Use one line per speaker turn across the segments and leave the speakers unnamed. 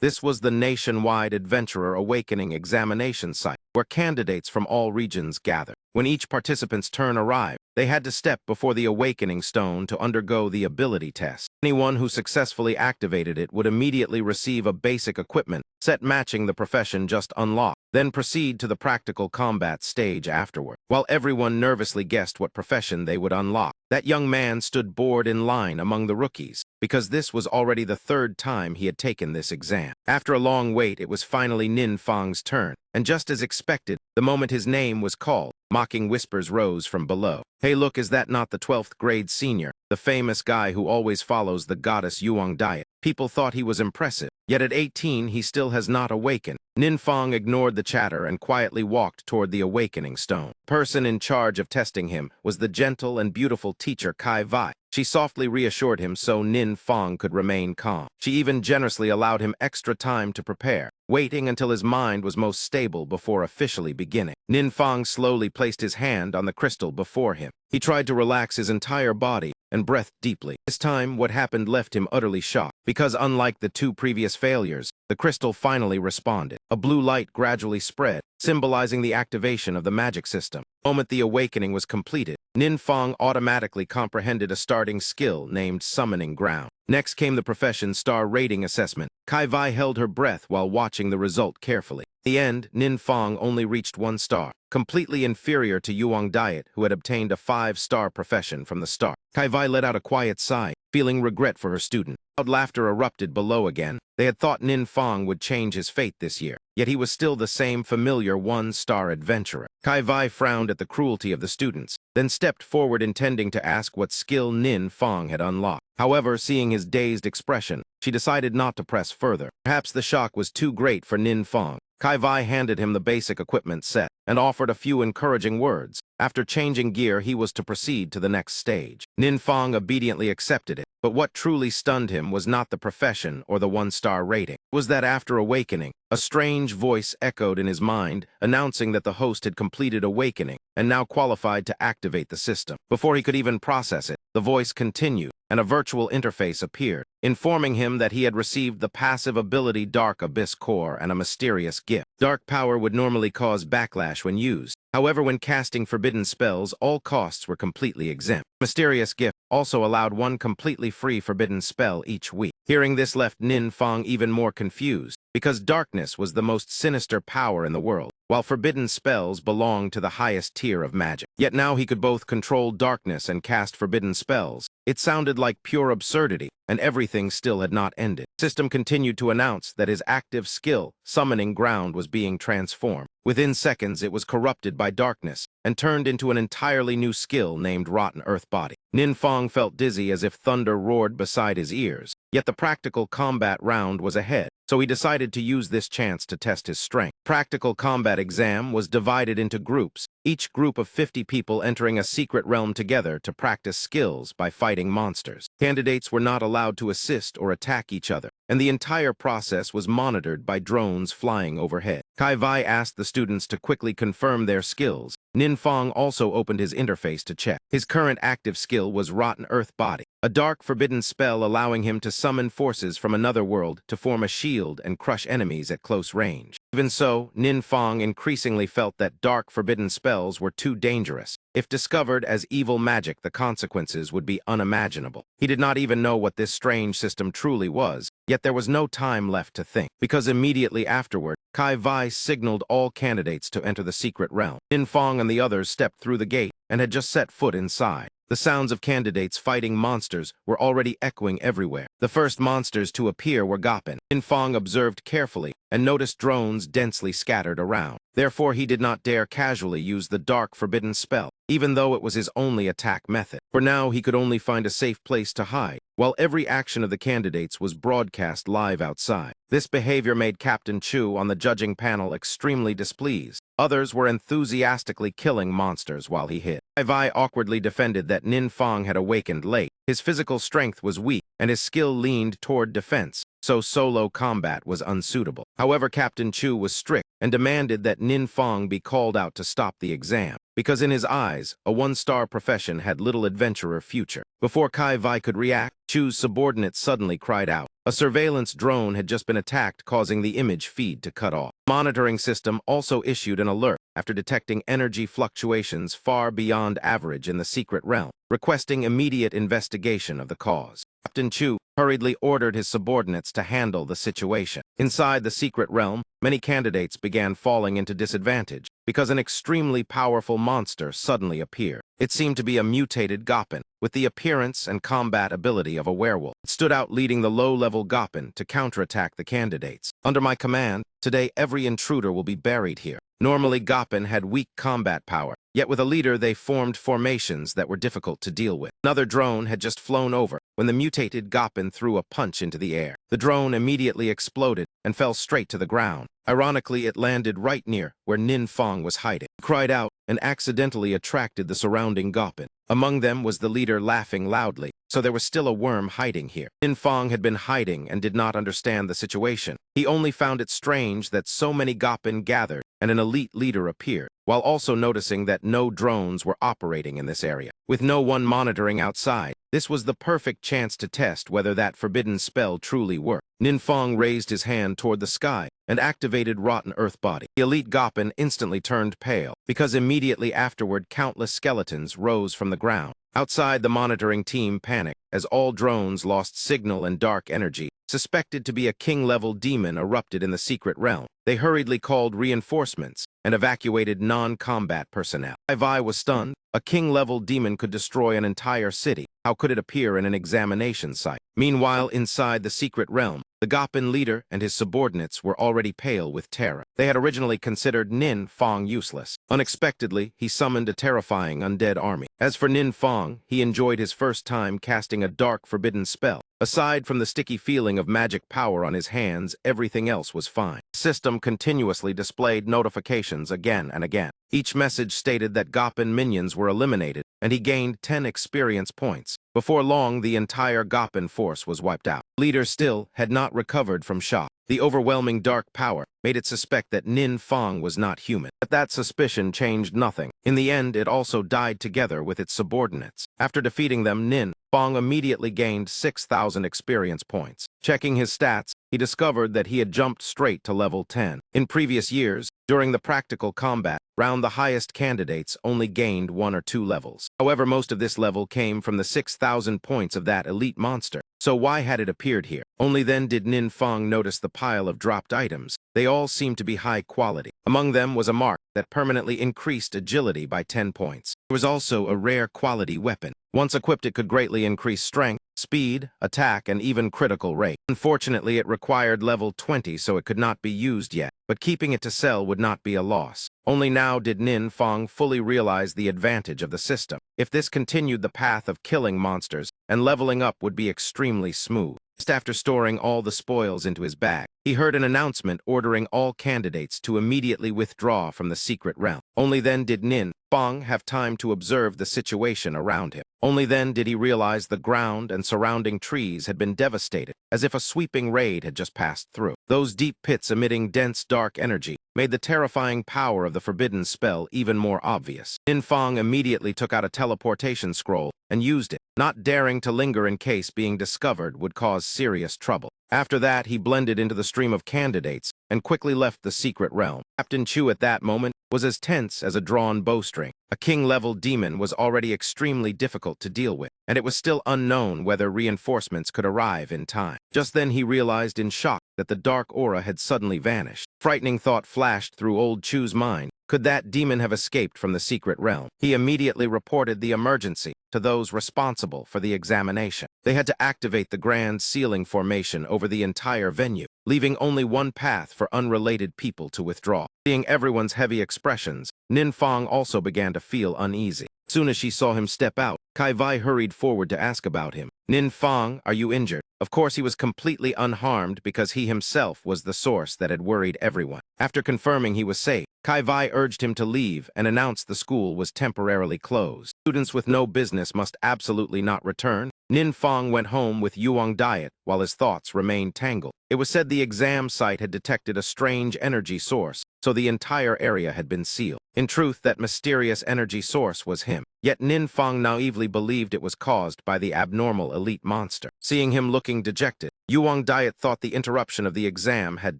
This was the nationwide Adventurer Awakening examination site, where candidates from all regions gathered. When each participant's turn arrived, they had to step before the Awakening Stone to undergo the ability test. Anyone who successfully activated it would immediately receive a basic equipment set matching the profession just unlocked, then proceed to the practical combat stage afterward. While everyone nervously guessed what profession they would unlock, that young man stood bored in line among the rookies, because this was already the third time he had taken this exam. After a long wait, it was finally Nin Fang's turn, and just as expected, the moment his name was called, mocking whispers rose from below. "Hey look, is that not the 12th grade senior, the famous guy who always follows the goddess Yuang diet?" People thought he was impressive, yet at 18 he still has not awakened. Nin Fang ignored the chatter and quietly walked toward the Awakening Stone. The person in charge of testing him was the gentle and beautiful teacher Kai Vai. She softly reassured him so Nin Fang could remain calm. She even generously allowed him extra time to prepare, waiting until his mind was most stable before officially beginning. Nin Fang slowly placed his hand on the crystal before him. He tried to relax his entire body and breathed deeply. This time, what happened left him utterly shocked, because unlike the two previous failures, the crystal finally responded. A blue light gradually spread, symbolizing the activation of the magic system. The moment the awakening was completed, Nin Fang automatically comprehended a starting skill named Summoning Ground. Next came the profession star rating assessment. Kai Vai held her breath while watching the result carefully. In the end, Nin Fang only reached 1 star, completely inferior to Yuang Diet, who had obtained a 5-star profession from the start. Kai Vai let out a quiet sigh, feeling regret for her student. Loud laughter erupted below again. They had thought Nin Fang would change his fate this year, yet he was still the same familiar 1-star adventurer. Kai Vai frowned at the cruelty of the students, then stepped forward intending to ask what skill Nin Fang had unlocked. However, seeing his dazed expression, she decided not to press further. Perhaps the shock was too great for Nin Fang. Kai Vai handed him the basic equipment set and offered a few encouraging words. After changing gear, he was to proceed to the next stage. Nin Fang obediently accepted it, but what truly stunned him was not the profession or the 1-star rating. It was that after awakening, a strange voice echoed in his mind, announcing that the host had completed awakening and now qualified to activate the system. Before he could even process it, the voice continued, and a virtual interface appeared, informing him that he had received the passive ability Dark Abyss Core and a mysterious gift. Dark power would normally cause backlash when used. However, when casting forbidden spells, all costs were completely exempt. Mysterious gift also allowed 1 completely free forbidden spell each week. Hearing this left Nin Fang even more confused, because darkness was the most sinister power in the world, while forbidden spells belonged to the highest tier of magic. Yet now he could both control darkness and cast forbidden spells. It sounded like pure absurdity, and everything still had not ended. The system continued to announce that his active skill, Summoning Ground, was being transformed. Within seconds, it was corrupted by darkness and turned into an entirely new skill named Rotten Earth Body. Nin Fang felt dizzy as if thunder roared beside his ears, yet the practical combat round was ahead, so he decided to use this chance to test his strength. Practical combat exam was divided into groups, each group of 50 people entering a secret realm together to practice skills by fighting monsters. Candidates were not allowed to assist or attack each other, and the entire process was monitored by drones flying overhead. Kai Vai asked the students to quickly confirm their skills. Nin Fang also opened his interface to check. His current active skill was Rotten Earth Body, a dark forbidden spell allowing him to summon forces from another world to form a shield and crush enemies at close range. Even so, Nin Fang increasingly felt that dark forbidden spells were too dangerous. If discovered as evil magic, the consequences would be unimaginable. He did not even know what this strange system truly was, yet there was no time left to think, because immediately afterward, Kai Vai signaled all candidates to enter the secret realm. Nin Fang and the others stepped through the gate and had just set foot inside. The sounds of candidates fighting monsters were already echoing everywhere. The first monsters to appear were Goppin. Nin Fang observed carefully and noticed drones densely scattered around. Therefore, he did not dare casually use the dark forbidden spell, even though it was his only attack method. For now, he could only find a safe place to hide, while every action of the candidates was broadcast live outside. This behavior made Captain Chu on the judging panel extremely displeased. Others were enthusiastically killing monsters while he hid. Kai Vai awkwardly defended that Nin Fang had awakened late. His physical strength was weak, and his skill leaned toward defense, so solo combat was unsuitable. However, Captain Chu was strict and demanded that Nin Fong be called out to stop the exam, because in his eyes, a one-star profession had little adventurer future. Before Kai Vai could react, Chu's subordinate suddenly cried out. A surveillance drone had just been attacked, causing the image feed to cut off. The monitoring system also issued an alert after detecting energy fluctuations far beyond average in the secret realm, requesting immediate investigation of the cause. Captain Chu hurriedly ordered his subordinates to handle the situation. Inside the secret realm, many candidates began falling into disadvantage because an extremely powerful monster suddenly appeared. It seemed to be a mutated Goppin, with the appearance and combat ability of a werewolf. It stood out, leading the low-level Goppin to counterattack the candidates. Under my command, today every intruder will be buried here. Normally, Goppin had weak combat power, yet with a leader they formed formations that were difficult to deal with. Another drone had just flown over when the mutated Goppin threw a punch into the air. The drone immediately exploded and fell straight to the ground. Ironically, it landed right near where Nin Fong was hiding. He cried out and accidentally attracted the surrounding Goppin. Among them was the leader laughing loudly, so there was still a worm hiding here. Nin Fong had been hiding and did not understand the situation. He only found it strange that so many Goppin gathered and an elite leader appeared, while also noticing that no drones were operating in this area. With no one monitoring outside, this was the perfect chance to test whether that forbidden spell truly worked. Nin Fong raised his hand toward the sky and activated Rotten Earth Body. The elite Goppin instantly turned pale, because immediately afterward countless skeletons rose from the ground. Outside, the monitoring team panicked as all drones lost signal and dark energy, suspected to be a king-level demon erupted in the secret realm. They hurriedly called reinforcements and evacuated non-combat personnel. Kai Vai was stunned. A king-level demon could destroy an entire city. How could it appear in an examination site? Meanwhile, inside the secret realm, the Goppin leader and his subordinates were already pale with terror. They had originally considered Nin Fong useless. Unexpectedly, he summoned a terrifying undead army. As for Nin Fong, he enjoyed his first time casting a dark forbidden spell. Aside from the sticky feeling of magic power on his hands, everything else was fine. The system continuously displayed notifications again and again. Each message stated that Goppin minions were eliminated, and he gained 10 experience points. Before long, the entire Goppin force was wiped out. Leader still had not recovered from shock. The overwhelming dark power made it suspect that Nin Fong was not human. But that suspicion changed nothing. In the end, it also died together with its subordinates. After defeating them, Nin Fong immediately gained 6,000 experience points. Checking his stats, he discovered that he had jumped straight to level 10. In previous years, during the practical combat round, the highest candidates only gained 1 or 2 levels. However, most of this level came from the 6,000 points of that elite monster. So why had it appeared here? Only then did Nin Fong notice the pile of dropped items. They all seemed to be high quality. Among them was a mark that permanently increased agility by 10 points. There was also a rare quality weapon. Once equipped, it could greatly increase strength, speed, attack, and even critical rate. Unfortunately, it required level 20, so it could not be used yet, but keeping it to sell would not be a loss. Only now did Nin Fong fully realize the advantage of the system. If this continued, the path of killing monsters and leveling up would be extremely smooth. Just after storing all the spoils into his bag, he heard an announcement ordering all candidates to immediately withdraw from the secret realm. Only then did Nin Fong have time to observe the situation around him. Only then did he realize the ground and surrounding trees had been devastated, as if a sweeping raid had just passed through. Those deep pits emitting dense dark energy made the terrifying power of the forbidden spell even more obvious. Nin Fong immediately took out a teleportation scroll and used it, not daring to linger in case being discovered would cause serious trouble. After that, he blended into the stream of candidates and quickly left the secret realm. Captain Chu at that moment was as tense as a drawn bowstring. A king-level demon was already extremely difficult to deal with, and it was still unknown whether reinforcements could arrive in time. Just then he realized in shock that the dark aura had suddenly vanished. Frightening thought flashed through old Chu's mind. Could that demon have escaped from the secret realm? He immediately reported the emergency to those responsible for the examination. They had to activate the grand ceiling formation over the entire venue, leaving only one path for unrelated people to withdraw. Seeing everyone's heavy expressions, Nin Fong also began to feel uneasy. As soon as she saw him step out, Kai Vai hurried forward to ask about him. Nin Fong, are you injured? Of course, he was completely unharmed because he himself was the source that had worried everyone. After confirming he was safe, Kai Vai urged him to leave and announced the school was temporarily closed. Students with no business must absolutely not return. Nin Fong went home with Yuang Diet while his thoughts remained tangled. It was said the exam site had detected a strange energy source, so the entire area had been sealed. In truth, that mysterious energy source was him. Yet Ninfang naively believed it was caused by the abnormal elite monster. Seeing him looking dejected, Yuang Diet thought the interruption of the exam had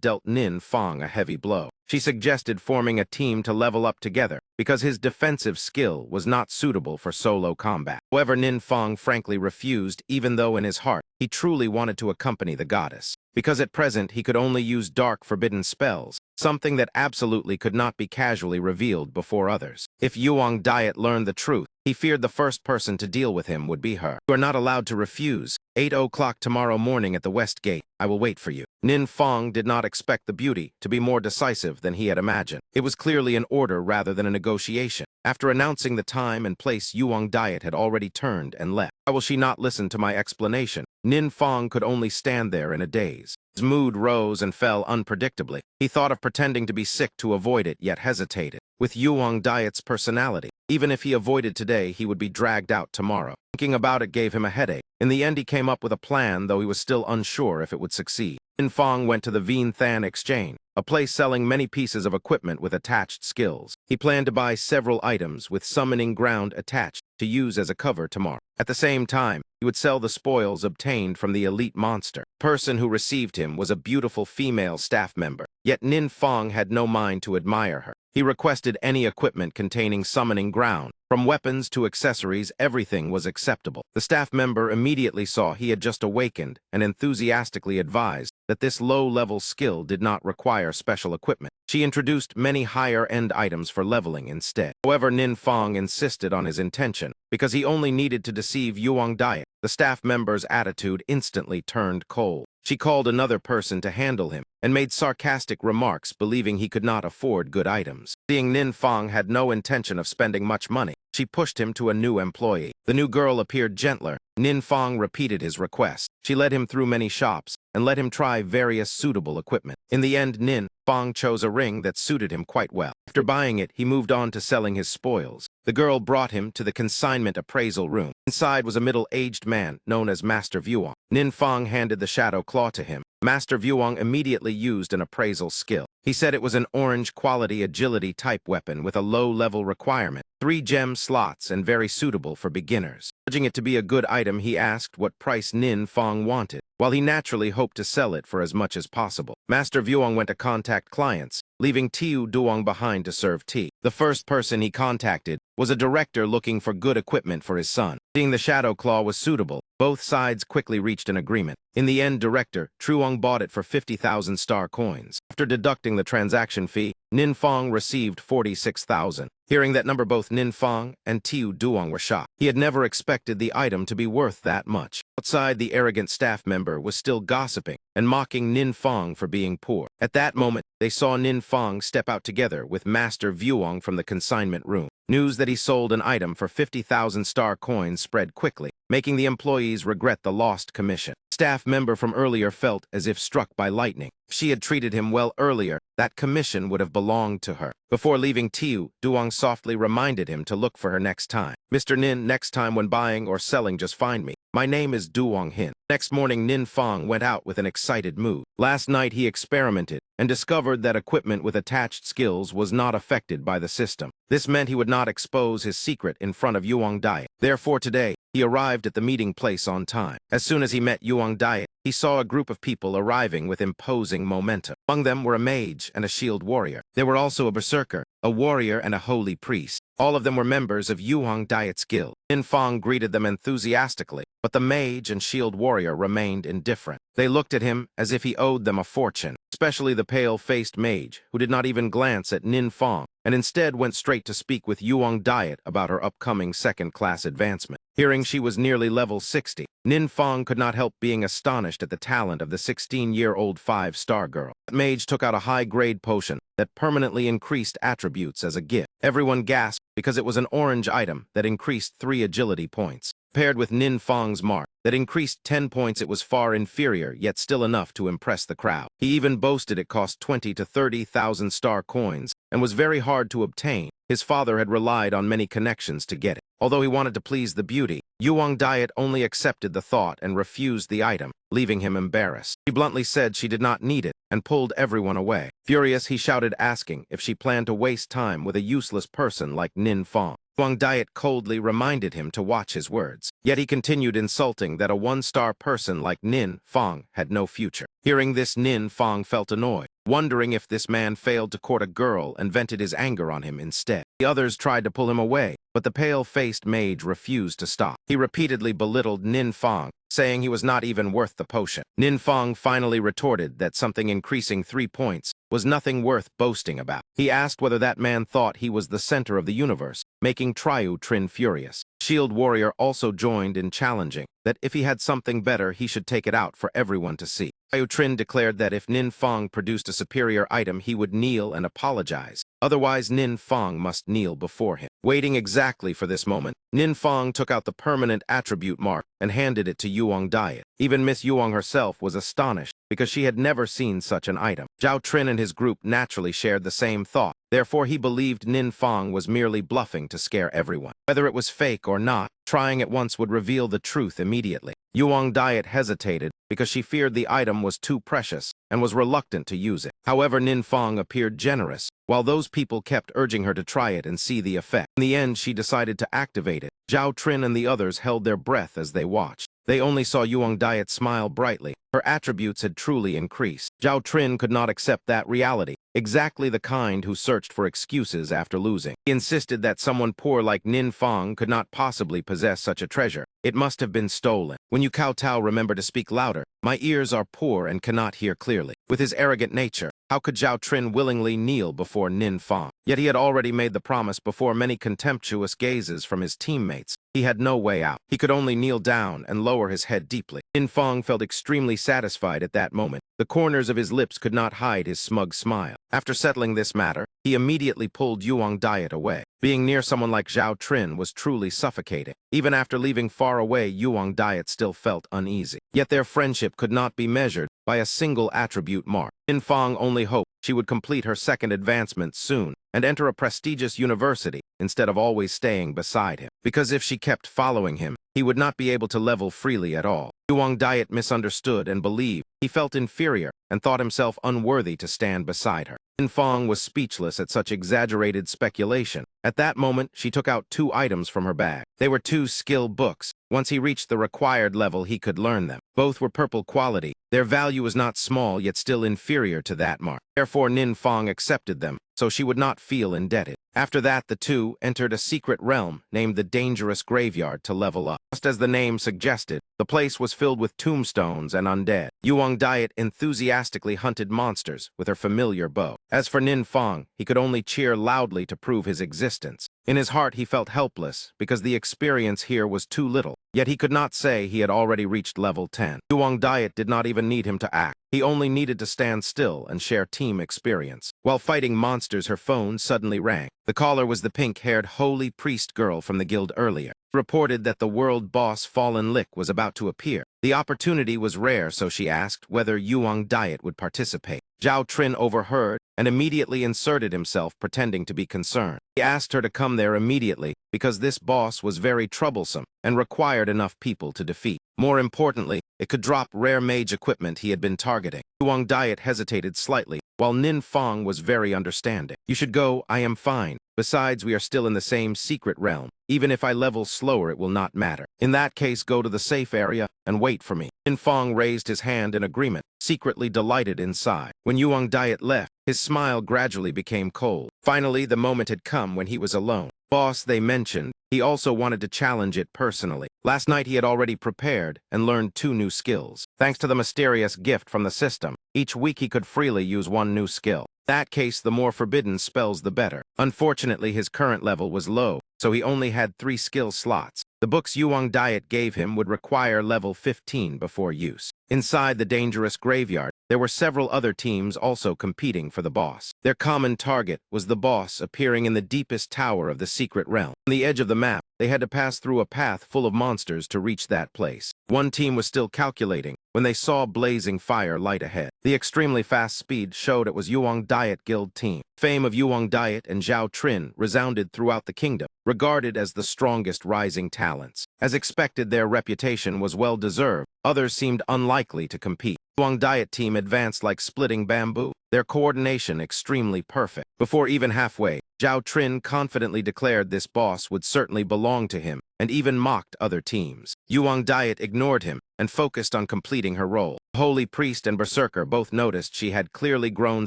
dealt Ninfang a heavy blow. She suggested forming a team to level up together, because his defensive skill was not suitable for solo combat. However, Ninfang frankly refused, even though in his heart he truly wanted to accompany the goddess. Because at present he could only use dark forbidden spells, something that absolutely could not be casually revealed before others. If Yuang Diet learned the truth, he feared the first person to deal with him would be her. You are not allowed to refuse. 8 o'clock tomorrow morning at the West Gate. I will wait for you. Ninfang did not expect the beauty to be more decisive than he had imagined. It was clearly an order rather than a negotiation. After announcing the time and place, Yuang Diet had already turned and left. Why will she not listen to my explanation? Ninfang could only stand there in a daze. His mood rose and fell unpredictably. He thought of pretending to be sick to avoid it, yet hesitated. With Yuang Diet's personality, even if he avoided today, he would be dragged out tomorrow. Thinking about it gave him a headache. In the end, he came up with a plan, though he was still unsure if it would succeed. Ninfang went to the Vien Than Exchange, a place selling many pieces of equipment with attached skills. He planned to buy several items with summoning ground attached to use as a cover tomorrow. At the same time, he would sell the spoils obtained from the elite monster. The person who received him was a beautiful female staff member, yet Ninfang had no mind to admire her. He requested any equipment containing summoning ground. From weapons to accessories, everything was acceptable. The staff member immediately saw he had just awakened and enthusiastically advised that this low-level skill did not require special equipment. She introduced many higher-end items for leveling instead. However, Ninfang insisted on his intention, because he only needed to deceive Yuang Diet. The staff member's attitude instantly turned cold. She called another person to handle him and made sarcastic remarks, believing he could not afford good items. Seeing Ninfang had no intention of spending much money, she pushed him to a new employee. The new girl appeared gentler. Ninfang repeated his request. She led him through many shops and let him try various suitable equipment. In the end, Ninfang chose a ring that suited him quite well. After buying it, he moved on to selling his spoils. The girl brought him to the consignment appraisal room. Inside was a middle-aged man known as Master Vuong. Ninfang handed the shadow claw to him. Master Vuong immediately used an appraisal skill. He said it was an orange-quality agility type weapon with a low-level requirement, 3 gem slots, and very suitable for beginners. Judging it to be a good item, he asked what price Ninfang wanted, while he naturally hoped to sell it for as much as possible. Master Vuong went to contact clients, leaving Tiu Duong behind to serve tea. The first person he contacted was a director looking for good equipment for his son. Seeing the Shadow Claw was suitable, both sides quickly reached an agreement. In the end, Director Truong bought it for 50,000 star coins. After deducting the transaction fee, Ninfang received 46,000. Hearing that number, both Ninfang and Tiu Duong were shocked. He had never expected the item to be worth that much. Outside, the arrogant staff member was still gossiping and mocking Ninfang for being poor. At that moment, they saw Ninfang step out together with Master Vuong from the consignment room. News that he sold an item for 50,000 star coins spread quickly, making the employees regret the lost commission. Staff member from earlier felt as if struck by lightning. If she had treated him well earlier, that commission would have belonged to her. Before leaving Tiu, Duong softly reminded him to look for her next time. Mr. Nin, next time when buying or selling, just find me. My name is Duong Hin. Next morning, Ninfang went out with an excited mood. Last night, he experimented and discovered that equipment with attached skills was not affected by the system. This meant he would not expose his secret in front of Yuang Diet. Therefore, today, he arrived at the meeting place on time. As soon as he met Yuang Diet, he saw a group of people arriving with imposing momentum. Among them were a mage and a shield warrior. There were also a berserker, a warrior, and a holy priest. All of them were members of Yuang Diet's guild. Ninfang greeted them enthusiastically, but the mage and shield warrior remained indifferent. They looked at him as if he owed them a fortune, especially the pale-faced mage, who did not even glance at Ninfang, and instead went straight to speak with Yuang Diet about her upcoming second-class advancement. Hearing she was nearly level 60, Ninfang could not help being astonished at the talent of the 16-year-old 5-star girl. The mage took out a high-grade potion that permanently increased attributes as a gift. Everyone gasped because it was an orange item that increased 3 agility points. Paired with Ninfang's mark that increased 10 points, it was far inferior, yet still enough to impress the crowd. He even boasted it cost 20 to 30,000 star coins and was very hard to obtain. His father had relied on many connections to get it. Although he wanted to please the beauty, Yuang Diet only accepted the thought and refused the item. leaving him embarrassed. She bluntly said she did not need it and pulled everyone away. Furious, he shouted, asking if she planned to waste time with a useless person like Nin Fong. Yuang Diet coldly reminded him to watch his words. Yet he continued insulting that a one-star person like Nin Fong had no future. Hearing this, Nin Fong felt annoyed, wondering if this man failed to court a girl and vented his anger on him instead. The others tried to pull him away, but the pale-faced mage refused to stop. He repeatedly belittled Nin Fong, saying he was not even worth the potion. Nin Fong finally retorted that something increasing 3 points was nothing worth boasting about. He asked whether that man thought he was the center of the universe, making Triu Trin furious. Shield Warrior also joined in challenging that if he had something better, he should take it out for everyone to see. Triu Trin declared that if Nin Fong produced a superior item, he would kneel and apologize. Otherwise, Nin Fong must kneel before him. Waiting exactly for this moment, Nin Fong took out the permanent attribute mark and handed it to Yuang Diet. Even Miss Yuang herself was astonished because she had never seen such an item. Zhao Trin and his group naturally shared the same thought. Therefore, he believed Nin Fong was merely bluffing to scare everyone. Whether it was fake or not, trying it once would reveal the truth immediately. Yuang Diet hesitated because she feared the item was too precious and was reluctant to use it. However, Nin Fong appeared generous, while those people kept urging her to try it and see the effect. In the end, she decided to activate it. Zhao Trin and the others held their breath as they watched. They only saw Yuang Diet smile brightly. Her attributes had truly increased. Zhao Trin could not accept that reality, exactly the kind who searched for excuses after losing. He insisted that someone poor like Nin Fong could not possibly possess such a treasure. It must have been stolen. When you kowtow, remember to speak louder. My ears are poor and cannot hear clearly. With his arrogant nature, how could Zhao Trin willingly kneel before Nin Fong? Yet he had already made the promise before many contemptuous gazes from his teammates. He had no way out. He could only kneel down and lower his head deeply. Nin Fong felt extremely satisfied at that moment. The corners of his lips could not hide his smug smile. After settling this matter, he immediately pulled Yuang Diet away. Being near someone like Zhao Trin was truly suffocating. Even after leaving far away, Yuang Diet still felt uneasy. Yet their friendship could not be measured by a single attribute mark. Nin Fong only hoped she would complete her second advancement soon and enter a prestigious university instead of always staying beside him. Because if she kept following him, he would not be able to level freely at all. Yuang Diet misunderstood and believed. He felt inferior and thought himself unworthy to stand beside her. Nin Fong was speechless at such exaggerated speculation. At that moment, she took out 2 items from her bag. They were 2 skill books. Once he reached the required level, he could learn them. Both were purple quality. Their value was not small, yet still inferior to that mark. Therefore, Nin Fong accepted them, so she would not feel indebted. After that, the two entered a secret realm named the Dangerous Graveyard to level up. Just as the name suggested, the place was filled with tombstones and undead. Yuang Diet enthusiastically hunted monsters with her familiar bow. As for Nin Fong, he could only cheer loudly to prove his existence. In his heart, he felt helpless because the experience here was too little. Yet he could not say he had already reached level 10. Yuang Diet did not even need him to act. He only needed to stand still and share team experience. While fighting monsters, her phone suddenly rang. The caller was the pink-haired holy priest girl from the guild earlier. Reported that the world boss Fallen Lick was about to appear. The opportunity was rare, so she asked whether Yuang Diet would participate. Zhao Trin overheard and immediately inserted himself, pretending to be concerned. He asked her to come there immediately because this boss was very troublesome and required enough people to defeat. More importantly, it could drop rare mage equipment he had been targeting. Yuang Diet hesitated slightly, while Nin Fong was very understanding. You should go, I am fine. Besides, we are still in the same secret realm. Even if I level slower, it will not matter. In that case, go to the safe area and wait for me. Nin Fong raised his hand in agreement, secretly delighted inside. When Yuang Diet left, his smile gradually became cold. Finally, the moment had come when he was alone. Boss, they mentioned, he also wanted to challenge it personally. Last night he had already prepared and learned 2 new skills. Thanks to the mysterious gift from the system, each week he could freely use 1 new skill. In that case, the more forbidden spells, the better. Unfortunately, his current level was low, so he only had 3 skill slots. The books Yuang Diet gave him would require level 15 before use. Inside the Dangerous Graveyard, there were several other teams also competing for the boss. Their common target was the boss appearing in the deepest tower of the secret realm. On the edge of the map, they had to pass through a path full of monsters to reach that place. One team was still calculating when they saw blazing fire light ahead. The extremely fast speed showed it was Yuang Diet Guild team. Fame of Yuang Diet and Zhao Trin resounded throughout the kingdom, regarded as the strongest rising talents. As expected, their reputation was well-deserved, Others seemed unlikely to compete. Huang Diet team advanced like splitting bamboo, their coordination extremely perfect. Before even halfway, Zhao Trin confidently declared this boss would certainly belong to him, and even mocked other teams. Yuang Diet ignored him and focused on completing her role. Holy Priest and Berserker both noticed she had clearly grown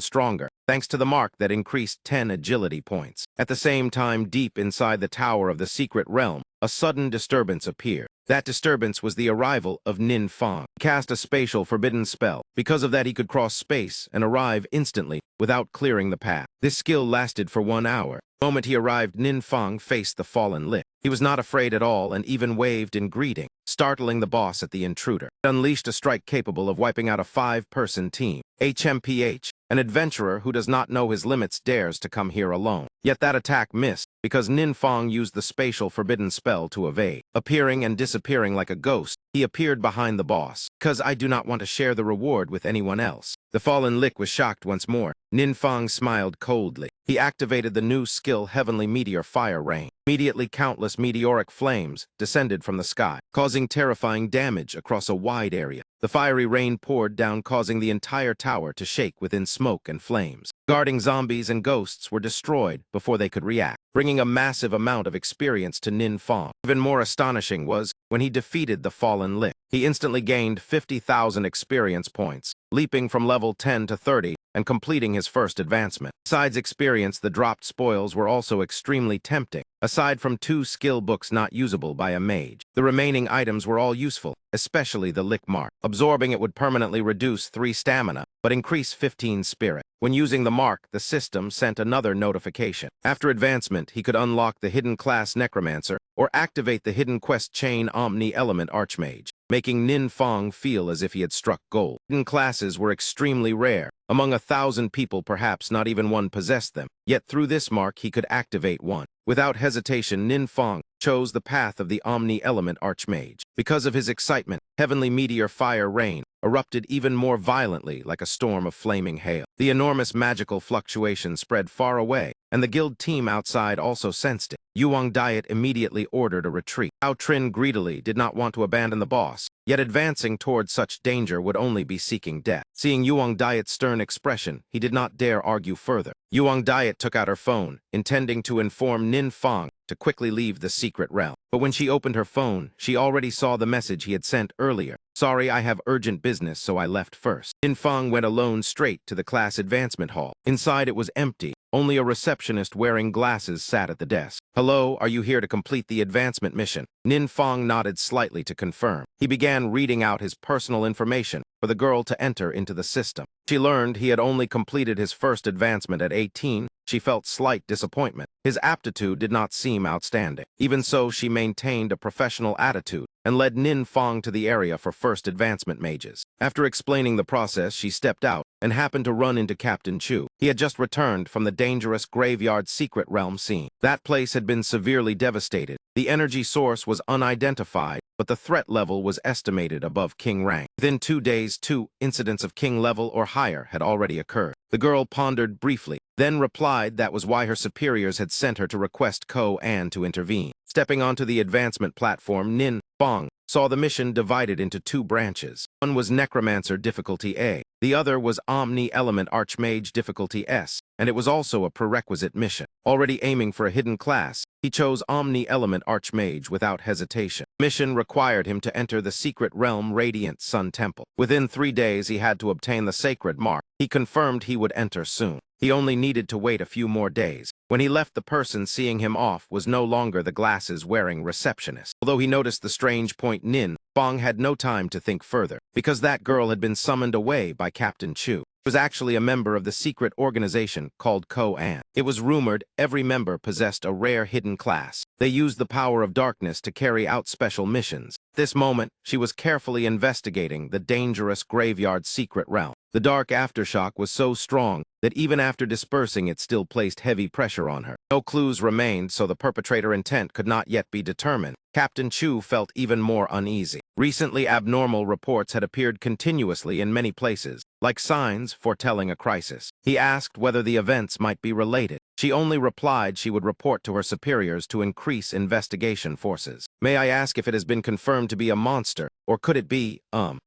stronger, thanks to the mark that increased 10 agility points. At the same time, deep inside the tower of the secret realm, a sudden disturbance appeared. That disturbance was the arrival of Nin Fang. He cast a spatial forbidden spell. Because of that, he could cross space and arrive instantly without clearing the path. This skill lasted for 1 hour. The moment he arrived, Nin Fang faced the fallen Lick. He was not afraid at all and even waved in greeting, startling the boss at the intruder. It unleashed a strike capable of wiping out a 5-person team. HMPH, an adventurer who does not know his limits dares to come here alone. Yet that attack missed, because Nin Fang used the spatial forbidden spell to evade. Appearing and disappearing like a ghost, he appeared behind the boss. "Because I do not want to share the reward with anyone else." The fallen Lick was shocked once more. Nin Fang smiled coldly. He activated the new skill Heavenly Meteor Fire Rain. Immediately, countless meteoric flames descended from the sky, causing terrifying damage across a wide area. The fiery rain poured down, causing the entire tower to shake within smoke and flames. Guarding zombies and ghosts were destroyed before they could react, bringing a massive amount of experience to Nin Fang. Even more astonishing was when he defeated the fallen Lick. He instantly gained 50,000 experience points, leaping from level 10 to 30 and completing his first advancement. Besides experience, the dropped spoils were also extremely tempting. Aside from 2 skill books not usable by a mage, the remaining items were all useful, especially the Lick Mark. Absorbing it would permanently reduce 3 stamina, but increase 15 spirit. When using the mark, the system sent another notification. After advancement, he could unlock the hidden class Necromancer or activate the hidden quest chain Omni-Element Archmage, making Nin Fang feel as if he had struck gold. Hidden classes were extremely rare. Among 1,000 people, perhaps not even one possessed them. Yet through this mark, he could activate one. Without hesitation, Nin Fang chose the path of the Omni-Element Archmage. Because of his excitement, Heavenly Meteor Fire Rain erupted even more violently like a storm of flaming hail. The enormous magical fluctuation spread far away, and the guild team outside also sensed it. Yuang Diet immediately ordered a retreat. Zhao Trin greedily did not want to abandon the boss, yet advancing towards such danger would only be seeking death. Seeing Yuang Diet's stern expression, he did not dare argue further. Yuang Diet took out her phone, intending to inform Nin Fang to quickly leave the secret realm. But when she opened her phone, she already saw the message he had sent earlier. "Sorry, I have urgent business, so I left first." Nin Fang went alone straight to the class advancement hall. Inside it was empty. Only a receptionist wearing glasses sat at the desk. "Hello, are you here to complete the advancement mission?" Nin Fang nodded slightly to confirm. He began reading out his personal information for the girl to enter into the system. She learned he had only completed his first advancement at 18. She felt slight disappointment. His aptitude did not seem outstanding. Even so, she maintained a professional attitude and led Nin Fang to the area for first advancement mages. After explaining the process, she stepped out and happened to run into Captain Chu. He had just returned from the dangerous graveyard secret realm scene. That place had been severely devastated. The energy source was unidentified, but the threat level was estimated above king rank. Within 2 days, 2 incidents of king level or higher had already occurred. The girl pondered briefly, then replied that was why her superiors had sent her to request Ko-An to intervene. Stepping onto the advancement platform, Nin Fang saw the mission divided into 2 branches. One was Necromancer difficulty A, the other was Omni-Element Archmage difficulty S, and it was also a prerequisite mission. Already aiming for a hidden class, he chose Omni-Element Archmage without hesitation. The mission required him to enter the secret realm Radiant Sun Temple. Within 3 days, he had to obtain the sacred mark. He confirmed he would enter soon. He only needed to wait a few more days. When he left, the person seeing him off was no longer the glasses-wearing receptionist. Although he noticed the strange point, Nin Fang had no time to think further, because that girl had been summoned away by Captain Chu. She was actually a member of the secret organization called Ko-An. It was rumored every member possessed a rare hidden class. They used the power of darkness to carry out special missions. At this moment, she was carefully investigating the dangerous graveyard secret realm. The dark aftershock was so strong that even after dispersing, it still placed heavy pressure on her. No clues remained, so the perpetrator intent could not yet be determined. Captain Chu felt even more uneasy. Recently, abnormal reports had appeared continuously in many places, like signs foretelling a crisis. He asked whether the events might be related. She only replied she would report to her superiors to increase investigation forces. May I ask if it has been confirmed to be a monster, or could it be,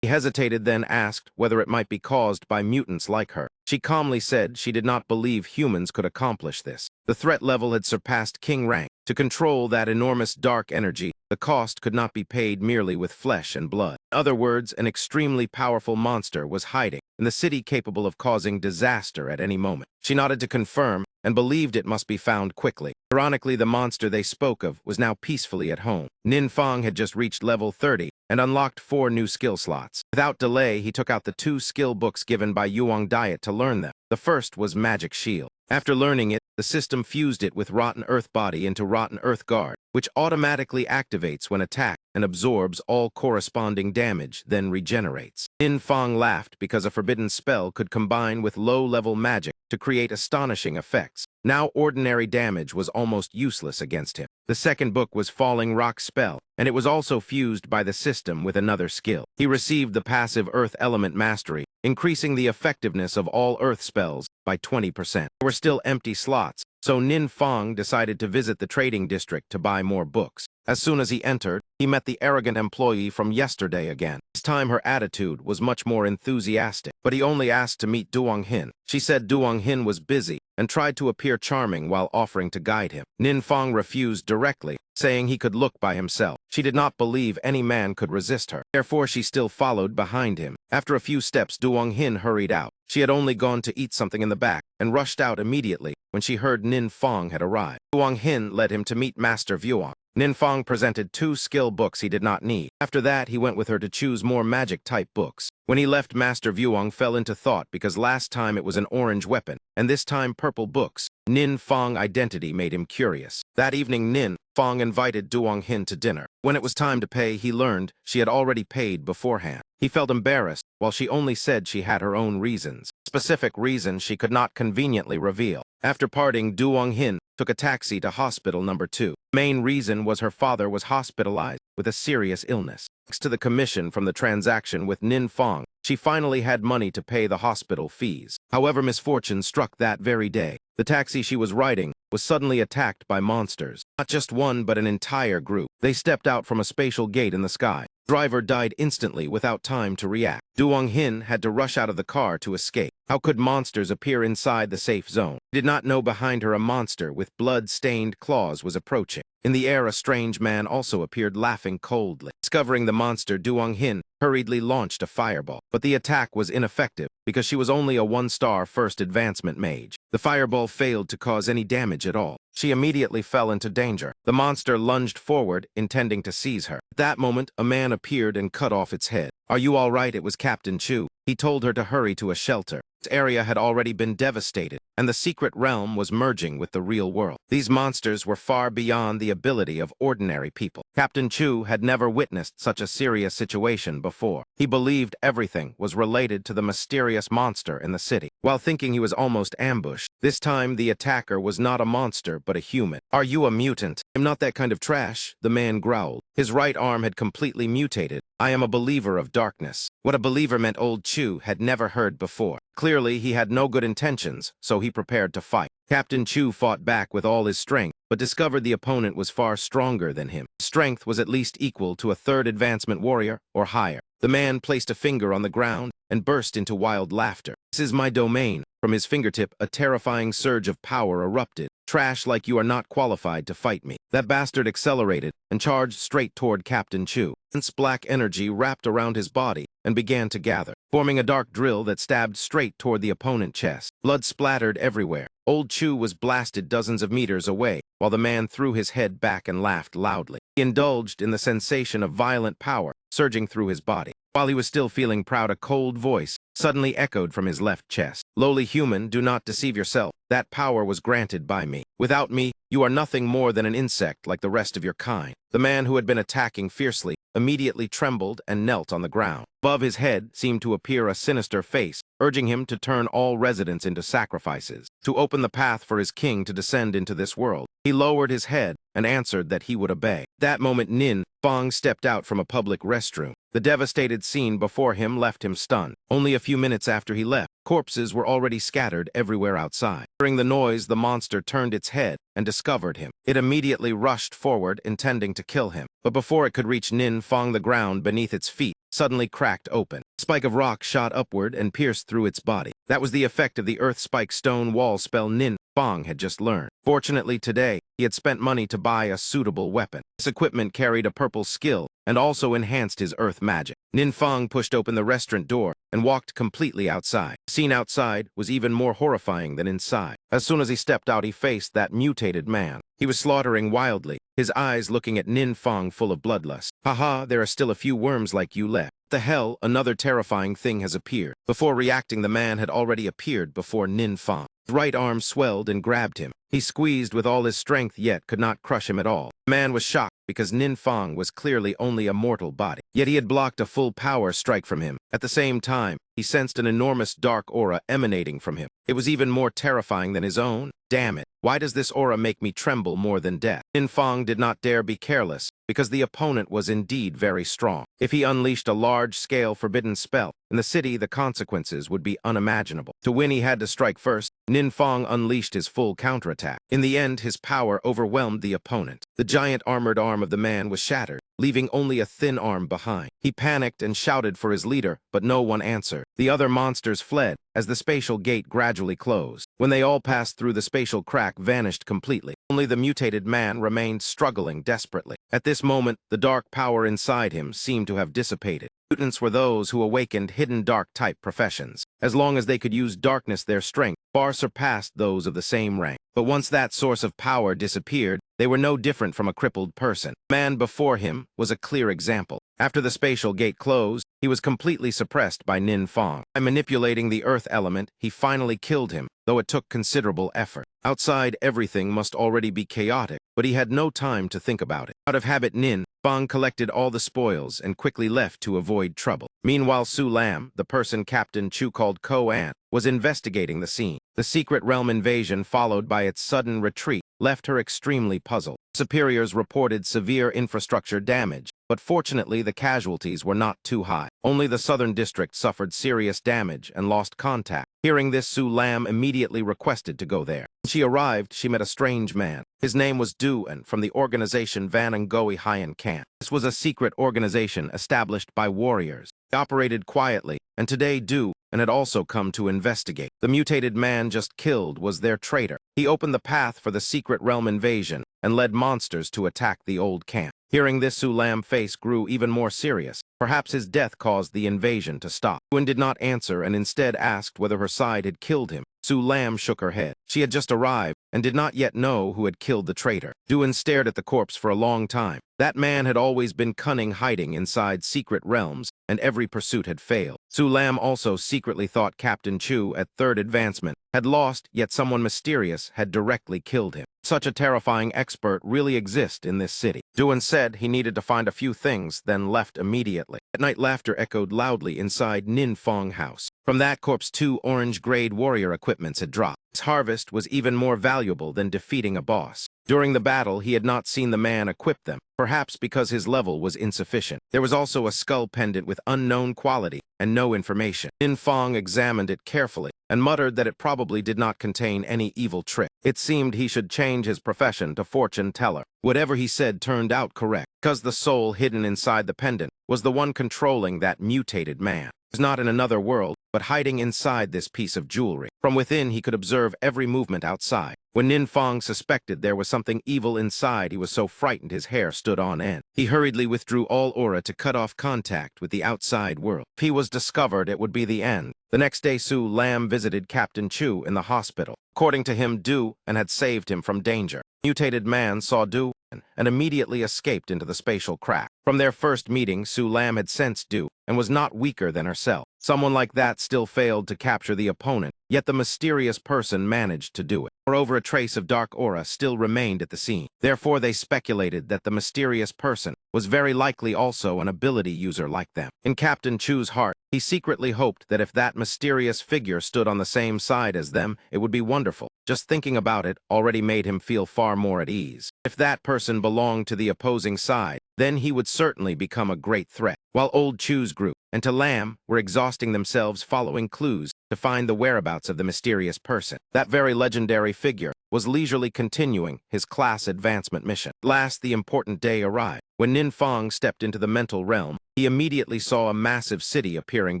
He hesitated, then asked whether it might be caused by mutants like her. She calmly said she did not believe humans could accomplish this. The threat level had surpassed king rank. To control that enormous dark energy, the cost could not be paid merely with flesh and blood. In other words, an extremely powerful monster was hiding in the city, capable of causing disaster at any moment. She nodded to confirm and believed it must be found quickly. Ironically, the monster they spoke of was now peacefully at home. Nin Fong had just reached level 30 and unlocked 4 new skill slots. Without delay, he took out the 2 skill books given by Yuang Diet to learn them. The first was Magic Shield. After learning it, the system fused it with Rotten Earth Body into Rotten Earth Guard, which automatically activates when attacked and absorbs all corresponding damage, then regenerates. Nin Fong laughed because a forbidden spell could combine with low-level magic to create astonishing effects. Now ordinary damage was almost useless against him. The second book was Falling Rock Spell, and it was also fused by the system with another skill. He received the passive Earth Element Mastery, increasing the effectiveness of all Earth spells by 20%. There were still empty slots, so Nin Fong decided to visit the trading district to buy more books. As soon as he entered, he met the arrogant employee from yesterday again. This time her attitude was much more enthusiastic, but he only asked to meet Duong Hin. She said Duong Hin was busy and tried to appear charming while offering to guide him. Nin Fong refused directly, saying he could look by himself. She did not believe any man could resist her. Therefore, she still followed behind him. After a few steps, Duong Hin hurried out. She had only gone to eat something in the back and rushed out immediately when she heard Nin Fong had arrived. Duong Hin led him to meet Master Vuong. Nin Fong presented 2 skill books he did not need. After that, he went with her to choose more magic-type books. When he left, Master Vuong fell into thought because last time it was an orange weapon, and this time purple books. Nin Fong identity made him curious. That evening, Nin Fong invited Duong Hin to dinner. When it was time to pay, he learned she had already paid beforehand. He felt embarrassed, while she only said she had her own reasons. Specific reasons she could not conveniently reveal. After parting, Duong Hin took a taxi to hospital number 2. The main reason was her father was hospitalized with a serious illness. Thanks to the commission from the transaction with Nin Fong, she finally had money to pay the hospital fees. However, misfortune struck that very day. The taxi she was riding was suddenly attacked by monsters. Not just one, but an entire group. They stepped out from a spatial gate in the sky. The driver died instantly without time to react. Duong Hin had to rush out of the car to escape. How could monsters appear inside the safe zone? She did not know behind her a monster with blood-stained claws was approaching. In the air, a strange man also appeared, laughing coldly. Discovering the monster, Duong Hin hurriedly launched a fireball. But the attack was ineffective because she was only a 1-star first advancement mage. The fireball failed to cause any damage at all. She immediately fell into danger. The monster lunged forward, intending to seize her. At that moment, a man appeared and cut off its head. "Are you all right?" It was Captain Chu. He told her to hurry to a shelter. This area had already been devastated, and the secret realm was merging with the real world. These monsters were far beyond the ability of ordinary people. Captain Chu had never witnessed such a serious situation before. He believed everything was related to the mysterious monster in the city. While thinking he was almost ambushed, this time the attacker was not a monster but a human. "Are you a mutant?" "I'm not that kind of trash," the man growled. His right arm had completely mutated. "I am a believer of darkness." What a believer meant old Chu had never heard before. Clearly, he had no good intentions, so he prepared to fight. Captain Chu fought back with all his strength, but discovered the opponent was far stronger than him. Strength was at least equal to a 3rd advancement warrior or higher. The man placed a finger on the ground and burst into wild laughter. "This is my domain." From his fingertip, a terrifying surge of power erupted. "Trash like you are not qualified to fight me." That bastard accelerated and charged straight toward Captain Chu. Dense black energy wrapped around his body and began to gather, forming a dark drill that stabbed straight toward the opponent's chest. Blood splattered everywhere. Old Chu was blasted dozens of meters away, while the man threw his head back and laughed loudly. He indulged in the sensation of violent power surging through his body. While he was still feeling proud, a cold voice suddenly echoed from his left chest. "Lowly human, do not deceive yourself. That power was granted by me. Without me, you are nothing more than an insect like the rest of your kind." The man who had been attacking fiercely immediately trembled and knelt on the ground. Above his head seemed to appear a sinister face, urging him to turn all residents into sacrifices, to open the path for his king to descend into this world. He lowered his head and answered that he would obey. That moment, Nin Fong stepped out from a public restroom. The devastated scene before him left him stunned. Only a few minutes after he left, corpses were already scattered everywhere outside. Hearing the noise, the monster turned its head and discovered him. It immediately rushed forward, intending to kill him. But before it could reach Nin Fong, the ground beneath its feet suddenly cracked open. A spike of rock shot upward and pierced through its body. That was the effect of the earth spike stone wall spell Nin Fong had just learned. Fortunately today, he had spent money to buy a suitable weapon. This equipment carried a purple skill and also enhanced his earth magic. Nin Fong pushed open the restaurant door and walked completely outside. The scene outside was even more horrifying than inside. As soon as he stepped out, he faced that mutated man. He was slaughtering wildly, his eyes looking at Nin Fong full of bloodlust. Haha, there are still a few worms like you left. The hell, another terrifying thing has appeared. Before reacting, the man had already appeared before Nin Fong. His right arm swelled and grabbed him. He squeezed with all his strength, yet could not crush him at all. The man was shocked because Nin Fong was clearly only a mortal body. Yet he had blocked a full power strike from him. At the same time, he sensed an enormous dark aura emanating from him. It was even more terrifying than his own. Damn it. Why does this aura make me tremble more than death? Nin Fong did not dare be careless, because the opponent was indeed very strong. If he unleashed a large-scale forbidden spell, in the city the consequences would be unimaginable. To win, he had to strike first. Nin Fong unleashed his full counterattack. In the end, his power overwhelmed the opponent. The giant armored arm of the man was shattered, leaving only a thin arm behind. He panicked and shouted for his leader, but no one answered. The other monsters fled as the spatial gate gradually closed. When they all passed through, the spatial crack vanished completely. Only the mutated man remained struggling desperately. At this moment, the dark power inside him seemed to have dissipated. Mutants were those who awakened hidden dark-type professions. As long as they could use darkness, their strength far surpassed those of the same rank. But once that source of power disappeared, they were no different from a crippled person. The man before him was a clear example. After the spatial gate closed, he was completely suppressed by Nin Fong. By manipulating the earth element, he finally killed him, though it took considerable effort. Outside, everything must already be chaotic, but he had no time to think about it. Out of habit, Nin Fong collected all the spoils and quickly left to avoid trouble. Meanwhile, Su Lam, the person Captain Chu called Ko-An, was investigating the scene. The secret realm invasion, followed by its sudden retreat, left her extremely puzzled. Superiors reported severe infrastructure damage, but fortunately the casualties were not too high. Only the southern district suffered serious damage and lost contact. Hearing this, Su Lam immediately requested to go there. When she arrived, she met a strange man. His name was Du-An from the organization Van Ngoi Hien Camp. This was a secret organization established by warriors. They operated quietly, and today Du-An had also come to investigate. The mutated man just killed was their traitor. He opened the path for the secret realm invasion and led monsters to attack the old camp. Hearing this, Su Lam's face grew even more serious. Perhaps his death caused the invasion to stop. Du-An did not answer and instead asked whether her side had killed him. Su Lam shook her head. She had just arrived and did not yet know who had killed the traitor. Du-An stared at the corpse for a long time. That man had always been cunning, hiding inside secret realms, and every pursuit had failed. Su Lam also secretly thought Captain Chu, at third advancement, had lost, yet someone mysterious had directly killed him. Such a terrifying expert really exists in this city. Du-An said he needed to find a few things, then left immediately. At night, laughter echoed loudly inside Nin Fong house. From that corpse, 2 orange-grade warrior equipments had dropped. His harvest was even more valuable than defeating a boss. During the battle, he had not seen the man equip them, perhaps because his level was insufficient. There was also a skull pendant with unknown quality and no information. Nin Fong examined it carefully and muttered that it probably did not contain any evil trick. It seemed he should change his profession to fortune teller. Whatever he said turned out correct, because the soul hidden inside the pendant was the one controlling that mutated man. He was not in another world, but hiding inside this piece of jewelry. From within, he could observe every movement outside. When Nin Fong suspected there was something evil inside, he was so frightened his hair stood on end. He hurriedly withdrew all aura to cut off contact with the outside world. If he was discovered, it would be the end. The next day, Su Lam visited Captain Chu in the hospital. According to him, Du-An had saved him from danger. Mutated man saw Du-An and immediately escaped into the spatial crack. From their first meeting, Su Lam had sensed Du and was not weaker than herself. Someone like that still failed to capture the opponent, yet the mysterious person managed to do it. Moreover, a trace of dark aura still remained at the scene. Therefore, they speculated that the mysterious person was very likely also an ability user like them. In Captain Chu's heart, he secretly hoped that if that mysterious figure stood on the same side as them, it would be wonderful. Just thinking about it already made him feel far more at ease. If that person belonged to the opposing side, then he would certainly become a great threat. While Old Chew's group and To Lamb were exhausting themselves following clues to find the whereabouts of the mysterious person, that very legendary figure was leisurely continuing his class advancement mission. Last, the important day arrived. When Nin Fong stepped into the mental realm, he immediately saw a massive city appearing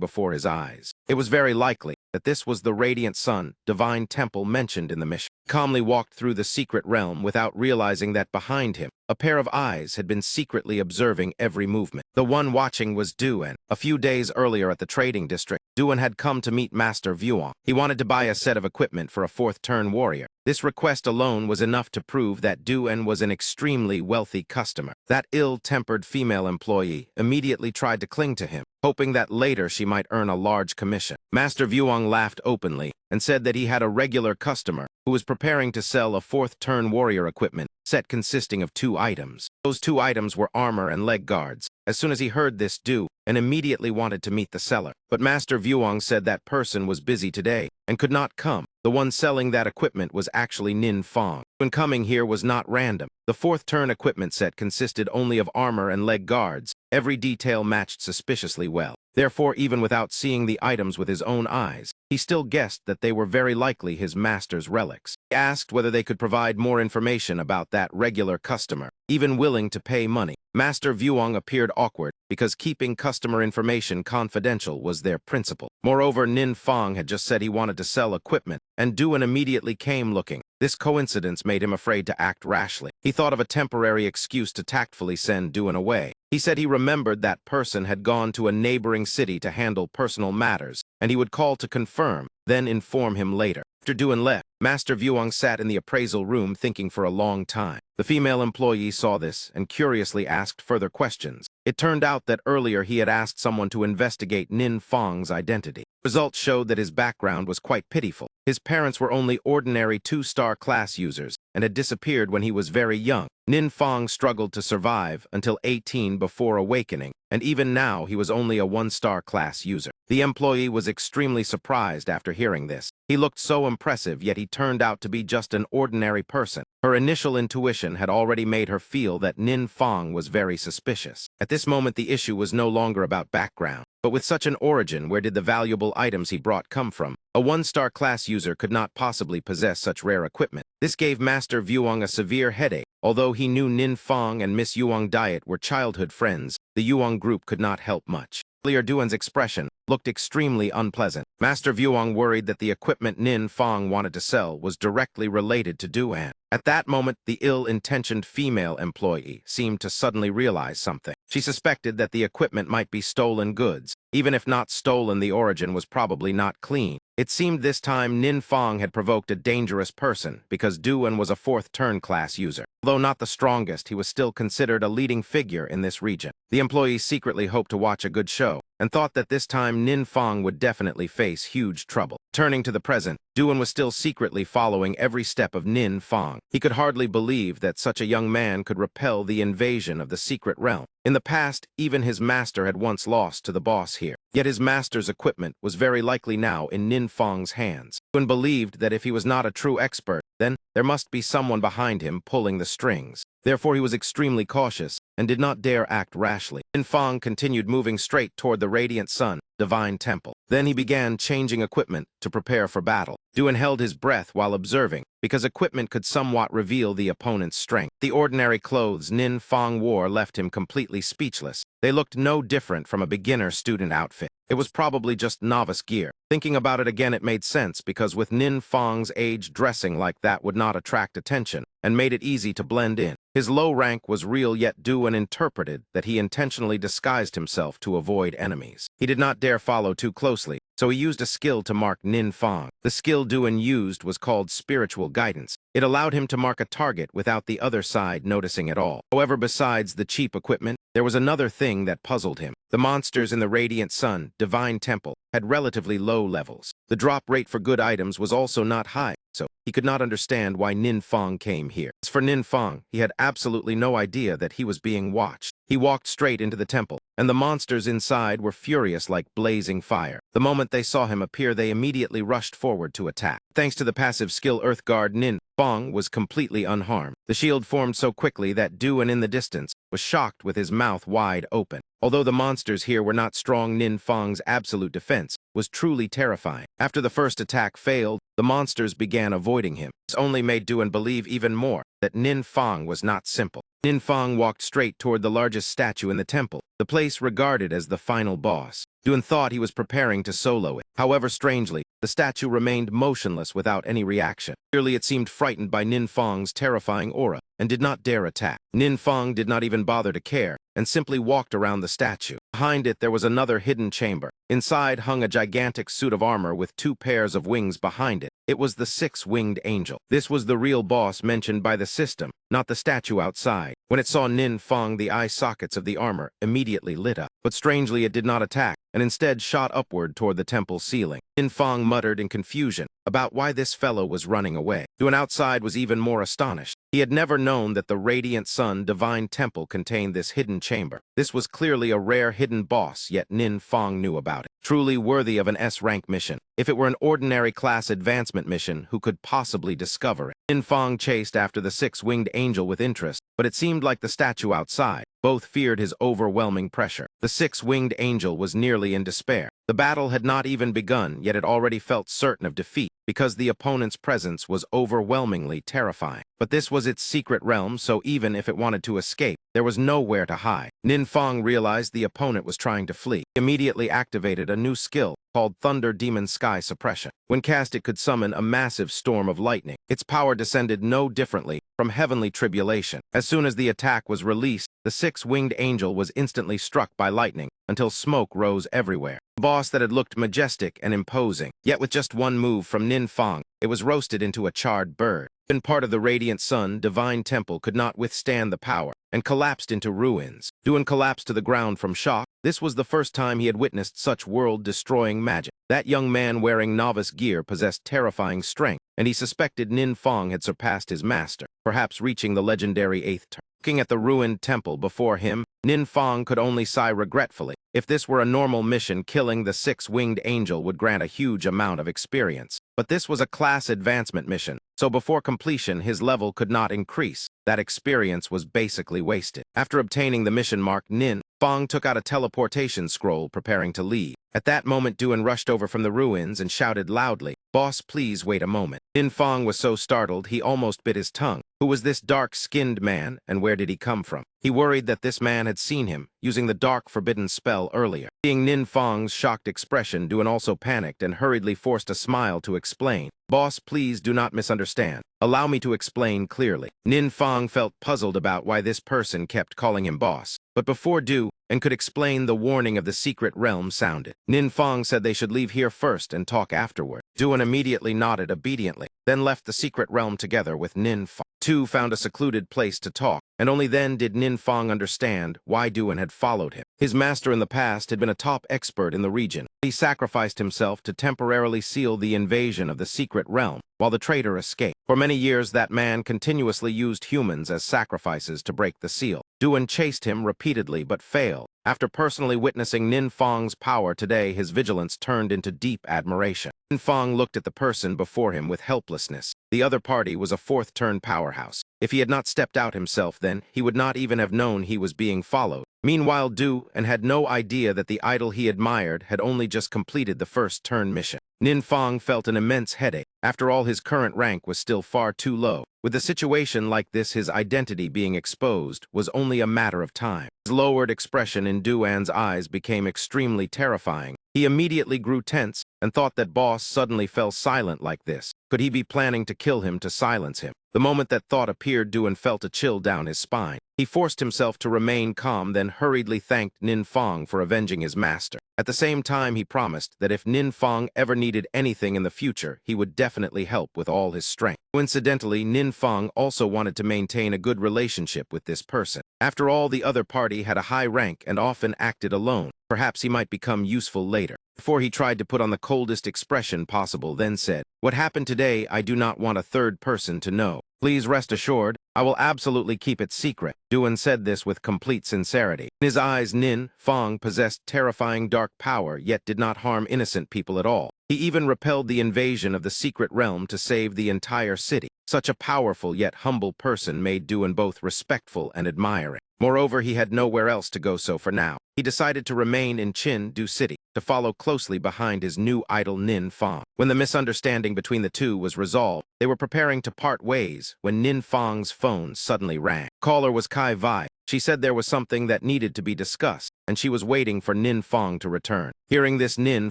before his eyes. It was very likely that this was the Radiant Sun divine temple mentioned in the mission. He calmly walked through the secret realm without realizing that behind him, a pair of eyes had been secretly observing every movement. The one watching was Duan. A few days earlier at the trading district, Duan had come to meet Master Vuong. He wanted to buy a set of equipment for a fourth-turn warrior. This request alone was enough to prove that Duan was an extremely wealthy customer. That ill-tempered female employee immediately tried to cling to him, hoping that later she might earn a large commission. Master Vuong laughed openly and said that he had a regular customer who was preparing to sell a fourth-turn warrior equipment set consisting of 2 items. Those 2 items were armor and leg guards. As soon as he heard this, Duan immediately wanted to meet the seller. But Master Vuong said that person was busy today and could not come. The one selling that equipment was actually Nin Fong. When coming here was not random. The fourth-turn equipment set consisted only of armor and leg guards. Every detail matched suspiciously well. Therefore, even without seeing the items with his own eyes, he still guessed that they were very likely his master's relics. He asked whether they could provide more information about that regular customer, even willing to pay money. Master Vuong appeared awkward because keeping customer information confidential was their principle. Moreover, Nin Fong had just said he wanted to sell equipment, and Duan immediately came looking. This coincidence made him afraid to act rashly. He thought of a temporary excuse to tactfully send Duan away. He said he remembered that person had gone to a neighboring city to handle personal matters, and he would call to confirm, then inform him later. After Duan left, Master Vuong sat in the appraisal room thinking for a long time. The female employee saw this and curiously asked further questions. It turned out that earlier he had asked someone to investigate Nin Fong's identity. Results showed that his background was quite pitiful. His parents were only ordinary 2-star class users and had disappeared when he was very young. Nin Fong struggled to survive until 18 before awakening, and even now he was only a 1-star class user. The employee was extremely surprised after hearing this. He looked so impressive, yet he turned out to be just an ordinary person. Her initial intuition had already made her feel that Nin Fong was very suspicious. At this moment, the issue was no longer about background. But with such an origin, where did the valuable items he brought come from? A 1-star class user could not possibly possess such rare equipment. This gave Master Vuong a severe headache. Although he knew Nin Fong and Miss Yuong Diet were childhood friends, the Yuong group could not help much. Earlier, Duan's expression looked extremely unpleasant. Master Vuong worried that the equipment Nin Fong wanted to sell was directly related to Duan. At that moment, the ill-intentioned female employee seemed to suddenly realize something. She suspected that the equipment might be stolen goods. Even if not stolen, the origin was probably not clean. It seemed this time Nin Fong had provoked a dangerous person because Duan was a 4th-turn class user. Although not the strongest, he was still considered a leading figure in this region. The employee secretly hoped to watch a good show and thought that this time Nin Fong would definitely face huge trouble. Turning to the present, Duan was still secretly following every step of Nin Fong. He could hardly believe that such a young man could repel the invasion of the secret realm. In the past, even his master had once lost to the boss here. Yet his master's equipment was very likely now in Nin Fong's hands. Duan believed that if he was not a true expert, then there must be someone behind him pulling the strings. Therefore, he was extremely cautious and did not dare act rashly. Nin Fong continued moving straight toward the Radiant Sun divine temple. Then he began changing equipment to prepare for battle. Duan held his breath while observing, because equipment could somewhat reveal the opponent's strength. The ordinary clothes Nin Fong wore left him completely speechless. They looked no different from a beginner student outfit. It was probably just novice gear. Thinking about it again, it made sense, because with Nin Fong's age, dressing like that would not attract attention and made it easy to blend in. His low rank was real, yet Duan interpreted that he intentionally disguised himself to avoid enemies. He did not dare follow too closely, so he used a skill to mark Nin Fong. The skill Duan used was called Spiritual Guidance. It allowed him to mark a target without the other side noticing at all. However, besides the cheap equipment, there was another thing that puzzled him. The monsters in the Radiant Sun Divine Temple had relatively low levels. The drop rate for good items was also not high, so so. He could not understand why Nin Fong came here. As for Nin Fong, he had absolutely no idea that he was being watched. He walked straight into the temple, and the monsters inside were furious like blazing fire. The moment they saw him appear, they immediately rushed forward to attack. Thanks to the passive skill Earth Guard, Nin Fong was completely unharmed. The shield formed so quickly that Duan in the distance was shocked with his mouth wide open. Although the monsters here were not strong, Nin Fong's absolute defense was truly terrifying. After the first attack failed, the monsters began avoiding him. This only made Duan believe even more that Nin Fong was not simple. Nin Fong walked straight toward the largest statue in the temple, the place regarded as the final boss. Duan thought he was preparing to solo it. However, strangely, the statue remained motionless without any reaction. Clearly, it seemed frightened by Nin Fong's terrifying aura and did not dare attack. Nin Fong did not even bother to care and simply walked around the statue. Behind it, there was another hidden chamber. Inside hung a gigantic suit of armor with 2 pairs of wings behind it. It was the 6-winged angel. This was the real boss mentioned by the system, not the statue outside. When it saw Nin Fong, the eye sockets of the armor immediately lit up. But strangely, it did not attack, and instead shot upward toward the temple ceiling. Nin Fong muttered in confusion about why this fellow was running away. Duan outside was even more astonished. He had never known that the Radiant Sun Divine Temple contained this hidden chamber. This was clearly a rare hidden boss, yet Nin Fong knew about it. Truly worthy of an S-rank mission. If it were an ordinary class advancement mission, who could possibly discover it? Nin Fong chased after the 6-winged angel with interest, but it seemed like the statue outside. Both feared his overwhelming pressure. The 6-winged angel was nearly in despair. The battle had not even begun, yet it already felt certain of defeat, because the opponent's presence was overwhelmingly terrifying. But this was its secret realm, so even if it wanted to escape, there was nowhere to hide. Nin Fong realized the opponent was trying to flee. He immediately activated a new skill called Thunder Demon Sky Suppression. When cast, it could summon a massive storm of lightning. Its power descended no differently from heavenly tribulation. As soon as the attack was released, the 6-winged angel was instantly struck by lightning until smoke rose everywhere. A boss that had looked majestic and imposing, yet with just one move from Nin Fong, it was roasted into a charred bird. Even part of the Radiant Sun Divine Temple could not withstand the power and collapsed into ruins. Duan collapsed to the ground from shock. This was the first time he had witnessed such world-destroying magic. That young man wearing novice gear possessed terrifying strength, and he suspected Nin Fong had surpassed his master, perhaps reaching the legendary 8th turn. Looking at the ruined temple before him, Nin Fong could only sigh regretfully. If this were a normal mission, killing the 6-winged angel would grant a huge amount of experience. But this was a class advancement mission, so before completion, his level could not increase. That experience was basically wasted. After obtaining the mission mark, Nin Fong took out a teleportation scroll, preparing to leave. At that moment, Duan rushed over from the ruins and shouted loudly, "Boss, please wait a moment." Nin Fong was so startled he almost bit his tongue. Who was this dark-skinned man, and where did he come from? He worried that this man had seen him using the dark forbidden spell earlier. Seeing Nin Fong's shocked expression, Duan also panicked and hurriedly forced a smile to explain. "Boss, please do not misunderstand. Allow me to explain clearly." Nin Fong felt puzzled about why this person kept calling him boss. But before Duan could explain, the warning of the secret realm sounded. Nin Fong said they should leave here first and talk afterward. Duan immediately nodded obediently, then left the secret realm together with Nin Fong. Two found a secluded place to talk, and only then did Nin Fong understand why Duan had followed him. His master in the past had been a top expert in the region. He sacrificed himself to temporarily seal the invasion of the secret realm, while the traitor escaped. For many years, that man continuously used humans as sacrifices to break the seal. Duan chased him repeatedly but failed. After personally witnessing Nin Fong's power today, his vigilance turned into deep admiration. Nin Fong looked at the person before him with helplessness. The other party was a 4th-turn powerhouse. If he had not stepped out himself then, he would not even have known he was being followed. Meanwhile, Duan had no idea that the idol he admired had only just completed the 1st-turn mission. Nin Fong felt an immense headache. After all, his current rank was still far too low. With a situation like this, his identity being exposed was only a matter of time. His lowered expression in Duan's eyes became extremely terrifying. He immediately grew tense and thought that boss suddenly fell silent like this. Could he be planning to kill him to silence him? The moment that thought appeared, Duan felt a chill down his spine. He forced himself to remain calm, then hurriedly thanked Nin Fong for avenging his master. At the same time, he promised that if Nin Fong ever needed anything in the future, he would definitely help with all his strength. Coincidentally, Nin Fong also wanted to maintain a good relationship with this person. After all, the other party had a high rank and often acted alone. Perhaps he might become useful later. Before he tried to put on the coldest expression possible, then said, What happened today, I do not want a third person to know. Please rest assured, I will absolutely keep it secret. Duan said this with complete sincerity. In his eyes, Nin Fong possessed terrifying dark power, yet did not harm innocent people at all. He even repelled the invasion of the secret realm to save the entire city. Such a powerful yet humble person made Duan both respectful and admiring. Moreover, he had nowhere else to go, so for now, he decided to remain in Chin-Du City, to follow closely behind his new idol Nin Fong. When the misunderstanding between the two was resolved, they were preparing to part ways when Nin Fong's phone suddenly rang. Caller was Kai Vi. She said there was something that needed to be discussed, and she was waiting for Nin Fong to return. Hearing this, Nin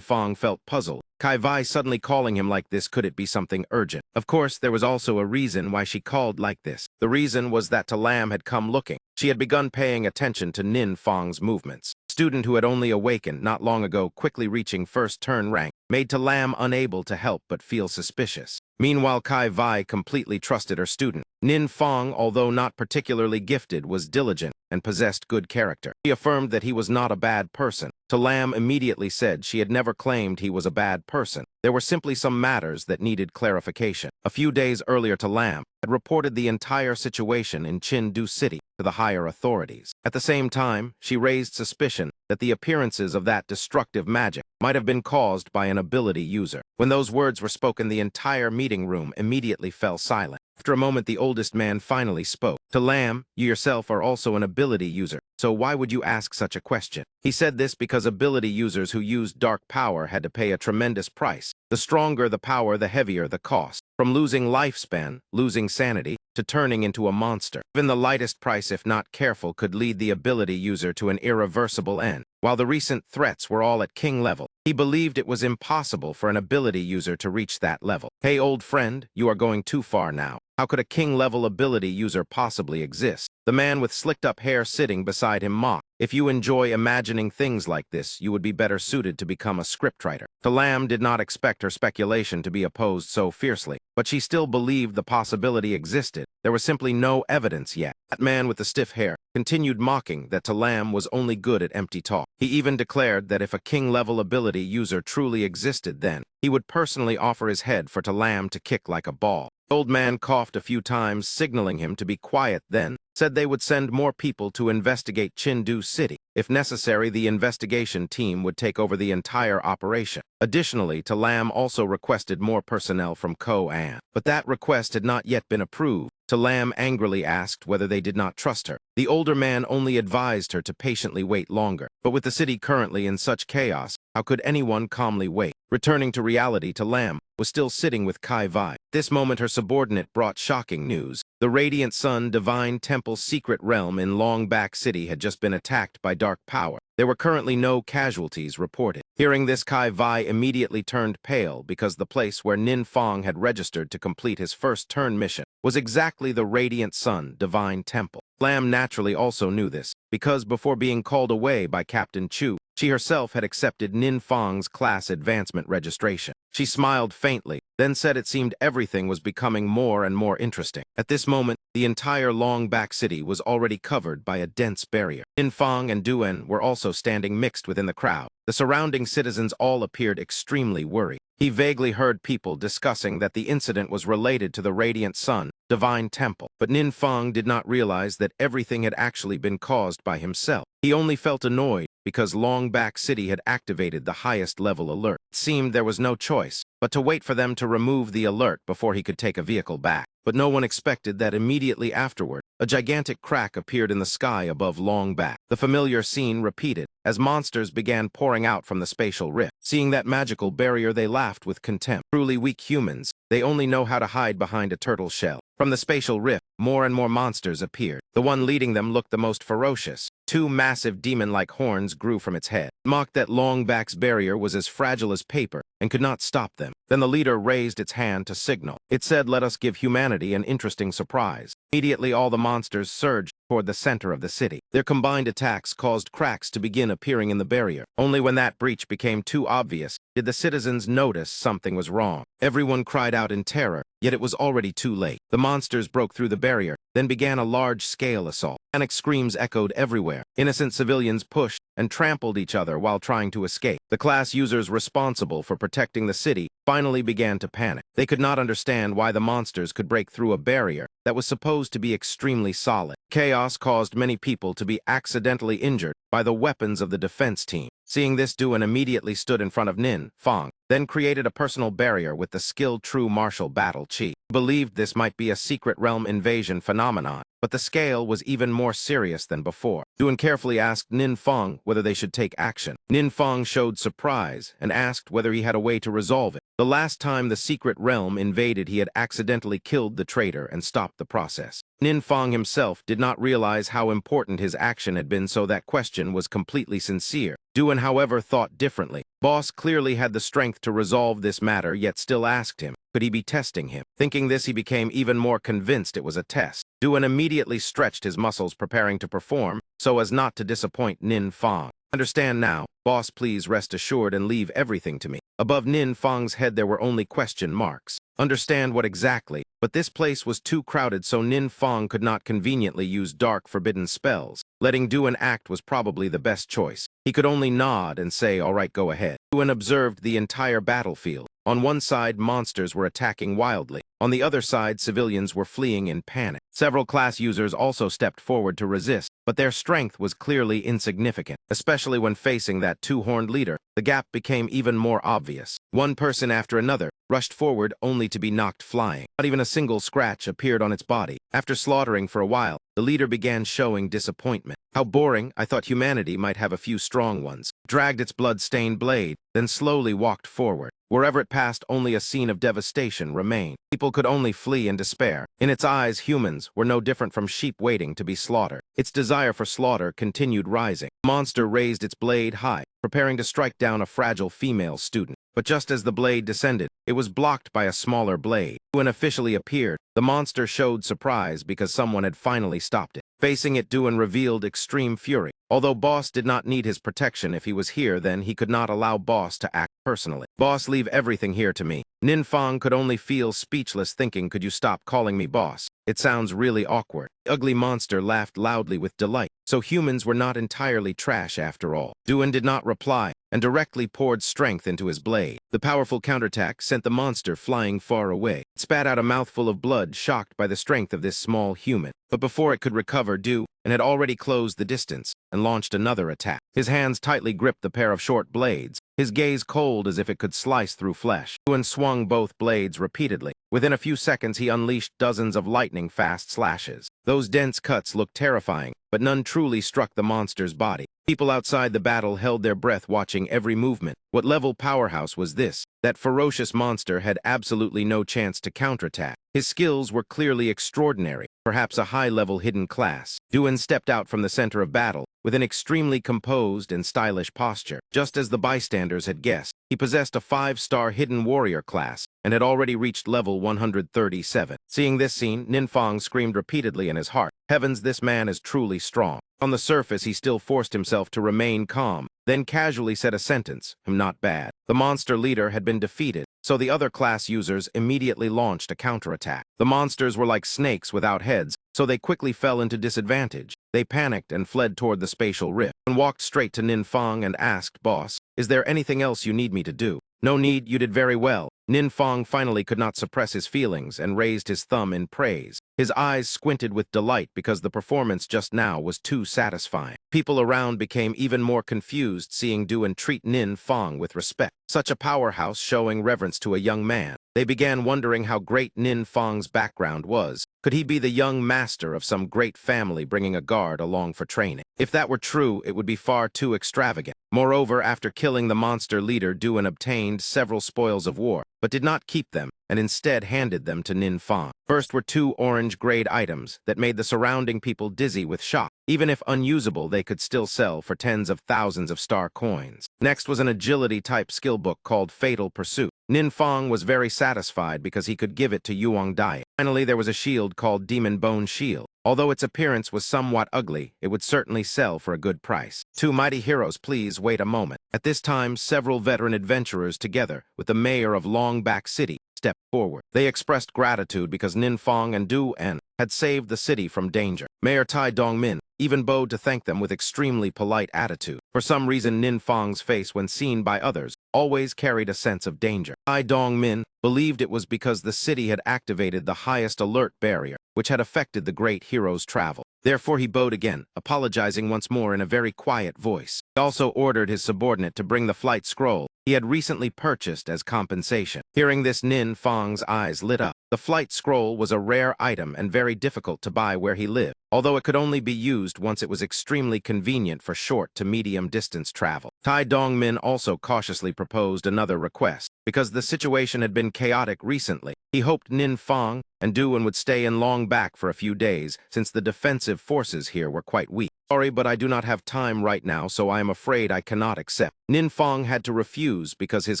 Fong felt puzzled. Kai Vi suddenly calling him like this, could it be something urgent? Of course, there was also a reason why she called like this. The reason was that Talam had come looking. She had begun paying attention to Nin Fong's movements. Student who had only awakened not long ago, quickly reaching first turn rank, made Talam unable to help but feel suspicious. Meanwhile, Kai Vi completely trusted her student. Nin Fong, although not particularly gifted, was diligent and possessed good character. She affirmed that he was not a bad person. Talam immediately said she had never claimed he was a bad person. There were simply some matters that needed clarification. A few days earlier, Talam had reported the entire situation in Chin-Du City to the higher authorities. At the same time, she raised suspicion that the appearances of that destructive magic might have been caused by an ability user. When those words were spoken, the entire meeting room immediately fell silent. After a moment, the oldest man finally spoke. Talam, you yourself are also an ability user, so why would you ask such a question? He said this because ability users who used dark power had to pay a tremendous price. The stronger the power, the heavier the cost. From losing lifespan, losing sanity, to turning into a monster. Even the lightest price, if not careful, could lead the ability user to an irreversible end. While the recent threats were all at king level, he believed it was impossible for an ability user to reach that level. Hey, old friend, you are going too far now. How could a king-level ability user possibly exist? The man with slicked-up hair sitting beside him mocked. If you enjoy imagining things like this, you would be better suited to become a scriptwriter. Talam did not expect her speculation to be opposed so fiercely, but she still believed the possibility existed. There was simply no evidence yet. That man with the stiff hair continued mocking that Talam was only good at empty talk. He even declared that if a king-level ability user truly existed, then he would personally offer his head for Talam to kick like a ball. The old man coughed a few times, signaling him to be quiet, then said they would send more people to investigate Chin-Du City. If necessary, the investigation team would take over the entire operation. Additionally, Talam also requested more personnel from Ko-An. But that request had not yet been approved. Talam angrily asked whether they did not trust her. The older man only advised her to patiently wait longer. But with the city currently in such chaos, how could anyone calmly wait? Returning to reality, Talam was still sitting with Kai Vi. At this moment, her subordinate brought shocking news. The Radiant Sun Divine Temple's secret realm in Longback City had just been attacked by dark power. There were currently no casualties reported. Hearing this, Kai Vi immediately turned pale because the place where Nin Fong had registered to complete his first turn mission was exactly the Radiant Sun Divine Temple. Lam naturally also knew this, because before being called away by Captain Chu, she herself had accepted Nin Fong's class advancement registration. She smiled faintly, then said it seemed everything was becoming more and more interesting. At this moment, the entire Longback City was already covered by a dense barrier. Nin Fong and Duan were also standing mixed within the crowd. The surrounding citizens all appeared extremely worried. He vaguely heard people discussing that the incident was related to the Radiant Sun Divine Temple, but Nin Fong did not realize that everything had actually been caused by himself. He only felt annoyed because Longback City had activated the highest level alert. It seemed there was no choice but to wait for them to remove the alert before he could take a vehicle back. But no one expected that immediately afterward, a gigantic crack appeared in the sky above Longback. The familiar scene repeated as monsters began pouring out from the spatial rift. Seeing that magical barrier, they laughed with contempt. Truly weak humans, they only know how to hide behind a turtle shell. From the spatial rift, more and more monsters appeared. The one leading them looked the most ferocious. Two massive demon-like horns grew from its head. It mocked that Longback's barrier was as fragile as paper and could not stop them. Then the leader raised its hand to signal. It said, "Let us give humanity an interesting surprise." Immediately, all the monsters surged toward the center of the city. Their combined attacks caused cracks to begin appearing in the barrier. Only when that breach became too obvious did the citizens notice something was wrong. Everyone cried out in terror, yet it was already too late. The monsters broke through the barrier, then began a large-scale assault. Panic screams echoed everywhere. Innocent civilians pushed and trampled each other while trying to escape. The class users responsible for protecting the city finally began to panic. They could not understand why the monsters could break through a barrier that was supposed to be extremely solid. Chaos caused many people to be accidentally injured by the weapons of the defense team. Seeing this, Duan immediately stood in front of Nin Fong, then created a personal barrier with the skilled true martial battle chi. He believed this might be a secret realm invasion phenomenon, but the scale was even more serious than before. Duan carefully asked Nin Fong whether they should take action. Nin Fong showed surprise and asked whether he had a way to resolve it. The last time the secret realm invaded, he had accidentally killed the traitor and stopped the process. Nin Fong himself did not realize how important his action had been, so that question was completely sincere. Duan, however, thought differently. Boss clearly had the strength to resolve this matter, yet still asked him, could he be testing him? Thinking this, he became even more convinced it was a test. Duan immediately stretched his muscles, preparing to perform, so as not to disappoint Nin Fong. Understand now, boss, please rest assured and leave everything to me. Above Nin Fong's head there were only question marks. Understand what exactly? But this place was too crowded, so Nin Fong could not conveniently use dark forbidden spells. Letting Duan act was probably the best choice. He could only nod and say, all right, go ahead. Duan observed the entire battlefield. On one side, monsters were attacking wildly. On the other side, civilians were fleeing in panic. Several class users also stepped forward to resist, but their strength was clearly insignificant. Especially when facing that two-horned leader, the gap became even more obvious. One person after another rushed forward only to be knocked flying. Not even a single scratch appeared on its body. After slaughtering for a while, the leader began showing disappointment. How boring, I thought humanity might have a few strong ones. Dragged its blood-stained blade, then slowly walked forward. Wherever it passed, only a scene of devastation remained. People could only flee in despair. In its eyes, humans were no different from sheep waiting to be slaughtered. Its desire for slaughter continued rising. The monster raised its blade high, preparing to strike down a fragile female student. But just as the blade descended, it was blocked by a smaller blade. When officially appeared, the monster showed surprise because someone had finally stopped it. Facing it, Duan revealed extreme fury. Although Boss did not need his protection, if he was here, then he could not allow Boss to act personally. Boss, leave everything here to me. Nin Fong could only feel speechless, thinking, could you stop calling me boss? It sounds really awkward. The ugly monster laughed loudly with delight. So humans were not entirely trash after all. Duan did not reply and directly poured strength into his blade. The powerful counterattack sent the monster flying far away. It spat out a mouthful of blood, shocked by the strength of this small human. But before it could recover, Duan had already closed the distance and launched another attack. His hands tightly gripped the pair of short blades, his gaze cold as if it could slice through flesh. Duan swung both blades repeatedly. Within a few seconds, he unleashed dozens of lightning-fast slashes. Those dense cuts looked terrifying, but none truly struck the monster's body. People outside the battle held their breath, watching every movement. What level powerhouse was this? That ferocious monster had absolutely no chance to counterattack. His skills were clearly extraordinary, perhaps a high-level hidden class. Duan stepped out from the center of battle with an extremely composed and stylish posture. Just as the bystanders had guessed, he possessed a 5-star hidden warrior class and had already reached level 137. Seeing this scene, Nin Fong screamed repeatedly in his heart, heavens, this man is truly strong. On the surface, he still forced himself to remain calm, then casually said a sentence, not bad. The monster leader had been defeated, so the other class users immediately launched a counterattack. The monsters were like snakes without heads, so they quickly fell into disadvantage. They panicked and fled toward the spatial rift, and walked straight to Nin Fong and asked, boss, is there anything else you need me to do? No need, you did very well. Nin Fong finally could not suppress his feelings and raised his thumb in praise. His eyes squinted with delight because the performance just now was too satisfying. People around became even more confused, seeing Duan treat Nin Fong with respect. Such a powerhouse showing reverence to a young man. They began wondering how great Nin Fong's background was. Could he be the young master of some great family bringing a guard along for training? If that were true, it would be far too extravagant. Moreover, after killing the monster leader, Duan obtained several spoils of war, but did not keep them, and instead handed them to Nin Fong. First were 2 orange-grade items that made the surrounding people dizzy with shock. Even if unusable, they could still sell for tens of thousands of star coins. Next was an agility-type skill book called Fatal Pursuit. Nin Fong was very satisfied because he could give it to Yuang Dai. Finally, there was a shield called Demon Bone Shield. Although its appearance was somewhat ugly, it would certainly sell for a good price. 2 mighty heroes, please wait a moment. At this time, several veteran adventurers, together with the mayor of Longback City, stepped forward. They expressed gratitude because Nin Fong and Duan had saved the city from danger. Mayor Tai Dongmin even bowed to thank them with extremely polite attitude. For some reason, Nin Fang's face, when seen by others, always carried a sense of danger. Tai Dongmin believed it was because the city had activated the highest alert barrier, which had affected the great hero's travel. Therefore, he bowed again, apologizing once more in a very quiet voice. He also ordered his subordinate to bring the flight scroll he had recently purchased as compensation. Hearing this, Nin Fang's eyes lit up. The flight scroll was a rare item and very difficult to buy where he lived, although it could only be used once it was extremely convenient for short to medium distance travel. Tai Dongmin also cautiously proposed another request. Because the situation had been chaotic recently, he hoped Nin Fang and Duan would stay in Long Back for a few days, since the defensive forces here were quite weak. Sorry, but I do not have time right now, so I am afraid I cannot accept. Nin Fang had to refuse because his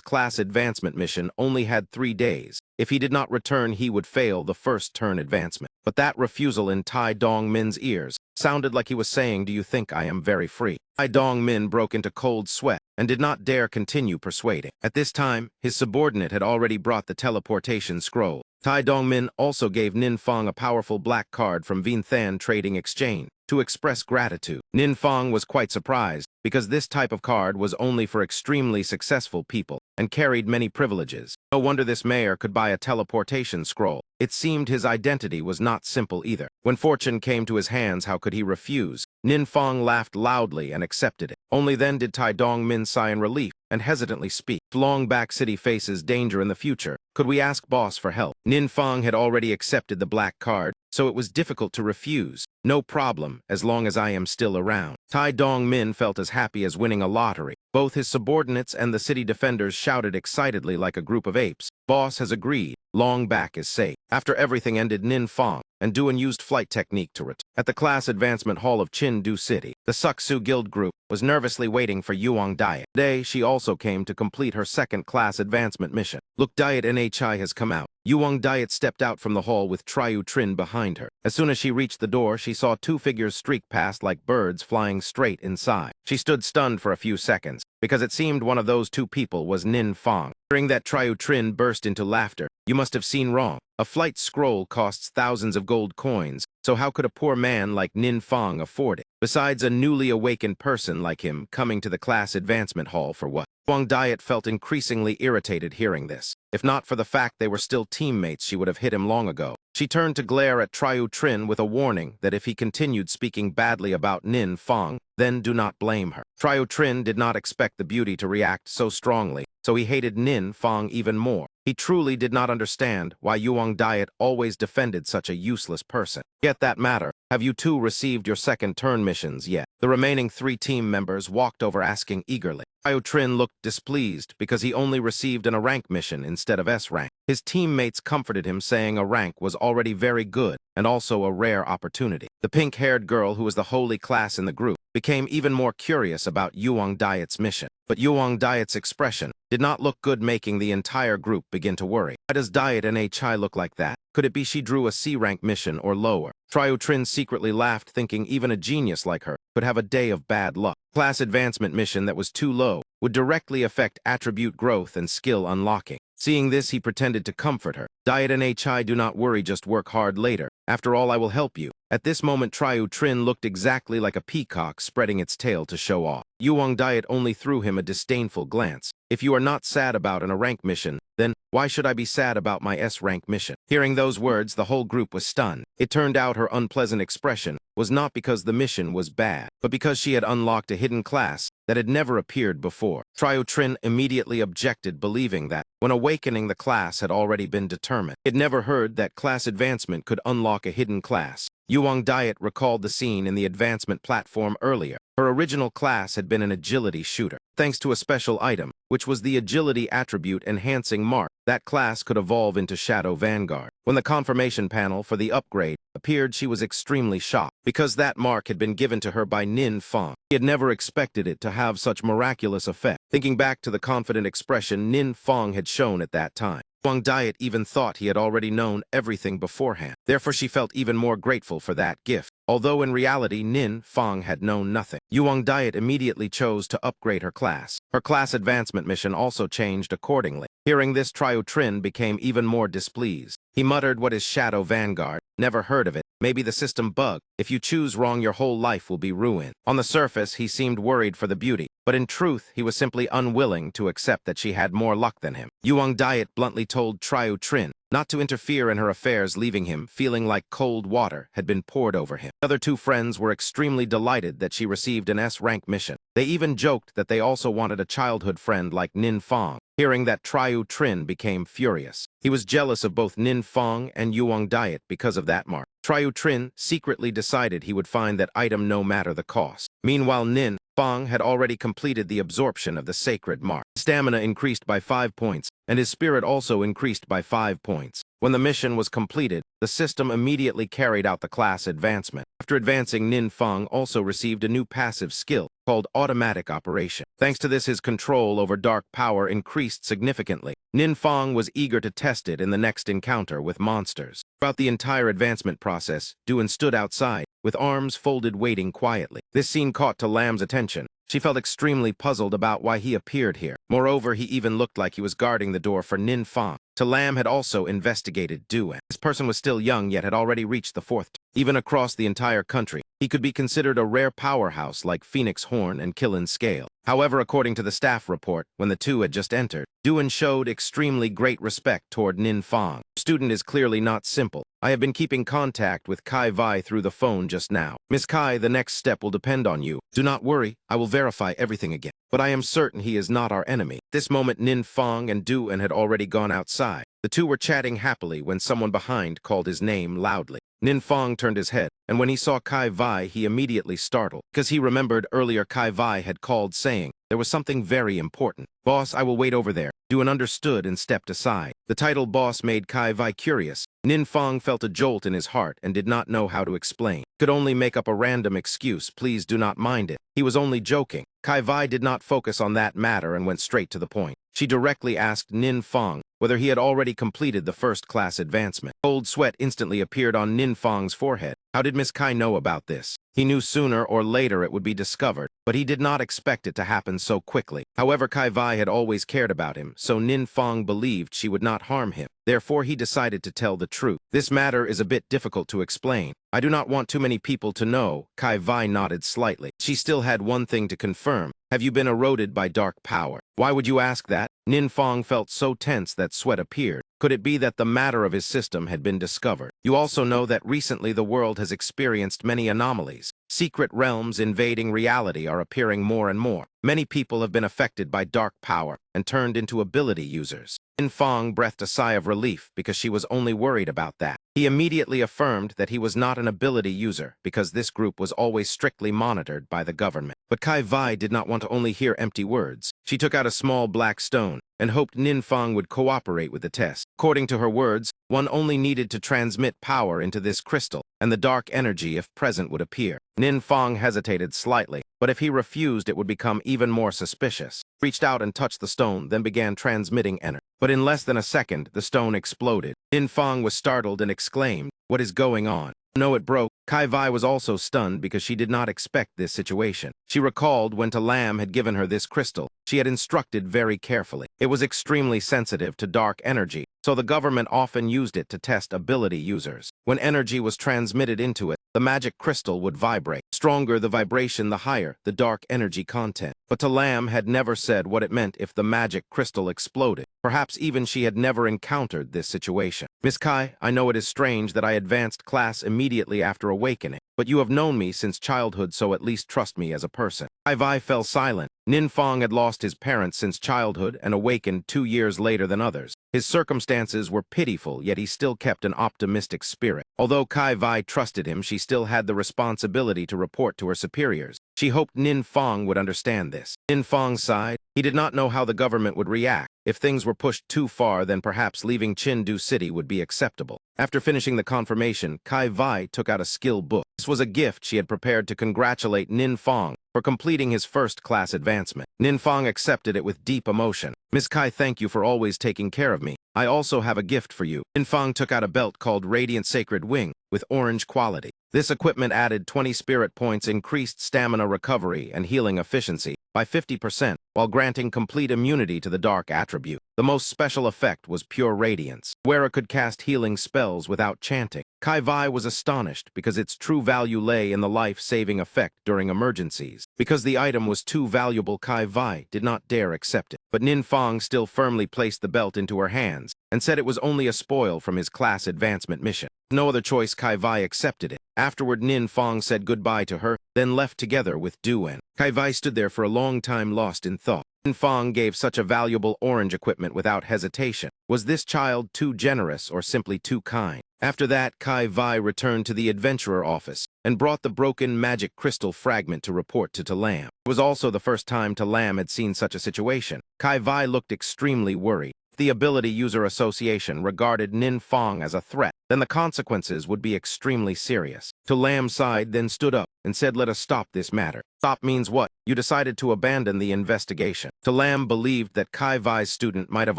class advancement mission only had 3 days. If he did not return, he would fail the first turn advancement. But that refusal in Tai Dongmin's ears sounded like he was saying, "Do you think I am very free?" Tai Dongmin broke into cold sweat and did not dare continue persuading. At this time, his subordinate had already brought the teleportation scroll. Tai Dongmin also gave Nin Fang a powerful black card from Vinthan Trading Exchange to express gratitude. Nin Fang was quite surprised because this type of card was only for extremely successful people and carried many privileges. No wonder this mayor could buy a teleportation scroll. It seemed his identity was not simple either. When fortune came to his hands, how could he refuse? Nin Fang laughed loudly and accepted it. Only then did Tai Dongmin sigh in relief and hesitantly speak. Long Back City faces danger in the future. Could we ask boss for help? Nin Fang had already accepted the black card, so it was difficult to refuse. No problem, as long as I am still around. Tai Dongmin felt as happy as winning a lottery. Both his subordinates and the city defenders shouted excitedly like a group of apes. Boss has agreed. Long Back is safe. After everything ended, Nin Fang and Duan used flight technique to return. At the class advancement hall of Chindu City, the Suksu Guild group was nervously waiting for Yuang Diet. Today, she also came to complete her second class advancement mission. Look, Diet NHI has come out. Yuang Diet stepped out from the hall with Triu Trin behind her. As soon as she reached the door, she saw 2 figures streak past like birds flying straight inside. She stood stunned for a few seconds, because it seemed one of those 2 people was Nin Fang. Hearing that, Triu Trin burst into laughter. You must have seen wrong. A flight scroll costs thousands of gold coins, so how could a poor man like Nin Fang afford it? Besides, a newly awakened person like him coming to the class advancement hall for what? Yuang Diet felt increasingly irritated hearing this. If not for the fact they were still teammates, she would have hit him long ago. She turned to glare at Triu Trin with a warning that if he continued speaking badly about Nin Fang, then do not blame her. Triu Trin did not expect the beauty to react so strongly, so he hated Nin Fang even more. He truly did not understand why Yuang Diet always defended such a useless person. Yet that matter. Have you 2 received your second turn missions yet? The remaining 3 team members walked over asking eagerly. Triu Trin looked displeased because he only received a rank mission instead of S-Rank. His teammates comforted him, saying a rank was already very good and also a rare opportunity. The pink-haired girl, who was the holy class in the group, became even more curious about Yuang Diet's mission. But Yuang Diet's expression did not look good, making the entire group begin to worry. Why does Diet NHI look like that? Could it be she drew a C-rank mission or lower? Triu Trin secretly laughed, thinking even a genius like her could have a day of bad luck. Class advancement mission that was too low would directly affect attribute growth and skill unlocking. Seeing this, he pretended to comfort her. Diet NHI, do not worry, just work hard later. After all, I will help you. At this moment, Triu Trin looked exactly like a peacock spreading its tail to show off. Yuang Diet only threw him a disdainful glance. If you are not sad about a rank mission, then why should I be sad about my S-rank mission? Hearing those words, the whole group was stunned. It turned out her unpleasant expression was not because the mission was bad, but because she had unlocked a hidden class that had never appeared before. Triu Trin immediately objected, believing that when awakening the class had already been determined. He had never heard that class advancement could unlock a hidden class. Yuang Diet recalled the scene in the advancement platform earlier. Her original class had been an agility shooter. Thanks to a special item, which was the agility attribute enhancing mark, that class could evolve into Shadow Vanguard. When the confirmation panel for the upgrade appeared, she was extremely shocked, because that mark had been given to her by Nin Fang. He had never expected it to have such miraculous effect. Thinking back to the confident expression Nin Fang had shown at that time, Yuang Diet even thought he had already known everything beforehand. Therefore, she felt even more grateful for that gift. Although in reality, Nin Fang had known nothing. Yuang Diet immediately chose to upgrade her class. Her class advancement mission also changed accordingly. Hearing this, Triu Trin became even more displeased. He muttered, "What is Shadow Vanguard? Never heard of it." Maybe the system bugged. If you choose wrong, your whole life will be ruined. On the surface, he seemed worried for the beauty, but in truth, he was simply unwilling to accept that she had more luck than him. Yuang Diet bluntly told Triu Trin not to interfere in her affairs, leaving him feeling like cold water had been poured over him. The other two friends were extremely delighted that she received an S-rank mission. They even joked that they also wanted a childhood friend like Nin Fong. Hearing that, Triu Trin became furious. He was jealous of both Nin Fong and Yuang Diet because of that mark. Triu Trin secretly decided he would find that item no matter the cost. Meanwhile, Nin Fong had already completed the absorption of the sacred mark. Stamina increased by 5 points, and his spirit also increased by 5 points. When the mission was completed, the system immediately carried out the class advancement. After advancing, Nin Fong also received a new passive skill called Automatic Operation. Thanks to this, his control over dark power increased significantly. Nin Fong was eager to test it in the next encounter with monsters. Throughout the entire advancement process, Duan stood outside, with arms folded, waiting quietly. This scene caught To Lam's attention. She felt extremely puzzled about why he appeared here. Moreover, he even looked like he was guarding the door for Nin Fong. To Lam had also investigated Duan. This person was still young, yet had already reached the 4th. Even across the entire country, he could be considered a rare powerhouse like Phoenix Horn and Killen Scale. However, according to the staff report, when the two had just entered, Duan showed extremely great respect toward Nin Fong. Student is clearly not simple. I have been keeping contact with Kai Vai through the phone just now. Miss Kai, the next step will depend on you. Do not worry, I will verify everything again. But I am certain he is not our enemy. At this moment, Nin Fong and Duan had already gone outside. The two were chatting happily when someone behind called his name loudly. Nin Fong turned his head, and when he saw Kai Vai, he immediately startled, because he remembered earlier Kai Vai had called saying there was something very important. Boss, I will wait over there. Duan understood and stepped aside. The title boss made Kai Vai curious. Nin Fong felt a jolt in his heart and did not know how to explain. Could only make up a random excuse. Please do not mind it. He was only joking. Kai Vai did not focus on that matter and went straight to the point. She directly asked Nin Fong whether he had already completed the first-class advancement. Cold sweat instantly appeared on Nin Fong's forehead. How did Miss Kai know about this? He knew sooner or later it would be discovered, but he did not expect it to happen so quickly. However, Kai Vai had always cared about him, so Nin Fong believed she would not harm him. Therefore, he decided to tell the truth. This matter is a bit difficult to explain. I do not want too many people to know. Kai Vai nodded slightly. She still had one thing to confirm. Have you been eroded by dark power? Why would you ask that? Nin Fong felt so tense that sweat appeared. Could it be that the matter of his system had been discovered? You also know that recently the world has experienced many anomalies. Secret realms invading reality are appearing more and more. Many people have been affected by dark power and turned into ability users. Nin Fong breathed a sigh of relief because she was only worried about that. He immediately affirmed that he was not an ability user because this group was always strictly monitored by the government. But Kai Vai did not want to only hear empty words. She took out a small black stone and hoped Nin Fong would cooperate with the test. According to her words, one only needed to transmit power into this crystal, and the dark energy, if present, would appear. Nin Fong hesitated slightly, but if he refused, it would become even more suspicious. Reached out and touched the stone, then began transmitting energy. But in less than a second, the stone exploded. Nin Fong was startled and exclaimed, "What is going on?" No, it broke. Kai Vai was also stunned because she did not expect this situation. She recalled when To Lam had given her this crystal, she had instructed very carefully. It was extremely sensitive to dark energy, so the government often used it to test ability users. When energy was transmitted into it, the magic crystal would vibrate. Stronger the vibration, the higher the dark energy content. But To Lam had never said what it meant if the magic crystal exploded. Perhaps even she had never encountered this situation. Miss Kai, I know it is strange that I advanced class immediately after awakening, but you have known me since childhood, so at least trust me as a person. Kai Vai fell silent. Nin Fong had lost his parents since childhood and awakened 2 years later than others. His circumstances were pitiful, yet he still kept an optimistic spirit. Although Kai Vai trusted him, she still had the responsibility to report to her superiors. She hoped Nin Fong would understand this. Nin Fong sighed. He did not know how the government would react. If things were pushed too far, then perhaps leaving Chengdu City would be acceptable. After finishing the confirmation, Kai Vai took out a skill book. This was a gift she had prepared to congratulate Nin Fong for completing his first-class advancement. Nin Fong accepted it with deep emotion. Miss Kai, thank you for always taking care of me. I also have a gift for you. Nin Fong took out a belt called Radiant Sacred Wing with orange quality. This equipment added 20 spirit points, increased stamina recovery and healing efficiency by 50%, while granting complete immunity to the dark attribute. The most special effect was pure radiance, where it could cast healing spells without chanting. Kai Vai was astonished because its true value lay in the life-saving effect during emergencies. Because the item was too valuable, Kai Vai did not dare accept it. But Nin Fong still firmly placed the belt into her hands and said it was only a spoil from his class advancement mission. No other choice, Kai Vai accepted it. Afterward, Nin Fong said goodbye to her, then left together with Duan. Kai Vai stood there for a long time lost in thought. Nin Fong gave such a valuable orange equipment without hesitation. Was this child too generous or simply too kind? After that, Kai Vai returned to the adventurer office and brought the broken magic crystal fragment to report to Talam. It was also the first time Talam had seen such a situation. Kai Vai looked extremely worried. If the Ability User Association regarded Nin Fong as a threat, then the consequences would be extremely serious. Talam sighed, then stood up and said, "Let us stop this matter." Stop means what? You decided to abandon the investigation. Talam believed that Kai Vai's student might have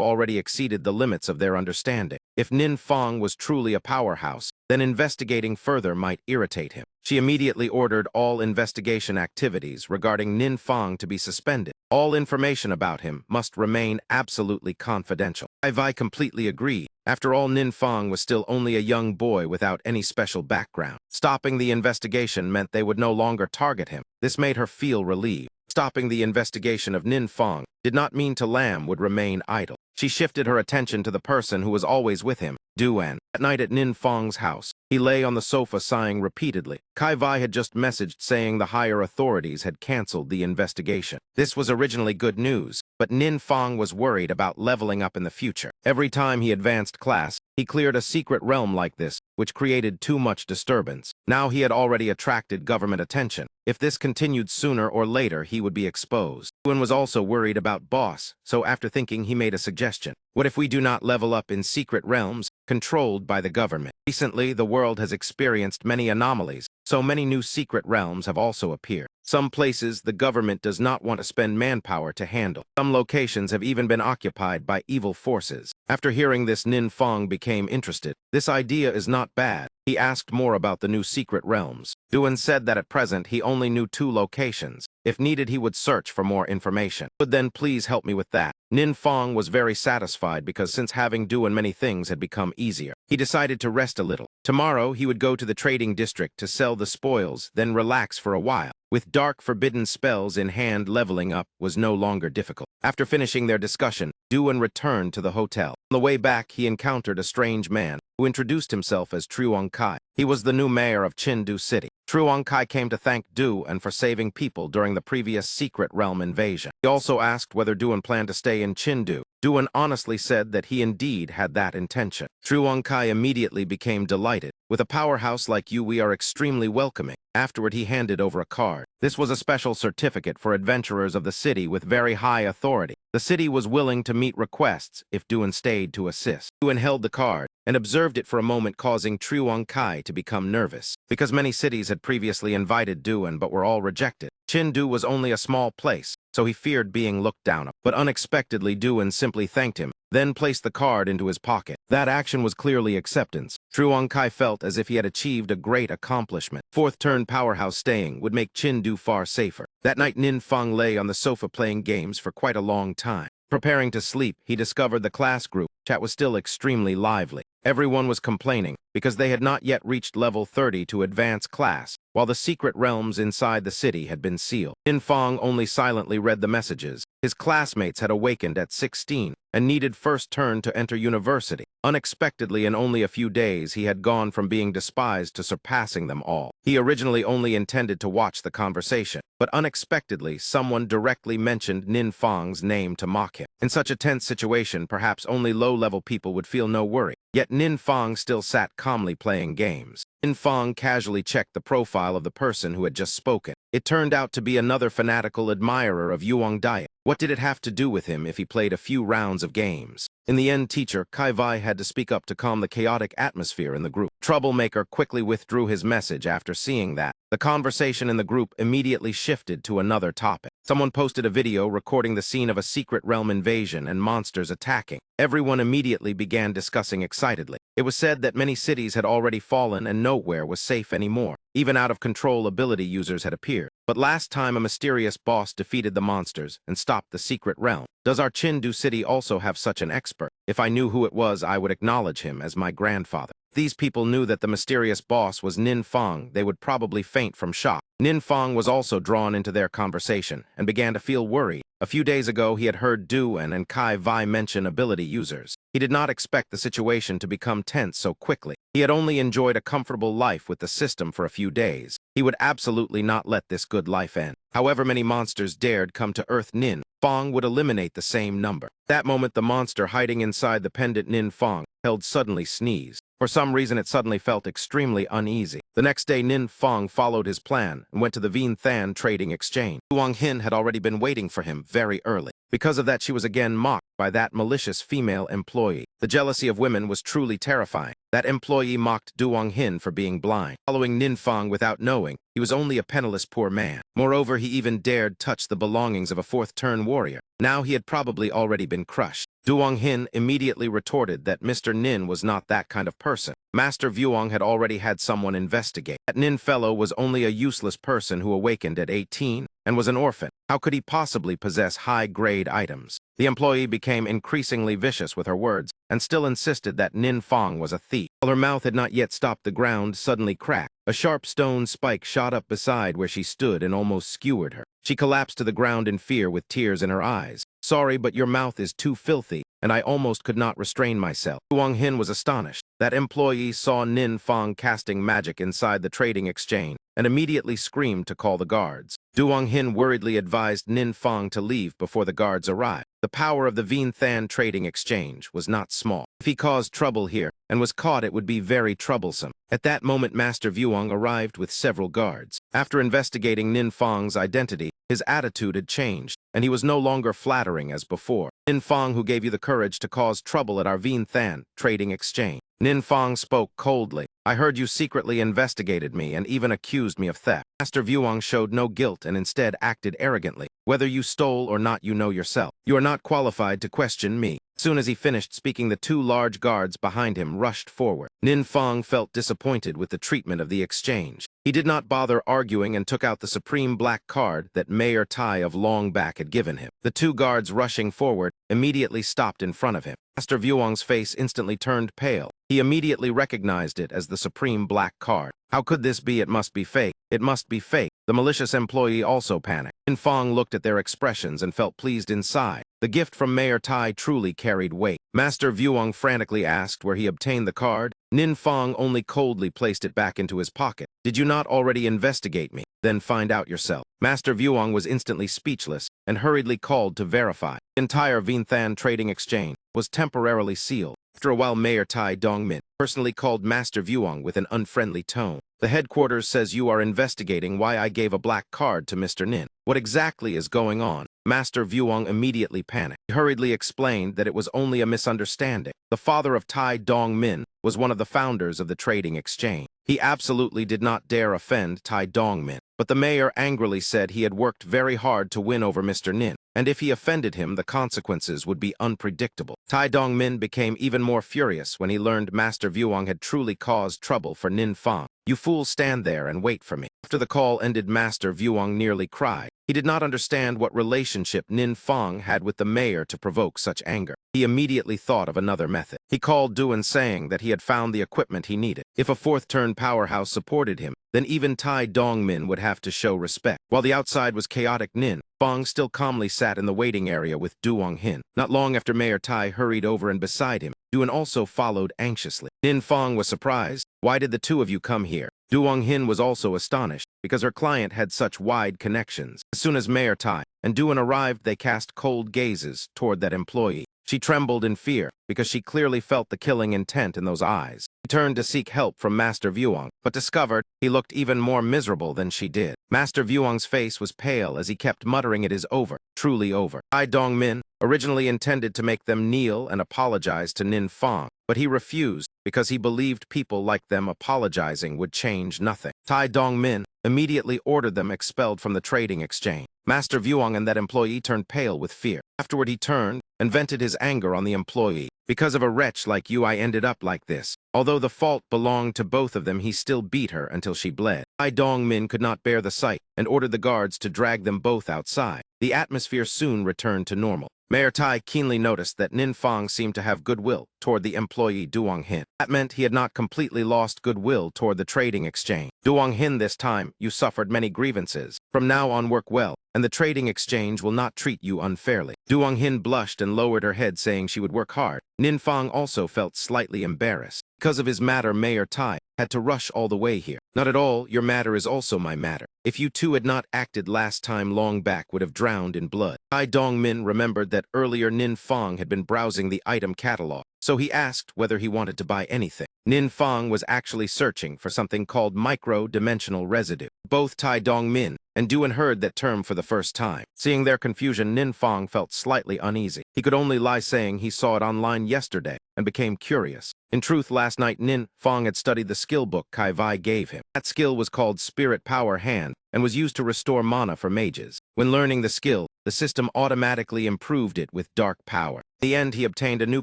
already exceeded the limits of their understanding. If Nin Fong was truly a powerhouse, then investigating further might irritate him. She immediately ordered all investigation activities regarding Nin Fong to be suspended. All information about him must remain absolutely confidential. Kai Vai completely agreed. After all, Nin Fong was still only a young boy without any special background. Stopping the investigation meant they would no longer target him. This made her feel relieved. Stopping the investigation of Nin Fong did not mean Talam would remain idle. She shifted her attention to the person who was always with him, Duan. At night at Nin Fong's house, he lay on the sofa sighing repeatedly. Kai Vai had just messaged saying the higher authorities had canceled the investigation. This was originally good news, but Nin Fong was worried about leveling up in the future. Every time he advanced class, he cleared a secret realm like this, which created too much disturbance. Now he had already attracted government attention. If this continued, sooner or later he would be exposed. Duan was also worried about Boss, so after thinking he made a suggestion. What if we do not level up in secret realms controlled by the government? Recently, the world has experienced many anomalies, so many new secret realms have also appeared. Some places the government does not want to spend manpower to handle. Some locations have even been occupied by evil forces. After hearing this, Nin Fong became interested. This idea is not bad. He asked more about the new secret realms. Duan said that at present he only knew 2 locations. If needed, he would search for more information. Would then please help me with that? Nin Fong was very satisfied because since having Duan, many things had become easier. He decided to rest a little. Tomorrow, he would go to the trading district to sell the spoils, then relax for a while. With dark forbidden spells in hand, leveling up was no longer difficult. After finishing their discussion, Duan returned to the hotel. On the way back, he encountered a strange man who introduced himself as Truong Kai. He was the new mayor of Chindu City. Truong Kai came to thank Duan for saving people during the previous secret realm invasion. He also asked whether Duan planned to stay in Chindu. Duan honestly said that he indeed had that intention. Truong Kai immediately became delighted. With a powerhouse like you, we are extremely welcoming. Afterward, he handed over a card. This was a special certificate for adventurers of the city with very high authority. The city was willing to meet requests if Duan stayed to assist. Duan held the card and observed it for a moment, causing Truong Kai to become nervous. Because many cities had previously invited Duan but were all rejected. Chindu was only a small place, so he feared being looked down on. But unexpectedly, Duan simply thanked him, then placed the card into his pocket. That action was clearly acceptance. Truong Kai felt as if he had achieved a great accomplishment. Fourth turn powerhouse staying would make Chindu far safer. That night, Nin Fong lay on the sofa playing games for quite a long time. Preparing to sleep, he discovered the class group chat was still extremely lively. Everyone was complaining because they had not yet reached level 30 to advance class, while the secret realms inside the city had been sealed. Nin Fong only silently read the messages. His classmates had awakened at 16 and needed first turn to enter university. Unexpectedly, in only a few days, he had gone from being despised to surpassing them all. He originally only intended to watch the conversation, but unexpectedly, someone directly mentioned Nin Fong's name to mock him. In such a tense situation, perhaps only low-level people would feel no worry. Yet Nin Fong still sat calmly playing games. Nin Fong casually checked the profile of the person who had just spoken. It turned out to be another fanatical admirer of Yuang Diet. What did it have to do with him if he played a few rounds of games? In the end, teacher Kai Vai had to speak up to calm the chaotic atmosphere in the group. Troublemaker quickly withdrew his message after seeing that. The conversation in the group immediately shifted to another topic. Someone posted a video recording the scene of a secret realm invasion and monsters attacking. Everyone immediately began discussing excitedly. It was said that many cities had already fallen and nowhere was safe anymore. Even out-of-control ability users had appeared. But last time a mysterious boss defeated the monsters and stopped the secret realm. Does our Chindu city also have such an expert? If I knew who it was, I would acknowledge him as my grandfather. If these people knew that the mysterious boss was Nin Fong, they would probably faint from shock. Nin Fong was also drawn into their conversation and began to feel worried. A few days ago, he had heard Duan and Kai Vi mention ability users. He did not expect the situation to become tense so quickly. He had only enjoyed a comfortable life with the system for a few days. He would absolutely not let this good life end. However many monsters dared come to Earth, Nin Fong would eliminate the same number. That moment, the monster hiding inside the pendant Nin Fong held suddenly sneezed. For some reason, it suddenly felt extremely uneasy. The next day, Nin Fong followed his plan and went to the Vien Than trading exchange. Duong Hin had already been waiting for him very early. Because of that, she was again mocked by that malicious female employee. The jealousy of women was truly terrifying. That employee mocked Duong Hin for being blind, following Nin Fong without knowing he was only a penniless poor man. Moreover, he even dared touch the belongings of a fourth-turn warrior. Now he had probably already been crushed. Duong Hin immediately retorted that Mr. Nin was not that kind of person. Master Vuong had already had someone investigate. That Nin fellow was only a useless person who awakened at 18 and was an orphan. How could he possibly possess high-grade items? The employee became increasingly vicious with her words and still insisted that Nin Fong was a thief. While her mouth had not yet stopped, the ground suddenly cracked. A sharp stone spike shot up beside where she stood and almost skewered her. She collapsed to the ground in fear with tears in her eyes. "Sorry, but your mouth is too filthy, and I almost could not restrain myself." Duong Hin was astonished. That employee saw Nin Fong casting magic inside the trading exchange and immediately screamed to call the guards. Duong Hin worriedly advised Nin Fong to leave before the guards arrived. The power of the Vien Than trading exchange was not small. If he caused trouble here and was caught, it would be very troublesome. At that moment, Master Vuong arrived with several guards. After investigating Nin Fong's identity, his attitude had changed, and he was no longer flattering as before. "Nin Fong, who gave you the courage to cause trouble at our Vien Than trading exchange?" Nin Fong spoke coldly. "I heard you secretly investigated me and even accused me of theft." Master Vuong showed no guilt and instead acted arrogantly. "Whether you stole or not, you know yourself. You are not qualified to question me." As soon as he finished speaking, the two large guards behind him rushed forward. Nin Fong felt disappointed with the treatment of the exchange. He did not bother arguing and took out the supreme black card that Mayor Tai of Long Back had given him. The two guards rushing forward immediately stopped in front of him. Master Vuong's face instantly turned pale. He immediately recognized it as the supreme black card. How could this be? It must be fake. It must be fake. The malicious employee also panicked. Nin Fong looked at their expressions and felt pleased inside. The gift from Mayor Tai truly carried weight. Master Vuong frantically asked where he obtained the card. Nin Fong only coldly placed it back into his pocket. "Did you not already investigate me? Then find out yourself." Master Vuong was instantly speechless and hurriedly called to verify. The entire Vien Than trading exchange was temporarily sealed. After a while, Mayor Tai Dongmin personally called Master Vuong with an unfriendly tone. "The headquarters says you are investigating why I gave a black card to Mr. Nin. What exactly is going on?" Master Vuong immediately panicked. He hurriedly explained that it was only a misunderstanding. The father of Tai Dongmin was one of the founders of the trading exchange. He absolutely did not dare offend Tai Dongmin. But the mayor angrily said he had worked very hard to win over Mr. Nin, and if he offended him, the consequences would be unpredictable. Tai Dongmin became even more furious when he learned Master Vuong had truly caused trouble for Nin Fong. "You fools, stand there and wait for me." After the call ended, Master Vuong nearly cried. He did not understand what relationship Nin Fong had with the mayor to provoke such anger. He immediately thought of another method. He called Duan, saying that he had found the equipment he needed. If a fourth-turn powerhouse supported him, then even Tai Dongmin would have to show respect. While the outside was chaotic, Nin Fong still calmly sat in the waiting area with Duong Hin. Not long after, Mayor Tai hurried over, and beside him, Duan also followed anxiously. Nin Fong was surprised. "Why did the two of you come here?" Duong Hin was also astonished, because her client had such wide connections. As soon as Mayor Tai and Duan arrived, they cast cold gazes toward that employee. She trembled in fear, because she clearly felt the killing intent in those eyes. She turned to seek help from Master Vuong, but discovered he looked even more miserable than she did. Master Vuong's face was pale as he kept muttering, "It is over, truly over." Tai Dongmin originally intended to make them kneel and apologize to Nin Fong, but he refused because he believed people like them apologizing would change nothing. Tai Dongmin immediately ordered them expelled from the trading exchange. Master Vuong and that employee turned pale with fear. Afterward, he turned and vented his anger on the employee. Because of a wretch like you, I ended up like this. Although the fault belonged to both of them, he still beat her until she bled. Ai Dong-min could not bear the sight and ordered the guards to drag them both outside. The atmosphere soon returned to normal. Mayor Tai keenly noticed that Nin Fang seemed to have goodwill toward the employee Duong Hin. That meant he had not completely lost goodwill toward the trading exchange. Duong Hin, this time, you suffered many grievances. From now on, work well, and the trading exchange will not treat you unfairly. Duong Hin blushed and lowered her head, saying she would work hard. Nin Fang also felt slightly embarrassed. Because of his matter, Mayor Tai had to rush all the way here. Not at all, your matter is also my matter. If you two had not acted last time, Long Back would have drowned in blood. Ai Dong-min remembered that earlier Nin Fang had been browsing the item catalog, so he asked whether he wanted to buy anything. Nin Fang was actually searching for something called micro-dimensional residue. Both Tai Dong-min and Duan heard that term for the first time. Seeing their confusion, Nin Fang felt slightly uneasy. He could only lie, saying he saw it online yesterday and became curious. In truth, last night Nin Fang had studied the skill book Kai Vai gave him. That skill was called Spirit Power Hand and was used to restore mana for mages. When learning the skill, the system automatically improved it with dark power. In the end, he obtained a new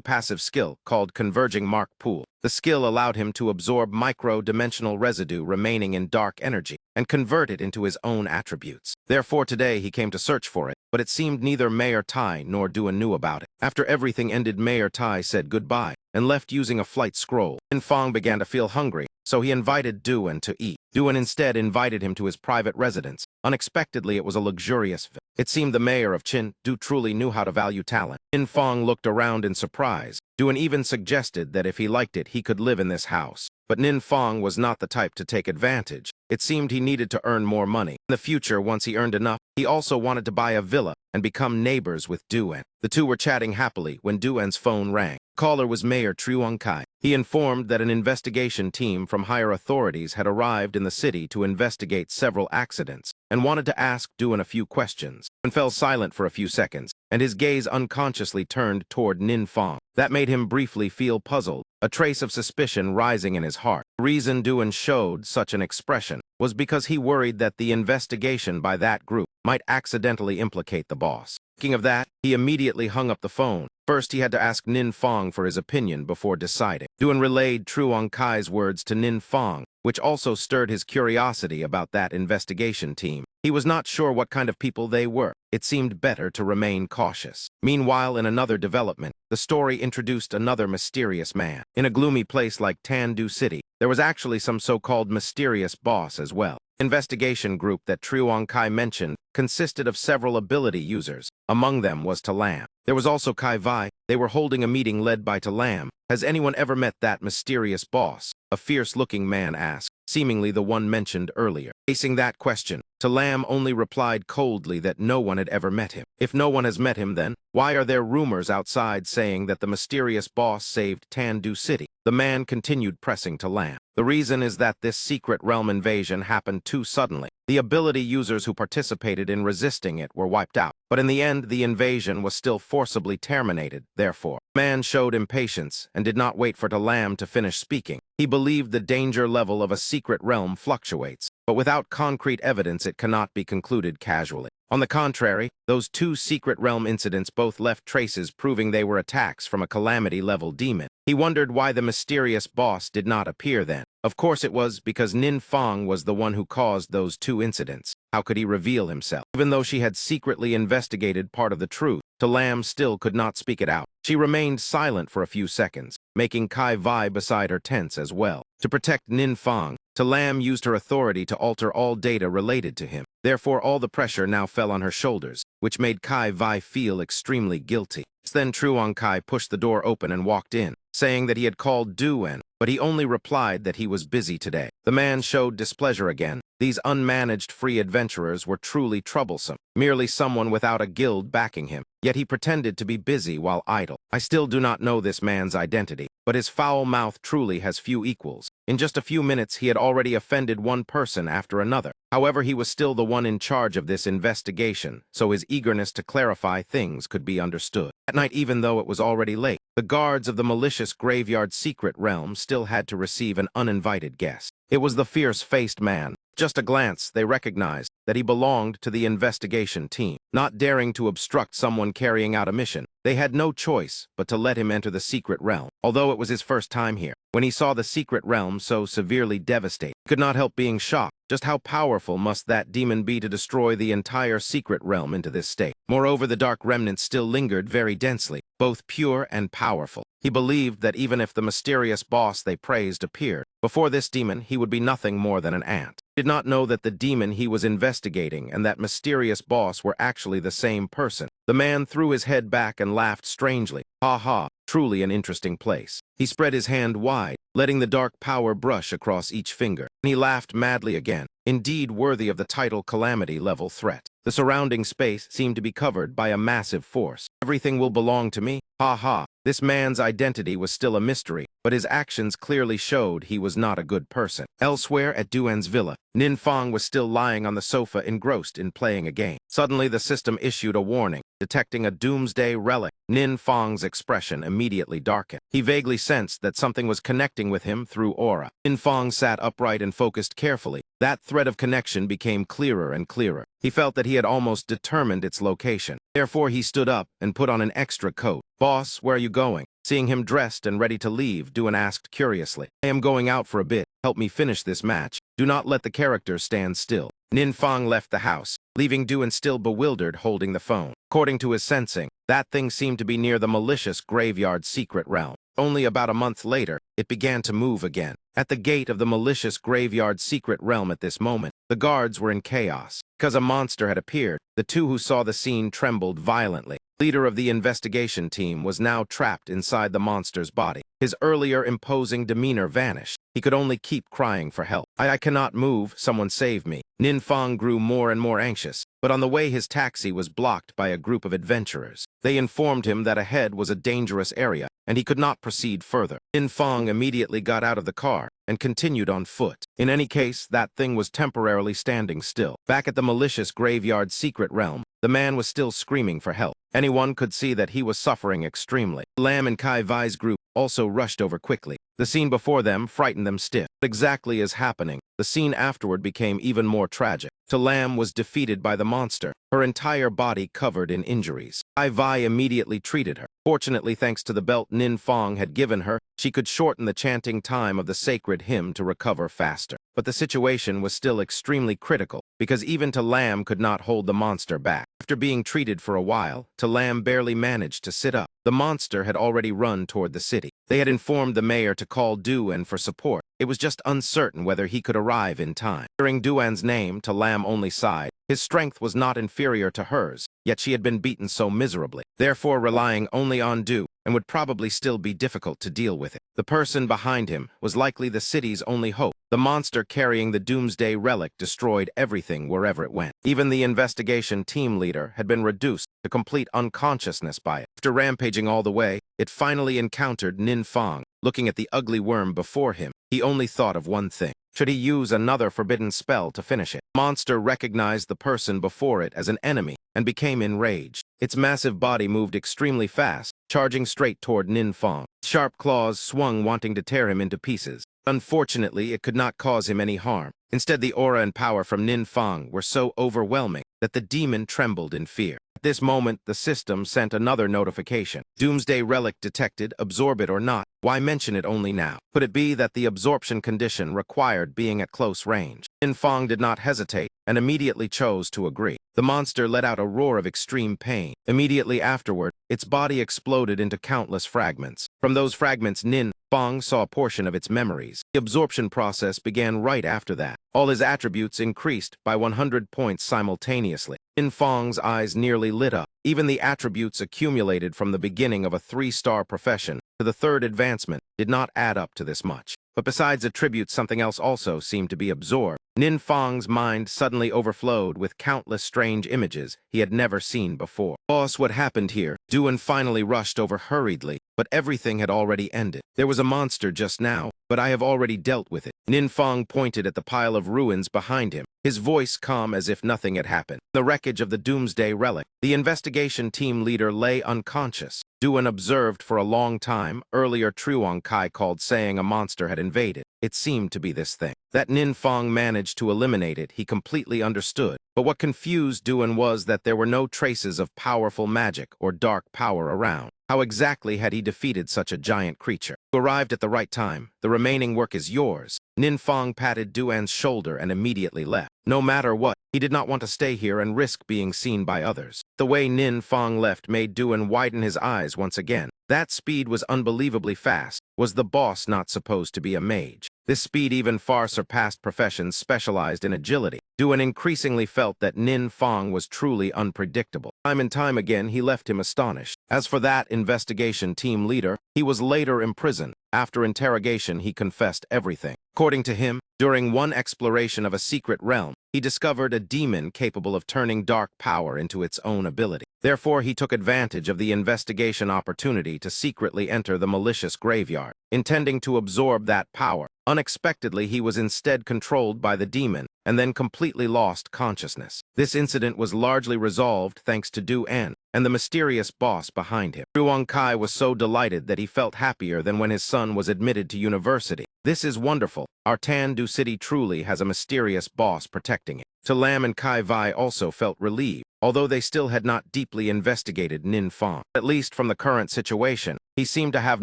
passive skill called Converging Mark Pool. The skill allowed him to absorb micro-dimensional residue remaining in dark energy and convert it into his own attributes. Therefore, today he came to search for it, but it seemed neither Mayor Tai nor Duan knew about it. After everything ended, Mayor Tai said goodbye and left using a flight scroll. Nin Fang began to feel hungry, so he invited Duan to eat. Duan instead invited him to his private residence. Unexpectedly, it was a luxurious villa. It seemed the mayor of Qin Du truly knew how to value talent. Nin Fang looked around in surprise. Duan even suggested that if he liked it, he could live in this house. But Nin Fang was not the type to take advantage. It seemed he needed to earn more money. In the future, once he earned enough, he also wanted to buy a villa and become neighbors with Duan. The two were chatting happily when Duan's phone rang. The caller was Mayor Truong Kai. He informed that an investigation team from higher authorities had arrived in the city to investigate several accidents and wanted to ask Duan a few questions. Duan fell silent for a few seconds, and his gaze unconsciously turned toward Nin Fang. That made him briefly feel puzzled, a trace of suspicion rising in his heart. The reason Duan showed such an expression was because he worried that the investigation by that group might accidentally implicate the boss. Thinking of that, he immediately hung up the phone. First, he had to ask Nin Fang for his opinion before deciding. Duan relayed Truong Kai's words to Nin Fang, which also stirred his curiosity about that investigation team. He was not sure what kind of people they were. It seemed better to remain cautious. Meanwhile, in another development, the story introduced another mysterious man. In a gloomy place like Tandu City, there was actually some so-called mysterious boss as well. Investigation group that Truong Kai mentioned consisted of several ability users. Among them was Talam. There was also Kai Vai. They were holding a meeting led by Talam. Has anyone ever met that mysterious boss? A fierce-looking man asked, seemingly the one mentioned earlier. Facing that question, Talam only replied coldly that no one had ever met him. If no one has met him, then why are there rumors outside saying that the mysterious boss saved Tandu City? The man continued pressing Talam. The reason is that this secret realm invasion happened too suddenly. The ability users who participated in resisting it were wiped out. But in the end, the invasion was still forcibly terminated, therefore. The man showed impatience and did not wait for Talam to finish speaking. He believed the danger level of a secret realm fluctuates, but without concrete evidence it cannot be concluded casually. On the contrary, those two secret realm incidents both left traces proving they were attacks from a calamity-level demon. He wondered why the mysterious boss did not appear then. Of course it was because Nin Fang was the one who caused those two incidents. How could he reveal himself? Even though she had secretly investigated part of the truth, Talam still could not speak it out. She remained silent for a few seconds, making Kai Vai beside her tense as well. To protect Nin Fang, Talam used her authority to alter all data related to him. Therefore, all the pressure now fell on her shoulders, which made Kai Vai feel extremely guilty. Then Truong Kai pushed the door open and walked in, saying that he had called Duan, but he only replied that he was busy today. The man showed displeasure again. These unmanaged free adventurers were truly troublesome, merely someone without a guild backing him. Yet he pretended to be busy while idle. I still do not know this man's identity, but his foul mouth truly has few equals. In just a few minutes, he had already offended one person after another. However, he was still the one in charge of this investigation, so his eagerness to clarify things could be understood. At night, even though it was already late, the guards of the malicious graveyard secret realm still had to receive an uninvited guest. It was the fierce-faced man. Just a glance, they recognized that he belonged to the investigation team. not daring to obstruct someone carrying out a mission. They had no choice but to let him enter the secret realm, although it was his first time here. When he saw the secret realm so severely devastated, he could not help being shocked. Just how powerful must that demon be to destroy the entire secret realm into this state? Moreover, the dark remnants still lingered very densely, both pure and powerful. He believed that even if the mysterious boss they praised appeared, before this demon he would be nothing more than an ant. He did not know that the demon he was investigating and that mysterious boss were actually the same person. The man threw his head back and laughed strangely. Ha ha, truly an interesting place. He spread his hand wide, letting the dark power brush across each finger. And he laughed madly again, indeed worthy of the title Calamity-level threat. The surrounding space seemed to be covered by a massive force. Everything will belong to me? Ha ha. This man's identity was still a mystery, but his actions clearly showed he was not a good person. Elsewhere at Duan's villa, Nin Fong was still lying on the sofa engrossed in playing a game. Suddenly the system issued a warning. Detecting a doomsday relic, Nin Fong's expression immediately darkened. He vaguely sensed that something was connecting with him through aura. Nin Fong sat upright and focused carefully. That thread of connection became clearer and clearer. He felt that he had almost determined its location. Therefore, he stood up and put on an extra coat. "Boss, where are you going?" Seeing him dressed and ready to leave, Duan asked curiously. "I am going out for a bit. Help me finish this match. Do not let the characters stand still." Nin Fong left the house, leaving Duan still bewildered holding the phone. According to his sensing, that thing seemed to be near the malicious graveyard secret realm. Only about a month later, it began to move again. At the gate of the malicious graveyard secret realm at this moment, the guards were in chaos. Because a monster had appeared, the two who saw the scene trembled violently. Leader of the investigation team was now trapped inside the monster's body. His earlier imposing demeanor vanished. He could only keep crying for help. I cannot move, someone save me." Nin Fong grew more and more anxious, but on the way his taxi was blocked by a group of adventurers. They informed him that ahead was a dangerous area, and he could not proceed further. Nin Fong immediately got out of the car and continued on foot. In any case, that thing was temporarily standing still. Back at the malicious graveyard secret realm, the man was still screaming for help. Anyone could see that he was suffering extremely. Lam and Kai Vai's group also rushed over quickly. The scene before them frightened them stiff. Exactly as happening, the scene afterward became even more tragic. Lam was defeated by the monster, her entire body covered in injuries. Kai Vai immediately treated her. Fortunately, thanks to the belt Nin Fong had given her, she could shorten the chanting time of the sacred hymn to recover faster. But the situation was still extremely critical, because even Lam could not hold the monster back. After being treated for a while, Lam barely managed to sit up. The monster had already run toward the city. They had informed the mayor to call Duan for support. It was just uncertain whether he could arrive in time. Hearing Duan's name, Lam only sighed. His strength was not inferior to hers, yet she had been beaten so miserably. Therefore, relying only on Du and would probably still be difficult to deal with it. The person behind him was likely the city's only hope. The monster carrying the Doomsday Relic destroyed everything wherever it went. Even the investigation team leader had been reduced to complete unconsciousness by it. After rampaging all the way, it finally encountered Nin Fong. Looking at the ugly worm before him, he only thought of one thing. Should he use another forbidden spell to finish it? The monster recognized the person before it as an enemy and became enraged. Its massive body moved extremely fast, charging straight toward Nin Fong. Sharp claws swung, wanting to tear him into pieces. Unfortunately, it could not cause him any harm. Instead, the aura and power from Nin Fong were so overwhelming that the demon trembled in fear. At this moment, the system sent another notification. Doomsday Relic detected, absorb it or not. Why mention it only now? Could it be that the absorption condition required being at close range? Nin Fong did not hesitate and immediately chose to agree. The monster let out a roar of extreme pain. Immediately afterward, its body exploded into countless fragments. From those fragments, Nin Fong saw a portion of its memories. The absorption process began right after that. All his attributes increased by 100 points simultaneously. Nin Fong's eyes nearly lit up. Even the attributes accumulated from the beginning of a 3-star profession to the 3rd advancement did not add up to this much. But besides attributes, something else also seemed to be absorbed. Nin Fong's mind suddenly overflowed with countless strange images he had never seen before. "Boss, what happened here?" Duan finally rushed over hurriedly, but everything had already ended. "There was a monster just now, but I have already dealt with it." Nin Fong pointed at the pile of ruins behind him, his voice calm as if nothing had happened. The wreckage of the Doomsday Relic. The investigation team leader lay unconscious. Duan observed for a long time. Earlier, Truong Kai called saying a monster had invaded. It seemed to be this thing. That Nin Fong managed managed to eliminate it, he completely understood. But what confused Duan was that there were no traces of powerful magic or dark power around. How exactly had he defeated such a giant creature? You arrived at the right time. The remaining work is yours. Nin Fong patted Duan's shoulder and immediately left. No matter what, he did not want to stay here and risk being seen by others. The way Nin Fong left made Duan widen his eyes once again. That speed was unbelievably fast. Was the boss not supposed to be a mage? This speed even far surpassed professions specialized in agility. Duan increasingly felt that Nin Fong was truly unpredictable. Time and time again, he left him astonished. As for that investigation team leader, he was later imprisoned. After interrogation, he confessed everything. According to him, during one exploration of a secret realm, he discovered a demon capable of turning dark power into its own ability. Therefore, he took advantage of the investigation opportunity to secretly enter the malicious graveyard, intending to absorb that power. Unexpectedly, he was instead controlled by the demon, and then completely lost consciousness. This incident was largely resolved thanks to Du-An and the mysterious boss behind him. Ruang Kai was so delighted that he felt happier than when his son was admitted to university. This is wonderful. Our Tan-Du city truly has a mysterious boss protecting it. To Lam and Kai Vai also felt relieved, although they still had not deeply investigated Nin Fong. At least from the current situation, he seemed to have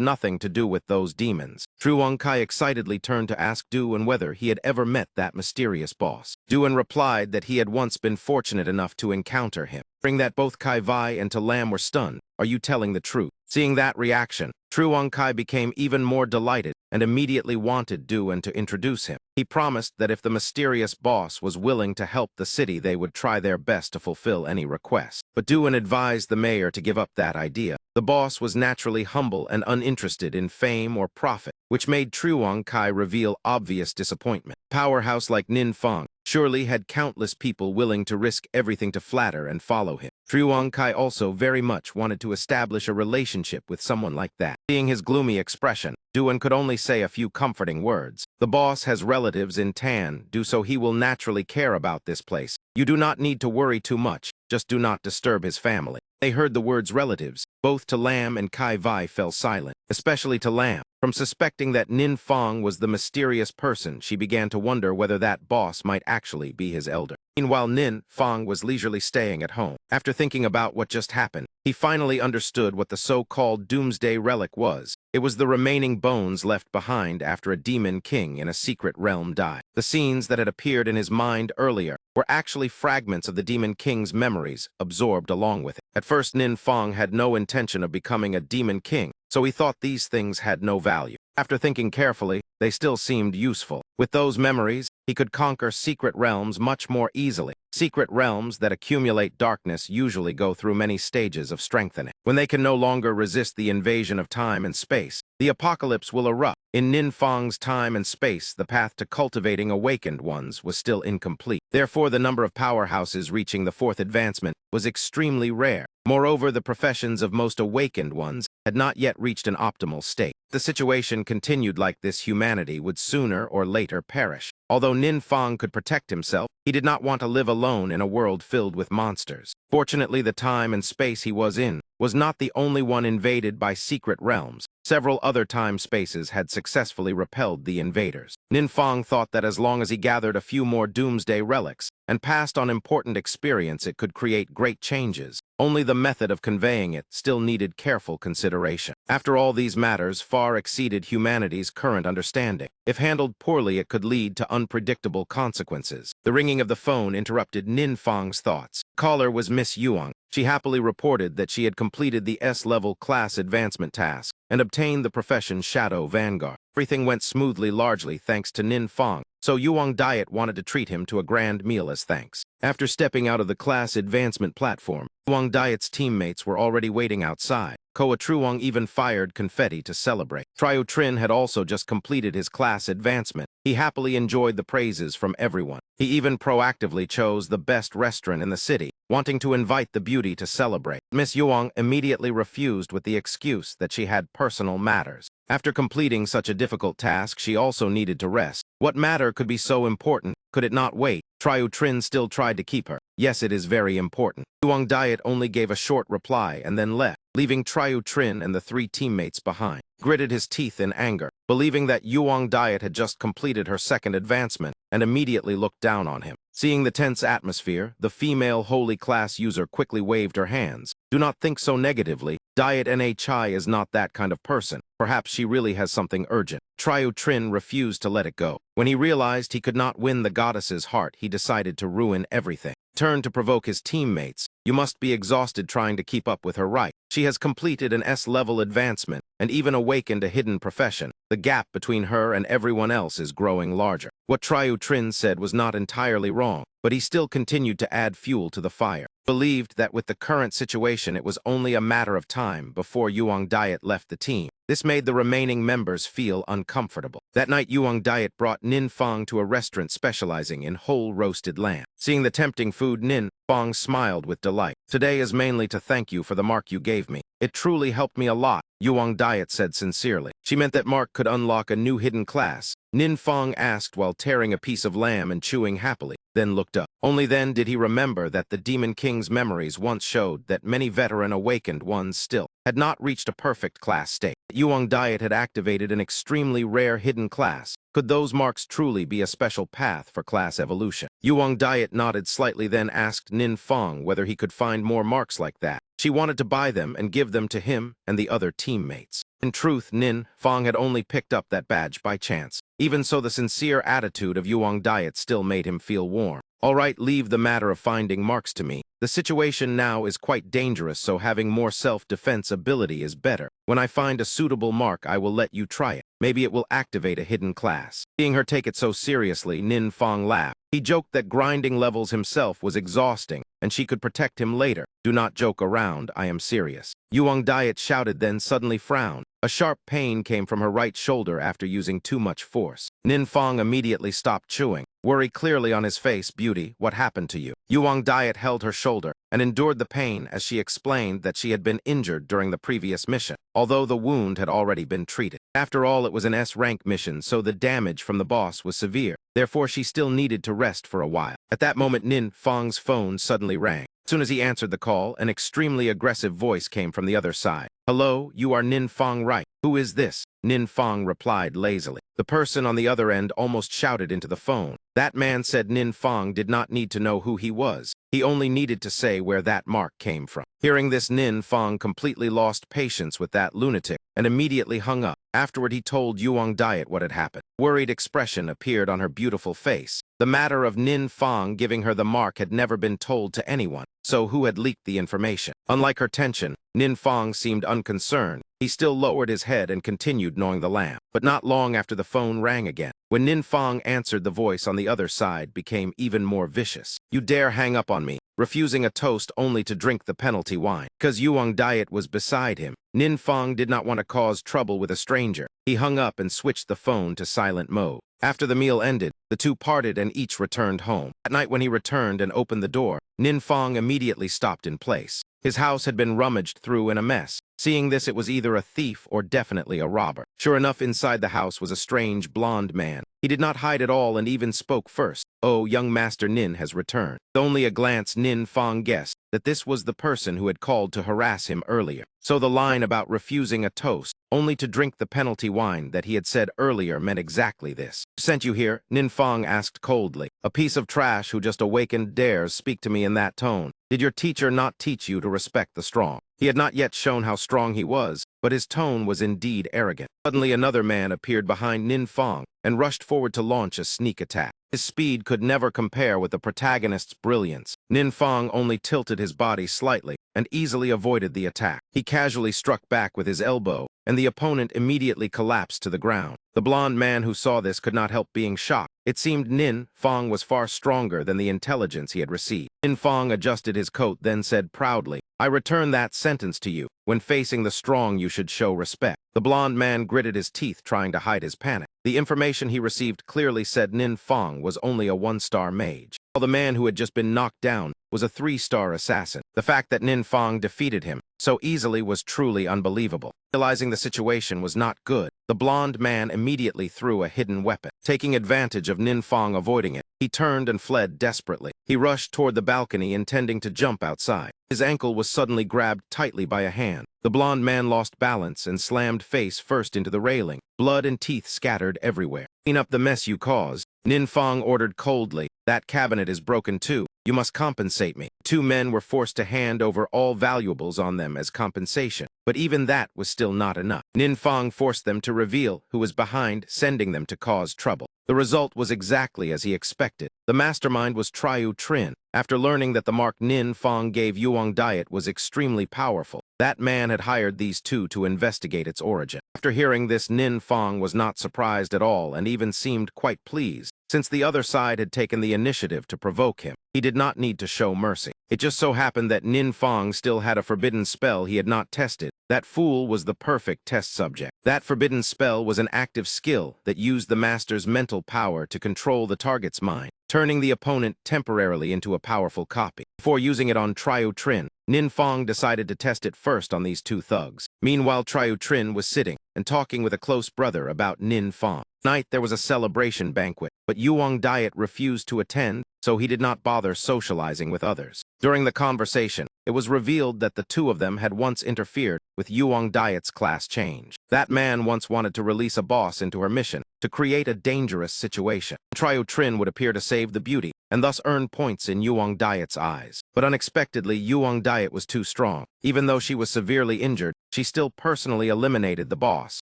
nothing to do with those demons. Truong Kai excitedly turned to ask Duan whether he had ever met that mysterious boss. Duan replied that he had once been fortunate enough to encounter him. Hearing that both Kai Vai and To Lam were stunned. Are you telling the truth? Seeing that reaction, Truong Kai became even more delighted and immediately wanted Duan to introduce him. He promised that if the mysterious boss was willing to help the city, they would try their best to fulfill any request. But Duan advised the mayor to give up that idea. The boss was naturally humble and uninterested in fame or profit, which made Truong Kai reveal obvious disappointment. Powerhouse like Nin Fong surely had countless people willing to risk everything to flatter and follow him. Truong Kai also very much wanted to establish a relationship with someone like that. Seeing his gloomy expression, Duan could only say a few comforting words. The boss has relatives in Tan-Du, so he will naturally care about this place. You do not need to worry too much. Just do not disturb his family. They heard the words relatives. Both To Lam and Kai Vai fell silent, especially To Lam. From suspecting that Nin Fong was the mysterious person, she began to wonder whether that boss might actually be his elder. Meanwhile, Nin Fong was leisurely staying at home. After thinking about what just happened, he finally understood what the so-called Doomsday Relic was. It was the remaining bones left behind after a demon king in a secret realm died. The scenes that had appeared in his mind earlier were actually fragments of the demon king's memories absorbed along with it. At first, Nin Fong had no intention of becoming a demon king, so he thought these things had no value. After thinking carefully, they still seemed useful. With those memories, he could conquer secret realms much more easily. Secret realms that accumulate darkness usually go through many stages of strengthening. When they can no longer resist the invasion of time and space, the apocalypse will erupt. In Nin Fong's time and space, the path to cultivating awakened ones was still incomplete. Therefore, the number of powerhouses reaching the fourth advancement was extremely rare. Moreover, the professions of most awakened ones had not yet reached an optimal state. If the situation continued like this, humanity would sooner or later perish. Although Nin Fong could protect himself, he did not want to live alone in a world filled with monsters. Fortunately, the time and space he was in was not the only one invaded by secret realms. Several other time spaces had successfully repelled the invaders. Nin Fong thought that as long as he gathered a few more doomsday relics and passed on important experience, it could create great changes. Only the method of conveying it still needed careful consideration. After all, these matters far exceeded humanity's current understanding. If handled poorly, it could lead to unpredictable consequences. The ringing of the phone interrupted Nin Fong's thoughts. Caller was Miss Yuang. She happily reported that she had completed the S-level class advancement task and obtained the profession Shadow Vanguard. Everything went smoothly largely thanks to Nin Fong, so Yuang Diet wanted to treat him to a grand meal as thanks. After stepping out of the class advancement platform, Yuang Diet's teammates were already waiting outside. Koa Truong even fired confetti to celebrate. Triu Trin had also just completed his class advancement. He happily enjoyed the praises from everyone. He even proactively chose the best restaurant in the city, wanting to invite the beauty to celebrate. Miss Yuang immediately refused with the excuse that she had personal matters. After completing such a difficult task, she also needed to rest. What matter could be so important? Could it not wait? Triu Trin still tried to keep her. Yes, it is very important. Yuang Diet only gave a short reply and then left, leaving Triu Trin and the three teammates behind. gritted his teeth in anger, believing that Yuang Diet had just completed her second advancement, and immediately looked down on him. Seeing the tense atmosphere, the female holy class user quickly waved her hands. Do not think so negatively. Diet NHI is not that kind of person. Perhaps she really has something urgent. Triu Trin refused to let it go. When he realized he could not win the goddess's heart, he decided to ruin everything. Turned to provoke his teammates. You must be exhausted trying to keep up with her, right? She has completed an S-level advancement and even awakened a hidden profession. The gap between her and everyone else is growing larger. What Triu Trin said was not entirely wrong, but he still continued to add fuel to the fire. Believed that with the current situation it was only a matter of time before Yuang Diet left the team. This made the remaining members feel uncomfortable. That night, Yuang Diet brought Nin Fang to a restaurant specializing in whole roasted lamb. Seeing the tempting food, Nin Fang smiled with delight. Today is mainly to thank you for the mark you gave me. It truly helped me a lot, Yuang Diet said sincerely. She meant that mark could unlock a new hidden class. Nin Fang asked while tearing a piece of lamb and chewing happily, then looked up. Only then did he remember that the Demon King's memories once showed that many veteran awakened ones still had not reached a perfect class state. Yuang Diet had activated an extremely rare hidden class. Could those marks truly be a special path for class evolution? Yuang Diet nodded slightly, then asked Nin Fang whether he could find more marks like that. She wanted to buy them and give them to him and the other teammates. In truth, Nin Fang had only picked up that badge by chance. Even so, the sincere attitude of Yuang Diet still made him feel warm. All right, leave the matter of finding marks to me. The situation now is quite dangerous, so having more self-defense ability is better. When I find a suitable mark, I will let you try it. Maybe it will activate a hidden class. Seeing her take it so seriously, Nin Fang laughed. He joked that grinding levels himself was exhausting, and she could protect him later. Do not joke around, I am serious. Yuang Diet shouted, then suddenly frowned. A sharp pain came from her right shoulder after using too much force. Nin Fang immediately stopped chewing. Worry clearly on his face. Beauty, what happened to you? Yuang Diet held her shoulder and endured the pain as she explained that she had been injured during the previous mission, although the wound had already been treated. After all, it was an S-rank mission, so the damage from the boss was severe. Therefore, she still needed to rest for a while. At that moment, Nin Fang's phone suddenly rang. As soon as he answered the call, an extremely aggressive voice came from the other side. Hello, you are Nin Fang, right? Who is this? Nin Fang replied lazily. The person on the other end almost shouted into the phone. That man said Nin Fang did not need to know who he was. He only needed to say where that mark came from. Hearing this, Nin Fang completely lost patience with that lunatic and immediately hung up. Afterward, he told Yuang Diet what had happened. Worried expression appeared on her beautiful face. The matter of Nin Fang giving her the mark had never been told to anyone, so who had leaked the information? Unlike her tension, Nin Fang seemed unconcerned. He still lowered his head and continued gnawing the lamb. But not long after, the phone rang again. When Nin Fang answered, the voice on the other side became even more vicious. You dare hang up on me, refusing a toast only to drink the penalty wine. Because Yuang Diet was beside him, Nin Fang did not want to cause trouble with a stranger. He hung up and switched the phone to silent mode. After the meal ended, the two parted and each returned home. At night, when he returned and opened the door, Nin Fang immediately stopped in place. His house had been rummaged through in a mess. Seeing this, it was either a thief or definitely a robber. Sure enough, inside the house was a strange blonde man. He did not hide at all and even spoke first. Oh, young Master Nin has returned. With only a glance, Nin Fang guessed that this was the person who had called to harass him earlier. So the line about refusing a toast, only to drink the penalty wine that he had said earlier, meant exactly this. Who sent you here? Nin Fang asked coldly. A piece of trash who just awakened dares speak to me in that tone. Did your teacher not teach you to respect the strong? He had not yet shown how strong he was, but his tone was indeed arrogant. Suddenly, another man appeared behind Nin Fang and rushed forward to launch a sneak attack. His speed could never compare with the protagonist's brilliance. Nin Fang only tilted his body slightly and easily avoided the attack. He casually struck back with his elbow, and the opponent immediately collapsed to the ground. The blonde man who saw this could not help being shocked. It seemed Nin Fang was far stronger than the intelligence he had received. Nin Fang adjusted his coat, then said proudly, I return that sentence to you. When facing the strong, you should show respect. The blonde man gritted his teeth, trying to hide his panic. The information he received clearly said Nin Fang was only a 1-star mage, while the man who had just been knocked down was a 3-star assassin. The fact that Nin Fang defeated him so easily was truly unbelievable. Realizing the situation was not good, the blonde man immediately threw a hidden weapon. Taking advantage of Ninfang avoiding it, he turned and fled desperately. He rushed toward the balcony intending to jump outside. His ankle was suddenly grabbed tightly by a hand. The blonde man lost balance and slammed face first into the railing. Blood and teeth scattered everywhere. Clean up the mess you caused. Ninfang ordered coldly. That cabinet is broken too. You must compensate me. Two men were forced to hand over all valuables on them as compensation, but even that was still not enough. Ninfang forced them to reveal who was behind sending them to cause trouble. The result was exactly as he expected. The mastermind was Triu Trin. After learning that the mark Ninfang gave Yuang Diet was extremely powerful, that man had hired these two to investigate its origin. After hearing this, Ninfang was not surprised at all and even seemed quite pleased. Since the other side had taken the initiative to provoke him, he did not need to show mercy. It just so happened that Ninfang still had a forbidden spell he had not tested. That fool was the perfect test subject. That forbidden spell was an active skill that used the master's mental power to control the target's mind, turning the opponent temporarily into a powerful copy. Before using it on Triu Trin, Ninfang decided to test it first on these two thugs. Meanwhile, Triu Trin was sitting and talking with a close brother about Ninfang. Night there was a celebration banquet, but Yuang Diet refused to attend, so he did not bother socializing with others. During the conversation, it was revealed that the two of them had once interfered with Yuang Diet's class change. That man once wanted to release a boss into her mission to create a dangerous situation. Triu Trin would appear to save the beauty and thus earn points in Yuang Diet's eyes. But unexpectedly, Yuang Diet was too strong. Even though she was severely injured, she still personally eliminated the boss,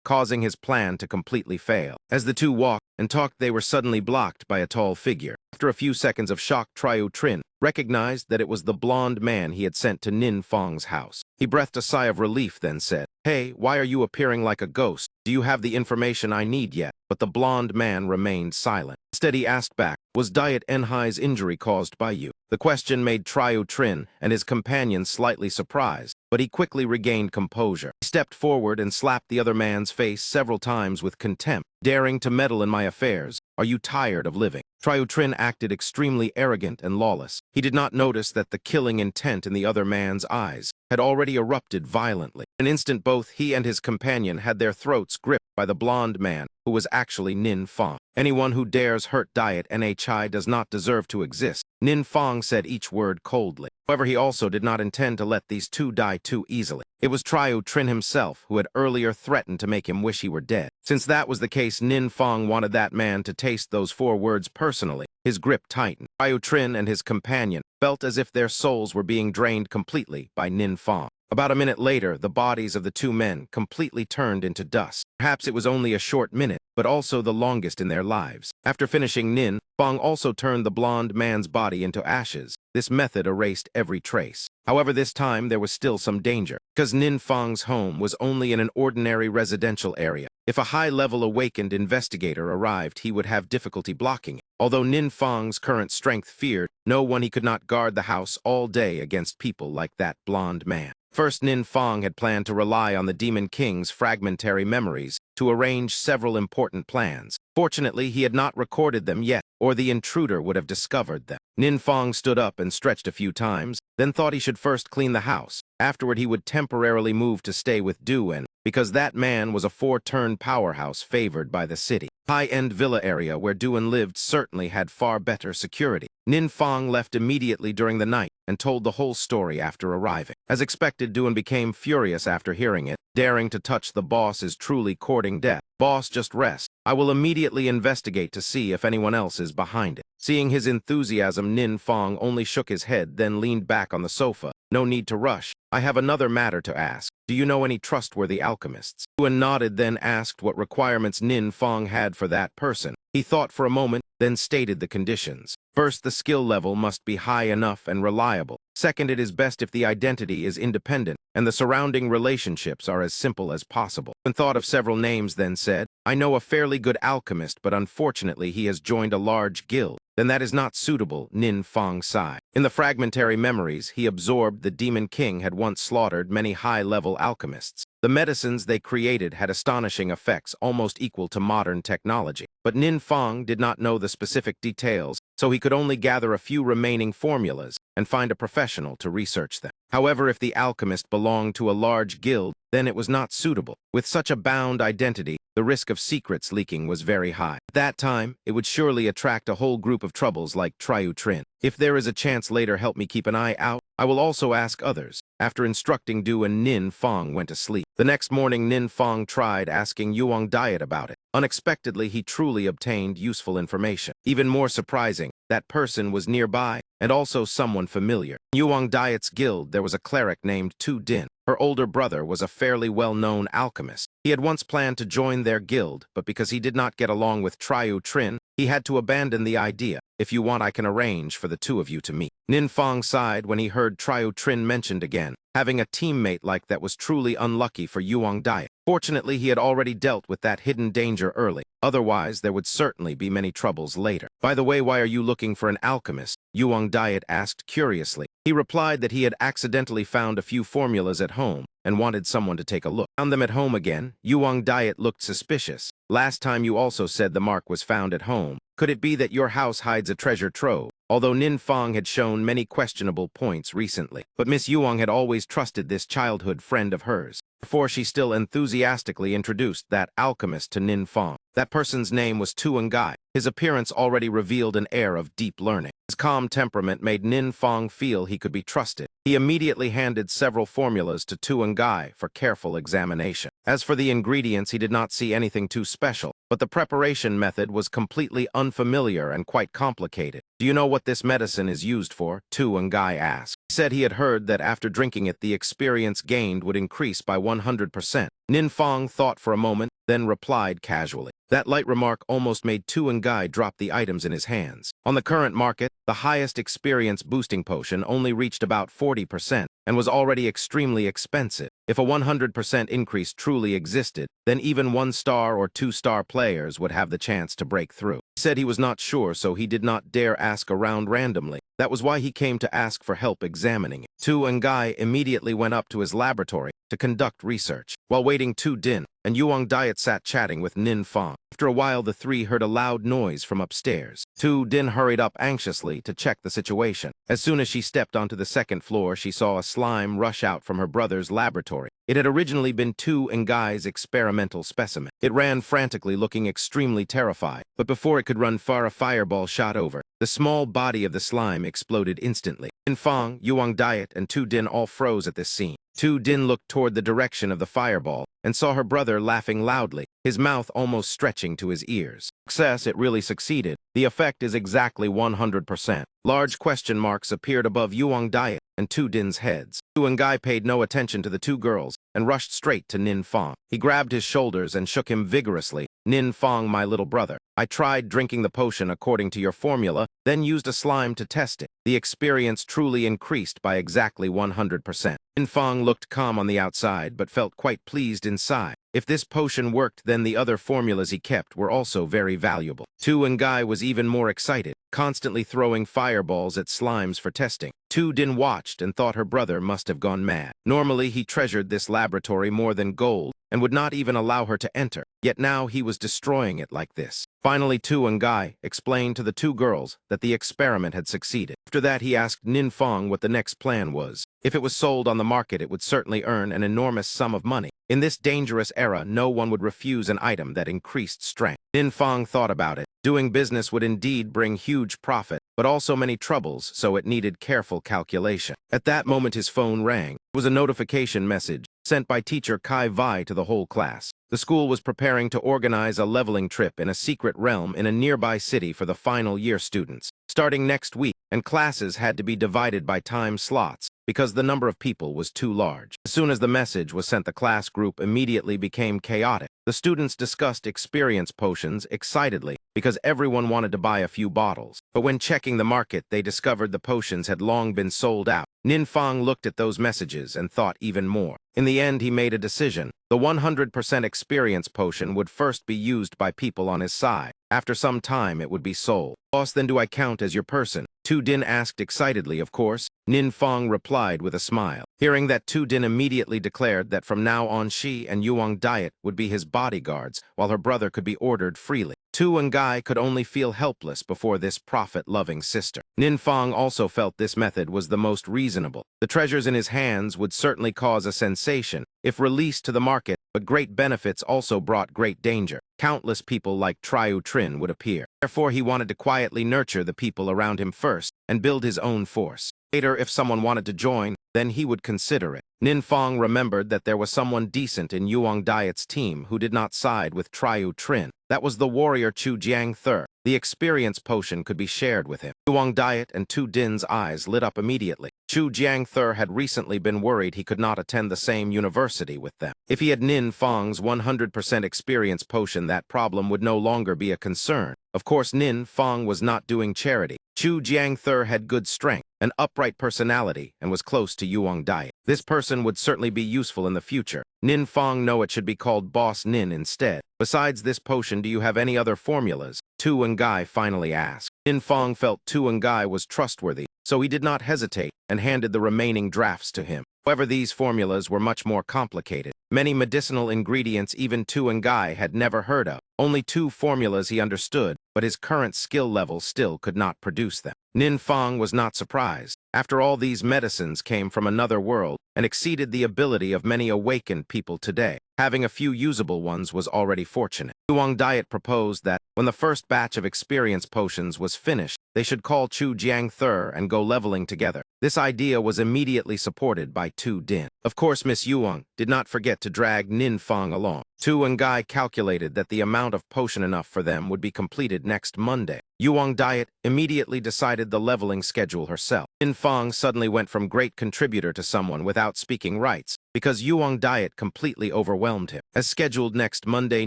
causing his plan to completely fail. As the two walked and talked, they were suddenly blocked by a tall figure. After a few seconds of shock, Triu Trin recognized that it was the blonde man he had sent to Ninfang's house. He breathed a sigh of relief, then said, "Hey, why are you appearing like a ghost? Do you have the information I need yet?" But the blonde man remained silent. Instead, he asked back, "Was Diet Enhai's injury caused by you?" The question made Triu Trin and his companion slightly surprised, but he quickly regained composure. He stepped forward and slapped the other man's face several times with contempt. "Daring to meddle in my affairs? Are you tired of living?" Triu Trin acted extremely arrogant and lawless. He did not notice that the killing intent in the other man's eyes had already erupted violently. In an instant, both he and his companion had their throats gripped by the blonde man, who was actually Ninfang. "Anyone who dares hurt Diet Nhai does not deserve to exist." Ninfang said each word coldly. However, he also did not intend to let these two die too easily. It was Triu Trin himself who had earlier threatened to make him wish he were dead. Since that was the case, Ninfang wanted that man to taste those 4 words personally. His grip tightened. Triu Trin and his companion felt as if their souls were being drained completely by Ninfang. About a minute later, the bodies of the two men completely turned into dust. Perhaps it was only a short minute, but also the longest in their lives. After finishing, Ninfang also turned the blonde man's body into ashes. This method erased every trace. However, this time there was still some danger, because Ninfang's home was only in an ordinary residential area. If a high-level awakened investigator arrived, he would have difficulty blocking it. Although Ninfang's current strength feared no one, he could not guard the house all day against people like that blonde man. First, Ninfang had planned to rely on the Demon King's fragmentary memories to arrange several important plans. Fortunately, he had not recorded them yet, or the intruder would have discovered them. Ninfang stood up and stretched a few times, then thought he should first clean the house. Afterward, he would temporarily move to stay with Duan, because that man was a 4-turn powerhouse favored by the city. High-end villa area where Duan lived certainly had far better security. Ninfang left immediately during the night and told the whole story after arriving. As expected, Duan became furious after hearing it. "Daring to touch the boss is truly courting death. Boss, just rest. I will immediately investigate to see if anyone else is behind it." Seeing his enthusiasm, Ninfang only shook his head, then leaned back on the sofa. "No need to rush. I have another matter to ask. Do you know any trustworthy alchemists?" Duan nodded, then asked what requirements Ninfang had for that person. He thought for a moment, then stated the conditions. First, the skill level must be high enough and reliable. Second, it is best if the identity is independent and the surrounding relationships are as simple as possible. And thought of several names, then said, "I know a fairly good alchemist, but unfortunately he has joined a large guild." "Then that is not suitable," Ninfang sighed. In the fragmentary memories, he absorbed the Demon King had once slaughtered many high-level alchemists. The medicines they created had astonishing effects almost equal to modern technology. But Ninfang did not know the specific details, so he could only gather a few remaining formulas and find a professional to research them. However, if the alchemist belonged to a large guild, then it was not suitable. With such a bound identity, the risk of secrets leaking was very high. At that time, it would surely attract a whole group of troubles like Triu Trin. If there is a chance later, help me keep an eye out. I will also ask others. After instructing Du and Nin Fong went to sleep. The next morning, Nin Fong tried asking Yuang Diet about it. Unexpectedly, he truly obtained useful information. Even more surprising, that person was nearby, and also someone familiar. In Yuang Diet's guild, there was a cleric named Tu Din. Her older brother was a fairly well-known alchemist. He had once planned to join their guild, but because he did not get along with Triu Trin, he had to abandon the idea. If you want, I can arrange for the two of you to meet. Nin Fong sighed when he heard Triu Trin mentioned again. Having a teammate like that was truly unlucky for Yuang Diet. Fortunately, he had already dealt with that hidden danger early. Otherwise, there would certainly be many troubles later. By the way, why are you looking for an alchemist? Yuang Diet asked curiously. He replied that he had accidentally found a few formulas at home and wanted someone to take a look. Found them at home again? Yuang Diet looked suspicious. Last time you also said the mark was found at home. Could it be that your house hides a treasure trove? Although Nin Fong had shown many questionable points recently, but Miss Yuang had always trusted this childhood friend of hers. Therefore, she still enthusiastically introduced that alchemist to Nin Fong. That person's name was Tu Ngai. His appearance already revealed an air of deep learning. His calm temperament made Nin Fong feel he could be trusted. He immediately handed several formulas to Tu Ngai for careful examination. As for the ingredients, he did not see anything too special, but the preparation method was completely unfamiliar and quite complicated. Do you know what this medicine is used for? Tu Ngai asked. He said he had heard that after drinking it, the experience gained would increase by 100%. Nin Fong thought for a moment, then replied casually. That light remark almost made Tu Ngai drop the items in his hands. On the current market, the highest experience boosting potion only reached about 40% and was already extremely expensive. If a 100% increase truly existed, then even 1-star or 2-star players would have the chance to break through. He said he was not sure, so he did not dare ask around randomly. That was why he came to ask for help examining it. Tu Ngai immediately went up to his laboratory to conduct research. While waiting, Tu Din and Yuang Diet sat chatting with Nin Fong. After a while, the three heard a loud noise from upstairs. Tu Din hurried up anxiously to check the situation. As soon as she stepped onto the second floor, she saw a slime rush out from her brother's laboratory. It had originally been Tu Ngai's experimental specimen. It ran frantically, looking extremely terrified. But before it could run far, a fireball shot over. The small body of the slime exploded instantly. Nin Fong, Yuang Diet, and Tu Din all froze at this scene. Tu Din looked toward the direction of the fireball and saw her brother laughing loudly, his mouth almost stretching to his ears. Success, it really succeeded. The effect is exactly 100%. Large question marks appeared above Yuang Diet and Tu Din's heads. Tu Ngai paid no attention to the two girls and rushed straight to Nin Fong. He grabbed his shoulders and shook him vigorously. Nin Fong, my little brother, I tried drinking the potion according to your formula, then used a slime to test it. The experience truly increased by exactly 100%. Nin Fong looked calm on the outside, but felt quite pleased inside. If this potion worked, then the other formulas he kept were also very valuable. Tu Ngai was even more excited, constantly throwing fireballs at slimes for testing. Tu Din watched and thought her brother must have gone mad. Normally, he treasured this laboratory more than gold and would not even allow her to enter. Yet now he was destroying it like this. Finally, Tu Ngai explained to the two girls that the experiment had succeeded. After that, he asked Nin Fong what the next plan was. If it was sold on the market, it would certainly earn an enormous sum of money. In this dangerous era, no one would refuse an item that increased strength. Nin Fong thought about it. Doing business would indeed bring huge profit, but also many troubles, so it needed careful calculation. At that moment, his phone rang. It was a notification message sent by teacher Kai Vai to the whole class. The school was preparing to organize a leveling trip in a secret realm in a nearby city for the final year students, starting next week, and classes had to be divided by time slots because the number of people was too large. As soon as the message was sent, the class group immediately became chaotic. The students discussed experience potions excitedly because everyone wanted to buy a few bottles. But when checking the market, they discovered the potions had long been sold out. Nin Fong looked at those messages and thought even more. In the end, he made a decision. The 100% experience potion would first be used by people on his side. After some time, it would be sold. Boss, then do I count as your person? Tu Din asked excitedly. Of course. Nin Fong replied with a smile. Hearing that, Tu Din immediately declared that from now on she and Yuang Diet would be his bodyguards, while her brother could be ordered freely. Tu and Guy could only feel helpless before this profit-loving sister. Nin Fong also felt this method was the most reasonable. The treasures in his hands would certainly cause a sensation if released to the market, but great benefits also brought great danger. Countless people like Triu Trin would appear. Therefore, he wanted to quietly nurture the people around him first and build his own force. Later, if someone wanted to join, then he would consider it. Nin Fong remembered that there was someone decent in Yuang Diet's team who did not side with Triu Trin. That was the warrior Chu Jiang Thur. The experience potion could be shared with him. Yuang Diet and Tu Din's eyes lit up immediately. Chu Jiang Thur had recently been worried he could not attend the same university with them. If he had Nin Fong's 100% experience potion, that problem would no longer be a concern. Of course, Nin Fong was not doing charity. Chu Jiang Thur had good strength, an upright personality, and was close to Yuang Diet. This person would certainly be useful in the future. Nin Fong know it should be called Boss Nin instead. Besides this potion, do you have any other formulas? Tu and Guy finally asked. Nin Fong felt Tu and Guy was trustworthy, so he did not hesitate and handed the remaining drafts to him. However, these formulas were much more complicated. Many medicinal ingredients even Tu and Guy had never heard of. Only 2 formulas he understood, but his current skill level still could not produce them. Nin Fong was not surprised. After all, these medicines came from another world and exceeded the ability of many awakened people today. Having a few usable ones was already fortunate. Yuang Diet proposed that, when the first batch of experience potions was finished, they should call Chu Jiang Thur and go leveling together. This idea was immediately supported by Tu Din. Of course, Miss Yuang did not forget to drag Nin Fong along. Tu and Guy calculated that the amount of potion enough for them would be completed next Monday. Yuang Diet immediately decided the leveling schedule herself. Nin Fong suddenly went from great contributor to someone without speaking rights, because Yuang Diet completely overwhelmed him. As scheduled next Monday,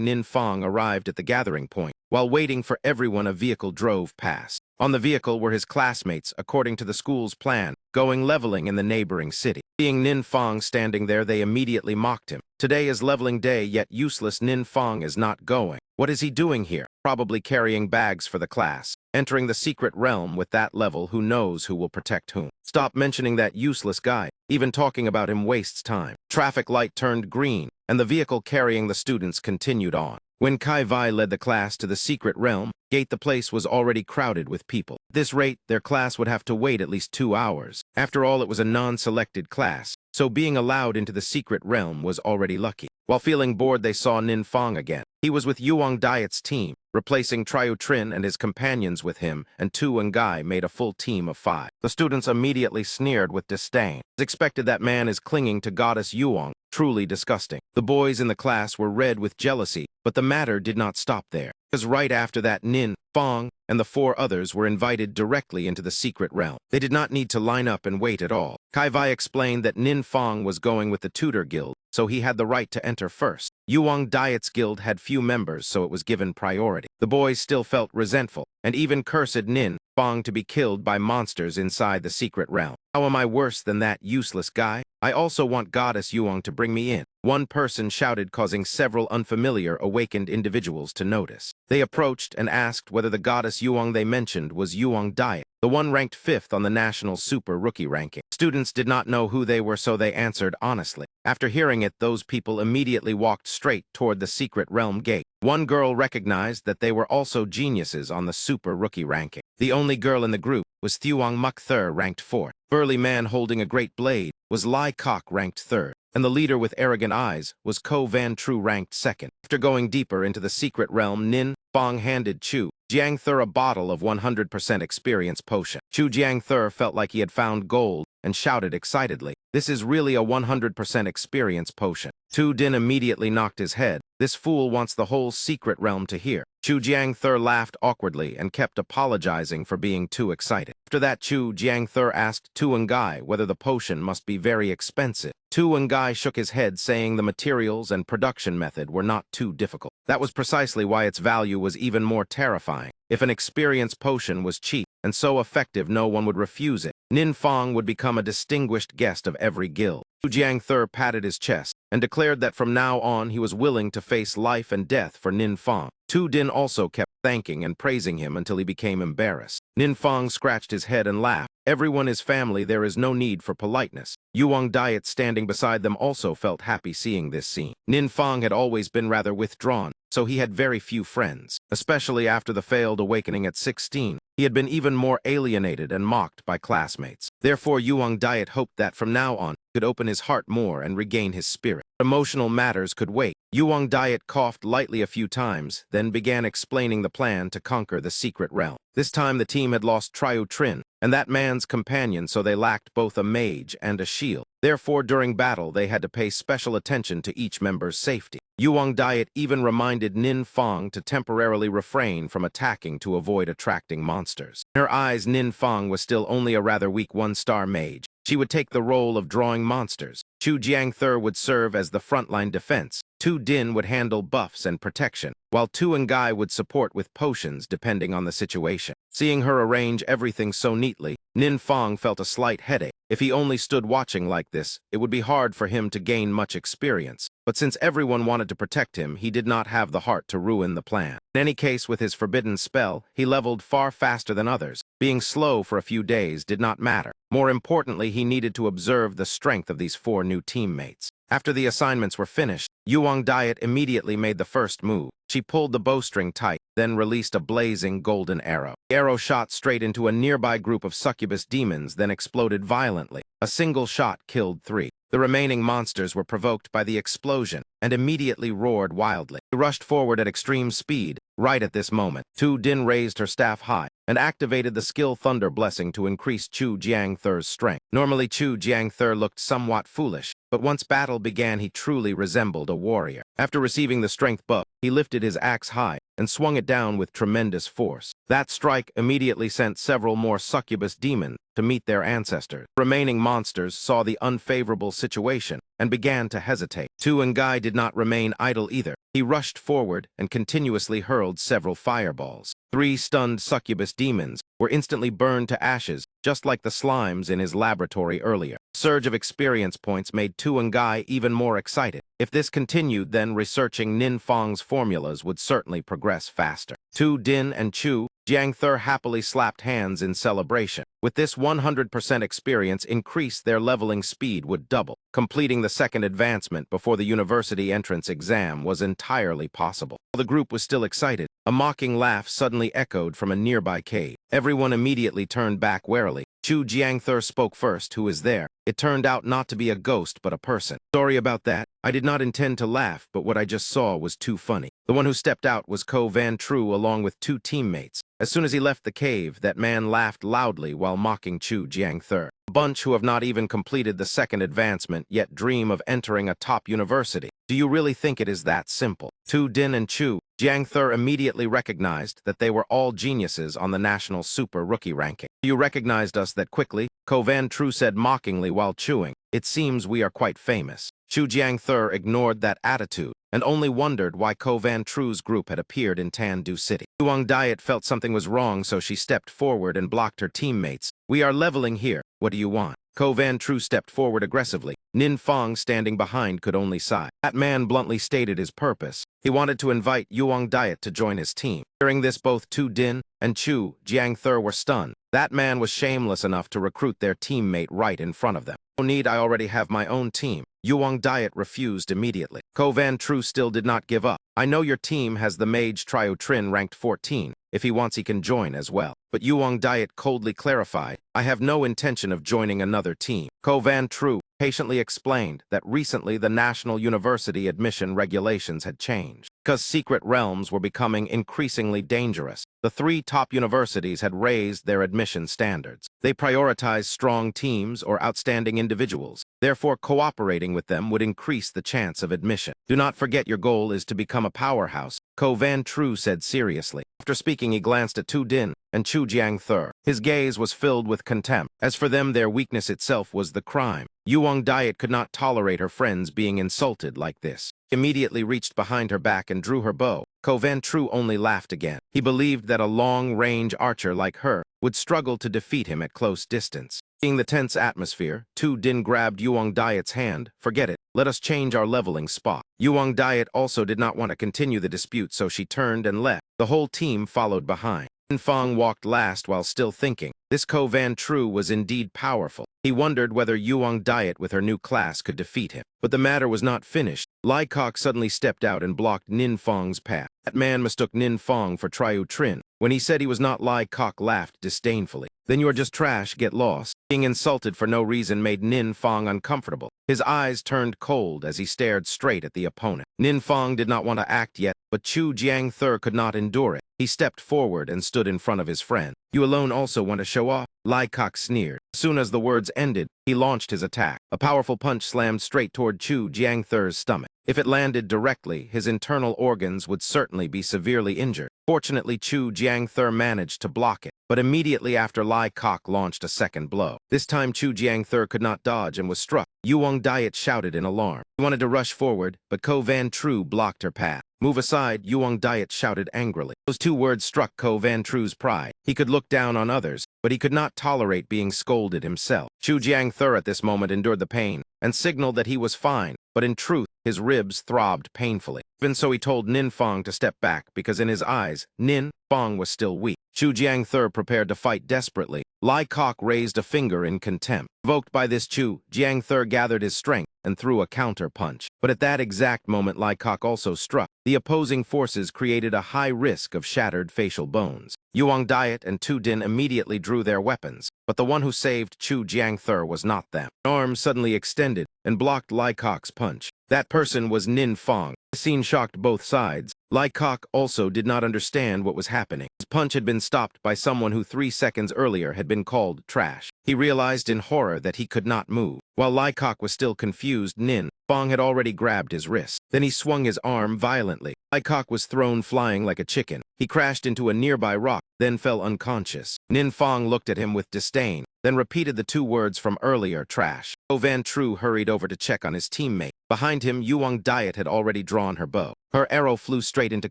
Nin Fong arrived at the gathering point. While waiting for everyone, a vehicle drove past. On the vehicle were his classmates, according to the school's plan, going leveling in the neighboring city. Seeing Nin Fong standing there, they immediately mocked him. Today is leveling day, yet useless Nin Fong is not going. What is he doing here? Probably carrying bags for the class. Entering the secret realm with that level, who knows who will protect whom. Stop mentioning that useless guy. Even talking about him wastes time. Traffic light turned green, and the vehicle carrying the students continued on. When Kai Vai led the class to the secret realm gate, the place was already crowded with people. At this rate, their class would have to wait at least 2 hours. After all, it was a non-selected class, so being allowed into the secret realm was already lucky. While feeling bored, they saw Nin Fong again. He was with Yuang Diet's team, replacing Triu Trin and his companions with him, and Tu and Guy made a full team of 5. The students immediately sneered with disdain. As expected, that man is clinging to Goddess Yuang. Truly disgusting. The boys in the class were red with jealousy, but the matter did not stop there. Because right after that, Nin Fong and the 4 others were invited directly into the secret realm. They did not need to line up and wait at all. Kai Vai explained that Nin Fong was going with the tutor guild, so he had the right to enter first. Yuang Diet's guild had few members, so it was given priority. The boys still felt resentful, and even cursed Nin Fong to be killed by monsters inside the secret realm. How am I worse than that useless guy? I also want Goddess Yuang to bring me in. One person shouted, causing several unfamiliar awakened individuals to notice. They approached and asked whether the Goddess Yuang they mentioned was Yuang Diet, the one ranked 5th on the national super rookie ranking. Students did not know who they were, so they answered honestly. After hearing it, those people immediately walked straight toward the secret realm gate. One girl recognized that they were also geniuses on the super rookie ranking. The only girl in the group was Thuong Muk Thur, ranked 4th. Burly man holding a great blade was Lai Kok, ranked 3rd. And the leader with arrogant eyes was Ko Van Tru, ranked 2nd. After going deeper into the secret realm, Nin Fong handed Chu Jiang Thur a bottle of 100% experience potion. Chu Jiang Thur felt like he had found gold and shouted excitedly, "This is really a 100% experience potion." Tu Din immediately knocked his head. This fool wants the whole secret realm to hear. Chu Jiang Thur laughed awkwardly and kept apologizing for being too excited. After that, Chu Jiang Thur asked Tu and Guy whether the potion must be very expensive. Tu and Guy shook his head, saying the materials and production method were not too difficult. That was precisely why its value was even more terrifying. If an experience potion was cheap and so effective, no one would refuse it. Nin Fong would become a distinguished guest of every guild. Chu Jiang Thur patted his chest and declared that from now on he was willing to face life and death for Nin Fong. Tu Din also kept thanking and praising him until he became embarrassed. Nin Fong scratched his head and laughed. Everyone is family, there is no need for politeness. Yuang Diet standing beside them also felt happy seeing this scene. Nin Fong had always been rather withdrawn, so he had very few friends. Especially after the failed awakening at 16, he had been even more alienated and mocked by classmates. Therefore, Yuang Diet hoped that from now on, he could open his heart more and regain his spirit. Emotional matters could wait. Yuang Diet coughed lightly a few times, then began explaining the plan to conquer the secret realm. This time the team had lost Triu Trin, and that man's companion, so they lacked both a mage and a shield. Therefore, during battle, they had to pay special attention to each member's safety. Yuang Diet even reminded Nin Fang to temporarily refrain from attacking to avoid attracting monsters. In her eyes, Nin Fang was still only a rather weak one-star mage. She would take the role of drawing monsters. Chu Jiangther would serve as the frontline defense. Tu Din would handle buffs and protection, while Tu Ngai would support with potions depending on the situation. Seeing her arrange everything so neatly, Nin Fang felt a slight headache. If he only stood watching like this, it would be hard for him to gain much experience. But since everyone wanted to protect him, he did not have the heart to ruin the plan. In any case, with his forbidden spell, he leveled far faster than others. Being slow for a few days did not matter. More importantly, he needed to observe the strength of these 4 new teammates. After the assignments were finished, Yuang Diet immediately made the first move. She pulled the bowstring tight, then released a blazing golden arrow. The arrow shot straight into a nearby group of succubus demons, then exploded violently. A single shot killed 3. The remaining monsters were provoked by the explosion and immediately roared wildly. They rushed forward at extreme speed. Right at this moment, Tu Din raised her staff high and activated the skill Thunder Blessing to increase Chu Jiangther's strength. Normally, Chu Jiangther looked somewhat foolish, but once battle began, he truly resembled a warrior. After receiving the strength buff, he lifted his axe high and swung it down with tremendous force. That strike immediately sent several more succubus demons to meet their ancestors. The remaining monsters saw the unfavorable situation and began to hesitate. Tu Ngai did not remain idle either. He rushed forward and continuously hurled several fireballs. 3 stunned succubus demons were instantly burned to ashes, just like the slimes in his laboratory earlier. A surge of experience points made Tu Ngai even more excited. If this continued, then researching Nin Fang's formulas would certainly progress faster. Tu Din and Chu Jiangther happily slapped hands in celebration. With this 100% experience increase, their leveling speed would double. Completing the second advancement before the university entrance exam was entirely possible. While the group was still excited, a mocking laugh suddenly echoed from a nearby cave. Everyone immediately turned back warily. Chu Jiangther spoke first. Who is there? It turned out not to be a ghost, but a person. Sorry about that. I did not intend to laugh, but what I just saw was too funny. The one who stepped out was Ko Van True along with 2 teammates. As soon as he left the cave, that man laughed loudly while mocking Chu Jiangther. A bunch who have not even completed the second advancement yet dream of entering a top university. Do you really think it is that simple? Tu Din and Chu Jiangther immediately recognized that they were all geniuses on the national super rookie ranking. You recognized us that quickly, Ko Van True said mockingly while chewing. It seems we are quite famous. Chu Jiangther ignored that attitude and only wondered why Ko Van True's group had appeared in Tandu City. Yuang Diet felt something was wrong, so she stepped forward and blocked her teammates. We are leveling here. What do you want? Ko Van True stepped forward aggressively. Nin Fang, standing behind, could only sigh. That man bluntly stated his purpose. He wanted to invite Yuang Diet to join his team. Hearing this, both Tu Din and Chu Jiangther were stunned. That man was shameless enough to recruit their teammate right in front of them. No need, I already have my own team. Yuang Diet refused immediately. Ko Van True still did not give up. I know your team has the mage Triu Trin ranked 14. If he wants, he can join as well. But Yuang Diet coldly clarified, I have no intention of joining another team. Ko Van True patiently explained that recently the national university admission regulations had changed. Because secret realms were becoming increasingly dangerous, the 3 top universities had raised their admission standards. They prioritized strong teams or outstanding individuals. Therefore, cooperating with them would increase the chance of admission. Do not forget your goal is to become a powerhouse, Ko Van True said seriously. After speaking, he glanced at Tu Din and Chu Jiangther. His gaze was filled with contempt. As for them, their weakness itself was the crime. Yuang Diet could not tolerate her friends being insulted like this. Immediately reached behind her back and drew her bow. Ko Van True only laughed again. He believed that a long-range archer like her would struggle to defeat him at close distance. Seeing the tense atmosphere, Tu Din grabbed Yuang Diet's hand. Forget it. Let us change our leveling spot. Yuang Diet also did not want to continue the dispute, so she turned and left. The whole team followed behind. Nin Fang walked last while still thinking. This Ko Van True was indeed powerful. He He wondered whether Yuang Diet with her new class could defeat him. But the matter was not finished. Lai Kok suddenly stepped out and blocked Nin Fong's path. That man mistook Nin Fong for Triu Trin. When he said he was not, Lai Kok laughed disdainfully. Then you are just trash, get lost. Being insulted for no reason made Nin Fong uncomfortable. His eyes turned cold as he stared straight at the opponent. Nin Fong did not want to act yet, but Chu Jiangther could not endure it. He stepped forward and stood in front of his friend. You alone also want to show off? Lai Kok sneered. As soon as the words ended, he launched his attack. A powerful punch slammed straight toward Chu Jiangther's stomach. If it landed directly, his internal organs would certainly be severely injured. Fortunately, Chu Jiangther managed to block it. But immediately after, Lai Kok launched a second blow. This time, Chu Jiangther could not dodge and was struck. Yuang Diet shouted in alarm. She wanted to rush forward, but Ko Van Tru blocked her path. Move aside, Yuang Diet shouted angrily. Those two words struck Ko Van Tru's pride. He could look down on others, but he could not tolerate being scolded himself. Chu Jiangther at this moment endured the pain and signaled that he was fine, but in truth, his ribs throbbed painfully. Even so, he told Nin Fong to step back because in his eyes, Nin Fong was still weak. Chu Jiangther prepared to fight desperately. Lai Kok raised a finger in contempt. Provoked by this, Chu Jiangther gathered his strength and threw a counter punch. But at that exact moment, Lai Kok also struck. The opposing forces created a high risk of shattered facial bones. Yuang Diet and Tu Din immediately drew their weapons, but the one who saved Chu Jiangther was not them. An arm suddenly extended and blocked Lai Kok's punch. That person was Nin Fong. The scene shocked both sides. Lai Kok also did not understand what was happening. His punch had been stopped by someone who 3 seconds earlier had been called trash. He realized in horror that he could not move. While Lai Kok was still confused, Nin Fong had already grabbed his wrist. Then he swung his arm violently. Lai Kok was thrown flying like a chicken. He crashed into a nearby rock, then fell unconscious. Nin Fong looked at him with disdain, then repeated the 2 words from earlier, trash. Ko Van Tru hurried over to check on his teammate. Behind him, Yuang Diet had already drawn her bow. Her arrow flew straight into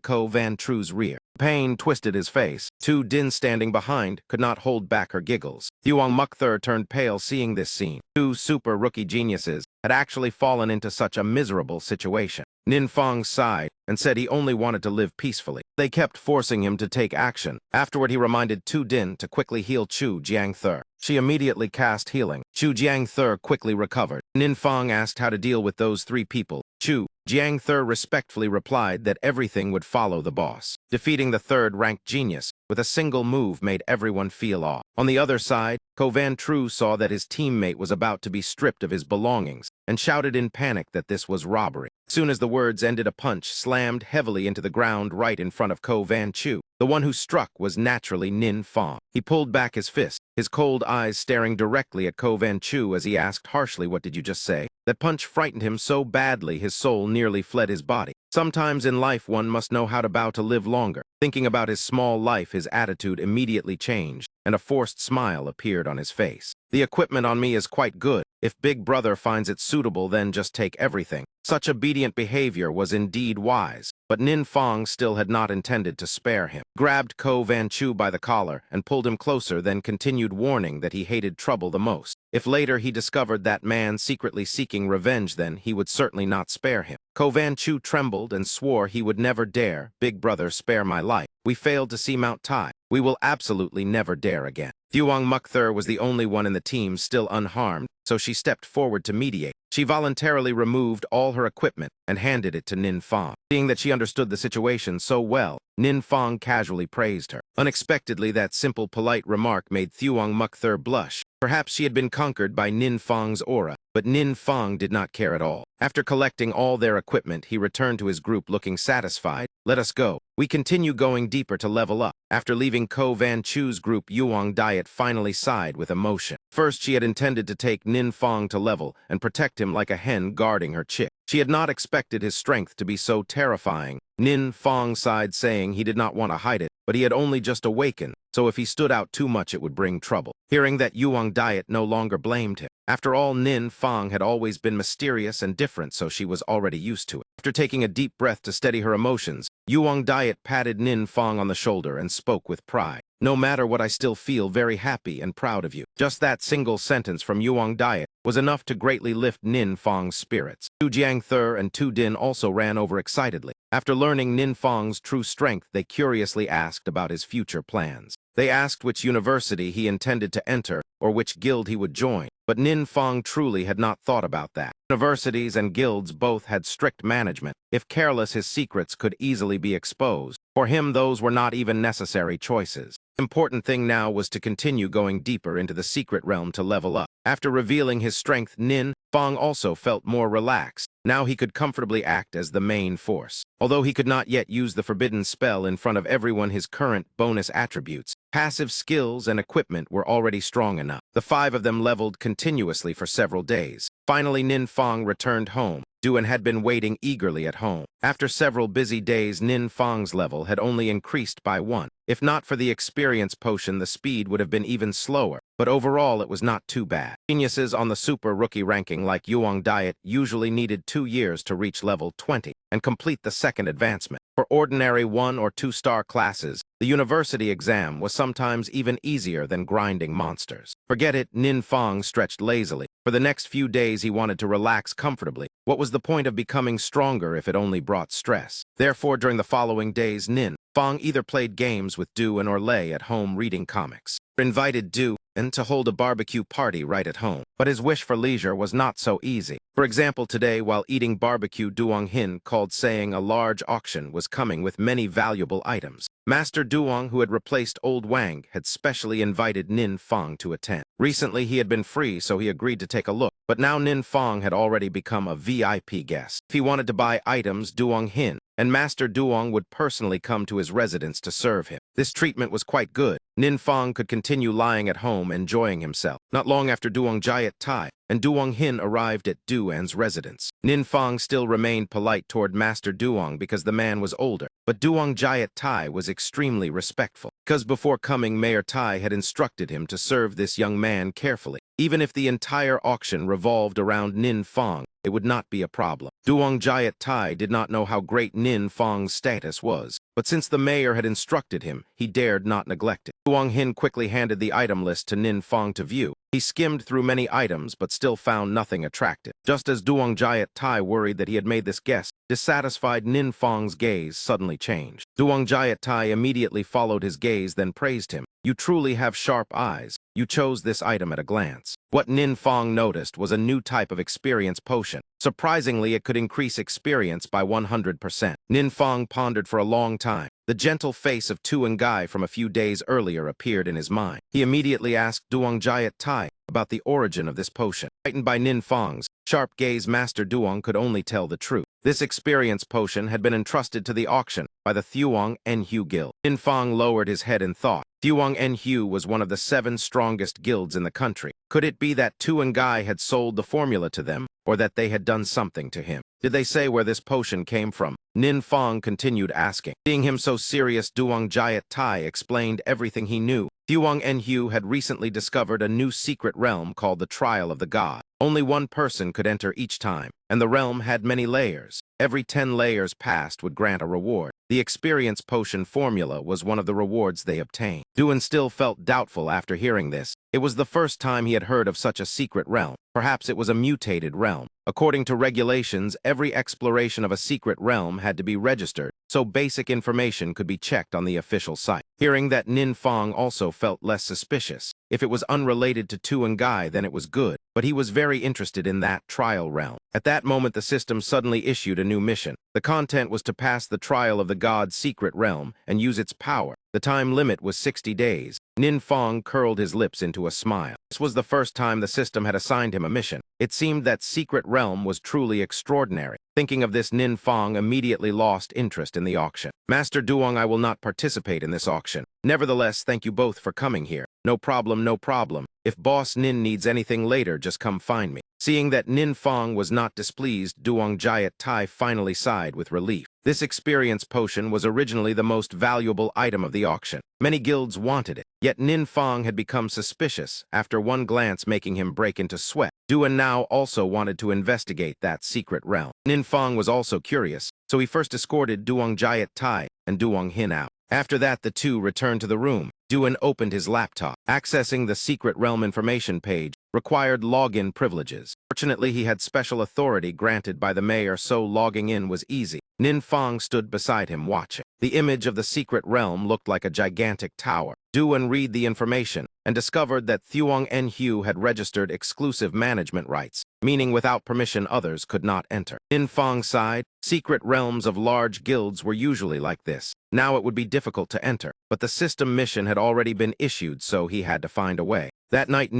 Ko Van Tru's rear. Pain twisted his face. Tu Din, standing behind, could not hold back her giggles. Yuang Mukthur turned pale seeing this scene. 2 super rookie geniuses had actually fallen into such a miserable situation. Nin Fong sighed and said he only wanted to live peacefully. They kept forcing him to take action. Afterward, he reminded Tu Din to quickly heal Chu Jiangther. She immediately cast healing. Chu Jiangther quickly recovered. Nin Fong asked how to deal with those 3 people. Chu Jiangther respectfully replied that everything would follow the boss. Defeating the 3rd-ranked genius with a single move made everyone feel awe. On the other side, Ko Van Tru saw that his teammate was about to be stripped of his belongings and shouted in panic that this was robbery. As soon as the words ended, a punch slammed heavily into the ground right in front of Ko Van Tru. The one who struck was naturally Nin Fong. He pulled back his fist, his cold eyes staring directly at Ko Van Tru as he asked harshly, "What did you just say?" That punch frightened him so badly his soul nearly fled his body. Sometimes in life one must know how to bow to live longer. Thinking about his small life, his attitude immediately changed, and a forced smile appeared on his face. The equipment on me is quite good. If Big Brother finds it suitable, then just take everything. Such obedient behavior was indeed wise, but Nin Fong still had not intended to spare him. Grabbed Ko Van Tru by the collar and pulled him closer, then continued warning that he hated trouble the most. If later he discovered that man secretly seeking revenge, then he would certainly not spare him. Ko Van Tru trembled and swore he would never dare. "Big Brother, spare my life. We failed to see Mount Tai. We will absolutely never dare again." Yuang Mukthur was the only one in the team still unharmed, so she stepped forward to mediate. She voluntarily removed all her equipment and handed it to Nin Fong. Seeing that she understood the situation so well, Nin Fong casually praised her. Unexpectedly, that simple, polite remark made Yuang Mukthur blush. Perhaps she had been conquered by Nin Fong's aura, but Nin Fong did not care at all. After collecting all their equipment, he returned to his group looking satisfied. "Let us go. We continue going deeper to level up." After leaving Ko Van Tru's group, Yuang Diet finally sighed with emotion. First, she had intended to take Nin Fong to level and protect him like a hen guarding her chick. She had not expected his strength to be so terrifying. Nin Fong sighed, saying he did not want to hide it, but he had only just awakened, so if he stood out too much it would bring trouble. Hearing that, Yuang Diet no longer blamed him. After all, Nin Fong had always been mysterious and different, so she was already used to it. After taking a deep breath to steady her emotions, Yuang Diet patted Nin Fong on the shoulder and spoke with pride. "No matter what, I still feel very happy and proud of you." Just that single sentence from Yuang Diet was enough to greatly lift Nin Fong's spirits. Chu Jiangther and Tu Din also ran over excitedly. After learning Nin Fong's true strength, they curiously asked about his future plans. They asked which university he intended to enter or which guild he would join. but Nin Fong truly had not thought about that. Universities and guilds both had strict management. If careless, his secrets could easily be exposed. For him, those were not even necessary choices. The important thing now was to continue going deeper into the secret realm to level up. After revealing his strength, Nin Fong also felt more relaxed. Now he could comfortably act as the main force. Although he could not yet use the forbidden spell in front of everyone, his current bonus attributes, passive skills, and equipment were already strong enough. The 5 of them leveled continuously for several days. Finally, Nin Fong returned home. Duan had been waiting eagerly at home. After several busy days, Nin Fong's level had only increased by 1. If not for the experience potion, the speed would have been even slower, but overall it was not too bad. Geniuses on the super rookie ranking like Yuang Diet usually needed 2 years to reach level 20 and complete the second advancement. For ordinary 1 or 2-star classes, the university exam was sometimes even easier than grinding monsters. Forget it, Nin Fong stretched lazily. For the next few days he wanted to relax comfortably. What was the point of becoming stronger if it only brought stress? Therefore, during the following days, Nin Fong either played games with Duan or lay at home reading comics. Invited Duan to hold a barbecue party right at home. But his wish for leisure was not so easy. For example, today, while eating barbecue, Duong Hin called saying a large auction was coming with many valuable items. Master Duong, who had replaced Old Wang, had specially invited Nin Fong to attend. Recently, he had been free, so he agreed to take a look. But now Nin Fong had already become a VIP guest. If he wanted to buy items, Duong Hin and Master Duong would personally come to his residence to serve him. This treatment was quite good. Nin Fong could continue lying at home, enjoying himself. Not long after Duong Jiat Tai and Duong Hin arrived at Duan's residence. Nin Fong still remained polite toward Master Duong because the man was older, but Duong Jiat Tai was extremely respectful, because before coming, Mayor Tai had instructed him to serve this young man carefully. Even if the entire auction revolved around Nin Fong, it would not be a problem. Duong Jiat Tai did not know how great Nin Fong's status was, but since the mayor had instructed him, he dared not neglect it. Duong Hin quickly handed the item list to Nin Fong to view. He skimmed through many items but still found nothing attractive. Just as Duong Jiat Tai worried that he had made this guess, dissatisfied, Nin Fong's gaze suddenly changed. Duong Jiat Tai immediately followed his gaze, then praised him. "You truly have sharp eyes. You chose this item at a glance." What Nin Fong noticed was a new type of experience potion. Surprisingly, it could increase experience by 100%. Nin Fong pondered for a long time. The gentle face of Tu Ngai from a few days earlier appeared in his mind. He immediately asked Duong Jiat Tai about the origin of this potion. Frightened by Nin Fong's sharp gaze, Master Duong could only tell the truth. This experience potion had been entrusted to the auction by the Thuong Enhu Guild. Nin Fong lowered his head in thought. Thuong Enhu was one of the 7 strongest guilds in the country. Could it be that Tu Ngai had sold the formula to them, or that they had done something to him? Did they say where this potion came from? Nin Fong continued asking. Seeing him so serious, Duong Jiat Tai explained everything he knew. Thuong Enhu had recently discovered a new secret realm called the Trial of the God. Only one person could enter each time, and the realm had many layers. Every 10 layers passed would grant a reward. The experience potion formula was one of the rewards they obtained. Duan still felt doubtful after hearing this. It was the first time he had heard of such a secret realm. Perhaps it was a mutated realm. According to regulations, every exploration of a secret realm had to be registered, so basic information could be checked on the official site. Hearing that, Nin Fong also felt less suspicious. If it was unrelated to Tu Ngai, then it was good, but he was very interested in that trial realm. At that moment, the system suddenly issued a new mission. The content was to pass the trial of the God's secret realm and use its power. The time limit was 60 days. Nin Fong curled his lips into a smile. This was the first time the system had assigned him a mission. It seemed that secret realm was truly extraordinary. Thinking of this, Nin Fong immediately lost interest in the auction. Master Duong, I will not participate in this auction. Nevertheless, thank you both for coming here. No problem, no problem. If Boss Nin needs anything later, just come find me. Seeing that Nin Fong was not displeased, Duong Jiat Tai finally sighed with relief. This experience potion was originally the most valuable item of the auction. Many guilds wanted it, yet Nin Fong had become suspicious after one glance making him break into sweat. Duan now also wanted to investigate that secret realm. Nin Fong was also curious, so he first escorted Duong Jiat Tai and Duong Hin out. After that, the two returned to the room. Duan opened his laptop. Accessing the secret realm information page required login privileges. Fortunately, he had special authority granted by the mayor, so logging in was easy. Nin Fong stood beside him watching. The image of the secret realm looked like a gigantic tower. Do and read the information, and discovered that Thuong Enhu had registered exclusive management rights, meaning without permission others could not enter. In Fong's side, secret realms of large guilds were usually like this. Now it would be difficult to enter, but the system mission had already been issued, so he had to find a way. That night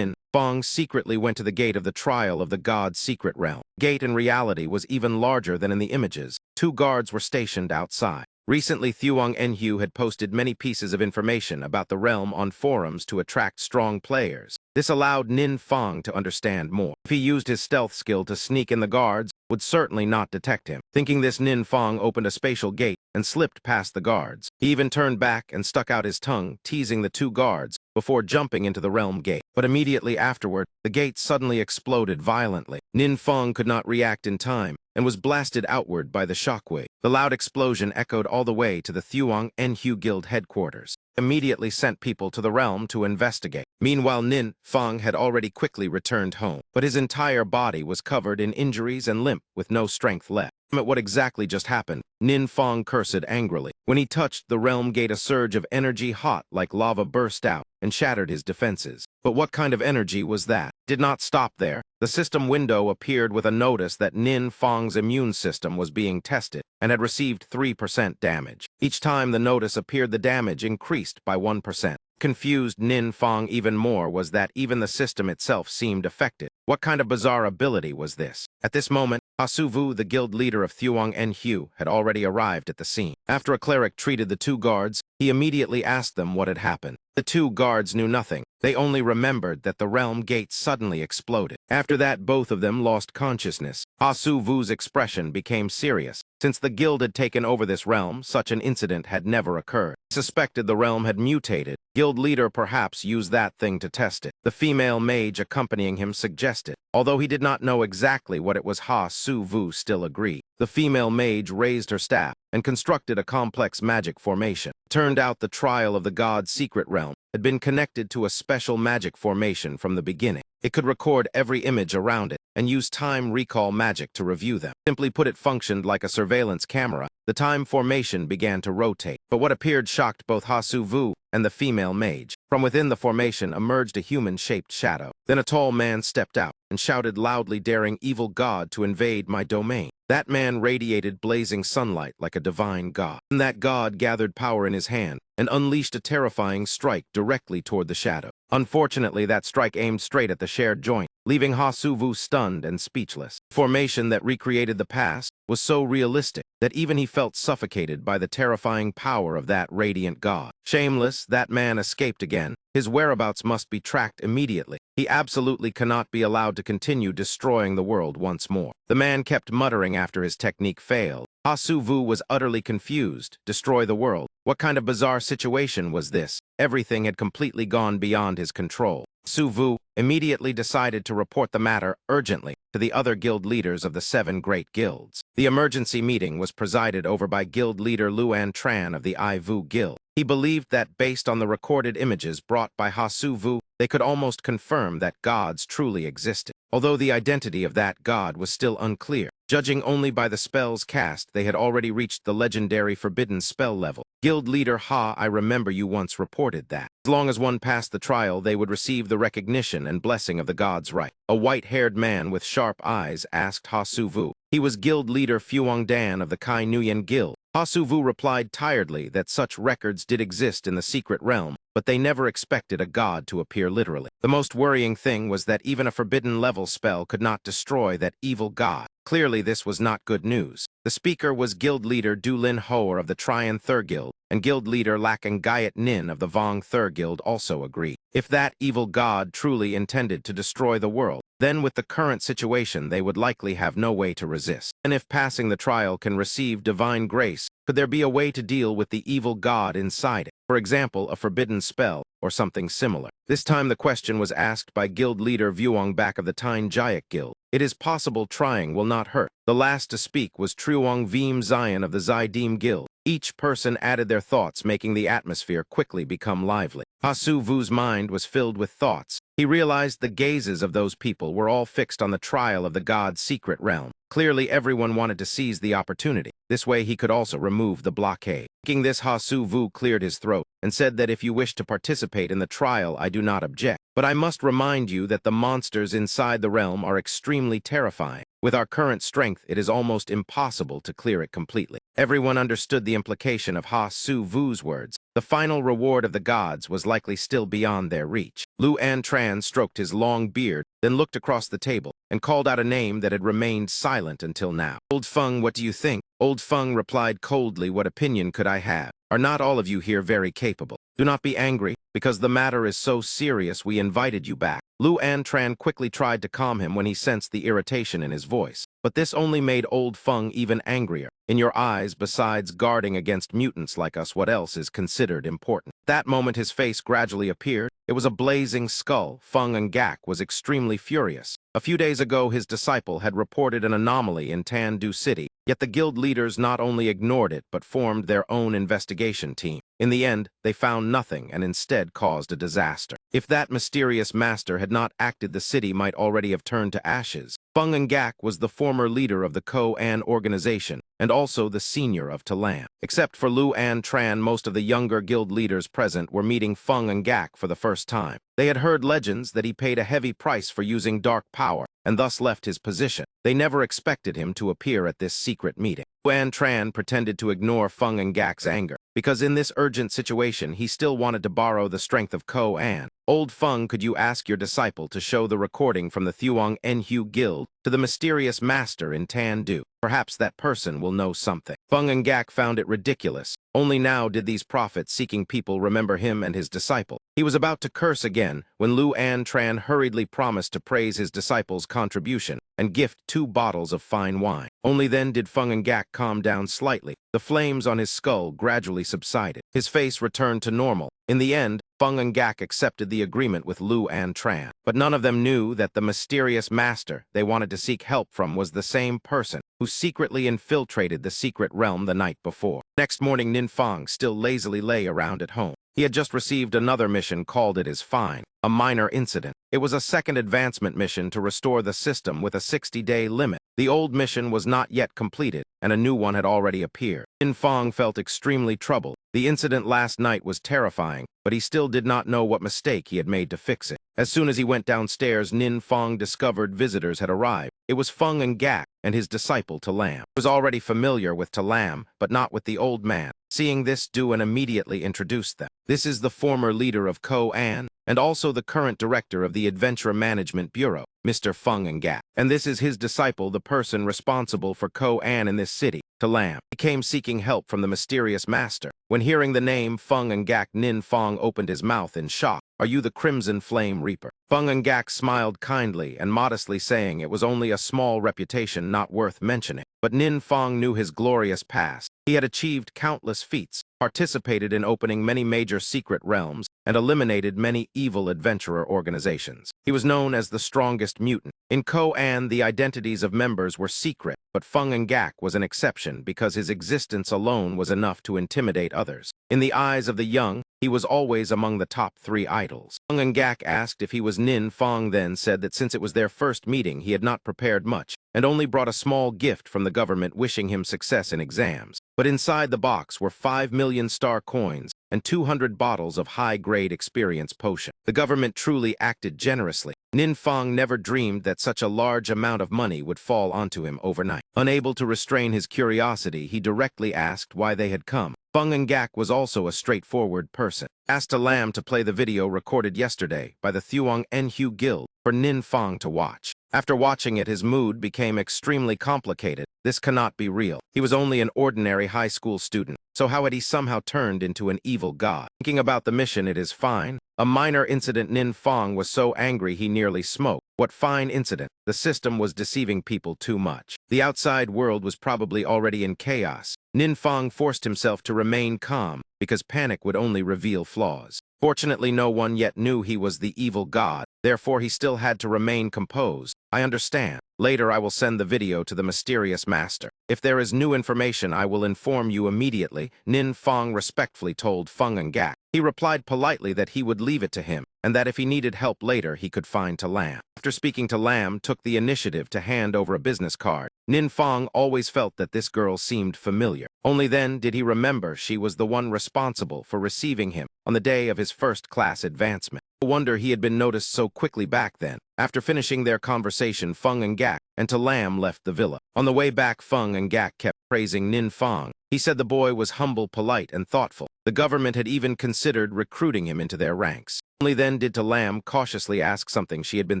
Fong secretly went to the gate of the trial of the god's secret realm. Gate in reality was even larger than in the images. 2 guards were stationed outside. Recently, Thuong Enhu had posted many pieces of information about the realm on forums to attract strong players. This allowed Fong to understand more. If he used his stealth skill to sneak in, the guards would certainly not detect him. Thinking this, Fong opened a spatial gate and slipped past the guards. He even turned back and stuck out his tongue, teasing the 2 guards, before jumping into the realm gate. But immediately afterward, the gate suddenly exploded violently. Fong could not react in time and was blasted outward by the shockwave. The loud explosion echoed all the way to the Thuong Enhu Guild headquarters. Immediately sent people to the realm to investigate. Meanwhile, Fong had already quickly returned home, but his entire body was covered in injuries and limp with no strength left. At what exactly just happened, Fong cursed angrily. When he touched the realm gate, a surge of energy hot like lava burst out and shattered his defenses. But what kind of energy was that? Did not stop there. The system window appeared with a notice that Fong's immune system was being tested and had received 3% damage. Each time the notice appeared, the damage increased by 1%. Confused Fong even more was that even the system itself seemed affected. What kind of bizarre ability was this? At this moment, Hasuvu, the guild leader of Thuong Enhu, had already arrived at the scene. After a cleric treated the 2 guards, he immediately asked them what had happened. The 2 guards knew nothing. They only remembered that the realm gate suddenly exploded. After that, both of them lost consciousness. Hasuvu's expression became serious. Since the guild had taken over this realm, such an incident had never occurred. He suspected the realm had mutated. Guild leader perhaps used that thing to test it. The female mage accompanying him suggested. Although he did not know exactly what it was, Hasuvu still agreed. The female mage raised her staff and constructed a complex magic formation. It turned out the trial of the god's secret realm had been connected to a special magic formation from the beginning. It could record every image around it and use time recall magic to review them. Simply put, it functioned like a surveillance camera. The time formation began to rotate, but what appeared shocked both Hasuvu and the female mage. From within the formation emerged a human-shaped shadow. Then a tall man stepped out and shouted loudly, daring evil god to invade my domain. That man radiated blazing sunlight like a divine god. And that god gathered power in his hand and unleashed a terrifying strike directly toward the shadow. Unfortunately, that strike aimed straight at the shared joint, leaving Hasuvu stunned and speechless. Formation that recreated the past was so realistic that even he felt suffocated by the terrifying power of that radiant god. Shameless, that man escaped again. His whereabouts must be tracked immediately. He absolutely cannot be allowed to continue destroying the world once more. The man kept muttering after his technique failed. Hasuvu was utterly confused. Destroy the world? What kind of bizarre situation was this? Everything had completely gone beyond his control. Hasuvu immediately decided to report the matter urgently to the other guild leaders of the 7 great guilds. The emergency meeting was presided over by guild leader Luan Tran of the Ivu Guild. He believed that based on the recorded images brought by Hasuvu, they could almost confirm that gods truly existed, although the identity of that god was still unclear. Judging only by the spells cast, they had already reached the legendary forbidden spell level. Guild leader I remember you once reported that as long as one passed the trial, they would receive the recognition and blessing of the gods' right. A white-haired man with sharp eyes asked Hasuvu. He was guild leader Fuong Dan of the Kai Nuyen Guild. Hasuvu replied tiredly that such records did exist in the secret realm, but they never expected a god to appear literally. The most worrying thing was that even a forbidden level spell could not destroy that evil god. Clearly, this was not good news. The speaker was guild leader Dulin Hoer of the Trian Thur Guild, and guild leader Lakang Gayat Nin of the Vong Thur Guild also agreed. If that evil god truly intended to destroy the world, then with the current situation they would likely have no way to resist. And if passing the trial can receive divine grace, could there be a way to deal with the evil god inside it? For example, a forbidden spell or something similar. This time the question was asked by guild leader Vuong Bak of the Tine Jayak Guild. It is possible trying will not hurt. The last to speak was Truong Veem Zion of the Zaidim Guild. Each person added their thoughts, making the atmosphere quickly become lively. Hasuvu's mind was filled with thoughts. He realized the gazes of those people were all fixed on the trial of the god's secret realm. Clearly, everyone wanted to seize the opportunity. This way he could also remove the blockade. Thinking this, Ha Su Vu cleared his throat and said that if you wish to participate in the trial, I do not object. But I must remind you that the monsters inside the realm are extremely terrifying. With our current strength, it is almost impossible to clear it completely. Everyone understood the implication of Ha Su Vu's words. The final reward of the gods was likely still beyond their reach. Lu An Tran stroked his long beard, then looked across the table and called out a name that had remained silent until now. Old Feng, what do you think? Old Feng replied coldly, what opinion could I have? Are not all of you here very capable? Do not be angry, because the matter is so serious we invited you back. Lu An Tran quickly tried to calm him when he sensed the irritation in his voice. But this only made Old Feng even angrier. In your eyes, besides guarding against mutants like us, what else is considered important? That moment his face gradually appeared. It was a blazing skull. Feng and Gak was extremely furious. A few days ago, his disciple had reported an anomaly in Tandu City, yet the guild leaders not only ignored it, but formed their own investigation team. In the end, they found nothing and instead caused a disaster. If that mysterious master had not acted, the city might already have turned to ashes. Feng and Gak was the former leader of the Ko-An organization, and also the senior of Talam. Except for Lu An Tran, most of the younger guild leaders present were meeting Feng and Gak for the first time. They had heard legends that he paid a heavy price for using dark power, and thus left his position. They never expected him to appear at this secret meeting. Lu An Tran pretended to ignore Feng and Gak's anger, because in this urgent situation he still wanted to borrow the strength of Ko-An. Old Feng, could you ask your disciple to show the recording from the Thuong Enhu Guild to the mysterious master in Tandu? Perhaps that person will know something. Feng and Gak found it ridiculous. Only now did these profit-seeking people remember him and his disciple. He was about to curse again when Lu An Tran hurriedly promised to praise his disciple's contribution and gift 2 bottles of fine wine. Only then did Feng and Gak calm down slightly. The flames on his skull gradually subsided. His face returned to normal. In the end, Feng and Gak accepted the agreement with Lu An Tran. But none of them knew that the mysterious master they wanted to seek help from was the same person who secretly infiltrated the secret realm the night before. Next morning, Nin Feng still lazily lay around at home. He had just received another mission, called it as fine, a minor incident. It was a second advancement mission to restore the system with a 60-day limit. The old mission was not yet completed, and a new one had already appeared. Nin Feng felt extremely troubled. The incident last night was terrifying, but he still did not know what mistake he had made to fix it. As soon as he went downstairs, Nin Feng discovered visitors had arrived. It was Feng and Gak and his disciple Talam. He was already familiar with Talam, but not with the old man. Seeing this, Duan immediately introduced them. This is the former leader of Ko-An, and also the current director of the Adventure Management Bureau, Mr. Feng and Gak. And this is his disciple, the person responsible for Ko-An in this city, Talam. He came seeking help from the mysterious master. When hearing the name Feng and Gak, Nin Feng opened his mouth in shock. Are you the Crimson Flame Reaper? Feng and Gak smiled kindly and modestly, saying it was only a small reputation not worth mentioning. But Nin Feng knew his glorious past. He had achieved countless feats, participated in opening many major secret realms, and eliminated many evil adventurer organizations. He was known as the strongest mutant. In Ko-An, the identities of members were secret, but Feng and Gak was an exception because his existence alone was enough to intimidate others. In the eyes of the young, he was always among the top 3 idols. Feng and Gak asked if he was Nin Feng, then said that since it was their first meeting, he had not prepared much, and only brought a small gift from the government wishing him success in exams. But inside the box were 5 million star coins and 200 bottles of high-grade experience potion. The government truly acted generously. Nin Feng never dreamed that such a large amount of money would fall onto him overnight. Unable to restrain his curiosity, he directly asked why they had come. Feng and Gak was also a straightforward person. Asked Talam to play the video recorded yesterday by the Thuong Enhu Guild for Nin Feng to watch. After watching it, his mood became extremely complicated. This cannot be real. He was only an ordinary high school student, so how had he somehow turned into an evil god? Thinking about the mission, it is fine. A minor incident. Nin Feng was so angry he nearly smoked. What fine incident? The system was deceiving people too much. The outside world was probably already in chaos. Nin Feng forced himself to remain calm because panic would only reveal flaws. Fortunately, no one yet knew he was the evil god. Therefore, he still had to remain composed. I understand. Later, I will send the video to the mysterious master. If there is new information, I will inform you immediately, Nin Feng respectfully told Feng and Gak. He replied politely that he would leave it to him, and that if he needed help later, he could find Lam. After speaking to Lam, took the initiative to hand over a business card. Nin Fong always felt that this girl seemed familiar. Only then did he remember she was the one responsible for receiving him on the day of his first-class advancement. No wonder he had been noticed so quickly back then. After finishing their conversation, Feng and Gak and Lam left the villa. On the way back, Feng and Gak kept praising Nin Fong. He said the boy was humble, polite, and thoughtful. The government had even considered recruiting him into their ranks. Only then did Lam cautiously ask something she had been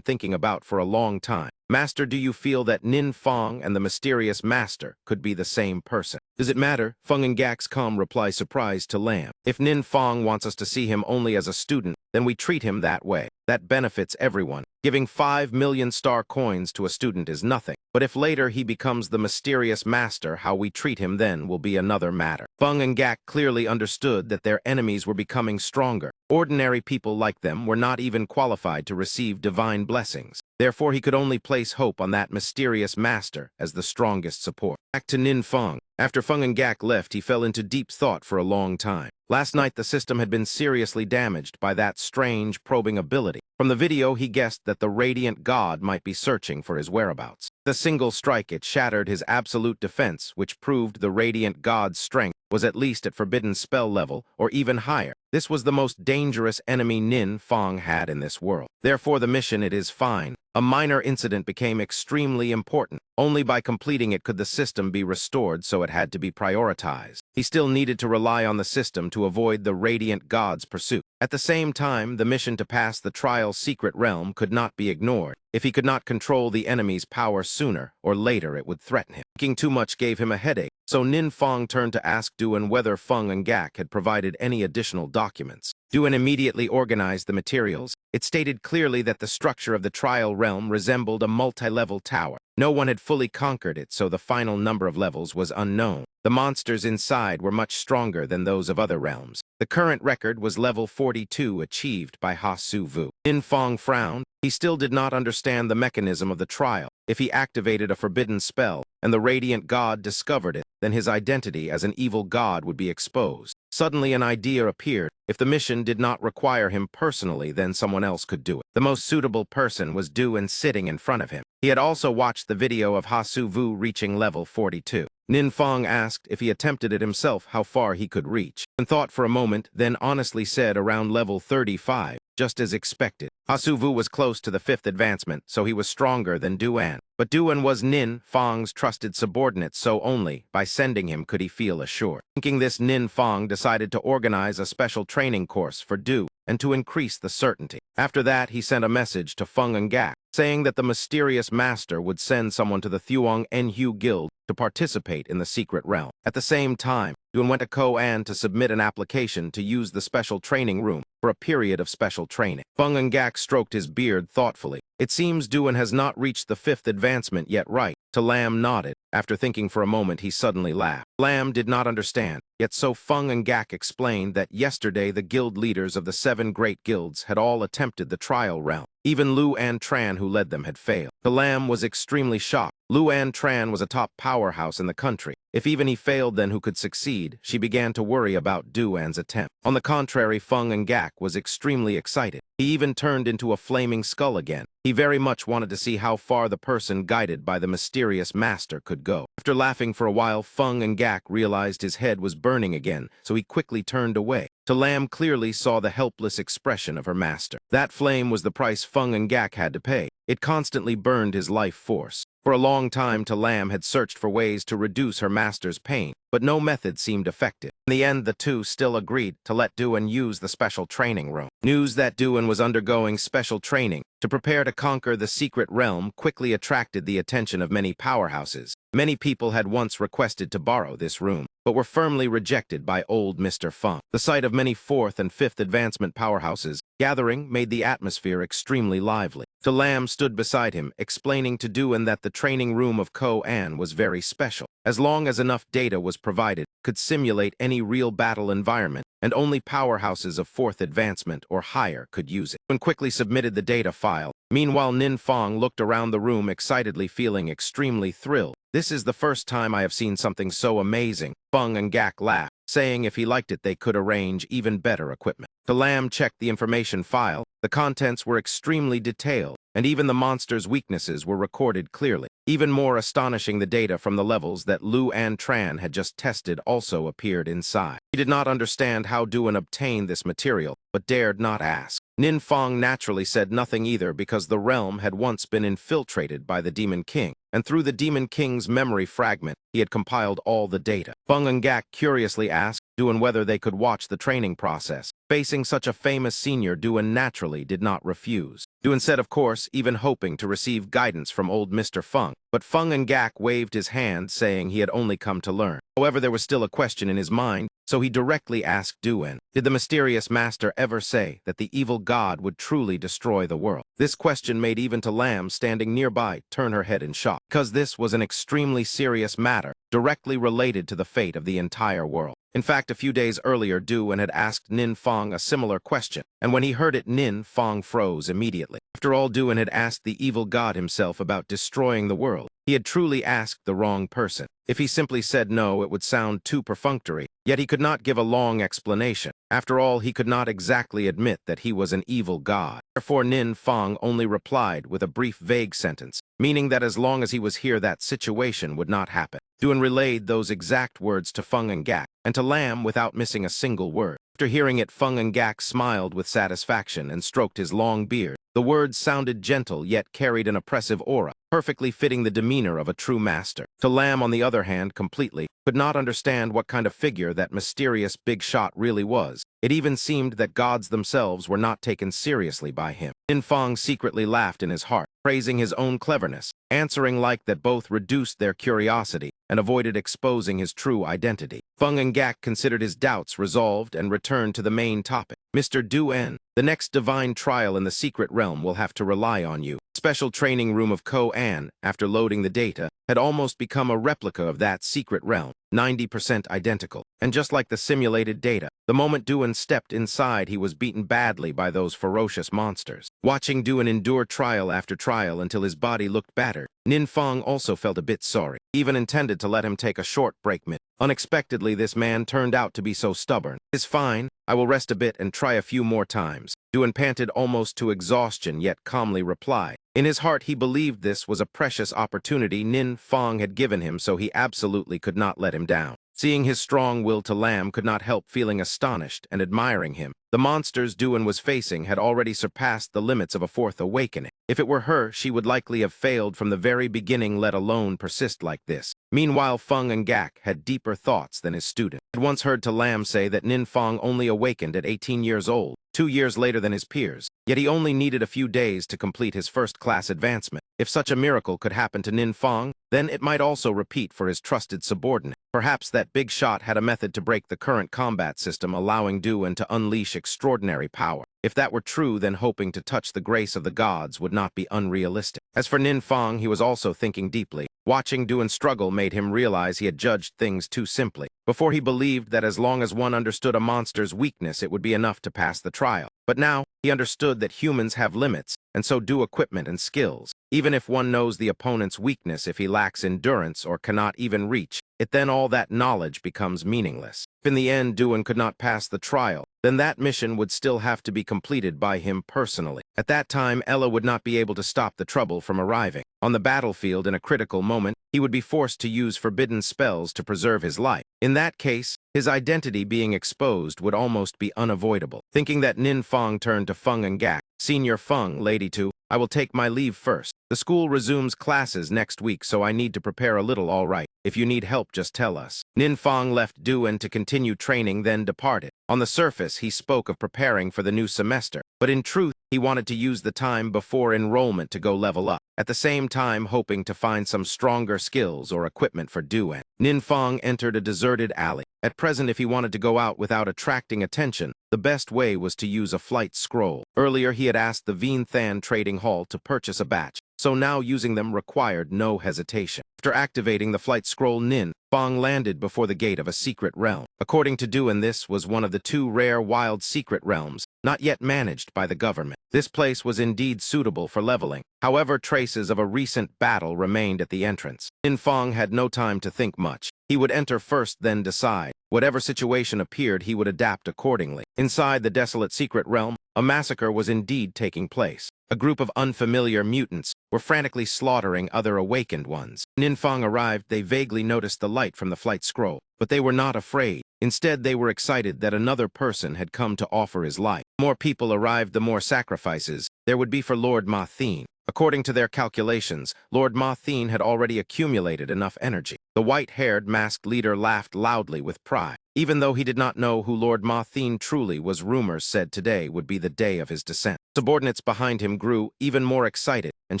thinking about for a long time. Master, do you feel that Nin Fong and the mysterious master could be the same person? Does it matter? Feng and Gak's calm reply surprised Lam. If Nin Fong wants us to see him only as a student, then we treat him that way. That benefits everyone. Giving 5 million star coins to a student is nothing. But if later he becomes the mysterious master, how we treat him then will be another matter. Feng and Gak clearly understood that their enemies were becoming stronger. Ordinary people like them were not even qualified to receive divine blessings. Therefore, he could only place hope on that mysterious master as the strongest support. Back to Nin Fong. After Feng and Gak left, he fell into deep thought for a long time. Last night, the system had been seriously damaged by that strange probing ability. From the video, he guessed that the Radiant God might be searching for his whereabouts. The single strike, it shattered his absolute defense, which proved the Radiant God's strength was at least at forbidden spell level or even higher. This was the most dangerous enemy Nin Fong had in this world. Therefore, the mission, it is fine. A minor incident became extremely important. Only by completing it could the system be restored, so it had to be prioritized. He still needed to rely on the system to avoid the Radiant God's pursuit. At the same time, the mission to pass the trial's secret realm could not be ignored. If he could not control the enemy's power sooner or later, it would threaten him. Thinking too much gave him a headache, so Nin Fong turned to ask Duan whether Feng and Gak had provided any additional documents. Duan immediately organized the materials. It stated clearly that the structure of the trial realm resembled a multi-level tower. No one had fully conquered it, so the final number of levels was unknown. The monsters inside were much stronger than those of other realms. The current record was level 42, achieved by Ha Su Vu. Nin Fong frowned. He still did not understand the mechanism of the trial. If he activated a forbidden spell, and the Radiant God discovered it, then his identity as an evil god would be exposed. Suddenly an idea appeared. If the mission did not require him personally, then someone else could do it. The most suitable person was Duan sitting in front of him. He had also watched the video of Ha Su Vu reaching level 42. Nin Fong asked if he attempted it himself how far he could reach, and thought for a moment, then honestly said around level 35, just as expected. Ha Su Vu was close to the 5th advancement, so he was stronger than Duan. But Duan was Nin Fong's trusted subordinate, so only by sending him could he feel assured. Thinking this, Nin Fong decided to organize a special training course for Du and to increase the certainty. After that, he sent a message to Feng and Gak, saying that the mysterious master would send someone to the Thuong Enhu Guild to participate in the secret realm. At the same time, Duan went to Ko-An to submit an application to use the special training room for a period of special training. Feng and Gak stroked his beard thoughtfully. It seems Duan has not reached the 5th advancement yet, right? Lam nodded. After thinking for a moment, he suddenly laughed. Lam did not understand, yet so Feng and Gak explained that yesterday the guild leaders of the 7 great guilds had all attempted the trial realm. Even Lu An Tran, who led them, had failed. Lam was extremely shocked. Lu An Tran was a top powerhouse in the country. If even he failed, then who could succeed? She began to worry about Duan's attempt. On the contrary, Feng and Gak was extremely excited. He even turned into a flaming skull again. He very much wanted to see how far the person guided by the mysterious master could go. After laughing for a while, Feng and Gak realized his head was burning again, so he quickly turned away. Lam clearly saw the helpless expression of her master. That flame was the price Feng and Gak had to pay. It constantly burned his life force. For a long time, Lam had searched for ways to reduce her master's pain, but no method seemed effective. In the end, the two still agreed to let Duan use the special training room. News that Duan was undergoing special training to prepare to conquer the secret realm quickly attracted the attention of many powerhouses. Many people had once requested to borrow this room, but were firmly rejected by old Mr. Feng. The sight of many 4th and 5th advancement powerhouses gathering made the atmosphere extremely lively. Lam stood beside him, explaining to Duan that the training room of Ko-An was very special. As long as enough data was provided, could simulate any real battle environment, and only powerhouses of 4th advancement or higher could use it. Duan quickly submitted the data file. Meanwhile, Nin Fong looked around the room excitedly, feeling extremely thrilled. This is the first time I have seen something so amazing. Fung and Gak laughed, saying if he liked it they could arrange even better equipment. Lam checked the information file. The contents were extremely detailed, and even the monster's weaknesses were recorded clearly. Even more astonishing, the data from the levels that Lu and Tran had just tested also appeared inside. He did not understand how Duan obtained this material, but dared not ask. Nin Fong naturally said nothing either because the realm had once been infiltrated by the Demon King, and through the Demon King's memory fragment, he had compiled all the data. Fung and Gak curiously asked Duan whether they could watch the training process. Facing such a famous senior, Duan naturally did not refuse. Duan said, of course, even hoping to receive guidance from old Mr. Fung, but Fung and Gak waved his hand, saying he had only come to learn. However, there was still a question in his mind, so he directly asked Duan, did the mysterious master ever say that the evil god would truly destroy the world? This question made even Lam, standing nearby, turn her head in shock, because this was an extremely serious matter, directly related to the fate of the entire world. In fact, a few days earlier, Duan had asked Nin Fong a similar question, and when he heard it, Nin Fong froze immediately. After all, Duan had asked the evil god himself about destroying the world. He had truly asked the wrong person. If he simply said no, it would sound too perfunctory, yet he could not give a long explanation. After all, he could not exactly admit that he was an evil god. Therefore, Nin Fong only replied with a brief, vague sentence, meaning that as long as he was here, that situation would not happen. Duan relayed those exact words to Fung and Gak, and to Lam without missing a single word. After hearing it, Fung and Gak smiled with satisfaction and stroked his long beard. The words sounded gentle, yet carried an oppressive aura, perfectly fitting the demeanor of a true master. Lam, on the other hand, completely could not understand what kind of figure that mysterious big shot really was. It even seemed that gods themselves were not taken seriously by him. Nin Fong secretly laughed in his heart, praising his own cleverness, answering like that both reduced their curiosity and avoided exposing his true identity. Fung and Gak considered his doubts resolved and returned to the main topic. Mr. Duan, the next divine trial in the secret realm will have to rely on you. Special training room of Ko-An, after loading the data, had almost become a replica of that secret realm, 90% identical. And just like the simulated data, the moment Duan stepped inside, he was beaten badly by those ferocious monsters. Watching Duan endure trial after trial until his body looked battered, Nin Fong also felt a bit sorry. He even intended to let him take a short break. Unexpectedly, this man turned out to be so stubborn. It's fine. I will rest a bit and try a few more times. Duan panted almost to exhaustion, yet calmly replied. In his heart, he believed this was a precious opportunity Nin Fong had given him, so he absolutely could not let him down. Seeing his strong will, Lam could not help feeling astonished and admiring him. The monsters Duan was facing had already surpassed the limits of a fourth awakening. If it were her, she would likely have failed from the very beginning, let alone persist like this. Meanwhile, Fung and Gak had deeper thoughts than his student. He had once heard Lam say that Nin Fong only awakened at 18 years old, 2 years later than his peers, yet he only needed a few days to complete his first-class advancement. If such a miracle could happen to Nin Fong, then it might also repeat for his trusted subordinate. Perhaps that big shot had a method to break the current combat system, allowing Duan to unleash extraordinary power. If that were true, then hoping to touch the grace of the gods would not be unrealistic. As for Nin Fong, he was also thinking deeply. Watching Duan struggle made him realize he had judged things too simply. Before, he believed that as long as one understood a monster's weakness, it would be enough to pass the trial. But now, he understood that humans have limits, and so do equipment and skills. Even if one knows the opponent's weakness, if he lacks endurance or cannot even reach it, then all that knowledge becomes meaningless. If in the end Duan could not pass the trial, then that mission would still have to be completed by him personally. At that time, Ella would not be able to stop the trouble from arriving. On the battlefield, in a critical moment, he would be forced to use forbidden spells to preserve his life. In that case, his identity being exposed would almost be unavoidable. Thinking that, Nin Fong turned to Fung and Gak. Senior Fung, Lady 2, I will take my leave first. The school resumes classes next week, so I need to prepare a little, all right. If you need help, just tell us. Nin Fong left Duan to continue training, then departed. On the surface, he spoke of preparing for the new semester, but in truth, he wanted to use the time before enrollment to go level up, at the same time hoping to find some stronger skills or equipment for Duan. Nin Fong entered a deserted alley. At present, if he wanted to go out without attracting attention, the best way was to use a flight scroll. Earlier, he had asked the Veen Than trading hall to purchase a batch, so now using them required no hesitation. After activating the flight scroll, Nin Fong landed before the gate of a secret realm. According to Duan, this was one of the two rare wild secret realms, not yet managed by the government. This place was indeed suitable for leveling. However, traces of a recent battle remained at the entrance. Nin Fong had no time to think much. He would enter first, then decide. Whatever situation appeared, he would adapt accordingly. Inside the desolate secret realm, a massacre was indeed taking place. A group of unfamiliar mutants were frantically slaughtering other awakened ones. When Nin Fong arrived, they vaguely noticed the light from the flight scroll, but they were not afraid. Instead, they were excited that another person had come to offer his life. The more people arrived, the more sacrifices there would be for Lord Ma Thien. According to their calculations, Lord Ma Thien had already accumulated enough energy. The white-haired masked leader laughed loudly with pride. Even though he did not know who Lord Ma Thien truly was, rumors said today would be the day of his descent. Subordinates behind him grew even more excited and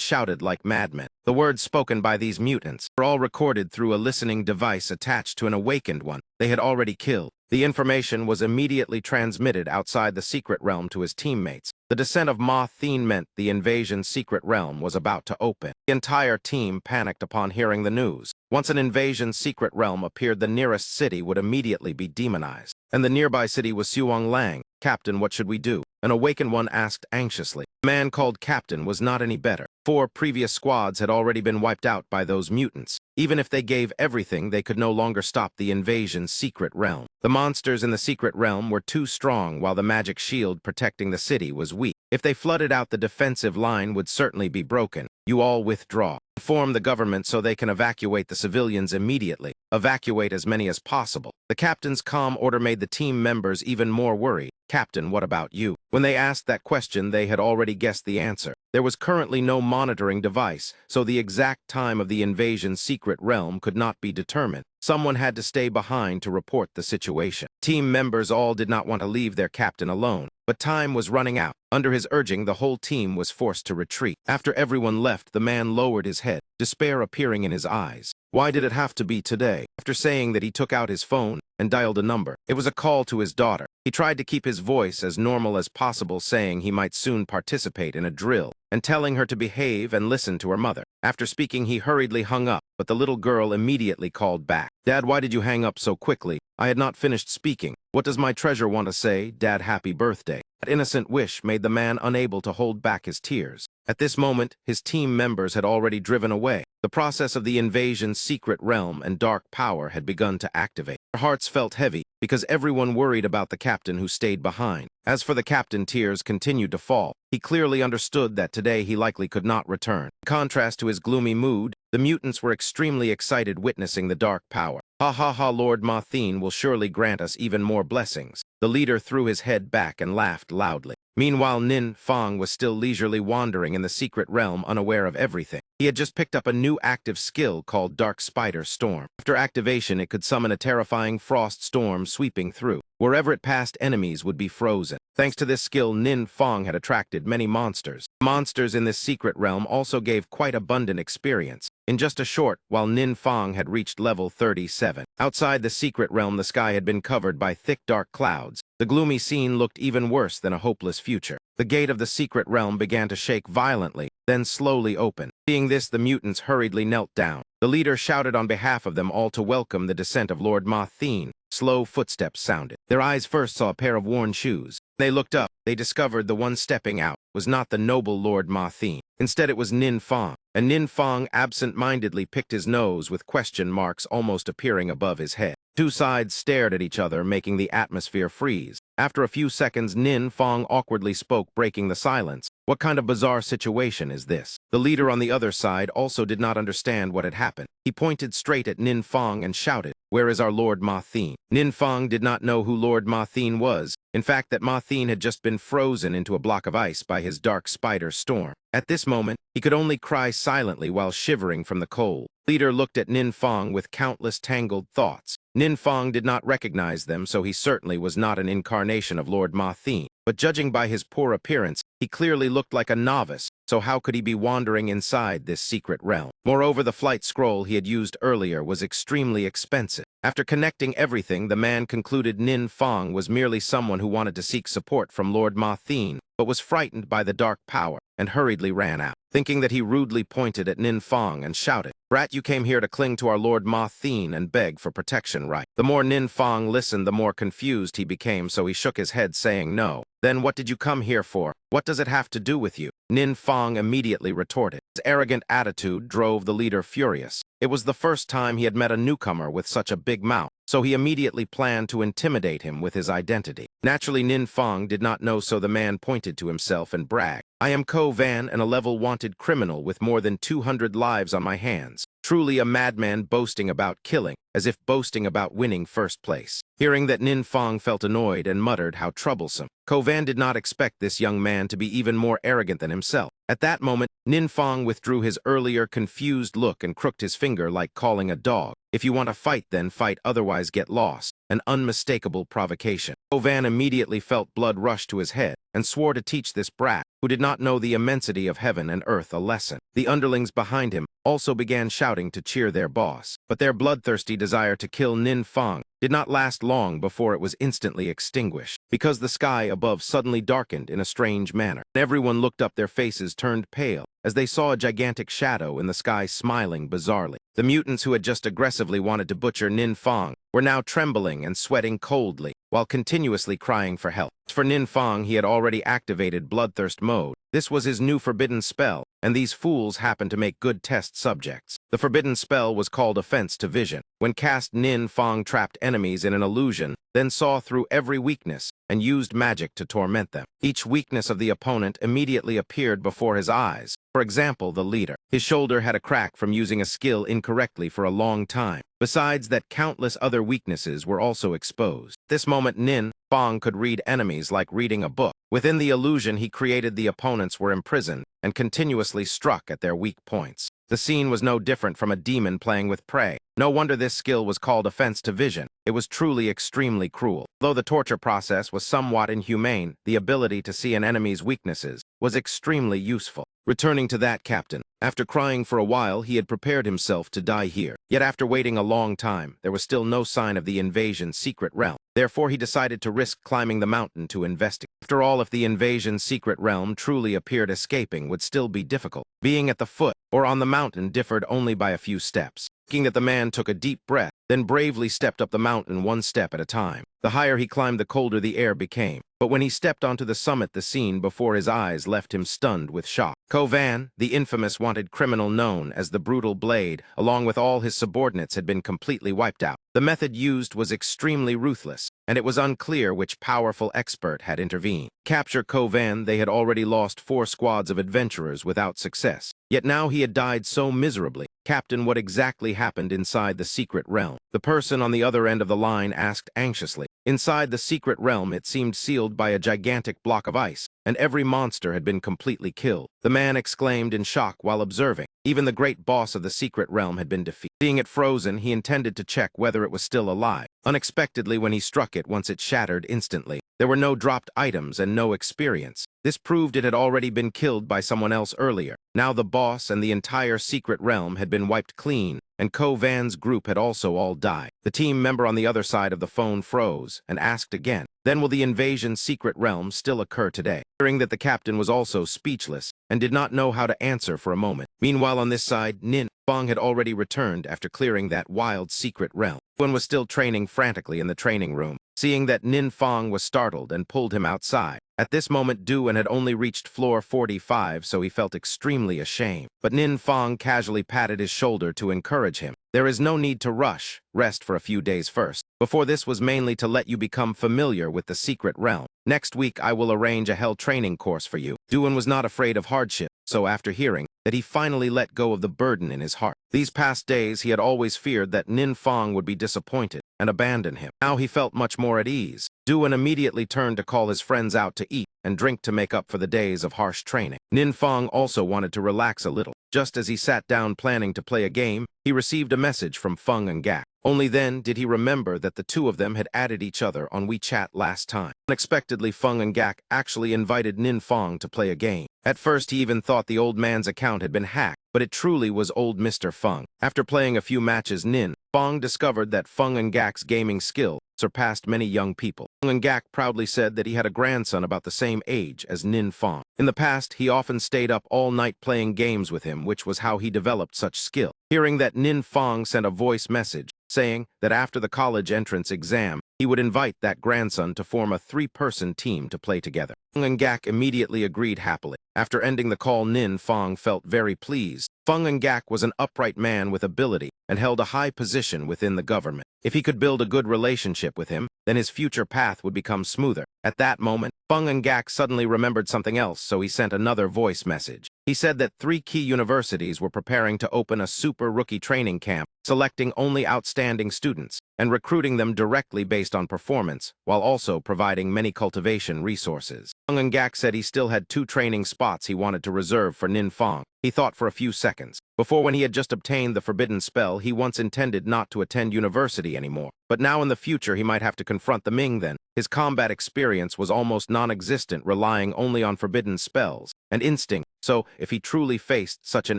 shouted like madmen. The words spoken by these mutants were all recorded through a listening device attached to an awakened one they had already killed. The information was immediately transmitted outside the secret realm to his teammates. The descent of Ma Thien meant the invasion secret realm was about to open. The entire team panicked upon hearing the news. Once an invasion secret realm appeared, the nearest city would immediately be demonized. And the nearby city was Suong Lang. "Captain, what should we do?" An awakened one asked anxiously. The man called Captain was not any better. 4 previous squads had already been wiped out by those mutants. Even if they gave everything, they could no longer stop the invasion secret realm. The monsters in the secret realm were too strong, while the magic shield protecting the city was weak. If they flooded out, the defensive line would certainly be broken. "You all withdraw. Inform the government so they can evacuate the civilians immediately. Evacuate as many as possible." The captain's calm order made the team members even more worried. "Captain, what about you?" When they asked that question, they had already guessed the answer. There was currently no monitoring device, so the exact time of the invasion secret realm could not be determined. Someone had to stay behind to report the situation. Team members all did not want to leave their captain alone, but time was running out. Under his urging, the whole team was forced to retreat. After everyone left, the man lowered his head, despair appearing in his eyes. Why did it have to be today? After saying that, he took out his phone and dialed a number. It was a call to his daughter. He tried to keep his voice as normal as possible, saying he might soon participate in a drill, and telling her to behave and listen to her mother. After speaking, he hurriedly hung up, but the little girl immediately called back. "Dad, why did you hang up so quickly? I had not finished speaking. What does my treasure want to say? Dad, happy birthday." That innocent wish made the man unable to hold back his tears. At this moment, his team members had already driven away. The process of the invasion secret realm and dark power had begun to activate. Their hearts felt heavy because everyone worried about the captain who stayed behind. As for the captain, tears continued to fall. He clearly understood that today he likely could not return. In contrast to his gloomy mood, the mutants were extremely excited witnessing the dark power. "Ha ha ha, Lord Ma Thien will surely grant us even more blessings." The leader threw his head back and laughed loudly. Meanwhile, Nin Fong was still leisurely wandering in the secret realm, unaware of everything. He had just picked up a new active skill called Dark Spider Storm. After activation, it could summon a terrifying frost storm sweeping through. Wherever it passed, enemies would be frozen. Thanks to this skill, Nin Fong had attracted many monsters. Monsters in this secret realm also gave quite abundant experience. In just a short while, Nin Fong had reached level 37. Outside the secret realm, the sky had been covered by thick dark clouds. The gloomy scene looked even worse than a hopeless future. The gate of the secret realm began to shake violently, then slowly opened. Seeing this, the mutants hurriedly knelt down. The leader shouted on behalf of them all to welcome the descent of Lord Ma Thien. Slow footsteps sounded. Their eyes first saw a pair of worn shoes. They looked up. They discovered the one stepping out was not the noble Lord Ma Thien. Instead, it was Nin Fong. And Nin Fong absent-mindedly picked his nose with question marks almost appearing above his head. Two sides stared at each other, making the atmosphere freeze. After a few seconds, Nin Fong awkwardly spoke, breaking the silence. "What kind of bizarre situation is this?" The leader on the other side also did not understand what had happened. He pointed straight at Nin Fong and shouted, "Where is our Lord Ma Thien?" Nin Fong did not know who Lord Ma Thien was. In fact, that Ma Thien had just been frozen into a block of ice by his dark spider storm. At this moment, he could only cry silently while shivering from the cold. The leader looked at Nin Fong with countless tangled thoughts. Nin Fong did not recognize them, so he certainly was not an incarnation of Lord Ma Thien. But judging by his poor appearance, he clearly looked like a novice, so how could he be wandering inside this secret realm? Moreover, the flight scroll he had used earlier was extremely expensive. After connecting everything, the man concluded Nin Fong was merely someone who wanted to seek support from Lord Ma Thien, but was frightened by the dark power and hurriedly ran out. Thinking that, he rudely pointed at Nin Fong and shouted, Brat, you came here to cling to our Lord Ma Thien and beg for protection, right? The more Nin Fong listened, the more confused he became, so he shook his head, saying no. Then what did you come here for? What does it have to do with you? Nin Fong immediately retorted. His arrogant attitude drove the leader furious. It was the first time he had met a newcomer with such a big mouth, so he immediately planned to intimidate him with his identity. Naturally, Nin Fong did not know, so the man pointed to himself and bragged. I am Ko Van, and a level-wanted criminal with more than 200 lives on my hands. Truly a madman boasting about killing, as if boasting about winning first place. Hearing that, Nin Fong felt annoyed and muttered how troublesome. Ko Van did not expect this young man to be even more arrogant than himself. At that moment, Nin Fong withdrew his earlier confused look and crooked his finger like calling a dog. If you want to fight, then fight, otherwise get lost. An unmistakable provocation. Ko Van immediately felt blood rush to his head and swore to teach this brat, who did not know the immensity of heaven and earth, a lesson. The underlings behind him also began shouting to cheer their boss, but their bloodthirsty desire to kill Nin Fong did not last long before it was instantly extinguished, because the sky above suddenly darkened in a strange manner. Everyone looked up, their faces turned pale as they saw a gigantic shadow in the sky smiling bizarrely. The mutants who had just aggressively wanted to butcher Nin Fong were now trembling and sweating coldly, while continuously crying for help. For Nin Fong, he had already activated Bloodthirst mode. This was his new forbidden spell, and these fools happened to make good test subjects. The forbidden spell was called Offense to Vision. When cast, Nin Fong trapped enemies in an illusion, then saw through every weakness and used magic to torment them. Each weakness of the opponent immediately appeared before his eyes. For example, the leader. His shoulder had a crack from using a skill incorrectly for a long time. Besides that, countless other weaknesses were also exposed. At this moment, Nin Fong could read enemies like reading a book. Within the illusion he created, the opponents were imprisoned and continuously struck at their weak points. The scene was no different from a demon playing with prey. No wonder this skill was called Offense to Vision. It was truly extremely cruel. Though the torture process was somewhat inhumane, the ability to see an enemy's weaknesses was extremely useful. Returning to that captain, after crying for a while, he had prepared himself to die here. Yet after waiting a long time, there was still no sign of the invasion's secret realm. Therefore, he decided to risk climbing the mountain to investigate. After all, if the invasion's secret realm truly appeared, escaping would still be difficult. Being at the foot or on the mountain differed only by a few steps. Thinking that, the man took a deep breath, then bravely stepped up the mountain one step at a time. The higher he climbed, the colder the air became. But when he stepped onto the summit, the scene before his eyes left him stunned with shock. Ko Van, the infamous wanted criminal known as the Brutal Blade, along with all his subordinates, had been completely wiped out. The method used was extremely ruthless, and it was unclear which powerful expert had intervened. Capture Ko Van, they had already lost 4 squads of adventurers without success. Yet now he had died so miserably. Captain, what exactly happened inside the secret realm? The person on the other end of the line asked anxiously. Inside the secret realm, it seemed sealed by a gigantic block of ice, and every monster had been completely killed. The man exclaimed in shock while observing. Even the great boss of the secret realm had been defeated. Seeing it frozen, he intended to check whether it was still alive. Unexpectedly, when he struck it, once it shattered instantly. There were no dropped items and no experience. This proved it had already been killed by someone else earlier. Now the boss and the entire secret realm had been wiped clean, and Ko Van's group had also all died. The team member on the other side of the phone froze and asked again, then will the invasion's secret realm still occur today? Hearing that, the captain was also speechless and did not know how to answer for a moment. Meanwhile, on this side, Nin Fong had already returned after clearing that wild secret realm. One was still training frantically in the training room. Seeing that, Nin Fong was startled and pulled him outside. At this moment, Duan had only reached floor 45, so he felt extremely ashamed. But Nin Fong casually patted his shoulder to encourage him. There is no need to rush. Rest for a few days first. Before this was mainly to let you become familiar with the secret realm. Next week, I will arrange a hell training course for you. Duan was not afraid of hardship, so after hearing that, he finally let go of the burden in his heart. These past days, he had always feared that Nin Fong would be disappointed and abandon him. Now he felt much more at ease. Duan immediately turned to call his friends out to eat and drink to make up for the days of harsh training. Nin Fong also wanted to relax a little. Just as he sat down planning to play a game, he received a message from Feng and Gak. Only then did he remember that the two of them had added each other on WeChat last time. Unexpectedly, Feng and Gak actually invited Nin Fong to play a game. At first, he even thought the old man's account had been hacked, but it truly was old Mr. Feng. After playing a few matches, Nin Fong discovered that Feng and Gak's gaming skill surpassed many young people. Feng and Gak proudly said that he had a grandson about the same age as Nin Fong. In the past, he often stayed up all night playing games with him, which was how he developed such skill. Hearing that Nin Fong sent a voice message saying that after the college entrance exam, he would invite that grandson to form a 3-person team to play together. Feng and Gak immediately agreed happily. After ending the call, Nin Fong felt very pleased. Feng and Gak was an upright man with ability and held a high position within the government. If he could build a good relationship with him, then his future path would become smoother. At that moment, Feng and Gak suddenly remembered something else, so he sent another voice message. He said that 3 key universities were preparing to open a super rookie training camp, selecting only outstanding students and recruiting them directly based on performance, while also providing many cultivation resources. Feng and Gak said he still had 2 training spots he wanted to reserve for Nin Fong. He thought for a few seconds. Before, when he had just obtained the forbidden spell, he once intended not to attend university anymore. But now in the future, he might have to confront the Ming then. His combat experience was almost non-existent, relying only on forbidden spells and instinct. So, if he truly faced such an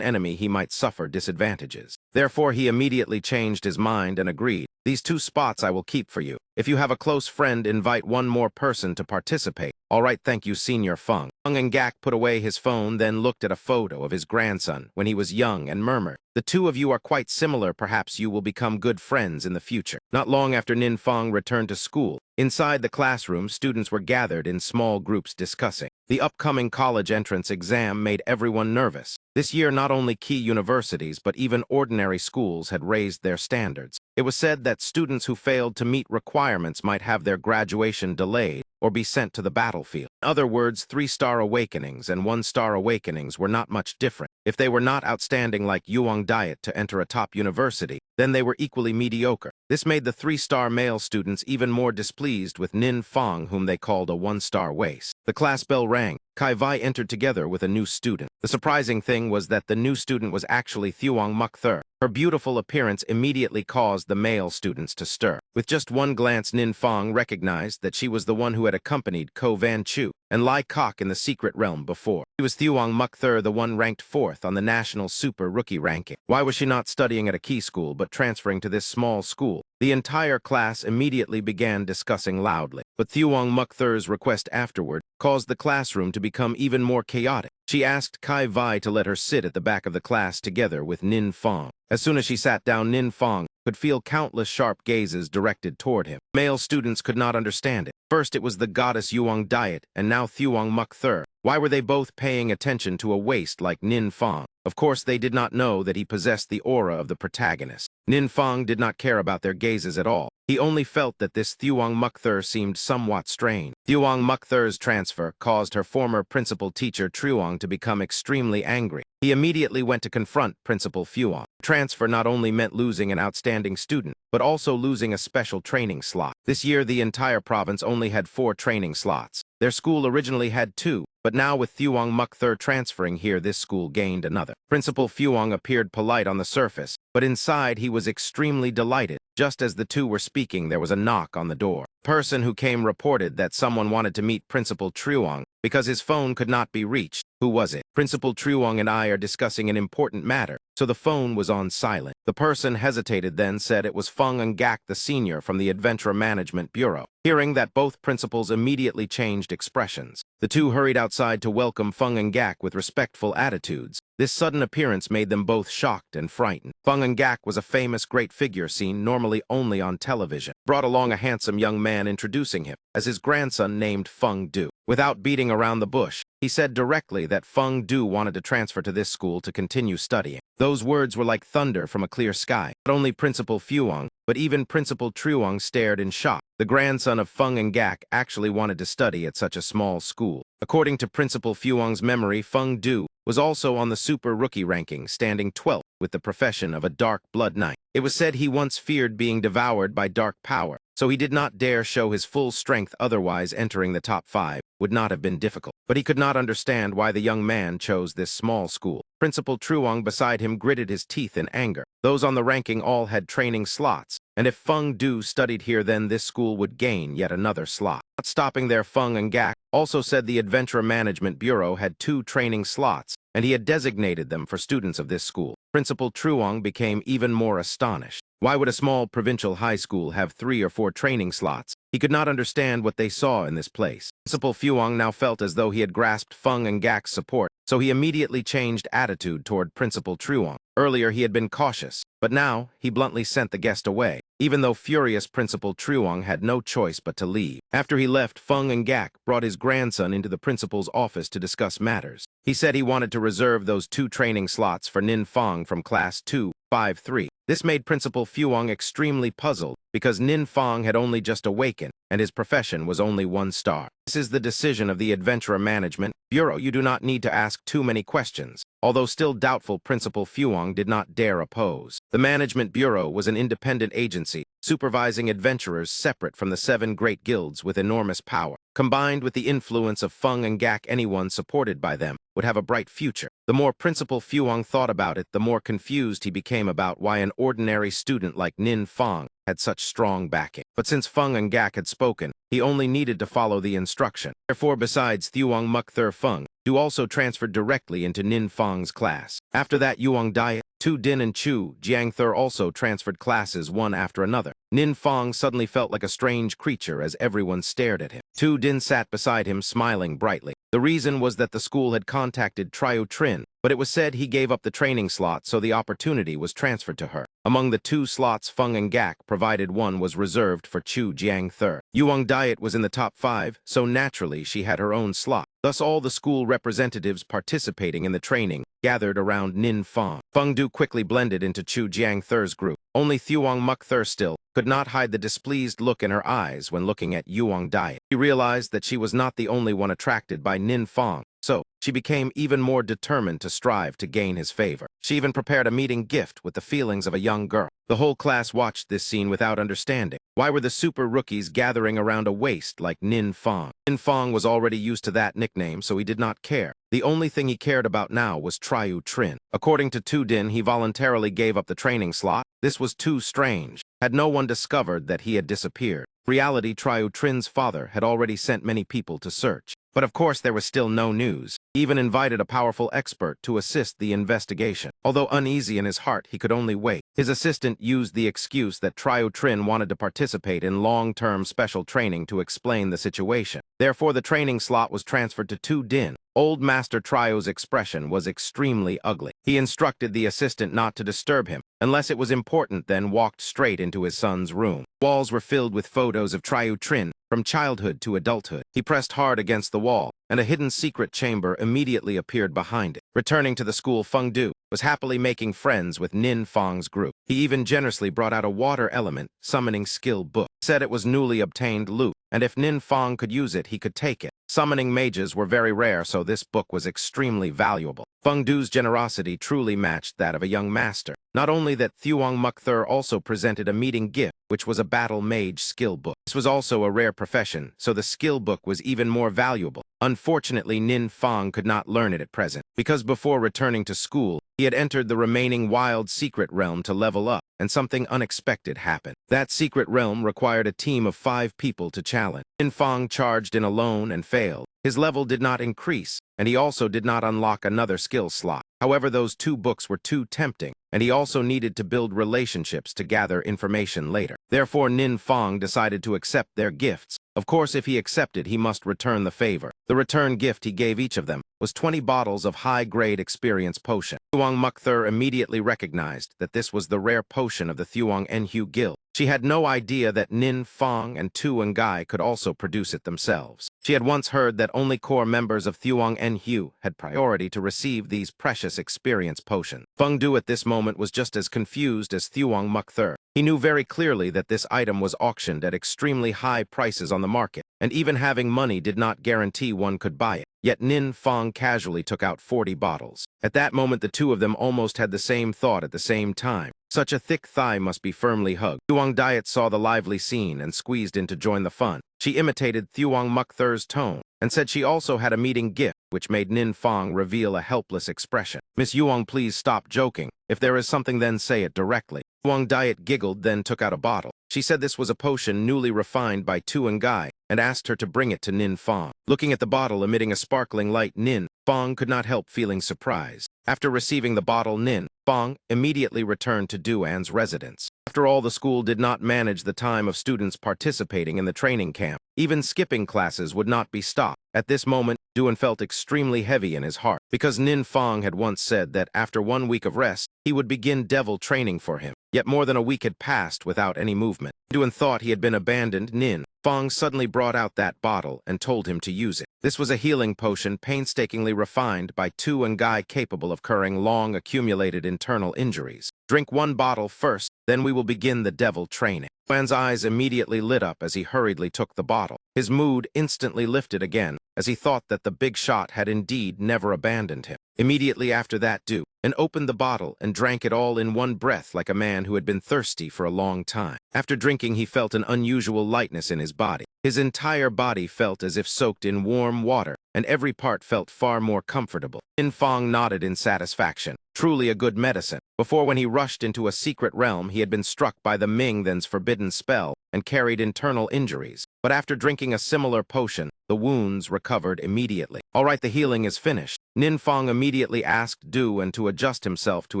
enemy, he might suffer disadvantages. Therefore, he immediately changed his mind and agreed. These 2 spots I will keep for you. If you have a close friend, invite 1 more person to participate. All right, thank you, Senior Feng. Feng and Gak put away his phone, then looked at a photo of his grandson when he was young and murmured, "The 2 of you are quite similar. Perhaps you will become good friends in the future." Not long after Nin Fong returned to school, inside the classroom, students were gathered in small groups discussing. The upcoming college entrance exam made everyone nervous. This year, not only key universities, but even ordinary schools had raised their standards. It was said that students who failed to meet requirements might have their graduation delayed or be sent to the battlefield. In other words, 3-star awakenings and 1-star awakenings were not much different. If they were not outstanding like Yuang Diet to enter a top university, then they were equally mediocre. This made the 3-star male students even more displeased with Nin Fong, whom they called a 1-star waste. The class bell rang. Kai Vai entered together with a new student. The surprising thing was that the new student was actually Thuong Muk Thur. Her beautiful appearance immediately caused the male students to stir. With just one glance, Nin Fong recognized that she was the one who had accompanied Ko Van Chu and Lai Kok in the secret realm before. She was Thuong Muk Thur, the one ranked 4th on the national super rookie ranking. Why was she not studying at a key school but transferring to this small school? The entire class immediately began discussing loudly. But Thuong Muk Thur's request afterward caused the classroom to become even more chaotic. She asked Kai Vai to let her sit at the back of the class together with Nin Fong. As soon as she sat down, Nin Fong could feel countless sharp gazes directed toward him. Male students could not understand it. First it was the goddess Yuang Diet, and now Thuong Muk Thur. Why were they both paying attention to a waste like Nin Fong? Of course, they did not know that he possessed the aura of the protagonist. Nin Fong did not care about their gazes at all. He only felt that this Thuong Muk Thur seemed somewhat strange. Thuong Muk Thur's transfer caused her former principal teacher Truong to become extremely angry. He immediately went to confront Principal Thuong. Transfer not only meant losing an outstanding student, but also losing a special training slot. This year, the entire province only had 4 training slots. Their school originally had 2, but now with Thuong Muk Thur transferring here, this school gained another. Principal Thuong appeared polite on the surface, but inside he was extremely delighted. Just as the 2 were speaking, there was a knock on the door. The person who came reported that someone wanted to meet Principal Truong because his phone could not be reached. Who was it? Principal Truong and I are discussing an important matter, so the phone was on silent. The person hesitated, then said it was Feng and Gak, the senior from the Adventure Management Bureau. Hearing that, both principals immediately changed expressions. The 2 hurried outside to welcome Feng and Gak with respectful attitudes. This sudden appearance made them both shocked and frightened. Feng and Gak was a famous great figure seen normally only on television. Brought along a handsome young man introducing him as his grandson named Feng Du. Without beating around the bush, he said directly that Feng Du wanted to transfer to this school to continue studying. Those words were like thunder from a clear sky. Not only Principal Thuong, but even Principal Truong stared in shock. The grandson of Feng and Gak actually wanted to study at such a small school. According to Principal Thuong's memory, Feng Du was also on the super rookie ranking, standing 12th with the profession of a dark blood knight. It was said he once feared being devoured by dark power, so he did not dare show his full strength, otherwise entering the top 5 would not have been difficult. But he could not understand why the young man chose this small school. Principal Truong beside him gritted his teeth in anger. Those on the ranking all had training slots, and if Feng Du studied here, then this school would gain yet another slot. Not stopping there, Feng and Gak also said the Adventure Management Bureau had 2 training slots, and he had designated them for students of this school. Principal Truong became even more astonished. Why would a small provincial high school have 3 or 4 training slots? He could not understand what they saw in this place. Principal Fuang now felt as though he had grasped Feng and Gak's support, so he immediately changed attitude toward Principal Truong. Earlier he had been cautious, but now he bluntly sent the guest away, even though furious Principal Truong had no choice but to leave. After he left, Feng and Gak brought his grandson into the principal's office to discuss matters. He said he wanted to reserve those 2 training slots for Nin Feng from Class 253. This made Principal Fuang extremely puzzled because Nin Feng had only just awakened and his profession was only 1 star. This is the decision of the Adventurer Management Bureau. You do not need to ask too many questions. Although still doubtful, Principal Fuang did not dare oppose. The Management Bureau was an independent agency supervising adventurers separate from the 7 great guilds with enormous power. Combined with the influence of Feng and Gak, anyone supported by them would have a bright future. The more Principal Fuang thought about it, the more confused he became about why an ordinary student like Nin Feng had such strong backing. But since Feng and Gak had spoken, he only needed to follow the instruction. Therefore, besides Thuong Mukthur Feng, Du also transferred directly into Nin Feng's class. After that, Yuang Diet, Tu Din and Chu Jiangthur also transferred classes one after another. Nin Feng suddenly felt like a strange creature as everyone stared at him. Tu Din sat beside him, smiling brightly. The reason was that the school had contacted Triu Trin, but it was said he gave up the training slot, so the opportunity was transferred to her. Among the 2 slots Feng and Gak provided, one was reserved for Chu Jiangthur. Yuang Diet was in the top 5, so naturally she had her own slot. Thus all the school representatives participating in the training gathered around Nin Feng. Feng Du quickly blended into Chu Jiangthur's group. Only Thuong Mukthur still could not hide the displeased look in her eyes when looking at Yuang Diet. She realized that she was not the only one attracted by Nin Feng, so she became even more determined to strive to gain his favor. She even prepared a meeting gift with the feelings of a young girl. The whole class watched this scene without understanding. Why were the super rookies gathering around a waste like Nin Feng? Nin Feng was already used to that nickname, so he did not care. The only thing he cared about now was Triu Trin. According to Tu Din, he voluntarily gave up the training slot. This was too strange. Had no one discovered that he had disappeared? In reality, Triu Trin's father had already sent many people to search. But of course there was still no news. He even invited a powerful expert to assist the investigation. Although uneasy in his heart, he could only wait. His assistant used the excuse that Triu Trin wanted to participate in long-term special training to explain the situation. Therefore, the training slot was transferred to Tu Din. Old Master Triu's expression was extremely ugly. He instructed the assistant not to disturb him, unless it was important, then walked straight into his son's room. Walls were filled with photos of Triu Trin, from childhood to adulthood. He pressed hard against the wall, and a hidden secret chamber immediately appeared behind it. Returning to the school, Feng Du was happily making friends with Nin Feng's group. He even generously brought out a water element summoning skill book. He said it was newly obtained loot, and if Nin Feng could use it, he could take it. Summoning mages were very rare, so this book was extremely valuable. Feng Du's generosity truly matched that of a young master. Not only that, Thuong Mukthur also presented a meeting gift, which was a battle mage skill book. This was also a rare profession, so the skill book was even more valuable. Unfortunately, Nin Feng could not learn it at present, because before returning to school, he had entered the remaining wild secret realm to level up, and something unexpected happened. That secret realm required a team of 5 people to challenge. Nin Feng charged in alone and failed. His level did not increase, and he also did not unlock another skill slot. However, those 2 books were too tempting, and he also needed to build relationships to gather information later. Therefore, Nin Feng decided to accept their gifts. Of course, if he accepted, he must return the favor. The return gift he gave each of them was 20 bottles of high-grade experience potion. Thuong Mukthur immediately recognized that this was the rare potion of the Thuong Enhu Guild. She had no idea that Nin Feng and Tu and Gai could also produce it themselves. She had once heard that only core members of Thuong Enhu had priority to receive these precious experience potions. Feng Du at this moment was just as confused as Thuong Mukthur. He knew very clearly that this item was auctioned at extremely high prices on the market, and even having money did not guarantee one could buy it. Yet Nin Feng casually took out 40 bottles. At that moment, the 2 of them almost had the same thought at the same time. Such a thick thigh must be firmly hugged. Thuong Diet saw the lively scene and squeezed in to join the fun. She imitated Thuong Mukthur's tone and said she also had a meeting gift, which made Nin Feng reveal a helpless expression. "Miss Yuang, please stop joking. If there is something, then say it directly." Wang Diet giggled, then took out a bottle. She said this was a potion newly refined by Tu and Guy, and asked her to bring it to Nin Fong. Looking at the bottle emitting a sparkling light, Nin Fong could not help feeling surprised. After receiving the bottle, Nin Fong immediately returned to Duan's residence. After all, the school did not manage the time of students participating in the training camp. Even skipping classes would not be stopped. At this moment, Duan felt extremely heavy in his heart, because Nin Fong had once said that after 1 week of rest, he would begin devil training for him. Yet more than a week had passed without any movement. Duan thought he had been abandoned. Nin Fong suddenly brought out that bottle and told him to use it. This was a healing potion painstakingly refined by Tu and Guy, capable of curing long accumulated internal injuries. Drink 1 bottle first, then we will begin the devil training. Duan's eyes immediately lit up as he hurriedly took the bottle. His mood instantly lifted again, as he thought that the big shot had indeed never abandoned him. Immediately after that, Duan opened the bottle and drank it all in one breath like a man who had been thirsty for a long time. After drinking, he felt an unusual lightness in his body. His entire body felt as if soaked in warm water, and every part felt far more comfortable. Nin Fong nodded in satisfaction. Truly a good medicine. Before, when he rushed into a secret realm, he had been struck by the Mingthan's forbidden spell and carried internal injuries. But after drinking a similar potion, the wounds recovered immediately. All right, the healing is finished. Nin Fong immediately asked Duan to adjust himself to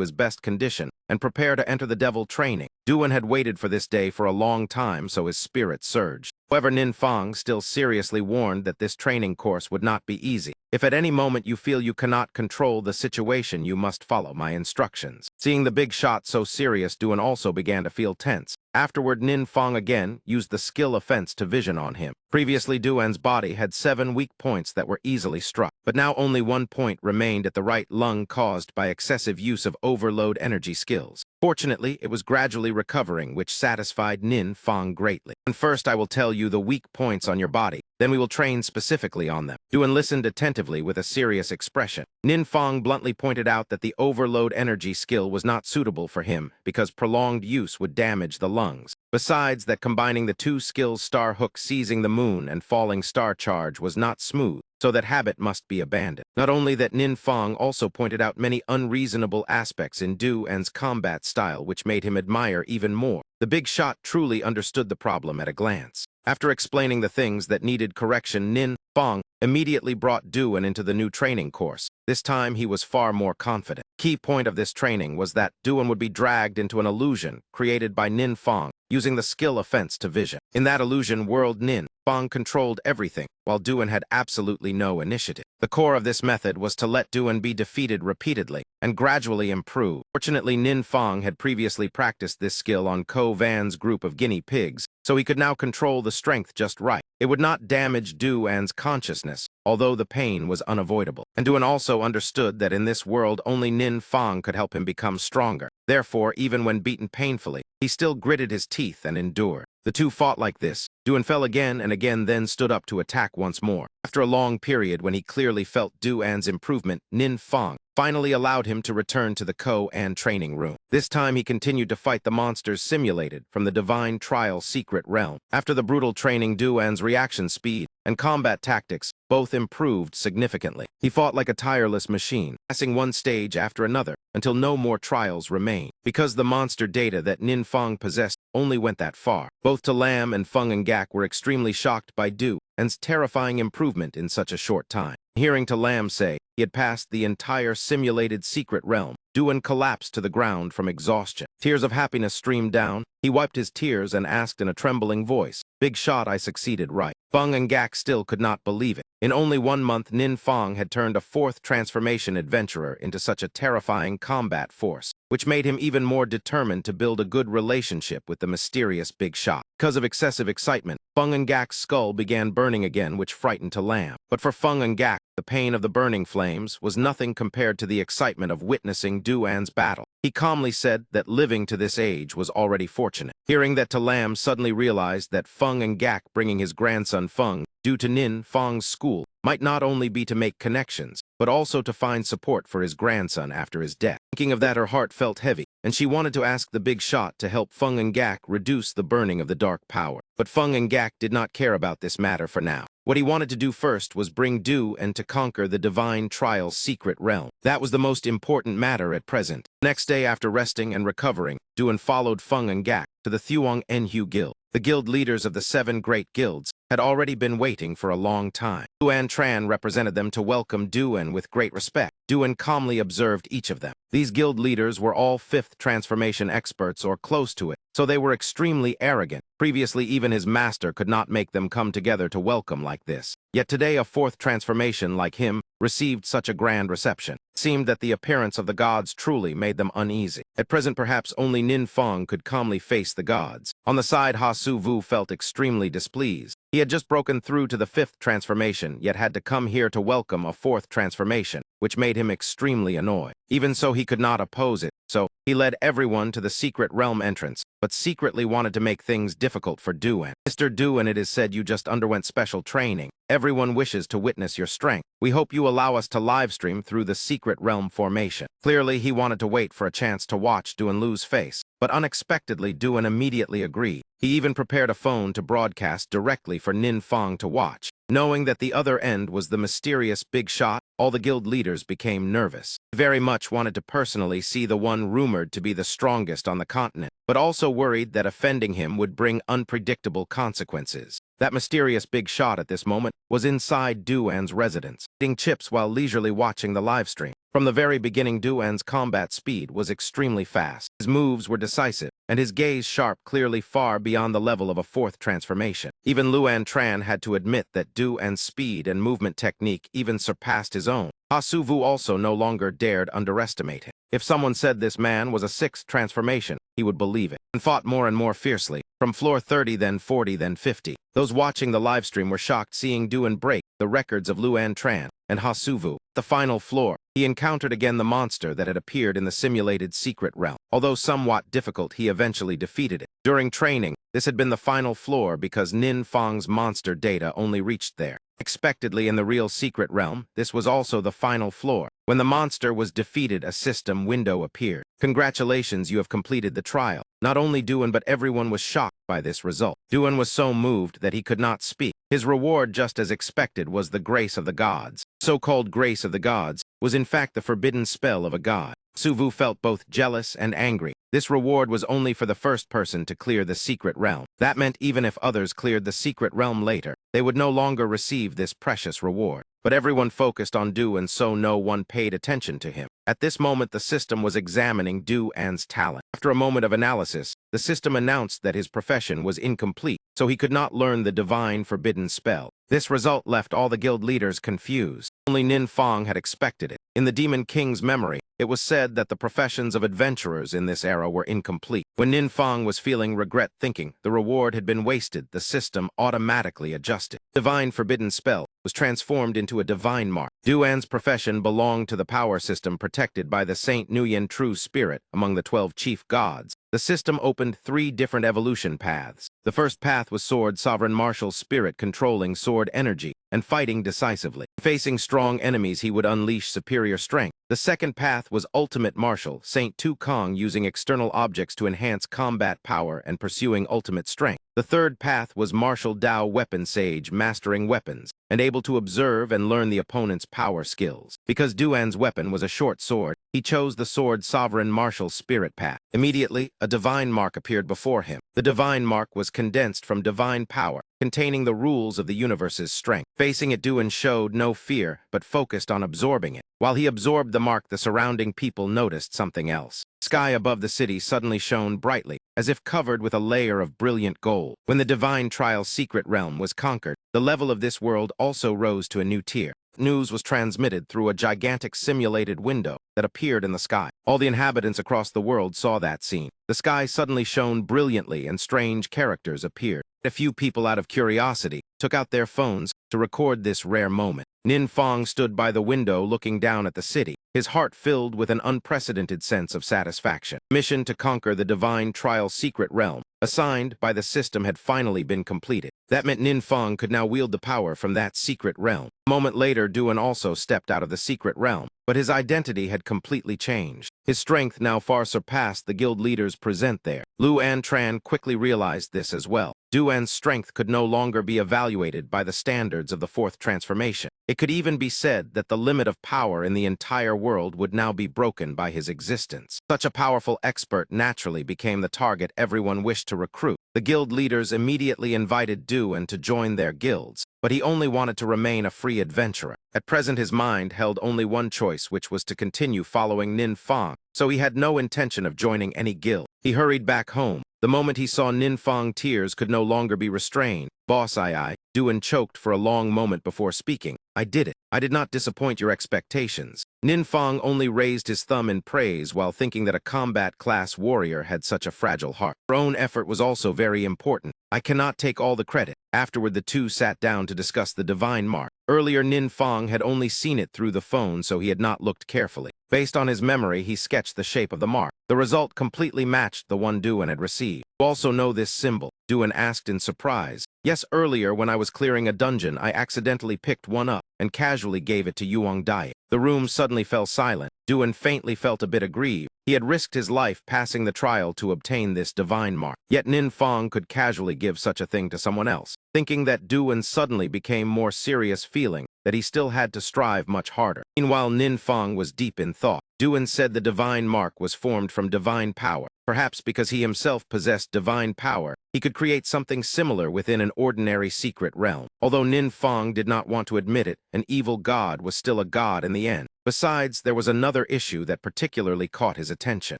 his best condition and prepare to enter the devil training. Duan had waited for this day for a long time, so his spirit surged. However, Nin Fong still seriously warned that this training course would not be easy. If at any moment you feel you cannot control the situation, you must follow my instructions. Seeing the big shot so serious, Duan also began to feel tense. Afterward, Nin Fong again used the skill offense to vision on him. Previously, Duan's body had 7 weak points that were easily struck, but now only 1 point remained at the right lung, caused by excessive use of overload energy skills. Fortunately, it was gradually recovering, which satisfied Nin Fong greatly. And first, I will tell you the weak points on your body. Then we will train specifically on them. Duan listened attentively with a serious expression. Nin Fong bluntly pointed out that the overload energy skill was not suitable for him because prolonged use would damage the lungs. Besides that, combining the 2 skills, Star Hook seizing the moon and falling star charge, was not smooth, so that habit must be abandoned. Not only that, Nin Fong also pointed out many unreasonable aspects in Duan's combat style which made him admire even more. The big shot truly understood the problem at a glance. After explaining the things that needed correction, Nin Fong immediately brought Duan into the new training course. This time he was far more confident. Key point of this training was that Duan would be dragged into an illusion created by Nin Fong, using the skill offense to vision. In that illusion world, Nin Fong controlled everything, while Duan had absolutely no initiative. The core of this method was to let Duan be defeated repeatedly and gradually improve. Fortunately, Nin Fong had previously practiced this skill on Ko Van's group of guinea pigs, so he could now control the strength just right. It would not damage Duan's consciousness, although the pain was unavoidable. And Duan also understood that in this world only Nin Fong could help him become stronger. Therefore, even when beaten painfully, he still gritted his teeth and endured. The two fought like this. Duan fell again and again, then stood up to attack once more. After a long period when he clearly felt Duan's improvement, Nin Fong finally allowed him to return to the Ko-An training room. This time he continued to fight the monsters simulated from the Divine Trial secret realm. After the brutal training, Duan's reaction speed and combat tactics both improved significantly. He fought like a tireless machine, passing one stage after another until no more trials remained. Because the monster data that Nin Fong possessed only went that far, both To Lam and Feng and Gak were extremely shocked by Duan's terrifying improvement in such a short time. Hearing To Lam say he had passed the entire simulated secret realm, Duan collapsed to the ground from exhaustion. Tears of happiness streamed down. He wiped his tears and asked in a trembling voice, "Big shot, I succeeded, right?" Feng and Gak still could not believe it. In only 1 month, Nin Fong had turned a 4th transformation adventurer into such a terrifying combat force, which made him even more determined to build a good relationship with the mysterious Big Shot. Because of excessive excitement, Feng and Gak's skull began burning again, which frightened To Lam. But for Feng and Gak, the pain of the burning flames was nothing compared to the excitement of witnessing Duan's battle. He calmly said that living to this age was already fortunate. Hearing that, To Lam suddenly realized that Feng and Gak bringing his grandson Feng due to Nin Fong's school might not only be to make connections, but also to find support for his grandson after his death. Thinking of that, her heart felt heavy, and she wanted to ask the big shot to help Feng and Gak reduce the burning of the dark power. But Feng and Gak did not care about this matter for now. What he wanted to do first was bring Du and to conquer the Divine Trial's secret realm. That was the most important matter at present. Next day, after resting and recovering, Duan followed Feng and Gak to the Thuong Enhu Guild. The guild leaders of the 7 great guilds had already been waiting for a long time. Duan Tran represented them to welcome Duan with great respect. Duan calmly observed each of them. These guild leaders were all 5th transformation experts or close to it, so they were extremely arrogant. Previously, even his master could not make them come together to welcome like this. Yet today, a 4th transformation like him received such a grand reception. It seemed that the appearance of the gods truly made them uneasy. At present, perhaps only Nin Fong could calmly face the gods. On the side, Ha Su Vu felt extremely displeased. He had just broken through to the 5th transformation, yet had to come here to welcome a 4th transformation, which made him extremely annoyed. Even so, he could not oppose it, so he led everyone to the secret realm entrance, but secretly wanted to make things difficult for Duan. Mr. Duan, it is said you just underwent special training. Everyone wishes to witness your strength. We hope you allow us to livestream through the secret realm formation. Clearly, he wanted to wait for a chance to watch Duan Lu's face, but unexpectedly, Duan immediately agreed. He even prepared a phone to broadcast directly for Nin Fong to watch. Knowing that the other end was the mysterious big shot, all the guild leaders became nervous. He very much wanted to personally see the one rumored to be the strongest on the continent, but also worried that offending him would bring unpredictable consequences. That mysterious big shot at this moment was inside Duan's residence, eating chips while leisurely watching the livestream. From the very beginning, Duan's combat speed was extremely fast. His moves were decisive, and his gaze sharp, clearly far beyond the level of a 4th transformation. Even Luan Tran had to admit that Duan's speed and movement technique even surpassed his own. Ha Su Vu also no longer dared underestimate him. If someone said this man was a 6th transformation, he would believe it, and fought more and more fiercely, from floor 30, then 40, then 50. Those watching the livestream were shocked seeing Duan break the records of Luan Tran and Ha Su Vu. The final floor, he encountered again the monster that had appeared in the simulated secret realm. Although somewhat difficult, he eventually defeated it. During training, this had been the final floor because Nin Fong's monster data only reached there. Expectedly, in the real secret realm, this was also the final floor. When the monster was defeated, a system window appeared. Congratulations, you have completed the trial. Not only Duan but everyone was shocked by this result. Duan was so moved that he could not speak. His reward, just as expected, was the grace of the gods. So-called grace of the gods was in fact the forbidden spell of a god. Su Vu felt both jealous and angry. This reward was only for the first person to clear the secret realm. That meant even if others cleared the secret realm later, they would no longer receive this precious reward. But everyone focused on Du, and so no one paid attention to him. At this moment, the system was examining Duan's talent. After a moment of analysis, the system announced that his profession was incomplete, so he could not learn the divine forbidden spell. This result left all the guild leaders confused. Only Nin Fong had expected it. In the Demon King's memory, it was said that the professions of adventurers in this era were incomplete. When Nin Fong was feeling regret thinking the reward had been wasted, the system automatically adjusted. Divine forbidden spell was transformed into a divine mark. Duan's profession belonged to the power system protected by the Saint Nuyen True Spirit among the 12 chief gods. The system opened 3 different evolution paths. The first path was Sword Sovereign Martial Spirit, controlling sword energy and fighting decisively. Facing strong enemies, he would unleash superior strength. The second path was Ultimate Martial, Saint Tu Kong, using external objects to enhance combat power and pursuing ultimate strength. The third path was Martial Dao Weapon Sage, mastering weapons and able to observe and learn the opponent's power skills. Because Duan's weapon was a short sword, he chose the Sword Sovereign Martial Spirit path. Immediately, a divine mark appeared before him. The divine mark was condensed from divine power, containing the rules of the universe's strength. Facing it, Duan showed no fear, but focused on absorbing it. While he absorbed the mark, the surrounding people noticed something else. Sky above the city suddenly shone brightly, as if covered with a layer of brilliant gold. When the Divine Trial's secret realm was conquered, the level of this world also rose to a new tier. News was transmitted through a gigantic simulated window that appeared in the sky. All the inhabitants across the world saw that scene. The sky suddenly shone brilliantly and strange characters appeared. A few people, out of curiosity, took out their phones to record this rare moment. Nin Fong stood by the window looking down at the city, his heart filled with an unprecedented sense of satisfaction. Mission to conquer the divine trial secret realm, assigned by the system, had finally been completed. That meant Nin Fong could now wield the power from that secret realm. A moment later, Duan also stepped out of the secret realm, but his identity had completely changed. His strength now far surpassed the guild leaders present there. Lu Antran quickly realized this as well. Duan's strength could no longer be evaluated by the standards of the fourth transformation. It could even be said that the limit of power in the entire world would now be broken by his existence. Such a powerful expert naturally became the target everyone wished to recruit. The guild leaders immediately invited Duan to join their guilds, but he only wanted to remain a free adventurer. At present, his mind held only one choice, which was to continue following Nin Fong, so he had no intention of joining any guild. He hurried back home. The moment he saw Nin Fong, tears could no longer be restrained. "Boss, Duan choked for a long moment before speaking. "I did it. I did not disappoint your expectations." Nin Fong only raised his thumb in praise while thinking that a combat-class warrior had such a fragile heart. Her own effort was also very important. "I cannot take all the credit." Afterward, the two sat down to discuss the divine mark. Earlier, Nin Fong had only seen it through the phone, so he had not looked carefully. Based on his memory, he sketched the shape of the mark. The result completely matched the one Duan had received. "You also know this symbol?" Duan asked in surprise. "Yes, earlier when I was clearing a dungeon, I accidentally picked one up and casually gave it to Yuang Dai." The room suddenly fell silent. Duan faintly felt a bit aggrieved. He had risked his life passing the trial to obtain this divine mark. Yet Nin Fong could casually give such a thing to someone else. Thinking that, Duan suddenly became more serious, feeling that he still had to strive much harder. Meanwhile, Nin Fong was deep in thought. Duan said the divine mark was formed from divine power. Perhaps because he himself possessed divine power, he could create something similar within an ordinary secret realm. Although Nin Fong did not want to admit it, an evil god was still a god in the end. Besides, there was another issue that particularly caught his attention.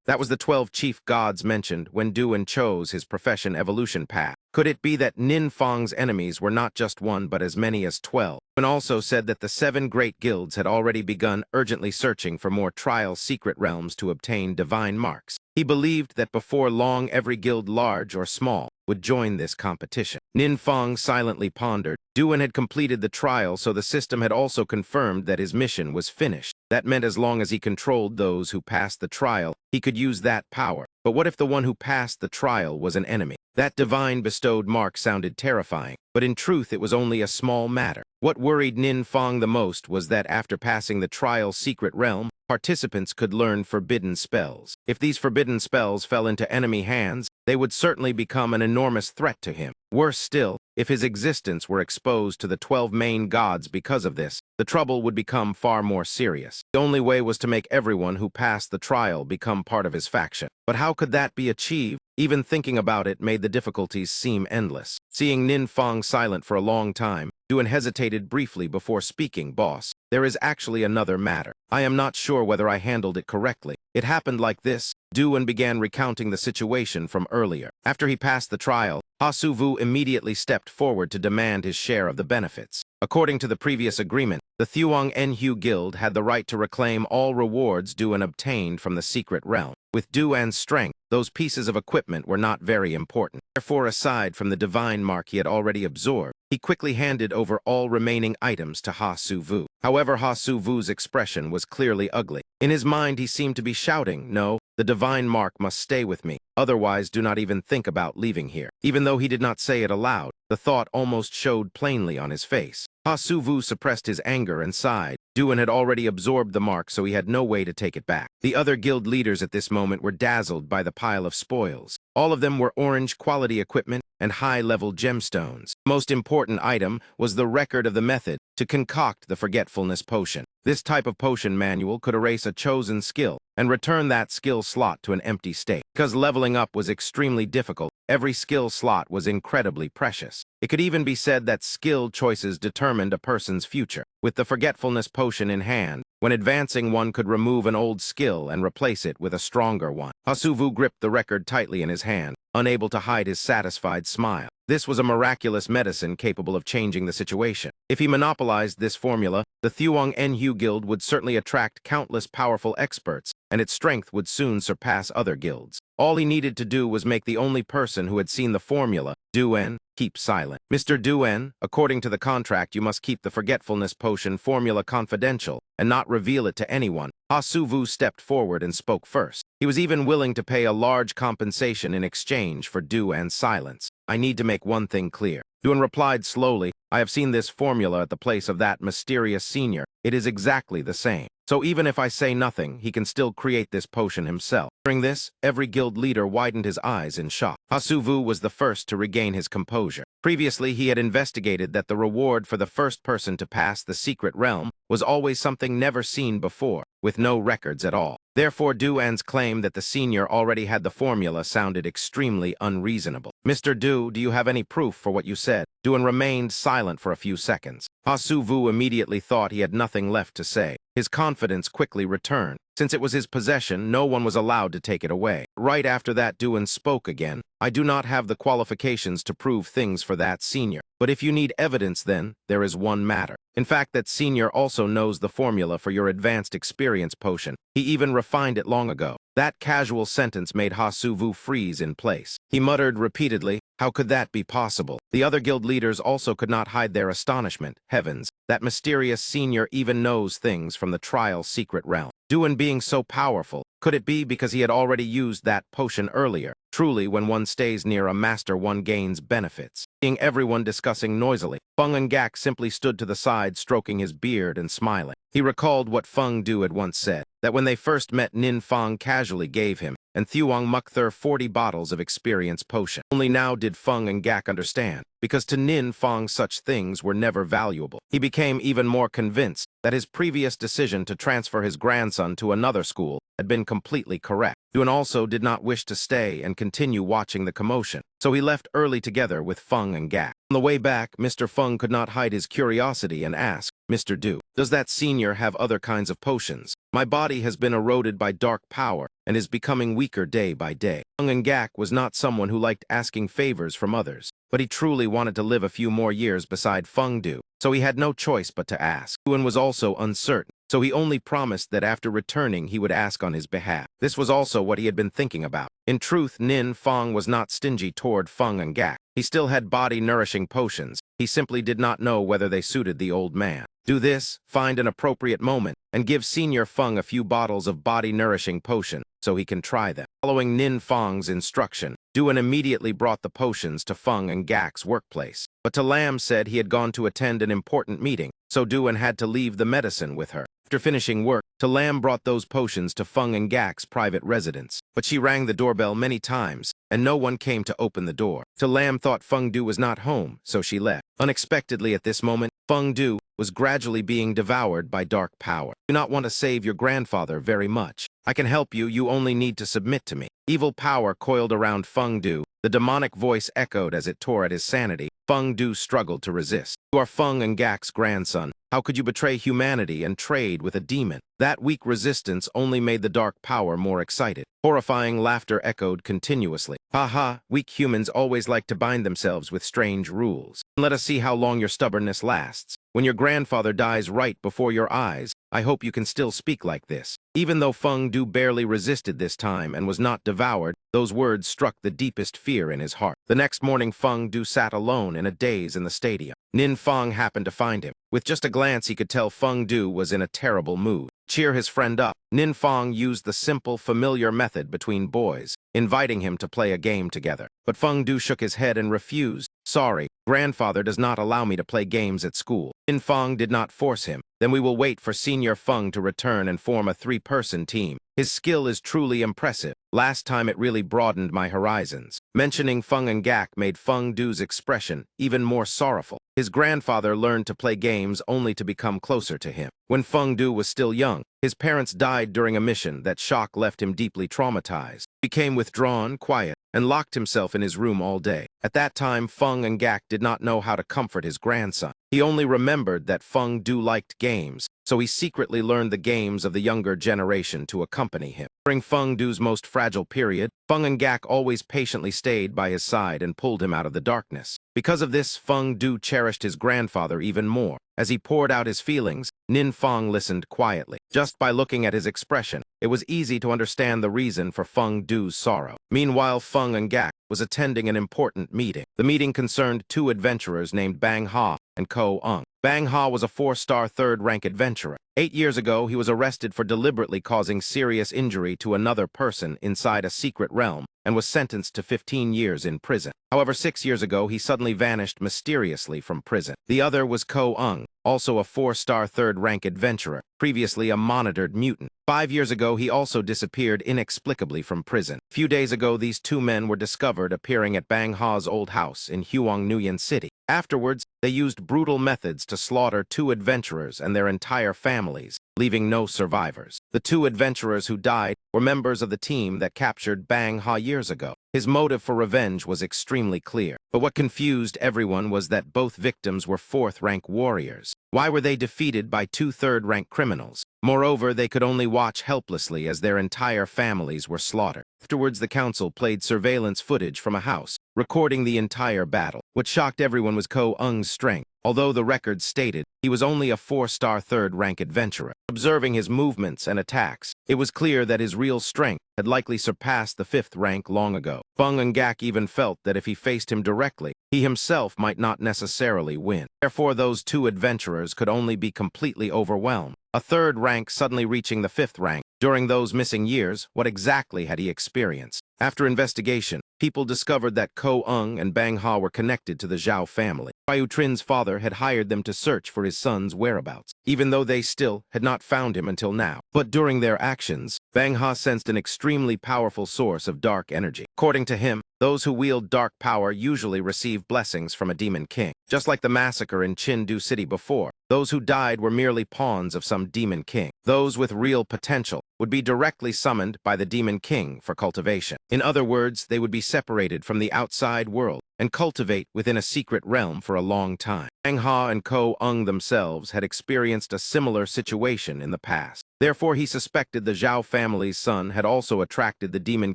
That was the 12 chief gods mentioned when Duan chose his profession evolution path. Could it be that Nin Fong's enemies were not just one but as many as 12? Duan also said that the 7 great guilds had already begun urgently searching for more trial secret realms to obtain divine marks. He believed that before long every guild, large or small, would join this competition. Nin Fong silently pondered. Duan had completed the trial, so the system had also confirmed that his mission was finished. That meant as long as he controlled those who passed the trial, he could use that power. But what if the one who passed the trial was an enemy? That divine bestowed mark sounded terrifying, but in truth it was only a small matter. What worried Nin Fong the most was that after passing the trial secret realm, participants could learn forbidden spells. If these forbidden spells fell into enemy hands, they would certainly become an enormous threat to him. Worse still, if his existence were exposed to the 12 main gods because of this, the trouble would become far more serious. The only way was to make everyone who passed the trial become part of his faction. But how could that be achieved? Even thinking about it made the difficulties seem endless. Seeing Nin Fong silent for a long time, Duan hesitated briefly before speaking. "Boss, there is actually another matter. I am not sure whether I handled it correctly. It happened like this." Duan began recounting the situation from earlier. After he passed the trial, Ha Su-vu immediately stepped forward to demand his share of the benefits. According to the previous agreement, the Thuong Enhu Guild had the right to reclaim all rewards Duan obtained from the secret realm. With Duan's strength, those pieces of equipment were not very important. Therefore, aside from the divine mark he had already absorbed, he quickly handed over all remaining items to Ha Su-vu. However, Ha Su-vu's expression was clearly ugly. In his mind, he seemed to be shouting, "No, the divine mark must stay with me. Otherwise, do not even think about leaving here." Even though he did not say it aloud, the thought almost showed plainly on his face. Ha Su-vu suppressed his anger and sighed. Duan had already absorbed the mark, so he had no way to take it back. The other guild leaders at this moment were dazzled by the pile of spoils. All of them were orange quality equipment and high-level gemstones. The most important item was the record of the method to concoct the forgetfulness potion. This type of potion manual could erase a chosen skill and return that skill slot to an empty state. Because leveling up was extremely difficult, every skill slot was incredibly precious. It could even be said that skill choices determined a person's future. With the forgetfulness potion in hand, when advancing, one could remove an old skill and replace it with a stronger one. Ha Su-vu gripped the record tightly in his hand, unable to hide his satisfied smile. This was a miraculous medicine capable of changing the situation. If he monopolized this formula, the Thuong Enhu Guild would certainly attract countless powerful experts, and its strength would soon surpass other guilds. All he needed to do was make the only person who had seen the formula, Duan, keep silent. Mr. Duen, according to the contract, you must keep the forgetfulness potion formula confidential and not reveal it to anyone. Hasuvu stepped forward and spoke first. He was even willing to pay a large compensation in exchange for Duan's silence. I need to make one thing clear. Duan replied slowly, I have seen this formula at the place of that mysterious senior. It is exactly the same. So even if I say nothing, he can still create this potion himself. During this, every guild leader widened his eyes in shock. Hasuvu was the first to regain his composure. Previously, he had investigated that the reward for the first person to pass the secret realm was always something never seen before, with no records at all. Therefore, Duan's claim that the senior already had the formula sounded extremely unreasonable. Mr. Du, do you have any proof for what you said? Duan remained silent for a few seconds. Hasuvu immediately thought he had nothing left to say. His confidence quickly returned. Since it was his possession, no one was allowed to take it away. Right after that, Duan spoke again. I do not have the qualifications to prove things for that senior. But if you need evidence, then there is one matter. In fact, that senior also knows the formula for your advanced experience potion. He even refined it long ago. That casual sentence made Hasuvu freeze in place. He muttered repeatedly, how could that be possible? The other guild leaders also could not hide their astonishment. Heavens, that mysterious senior even knows things from the trial's secret realm. Duan being so powerful, could it be because he had already used that potion earlier? Truly, when one stays near a master, one gains benefits. Seeing everyone discussing noisily, Feng and Gak simply stood to the side, stroking his beard and smiling. He recalled what Feng Du had once said, that when they first met, Nin Feng casually gave him and Thuong Mukthur 40 bottles of experience potion. Only now did Feng and Gak understand, because to Nin Feng such things were never valuable. He became even more convinced that his previous decision to transfer his grandson to another school had been completely correct. Duan also did not wish to stay and continue watching the commotion, so he left early together with Feng and Gak. On the way back, Mr. Feng could not hide his curiosity and asked, Mr. Du, does that senior have other kinds of potions? My body has been eroded by dark power and is becoming weaker day by day. Feng and Gak was not someone who liked asking favors from others, but he truly wanted to live a few more years beside Feng Du, so he had no choice but to ask. Duan was also uncertain, so he only promised that after returning he would ask on his behalf. This was also what he had been thinking about. In truth, Nin Feng was not stingy toward Feng and Gak. He still had body-nourishing potions. He simply did not know whether they suited the old man. Do this, find an appropriate moment, and give Senior Feng a few bottles of body-nourishing potion so he can try them. Following Nin Feng's instruction, Duan immediately brought the potions to Feng and Gak's workplace. But Talam said he had gone to attend an important meeting, so Duan had to leave the medicine with her. After finishing work, Talam brought those potions to Feng and Gak's private residence. But she rang the doorbell many times, and no one came to open the door. Talam thought Feng Du was not home, so she left. Unexpectedly at this moment, Feng Du was gradually being devoured by dark power. You do not want to save your grandfather very much. I can help you, you only need to submit to me. Evil power coiled around Feng Du. The demonic voice echoed as it tore at his sanity. Feng Du struggled to resist. You are Feng and Gak's grandson. How could you betray humanity and trade with a demon? That weak resistance only made the dark power more excited. Horrifying laughter echoed continuously. Ha ha, weak humans always like to bind themselves with strange rules. Let us see how long your stubbornness lasts. When your grandfather dies right before your eyes, I hope you can still speak like this. Even though Feng Du barely resisted this time and was not devoured, those words struck the deepest fear in his heart. The next morning, Feng Du sat alone in a daze in the stadium. Nin Feng happened to find him. With just a glance, he could tell Feng Du was in a terrible mood. Cheer his friend up, Nin Feng used the simple, familiar method between boys, inviting him to play a game together. But Feng Du shook his head and refused. Sorry, grandfather does not allow me to play games at school. Nin Feng did not force him. Then we will wait for Senior Feng to return and form a 3-person team. His skill is truly impressive. Last time it really broadened my horizons. Mentioning Feng and Gak made Feng Du's expression even more sorrowful. His grandfather learned to play games only to become closer to him. When Feng Du was still young, his parents died during a mission. That shock left him deeply traumatized. He became withdrawn, quiet, and locked himself in his room all day. At that time, Feng and Gak did not know how to comfort his grandson. He only remembered that Feng Du liked games, so he secretly learned the games of the younger generation to accompany him. During Feng Du's most fragile period, Feng and Gak always patiently stayed by his side and pulled him out of the darkness. Because of this, Feng Du cherished his grandfather even more. As he poured out his feelings, Nin Feng listened quietly. Just by looking at his expression, it was easy to understand the reason for Feng Du's sorrow. Meanwhile, Feng and Gak was attending an important meeting. The meeting concerned two adventurers named Bang Ha and Ko Ung. Bang Ha was a 4-star third-rank adventurer. 8 years ago, he was arrested for deliberately causing serious injury to another person inside a secret realm and was sentenced to 15 years in prison. However, 6 years ago, he suddenly vanished mysteriously from prison. The other was Ko Ung, also a 4-star third-rank adventurer, previously a monitored mutant. 5 years ago, he also disappeared inexplicably from prison. A few days ago, these two men were discovered appearing at Bang Ha's old house in Huang Nguyen City. Afterwards, they used brutal methods to slaughter two adventurers and their entire families, leaving no survivors. The two adventurers who died were members of the team that captured Bang Ha years ago. His motive for revenge was extremely clear, but what confused everyone was that both victims were 4th-rank warriors. Why were they defeated by two 3rd-rank criminals? Moreover, they could only watch helplessly as their entire families were slaughtered. Afterwards, the council played surveillance footage from a house, recording the entire battle. What shocked everyone was Ko Ung's strength. Although the records stated he was only a 4-star 3rd-rank adventurer. Observing his movements and attacks, it was clear that his real strength had likely surpassed the 5th rank long ago. Feng and Gak even felt that if he faced him directly, he himself might not necessarily win. Therefore, those two adventurers could only be completely overwhelmed. A 3rd rank suddenly reaching the 5th rank. During those missing years, what exactly had he experienced? After investigation, people discovered that Ko Ung and Bang Ha were connected to the Zhao family. Yu Trin's father had hired them to search for his son's whereabouts, even though they still had not found him until now. But during their actions, Bang Ha sensed an extremely powerful source of dark energy. According to him, those who wield dark power usually receive blessings from a demon king. Just like the massacre in Chindu City before, those who died were merely pawns of some demon king. Those with real potential would be directly summoned by the demon king for cultivation. In other words, they would be separated from the outside world and cultivate within a secret realm for a long time. Bang Ha and Ko Ung themselves had experienced a similar situation in the past. Therefore, he suspected the Zhao family's son had also attracted the Demon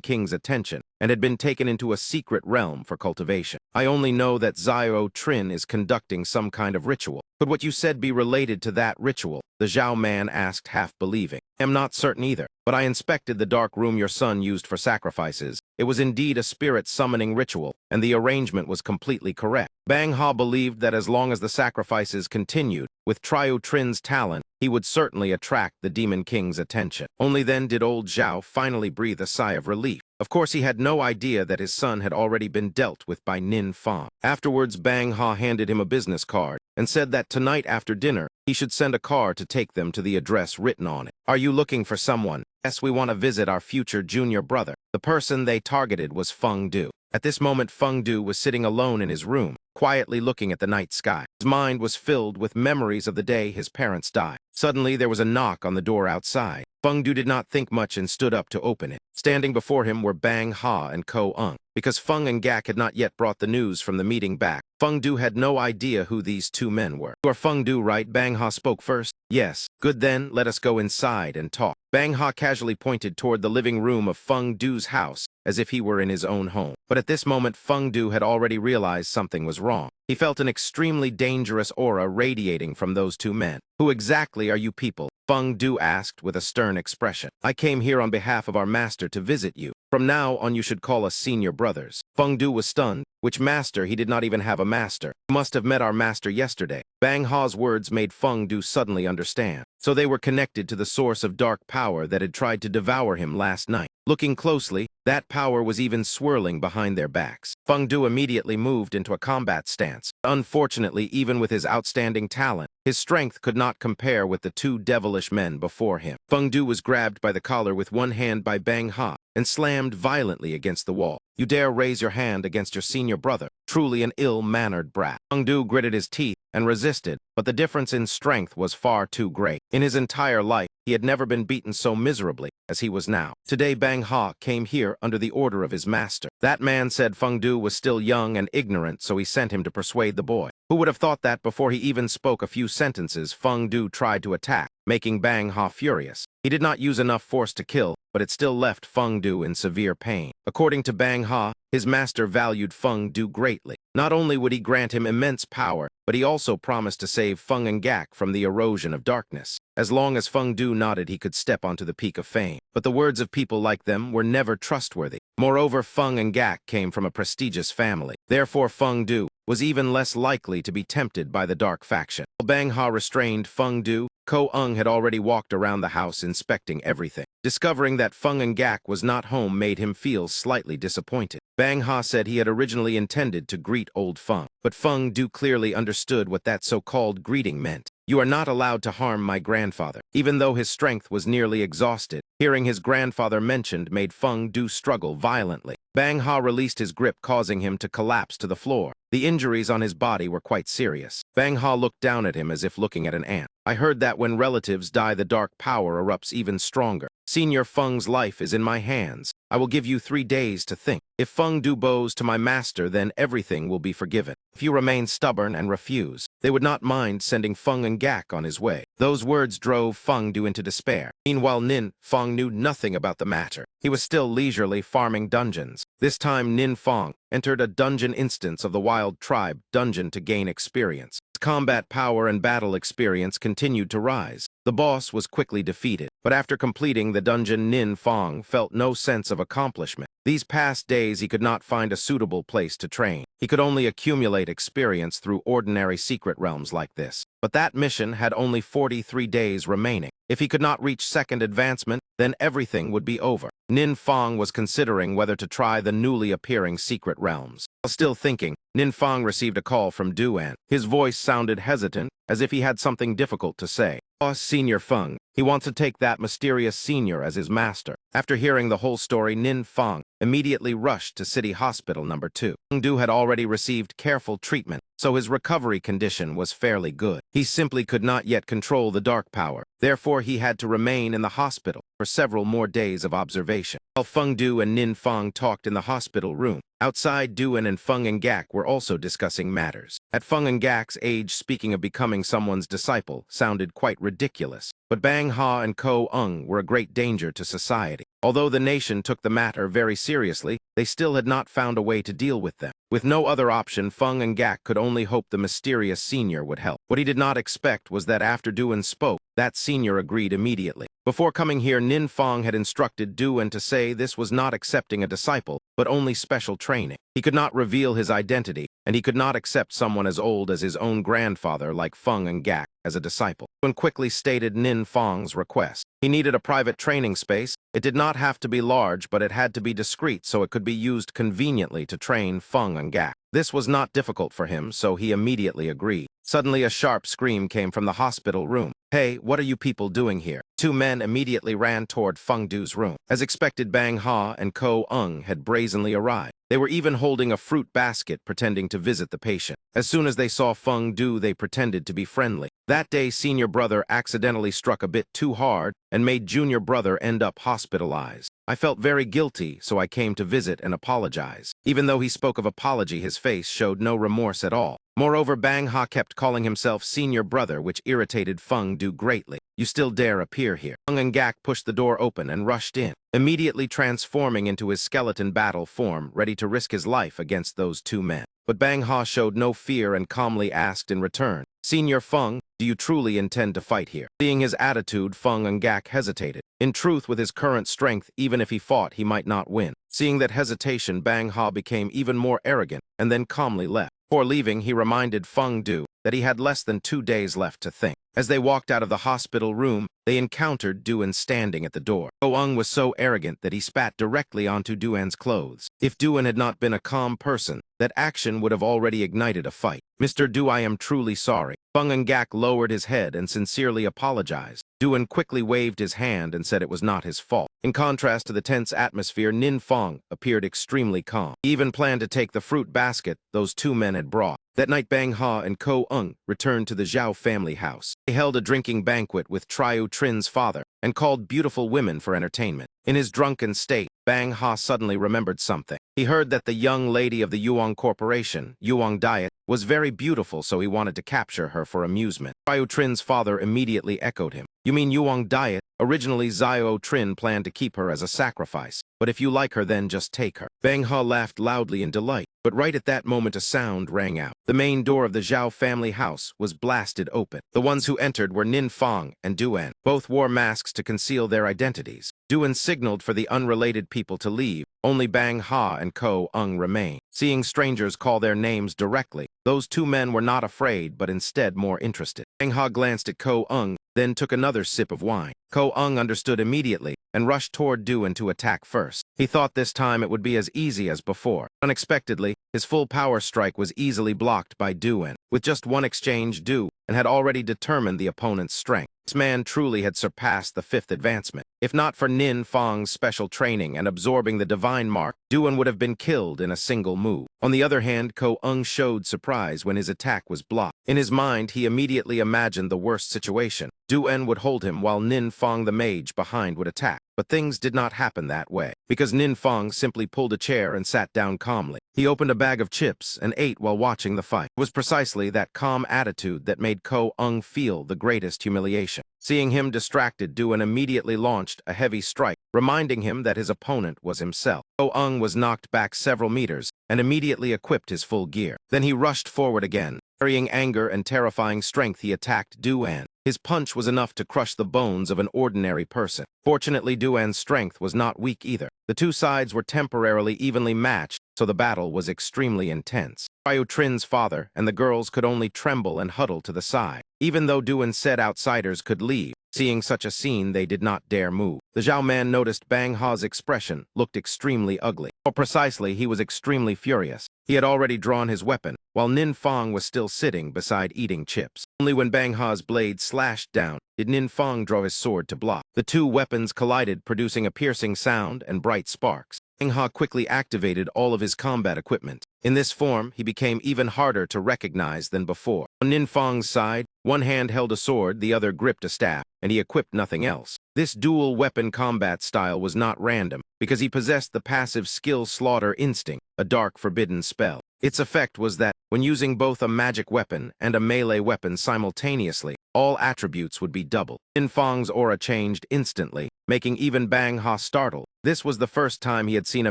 King's attention and had been taken into a secret realm for cultivation. I only know that Yu Trin is conducting some kind of ritual. Could what you said be related to that ritual? The Zhao man asked, half believing. I'm not certain either, but I inspected the dark room your son used for sacrifices. It was indeed a spirit summoning ritual, and the arrangement was completely correct. Bang Ha believed that as long as the sacrifices continued, with Yu Trin's talent, he would certainly attract the Demon King's attention. Only then did old Zhao finally breathe a sigh of relief. Of course, he had no idea that his son had already been dealt with by Nin Feng. Afterwards, Bang Ha handed him a business card and said that tonight after dinner, he should send a car to take them to the address written on it. Are you looking for someone? Yes, we want to visit our future junior brother. The person they targeted was Feng Du. At this moment, Feng Du was sitting alone in his room, quietly looking at the night sky. His mind was filled with memories of the day his parents died. Suddenly, there was a knock on the door outside. Feng Du did not think much and stood up to open it. Standing before him were Bang Ha and Ko Ung. Because Feng and Gak had not yet brought the news from the meeting back, Feng Du had no idea who these two men were. You are Feng Du, right? Bang Ha spoke first. Yes. Good then, let us go inside and talk. Bang Ha casually pointed toward the living room of Feng Du's house, as if he were in his own home. But at this moment, Feng Du had already realized something was wrong. He felt an extremely dangerous aura radiating from those two men. Who exactly are you people? Feng Du asked with a stern expression. I came here on behalf of our master to visit you. From now on, you should call us senior brothers. Feng Du was stunned. Which master? He did not even have a master. You must have met our master yesterday. Bang Ha's words made Feng Du suddenly understand. So they were connected to the source of dark power that had tried to devour him last night. Looking closely, that power was even swirling behind their backs. Feng Du immediately moved into a combat stance. Unfortunately, even with his outstanding talent, his strength could not compare with the two devilish men before him. Feng Du was grabbed by the collar with one hand by Bang Ha and slammed violently against the wall. You dare raise your hand against your senior brother? Truly an ill-mannered brat. Feng Du gritted his teeth and resisted, but the difference in strength was far too great. In his entire life, he had never been beaten so miserably as he was now. Today, Bang Ha came here under the order of his master. That man said Feng Du was still young and ignorant, so he sent him to persuade the boy. Who would have thought that before he even spoke a few sentences, Feng Du tried to attack, making Bang Ha furious. He did not use enough force to kill, but it still left Feng Du in severe pain. According to Bang Ha, his master valued Feng Du greatly. Not only would he grant him immense power, but he also promised to save Feng and Gak from the erosion of darkness. As long as Feng Du nodded, he could step onto the peak of fame. But the words of people like them were never trustworthy. Moreover, Feng and Gak came from a prestigious family. Therefore, Feng Du was even less likely to be tempted by the dark faction. While Bang Ha restrained Feng Du, Ko-ung had already walked around the house inspecting everything. Discovering that Feng and Gak was not home made him feel slightly disappointed. Bang Ha said he had originally intended to greet old Feng, but Feng Du clearly understood what that so-called greeting meant. You are not allowed to harm my grandfather. Even though his strength was nearly exhausted, hearing his grandfather mentioned made Feng Du struggle violently. Bang Ha released his grip, causing him to collapse to the floor. The injuries on his body were quite serious. Bang Ha looked down at him as if looking at an ant. I heard that when relatives die, the dark power erupts even stronger. Senior Feng's life is in my hands. I will give you 3 days to think. If Feng Du bows to my master, then everything will be forgiven. If you remain stubborn and refuse, they would not mind sending Feng and Gak on his way. Those words drove Feng Du into despair. Meanwhile, Nin Feng knew nothing about the matter. He was still leisurely farming dungeons. This time, Nin Feng entered a dungeon instance of the Wild Tribe dungeon to gain experience. His combat power and battle experience continued to rise. The boss was quickly defeated, but after completing the dungeon, Nin Feng felt no sense of accomplishment. These past days, he could not find a suitable place to train. He could only accumulate experience through ordinary secret realms like this. But that mission had only 43 days remaining. If he could not reach second advancement, then everything would be over. Nin Feng was considering whether to try the newly appearing secret realms. While still thinking, Nin Feng received a call from Duan. His voice sounded hesitant, as if he had something difficult to say. Boss Senior Feng, he wants to take that mysterious senior as his master. After hearing the whole story, Nin Feng immediately rushed to City Hospital number 2. Feng Du had already received careful treatment, so his recovery condition was fairly good. He simply could not yet control the dark power. Therefore, he had to remain in the hospital for several more days of observation. While Feng Du and Nin Feng talked in the hospital room, outside, Duan and Feng and Gak were also discussing matters. At Feng and Gak's age, speaking of becoming someone's disciple sounded quite ridiculous. But Bang Ha and Ko-ung were a great danger to society. Although the nation took the matter very seriously, they still had not found a way to deal with them. With no other option, Feng and Gak could only hope the mysterious senior would help. What he did not expect was that after Duan spoke, that senior agreed immediately. Before coming here, Nin Feng had instructed Duan to say this was not accepting a disciple, but only special training. He could not reveal his identity, and he could not accept someone as old as his own grandfather like Feng and Gak as a disciple. Duan quickly stated Nin Feng's request. He needed a private training space. It did not have to be large, but it had to be discreet so it could be used conveniently to train Feng and Gak. This was not difficult for him, so he immediately agreed. Suddenly, a sharp scream came from the hospital room. Hey, what are you people doing here? 2 men immediately ran toward Feng Du's room. As expected, Bang Ha and Ko-ung had brazenly arrived. They were even holding a fruit basket, pretending to visit the patient. As soon as they saw Feng Du, they pretended to be friendly. That day, senior brother accidentally struck a bit too hard and made junior brother end up hospitalized. I felt very guilty, so I came to visit and apologize. Even though he spoke of apology, his face showed no remorse at all. Moreover, Bang Ha kept calling himself senior brother, which irritated Feng Du greatly. You still dare appear here? Feng and Gak pushed the door open and rushed in, immediately transforming into his skeleton battle form, ready to risk his life against those 2 men. But Bang Ha showed no fear and calmly asked in return, Senior Feng, do you truly intend to fight here? Seeing his attitude, Feng and Gak hesitated. In truth, with his current strength, even if he fought, he might not win. Seeing that hesitation, Bang Ha became even more arrogant and then calmly left. Before leaving, he reminded Feng Du that he had less than 2 days left to think. As they walked out of the hospital room, they encountered Duan standing at the door. Ko-ung was so arrogant that he spat directly onto Duan's clothes. If Duan had not been a calm person, that action would have already ignited a fight. Mr. Du, I am truly sorry. Feng and Gak lowered his head and sincerely apologized. Duan quickly waved his hand and said it was not his fault. In contrast to the tense atmosphere, Nin Feng appeared extremely calm. He even planned to take the fruit basket those 2 men had brought. That night, Bang Ha and Ko-ung returned to the Zhao family house. They held a drinking banquet with Triu Trin's father and called beautiful women for entertainment. In his drunken state, Bang Ha suddenly remembered something. He heard that the young lady of the Yuang Corporation, Yuang Diet, was very beautiful, so he wanted to capture her for amusement. Triu Trin's father immediately echoed him. You mean Yuang Diet? Originally, Zio Trin planned to keep her as a sacrifice, but if you like her, then just take her. Bang Ha laughed loudly in delight. But right at that moment a sound rang out. The main door of the Zhao family house was blasted open. The ones who entered were Nin Fong and Duan. Both wore masks to conceal their identities. Duan signaled for the unrelated people to leave. Only Bang Ha and Ko Ung remained. Seeing strangers call their names directly, those two men were not afraid but instead more interested. Bang Ha glanced at Ko Ung, then took another sip of wine. Ko Ung understood immediately and rushed toward Duan to attack first. He thought this time it would be as easy as before. Unexpectedly, his full power strike was easily blocked by Duan. With just one exchange, Duan had already determined the opponent's strength. This man truly had surpassed the fifth advancement. If not for Nin Fong's special training and absorbing the divine mark, Duan would have been killed in a single move. On the other hand, Ko Ung showed surprise when his attack was blocked. In his mind, he immediately imagined the worst situation. Duan would hold him while Nin Fong the mage behind would attack. But things did not happen that way, because Nin Fong simply pulled a chair and sat down calmly. He opened a bag of chips and ate while watching the fight. It was precisely that calm attitude that made Ko Ung feel the greatest humiliation. Seeing him distracted, Duan immediately launched a heavy strike, reminding him that his opponent was himself. Ko Ung was knocked back several meters and immediately equipped his full gear. Then he rushed forward again. Carrying anger and terrifying strength, he attacked Duan. His punch was enough to crush the bones of an ordinary person. Fortunately, Duan's strength was not weak either. The two sides were temporarily evenly matched, so the battle was extremely intense. Ryu Trin's father and the girls could only tremble and huddle to the side. Even though Duan said outsiders could leave, seeing such a scene, they did not dare move. The Zhao man noticed Bang Ha's expression looked extremely ugly. More precisely, he was extremely furious. He had already drawn his weapon, while Nin Fong was still sitting beside eating chips. Only when Bang Ha's blade slashed down did Nin Fong draw his sword to block. The two weapons collided, producing a piercing sound and bright sparks. Bang Ha quickly activated all of his combat equipment. In this form, he became even harder to recognize than before. On Nin Fong's side, one hand held a sword, the other gripped a staff, and he equipped nothing else. This dual-weapon combat style was not random, because he possessed the passive skill Slaughter Instinct, a dark forbidden spell. Its effect was that, when using both a magic weapon and a melee weapon simultaneously, all attributes would be doubled. Nin Fong's aura changed instantly, making even Bang Ha startled. This was the first time he had seen a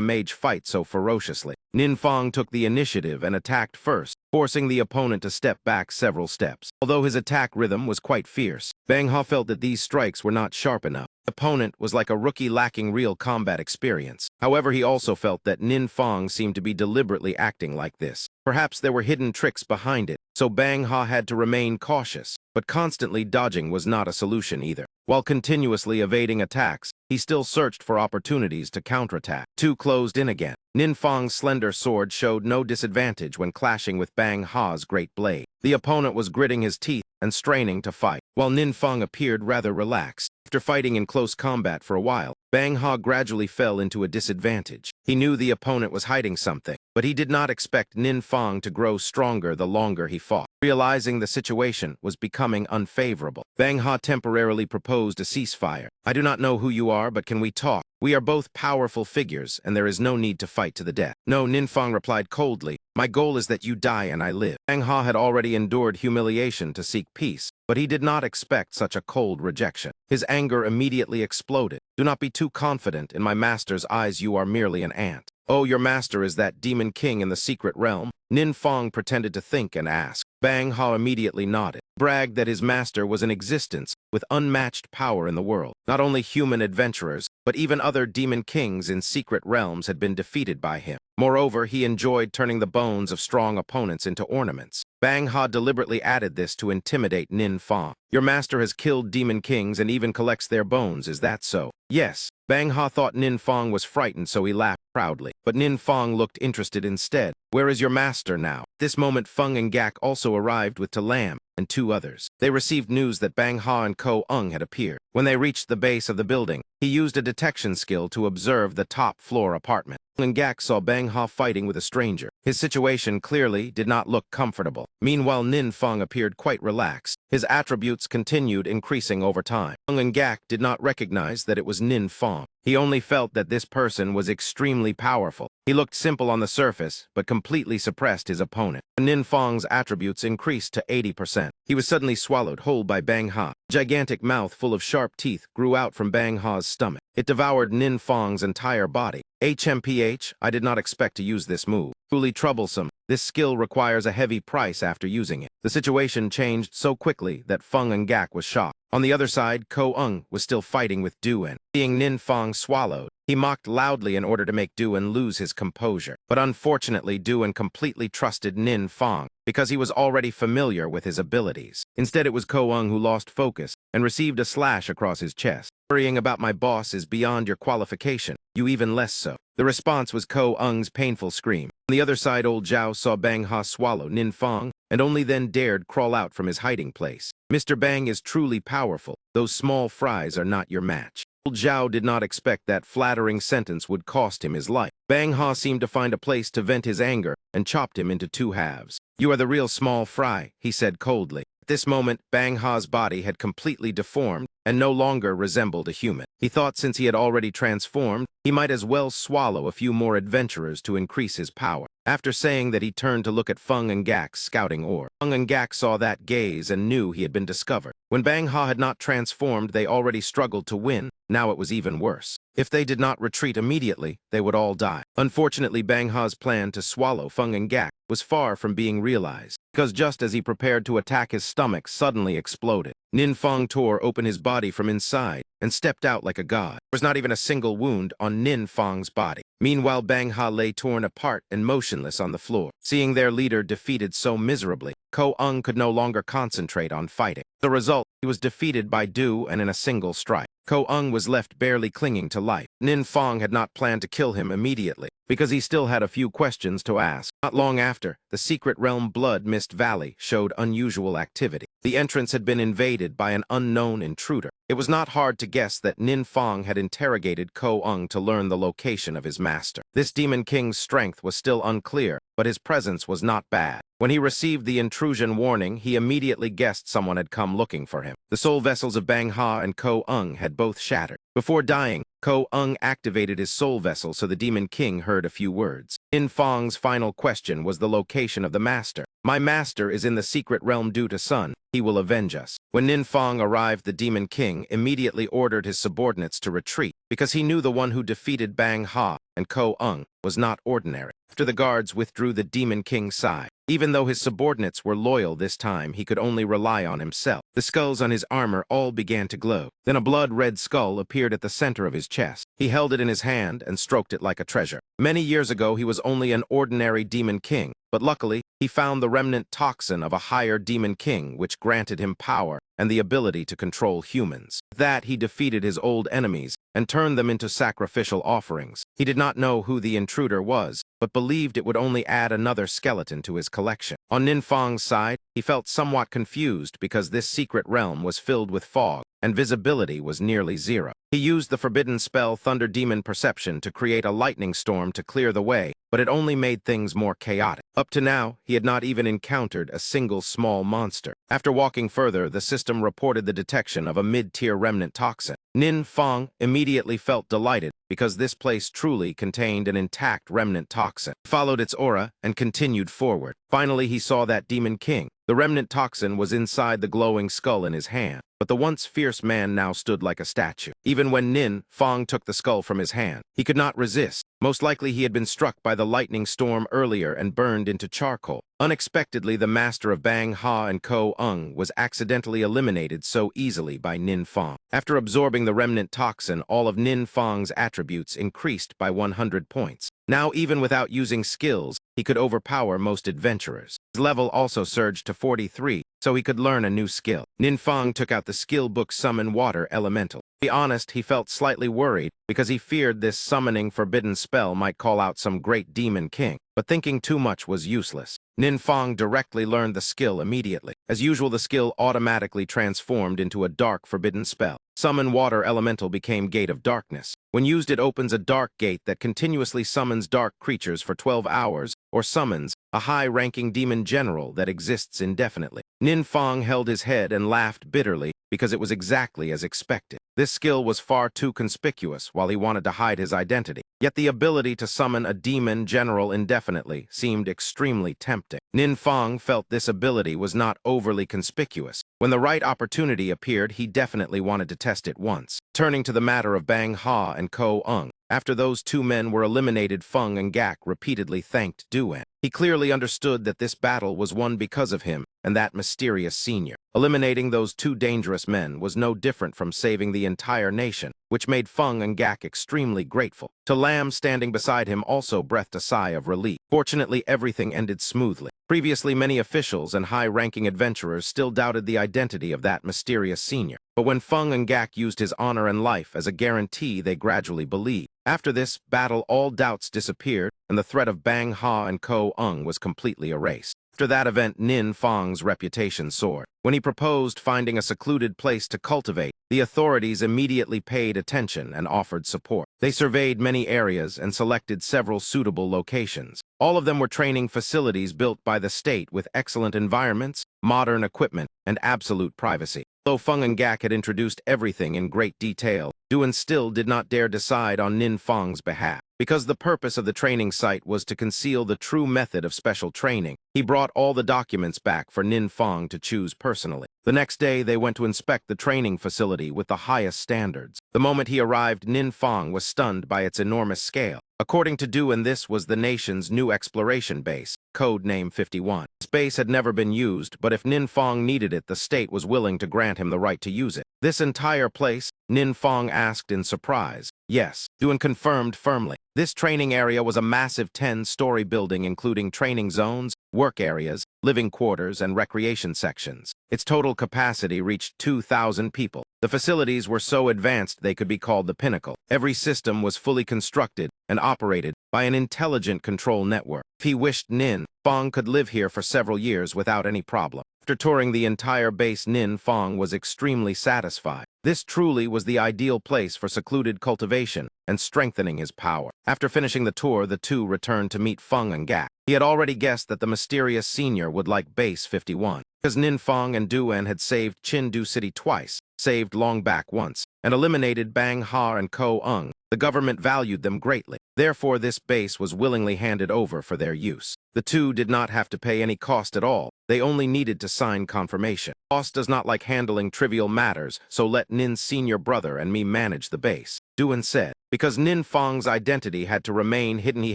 mage fight so ferociously. Nin Fong took the initiative and attacked first, forcing the opponent to step back several steps. Although his attack rhythm was quite fierce, Bang Ha felt that these strikes were not sharp enough. The opponent was like a rookie lacking real combat experience. However, he also felt that Nin Fong seemed to be deliberately acting like this. Perhaps there were hidden tricks behind it, so Bang Ha had to remain cautious. But constantly dodging was not a solution either. While continuously evading attacks, he still searched for opportunities to counterattack. Two closed in again. Nin Fong's slender sword showed no disadvantage when clashing with Bang Ha's great blade. The opponent was gritting his teeth and straining to fight, while Nin Fong appeared rather relaxed. After fighting in close combat for a while, Bang Ha gradually fell into a disadvantage. He knew the opponent was hiding something, but he did not expect Nin Fong to grow stronger the longer he fought. Realizing the situation was becoming unfavorable, Bang Ha temporarily proposed a ceasefire. "I do not know who you are, but can we talk? We are both powerful figures, and there is no need to fight to the death." "No," Nin Fong replied coldly. "My goal is that you die and I live." Bang Ha had already endured humiliation to seek peace, but he did not expect such a cold rejection. His anger immediately exploded. "Do not be too confident. In my master's eyes, you are merely an ant." "Oh, your master is that demon king in the secret realm?" Nin Fong pretended to think and asked. Bang Ha immediately nodded, bragged that his master was in existence with unmatched power in the world. Not only human adventurers, but even other demon kings in secret realms had been defeated by him. Moreover, he enjoyed turning the bones of strong opponents into ornaments. Bang Ha deliberately added this to intimidate Nin Fong. "Your master has killed demon kings and even collects their bones, is that so?" "Yes." Bang Ha thought Nin Fong was frightened, so he laughed proudly. But Nin Fong looked interested instead. "Where is your master now?" At this moment, Feng and Gak also arrived with Talam and two others. They received news that Bang Ha and Ko Ung had appeared. When they reached the base of the building, he used a detection skill to observe the top-floor apartment. Feng and Gak saw Bang Ha fighting with a stranger. His situation clearly did not look comfortable. Meanwhile, Nin Fong appeared quite relaxed. His attributes continued increasing over time. Feng and Gak did not recognize that it was Nin Fong. He only felt that this person was extremely powerful. He looked simple on the surface, but completely suppressed his opponent. Nin Fong's attributes increased to 80%. He was suddenly swallowed whole by Bang Ha. A gigantic mouth full of sharp teeth grew out from Bang Ha's stomach. It devoured Nin Fong's entire body. HMPH, I did not expect to use this move. Truly troublesome, this skill requires a heavy price after using it. The situation changed so quickly that Feng and Gak was shocked. On the other side, Ko-ung was still fighting with Duan. Seeing Nin Fong swallowed, he mocked loudly in order to make Duan lose his composure. But unfortunately, Duan completely trusted Nin Fong because he was already familiar with his abilities. Instead, it was Ko-ung who lost focus and received a slash across his chest. Worrying about my boss is beyond your qualification, you even less so. The response was Ko-ung's painful scream. On the other side, old Zhao saw Bang Ha swallow Nin Fong and only then dared crawl out from his hiding place. Mr. Bang is truly powerful. Those small fries are not your match. Old Zhao did not expect that flattering sentence would cost him his life. Bang Ha seemed to find a place to vent his anger and chopped him into two halves. You are the real small fry, he said coldly. At this moment, Bang Ha's body had completely deformed and no longer resembled a human. He thought since he had already transformed, he might as well swallow a few more adventurers to increase his power. After saying that, he turned to look at Feng and Gak's scouting orb. Feng and Gak saw that gaze and knew he had been discovered. When Bang Ha had not transformed, they already struggled to win. Now it was even worse. If they did not retreat immediately, they would all die. Unfortunately, Bang Ha's plan to swallow Feng and Gak was far from being realized, because just as he prepared to attack, his stomach suddenly exploded. Nin Fong tore open his body from inside and stepped out like a god. There was not even a single wound on Nin Fong's body. Meanwhile, Bang Ha lay torn apart and motionless on the floor. Seeing their leader defeated so miserably, Ko-ung could no longer concentrate on fighting. The result, he was defeated by Du and in a single strike. Ko-ung was left barely clinging to life. Nin Fong had not planned to kill him immediately, because he still had a few questions to ask. Not long after, the secret realm Blood Mist Valley showed unusual activity. The entrance had been invaded by an unknown intruder. It was not hard to guess that Nin Fong had interrogated Ko-ung to learn the location of his master. This Demon King's strength was still unclear, but his presence was not bad. When he received the intrusion warning, he immediately guessed someone had come looking for him. The soul vessels of Bang Ha and Ko-ung had both shattered. Before dying, Ko-ung activated his soul vessel so the Demon King heard a few words. Nin Fong's final question was the location of the master. My master is in the secret realm due to Sun. He will avenge us. When Nin Fong arrived, the Demon King immediately ordered his subordinates to retreat because he knew the one who defeated Bang Ha and Ko-ung was not ordinary. After the guards withdrew, the Demon King sighed. Even though his subordinates were loyal this time, he could only rely on himself. The skulls on his armor all began to glow. Then a blood-red skull appeared at the center of his chest. He held it in his hand and stroked it like a treasure. Many years ago, he was only an ordinary Demon King, but luckily, he found the remnant toxin of a higher Demon King, which granted him power and the ability to control humans. With that, he defeated his old enemies and turned them into sacrificial offerings. He did not know who the intruder was, but believed it would only add another skeleton to his collection. On Nin Fong's side, he felt somewhat confused because this secret realm was filled with fog, and visibility was nearly zero. He used the forbidden spell Thunder Demon Perception to create a lightning storm to clear the way, but it only made things more chaotic. Up to now, he had not even encountered a single small monster. After walking further, the system reported the detection of a mid-tier remnant toxin. Nin Fong immediately felt delighted because this place truly contained an intact remnant toxin. He followed its aura and continued forward. Finally, he saw that Demon King. The remnant toxin was inside the glowing skull in his hand, but the once fierce man now stood like a statue. Even when Nin Fong took the skull from his hand, he could not resist. Most likely he had been struck by the lightning storm earlier and burned into charcoal. Unexpectedly, the master of Bang Ha and Ko-ung was accidentally eliminated so easily by Nin Fong. After absorbing the remnant toxin, all of Nin Fong's attributes increased by 100 points. Now, even without using skills, he could overpower most adventurers. His level also surged to 43, so he could learn a new skill. Nin Fong took out the skill book Summon Water Elemental. To be honest, he felt slightly worried because he feared this summoning forbidden spell might call out some great Demon King, but thinking too much was useless. Nin Fong directly learned the skill immediately. As usual, the skill automatically transformed into a dark forbidden spell. Summon Water Elemental became Gate of Darkness. When used, it opens a dark gate that continuously summons dark creatures for 12 hours, or summons a high-ranking demon general that exists indefinitely. Nin Fong held his head and laughed bitterly because it was exactly as expected. This skill was far too conspicuous while he wanted to hide his identity. Yet the ability to summon a demon general indefinitely seemed extremely tempting. Nin Fong felt this ability was not overly conspicuous. When the right opportunity appeared, he definitely wanted to test it once. Turning to the matter of Bang Ha and Ko-ung, After those two men were eliminated, Feng and Gak repeatedly thanked Duan. He clearly understood that this battle was won because of him and that mysterious senior. Eliminating those two dangerous men was no different from saving the entire nation, which made Feng and Gak extremely grateful. To Lam, standing beside him, also breathed a sigh of relief. Fortunately, everything ended smoothly. Previously, many officials and high-ranking adventurers still doubted the identity of that mysterious senior. But when Feng and Gak used his honor and life as a guarantee, they gradually believed. After this battle, all doubts disappeared, and the threat of Bang Ha and Ko Ung was completely erased. After that event, Nin Feng's reputation soared. When he proposed finding a secluded place to cultivate, the authorities immediately paid attention and offered support. They surveyed many areas and selected several suitable locations. All of them were training facilities built by the state with excellent environments, modern equipment, and absolute privacy. Though Feng and Gak had introduced everything in great detail, Duan still did not dare decide on Nin Feng's behalf. Because the purpose of the training site was to conceal the true method of special training, he brought all the documents back for Nin Feng to choose personally. The next day, they went to inspect the training facility with the highest standards. The moment he arrived, Nin Feng was stunned by its enormous scale. According to Duan, this was the nation's new exploration base, code name 51. This base had never been used, but if Nin Feng needed it, the state was willing to grant him the right to use it. This entire place? Nin Feng asked in surprise. Yes, Duan confirmed firmly. This training area was a massive 10-story building including training zones, work areas, living quarters, and recreation sections. Its total capacity reached 2,000 people. The facilities were so advanced they could be called the pinnacle. Every system was fully constructed and operated by an intelligent control network. If he wished, Nin Feng could live here for several years without any problem. After touring the entire base, Nin Feng was extremely satisfied. This truly was the ideal place for secluded cultivation and strengthening his power. After finishing the tour, the two returned to meet Feng and Gak. He had already guessed that the mysterious senior would like Base 51, because Nin Feng and Duan had saved Chindu City twice, saved Long Back once, and eliminated Bang Ha and Ko Ung. The government valued them greatly. Therefore, this base was willingly handed over for their use. The two did not have to pay any cost at all. They only needed to sign confirmation. Boss does not like handling trivial matters, so let Nin's senior brother and me manage the base, Duan said. Because Nin Feng's identity had to remain hidden, he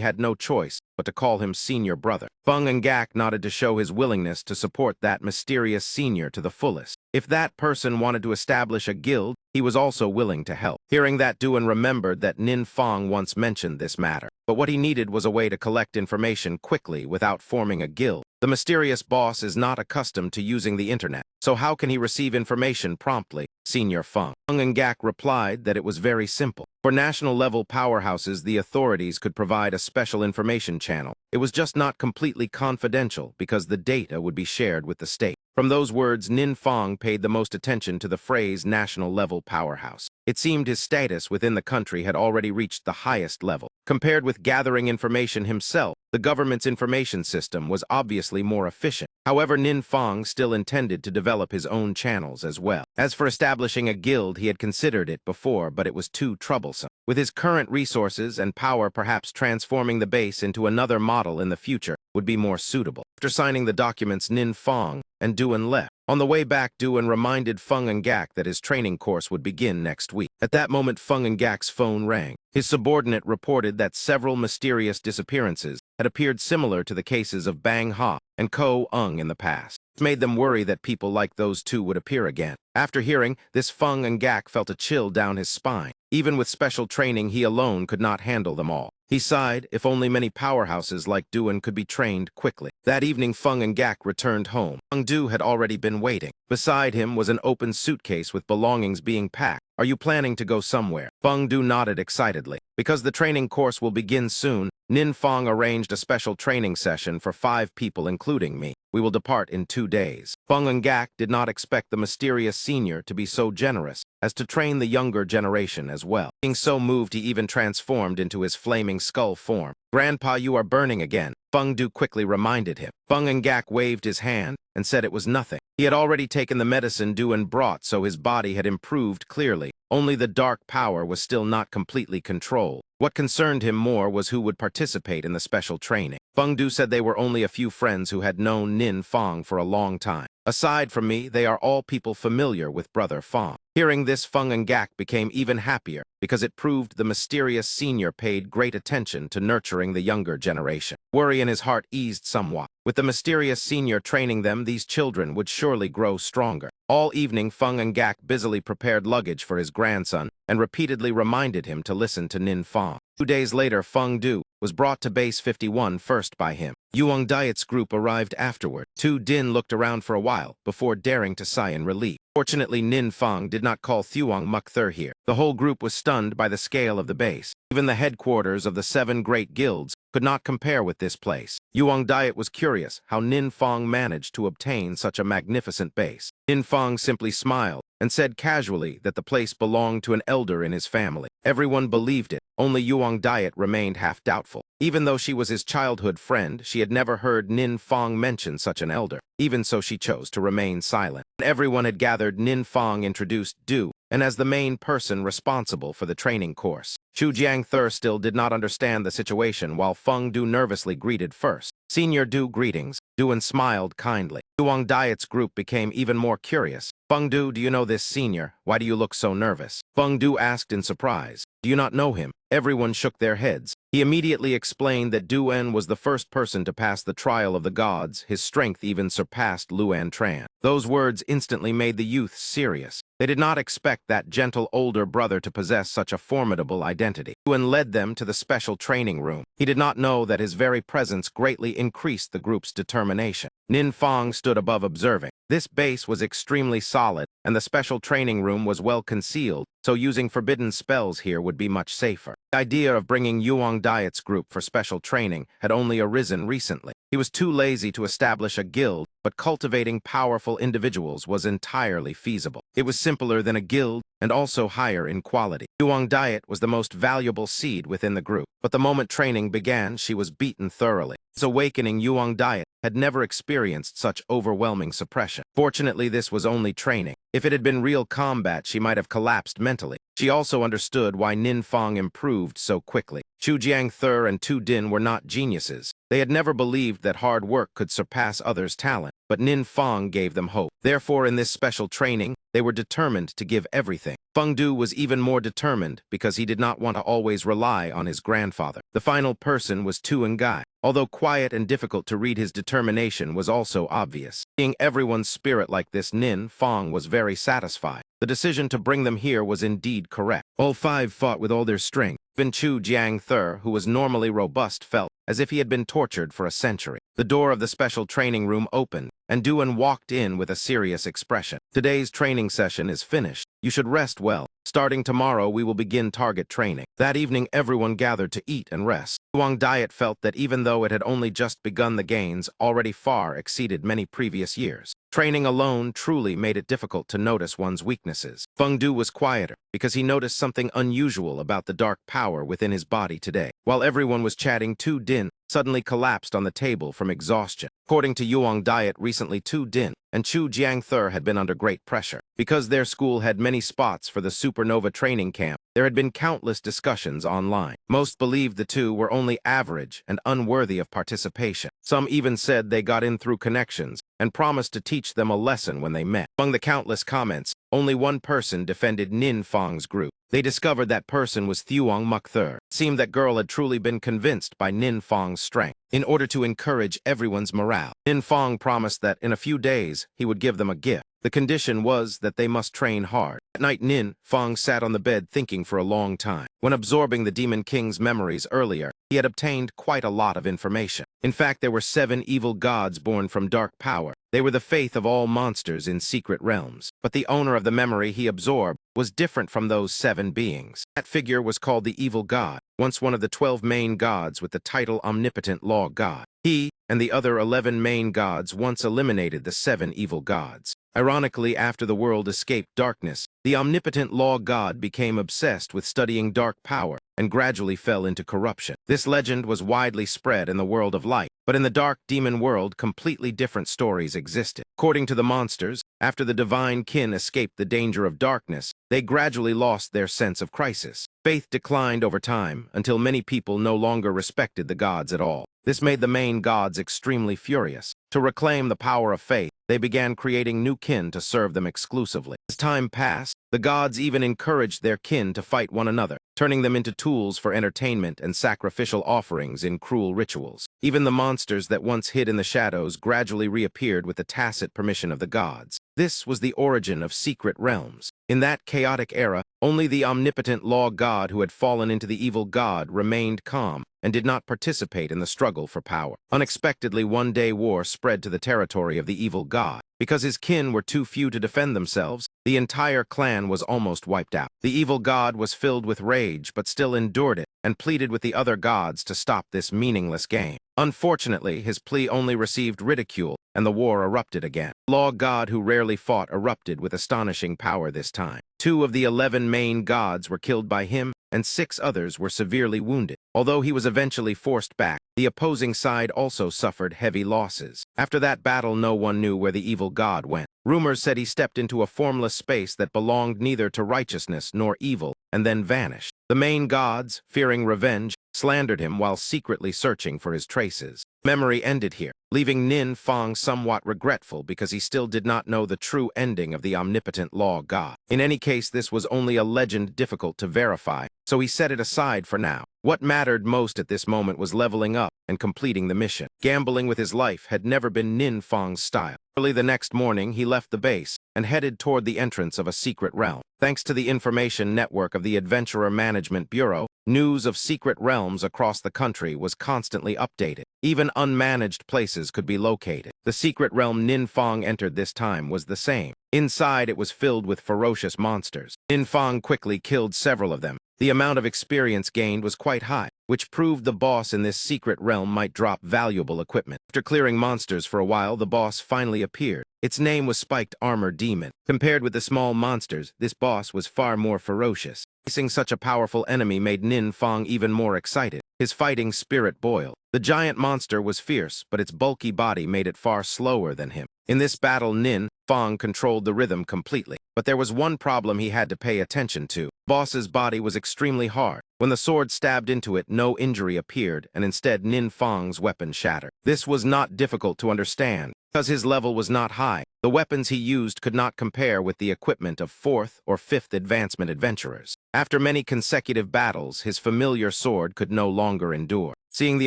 had no choice but to call him senior brother. Feng and Gak nodded to show his willingness to support that mysterious senior to the fullest. If that person wanted to establish a guild, he was also willing to help. Hearing that, Duan remembered that Nin Feng once mentioned this matter. But what he needed was a way to collect information quickly without forming a guild. The mysterious boss is not accustomed to using the internet, so how can he receive information promptly? Senior Feng and Gak replied that it was very simple. For national-level powerhouses, the authorities could provide a special information channel. It was just not completely confidential because the data would be shared with the state. From those words, Nin Feng paid the most attention to the phrase national-level powerhouse. It seemed his status within the country had already reached the highest level. Compared with gathering information himself, the government's information system was obviously more efficient. However, Nin Feng still intended to develop his own channels as well. As for establishing a guild, he had considered it before, but it was too troublesome. With his current resources and power, perhaps transforming the base into another model in the future would be more suitable. After signing the documents, Nin Feng and Duan left. On the way back, Duan reminded Feng and Gak that his training course would begin next week. At that moment, Feng and Gak's phone rang. His subordinate reported that several mysterious disappearances had appeared similar to the cases of Bang Ha and Ko Ung in the past. It made them worry that people like those two would appear again. After hearing this, Feng and Gak felt a chill down his spine. Even with special training, he alone could not handle them all. He sighed, if only many powerhouses like Duan could be trained quickly. That evening, Feng and Gak returned home. Feng Du had already been waiting. Beside him was an open suitcase with belongings being packed. Are you planning to go somewhere? Feng Du nodded excitedly. Because the training course will begin soon, Nin Feng arranged a special training session for 5 people, including me. We will depart in 2 days. Feng and Gak did not expect the mysterious senior to be so generous as to train the younger generation as well. Being so moved, he even transformed into his flaming skull form. Grandpa, you are burning again, Feng Du quickly reminded him. Feng and Gak waved his hand and said it was nothing. He had already taken the medicine Duan brought, so his body had improved clearly. Only the dark power was still not completely controlled. What concerned him more was who would participate in the special training. Feng Du said they were only a few friends who had known Nin Feng for a long time. Aside from me, they are all people familiar with Brother Fong. Hearing this, Feng and Gak became even happier because it proved the mysterious senior paid great attention to nurturing the younger generation. Worry in his heart eased somewhat. With the mysterious senior training them, these children would surely grow stronger. All evening, Feng and Gak busily prepared luggage for his grandson and repeatedly reminded him to listen to Nin Fong. 2 days later, Feng Du was brought to Base 51 first by him. Yuang Diet's group arrived afterward. Tu Din looked around for a while before daring to sigh in relief. Fortunately, Nin Fong did not call Thuong Mukthur here. The whole group was stunned by the scale of the base. Even the headquarters of the 7 great guilds could not compare with this place. Yuang Diet was curious how Nin Fong managed to obtain such a magnificent base. Nin Fong simply smiled and said casually that the place belonged to an elder in his family. Everyone believed it. Only Yuang Diet remained half doubtful. Even though she was his childhood friend, she had never heard Nin Fong mention such an elder. Even so, she chose to remain silent. When everyone had gathered, Nin Fong introduced Du, and as the main person responsible for the training course. Chu Jiangthur still did not understand the situation, while Feng Du nervously greeted first. Senior Du, greetings. Duan smiled kindly. Yuang Diet's group became even more curious. Feng Du, do you know this senior? Why do you look so nervous? Feng Du asked in surprise. Do you not know him? Everyone shook their heads. He immediately explained that Duan was the first person to pass the trial of the gods. His strength even surpassed Luan Tran. Those words instantly made the youth serious. They did not expect that gentle older brother to possess such a formidable identity. Duan led them to the special training room. He did not know that his very presence greatly increased the group's determination. Nin Fong stood above observing. This base was extremely solid, and the special training room was well concealed, so using forbidden spells here would be much safer. The idea of bringing Yuang Diet's group for special training had only arisen recently. He was too lazy to establish a guild, but cultivating powerful individuals was entirely feasible. It was simpler than a guild and also higher in quality. Yuang Diet was the most valuable seed within the group, but the moment training began, she was beaten thoroughly. This awakening, Yuang Diet had never experienced such overwhelming suppression. Fortunately, this was only training. If it had been real combat, she might have collapsed mentally. She also understood why Nin Fong improved so quickly. Chu Jiangthur and Tu Din were not geniuses. They had never believed that hard work could surpass others' talent, but Nin Fong gave them hope. Therefore, in this special training, they were determined to give everything. Feng Du was even more determined because he did not want to always rely on his grandfather. The final person was Tu Ngai. Although quiet and difficult to read, his determination was also obvious. Seeing everyone's spirit like this, Nin Fong was very satisfied. The decision to bring them here was indeed correct. All 5 fought with all their strength. Even Chu Jiangthur, who was normally robust, felt as if he had been tortured for a century. The door of the special training room opened, and Duan walked in with a serious expression. Today's training session is finished. You should rest well. Starting tomorrow, we will begin target training. That evening, everyone gathered to eat and rest. Yuang Diet felt that even though it had only just begun, the gains already far exceeded many previous years. Training alone truly made it difficult to notice one's weaknesses. Feng Du was quieter because he noticed something unusual about the dark power within his body today. While everyone was chatting, Tu Din suddenly collapsed on the table from exhaustion. According to Yuang Diet, recently Tu Din and Chu Jiangthur had been under great pressure. Because their school had many spots for the supernova training camp, there had been countless discussions online. Most believed the two were only average and unworthy of participation. Some even said they got in through connections and promised to teach them a lesson when they met. Among the countless comments, only one person defended Nin Fong's group. They discovered that person was Thuong Mukthur. It seemed that girl had truly been convinced by Nin Fong's strength. In order to encourage everyone's morale, Nin Fong promised that in a few days he would give them a gift. The condition was that they must train hard. At night, Nin Fong sat on the bed thinking for a long time. When absorbing the Demon King's memories earlier, he had obtained quite a lot of information. In fact, there were 7 evil gods born from dark power. They were the faith of all monsters in secret realms. But the owner of the memory he absorbed was different from those 7 beings. That figure was called the Evil God, once one of the 12 main gods with the title Omnipotent Law God. He and the other 11 main gods once eliminated the 7 evil gods. Ironically, after the world escaped darkness, the omnipotent law god became obsessed with studying dark power and gradually fell into corruption. This legend was widely spread in the world of light, but in the dark demon world, completely different stories existed. According to the monsters, after the divine kin escaped the danger of darkness, they gradually lost their sense of crisis. Faith declined over time until many people no longer respected the gods at all. This made the main gods extremely furious. To reclaim the power of faith, they began creating new kin to serve them exclusively. As time passed, the gods even encouraged their kin to fight one another, turning them into tools for entertainment and sacrificial offerings in cruel rituals. Even the monsters that once hid in the shadows gradually reappeared with the tacit permission of the gods. This was the origin of secret realms. In that chaotic era, only the omnipotent law god who had fallen into the evil god remained calm and did not participate in the struggle for power. Unexpectedly, one day war spread to the territory of the evil god. Because his kin were too few to defend themselves, the entire clan was almost wiped out. The evil god was filled with rage but still endured it and pleaded with the other gods to stop this meaningless game. Unfortunately, his plea only received ridicule, and the war erupted again. The law god who rarely fought erupted with astonishing power this time. 2 of the 11 main gods were killed by him, and 6 others were severely wounded. Although he was eventually forced back, the opposing side also suffered heavy losses. After that battle, no one knew where the evil god went. Rumors said he stepped into a formless space that belonged neither to righteousness nor evil, and then vanished. The main gods, fearing revenge, slandered him while secretly searching for his traces. Memory ended here, leaving Nin Fong somewhat regretful because he still did not know the true ending of the omnipotent law god. In any case, this was only a legend difficult to verify, so he set it aside for now. What mattered most at this moment was leveling up and completing the mission. Gambling with his life had never been Nin Fong's style. Early the next morning, he left the base and headed toward the entrance of a secret realm. Thanks to the information network of the Adventurer Management Bureau, news of secret realms across the country was constantly updated. Even unmanaged places could be located. The secret realm Nin Fong entered this time was the same. Inside, it was filled with ferocious monsters. Nin Fong quickly killed several of them. The amount of experience gained was quite high, which proved the boss in this secret realm might drop valuable equipment. After clearing monsters for a while, the boss finally appeared. Its name was Spiked Armor Demon. Compared with the small monsters, this boss was far more ferocious. Facing such a powerful enemy made Nin Fong even more excited. His fighting spirit boiled. The giant monster was fierce, but its bulky body made it far slower than him. In this battle, Nin Fong controlled the rhythm completely. But there was one problem he had to pay attention to. Boss's body was extremely hard. When the sword stabbed into it, no injury appeared, and instead Nin Fong's weapon shattered. This was not difficult to understand. Because his level was not high, the weapons he used could not compare with the equipment of 4th or 5th advancement adventurers. After many consecutive battles, his familiar sword could no longer endure. Seeing the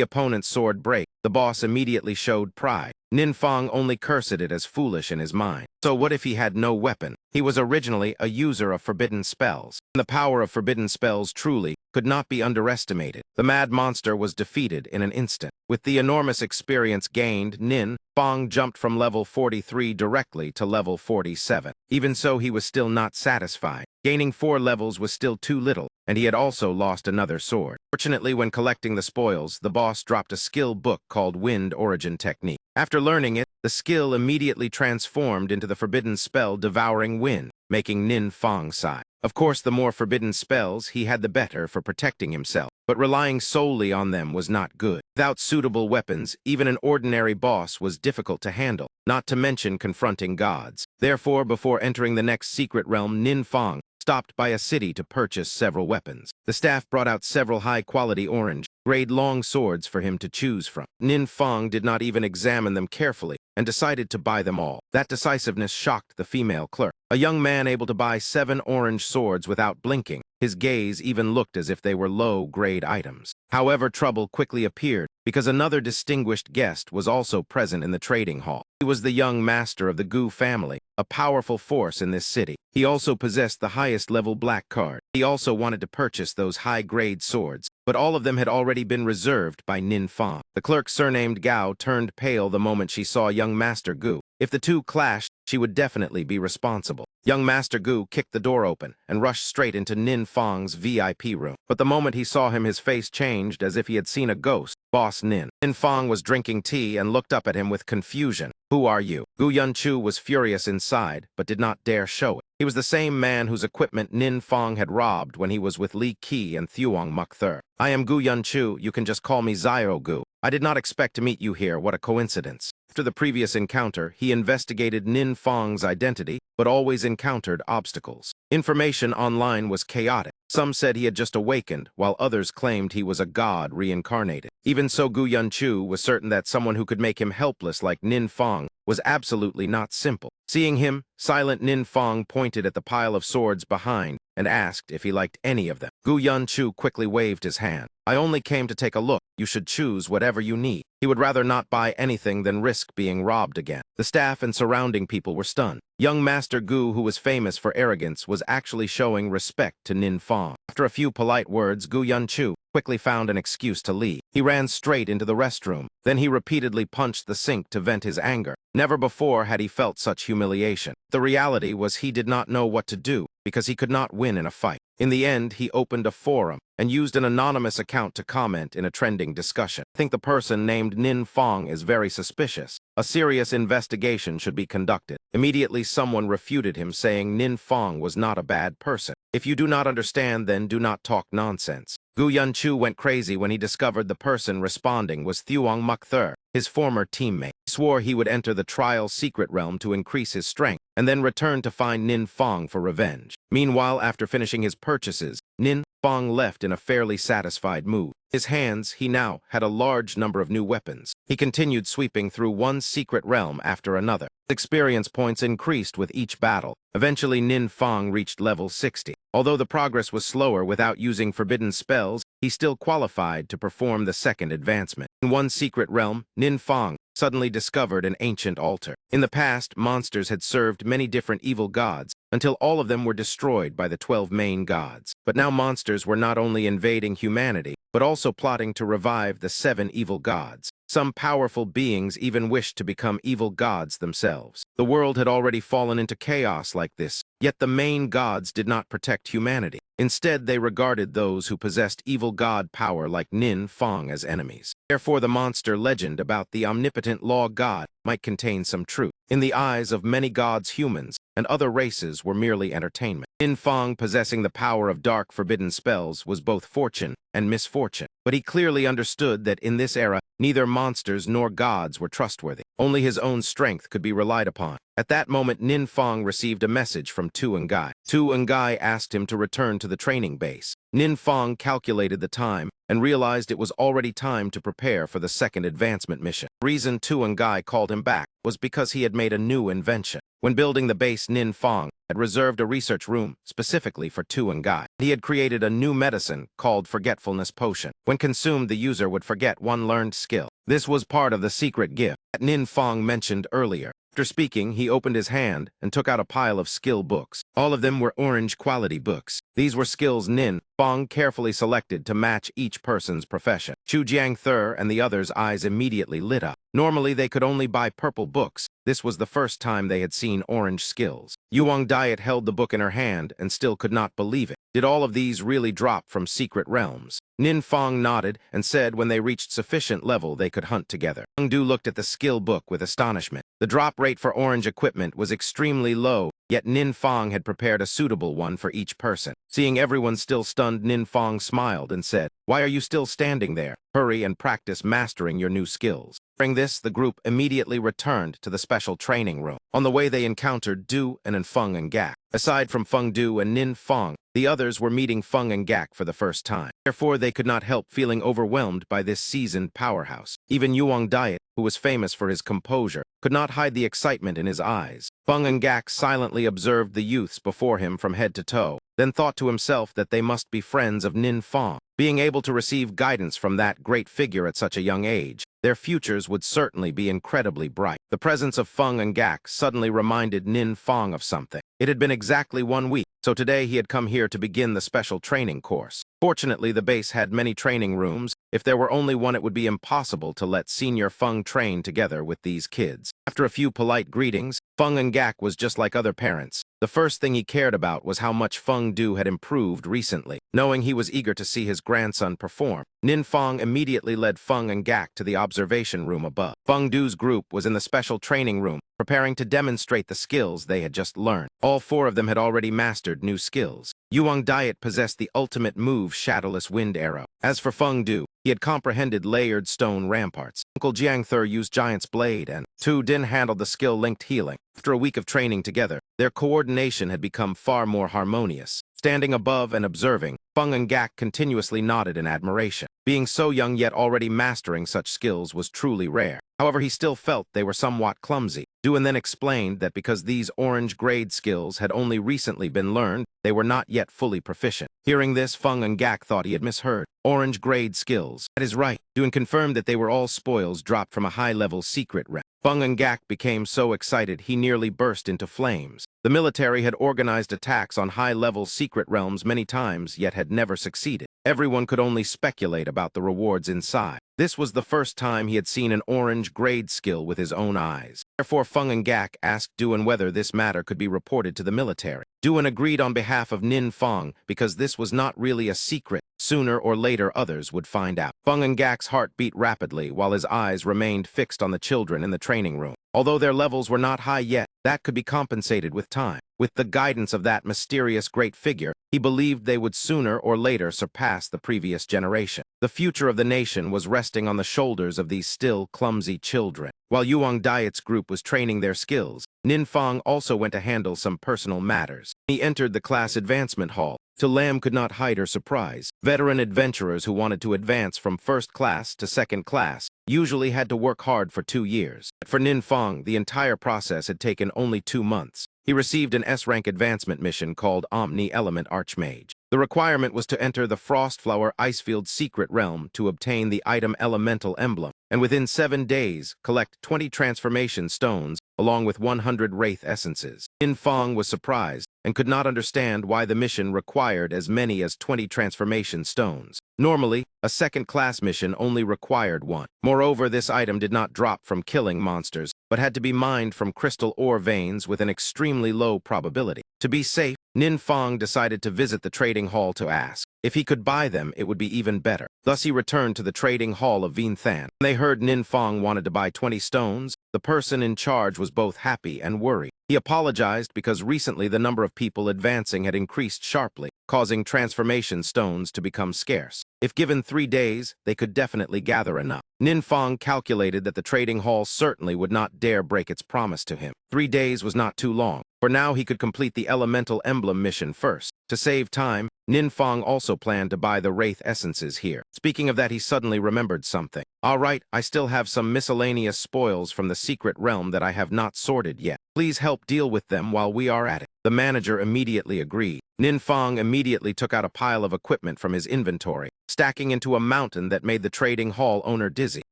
opponent's sword break, the boss immediately showed pride. Nin Fong only cursed it as foolish in his mind. So what if he had no weapon? He was originally a user of forbidden spells. The power of forbidden spells truly could not be underestimated. The mad monster was defeated in an instant. With the enormous experience gained, Nin Fong jumped from level 43 directly to level 47. Even so, he was still not satisfied. Gaining 4 levels was still too little, and he had also lost another sword. Fortunately, when collecting the spoils, the boss dropped a skill book called Wind Origin Technique. After learning it, the skill immediately transformed into the forbidden spell Devouring Wind, making Nin Fong sigh. Of course, the more forbidden spells he had, the better for protecting himself, but relying solely on them was not good. Without suitable weapons, even an ordinary boss was difficult to handle, not to mention confronting gods. Therefore, before entering the next secret realm, Nin Fong stopped by a city to purchase several weapons. The staff brought out several high-quality orange-grade long swords for him to choose from. Nin Fong did not even examine them carefully and decided to buy them all. That decisiveness shocked the female clerk. A young man able to buy 7 orange swords without blinking. His gaze even looked as if they were low-grade items. However, trouble quickly appeared because another distinguished guest was also present in the trading hall. He was the young master of the Gu family, a powerful force in this city. He also possessed the highest level black card. He also wanted to purchase those high-grade swords, but all of them had already been reserved by Nin Fong. The clerk, surnamed Gao, turned pale the moment she saw young Master Gu. If the two clashed, she would definitely be responsible. Young Master Gu kicked the door open and rushed straight into Nin Fong's VIP room. But the moment he saw him, his face changed as if he had seen a ghost. Boss Nin. Nin Fong was drinking tea and looked up at him with confusion. "Who are you?" Gu Yunchu was furious inside, but did not dare show it. He was the same man whose equipment Nin Fong had robbed when he was with Li Qi and Thuong Mukthur. "I am Gu Yunchu. You can just call me Zyro Gu. I did not expect to meet you here. What a coincidence." After the previous encounter, he investigated Nin Fong's identity, but always encountered obstacles. Information online was chaotic. Some said he had just awakened, while others claimed he was a god reincarnated. Even so, Gu Yunchu was certain that someone who could make him helpless like Nin Fong was absolutely not simple. Seeing him, silent Nin Fong pointed at the pile of swords behind and asked if he liked any of them. Gu Yunchu quickly waved his hand. I only came to take a look. You should choose whatever you need. He would rather not buy anything than risk being robbed again. The staff and surrounding people were stunned. Young Master Gu, who was famous for arrogance, was actually showing respect to Nin Fong. After a few polite words, Gu Yunchu quickly found an excuse to leave. He ran straight into the restroom. Then he repeatedly punched the sink to vent his anger. Never before had he felt such humiliation. The reality was he did not know what to do because he could not win in a fight. In the end, he opened a forum and used an anonymous account to comment in a trending discussion. I think the person named Nin Fong is very suspicious. A serious investigation should be conducted. Immediately, someone refuted him, saying Nin Fong was not a bad person. If you do not understand, then do not talk nonsense. Gu Yunchu went crazy when he discovered the person responding was Thuong Muk-thur, his former teammate. He swore he would enter the trial secret realm to increase his strength, and then return to find Nin Fong for revenge. Meanwhile, after finishing his purchases, Nin Fong left in a fairly satisfied mood. His hands, he now had a large number of new weapons. He continued sweeping through one secret realm after another. Experience points increased with each battle. Eventually, Nin Fong reached level 60. Although the progress was slower without using forbidden spells, he still qualified to perform the second advancement. In one secret realm, Nin Fong suddenly discovered an ancient altar. In the past, monsters had served many different evil gods, until all of them were destroyed by the 12 main gods. But now monsters were not only invading humanity, but also plotting to revive the 7 evil gods. Some powerful beings even wished to become evil gods themselves. The world had already fallen into chaos like this, yet the main gods did not protect humanity. Instead, they regarded those who possessed evil god power like Nin Fong as enemies. Therefore, the monster legend about the omnipotent law god might contain some truth. In the eyes of many gods, humans and other races were merely entertainment. Nin Fong possessing the power of dark forbidden spells was both fortune and misfortune. But he clearly understood that in this era, neither monsters nor gods were trustworthy. Only his own strength could be relied upon. At that moment, Nin Fong received a message from Tu Ngai. Tu Ngai asked him to return to the training base. Nin Fong calculated the time and realized it was already time to prepare for the second advancement mission. The reason Tu Ngai called him back was because he had made a new invention. When building the base, Nin Fong had reserved a research room specifically for Tu Ngai. He had created a new medicine called Forgetfulness Potion. When consumed, the user would forget one learned skill. This was part of the secret gift that Nin Fong mentioned earlier. After speaking, he opened his hand and took out a pile of skill books. All of them were orange quality books. These were skills Nin Fong carefully selected to match each person's profession. Chu Jiang-thur and the others' eyes immediately lit up. Normally, they could only buy purple books. This was the first time they had seen orange skills. Yuang Diet held the book in her hand and still could not believe it. Did all of these really drop from secret realms? Nin Fong nodded and said when they reached sufficient level they could hunt together. Young Du looked at the skill book with astonishment. The drop rate for orange equipment was extremely low, yet Nin Fong had prepared a suitable one for each person. Seeing everyone still stunned, Nin Fong smiled and said, "Why are you still standing there? Hurry and practice mastering your new skills." During this, the group immediately returned to the special training room. On the way, they encountered Du and Feng and Gak. Aside from Feng Du and Nin Fong, the others were meeting Feng and Gak for the first time. Therefore, they could not help feeling overwhelmed by this seasoned powerhouse. Even Yuang Diet, who was famous for his composure, could not hide the excitement in his eyes. Feng and Gak silently observed the youths before him from head to toe, then thought to himself that they must be friends of Nin Fong. Being able to receive guidance from that great figure at such a young age, their futures would certainly be incredibly bright. The presence of Feng and Gak suddenly reminded Nin Fong of something. It had been exactly 1 week, so today he had come here to begin the special training course. Fortunately, the base had many training rooms. If there were only one, it would be impossible to let Senior Feng train together with these kids. After a few polite greetings, Feng and Gak was just like other parents. The first thing he cared about was how much Feng Du had improved recently. Knowing he was eager to see his grandson perform, Nin Fong immediately led Feng and Gak to the observation room above. Feng Du's group was in the special training room, preparing to demonstrate the skills they had just learned. All 4 of them had already mastered new skills. Yuang Diet possessed the ultimate move, Shadowless Wind Arrow. As for Feng Du, He had comprehended layered stone ramparts. Uncle Jiangther used Giant's Blade, and Tu Din handled the skill-linked healing. After a week of training together, their coordination had become far more harmonious. Standing above and observing, Feng and Gak continuously nodded in admiration. Being so young yet already mastering such skills was truly rare. However, he still felt they were somewhat clumsy. Duan then explained that because these orange grade skills had only recently been learned, they were not yet fully proficient. Hearing this, Feng and Gak thought he had misheard. Orange grade skills. That is right. Duan confirmed that they were all spoils dropped from a high-level secret realm. Feng and Gak became so excited he nearly burst into flames. The military had organized attacks on high-level secret realms many times, yet had never succeeded. Everyone could only speculate about the rewards inside. This was the first time he had seen an orange grade skill with his own eyes. Therefore, Feng and Gak asked Duan whether this matter could be reported to the military. Duan agreed on behalf of Nin Feng because this was not really a secret. Sooner or later, others would find out. Feng and Gak's heart beat rapidly while his eyes remained fixed on the children in the training room. Although their levels were not high yet, that could be compensated with time. With the guidance of that mysterious great figure, he believed they would sooner or later surpass the previous generation. The future of the nation was resting on the shoulders of these still clumsy children. While Yuang Diet's group was training their skills, Nin Feng also went to handle some personal matters. He entered the class advancement hall. To Lam could not hide her surprise. Veteran adventurers who wanted to advance from first class to second class usually had to work hard for 2 years. But for Nin Feng, the entire process had taken only 2 months. He received an S-rank advancement mission called Omni-Element Archmage. The requirement was to enter the Frostflower Icefield secret realm to obtain the item Elemental Emblem, and within 7 days, collect 20 transformation stones along with 100 Wraith essences. Nin Feng was surprised and could not understand why the mission required as many as 20 transformation stones. Normally, a second-class mission only required 1. Moreover, this item did not drop from killing monsters, but had to be mined from crystal ore veins with an extremely low probability. To be safe, Nin Feng decided to visit the trading hall to ask. If he could buy them, it would be even better. Thus he returned to the trading hall of Vinthan. When they heard Nin Feng wanted to buy 20 stones, the person in charge was both happy and worried. He apologized because recently the number of people advancing had increased sharply, causing transformation stones to become scarce. If given 3 days, they could definitely gather enough. Nin Feng calculated that the trading hall certainly would not dare break its promise to him. 3 days was not too long. For now, he could complete the Elemental Emblem mission first. To save time, Nin Feng also planned to buy the Wraith essences here. Speaking of that, he suddenly remembered something. All right, I still have some miscellaneous spoils from the secret realm that I have not sorted yet. Please help deal with them while we are at it. The manager immediately agreed. Nin Feng immediately took out a pile of equipment from his inventory, stacking into a mountain that made the trading hall owner dizzy.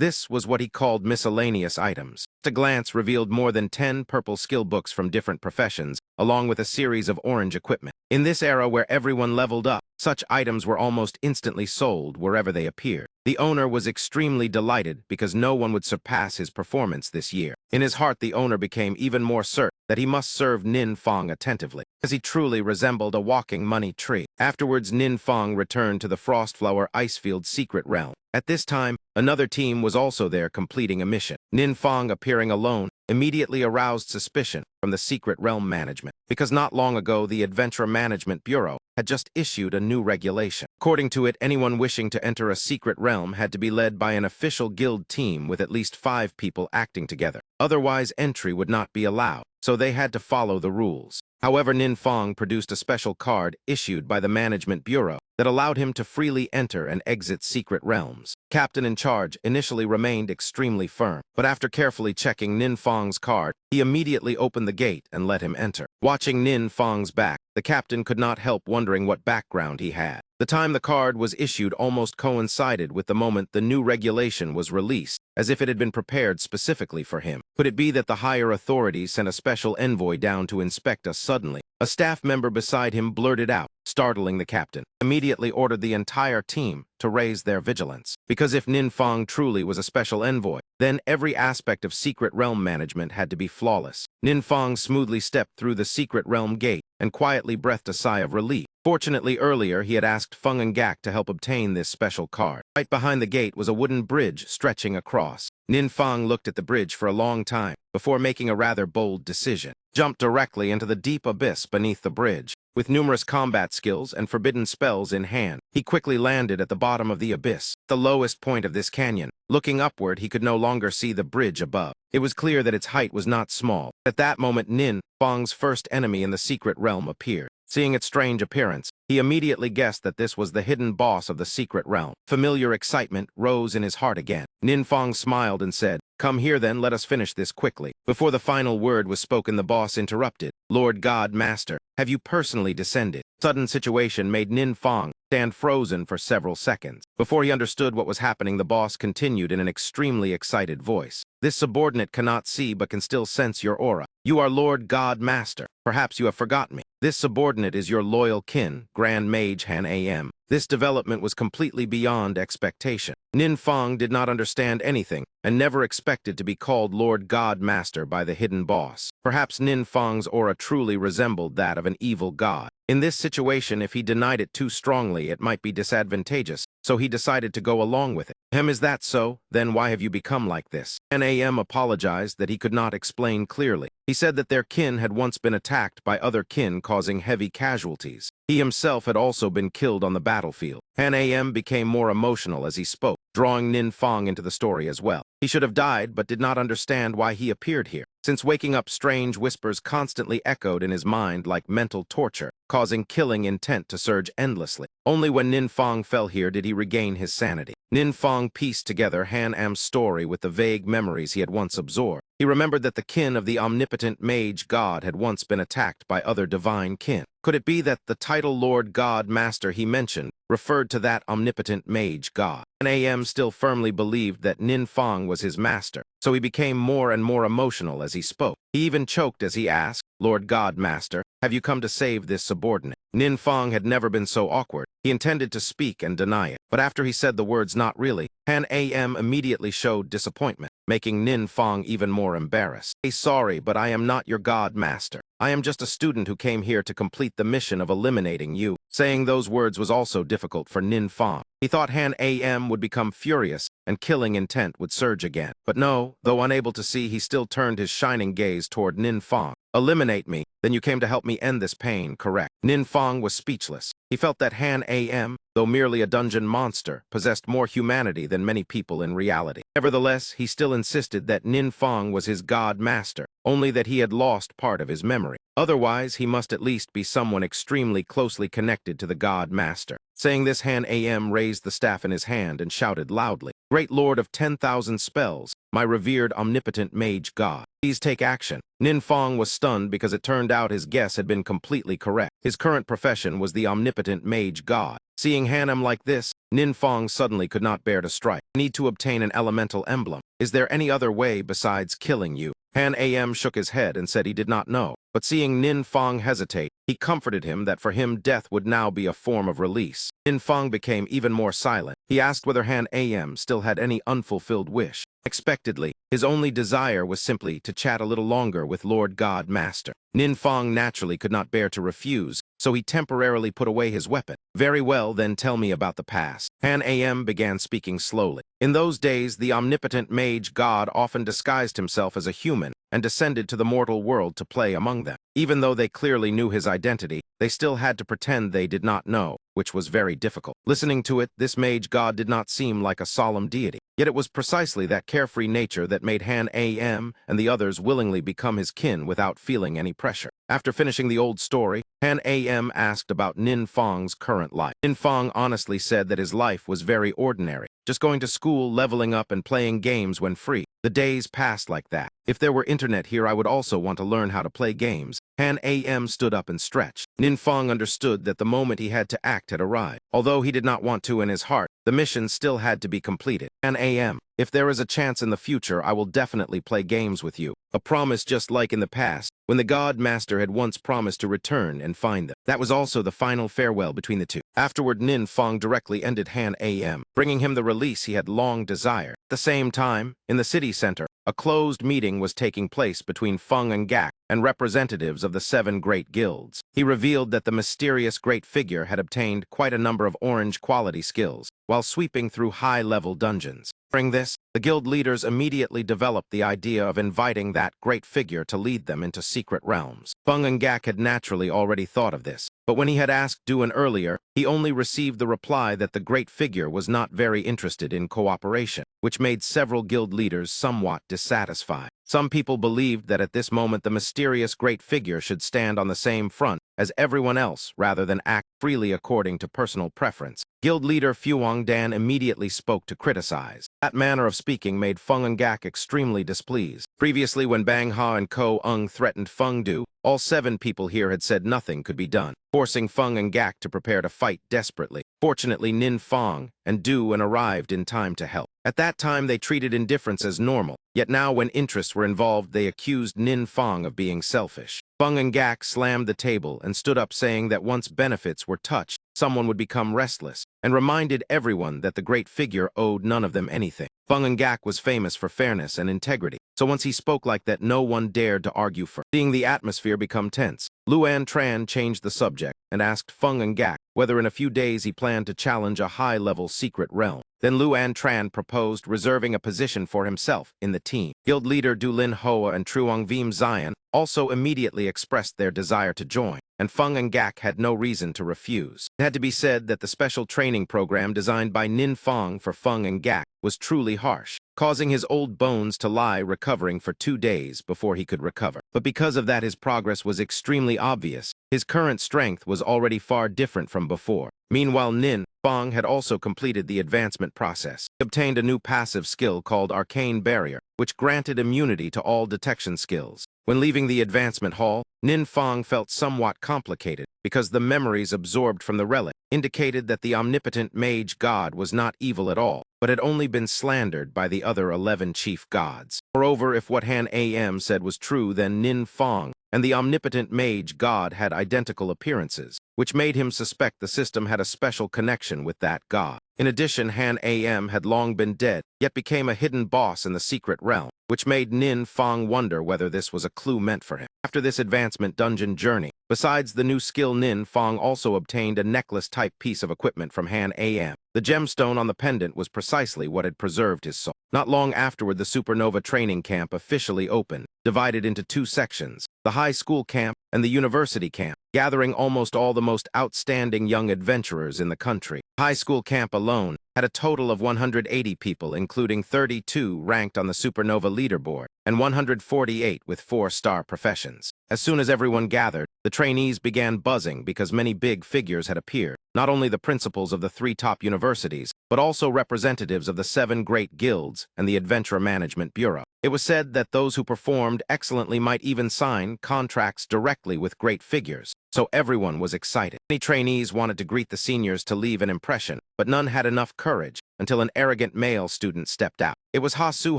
This was what he called miscellaneous items. Just a glance revealed more than 10 purple skill books from different professions, along with a series of orange equipment. In this era where everyone leveled up, such items were almost instantly sold wherever they appeared. The owner was extremely delighted because no one would surpass his performance this year. In his heart, the owner became even more certain that he must serve Nin Feng attentively, as he truly resembled a walking money tree. Afterwards, Nin Feng returned to the Frostflower Icefield secret realm. At this time, another team was also there completing a mission. Nin Feng, appearing alone, immediately aroused suspicion from the secret realm management, because not long ago the Adventure Management Bureau had just issued a new regulation. According to it, anyone wishing to enter a secret realm had to be led by an official guild team with at least 5 people acting together. Otherwise, entry would not be allowed, so they had to follow the rules. However, Nin Feng produced a special card issued by the Management Bureau that allowed him to freely enter and exit secret realms. Captain in charge initially remained extremely firm, but after carefully checking Nin Feng's card, he immediately opened the gate and let him enter. Watching Nin Feng's back, the captain could not help wondering what background he had. The time the card was issued almost coincided with the moment the new regulation was released, as if it had been prepared specifically for him. Could it be that the higher authorities sent a special envoy down to inspect us suddenly? A staff member beside him blurted out, startling the captain. Immediately ordered the entire team to raise their vigilance. Because if Nin Feng truly was a special envoy, then every aspect of secret realm management had to be flawless. Nin Feng smoothly stepped through the secret realm gate and quietly breathed a sigh of relief. Fortunately, earlier he had asked Feng and Gak to help obtain this special card. Right behind the gate was a wooden bridge stretching across. Nin Feng looked at the bridge for a long time before making a rather bold decision. Jumped directly into the deep abyss beneath the bridge. With numerous combat skills and forbidden spells in hand, he quickly landed at the bottom of the abyss, the lowest point of this canyon. Looking upward, he could no longer see the bridge above. It was clear that its height was not small. At that moment, Nin Fong's first enemy in the secret realm appeared. Seeing its strange appearance, he immediately guessed that this was the hidden boss of the secret realm. Familiar excitement rose in his heart again. Nin Fong smiled and said, "Come here then, let us finish this quickly." Before the final word was spoken, the boss interrupted. "Lord God Master, have you personally descended?" Sudden situation made Nin Fong stand frozen for several seconds. Before he understood what was happening, the boss continued in an extremely excited voice. "This subordinate cannot see but can still sense your aura. You are Lord God Master. Perhaps you have forgotten me. This subordinate is your loyal kin, Grand Mage Han Am." This development was completely beyond expectation. Nin Fong did not understand anything and never expected to be called Lord God Master by the hidden boss. Perhaps Nin Fong's aura truly resembled that of an evil god. In this situation, if he denied it too strongly, it might be disadvantageous, so he decided to go along with it. Is that so? Then why have you become like this?" Nam apologized that he could not explain clearly. He said that their kin had once been attacked by other kin, causing heavy casualties. He himself had also been killed on the battlefield. Nam became more emotional as he spoke, drawing Nin Fong into the story as well. He should have died, but did not understand why he appeared here. Since waking up, strange whispers constantly echoed in his mind like mental torture, causing killing intent to surge endlessly. Only when Nin Fong fell here did he regain his sanity. Nin Fong pieced together Han Am's story with the vague memories he had once absorbed. He remembered that the kin of the omnipotent mage god had once been attacked by other divine kin. Could it be that the title Lord God Master he mentioned referred to that omnipotent mage god? Nam still firmly believed that Nin Fong was his master, so he became more and more emotional as he spoke. He even choked as he asked, "Lord God Master, have you come to save this subordinate?" Nin Fong had never been so awkward. He intended to speak and deny it, but after he said the words "not really," Han Am immediately showed disappointment, making Nin Fong even more embarrassed. "Sorry, but I am not your god master. I am just a student who came here to complete the mission of eliminating you." Saying those words was also difficult for Nin Fong. He thought Han Am would become furious and killing intent would surge again. But no, though unable to see, he still turned his shining gaze toward Nin Fong. "Eliminate me, then you came to help me end this pain, correct?" Nin Fong was speechless. He felt that Han Am, though merely a dungeon monster, possessed more humanity than many people in reality. Nevertheless, he still insisted that Nin Fong was his god master, only that he had lost part of his memory. Otherwise, he must at least be someone extremely closely connected to the god master. Saying this, Han Am raised the staff in his hand and shouted loudly, "Great Lord of 10,000 spells, my revered omnipotent mage god, please take action." Nin Fong was stunned because it turned out his guess had been completely correct. His current profession was the omnipotent mage god. Seeing Hanem like this, Nin Fong suddenly could not bear to strike. "I need to obtain an elemental emblem. Is there any other way besides killing you?" Han Am shook his head and said he did not know. But seeing Nin Fong hesitate, he comforted him that for him death would now be a form of release. Nin Fong became even more silent. He asked whether Han Am still had any unfulfilled wish. Unexpectedly, his only desire was simply to chat a little longer with Lord God Master. Nin Fong naturally could not bear to refuse, so he temporarily put away his weapon. "Very well, then tell me about the past." Han Am began speaking slowly. In those days, the omnipotent mage god often disguised himself as a human and descended to the mortal world to play among them. Even though they clearly knew his identity, they still had to pretend they did not know, which was very difficult. Listening to it, this mage god did not seem like a solemn deity. Yet it was precisely that carefree nature that made Han Am and the others willingly become his kin without feeling any pressure. After finishing the old story, Han Am asked about Nin Fong's current life. Nin Fong honestly said that his life was very ordinary, just going to school, leveling up, and playing games when free. The days passed like that. "If there were internet here, I would also want to learn how to play games." Han Am stood up and stretched. Nin Fong understood that the moment he had to act had arrived. Although he did not want to in his heart, the mission still had to be completed. Han Am, if there is a chance in the future, I will definitely play games with you. A promise just like in the past, when the God Master had once promised to return and find them. That was also the final farewell between the two. Afterward, Nin Fong directly ended Han Am, bringing him the release he had long desired. At the same time, in the city center, a closed meeting was taking place between Feng and Gak and representatives of the 7 great guilds. He revealed that the mysterious great figure had obtained quite a number of orange quality skills while sweeping through high-level dungeons. During this, the guild leaders immediately developed the idea of inviting that great figure to lead them into secret realms. Feng and Gak had naturally already thought of this, but when he had asked Duan earlier, he only received the reply that the great figure was not very interested in cooperation, which made several guild leaders somewhat dissatisfied. Some people believed that at this moment the mysterious great figure should stand on the same front as everyone else rather than act freely according to personal preference. Guild leader Fuang Dan immediately spoke to criticize. That manner of speaking made Feng and Gak extremely displeased. Previously, when Bang Ha and Ko Ung threatened Feng Du, all 7 people here had said nothing could be done, forcing Feng and Gak to prepare to fight desperately. Fortunately, Nin Fong and Duan arrived in time to help. At that time, they treated indifference as normal, yet now when interests were involved, they accused Nin Fong of being selfish. Feng and Gak slammed the table and stood up saying that once benefits were touched, someone would become restless, and reminded everyone that the great figure owed none of them anything. Feng and Gak was famous for fairness and integrity, so once he spoke like that, no one dared to argue for. Seeing the atmosphere become tense, Luan Tran changed the subject and asked Feng and Gak whether in a few days he planned to challenge a high-level secret realm. Then Luan Tran proposed reserving a position for himself in the team. Guild leader Dulin Hoa and Truong Vim Zion also immediately expressed their desire to join, and Feng and Gak had no reason to refuse. It had to be said that the special training program designed by Nin Fong for Feng and Gak was truly harsh, causing his old bones to lie recovering for 2 days before he could recover. But because of that, his progress was extremely obvious. His current strength was already far different from before. Meanwhile, Nin Fong had also completed the advancement process. He obtained a new passive skill called Arcane Barrier, which granted immunity to all detection skills. When leaving the advancement hall, Nin Fong felt somewhat complicated because the memories absorbed from the relic indicated that the omnipotent mage god was not evil at all, but had only been slandered by the other 11 chief gods. Moreover, if what Han Am said was true, then Nin Fong and the omnipotent mage god had identical appearances, which made him suspect the system had a special connection with that god. In addition, Han Am had long been dead, yet became a hidden boss in the secret realm, which made Nin Fong wonder whether this was a clue meant for him. After this advancement dungeon journey, besides the new skill, Nin Fong also obtained a necklace-type piece of equipment from Han Am. The gemstone on the pendant was precisely what had preserved his soul. Not long afterward, the Supernova training camp officially opened, divided into 2 sections, the high school camp and the university camp, gathering almost all the most outstanding young adventurers in the country. High school camp alone had a total of 180 people, including 32 ranked on the Supernova leaderboard and 148 with 4-star professions. As soon as everyone gathered, the trainees began buzzing because many big figures had appeared, not only the principals of the 3 top universities, but also representatives of the 7 great guilds and the Adventure Management Bureau. It was said that those who performed excellently might even sign contracts directly with great figures, so everyone was excited. Many trainees wanted to greet the seniors to leave an impression, but none had enough courage until an arrogant male student stepped out. It was Ha Su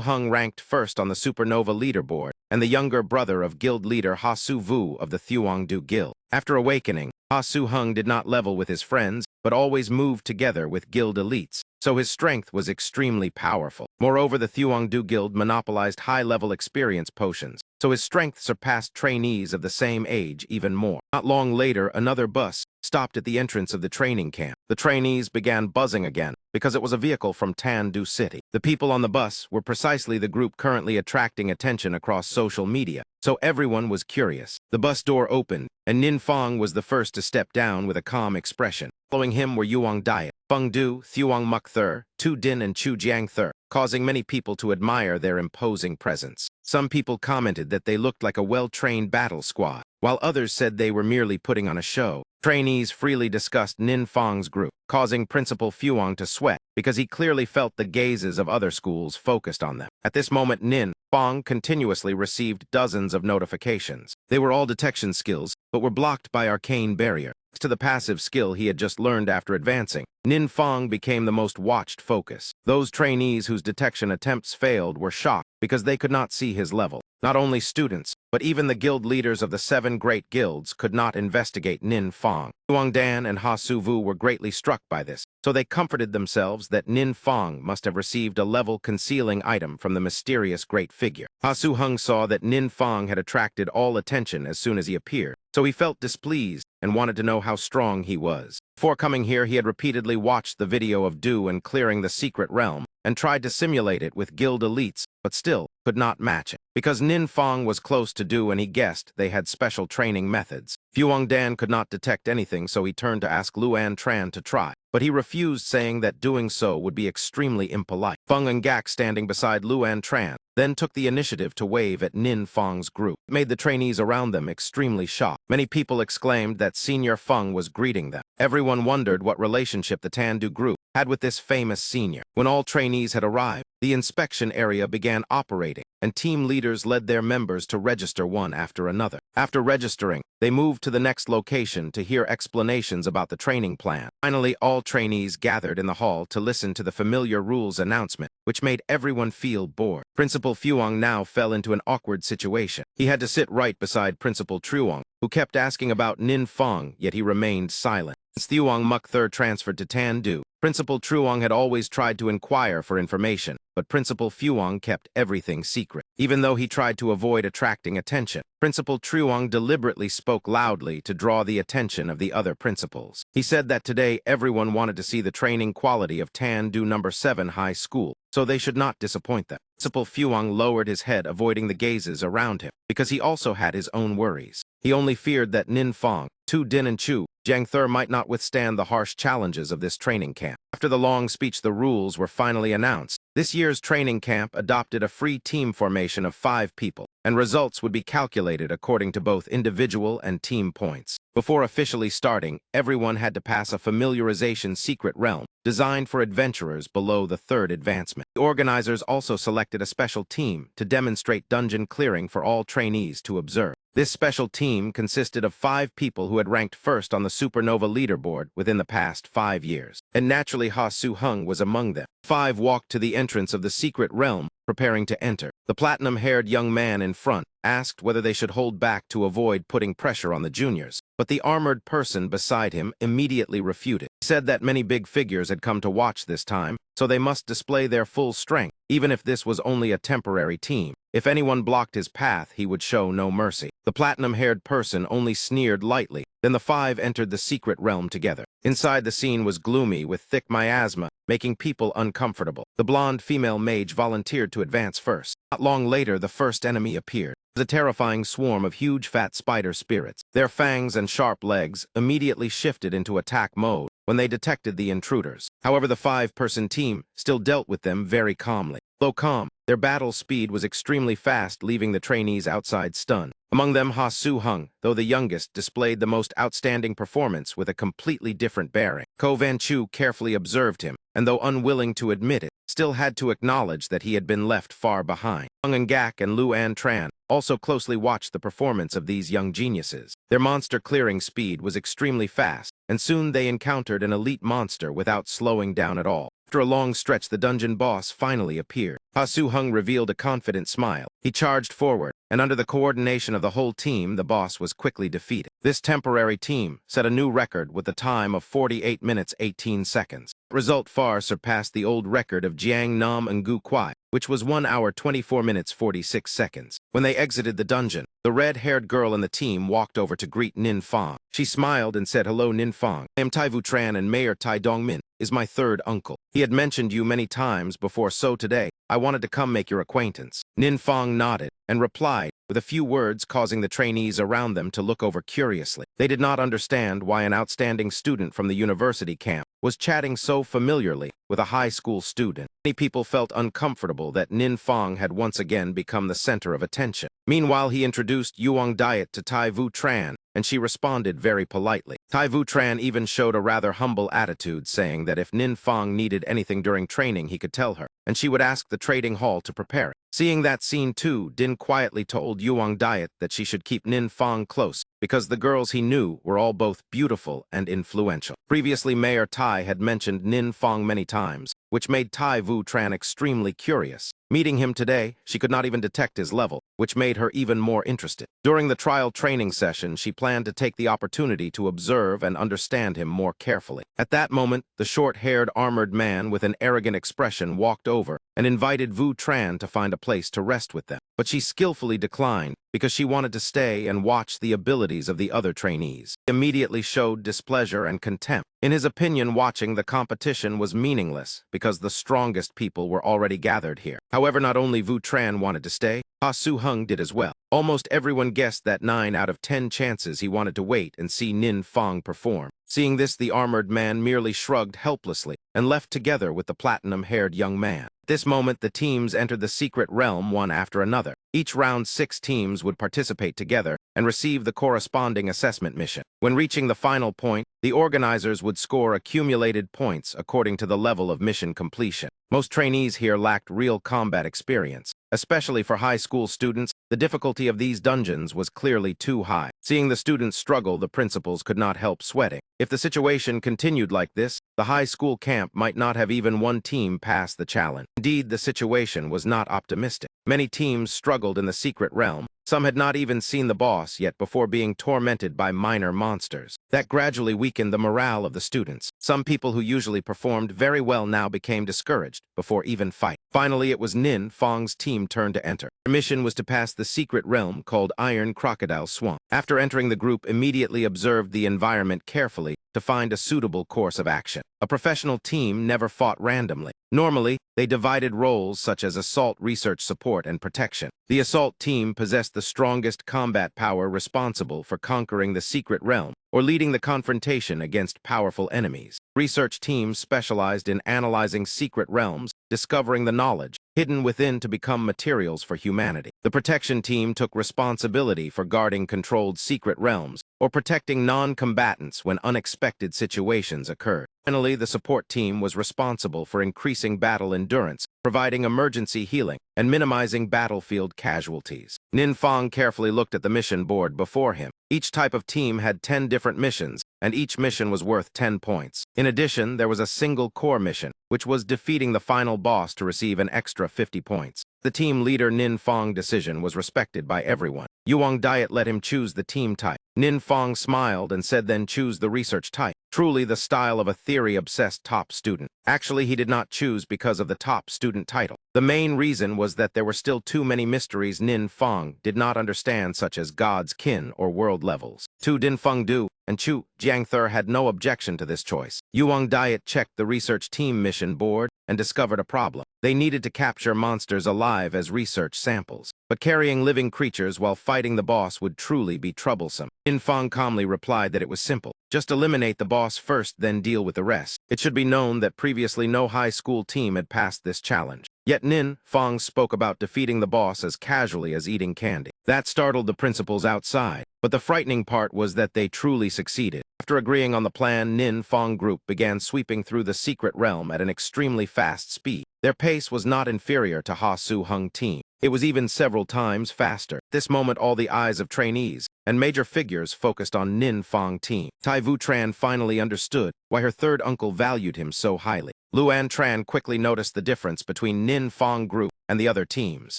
Hung, ranked first on the Supernova leaderboard, and the younger brother of guild leader Ha Su Vu of the Thuongdu Guild. After awakening, Ha Su Hung did not level with his friends, but always moved together with guild elites, so his strength was extremely powerful. Moreover, the Thuongdu Guild monopolized high-level experience potions, so his strength surpassed trainees of the same age even more. Not long later, another bus stopped at the entrance of the training camp. The trainees began buzzing again, because it was a vehicle from Tandu City. The people on the bus were precisely the group currently attracting attention across social media, so everyone was curious. The bus door opened, and Nin Fong was the first to step down with a calm expression. Following him were Yuang Diet, Feng Du, Thuong Muk Thur, Tu Din and Chu Jiang Thur, causing many people to admire their imposing presence. Some people commented that they looked like a well-trained battle squad, while others said they were merely putting on a show. Trainees freely discussed Nin Fong's group, causing Principal Fuang to sweat because he clearly felt the gazes of other schools focused on them. At this moment, Nin Fong continuously received dozens of notifications. They were all detection skills, but were blocked by Arcane Barrier. To the passive skill he had just learned after advancing, Nin Fong became the most watched focus. Those trainees whose detection attempts failed were shocked because they could not see his level. Not only students, but even the guild leaders of the 7 great guilds could not investigate Nin Fong. Huang Dan and Ha Su Vu were greatly struck by this, so they comforted themselves that Nin Fong must have received a level concealing item from the mysterious great figure. Ha Su Hung saw that Nin Fong had attracted all attention as soon as he appeared, so he felt displeased and wanted to know how strong he was. Before coming here, he had repeatedly watched the video of Du and clearing the secret realm, and tried to simulate it with guild elites, but still could not match it. Because Nin Fong was close to Do and he guessed they had special training methods. Fuang Dan could not detect anything, so he turned to ask Luan Tran to try, but he refused, saying that doing so would be extremely impolite. Feng and Gak, standing beside Luan Tran, then took the initiative to wave at Nin Fong's group. It made the trainees around them extremely shocked. Many people exclaimed that Senior Feng was greeting them. Everyone wondered what relationship the Tandu group had with this famous senior. When all trainees had arrived, the inspection area began operating, and team leaders led their members to register one after another. After registering, they moved to the next location to hear explanations about the training plan. Finally, all trainees gathered in the hall to listen to the familiar rules announcement, which made everyone feel bored. Principal Fuang now fell into an awkward situation. He had to sit right beside Principal Truong, who kept asking about Nin Fong, yet he remained silent. Since Thuong Muk III transferred to Tandu, Principal Truong had always tried to inquire for information, but Principal Fuang kept everything secret. Even though he tried to avoid attracting attention, Principal Truong deliberately spoke loudly to draw the attention of the other principals. He said that today everyone wanted to see the training quality of Tandu No. 7 High School, so they should not disappoint them. Principal Fuang lowered his head, avoiding the gazes around him, because he also had his own worries. He only feared that Nin Fong, Tu Din and Chu Jiangther might not withstand the harsh challenges of this training camp. After the long speech, the rules were finally announced. This year's training camp adopted a free team formation of 5 people, and results would be calculated according to both individual and team points. Before officially starting, everyone had to pass a familiarization secret realm designed for adventurers below the 3rd advancement. The organizers also selected a special team to demonstrate dungeon clearing for all trainees to observe. This special team consisted of 5 people who had ranked first on the Supernova leaderboard within the past 5 years, and naturally Ha Su Hung was among them. 5 walked to the entrance of the secret realm, preparing to enter. The platinum-haired young man in front asked whether they should hold back to avoid putting pressure on the juniors, but the armored person beside him immediately refuted. He said that many big figures had come to watch this time, so they must display their full strength, even if this was only a temporary team. If anyone blocked his path, he would show no mercy. The platinum-haired person only sneered lightly. Then the 5 entered the secret realm together. Inside, the scene was gloomy with thick miasma, making people uncomfortable. The blonde female mage volunteered to advance first. Not long later, the first enemy appeared. The terrifying swarm of huge fat spider spirits. Their fangs and sharp legs immediately shifted into attack mode when they detected the intruders. However, the 5-person team still dealt with them very calmly. Though calm, their battle speed was extremely fast, leaving the trainees outside stunned. Among them, Ha Su Hung, though the youngest, displayed the most outstanding performance with a completely different bearing. Ko Van Chu carefully observed him, and though unwilling to admit it, still had to acknowledge that he had been left far behind. Feng and Gak and Luan Tran also closely watched the performance of these young geniuses. Their monster clearing speed was extremely fast, and soon they encountered an elite monster without slowing down at all. After a long stretch, the dungeon boss finally appeared. Ha Su Hung revealed a confident smile. He charged forward, and under the coordination of the whole team, the boss was quickly defeated. This temporary team set a new record with a time of 48 minutes 18 seconds. The result far surpassed the old record of Jiang Nam and Gu Kuai, which was 1 hour 24 minutes 46 seconds. When they exited the dungeon, the red-haired girl in the team walked over to greet Nin Fong. She smiled and said, "Hello, Nin Fong. I am Tai Vu Tran, and Mayor Tai Dongmin is my 3rd uncle. He had mentioned you many times before, so today I wanted to come make your acquaintance." Nin Fong nodded and replied with a few words, causing the trainees around them to look over curiously. They did not understand why an outstanding student from the university camp was chatting so familiarly with a high school student. Many people felt uncomfortable that Nin Fong had once again become the center of attention. Meanwhile, he introduced Yuang Diet to Tai Vu Tran, and she responded very politely. Tai Vu Tran even showed a rather humble attitude, saying that if Nin Fong needed anything during training, he could tell her, and she would ask the trading hall to prepare it. Seeing that scene too, Din quietly told Yuang Diet that she should keep Nin Fong close, because the girls he knew were all both beautiful and influential. Previously, Mayor Tai had mentioned Nin Fong many times, which made Tai Vu Tran extremely curious. Meeting him today, she could not even detect his level, which made her even more interested. During the trial training session, she planned to take the opportunity to observe and understand him more carefully. At that moment, the short-haired armored man with an arrogant expression walked over and invited Vu Tran to find a place to rest with them. But she skillfully declined, because she wanted to stay and watch the abilities of the other trainees. He immediately showed displeasure and contempt. In his opinion, watching the competition was meaningless because the strongest people were already gathered here. However, not only Vu Tran wanted to stay, Ha Su-hung did as well. Almost everyone guessed that 9 out of 10 chances he wanted to wait and see Nin Fong perform. Seeing this, the armored man merely shrugged helplessly and left together with the platinum-haired young man. At this moment, the teams entered the secret realm one after another. Each round 6 teams would participate together and receive the corresponding assessment mission. When reaching the final point, the organizers would score accumulated points according to the level of mission completion. Most trainees here lacked real combat experience. Especially for high school students, the difficulty of these dungeons was clearly too high. Seeing the students struggle, the principals could not help sweating. If the situation continued like this, the high school camp might not have even one team pass the challenge. Indeed, the situation was not optimistic. Many teams struggled in the secret realm. Some had not even seen the boss yet before being tormented by minor monsters. That gradually weakened the morale of the students. Some people who usually performed very well now became discouraged before even fighting. Finally, it was Nin Fong's team turn to enter. Their mission was to pass the secret realm called Iron Crocodile Swamp. After entering, the group immediately observed the environment carefully to find a suitable course of action. A professional team never fought randomly. Normally, they divided roles such as assault, research, support, and protection. The assault team possessed the strongest combat power responsible for conquering the secret realm or leading the confrontation against powerful enemies. Research teams specialized in analyzing secret realms, discovering the knowledge hidden within to become materials for humanity. The protection team took responsibility for guarding controlled secret realms or protecting non-combatants when unexpected situations occurred. Finally, the support team was responsible for increasing battle endurance, providing emergency healing, and minimizing battlefield casualties. Nin Fong carefully looked at the mission board before him. Each type of team had 10 different missions, and each mission was worth 10 points. In addition, there was a single core mission, which was defeating the final boss to receive an extra 50 points. The team leader Nin Fong's decision was respected by everyone. Yuang Diet let him choose the team type. Nin Fong smiled and said then choose the research type. Truly the style of a theory-obsessed top student. Actually, he did not choose because of the top student title. The main reason was that there were still too many mysteries Nin Fong did not understand, such as God's kin or world levels. Tu Din Feng Du and Chu Jiangther had no objection to this choice. Yuang Diet checked the research team mission board and discovered a problem. They needed to capture monsters alive as research samples, but carrying living creatures while fighting the boss would truly be troublesome. Nin Fong calmly replied that it was simple. Just eliminate the boss first, then deal with the rest. It should be known that previously no high school team had passed this challenge. Yet Nin Fong spoke about defeating the boss as casually as eating candy. That startled the principals outside, but the frightening part was that they truly succeeded. After agreeing on the plan, Nin Fong group began sweeping through the secret realm at an extremely fast speed. Their pace was not inferior to Ha Su-hung team. It was even several times faster. At this moment, all the eyes of trainees and major figures focused on Nin Fong team. Tai Vu Tran finally understood why her third uncle valued him so highly. Luan Tran quickly noticed the difference between Nin Fong group and the other teams.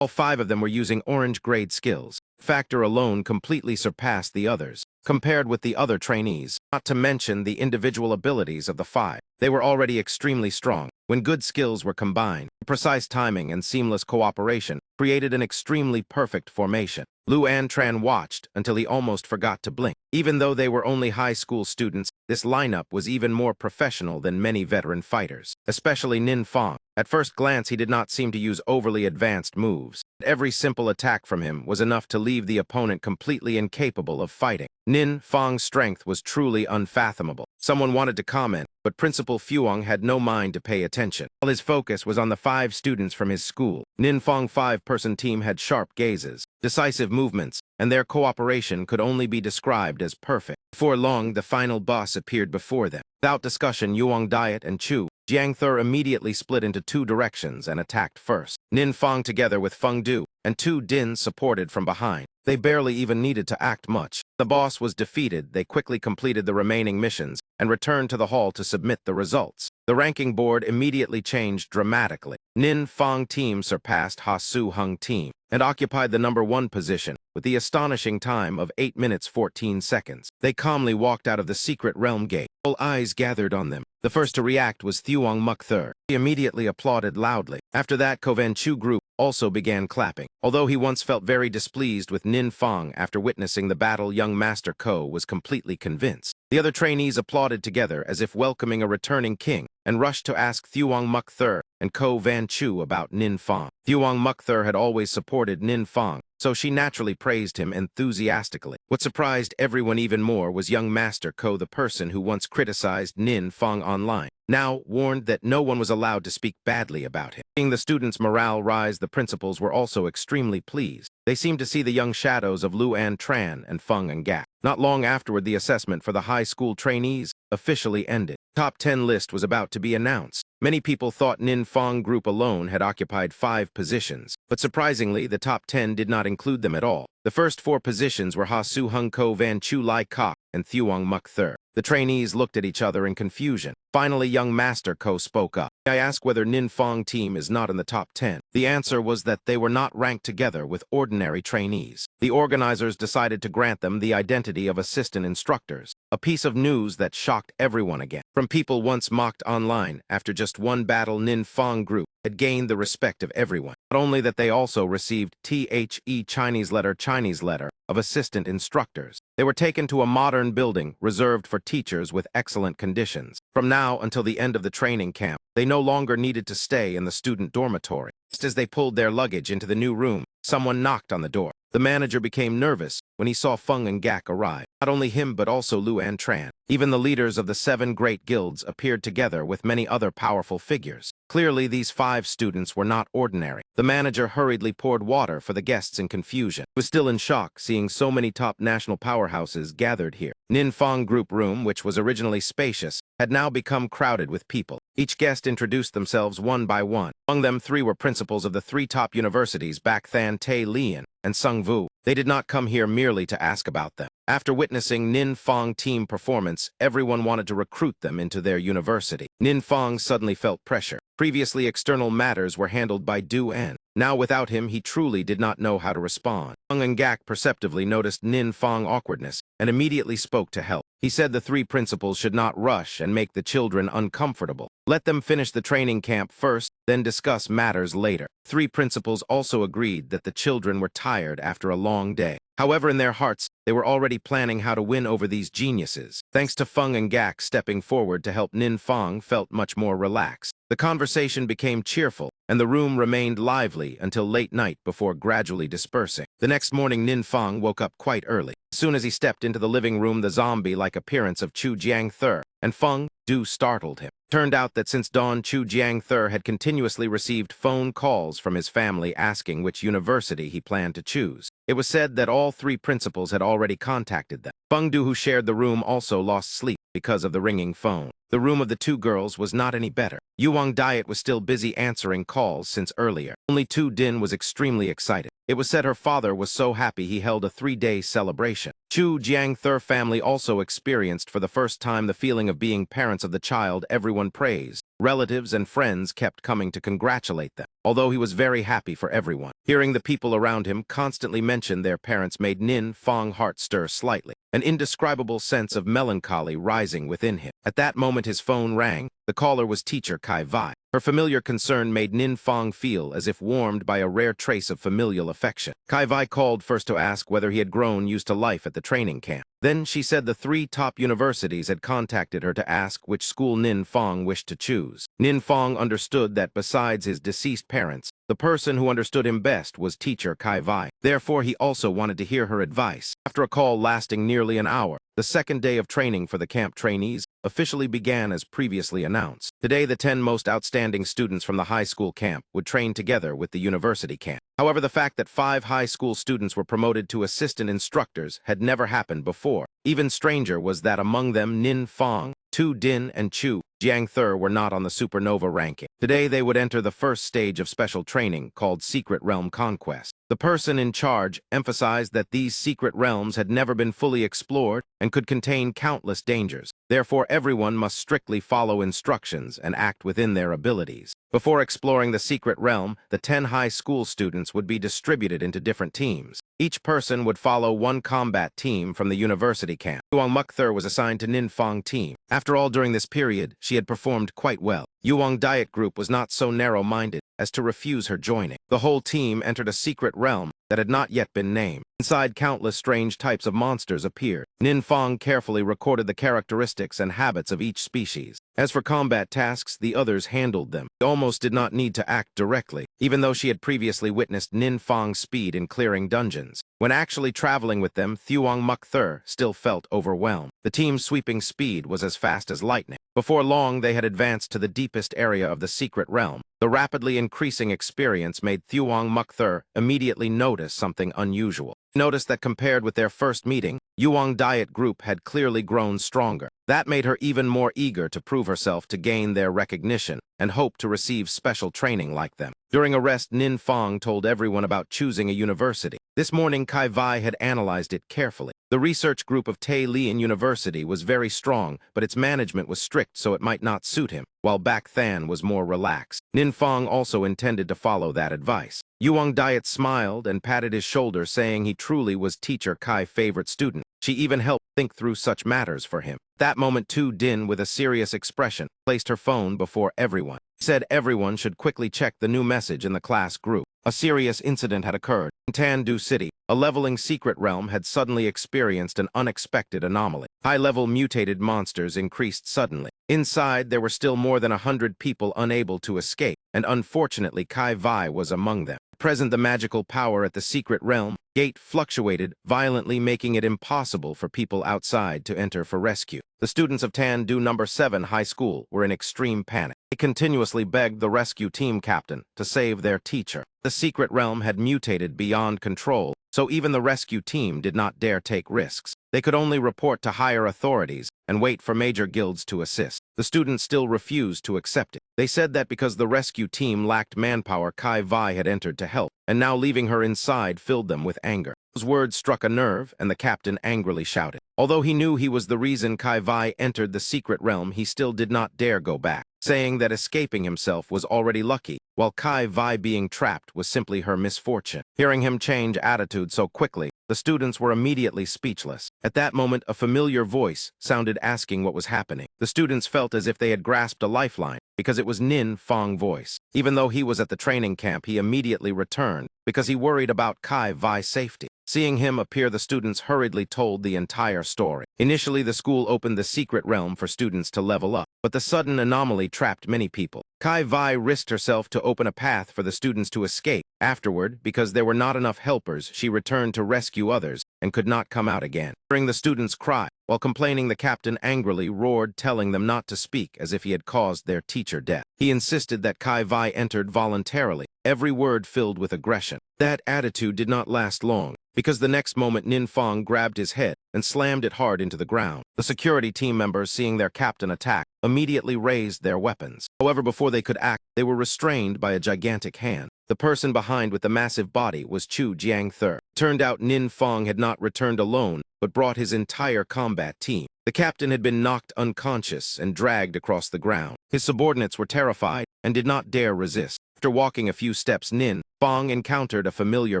All 5 of them were using orange-grade skills. Factor alone completely surpassed the others, compared with the other trainees, not to mention the individual abilities of the 5. They were already extremely strong. When good skills were combined, precise timing and seamless cooperation created an extremely perfect formation. Luan Tran watched until he almost forgot to blink. Even though they were only high school students, this lineup was even more professional than many veteran fighters, especially Nin Fong. At first glance, he did not seem to use overly advanced moves. Every simple attack from him was enough to leave the opponent completely incapable of fighting. Nin Fong's strength was truly unfathomable. Someone wanted to comment, but Principal Fuang had no mind to pay attention. All his focus was on the 5 students from his school. Nin Fong 5-person team had sharp gazes, decisive movements, and their cooperation could only be described as perfect. Before long, the final boss appeared before them. Without discussion, Yuang Diet and Chu Jiangther immediately split into 2 directions and attacked first. Nin Fong together with Feng Du and Tu Din supported from behind. They barely even needed to act much. The boss was defeated. They quickly completed the remaining missions and returned to the hall to submit the results. The ranking board immediately changed dramatically. Nin Fong team surpassed Ha Su-hung team and occupied the number 1 position with the astonishing time of 8 minutes 14 seconds. They calmly walked out of the secret realm gate. All eyes gathered on them. The first to react was Thuong Muk Thur. He immediately applauded loudly. After that, Chu group also began clapping. Although he once felt very displeased with Nin Fong after witnessing the battle, young Master Ko was completely convinced. The other trainees applauded together as if welcoming a returning king and rushed to ask Thuong Muk Thur and Ko Van Chu about Nin Fong. Thuong Muk Thur had always supported Nin Fong, so she naturally praised him enthusiastically. What surprised everyone even more was young Master Ko, the person who once criticized Nin Fong online, now warned that no one was allowed to speak badly about him. Seeing the students' morale rise, the principals were also extremely pleased. They seemed to see the young shadows of Luan Tran and Feng and Gak. Not long afterward, the assessment for the high school trainees officially ended. Top 10 list was about to be announced. Many people thought Nin Fong group alone had occupied 5 positions, but surprisingly, the top 10 did not include them at all. The first 4 positions were Ha Su Hung Ko Van Chu Lai Kok and Thuong Muk Thur. The trainees looked at each other in confusion. Finally, young Master Ko spoke up. I asked whether Nin Fong team is not in the top 10. The answer was that they were not ranked together with ordinary trainees. The organizers decided to grant them the identity of assistant instructors, a piece of news that shocked everyone again. From people once mocked online, after just one battle, Nin Fong group had gained the respect of everyone. Not only that, they also received THE Chinese letter of assistant instructors. They were taken to a modern building reserved for teachers with excellent conditions. From now until the end of the training camp, they no longer needed to stay in the student dormitory. Just as they pulled their luggage into the new room, someone knocked on the door. The manager became nervous when he saw Feng and Gak arrive. Not only him, but also Luan Tran. Even the leaders of the 7 great guilds appeared together with many other powerful figures. Clearly, these 5 students were not ordinary. The manager hurriedly poured water for the guests in confusion. He was still in shock seeing so many top national powerhouses gathered here. Nin Fong group room, which was originally spacious, had now become crowded with people. Each guest introduced themselves one by one. Among them, 3 were principals of the 3 top universities, Bak Than Te Lien and Sung Vu. They did not come here merely to ask about them. After witnessing Nin Fong team performance, everyone wanted to recruit them into their university. Nin Fong suddenly felt pressure. Previously, external matters were handled by Du En. Now, without him, he truly did not know how to respond. Feng and Gak perceptively noticed Nin Fong awkwardness and immediately spoke to help. He said the 3 principals should not rush and make the children uncomfortable. Let them finish the training camp first, then discuss matters later. 3 principals also agreed that the children were tired after a long day. However, in their hearts, they were already planning how to win over these geniuses. Thanks to Feng and Gak stepping forward to help, Nin Fong felt much more relaxed. The conversation became cheerful, and the room remained lively until late night before gradually dispersing. The next morning, Nin Fong woke up quite early. As soon as he stepped into the living room, the zombie-like appearance of Chu Jiang Thur and Feng Du startled him. Turned out that since dawn, Chu Jiang Thur had continuously received phone calls from his family asking which university he planned to choose. It was said that all 3 principals had already contacted them. Feng Du, who shared the room, also lost sleep because of the ringing phone. The room of the 2 girls was not any better. Yuang Diet was still busy answering calls since earlier. Only Tu Din was extremely excited. It was said her father was so happy he held a 3-day celebration. Chu Jiang Thur family also experienced for the first time the feeling of being parents of the child everyone praised. Relatives and friends kept coming to congratulate them, although he was very happy for everyone. Hearing the people around him constantly mention their parents made Nin Fong heart stir slightly, an indescribable sense of melancholy rising within him. At that moment, his phone rang. The caller was teacher Kai Vai. Her familiar concern made Nin Fong feel as if warmed by a rare trace of familial affection. Kai Vai called first to ask whether he had grown used to life at the training camp. Then she said the 3 top universities had contacted her to ask which school Nin Fong wished to choose. Nin Fong understood that besides his deceased parents, the person who understood him best was teacher Kai Vai. Therefore, he also wanted to hear her advice. After a call lasting nearly an hour, the second day of training for the camp trainees officially began as previously announced. Today, the 10 most outstanding students from the high school camp would train together with the university camp. However, the fact that 5 high school students were promoted to assistant instructors had never happened before. Even stranger was that among them, Nin Fong, Tu Din, and Chu Jiang Thur were not on the supernova ranking. Today, they would enter the first stage of special training called Secret Realm Conquest. The person in charge emphasized that these secret realms had never been fully explored and could contain countless dangers. Therefore, everyone must strictly follow instructions and act within their abilities. Before exploring the secret realm, the 10 high school students would be distributed into different teams. Each person would follow one combat team from the university camp. ManhwaCapped was assigned to Ninfang team. After all, during this period, she had performed quite well. Yuang Diet Group was not so narrow-minded as to refuse her joining. The whole team entered a secret realm that had not yet been named. Inside, countless strange types of monsters appeared. Ninfang carefully recorded the characteristics and habits of each species. As for combat tasks, the others handled them. She almost did not need to act directly, even though she had previously witnessed Ninfang's speed in clearing dungeons. When actually traveling with them, ManhwaCapped still felt overwhelmed. The team's sweeping speed was as fast as lightning. Before long, they had advanced to the deepest area of the secret realm. The rapidly increasing experience made ManhwaCapped immediately notice something unusual. Noticed that compared with their first meeting, Yuang Diet Group had clearly grown stronger. That made her even more eager to prove herself to gain their recognition and hope to receive special training like them. During a rest, Ninfang told everyone about choosing a university. This morning, Kai Vai had analyzed it carefully. The research group of Tai Lian University was very strong, but its management was strict so it might not suit him, while Bac Than was more relaxed. Ninfang also intended to follow that advice. Yuang Diet smiled and patted his shoulder, saying he truly was teacher Kai's favorite student. She even helped think through such matters for him. That moment, Tu Din, with a serious expression, placed her phone before everyone. Said everyone should quickly check the new message in the class group. A serious incident had occurred. In Tandu City, a leveling secret realm had suddenly experienced an unexpected anomaly. High-level mutated monsters increased suddenly. Inside, there were still more than 100 people unable to escape, and unfortunately Kai Vai was among them. Present, the magical power at the secret realm gate fluctuated violently, making it impossible for people outside to enter for rescue. The students of Tandu No. 7 High School were in extreme panic. They continuously begged the rescue team captain to save their teacher. The secret realm had mutated beyond control, so even the rescue team did not dare take risks. They could only report to higher authorities and wait for major guilds to assist. The students still refused to accept it. They said that because the rescue team lacked manpower, Kai Vai had entered to help, and now leaving her inside filled them with anger. Those words struck a nerve, and the captain angrily shouted. Although he knew he was the reason Kai Vai entered the secret realm, he still did not dare go back, saying that escaping himself was already lucky, while Kai Vai being trapped was simply her misfortune. Hearing him change attitude so quickly, the students were immediately speechless. At that moment, a familiar voice sounded asking what was happening. The students felt as if they had grasped a lifeline, because it was Ninfang's voice. Even though he was at the training camp, he immediately returned, because he worried about Kai Vai's safety. Seeing him appear, the students hurriedly told the entire story. Initially, the school opened the secret realm for students to level up, but the sudden anomaly trapped many people. Kai Vai risked herself to open a path for the students to escape. Afterward, because there were not enough helpers, she returned to rescue others and could not come out again. Hearing the students cry, while complaining, the captain angrily roared, telling them not to speak as if he had caused their teacher death. He insisted that Kai Vai entered voluntarily, every word filled with aggression. That attitude did not last long, because the next moment Ninfang grabbed his head and slammed it hard into the ground. The security team members, seeing their captain attack, immediately raised their weapons. However, before they could act, they were restrained by a gigantic hand. The person behind with the massive body was Chu Jiangthe. Turned out Ninfang had not returned alone, but brought his entire combat team. The captain had been knocked unconscious and dragged across the ground. His subordinates were terrified and did not dare resist. After walking a few steps, Ninfang encountered a familiar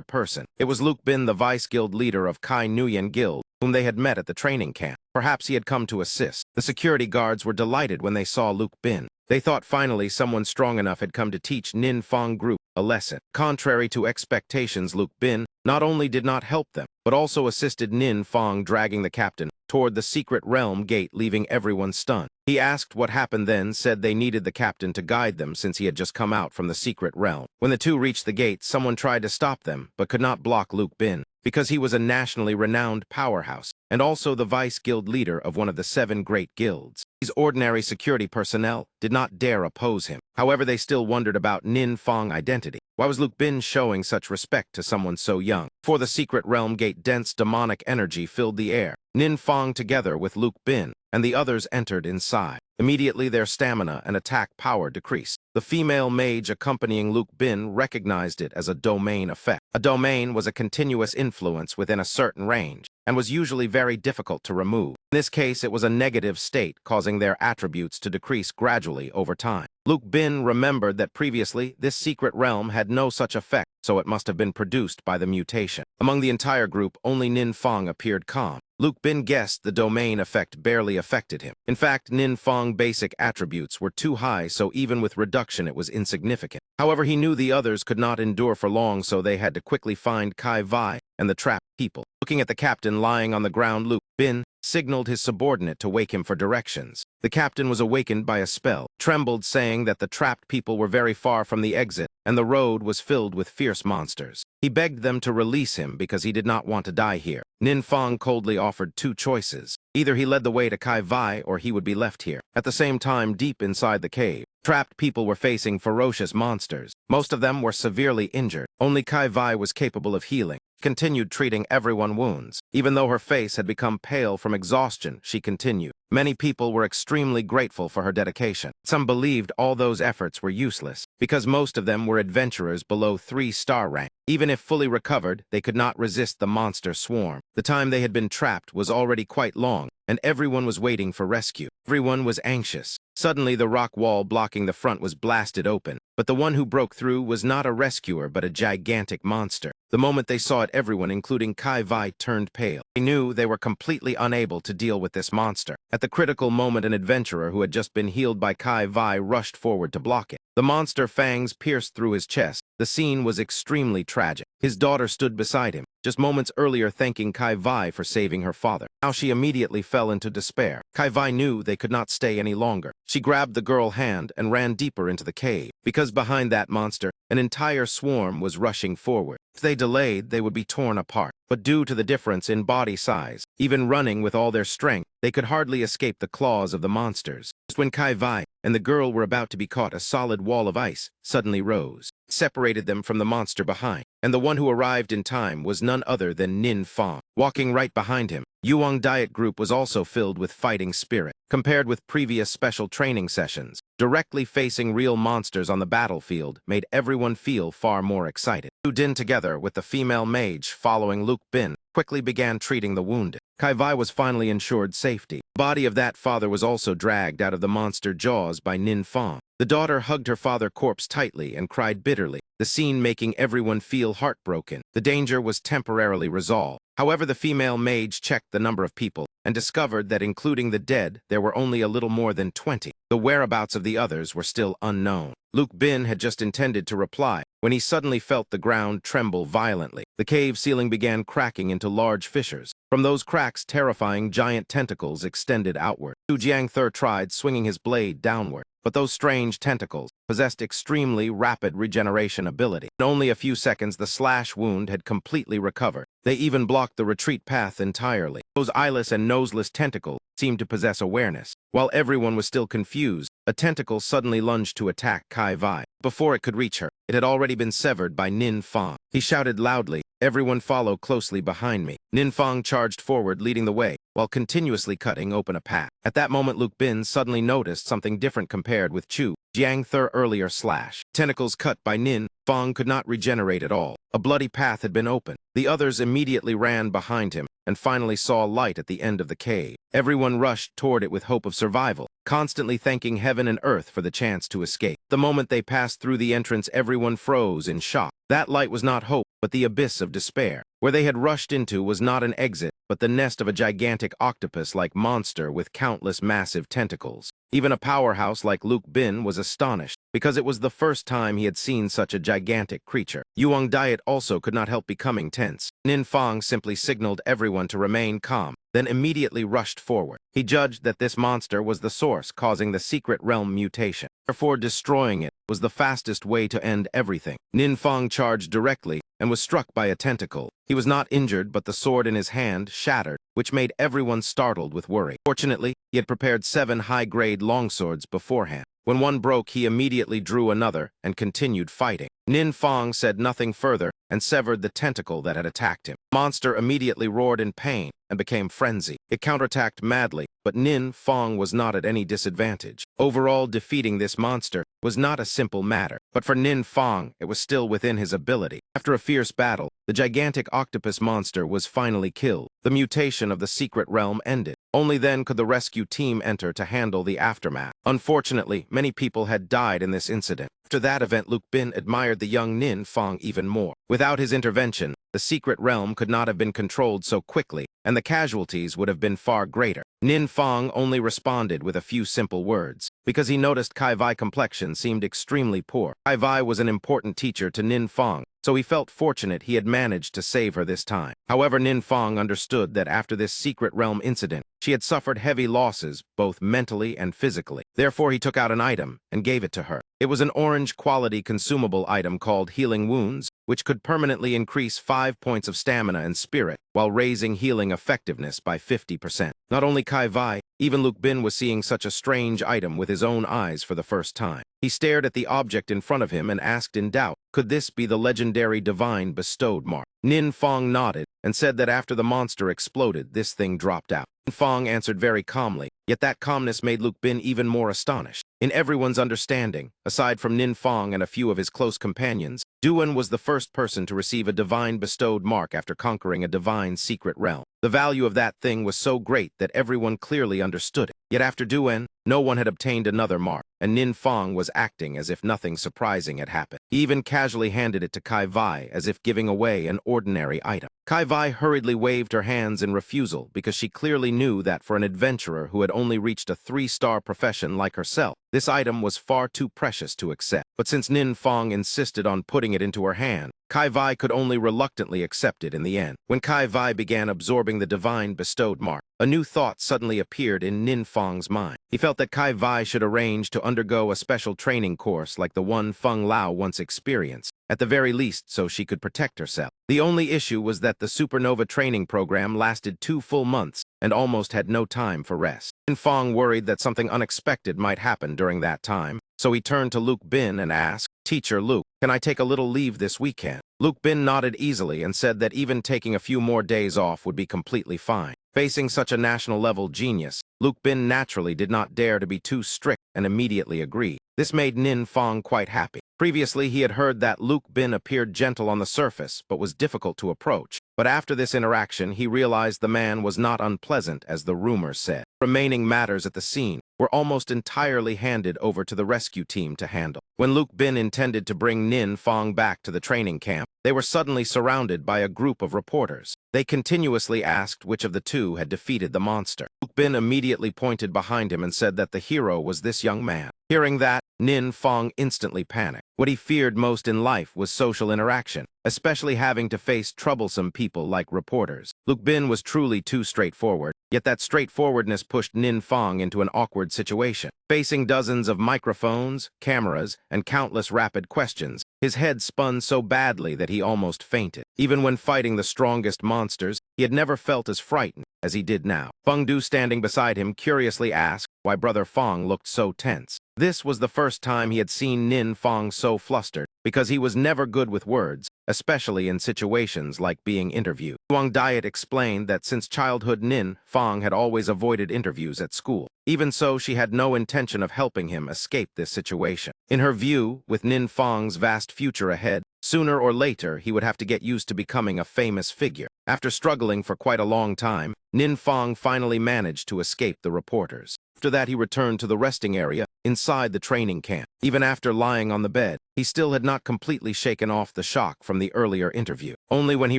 person. It was Luke Bin, the vice guild leader of Kai Nguyen Guild, whom they had met at the training camp. Perhaps he had come to assist. The security guards were delighted when they saw Luke Bin. They thought finally someone strong enough had come to teach Ninfang group a lesson. Contrary to expectations, Luke Bin not only did not help them, but also assisted Ninfang, dragging the captain toward the secret realm gate, leaving everyone stunned. He asked what happened, then said they needed the captain to guide them since he had just come out from the secret realm. When the two reached the gate, someone tried to stop them, but could not block Luke Bin, because he was a nationally renowned powerhouse, and also the vice guild leader of one of the 7 great guilds. These ordinary security personnel did not dare oppose him. However, they still wondered about Ninfang's identity. Why was Luke Bin showing such respect to someone so young? For the secret realm gate, dense demonic energy filled the air. Ninfang, together with Luke Bin and the others, entered inside. Immediately, their stamina and attack power decreased. The female mage accompanying Luke Bin recognized it as a domain effect. A domain was a continuous influence within a certain range, and was usually very difficult to remove. In this case, it was a negative state, causing their attributes to decrease gradually over time. Luke Bin remembered that previously, this secret realm had no such effect, so it must have been produced by the mutation. Among the entire group, only Nin Fong appeared calm. Luke Bin guessed the domain effect barely affected him. In fact, Nin Fong basic attributes were too high, so even with reduction it was insignificant. However, he knew the others could not endure for long, so they had to quickly find Kai Vai and the trapped people. Looking at the captain lying on the ground, Luke Bin signaled his subordinate to wake him for directions. The captain was awakened by a spell, trembled, saying that the trapped people were very far from the exit, and the road was filled with fierce monsters. He begged them to release him because he did not want to die here. Nin Fong coldly offered two choices. Either he led the way to Kai Vai or he would be left here. At the same time, deep inside the cave, trapped people were facing ferocious monsters. Most of them were severely injured. Only Kai Vai was capable of healing. Continued treating everyone's wounds. Even though her face had become pale from exhaustion, she continued. Many people were extremely grateful for her dedication. Some believed all those efforts were useless, because most of them were adventurers below 3-star rank. Even if fully recovered, they could not resist the monster swarm. The time they had been trapped was already quite long, and everyone was waiting for rescue. Everyone was anxious. Suddenly, the rock wall blocking the front was blasted open, but the one who broke through was not a rescuer but a gigantic monster. The moment they saw it, everyone, including Kai Vai, turned pale. They knew they were completely unable to deal with this monster. At the critical moment, an adventurer who had just been healed by Kai Vai rushed forward to block it. The monster fangs pierced through his chest. The scene was extremely tragic. His daughter stood beside him, just moments earlier thanking Kai Vai for saving her father. Now she immediately fell into despair. Kai Vai knew they could not stay any longer. She grabbed the girl's hand and ran deeper into the cave, because behind that monster, an entire swarm was rushing forward. If they delayed, they would be torn apart. But due to the difference in body size, even running with all their strength, they could hardly escape the claws of the monsters. Just when Kai Vai and the girl were about to be caught, a solid wall of ice suddenly rose, separated them from the monster behind. And the one who arrived in time was none other than Nin Fong. Walking right behind him, Yuang Diet Group was also filled with fighting spirit. Compared with previous special training sessions, directly facing real monsters on the battlefield made everyone feel far more excited. Lu Din, together with the female mage following Luke Bin, quickly began treating the wounded. Kai Vai was finally ensured safety. The body of that father was also dragged out of the monster jaws by Nin Fong. The daughter hugged her father's corpse tightly and cried bitterly, the scene making everyone feel heartbroken. The danger was temporarily resolved. However, the female mage checked the number of people and discovered that including the dead, there were only a little more than 20. The whereabouts of the others were still unknown. Luke Bin had just intended to reply when he suddenly felt the ground tremble violently. The cave ceiling began cracking into large fissures. From those cracks, terrifying giant tentacles extended outward. Su Jiangther tried swinging his blade downward, but those strange tentacles possessed extremely rapid regeneration ability. In only a few seconds, the slash wound had completely recovered. They even blocked the retreat path entirely. Those eyeless and noseless tentacles seemed to possess awareness. While everyone was still confused, a tentacle suddenly lunged to attack Kai Vai. Before it could reach her, it had already been severed by Nin Fong. He shouted loudly, "Everyone follow closely behind me." Nin Fong charged forward, leading the way, while continuously cutting open a path. At that moment, Luke Bin suddenly noticed something different compared with Chu Jiangther earlier slash. Tentacles cut by Nin Fong could not regenerate at all. A bloody path had been opened. The others immediately ran behind him and finally saw light at the end of the cave. Everyone rushed toward it with hope of survival, constantly thanking heaven and earth for the chance to escape. The moment they passed through the entrance, everyone froze in shock. That light was not hope, but the abyss of despair. Where they had rushed into was not an exit, but the nest of a gigantic octopus-like monster with countless massive tentacles. Even a powerhouse like Luke Bin was astonished, because it was the first time he had seen such a gigantic creature. Yuang Diet also could not help becoming tense. Nin Fong simply signaled everyone to remain calm, then immediately rushed forward. He judged that this monster was the source causing the secret realm mutation. Therefore, destroying it was the fastest way to end everything. Nin Fong charged directly and was struck by a tentacle. He was not injured, but the sword in his hand shattered, which made everyone startled with worry. Fortunately, he had prepared 7 high-grade longswords beforehand. When one broke, he immediately drew another and continued fighting. Nin Fong said nothing further and severed the tentacle that had attacked him. The monster immediately roared in pain and became frenzied. It counterattacked madly, but Nin Fong was not at any disadvantage. Overall, defeating this monster was not a simple matter, but for Nin Fong, it was still within his ability. After a fierce battle, the gigantic octopus monster was finally killed. The mutation of the secret realm ended. Only then could the rescue team enter to handle the aftermath. Unfortunately, many people had died in this incident. After that event, Luke Bin admired the young Nin Fong even more. Without his intervention, the secret realm could not have been controlled so quickly, and the casualties would have been far greater. Nin Fong only responded with a few simple words, because he noticed Kai Vai's complexion seemed extremely poor. Kai Vai was an important teacher to Nin Fong, so he felt fortunate he had managed to save her this time. However, Nin Fong understood that after this secret realm incident, she had suffered heavy losses, both mentally and physically. Therefore, he took out an item and gave it to her. It was an orange-quality consumable item called Healing Wounds, which could permanently increase 5 points of stamina and spirit, while raising healing effectiveness by 50%. Not only Kai Vai, even Luke Bin was seeing such a strange item with his own eyes for the first time. He stared at the object in front of him and asked in doubt, could this be the legendary divine bestowed mark? Nin Fong nodded and said that after the monster exploded, this thing dropped out. Nin Fong answered very calmly, yet that calmness made Luke Bin even more astonished. In everyone's understanding, aside from Nin Fong and a few of his close companions, Duan was the first person to receive a divine bestowed mark after conquering a divine secret realm. The value of that thing was so great that everyone clearly understood it. Yet after Duan, no one had obtained another mark, and Nin Fong was acting as if nothing surprising had happened. He even casually handed it to Kai Vai as if giving away an ordinary item. Kai Vai hurriedly waved her hands in refusal because she clearly knew that for an adventurer who had only reached a 3-star profession like herself, this item was far too precious to accept. But since Nin Fong insisted on putting it into her hand, Kai Vai could only reluctantly accept it in the end. When Kai Vai began absorbing the divine bestowed mark, a new thought suddenly appeared in Nin Fong's mind. He felt that Kai Vai should arrange to undergo a special training course like the one Feng Lao once experienced, at the very least so she could protect herself. The only issue was that the supernova training program lasted 2 full months and almost had no time for rest. Nin Fong worried that something unexpected might happen during that time, so he turned to Luke Bin and asked, "Teacher Luke, can I take a little leave this weekend?" Luke Bin nodded easily and said that even taking a few more days off would be completely fine. Facing such a national-level genius, Luke Bin naturally did not dare to be too strict and immediately agreed. This made Nin Fong quite happy. Previously, he had heard that Luke Bin appeared gentle on the surface but was difficult to approach. But after this interaction, he realized the man was not unpleasant, as the rumors said. Remaining matters at the scene were almost entirely handed over to the rescue team to handle. When Luke Bin intended to bring Nin Fong back to the training camp, they were suddenly surrounded by a group of reporters. They continuously asked which of the two had defeated the monster. Luke Bin immediately pointed behind him and said that the hero was this young man. Hearing that, Nin Fong instantly panicked. What he feared most in life was social interaction, especially having to face troublesome people like reporters. Luke Bin was truly too straightforward, yet that straightforwardness pushed Nin Fong into an awkward situation. Facing dozens of microphones, cameras, and countless rapid questions, his head spun so badly that he almost fainted. Even when fighting the strongest monsters, he had never felt as frightened as he did now. Feng Du, standing beside him, curiously asked why Brother Fong looked so tense. This was the first time he had seen Nin Fong so flustered, because he was never good with words, especially in situations like being interviewed. Huang Diet explained that since childhood, Nin Fong had always avoided interviews at school. Even so, she had no intention of helping him escape this situation. In her view, with Nin Fong's vast future ahead, sooner or later he would have to get used to becoming a famous figure. After struggling for quite a long time, Nin Fong finally managed to escape the reporters. After that, he returned to the resting area inside the training camp. Even after lying on the bed, he still had not completely shaken off the shock from the earlier interview. Only when he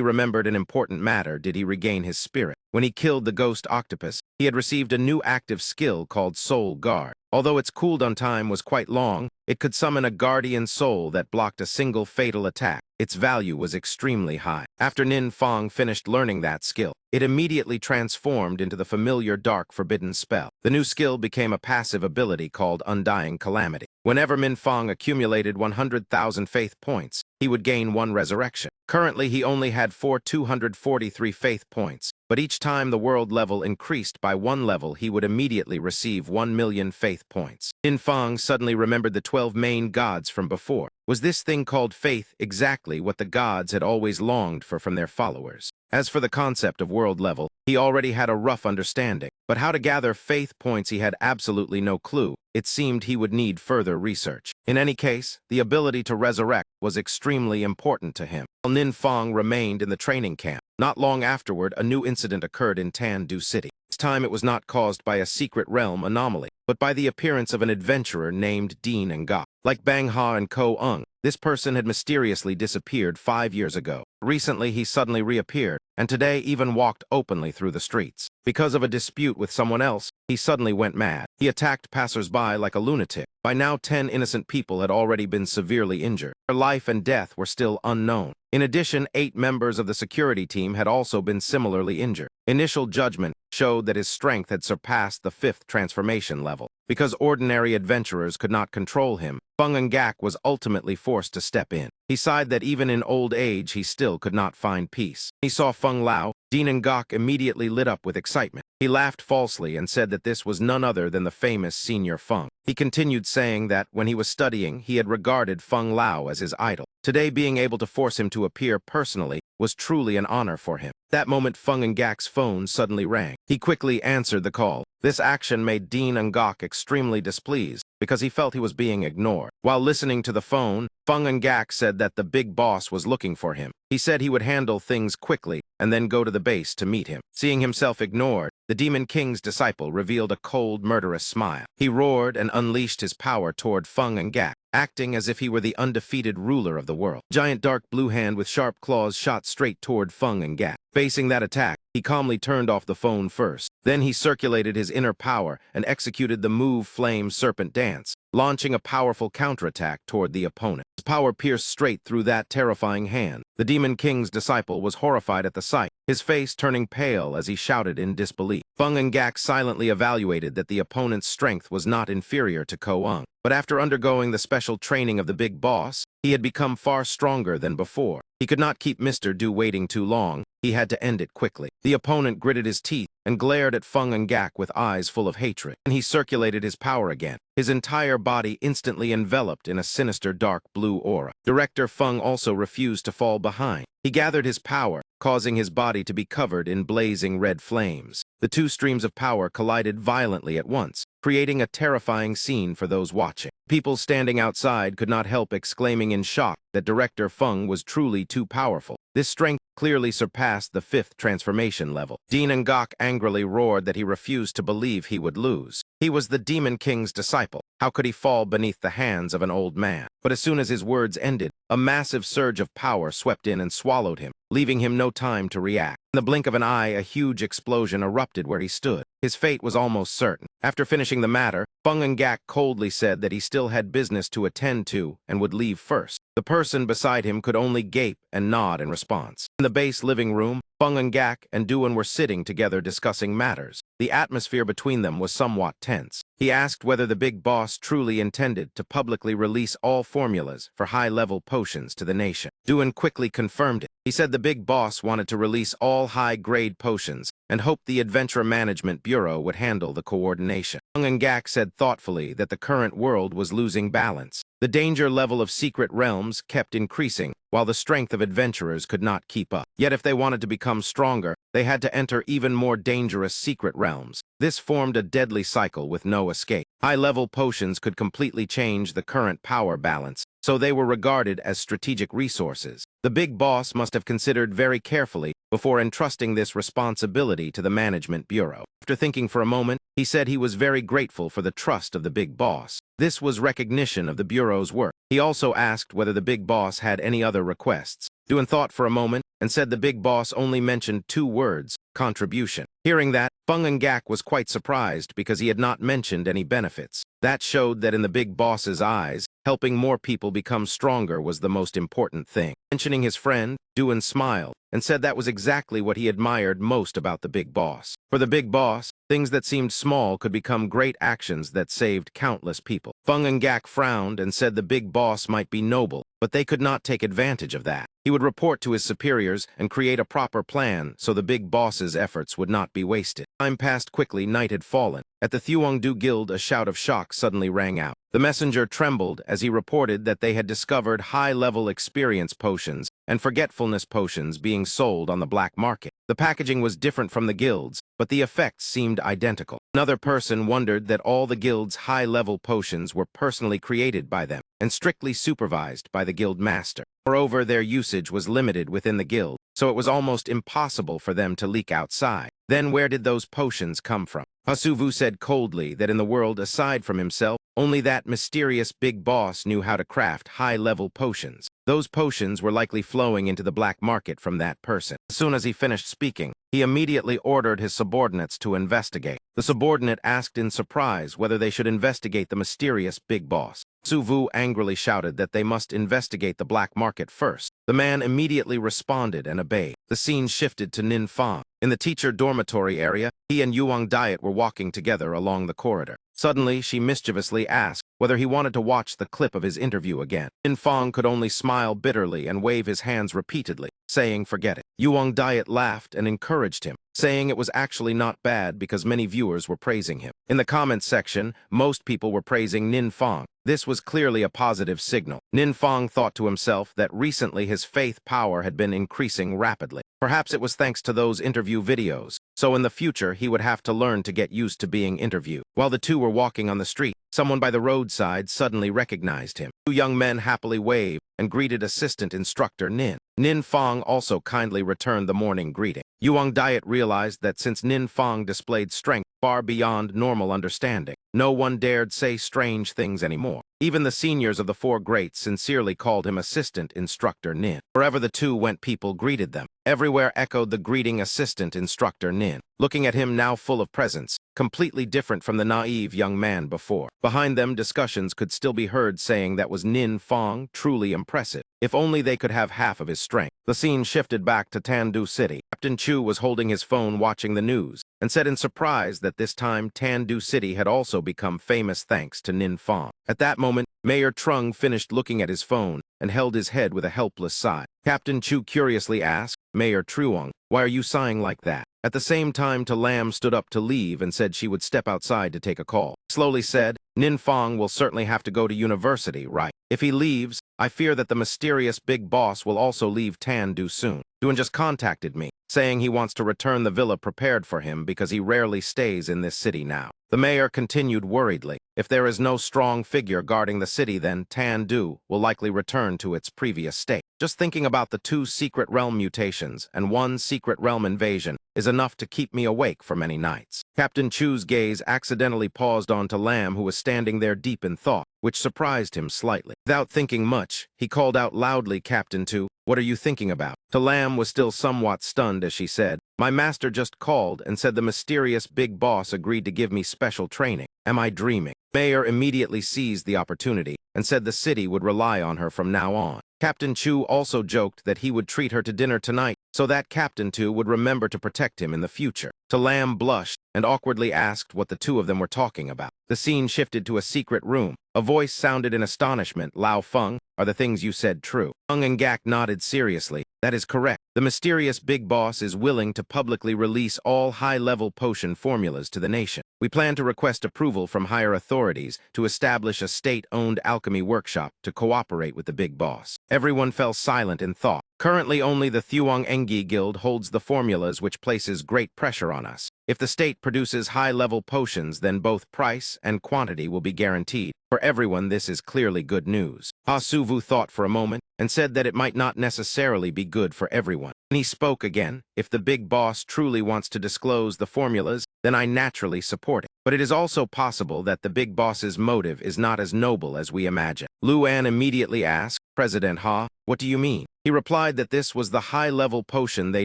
remembered an important matter did he regain his spirit. When he killed the ghost octopus, he had received a new active skill called Soul Guard. Although its cooldown time was quite long, it could summon a guardian soul that blocked a single fatal attack. Its value was extremely high. After Nin Fong finished learning that skill, it immediately transformed into the familiar dark forbidden spell. The new skill became a passive ability called Undying Calamity. Whenever Min Fong accumulated 100,000 faith points, he would gain 1 resurrection. Currently, he only had 243 faith points, but each time the world level increased by 1 level, he would immediately receive 1,000,000 faith points. Min Fong suddenly remembered the 12 main gods from before. Was this thing called faith exactly what the gods had always longed for from their followers? As for the concept of world level, he already had a rough understanding, but how to gather faith points he had absolutely no clue. It seemed he would need further research. In any case, the ability to resurrect was extremely important to him. While Nin Fong remained in the training camp, not long afterward, a new incident occurred in Tandu City. This time it was not caused by a secret realm anomaly, but by the appearance of an adventurer named Dean Nga. Like Bang Ha and Ko Ung, this person had mysteriously disappeared 5 years ago. Recently, he suddenly reappeared, and today even walked openly through the streets. Because of a dispute with someone else, he suddenly went mad. He attacked passers-by like a lunatic. By now, 10 innocent people had already been severely injured. Their life and death were still unknown. In addition, 8 members of the security team had also been similarly injured. Initial judgment showed that his strength had surpassed the 5th transformation level. Because ordinary adventurers could not control him, Feng Ngak was ultimately forced to step in. He sighed that even in old age, he still could not find peace. He saw Feng Lao. Dean Ngak immediately lit up with excitement. He laughed falsely and said that this was none other than the famous Senior Feng. He continued saying that when he was studying, he had regarded Feng Lao as his idol. Today, being able to force him to appear personally was truly an honor for him. That moment, Feng Ngak's phone suddenly rang. He quickly answered the call. This action made Dean Ngak extremely displeased because he felt he was being ignored. While listening to the phone, Feng Ngak said that the big boss was looking for him. He said he would handle things quickly and then go to the base to meet him. Seeing himself ignored, the Demon King's disciple revealed a cold, murderous smile. He roared and unleashed his power toward Feng Ngak, acting as if he were the undefeated ruler of the world. Giant dark blue hand with sharp claws shot straight toward Feng Ngak. Facing that attack, he calmly turned off the phone first. Then he circulated his inner power and executed the move Flame Serpent Dance, launching a powerful counterattack toward the opponent. His power pierced straight through that terrifying hand. The Demon King's disciple was horrified at the sight, his face turning pale as he shouted in disbelief. Feng Ngak silently evaluated that the opponent's strength was not inferior to Ko Ung, but after undergoing the special training of the big boss, he had become far stronger than before. He could not keep Mr. Du waiting too long. He had to end it quickly. The opponent gritted his teeth and glared at Feng Ngak with eyes full of hatred. And he circulated his power again, his entire body instantly enveloped in a sinister dark blue aura. Director Feng also refused to fall behind. He gathered his power, causing his body to be covered in blazing red flames. The two streams of power collided violently at once, creating a terrifying scene for those watching. People standing outside could not help exclaiming in shock that Director Feng was truly too powerful. This strength clearly surpassed the 5th transformation level. Dean Ngak angrily roared that he refused to believe he would lose. He was the Demon King's disciple. How could he fall beneath the hands of an old man? But as soon as his words ended, a massive surge of power swept in and swallowed him, leaving him no time to react. In the blink of an eye, a huge explosion erupted where he stood. His fate was almost certain. After finishing the matter, Feng Ngak coldly said that he still had business to attend to and would leave first. The person beside him could only gape and nod in response. In the base living room, Feng Ngak and Duan were sitting together discussing matters. The atmosphere between them was somewhat tense. He asked whether the big boss truly intended to publicly release all formulas for high-level potions to the nation. Duan quickly confirmed it. He said the big boss wanted to release all high-grade potions and hoped the Adventure Management Bureau would handle the coordination. Feng Ngak said thoughtfully that the current world was losing balance. The danger level of secret realms kept increasing, while the strength of adventurers could not keep up. Yet if they wanted to become stronger, they had to enter even more dangerous secret realms. This formed a deadly cycle with no escape. High-level potions could completely change the current power balance, so they were regarded as strategic resources. The big boss must have considered very carefully before entrusting this responsibility to the Management Bureau. After thinking for a moment, he said he was very grateful for the trust of the big boss. This was recognition of the Bureau's work. He also asked whether the big boss had any other requests. Duan thought for a moment and said the big boss only mentioned 2 words, contribution. Hearing that, Feng Ngak was quite surprised because he had not mentioned any benefits. That showed that in the big boss's eyes, helping more people become stronger was the most important thing. Mentioning his friend, Duan smiled and said that was exactly what he admired most about the big boss. For the big boss, things that seemed small could become great actions that saved countless people. Feng Ngak frowned and said the big boss might be noble, but they could not take advantage of that. He would report to his superiors and create a proper plan so the big boss's efforts would not be wasted. Time passed quickly, night had fallen. At the Thuongdu Guild, a shout of shock suddenly rang out. The messenger trembled as he reported that they had discovered high-level experience potions and forgetfulness potions being sold on the black market. The packaging was different from the guild's, but the effects seemed identical. Another person wondered that all the guild's high-level potions were personally created by them and strictly supervised by the guild master. Moreover, their usage was limited within the guild, so it was almost impossible for them to leak outside. Then where did those potions come from? Hasuvu said coldly that in the world aside from himself, only that mysterious big boss knew how to craft high-level potions. Those potions were likely flowing into the black market from that person. As soon as he finished speaking, he immediately ordered his subordinates to investigate. The subordinate asked in surprise whether they should investigate the mysterious big boss. Suvu angrily shouted that they must investigate the black market first. The man immediately responded and obeyed. The scene shifted to Nin Fang. In the teacher dormitory area, he and Yuang Diet were walking together along the corridor. Suddenly, she mischievously asked whether he wanted to watch the clip of his interview again. Nin Fang could only smile bitterly and wave his hands repeatedly, saying forget it. Yuang Diet laughed and encouraged him, saying it was actually not bad because many viewers were praising him. In the comments section, most people were praising Nin Fang. This was clearly a positive signal. Nin Fang thought to himself that recently his faith power had been increasing rapidly. Perhaps it was thanks to those interview videos, so in the future he would have to learn to get used to being interviewed. While the two were walking on the street, someone by the roadside suddenly recognized him. Two young men happily waved and greeted assistant instructor Nin. Nin Fang also kindly returned the morning greeting. Yuang Diet realized that since Nin Fang displayed strength far beyond normal understanding, no one dared say strange things anymore. Even the seniors of the four greats sincerely called him assistant instructor Nin. Wherever the two went, people greeted them. Everywhere echoed the greeting assistant instructor Nin. Looking at him now full of presence, completely different from the naive young man before. Behind them, discussions could still be heard saying that was Nin Fang truly impressive. If only they could have half of his strength. The scene shifted back to Tandu City. Captain Chu was holding his phone watching the news and said in surprise that this time Tandu City had also become famous thanks to Nin Fang. At that moment, Mayor Trung finished looking at his phone and held his head with a helpless sigh. Captain Chu curiously asked, Mayor Truong, why are you sighing like that? At the same time, Lam stood up to leave and said she would step outside to take a call. Slowly said, Nin Fang will certainly have to go to university, right? If he leaves, I fear that the mysterious big boss will also leave Tandu soon. Duan just contacted me, saying he wants to return the villa prepared for him because he rarely stays in this city now. The mayor continued worriedly, if there is no strong figure guarding the city, then Tandu will likely return to its previous state. Just thinking about the 2 secret realm mutations and 1 secret realm invasion is enough to keep me awake for many nights. Captain Chu's gaze accidentally paused on Lam, who was standing there deep in thought, which surprised him slightly. Without thinking much, he called out loudly, Captain Tu, what are you thinking about? Lam was still somewhat stunned as she said, my master just called and said the mysterious big boss agreed to give me special training. Am I dreaming? Mayor immediately seized the opportunity and said the city would rely on her from now on. Captain Chu also joked that he would treat her to dinner tonight so that Captain Tu would remember to protect him in the future. Lam blushed and awkwardly asked what the two of them were talking about. The scene shifted to a secret room. A voice sounded in astonishment. Lao Feng, are the things you said true? Feng and Gak nodded seriously. That is correct. The mysterious big boss is willing to publicly release all high-level potion formulas to the nation. We plan to request approval from higher authorities to establish a state-owned alchemy workshop to cooperate with the big boss. Everyone fell silent in thought. Currently, only the Thuong Engi Guild holds the formulas, which places great pressure on us. If the state produces high-level potions, then both price and quantity will be guaranteed. For everyone, this is clearly good news. Ha Suvu thought for a moment and said that it might not necessarily be good for everyone. When he spoke again, if the big boss truly wants to disclose the formulas, then I naturally support it. But it is also possible that the big boss's motive is not as noble as we imagine. Luan immediately asked, President Ha, what do you mean? He replied that this was the high-level potion they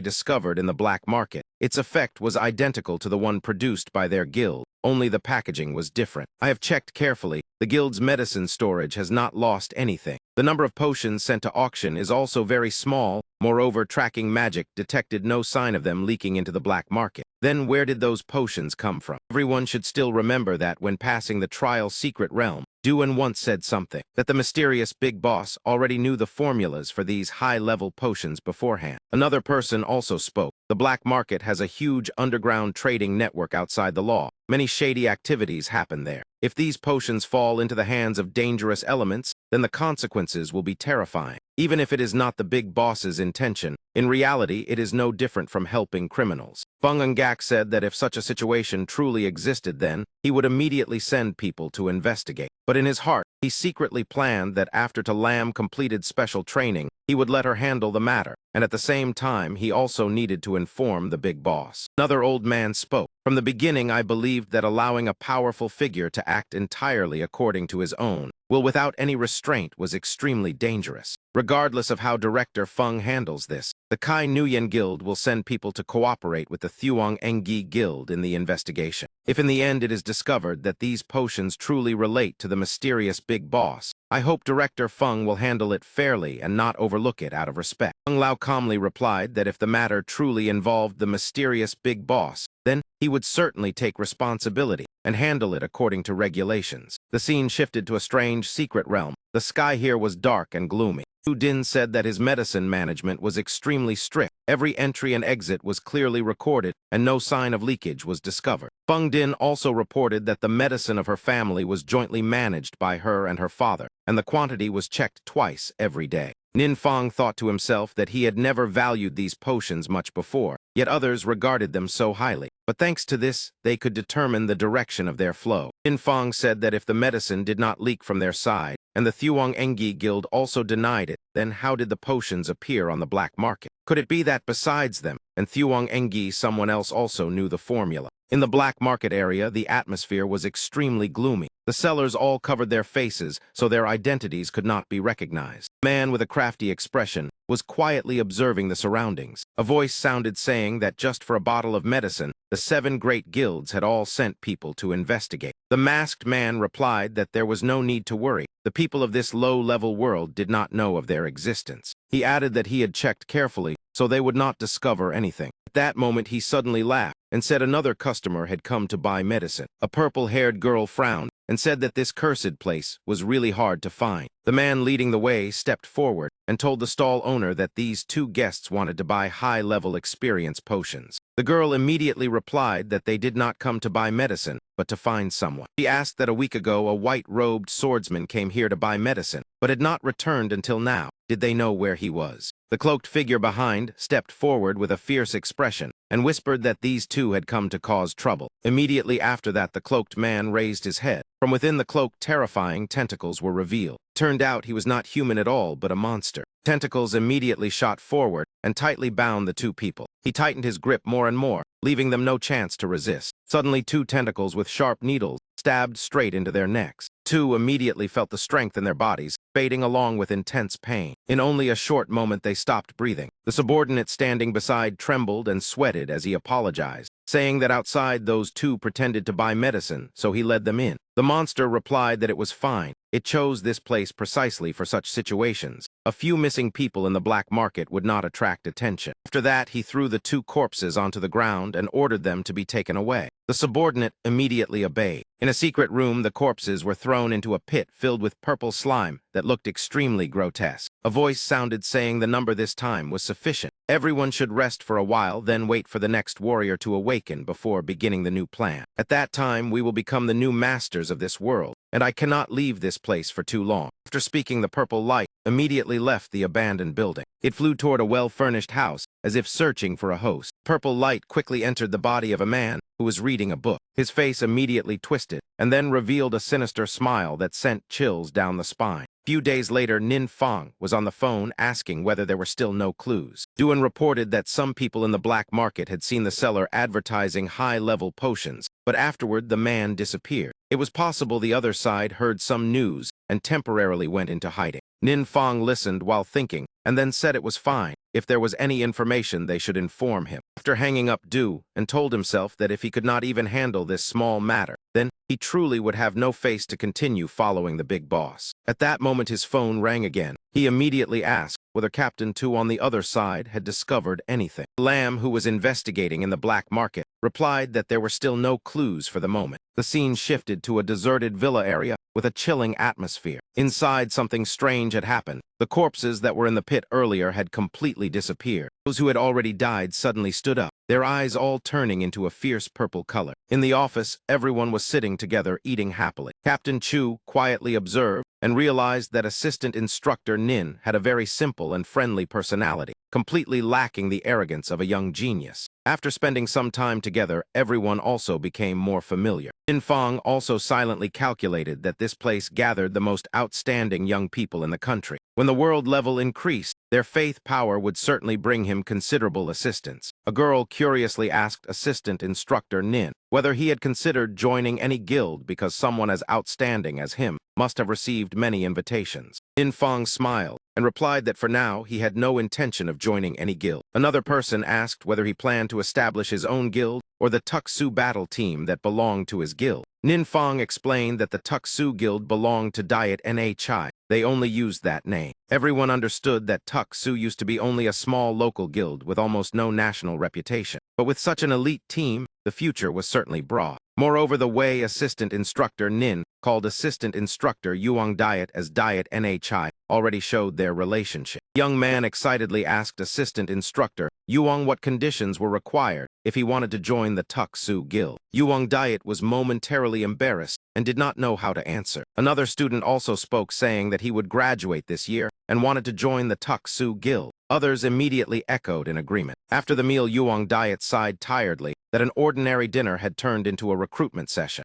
discovered in the black market. Its effect was identical to the one produced by their guild, only the packaging was different. I have checked carefully. The guild's medicine storage has not lost anything. The number of potions sent to auction is also very small. Moreover, tracking magic detected no sign of them leaking into the black market. Then where did those potions come from? Everyone should still remember that when passing the trial secret realm, Duan once said something, that the mysterious big boss already knew the formulas for these high-level potions beforehand. Another person also spoke. The black market has a huge underground trading network outside the law. Many shady activities happen there. If these potions fall into the hands of dangerous elements, then the consequences will be terrifying. Even if it is not the big boss's intention, in reality it is no different from helping criminals. Feng Ngak said that if such a situation truly existed then, he would immediately send people to investigate. But in his heart, he secretly planned that after Lam completed special training, he would let her handle the matter, and at the same time he also needed to inform the big boss. Another old man spoke. From the beginning I believed that allowing a powerful figure to act entirely according to his own will without any restraint was extremely dangerous. Regardless of how Director Feng handles this, the Kai Nuyen Guild will send people to cooperate with the Thuong Engi Guild in the investigation. If in the end it is discovered that these potions truly relate to the mysterious big boss, I hope Director Feng will handle it fairly and not overlook it out of respect. Feng Lao calmly replied that if the matter truly involved the mysterious big boss, then he would certainly take responsibility and handle it according to regulations. The scene shifted to a strange secret realm. The sky here was dark and gloomy. Hu Din said that his medicine management was extremely strict. Every entry and exit was clearly recorded, and no sign of leakage was discovered. Feng Din also reported that the medicine of her family was jointly managed by her and her father, and the quantity was checked twice every day. Nin Fang thought to himself that he had never valued these potions much before, yet others regarded them so highly. But thanks to this, they could determine the direction of their flow. Nin Fang said that if the medicine did not leak from their side, and the Thuong Engi Guild also denied it, then how did the potions appear on the black market? Could it be that besides them, and Thuong Engi, someone else also knew the formula? In the black market area, the atmosphere was extremely gloomy. The sellers all covered their faces, so their identities could not be recognized. A man with a crafty expression was quietly observing the surroundings. A voice sounded saying that just for a bottle of medicine, the 7 great guilds had all sent people to investigate. The masked man replied that there was no need to worry. The people of this low-level world did not know of their existence. He added that he had checked carefully, so they would not discover anything. At that moment, he suddenly laughed and said another customer had come to buy medicine. A purple-haired girl frowned and said that this cursed place was really hard to find. The man leading the way stepped forward and told the stall owner that these 2 guests wanted to buy high-level experience potions. The girl immediately replied that they did not come to buy medicine, but to find someone. She asked that a week ago a white-robed swordsman came here to buy medicine, but had not returned until now. Did they know where he was? The cloaked figure behind stepped forward with a fierce expression and whispered that these 2 had come to cause trouble. Immediately after that, the cloaked man raised his head. From within the cloak, terrifying tentacles were revealed. Turned out he was not human at all, but a monster. Tentacles immediately shot forward and tightly bound the 2 people. He tightened his grip more and more, leaving them no chance to resist. Suddenly, 2 tentacles with sharp needles stabbed straight into their necks. 2 immediately felt the strength in their bodies, fading along with intense pain. In only a short moment, they stopped breathing. The subordinate standing beside trembled and sweated as he apologized, saying that outside those 2 pretended to buy medicine, so he led them in. The monster replied that it was fine. It chose this place precisely for such situations. A few missing people in the black market would not attract attention. After that, he threw the 2 corpses onto the ground and ordered them to be taken away. The subordinate immediately obeyed. In a secret room, the corpses were thrown into a pit filled with purple slime that looked extremely grotesque. A voice sounded saying the number this time was sufficient. Everyone should rest for a while, then wait for the next warrior to awaken before beginning the new plan. At that time, we will become the new masters of this world, and I cannot leave this place for too long. After speaking, the purple light immediately left the abandoned building. It flew toward a well-furnished house, as if searching for a host. Purple light quickly entered the body of a man who was reading a book. His face immediately twisted, and then revealed a sinister smile that sent chills down the spine. A few days later, Nin Fang was on the phone asking whether there were still no clues. Duan reported that some people in the black market had seen the seller advertising high-level potions, but afterward the man disappeared. It was possible the other side heard some news and temporarily went into hiding. Nin Fang listened while thinking, and then said it was fine. If there was any information, they should inform him. After hanging up Du, and told himself that if he could not even handle this small matter, then he truly would have no face to continue following the big boss. At that moment, his phone rang again. He immediately asked, whether Captain Two on the other side had discovered anything. Lamb, who was investigating in the black market, replied that there were still no clues for the moment. The scene shifted to a deserted villa area with a chilling atmosphere. Inside, something strange had happened. The corpses that were in the pit earlier had completely disappeared. Those who had already died suddenly stood up, their eyes all turning into a fierce purple color. In the office, everyone was sitting together, eating happily. Captain Chu quietly observed and realized that assistant instructor Nin had a very simple and friendly personality, completely lacking the arrogance of a young genius. After spending some time together, everyone also became more familiar. Nin Fong also silently calculated that this place gathered the most outstanding young people in the country. When the world level increased, their faith power would certainly bring him considerable assistance. A girl curiously asked assistant instructor Nin whether he had considered joining any guild because someone as outstanding as him must have received many invitations. Nin Fong smiled and replied that for now he had no intention of joining any guild. Another person asked whether he planned to establish his own guild or the Tuk-Su battle team that belonged to his guild. Nin Fong explained that the Tuk-Su guild belonged to Diet Nha. They only used that name. Everyone understood that Tuk-Su used to be only a small local guild with almost no national reputation. But with such an elite team, the future was certainly broad. Moreover, the way assistant instructor Nin called assistant instructor Yuang Diet as Diet Nha already showed their relationship. The young man excitedly asked assistant instructor Yuang what conditions were required if he wanted to join the Tuk-Su guild. Yuang Diet was momentarily embarrassed and did not know how to answer. Another student also spoke, saying that he would graduate this year and wanted to join the Tuk-Su guild. Others immediately echoed in agreement. After the meal, Yuang Diet sighed tiredly that an ordinary dinner had turned into a recruitment session.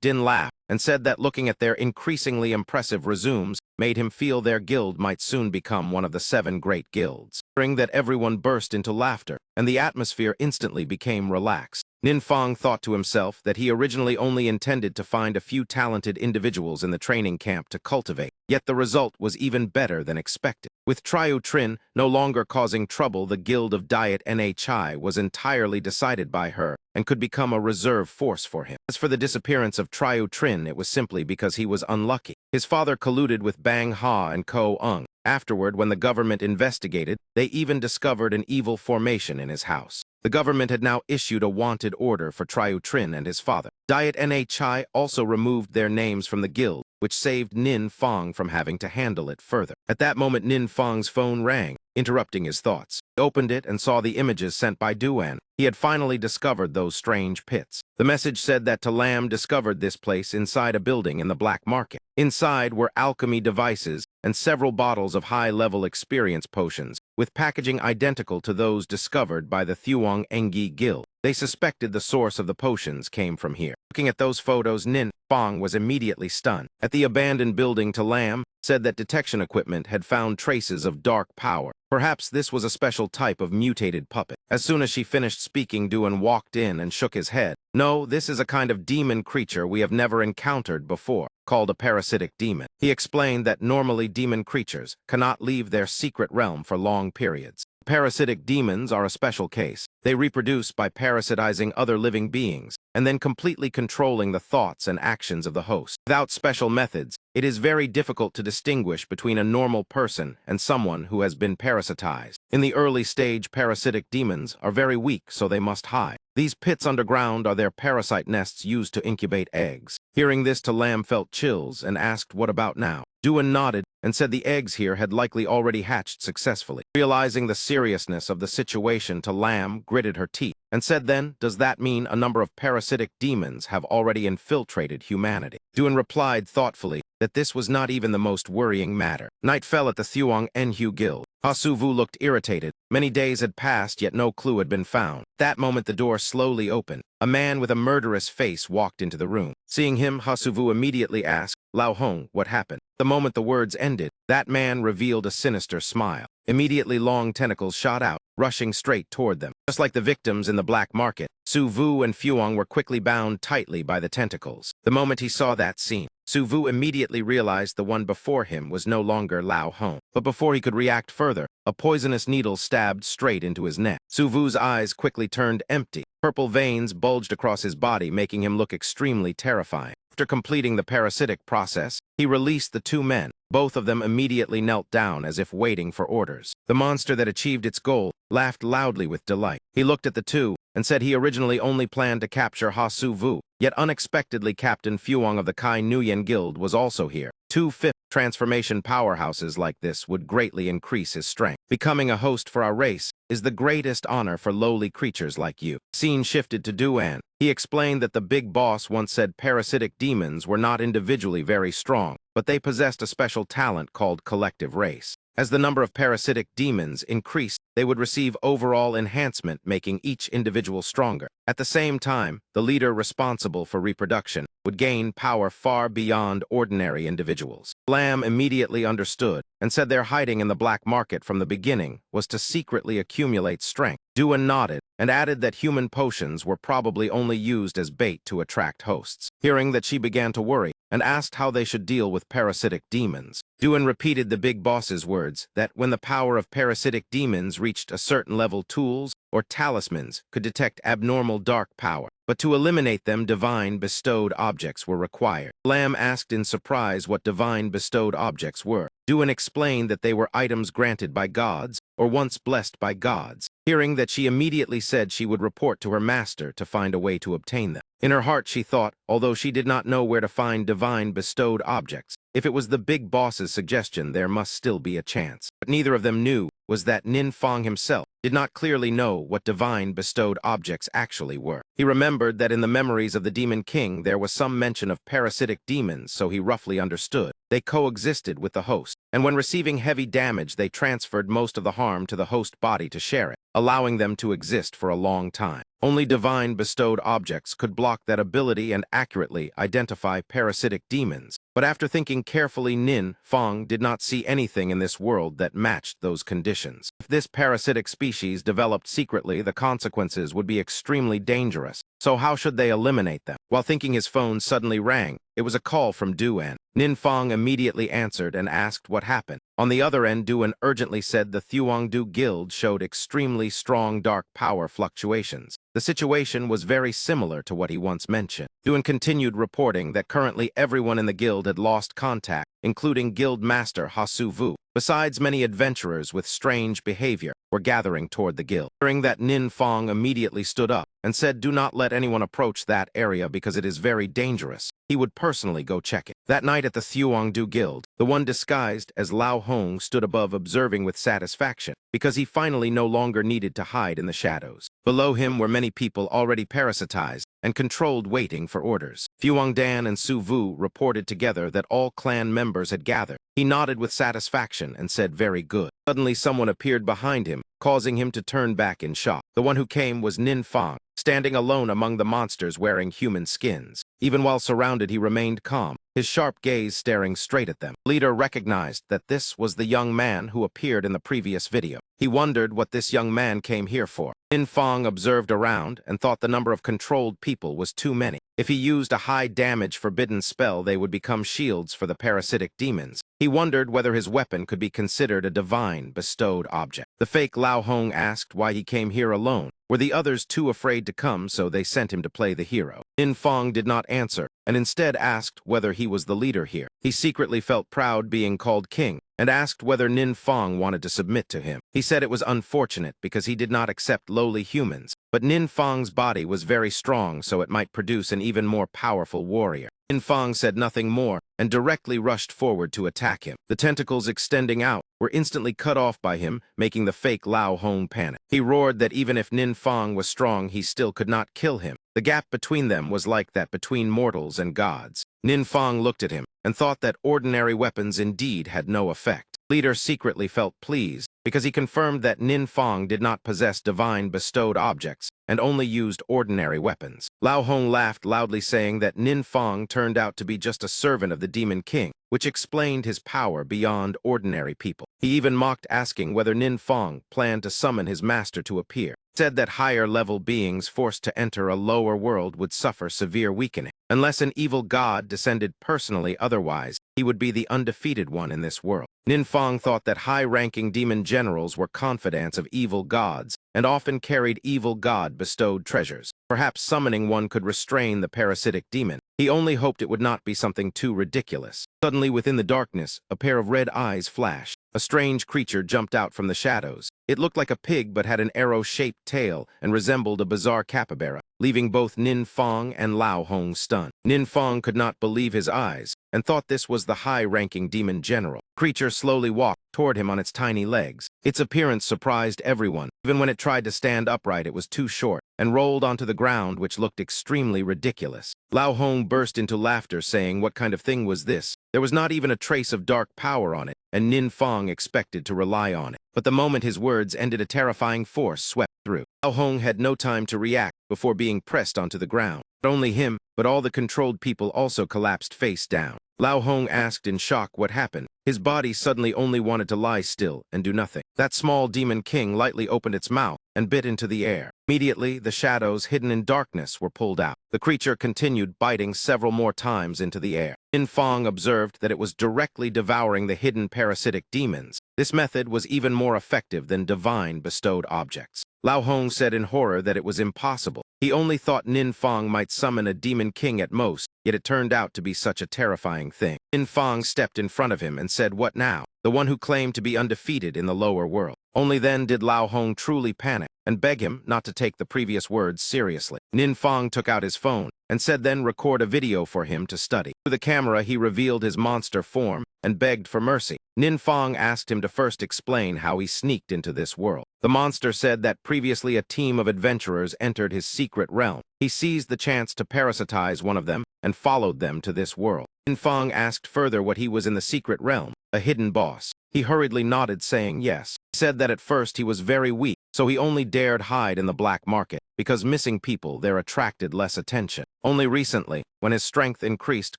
Din laughed and said that looking at their increasingly impressive resumes made him feel their guild might soon become one of the 7 great guilds. Hearing that, everyone burst into laughter, and the atmosphere instantly became relaxed. Nin Fong thought to himself that he originally only intended to find a few talented individuals in the training camp to cultivate, yet the result was even better than expected. With Triu Trin no longer causing trouble, the guild of Diet Nha was entirely decided by her and could become a reserve force for him. As for the disappearance of Triu Trin, it was simply because he was unlucky. His father colluded with Bang Ha and Ko Ung. Afterward, when the government investigated, they even discovered an evil formation in his house. The government had now issued a wanted order for Triu Trin and his father. Diet Nha also removed their names from the guild, which saved Nin Fong from having to handle it further. At that moment, Nin Fong's phone rang, interrupting his thoughts. He opened it and saw the images sent by Duan. He had finally discovered those strange pits. The message said that Talam discovered this place inside a building in the black market. Inside were alchemy devices and several bottles of high-level experience potions, with packaging identical to those discovered by the Thuong Engi Guild. They suspected the source of the potions came from here. Looking at those photos, Nin Fong was immediately stunned. At the abandoned building, Talam said that detection equipment had found traces of dark power. Perhaps this was a special type of mutated puppet. As soon as she finished speaking, Duan walked in and shook his head. No, this is a kind of demon creature we have never encountered before, called a parasitic demon. He explained that normally demon creatures cannot leave their secret realm for long periods. Parasitic demons are a special case. They reproduce by parasitizing other living beings and then completely controlling the thoughts and actions of the host. Without special methods, it is very difficult to distinguish between a normal person and someone who has been parasitized. In the early stage, parasitic demons are very weak, so they must hide. These pits underground are their parasite nests used to incubate eggs. Hearing this, Talam felt chills and asked, "What about now?" Duan nodded and said the eggs here had likely already hatched successfully. Realizing the seriousness of the situation, Talam gritted her teeth and said, "Then, does that mean a number of parasitic demons have already infiltrated humanity?" Duan replied thoughtfully that this was not even the most worrying matter. Night fell at the Thuong Enhu Guild. Hasuvu looked irritated. Many days had passed, yet no clue had been found. That moment, the door slowly opened. A man with a murderous face walked into the room. Seeing him, Hasuvu immediately asked, "Lao Hong, what happened?" The moment the words ended, that man revealed a sinister smile. Immediately, long tentacles shot out, rushing straight toward them. Just like the victims in the black market, Su Vu and Fuong were quickly bound tightly by the tentacles. The moment he saw that scene, Su Vu immediately realized the one before him was no longer Lao Hong. But before he could react further, a poisonous needle stabbed straight into his neck. Su Vu's eyes quickly turned empty. Purple veins bulged across his body, making him look extremely terrifying. After completing the parasitic process, he released the two men. Both of them immediately knelt down as if waiting for orders. The monster that achieved its goal laughed loudly with delight. He looked at the two and said he originally only planned to capture Su Vu, yet unexpectedly Captain Fuang of the Kai Nuyen Guild was also here. 2/5 transformation powerhouses like this would greatly increase his strength. Becoming a host for our race is the greatest honor for lowly creatures like you. Scene shifted to Duan. He explained that the big boss once said parasitic demons were not individually very strong, but they possessed a special talent called collective race. As the number of parasitic demons increased, they would receive overall enhancement, making each individual stronger. At the same time, the leader responsible for reproduction would gain power far beyond ordinary individuals. Lamb immediately understood and said their hiding in the black market from the beginning was to secretly accumulate strength. Duan nodded and added that human potions were probably only used as bait to attract hosts. Hearing that, she began to worry and asked how they should deal with parasitic demons. Duan repeated the big boss's words that when the power of parasitic demons reached a certain level, tools or talismans could detect abnormal dark power, but to eliminate them, divine bestowed objects were required. Lamb asked in surprise what divine bestowed objects were. Duan explained that they were items granted by gods or once blessed by gods. Hearing that, she immediately said she would report to her master to find a way to obtain them. In her heart she thought, although she did not know where to find divine bestowed objects, if it was the big boss's suggestion, there must still be a chance. But neither of them knew was that Nin Fong himself did not clearly know what divine bestowed objects actually were. He remembered that in the memories of the Demon King there was some mention of parasitic demons, so he roughly understood. They coexisted with the host, and when receiving heavy damage they transferred most of the harm to the host body to share it, allowing them to exist for a long time. Only divine bestowed objects could block that ability and accurately identify parasitic demons. But after thinking carefully, Nin Fong did not see anything in this world that matched those conditions. If this parasitic species developed secretly, the consequences would be extremely dangerous. So how should they eliminate them? While thinking, his phone suddenly rang. It was a call from Duan. Nin Fong immediately answered and asked what happened. On the other end, Duan urgently said the Thuongdu Guild showed extremely strong dark power fluctuations. The situation was very similar to what he once mentioned. Duan continued reporting that currently everyone in the guild had lost contact, including Guild Master Su Vu. Besides, many adventurers with strange behavior were gathering toward the guild. Hearing that, Nin Fong immediately stood up and said, "Do not let anyone approach that area because it is very dangerous." He would personally go check it. That night at the Thuongdu Guild, the one disguised as Lao Hong stood above, observing with satisfaction, because he finally no longer needed to hide in the shadows. Below him were many people already parasitized and controlled, waiting for orders. Fuang Dan and Su Vu reported together that all clan members had gathered. He nodded with satisfaction and said, "Very good." Suddenly someone appeared behind him, causing him to turn back in shock. The one who came was Nin Fong, standing alone among the monsters wearing human skins. Even while surrounded, he remained calm, his sharp gaze staring straight at them. The leader recognized that this was the young man who appeared in the previous video. He wondered what this young man came here for. Nin Fong observed around and thought the number of controlled people was too many. If he used a high-damage forbidden spell, they would become shields for the parasitic demons. He wondered whether his weapon could be considered a divine bestowed object. The fake Lao Hong asked why he came here alone. Were the others too afraid to come, so they sent him to play the hero? Nin Fong did not answer, and instead asked whether he was the leader here. He secretly felt proud being called king, and asked whether Nin Fong wanted to submit to him. He said it was unfortunate because he did not accept lowly humans, but Nin Fong's body was very strong, so it might produce an even more powerful warrior. Nin Fong said nothing more and directly rushed forward to attack him. The tentacles extending out were instantly cut off by him, making the fake Lao Hong panic. He roared that even if Nin Fong was strong, he still could not kill him. The gap between them was like that between mortals and gods. Nin Fong looked at him and thought that ordinary weapons indeed had no effect. The leader secretly felt pleased because he confirmed that Nin Fong did not possess divine bestowed objects and only used ordinary weapons. Lao Hong laughed loudly, saying that Nin Fong turned out to be just a servant of the Demon King, which explained his power beyond ordinary people. He even mocked, asking whether Nin Fong planned to summon his master to appear. He said that higher-level beings forced to enter a lower world would suffer severe weakening. Unless an evil god descended personally otherwise, he would be the undefeated one in this world. Ninfang thought that high-ranking demon generals were confidants of evil gods and often carried evil god-bestowed treasures. Perhaps summoning one could restrain the parasitic demon. He only hoped it would not be something too ridiculous. Suddenly, within the darkness, a pair of red eyes flashed. A strange creature jumped out from the shadows. It looked like a pig but had an arrow-shaped tail and resembled a bizarre capybara, leaving both Ninfang and Lao Hong stunned. Ninfang could not believe his eyes and thought this was the high-ranking demon general. The creature slowly walked toward him on its tiny legs. Its appearance surprised everyone. Even when it tried to stand upright, it was too short and rolled onto the ground, which looked extremely ridiculous. Lao Hong burst into laughter, saying, "What kind of thing was this?" There was not even a trace of dark power on it, and Ninfang expected to rely on it. But the moment his words ended, a terrifying force swept through. Lao Hong had no time to react before being pressed onto the ground. Not only him, but all the controlled people also collapsed face down. Lao Hong asked in shock what happened. His body suddenly only wanted to lie still and do nothing. That small demon king lightly opened its mouth and bit into the air. Immediately, the shadows hidden in darkness were pulled out. The creature continued biting several more times into the air. Ninfang observed that it was directly devouring the hidden parasitic demons. This method was even more effective than divine bestowed objects. Lao Hong said in horror that it was impossible. He only thought Ninfang might summon a demon king at most, yet it turned out to be such a terrifying thing. Ninfang stepped in front of him and said, "What now?" The one who claimed to be undefeated in the lower world. Only then did Lao Hong truly panic and beg him not to take the previous words seriously. Ninfang took out his phone and said then record a video for him to study. Through the camera, he revealed his monster form and begged for mercy. Ninfang asked him to first explain how he sneaked into this world. The monster said that previously a team of adventurers entered his secret realm. He seized the chance to parasitize one of them and followed them to this world. Ninfang asked further what he was in the secret realm, a hidden boss. He hurriedly nodded, saying yes. He said that at first he was very weak, so he only dared hide in the black market, because missing people there attracted less attention. Only recently, when his strength increased,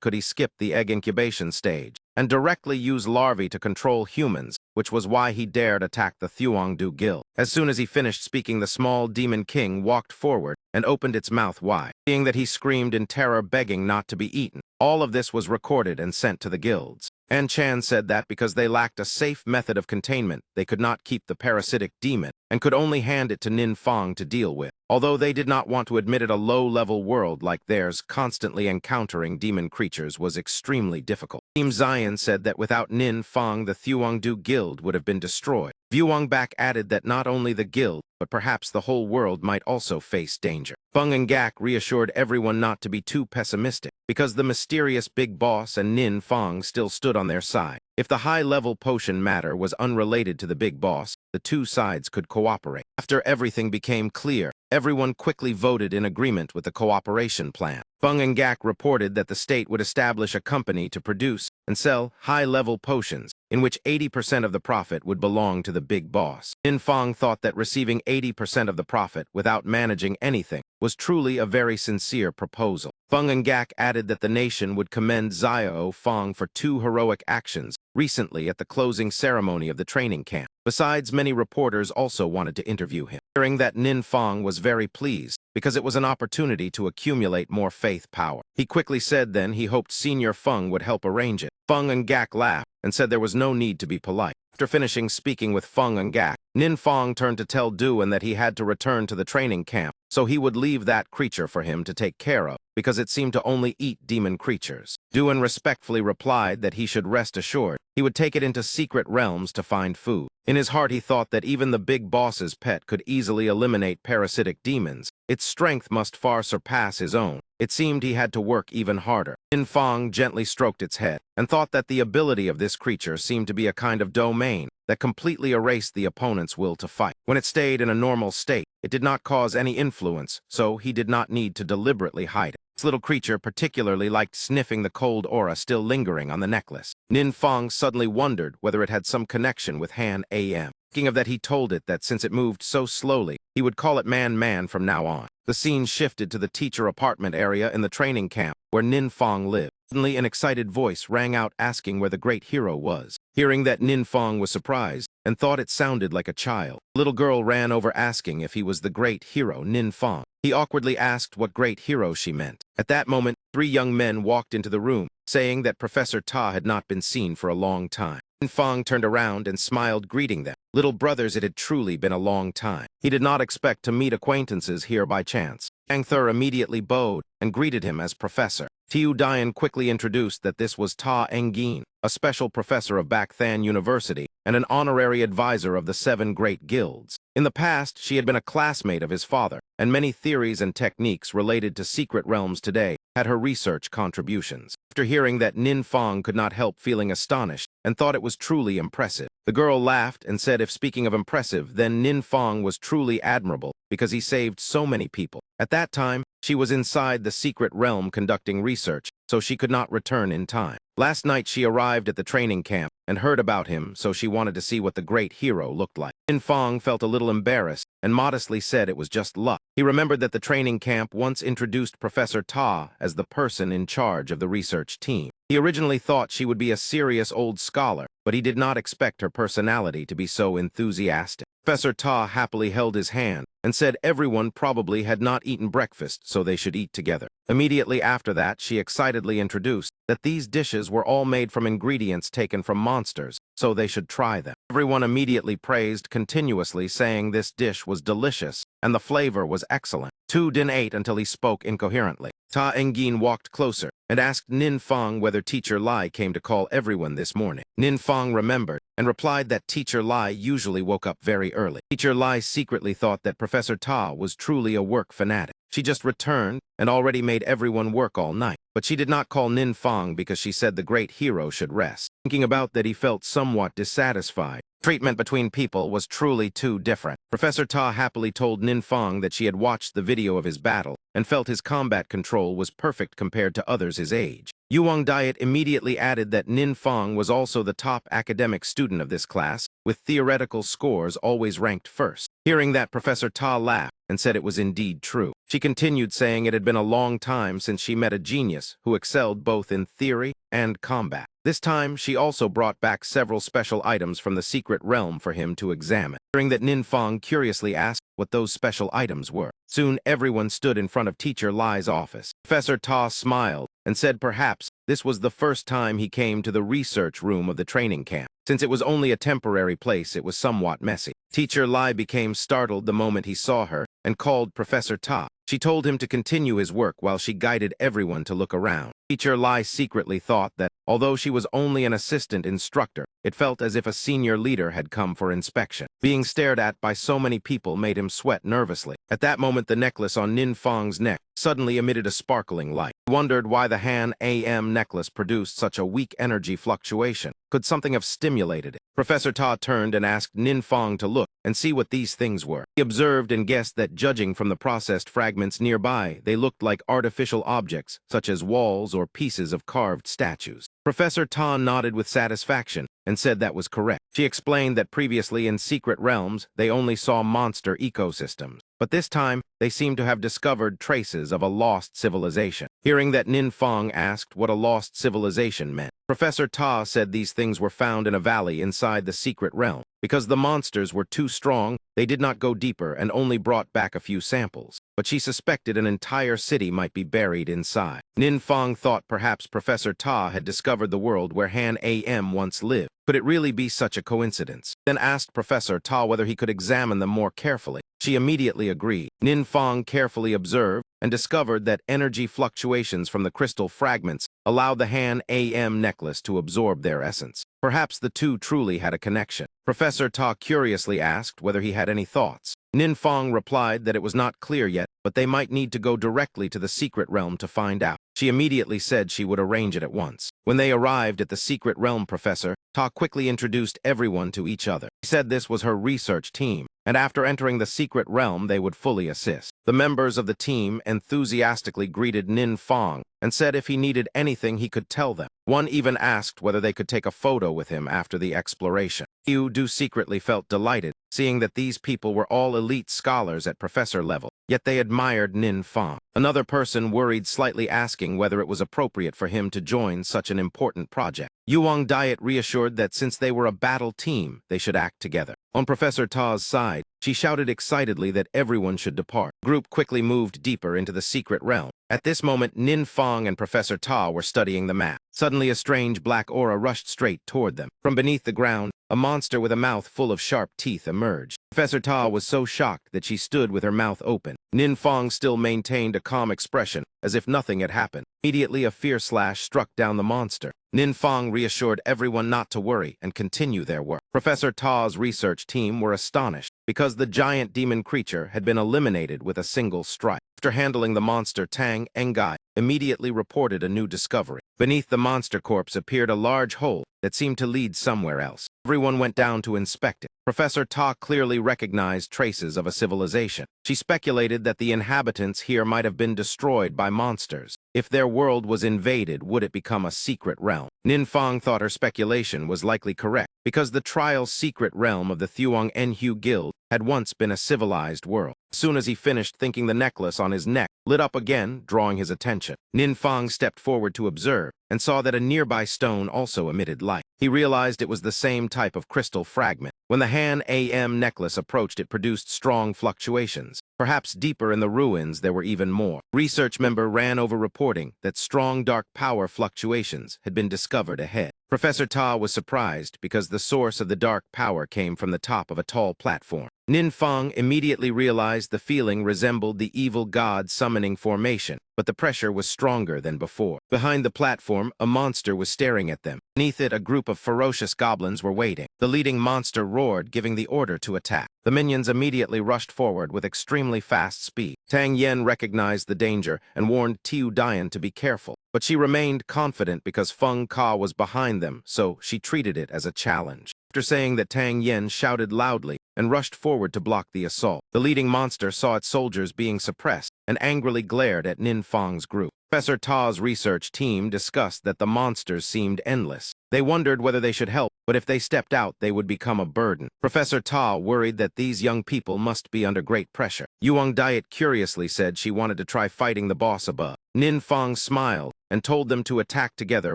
could he skip the egg incubation stage and directly use larvae to control humans, which was why he dared attack the Thuongdu Guild. As soon as he finished speaking, the small demon king walked forward and opened its mouth wide, seeing that he screamed in terror, begging not to be eaten. All of this was recorded and sent to the guilds. And Chan said that because they lacked a safe method of containment, they could not keep the parasitic demon and could only hand it to Ninfang to deal with. Although they did not want to admit it, a low-level world like theirs, constantly encountering demon creatures was extremely difficult. Team Zion said that without Ninfang, the Thuongdu Guild would have been destroyed. Vuongbak added that not only the guild, but perhaps the whole world might also face danger. Feng and Gak reassured everyone not to be too pessimistic, because the mysterious big boss and Ninfang still stood on their side. If the high-level potion matter was unrelated to the big boss, the two sides could cooperate. After everything became clear, everyone quickly voted in agreement with the cooperation plan. Feng and Gak reported that the state would establish a company to produce and sell high-level potions, in which 80% of the profit would belong to the big boss. Ninfang thought that receiving 80% of the profit without managing anything was truly a very sincere proposal. Feng and Gak added that the nation would commend Xiao Feng for 2 heroic actions recently at the closing ceremony of the training camp. Besides, many reporters also wanted to interview him. Hearing that, Ninfang was very pleased, because it was an opportunity to accumulate more faith power. He quickly said then he hoped Senior Feng would help arrange it. Feng and Gak laughed and said there was no need to be polite. After finishing speaking with Feng and Gak, Ninfang turned to tell Duan that he had to return to the training camp, so he would leave that creature for him to take care of, because it seemed to only eat demon creatures. Duan respectfully replied that he should rest assured he would take it into secret realms to find food. In his heart, he thought that even the big boss's pet could easily eliminate parasitic demons. Its strength must far surpass his own. It seemed he had to work even harder. Ninfang gently stroked its head and thought that the ability of this creature seemed to be a kind of domain that completely erased the opponent's will to fight. When it stayed in a normal state, it did not cause any influence, so he did not need to deliberately hide it. This little creature particularly liked sniffing the cold aura still lingering on the necklace. Ninfang suddenly wondered whether it had some connection with Han Am. Thinking of that, he told it that since it moved so slowly, he would call it Man from now on. The scene shifted to the teacher apartment area in the training camp, where Ninfang lived. Suddenly, an excited voice rang out asking where the great hero was. Hearing that, Ninfang was surprised and thought it sounded like a child. The little girl ran over asking if he was the great hero Ninfang. He awkwardly asked what great hero she meant. At that moment, 3 young men walked into the room, saying that Professor Ta had not been seen for a long time. Fong turned around and smiled, greeting them. Little brothers, it had truly been a long time. He did not expect to meet acquaintances here by chance. Yang Thur immediately bowed and greeted him as professor. Tiu Dian quickly introduced that this was Ta Engin, a special professor of Bakthan University and an honorary advisor of the 7 great guilds. In the past, she had been a classmate of his father, and many theories and techniques related to secret realms today had her research contributions. After hearing that, Nin Fong could not help feeling astonished and thought it was truly impressive. The girl laughed and said if speaking of impressive, then Nin Fong was truly admirable because he saved so many people. At that time, she was inside the secret realm conducting research, so she could not return in time. Last night she arrived at the training camp and heard about him, so she wanted to see what the great hero looked like. Nin Fong felt a little embarrassed and modestly said it was just luck. He remembered that the training camp once introduced Professor Ta as the person in charge of the research team. He originally thought she would be a serious old scholar, but he did not expect her personality to be so enthusiastic. Professor Ta happily held his hand and said everyone probably had not eaten breakfast, so they should eat together. Immediately after that, she excitedly introduced that these dishes were all made from ingredients taken from monsters, so they should try them. Everyone immediately praised continuously, saying this dish was delicious and the flavor was excellent. Tu Din ate until he spoke incoherently. Ta Engin walked closer and asked Nin Fong whether Teacher Lai came to call everyone this morning. Nin Fong remembered and replied that Teacher Lai usually woke up very early. Teacher Lai secretly thought that Professor Ta was truly a work fanatic. She just returned and already made everyone work all night. But she did not call Nin Fong because she said the great hero should rest. Thinking about that, he felt somewhat dissatisfied. Treatment between people was truly too different. Professor Ta happily told Nin Fong that she had watched the video of his battle and felt his combat control was perfect compared to others his age. Yuang Diet immediately added that Nin Fong was also the top academic student of this class, with theoretical scores always ranked first. Hearing that, Professor Ta laughed and said it was indeed true. She continued saying it had been a long time since she met a genius who excelled both in theory and combat. This time, she also brought back several special items from the secret realm for him to examine. Hearing that, Nin Fong curiously asked what those special items were. Soon, everyone stood in front of Teacher Lai's office. Professor Ta smiled and said perhaps this was the first time he came to the research room of the training camp. Since it was only a temporary place, it was somewhat messy. Teacher Lai became startled the moment he saw her and called Professor Ta. She told him to continue his work while she guided everyone to look around. Teacher Lai secretly thought that, although she was only an assistant instructor, it felt as if a senior leader had come for inspection. Being stared at by so many people made him sweat nervously. At that moment, the necklace on Nin Fong's neck suddenly emitted a sparkling light. He wondered why the Han AM necklace produced such a weak energy fluctuation. Could something have stimulated it? Professor Ta turned and asked Nin Fong to look and see what these things were. He observed and guessed that, judging from the processed fragments nearby, they looked like artificial objects, such as walls or pieces of carved statues. Professor Ta nodded with satisfaction and said that was correct. She explained that previously in secret realms, they only saw monster ecosystems. But this time, they seemed to have discovered traces of a lost civilization. Hearing that, Nin Fong asked what a lost civilization meant. Professor Ta said these things were found in a valley inside the secret realm. Because the monsters were too strong, they did not go deeper and only brought back a few samples. But she suspected an entire city might be buried inside. Nin Fong thought perhaps Professor Ta had discovered the world where Han AM once lived. Could it really be such a coincidence? Then asked Professor Ta whether he could examine them more carefully. She immediately agreed. Nin Fong carefully observed and discovered that energy fluctuations from the crystal fragments allowed the Han AM necklace to absorb their essence. Perhaps the two truly had a connection. Professor Ta curiously asked whether he had any thoughts. Nin Fong replied that it was not clear yet, but they might need to go directly to the secret realm to find out. She immediately said she would arrange it at once. When they arrived at the secret realm, Professor Ta quickly introduced everyone to each other. He said this was her research team, and after entering the secret realm, they would fully assist. The members of the team enthusiastically greeted Nin Fong and said if he needed anything, he could tell them. One even asked whether they could take a photo with him after the exploration. Yu Du secretly felt delighted, seeing that these people were all elite scholars at professor level, yet they admired Nin Fang. Another person worried, slightly asking whether it was appropriate for him to join such an important project. Yuang Diet reassured that since they were a battle team, they should act together. On Professor Ta's side, she shouted excitedly that everyone should depart. The group quickly moved deeper into the secret realm. At this moment, Nin Fang and Professor Ta were studying the map. Suddenly, a strange black aura rushed straight toward them. From beneath the ground, a monster with a mouth full of sharp teeth emerged. Professor Ta was so shocked that she stood with her mouth open. Nin Fang still maintained a calm expression, as if nothing had happened. Immediately, a fierce slash struck down the monster. Nin Fang reassured everyone not to worry and continue their work. Professor Ta's research team were astonished because the giant demon creature had been eliminated with a single strike. After handling the monster, Tang Engai immediately reported a new discovery. Beneath the monster corpse appeared a large hole that seemed to lead somewhere else. Everyone went down to inspect it. Professor Ta clearly recognized traces of a civilization. She speculated that the inhabitants here might have been destroyed by monsters. If their world was invaded, would it become a secret realm? Nin Fang thought her speculation was likely correct, because the trial secret realm of the Thuong Enhu Guild had once been a civilized world. As soon as he finished thinking, the necklace on his neck lit up again, drawing his attention. Nin Fang stepped forward to observe, and saw that a nearby stone also emitted light. He realized it was the same type of crystal fragment. When the Han AM necklace approached, it produced strong fluctuations. Perhaps deeper in the ruins there were even more. Research member ran over reporting that strong dark power fluctuations had been discovered ahead. Professor Ta was surprised because the source of the dark power came from the top of a tall platform. Nin Fang immediately realized the feeling resembled the evil god summoning formation, but the pressure was stronger than before. Behind the platform, a monster was staring at them. Beneath it, a group of ferocious goblins were waiting. The leading monster roared, giving the order to attack. The minions immediately rushed forward with extremely fast speed. Tang Yen recognized the danger and warned Tiu Dian to be careful, but she remained confident because Feng Ka was behind them, so she treated it as a challenge. After saying that, Tang Yen shouted loudly and rushed forward to block the assault. The leading monster saw its soldiers being suppressed and angrily glared at Nin Fang's group. Professor Ta's research team discussed that the monsters seemed endless. They wondered whether they should help, but if they stepped out, they would become a burden. Professor Ta worried that these young people must be under great pressure. Yuang Diet curiously said she wanted to try fighting the boss above. Nin Fang smiled and told them to attack together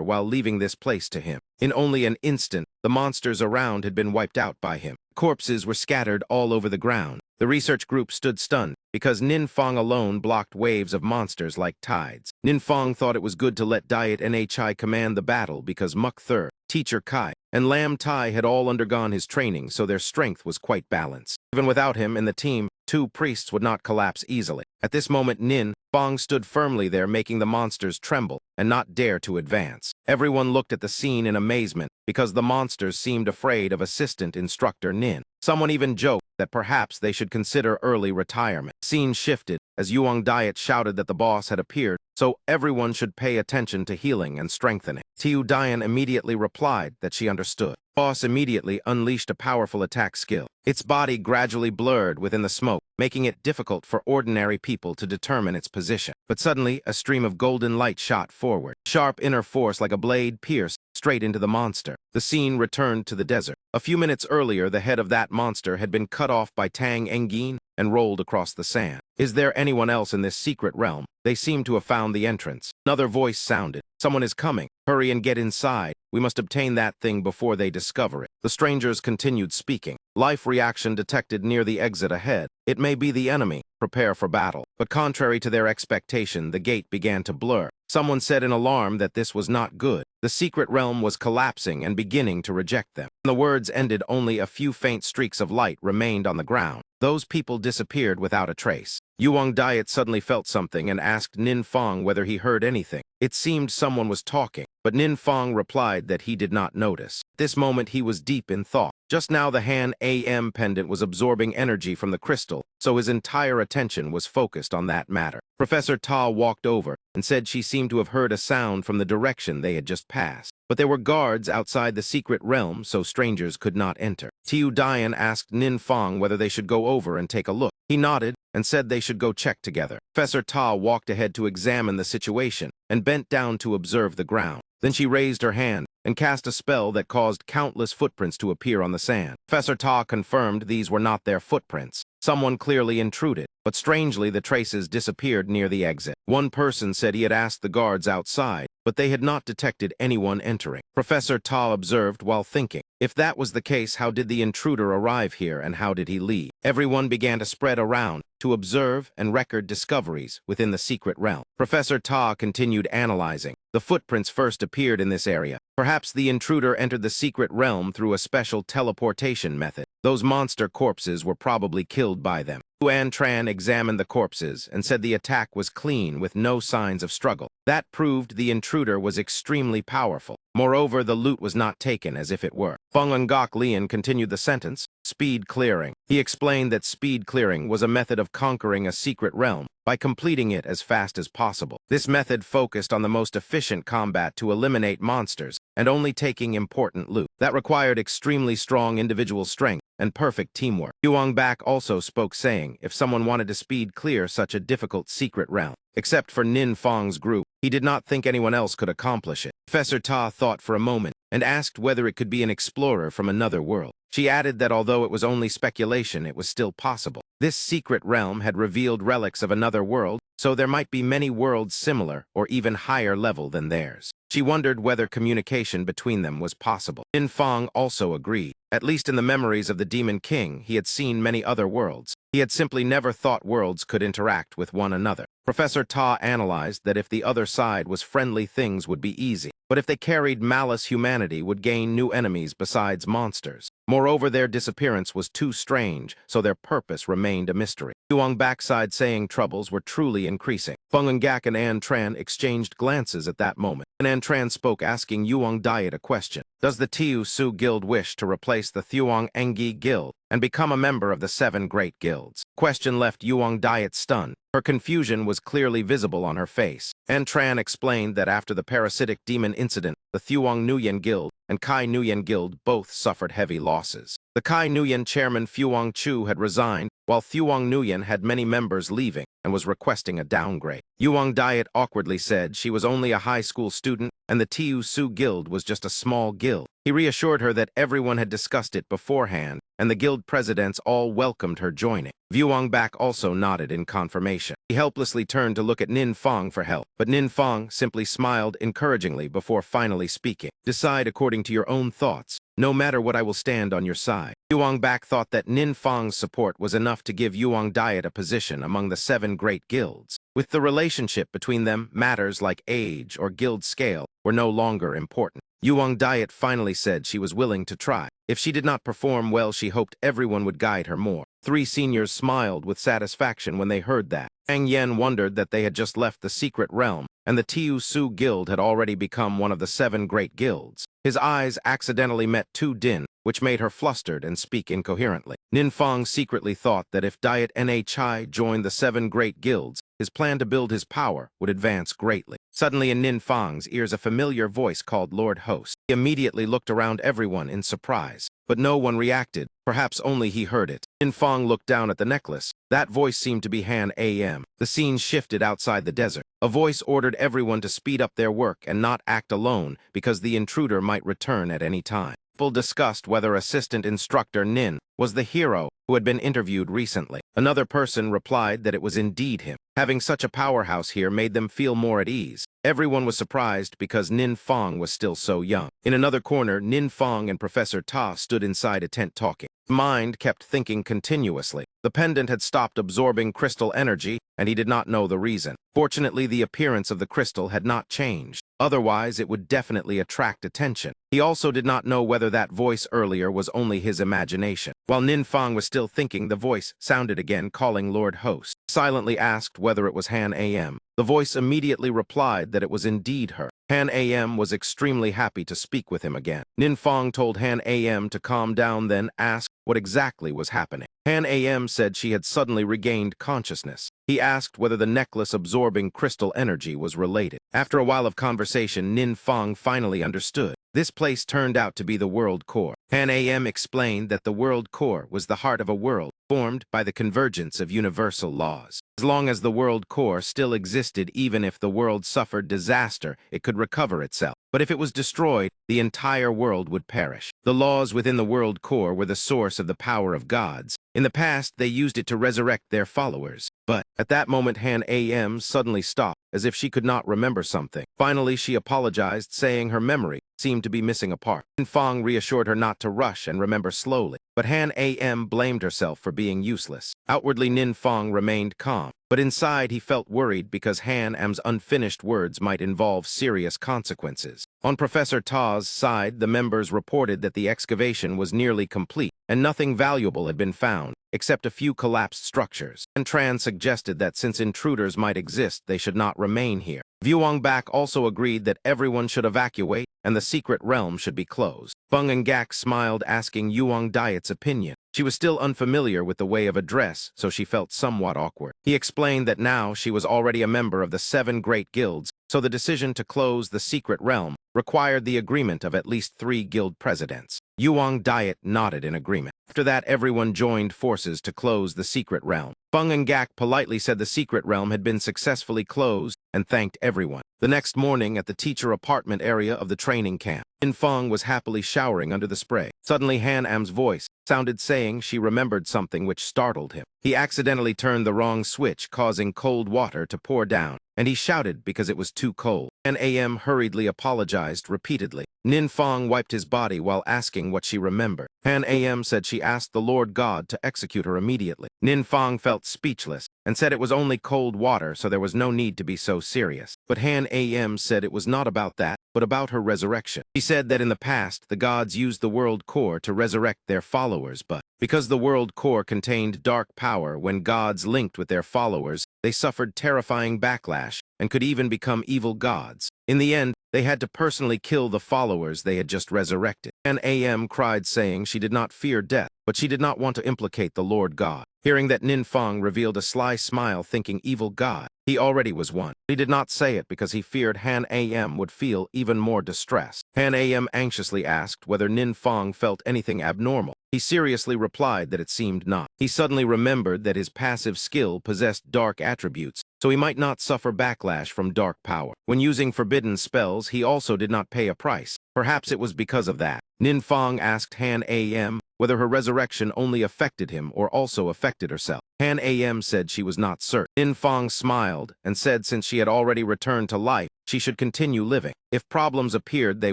while leaving this place to him. In only an instant, the monsters around had been wiped out by him. Corpses were scattered all over the ground. The research group stood stunned because Nin Fang alone blocked waves of monsters like tides. Nin Fang thought it was good to let Diet Nhi command the battle because Muk Thur, Teacher Kai, and Lam Tai had all undergone his training, so their strength was quite balanced. Even without him in the team, two priests would not collapse easily. At this moment, Nin Fang stood firmly there, making the monsters tremble and not dare to advance. Everyone looked at the scene in amazement because the monsters seemed afraid of assistant instructor Nin. Someone even joked that perhaps they should consider early retirement. Scene shifted as Yuang Diet shouted that the boss had appeared, so everyone should pay attention to healing and strengthening. Tiu Dian immediately replied that she understood. Boss immediately unleashed a powerful attack skill. Its body gradually blurred within the smoke, making it difficult for ordinary people to determine its position. But suddenly, a stream of golden light shot forward. Sharp inner force like a blade pierced straight into the monster. The scene returned to the desert. A few minutes earlier, the head of that monster had been cut off by Tang Engin and rolled across the sand. Is there anyone else in this secret realm? They seem to have found the entrance. Another voice sounded. Someone is coming. Hurry and get inside. We must obtain that thing before they discover it. The strangers continued speaking. Life reaction detected near the exit ahead. It may be the enemy. Prepare for battle. But contrary to their expectation, the gate began to blur. Someone said in alarm that this was not good. The secret realm was collapsing and beginning to reject them. When the words ended, only a few faint streaks of light remained on the ground. Those people disappeared without a trace. Yuang Diet suddenly felt something and asked Nin Fang whether he heard anything. It seemed someone was talking, but Nin Fang replied that he did not notice. At this moment, he was deep in thought. Just now, the Han AM pendant was absorbing energy from the crystal, so his entire attention was focused on that matter. Professor Ta walked over and said she seemed to have heard a sound from the direction they had just passed. But there were guards outside the secret realm, so strangers could not enter. Tiu Dian asked Nin Fang whether they should go over and take a look. He nodded and said they should go check together. Professor Ta walked ahead to examine the situation and bent down to observe the ground. Then she raised her hand and cast a spell that caused countless footprints to appear on the sand. Professor Ta confirmed these were not their footprints. Someone clearly intruded, but strangely the traces disappeared near the exit. One person said he had asked the guards outside, but they had not detected anyone entering. Professor Ta observed while thinking, if that was the case, how did the intruder arrive here and how did he leave? Everyone began to spread around to observe and record discoveries within the secret realm. Professor Ta continued analyzing. The footprints first appeared in this area. Perhaps the intruder entered the secret realm through a special teleportation method. Those monster corpses were probably killed by them. Yuan Tran examined the corpses and said the attack was clean with no signs of struggle. That proved the intruder was extremely powerful. Moreover, the loot was not taken as if it were. Feng Ngok Lian continued the sentence, speed clearing. He explained that speed clearing was a method of conquering a secret realm by completing it as fast as possible. This method focused on the most efficient combat to eliminate monsters and only taking important loot. That required extremely strong individual strength and perfect teamwork. Yuang Bak also spoke, saying if someone wanted to speed clear such a difficult secret realm, except for Nin Fong's group, he did not think anyone else could accomplish it. Professor Ta thought for a moment and asked whether it could be an explorer from another world. She added that although it was only speculation, it was still possible. This secret realm had revealed relics of another world, so there might be many worlds similar or even higher level than theirs. She wondered whether communication between them was possible. Nin Fong also agreed. At least in the memories of the Demon King, he had seen many other worlds. He had simply never thought worlds could interact with one another. Professor Ta analyzed that if the other side was friendly, things would be easy. But if they carried malice, humanity would gain new enemies besides monsters. Moreover, their disappearance was too strange, so their purpose remained a mystery. Yuang backside saying troubles were truly increasing. Feng Ngak and An Tran exchanged glances at that moment. And An Tran spoke, asking Yuang Diet a question. Does the Tiu Su Guild wish to replace the Thuong Engi Guild and become a member of the 7 Great Guilds? Question left Yuang Diet stunned. Her confusion was clearly visible on her face. An Tran explained that after the parasitic demon incident, the Thuong Nguyen Guild and Kai Nguyen Guild both suffered heavy losses. The Kai Nguyen chairman Thuong Chu had resigned, while Thuong Nguyen had many members leaving and was requesting a downgrade. Yuang Diet awkwardly said she was only a high school student and the Tiu Su Guild was just a small guild. He reassured her that everyone had discussed it beforehand and the guild presidents all welcomed her joining. Yuang Bak also nodded in confirmation. He helplessly turned to look at Nin Fong for help, but Nin Fong simply smiled encouragingly before finally speaking. Decide according to your own thoughts. No matter what, I will stand on your side. Yuang Bak thought that Nin Fong's support was enough to give Yuang Diet a position among the 7 great guilds. With the relationship between them, matters like age or guild scale were no longer important. Yuang Diet finally said she was willing to try. If she did not perform well, she hoped everyone would guide her more. 3 seniors smiled with satisfaction when they heard that. Fang Yen wondered that they had just left the secret realm, and the Tiu Su Guild had already become one of the 7 great guilds. His eyes accidentally met Tu Din, which made her flustered and speak incoherently. Nin Fong secretly thought that if Diet Nha joined the 7 great guilds, his plan to build his power would advance greatly. Suddenly in Nin Fong's ears a familiar voice called Lord Host. He immediately looked around everyone in surprise, but no one reacted. Perhaps only he heard it. Nin Fong looked down at the necklace. That voice seemed to be Han Am. The scene shifted outside the desert. A voice ordered everyone to speed up their work and not act alone because the intruder might return at any time. People discussed whether assistant instructor Nin was the hero who had been interviewed recently. Another person replied that it was indeed him. Having such a powerhouse here made them feel more at ease. Everyone was surprised because Nin Fong was still so young. In another corner, Nin Fong and Professor Ta stood inside a tent talking. His mind kept thinking continuously. The pendant had stopped absorbing crystal energy, and he did not know the reason. Fortunately, the appearance of the crystal had not changed. Otherwise, it would definitely attract attention. He also did not know whether that voice earlier was only his imagination. While Nin Fong was still thinking, the voice sounded again, calling Lord Host. Silently asked whether it was Han Am. The voice immediately replied that it was indeed her. Han Am was extremely happy to speak with him again. Nin Fong told Han Am to calm down, then asked what exactly was happening. Han Am said she had suddenly regained consciousness. He asked whether the necklace absorbing crystal energy was related. After a while of conversation, Nin Fong finally understood. This place turned out to be the World Core. Han Am explained that the world core was the heart of a world formed by the convergence of universal laws. As long as the world core still existed, even if the world suffered disaster, it could recover itself. But if it was destroyed, the entire world would perish. The laws within the world core were the source of the power of gods. In the past, they used it to resurrect their followers. But at that moment, Han Am suddenly stopped, as if she could not remember something. Finally, she apologized, saying her memory seemed to be missing a part. Nin Fong reassured her not to rush and remember slowly. But Han Am blamed herself for being useless. Outwardly, Nin Fong remained calm. But inside, he felt worried because Han Am's unfinished words might involve serious consequences. On Professor Ta's side, the members reported that the excavation was nearly complete, and nothing valuable had been found, except a few collapsed structures. And Tran suggested that since intruders might exist, they should not remain here. Vuong Bak also agreed that everyone should evacuate and the secret realm should be closed. Bung and Gak smiled, asking Yuong Diet's opinion. She was still unfamiliar with the way of address, so she felt somewhat awkward. He explained that now she was already a member of the 7 great guilds, so the decision to close the secret realm required the agreement of at least 3 guild presidents. Yuong Diet nodded in agreement. After that, everyone joined forces to close the secret realm. Bung and Gak politely said the secret realm had been successfully closed and thanked everyone. The next morning, at the teacher apartment area of the training camp, Nin Fong was happily showering under the spray. Suddenly, Han Am's voice sounded saying she remembered something which startled him. He accidentally turned the wrong switch, causing cold water to pour down, and he shouted because it was too cold. Han Am hurriedly apologized repeatedly. Nin Fong wiped his body while asking what she remembered. Han Am said she asked the Lord God to execute her immediately. Nin Fong felt speechless and said it was only cold water, so there was no need to be so serious. But Han Am said it was not about that, but about her resurrection. He said that in the past, the gods used the world core to resurrect their followers, but because the world core contained dark power, when gods linked with their followers, they suffered terrifying backlash and could even become evil gods. In the end, they had to personally kill the followers they had just resurrected. Han Am cried, saying she did not fear death, but she did not want to implicate the Lord God. Hearing that, Nin Fong revealed a sly smile, thinking evil god. He already was one. He did not say it because he feared Han Am would feel even more distress. Han Am anxiously asked whether Nin Fong felt anything abnormal. He seriously replied that it seemed not. He suddenly remembered that his passive skill possessed dark attributes, so he might not suffer backlash from dark power. When using forbidden spells, he also did not pay a price. Perhaps it was because of that. Nin Fong asked Han Am whether her resurrection only affected him or also affected herself. Han Am said she was not certain. Nin Fong smiled and said since she had already returned to life, she should continue living. If problems appeared, they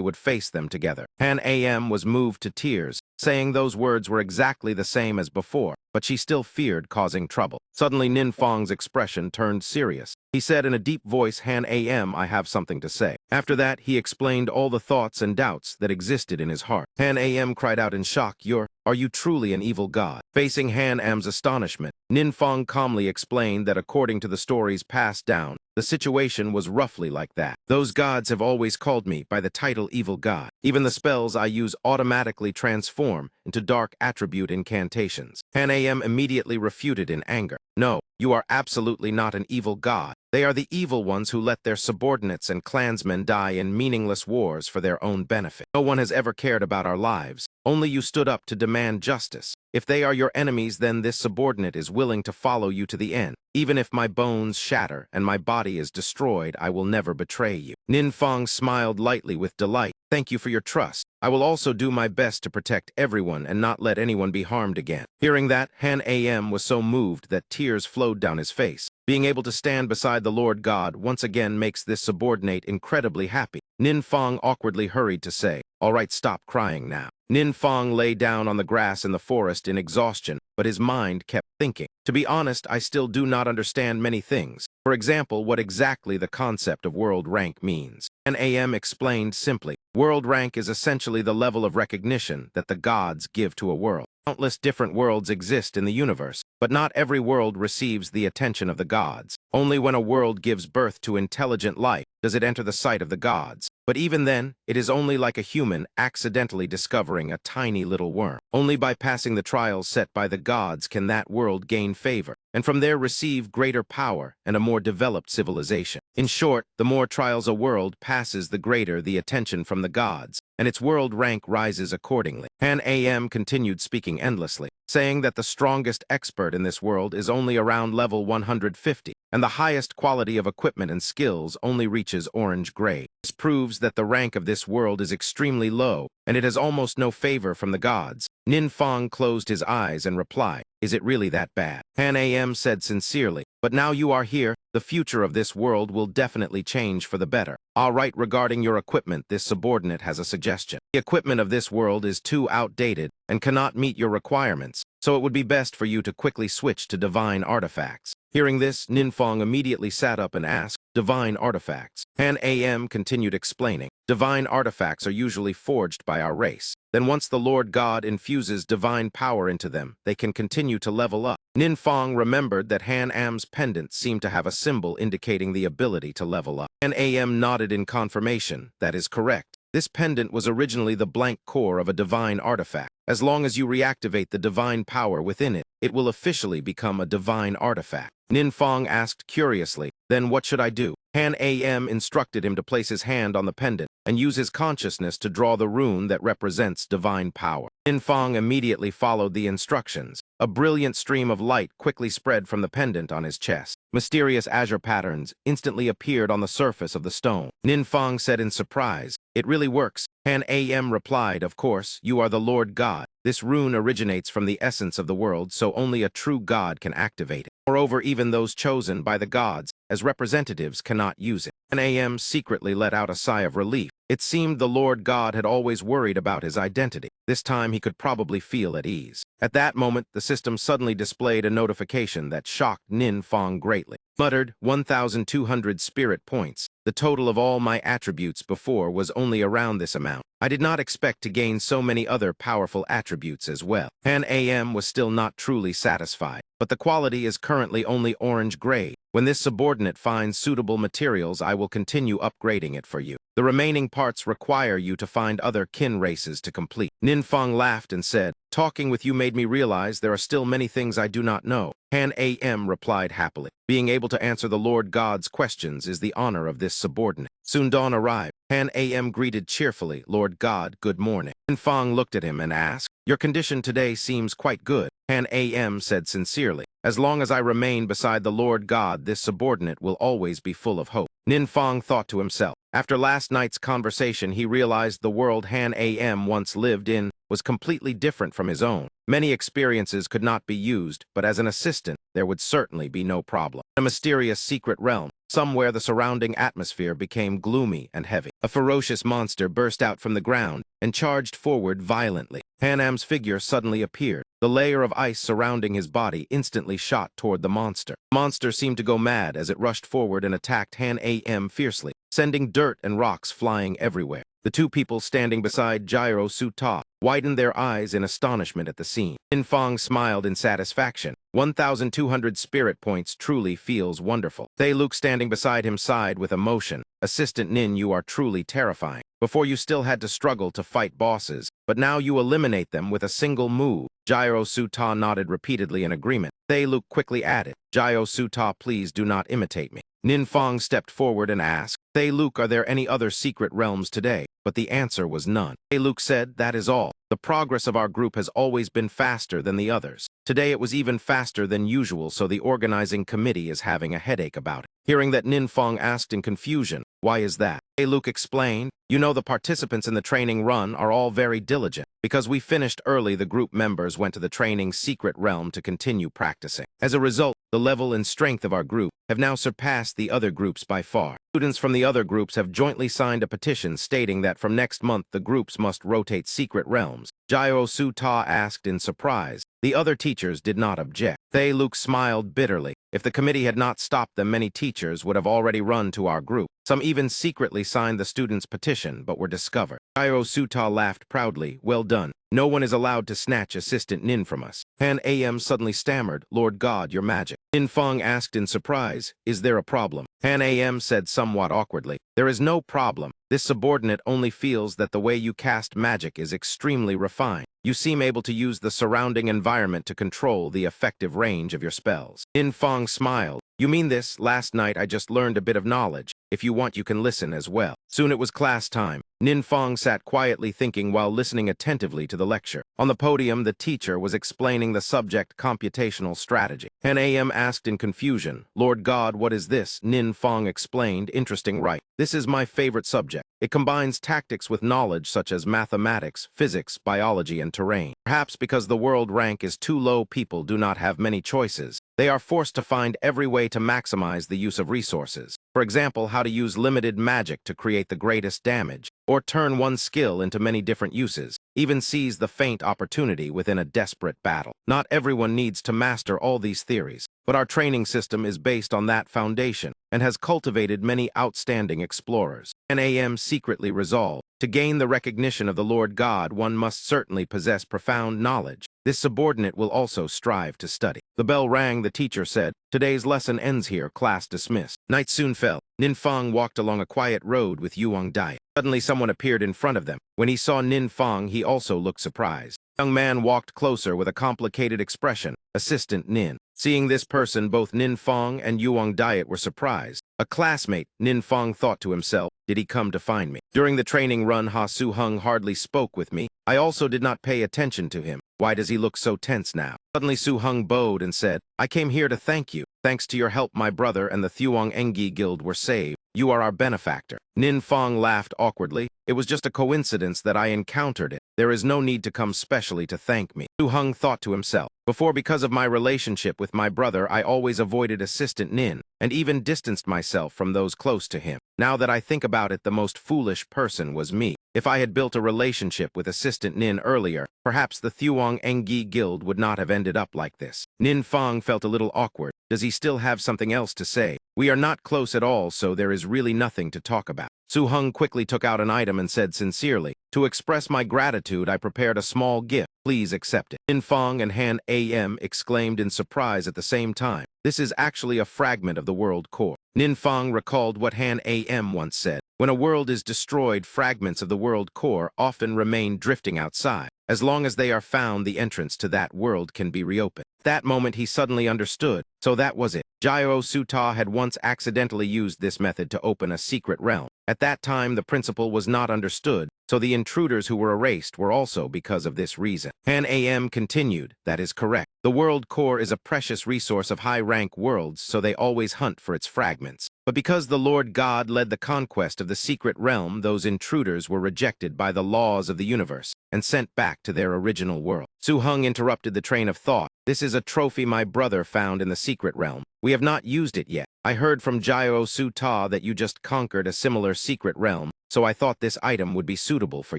would face them together. Han Am was moved to tears, saying those words were exactly the same as before, but she still feared causing trouble. Suddenly, Nin Fong's expression turned serious. He said in a deep voice, Han Am, I have something to say. After that, he explained all the thoughts and doubts that existed in his heart. Han Am cried out in shock, Are you truly an evil god? Facing Han Am's astonishment, Nin Fong calmly explained that according to the stories passed down, the situation was roughly like that. Those gods have always called me by the title evil god. Even the spells I use automatically transform into dark attribute incantations. Han Am immediately refuted in anger. No, you are absolutely not an evil god. They are the evil ones who let their subordinates and clansmen die in meaningless wars for their own benefit. No one has ever cared about our lives. Only you stood up to demand justice. If they are your enemies, then this subordinate is willing to follow you to the end. Even if my bones shatter and my body is destroyed, I will never betray you. Nin Fong smiled lightly with delight. Thank you for your trust. I will also do my best to protect everyone and not let anyone be harmed again. Hearing that, Han Am was so moved that tears flowed down his face. Being able to stand beside the Lord God once again makes this subordinate incredibly happy. Nin Fong awkwardly hurried to say, All right, stop crying now. Nin Fong lay down on the grass in the forest in exhaustion, but his mind kept thinking. To be honest, I still do not understand many things. For example, what exactly the concept of world rank means. An AM explained simply, world rank is essentially the level of recognition that the gods give to a world. Countless different worlds exist in the universe, but not every world receives the attention of the gods. Only when a world gives birth to intelligent life does it enter the sight of the gods. But even then, it is only like a human accidentally discovering a tiny little worm. Only by passing the trials set by the gods can that world gain favor, and from there receive greater power and a more developed civilization. In short, the more trials a world passes, the greater the attention from the gods, and its world rank rises accordingly. Han Am continued speaking endlessly, saying that the strongest expert in this world is only around level 150, and the highest quality of equipment and skills only reaches orange gray. This proves that the rank of this world is extremely low, and it has almost no favor from the gods. Nin Fong closed his eyes and replied, "Is it really that bad?" Han Am said sincerely, "But now you are here, the future of this world will definitely change for the better. All right, regarding your equipment, this subordinate has a suggestion. The equipment of this world is too outdated and cannot meet your requirements, so it would be best for you to quickly switch to divine artifacts." Hearing this, Nin Fong immediately sat up and asked, "Divine artifacts?" Han Am continued explaining, "Divine artifacts are usually forged by our race. Then once the Lord God infuses divine power into them, they can continue to level up." Nin Fong remembered that Han Am's pendant seemed to have a symbol indicating the ability to level up. Han Am nodded in confirmation. "That is correct. This pendant was originally the blank core of a divine artifact. As long as you reactivate the divine power within it, it will officially become a divine artifact." Nin Fong asked curiously, "Then what should I do?" Han Am instructed him to place his hand on the pendant and use his consciousness to draw the rune that represents divine power. Nin Fong immediately followed the instructions. A brilliant stream of light quickly spread from the pendant on his chest. Mysterious azure patterns instantly appeared on the surface of the stone. Nin Fong said in surprise, "It really works." Han Am replied, "Of course, you are the Lord God. This rune originates from the essence of the world, so only a true god can activate it. Moreover, even those chosen by the gods as representatives cannot use it." Han Am secretly let out a sigh of relief. It seemed the Lord God had always worried about his identity. This time he could probably feel at ease. At that moment, the system suddenly displayed a notification that shocked Nin Fong greatly. Muttered, 1,200 spirit points. The total of all my attributes before was only around this amount. I did not expect to gain so many other powerful attributes as well. Han Am was still not truly satisfied, but the quality is currently only orange-gray. When this subordinate finds suitable materials, I will continue upgrading it for you. The remaining parts require you to find other kin races to complete." Nin Fong laughed and said, "Talking with you made me realize there are still many things I do not know." Han Am replied happily. Being able to answer the Lord God's questions is the honor of this subordinate. Soon dawn arrived. Han Am greeted cheerfully, "Lord God, good morning." Nin Fong looked at him and asked, "Your condition today seems quite good." Han Am said sincerely, "As long as I remain beside the Lord God, this subordinate will always be full of hope." Nin Fong thought to himself. After last night's conversation, he realized the world Han Am once lived in was completely different from his own. Many experiences could not be used, but as an assistant, there would certainly be no problem. In a mysterious secret realm, somewhere the surrounding atmosphere became gloomy and heavy. A ferocious monster burst out from the ground and charged forward violently. Han Am's figure suddenly appeared. The layer of ice surrounding his body instantly shot toward the monster. The monster seemed to go mad as it rushed forward and attacked Han Am fiercely, sending dirt and rocks flying everywhere. The two people standing beside Gyro Suta widened their eyes in astonishment at the scene. Nin Fong smiled in satisfaction. 1,200 spirit points truly feels wonderful. Thay Luke standing beside him sighed with emotion. "Assistant Nin, you are truly terrifying. Before you still had to struggle to fight bosses, but now you eliminate them with a single move." Gyro Suta nodded repeatedly in agreement. Thay Luke quickly added, "Gyro Suta, please do not imitate me." Nin Fong stepped forward and asked, "Thay Luke, are there any other secret realms today?" But the answer was none. Thay Luke said, "That is all. The progress of our group has always been faster than the others. Today it was even faster than usual, so the organizing committee is having a headache about it." Hearing that, Nin Fong asked in confusion, "Why is that?" Thay Luke explained, "You know, the participants in the training run are all very diligent. Because we finished early, the group members went to the training secret realm to continue practicing. As a result, the level and strength of our group have now surpassed the other groups by far. Students from the other groups have jointly signed a petition stating that from next month the groups must rotate secret realms." Gyro Suta asked in surprise. The other teachers did not object. Thay Luke smiled bitterly. If the committee had not stopped them, many teachers would have already run to our group. Some even secretly signed the students' petition, but were discovered. Gyro Suta laughed proudly. "Well done. No one is allowed to snatch Assistant Nin from us." Han Am suddenly stammered, "Lord God, your magic." Nin Fong asked in surprise, "Is there a problem?" Han AM said somewhat awkwardly, "There is no problem. This subordinate only feels that the way you cast magic is extremely refined. You seem able to use the surrounding environment to control the effective range of your spells." Nin Fong smiled. "You mean this? Last night I just learned a bit of knowledge. If you want, you can listen as well." Soon it was class time. Nin Fong sat quietly thinking while listening attentively to the lecture. On the podium, the teacher was explaining the subject computational strategy. Han AM asked in confusion, "Lord God, what is this?" Nin Fong explained, "Interesting, right? This is my favorite subject. It combines tactics with knowledge such as mathematics, physics, biology, and terrain. Perhaps because the world rank is too low, people do not have many choices. They are forced to find every way to maximize the use of resources. For example, how to use limited magic to create the greatest damage, or turn one skill into many different uses, even seize the faint opportunity within a desperate battle. Not everyone needs to master all these theories, but our training system is based on that foundation and has cultivated many outstanding explorers." NAM secretly resolved, "To gain the recognition of the Lord God, one must certainly possess profound knowledge. This subordinate will also strive to study." The bell rang, the teacher said, "Today's lesson ends here, class dismissed." Night soon fell. Nin Fong walked along a quiet road with Yuang Dai. Suddenly someone appeared in front of them. When he saw Nin Fong, he also looked surprised. The young man walked closer with a complicated expression. Assistant Nin. Seeing this person, both Nin Fong and Yuang Diet were surprised. A classmate, Nin Fong thought to himself, "Did he come to find me? During the training run, Ha Su Hung hardly spoke with me. I also did not pay attention to him. Why does he look so tense now?" Suddenly Su Hung bowed and said, "I came here to thank you. Thanks to your help, my brother and the Thuong Engi Guild were saved. You are our benefactor." Nin Fong laughed awkwardly. "It was just a coincidence that I encountered it. There is no need to come specially to thank me." Su Hung thought to himself, "Before, because of my relationship with my brother, I always avoided Assistant Nin, and even distanced myself from those close to him. Now that I think about it, the most foolish person was me. If I had built a relationship with Assistant Nin earlier, perhaps the Thuong Engi Guild would not have ended up like this." Nin Fong felt a little awkward. Does he still have something else to say? "We are not close at all, so there is really nothing to talk about." Su Hung quickly took out an item and said sincerely, "To express my gratitude, I prepared a small gift. Please accept it." Nin Fong and Han AM exclaimed in surprise at the same time. This is actually a fragment of the world core. Nin Fong recalled what Han AM once said. When a world is destroyed, fragments of the world core often remain drifting outside. As long as they are found, the entrance to that world can be reopened. That moment he suddenly understood. So that was it. Gyro Suta had once accidentally used this method to open a secret realm. At that time, the principle was not understood, so the intruders who were erased were also because of this reason. Han AM continued, "That is correct. The world core is a precious resource of high-rank worlds, so they always hunt for its fragments. But because the Lord God led the conquest of the secret realm, those intruders were rejected by the laws of the universe and sent back to their original world." Su Hung interrupted the train of thought. "This is a trophy my brother found in the secret realm. We have not used it yet. I heard from Gyro Suta that you just conquered a similar secret realm, so I thought this item would be suitable for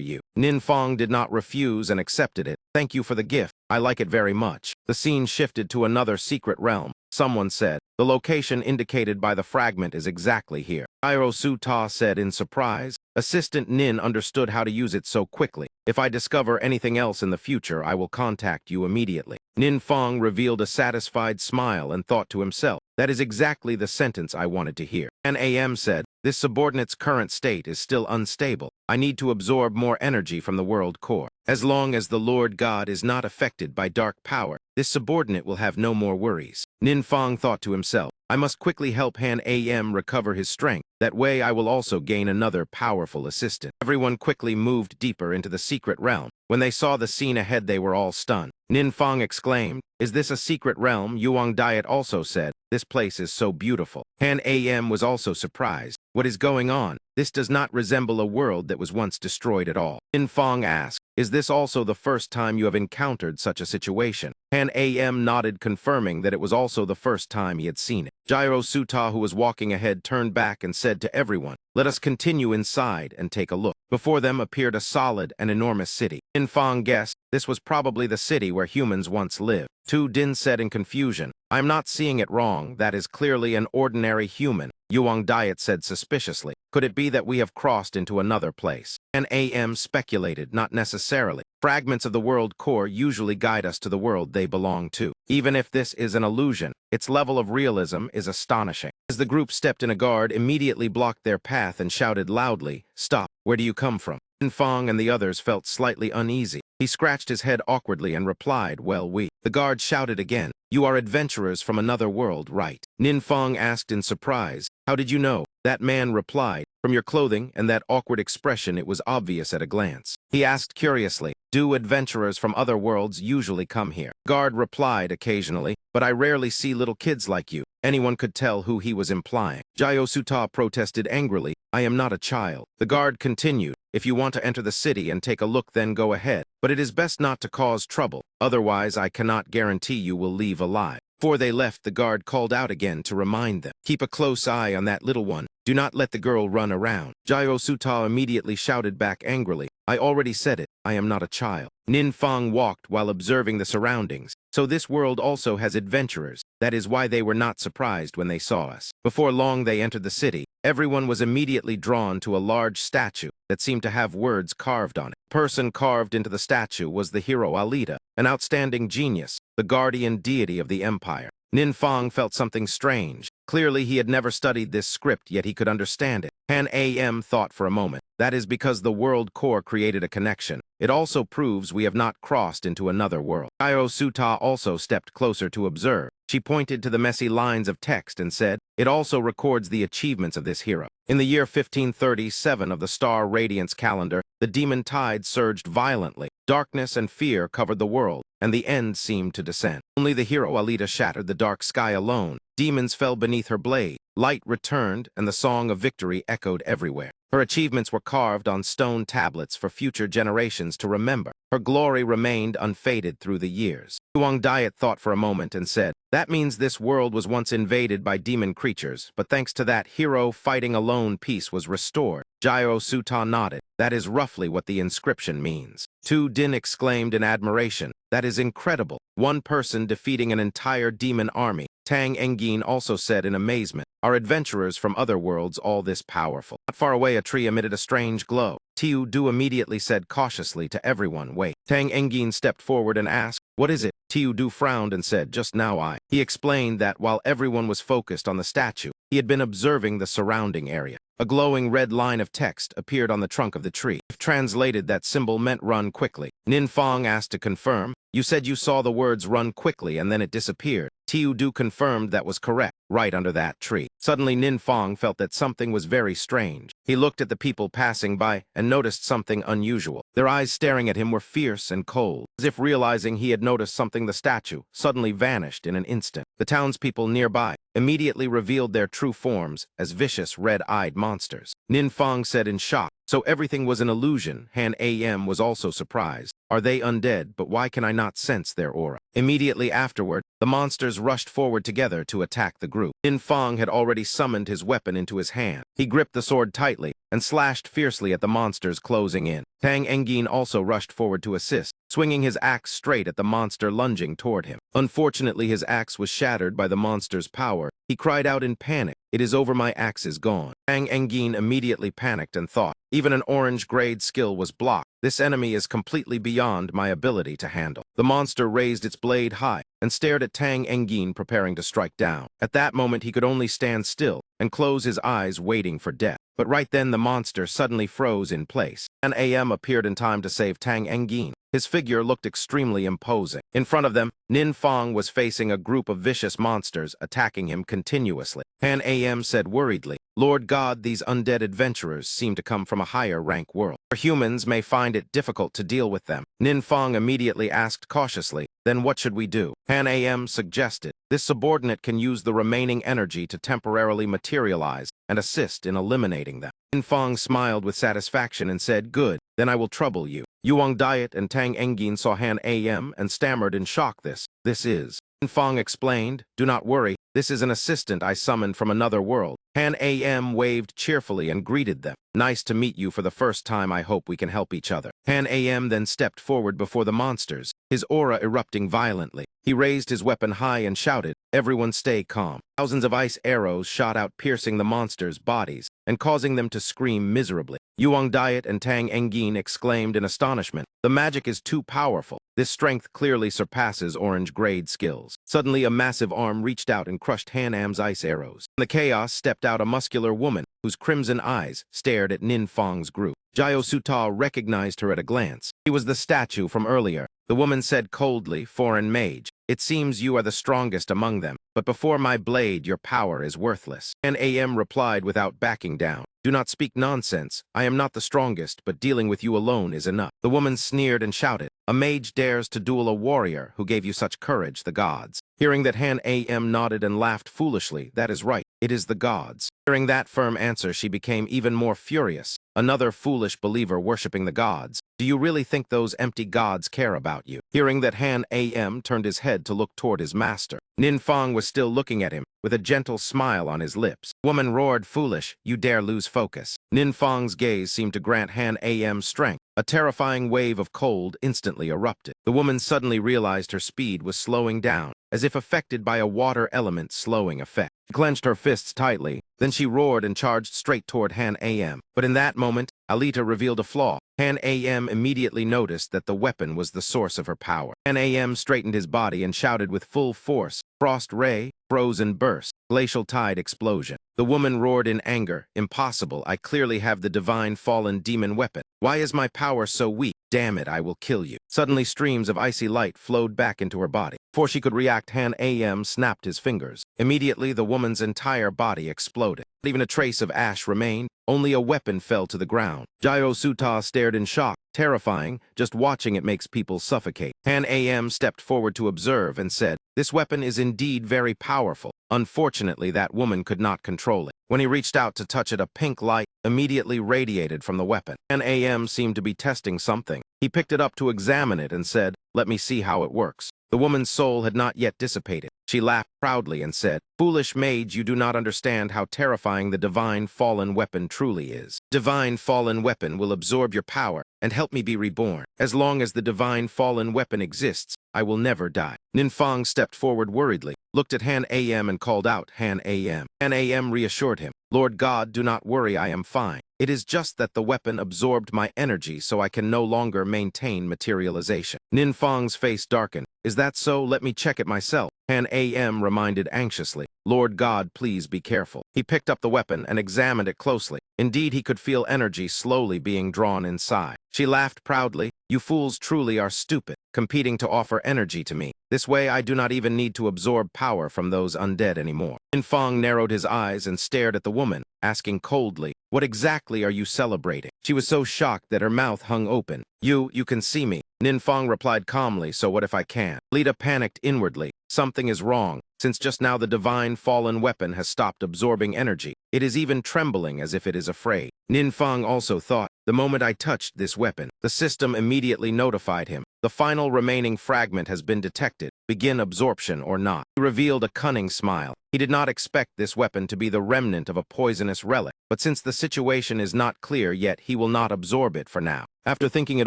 you." Nin Fong did not refuse and accepted it. "Thank you for the gift. I like it very much." The scene shifted to another secret realm. Someone said, "The location indicated by the fragment is exactly here." Gyro Suta said in surprise. Assistant Nin understood how to use it so quickly. "If I discover anything else in the future, I will contact you immediately." Nin Fong revealed a satisfied smile and thought to himself, "That is exactly the sentence I wanted to hear." An AM said, "This subordinate's current state is still unstable. I need to absorb more energy from the world core. As long as the Lord God is not affected by dark power, this subordinate will have no more worries." Nin Fong thought to himself, "I must quickly help Han AM recover his strength. That way I will also gain another powerful assistant." Everyone quickly moved deeper into the secret realm. When they saw the scene ahead, they were all stunned. Nin Fong exclaimed, "Is this a secret realm?" Yuang Diet also said, "This place is so beautiful." Han AM was also surprised. "What is going on? This does not resemble a world that was once destroyed at all." Nin Fong asked, "Is this also the first time you have encountered such a situation?" Han AM nodded, confirming that it was also the first time he had seen it. Gyro Suta, who was walking ahead, turned back and said to everyone, "Let us continue inside and take a look." Before them appeared a solid and enormous city. Nin Fong guessed this was probably the city where humans once lived. Tu Din said in confusion, "I'm not seeing it wrong. That is clearly an ordinary human." Yuang Diet said suspiciously, "Could it be that we have crossed into another place?" An AM speculated, "Not necessarily. Fragments of the world core usually guide us to the world they belong to. Even if this is an illusion, its level of realism is astonishing. As the group stepped in, a guard immediately blocked their path and shouted loudly, "Stop, where do you come from?" Fong and the others felt slightly uneasy. He scratched his head awkwardly and replied, "Well, we." The guard shouted again, "You are adventurers from another world, right?" Fong asked in surprise, "How did you know?" That man replied, "From your clothing and that awkward expression, it was obvious at a glance." He asked curiously, "Do adventurers from other worlds usually come here?" Guard replied, "Occasionally, but I rarely see little kids like you." Anyone could tell who he was implying. Jayo Suta protested angrily, "I am not a child." The guard continued, "If you want to enter the city and take a look, then go ahead. But it is best not to cause trouble. Otherwise, I cannot guarantee you will leave alive." Before they left, the guard called out again to remind them, "Keep a close eye on that little one. Do not let the girl run around." Jayo Suta immediately shouted back angrily, "I already said it. I am not a child." Fong walked while observing the surroundings. So this world also has adventurers. That is why they were not surprised when they saw us. Before long, they entered the city. Everyone was immediately drawn to a large statue that seemed to have words carved on it. The person carved into the statue was the hero Alita, an outstanding genius, the guardian deity of the empire. Fong felt something strange. Clearly, he had never studied this script, yet he could understand it. Han Am thought for a moment. That is because the world core created a connection. It also proves we have not crossed into another world. Jayo Suta also stepped closer to observe. She pointed to the messy lines of text and said, "It also records the achievements of this hero." In the year 1537 of the Star Radiance calendar, the demon tide surged violently. Darkness and fear covered the world, and the end seemed to descend. Only the hero Alita shattered the dark sky alone. Demons fell beneath her blade. Light returned, and the song of victory echoed everywhere. Her achievements were carved on stone tablets for future generations to remember. Her glory remained unfaded through the years. Huang Diet thought for a moment and said, "That means this world was once invaded by demon creatures, but thanks to that hero fighting alone, peace was restored." Jayo Suta nodded. "That is roughly what the inscription means." Tu Din exclaimed in admiration, "That is incredible. One person defeating an entire demon army." Tang Engin also said in amazement, "Are adventurers from other worlds all this powerful?" Not far away, a tree emitted a strange glow. Tiu Du immediately said cautiously to everyone, "Wait." Tang Engin stepped forward and asked, "What is it?" Tiu Du frowned and said, "Just now I." He explained that while everyone was focused on the statue, he had been observing the surrounding area. A glowing red line of text appeared on the trunk of the tree. If translated, that symbol meant "run quickly." Fong asked to confirm, "You said you saw the words 'run quickly' and then it disappeared." Tiu Du confirmed that was correct, right under that tree. Suddenly, Fong felt that something was very strange. He looked at the people passing by and noticed something unusual. Their eyes staring at him were fierce and cold. As if realizing he had noticed something, the statue suddenly vanished in an instant. The townspeople nearby immediately revealed their true forms as vicious red-eyed monsters. Fong said in shock, "So everything was an illusion." Han Am was also surprised. "Are they undead? But why can I not sense their aura?" Immediately afterward, the monsters rushed forward together to attack the group. Fong had already summoned his weapon into his hand. He gripped the sword tightly and slashed fiercely at the monsters closing in. Tang Engin also rushed forward to assist, swinging his axe straight at the monster lunging toward him. Unfortunately, his axe was shattered by the monster's power. He cried out in panic, "It is over, my axe is gone." Tang Engin immediately panicked and thought, even an orange-grade skill was blocked. This enemy is completely beyond my ability to handle. The monster raised its blade high and stared at Tang Engin, preparing to strike down. At that moment, he could only stand still and close his eyes, waiting for death. But right then, the monster suddenly froze in place. An AM appeared in time to save Tang Engin. His figure looked extremely imposing. In front of them, Fong was facing a group of vicious monsters attacking him continuously. Han Am said worriedly, "Lord God, these undead adventurers seem to come from a higher rank world. Our humans may find it difficult to deal with them." Fong immediately asked cautiously, "Then what should we do?" Han Am suggested, "This subordinate can use the remaining energy to temporarily materialize and assist in eliminating them." Fong smiled with satisfaction and said, "Good, then I will trouble you." Yuang Diet and Tang Engin saw Han Am and stammered in shock. This is. Fong explained, "Do not worry, this is an assistant I summoned from another world." Han Am waved cheerfully and greeted them. "Nice to meet you for the first time. I hope we can help each other." Han Am then stepped forward before the monsters, his aura erupting violently. He raised his weapon high and shouted, "Everyone stay calm." Thousands of ice arrows shot out, piercing the monsters' bodies. and causing them to scream miserably. Yuang Diet and Tang Engin exclaimed in astonishment. The magic is too powerful. This strength clearly surpasses orange-grade skills. Suddenly, a massive arm reached out and crushed Han Am's ice arrows. In the chaos stepped out a muscular woman whose crimson eyes stared at Nin Fang's group. Jiao Suta recognized her at a glance. She was the statue from earlier. The woman said coldly, "Foreign mage, it seems you are the strongest among them, but before my blade your power is worthless." And AM replied without backing down. "Do not speak nonsense. I am not the strongest, but dealing with you alone is enough." The woman sneered and shouted, "A mage dares to duel a warrior who gave you such courage, the gods." Hearing that, Han AM nodded and laughed foolishly. "That is right, it is the gods." Hearing that firm answer, she became even more furious. Another foolish believer worshipping the gods. Do you really think those empty gods care about you? Hearing that, Han AM turned his head to look toward his master. Nin Fang was still looking at him, with a gentle smile on his lips. Woman roared, "Foolish, you dare lose focus." Nin Fang's gaze seemed to grant Han AM strength. A terrifying wave of cold instantly erupted. The woman suddenly realized her speed was slowing down, as if affected by a water element slowing effect. She clenched her fists tightly, then she roared and charged straight toward Han AM. But in that moment, Alita revealed a flaw. Han AM immediately noticed that the weapon was the source of her power. Han AM straightened his body and shouted with full force, "Frost Ray, Frozen Burst, Glacial Tide Explosion." The woman roared in anger, "Impossible, I clearly have the divine fallen demon weapon. Why is my power so weak? Damn it, I will kill you." Suddenly streams of icy light flowed back into her body. Before she could react, Han AM snapped his fingers. Immediately, the woman's entire body exploded. Not even a trace of ash remained. Only a weapon fell to the ground. Jiao Suta stared in shock. Terrifying, just watching it makes people suffocate. Han AM stepped forward to observe and said, "This weapon is indeed very powerful. Unfortunately, that woman could not control it." When he reached out to touch it, a pink light immediately radiated from the weapon. Han AM seemed to be testing something. He picked it up to examine it and said, "Let me see how it works." The woman's soul had not yet dissipated. She laughed proudly and said, "Foolish mage, you do not understand how terrifying the divine fallen weapon truly is. Divine fallen weapon will absorb your power and help me be reborn. As long as the divine fallen weapon exists, I will never die." Nin Fang stepped forward worriedly, looked at Han AM and called out, "Han AM." Han AM reassured him, "Lord God, do not worry, I am fine. It is just that the weapon absorbed my energy, so I can no longer maintain materialization." Nin Fang's face darkened. "Is that so? Let me check it myself." Han AM reminded anxiously, "Lord God, please be careful." He picked up the weapon and examined it closely. Indeed, he could feel energy slowly being drawn inside. She laughed proudly, "You fools truly are stupid, competing to offer energy to me. This way I do not even need to absorb power from those undead anymore." Nin Fang narrowed his eyes and stared at the woman, asking coldly, "What exactly are you celebrating?" She was so shocked that her mouth hung open. You can see me." Nin Fang replied calmly, "So what if I can?" Lita panicked inwardly. Something is wrong, since just now the divine fallen weapon has stopped absorbing energy. It is even trembling as if it is afraid. Nin Fang also thought, the moment I touched this weapon, the system immediately notified him. The final remaining fragment has been detected. Begin absorption or not. He revealed a cunning smile. He did not expect this weapon to be the remnant of a poisonous relic, but since the situation is not clear yet, he will not absorb it for now. After thinking it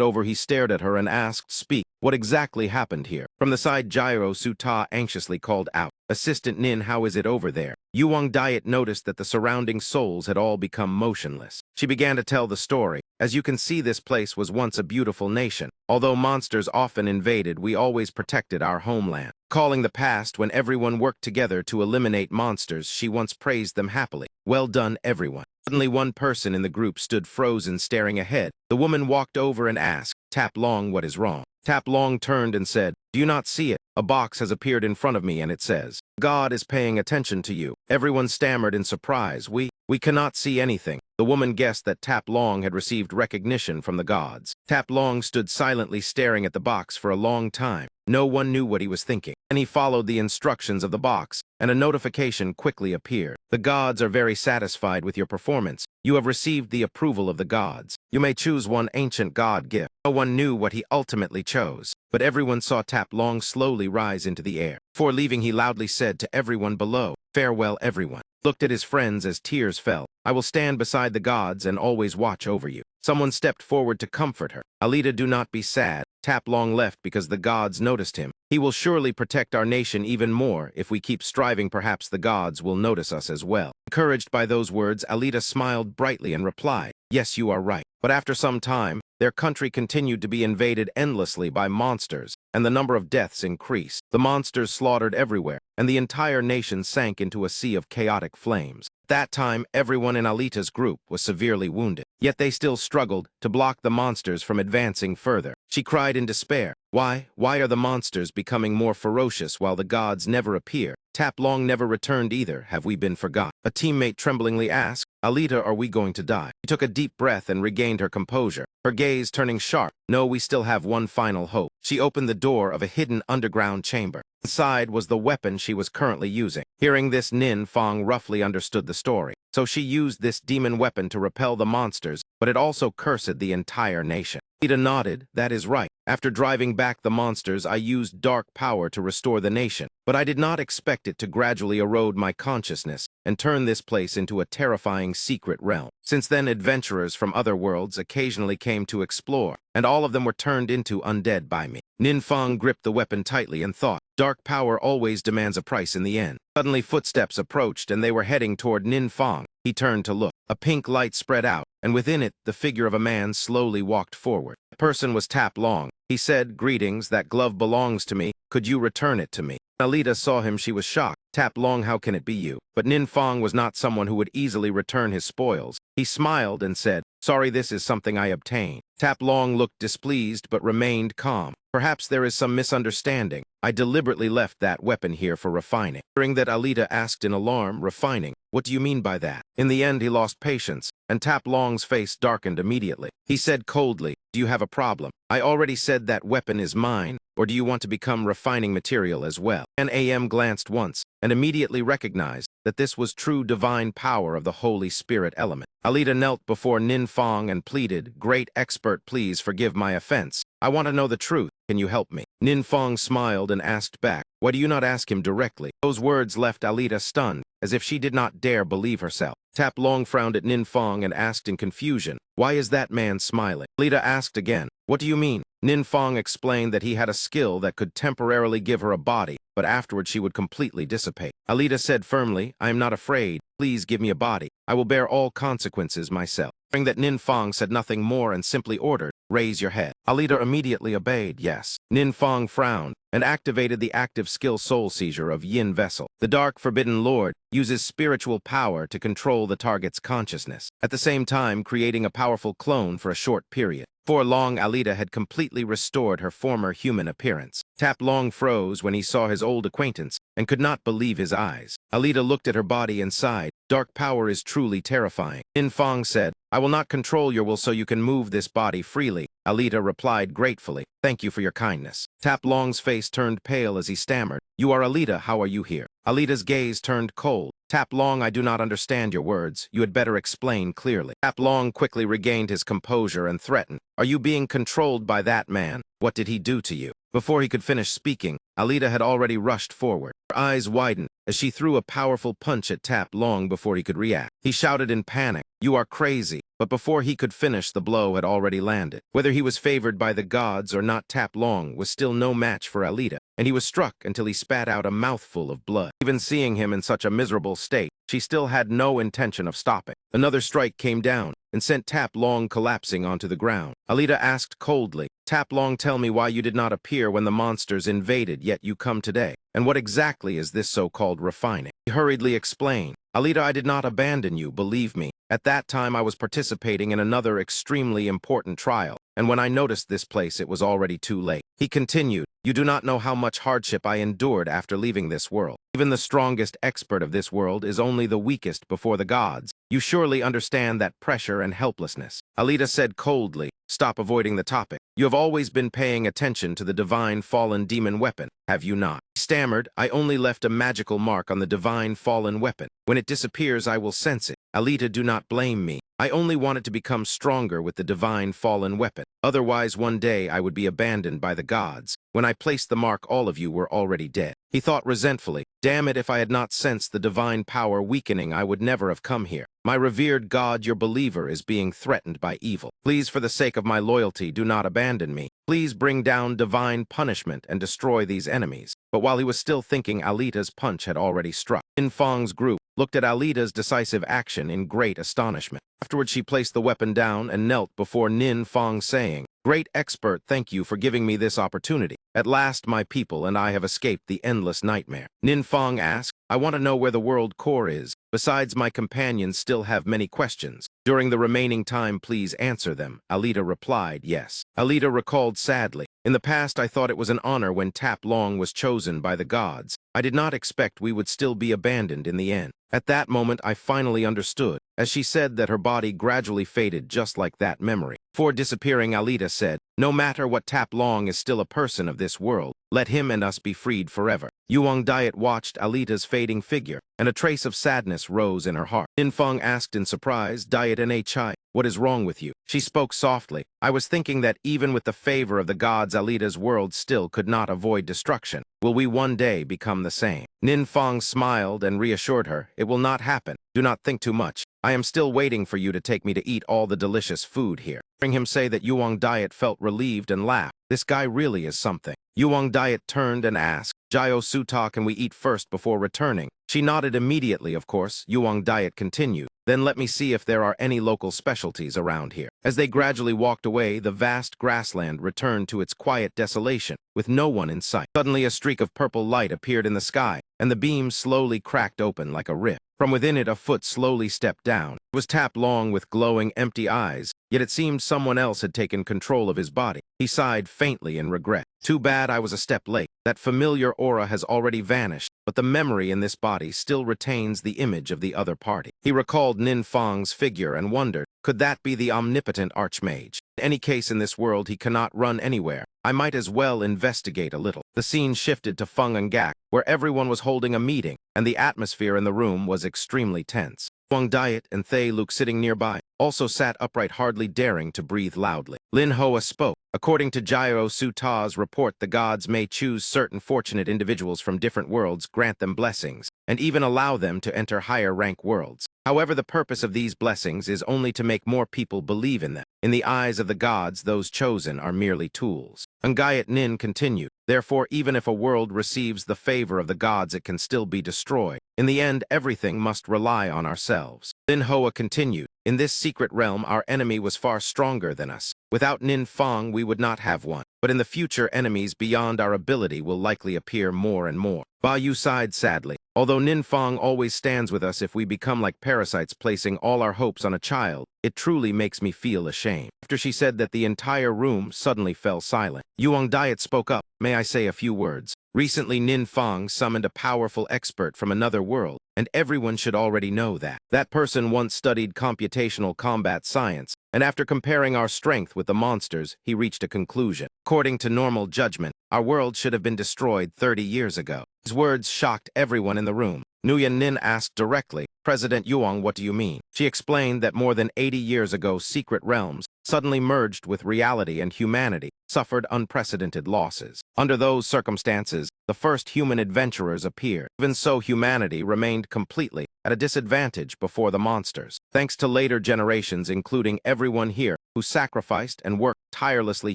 over, he stared at her and asked, "Speak, what exactly happened here?" From the side, Jiao Suta anxiously called out, "Assistant Nin, how is it over there?" Yuang Diet noticed that the surrounding souls had all become motionless. She began to tell the story. "As you can see, this place was once a beautiful nation. Although monsters often invaded, we always protected our homeland. Calling the past when everyone worked together to eliminate monsters, she once praised them happily. Well done, everyone." Suddenly, one person in the group stood frozen, staring ahead. The woman walked over and asked, "Tap Long, what is wrong?" Tap Long turned and said, "Do you not see it? A box has appeared in front of me and it says, 'God is paying attention to you.'" Everyone stammered in surprise. We cannot see anything." The woman guessed that Tap Long had received recognition from the gods. Tap Long stood silently staring at the box for a long time. No one knew what he was thinking. And he followed the instructions of the box, and a notification quickly appeared. "The gods are very satisfied with your performance. You have received the approval of the gods. You may choose one ancient god gift." No one knew what he ultimately chose, but everyone saw Tap Long slowly rise into the air. Before leaving, he loudly said to everyone below, "Farewell, everyone." Looked at his friends as tears fell. "I will stand beside the gods and always watch over you." Someone stepped forward to comfort her. "Alita, do not be sad. Tap Long left because the gods noticed him. He will surely protect our nation even more if we keep striving. Perhaps the gods will notice us as well. Encouraged by those words, Alita smiled brightly and replied, yes, you are right. But after some time, their country continued to be invaded endlessly by monsters, and the number of deaths increased. The monsters slaughtered everywhere, and the entire nation sank into a sea of chaotic flames. At that time, everyone in Alita's group was severely wounded, yet they still struggled to block the monsters from advancing further. She cried in despair, Why are the monsters becoming more ferocious while the gods never appear? Tap Long never returned either. Have we been forgotten? A teammate tremblingly asked, Alita, are we going to die? She took a deep breath and regained her composure, her gaze turning sharp. No, we still have one final hope. She opened the door of a hidden underground chamber. Inside was the weapon she was currently using. Hearing this, Nin Fong roughly understood the story. So she used this demon weapon to repel the monsters, but it also cursed the entire nation. Alita nodded, that is right. After driving back the monsters, I used dark power to restore the nation. But I did not expect it to gradually erode my consciousness and turn this place into a terrifying secret realm. Since then, adventurers from other worlds occasionally came to explore, and all of them were turned into undead by me. Nin Fong gripped the weapon tightly and thought, dark power always demands a price in the end. Suddenly, footsteps approached and they were heading toward Nin Fong. He turned to look. A pink light spread out, and within it, the figure of a man slowly walked forward. The person was Tap Long. He said, greetings, that glove belongs to me. Could you return it to me? Alita saw him. She was shocked. Tap Long, how can it be you? But Nin Fong was not someone who would easily return his spoils. He smiled and said, sorry, this is something I obtained. Tap Long looked displeased but remained calm. Perhaps there is some misunderstanding. I deliberately left that weapon here for refining. Hearing that, Alita asked in alarm, refining? What do you mean by that? In the end, he lost patience, and Tap Long's face darkened immediately. He said coldly, do you have a problem? I already said that weapon is mine, or do you want to become refining material as well? NAM glanced once, and immediately recognized that this was true divine power of the Holy Spirit element. Alita knelt before Nin Fong and pleaded, great expert, please forgive my offense. I want to know the truth. Can you help me? Nin Fong smiled and asked back, why do you not ask him directly? Those words left Alita stunned, as if she did not dare believe herself. Tap Long frowned at Nin Fong and asked in confusion, why is that man smiling? Alita asked again, what do you mean? Nin Fong explained that he had a skill that could temporarily give her a body, but afterward she would completely dissipate. Alita said firmly, I am not afraid. Please give me a body. I will bear all consequences myself. Hearing that, Nin Fong said nothing more and simply ordered, raise your head. Alita immediately obeyed, yes. Nin Fong frowned and activated the active skill Soul Seizure of Yin Vessel. The Dark Forbidden Lord uses spiritual power to control the target's consciousness, at the same time creating a powerful clone for a short period. Before long, Alita had completely restored her former human appearance. Tap Long froze when he saw his old acquaintance and could not believe his eyes. Alita looked at her body and sighed. Dark power is truly terrifying. Nin Fong said, I will not control your will so you can move this body freely. Alita replied gratefully, thank you for your kindness. Tap Long's face turned pale as he stammered, you are Alita, how are you here? Alita's gaze turned cold. Tap Long, I do not understand your words. You had better explain clearly. Tap Long quickly regained his composure and threatened, are you being controlled by that man? What did he do to you? Before he could finish speaking, Alita had already rushed forward. Her eyes widened as she threw a powerful punch at Tap Long before he could react. He shouted in panic, you are crazy. But before he could finish, the blow had already landed. Whether he was favored by the gods or not, Tap Long was still no match for Alita, and he was struck until he spat out a mouthful of blood. Even seeing him in such a miserable state, she still had no intention of stopping. Another strike came down and sent Tap Long collapsing onto the ground. Alita asked coldly, Tap Long, tell me why you did not appear when the monsters invaded, yet you come today. And what exactly is this so-called refining? He hurriedly explained, Alita, I did not abandon you, believe me. At that time, I was participating in another extremely important trial, and when I noticed this place, it was already too late. He continued, you do not know how much hardship I endured after leaving this world. Even the strongest expert of this world is only the weakest before the gods. You surely understand that pressure and helplessness. Alita said coldly, stop avoiding the topic. You have always been paying attention to the divine fallen demon weapon, have you not? He stammered, I only left a magical mark on the divine fallen weapon. When it disappears, I will sense it. Alita, do not blame me. I only wanted to become stronger with the divine fallen weapon. Otherwise, one day I would be abandoned by the gods. When I placed the mark, all of you were already dead. He thought resentfully, damn it, if I had not sensed the divine power weakening, I would never have come here. My revered God, your believer, is being threatened by evil. Please, for the sake of my loyalty, do not abandon me. Please bring down divine punishment and destroy these enemies. But while he was still thinking, Alita's punch had already struck. Nin Fang's group looked at Alita's decisive action in great astonishment. Afterwards, she placed the weapon down and knelt before Nin Fang, saying, "Great expert, thank you for giving me this opportunity. At last, my people and I have escaped the endless nightmare." Nin Fang asked, "I want to know where the world core is. Besides, my companions still have many questions. During the remaining time, please answer them." Alita replied, "Yes." Alita recalled sadly, "In the past, I thought it was an honor when Tap Long was chosen by the gods. I did not expect we would still be abandoned in the end. At that moment, I finally understood." As she said that, her body gradually faded just like that memory. Before disappearing, Alita said, "No matter what, Tap Long is still a person of this world. Let him and us be freed forever." Yuang Diet watched Alita's fading figure, and a trace of sadness rose in her heart. Nin Fang asked in surprise, "Diet Nhai, what is wrong with you?" She spoke softly, "I was thinking that even with the favor of the gods, Alita's world still could not avoid destruction. Will we one day become the same?" Nin Fang smiled and reassured her, "It will not happen. Do not think too much. I am still waiting for you to take me to eat all the delicious food here." Hearing him say that, Yuang Diet felt relieved and laughed. This guy really is something. Yuang Diet turned and asked, "Jio Suta, can we eat first before returning?" She nodded immediately, of course. Yuang Diet continued, "Then let me see if there are any local specialties around here." As they gradually walked away, the vast grassland returned to its quiet desolation, with no one in sight. Suddenly, a streak of purple light appeared in the sky, and the beam slowly cracked open like a rift. From within it, a foot slowly stepped down. It was Tap Long with glowing, empty eyes, yet it seemed someone else had taken control of his body. He sighed faintly in regret. "Too bad I was a step late. That familiar aura has already vanished, but the memory in this body still retains the image of the other party." He recalled Nin Fang's figure and wondered, could that be the omnipotent archmage? In any case, in this world, he cannot run anywhere. I might as well investigate a little. The scene shifted to Feng and Gak, where everyone was holding a meeting, and the atmosphere in the room was extremely tense. Huang Diet and Thay Luke, sitting nearby, also sat upright, hardly daring to breathe loudly. Lin Hoa spoke. "According to Jio Suta's report, the gods may choose certain fortunate individuals from different worlds, grant them blessings, and even allow them to enter higher rank worlds. However, the purpose of these blessings is only to make more people believe in them. In the eyes of the gods, those chosen are merely tools." Ngayat Nin continued, "Therefore, even if a world receives the favor of the gods, it can still be destroyed. In the end, everything must rely on ourselves." Lin Hoa continued, "In this secret realm, our enemy was far stronger than us. Without Nin Fang, we would not have one. But in the future, enemies beyond our ability will likely appear more and more." Ba Yu sighed sadly. "Although Nin Fang always stands with us if we become like parasites, placing all our hopes on a child, it truly makes me feel ashamed." After she said that, the entire room suddenly fell silent. Yuang Diet spoke up, "May I say a few words? Recently, Nin Fang summoned a powerful expert from another world, and everyone should already know that. That person once studied computational combat science, and after comparing our strength with the monsters, he reached a conclusion. According to normal judgment, our world should have been destroyed 30 years ago." His words shocked everyone in the room. Nguyen Nin asked directly, "President Yuang, what do you mean?" She explained that more than 80 years ago, secret realms suddenly merged with reality, and humanity suffered unprecedented losses. Under those circumstances, the first human adventurers appeared. Even so, humanity remained completely at a disadvantage before the monsters. Thanks to later generations, including everyone here, who sacrificed and worked tirelessly,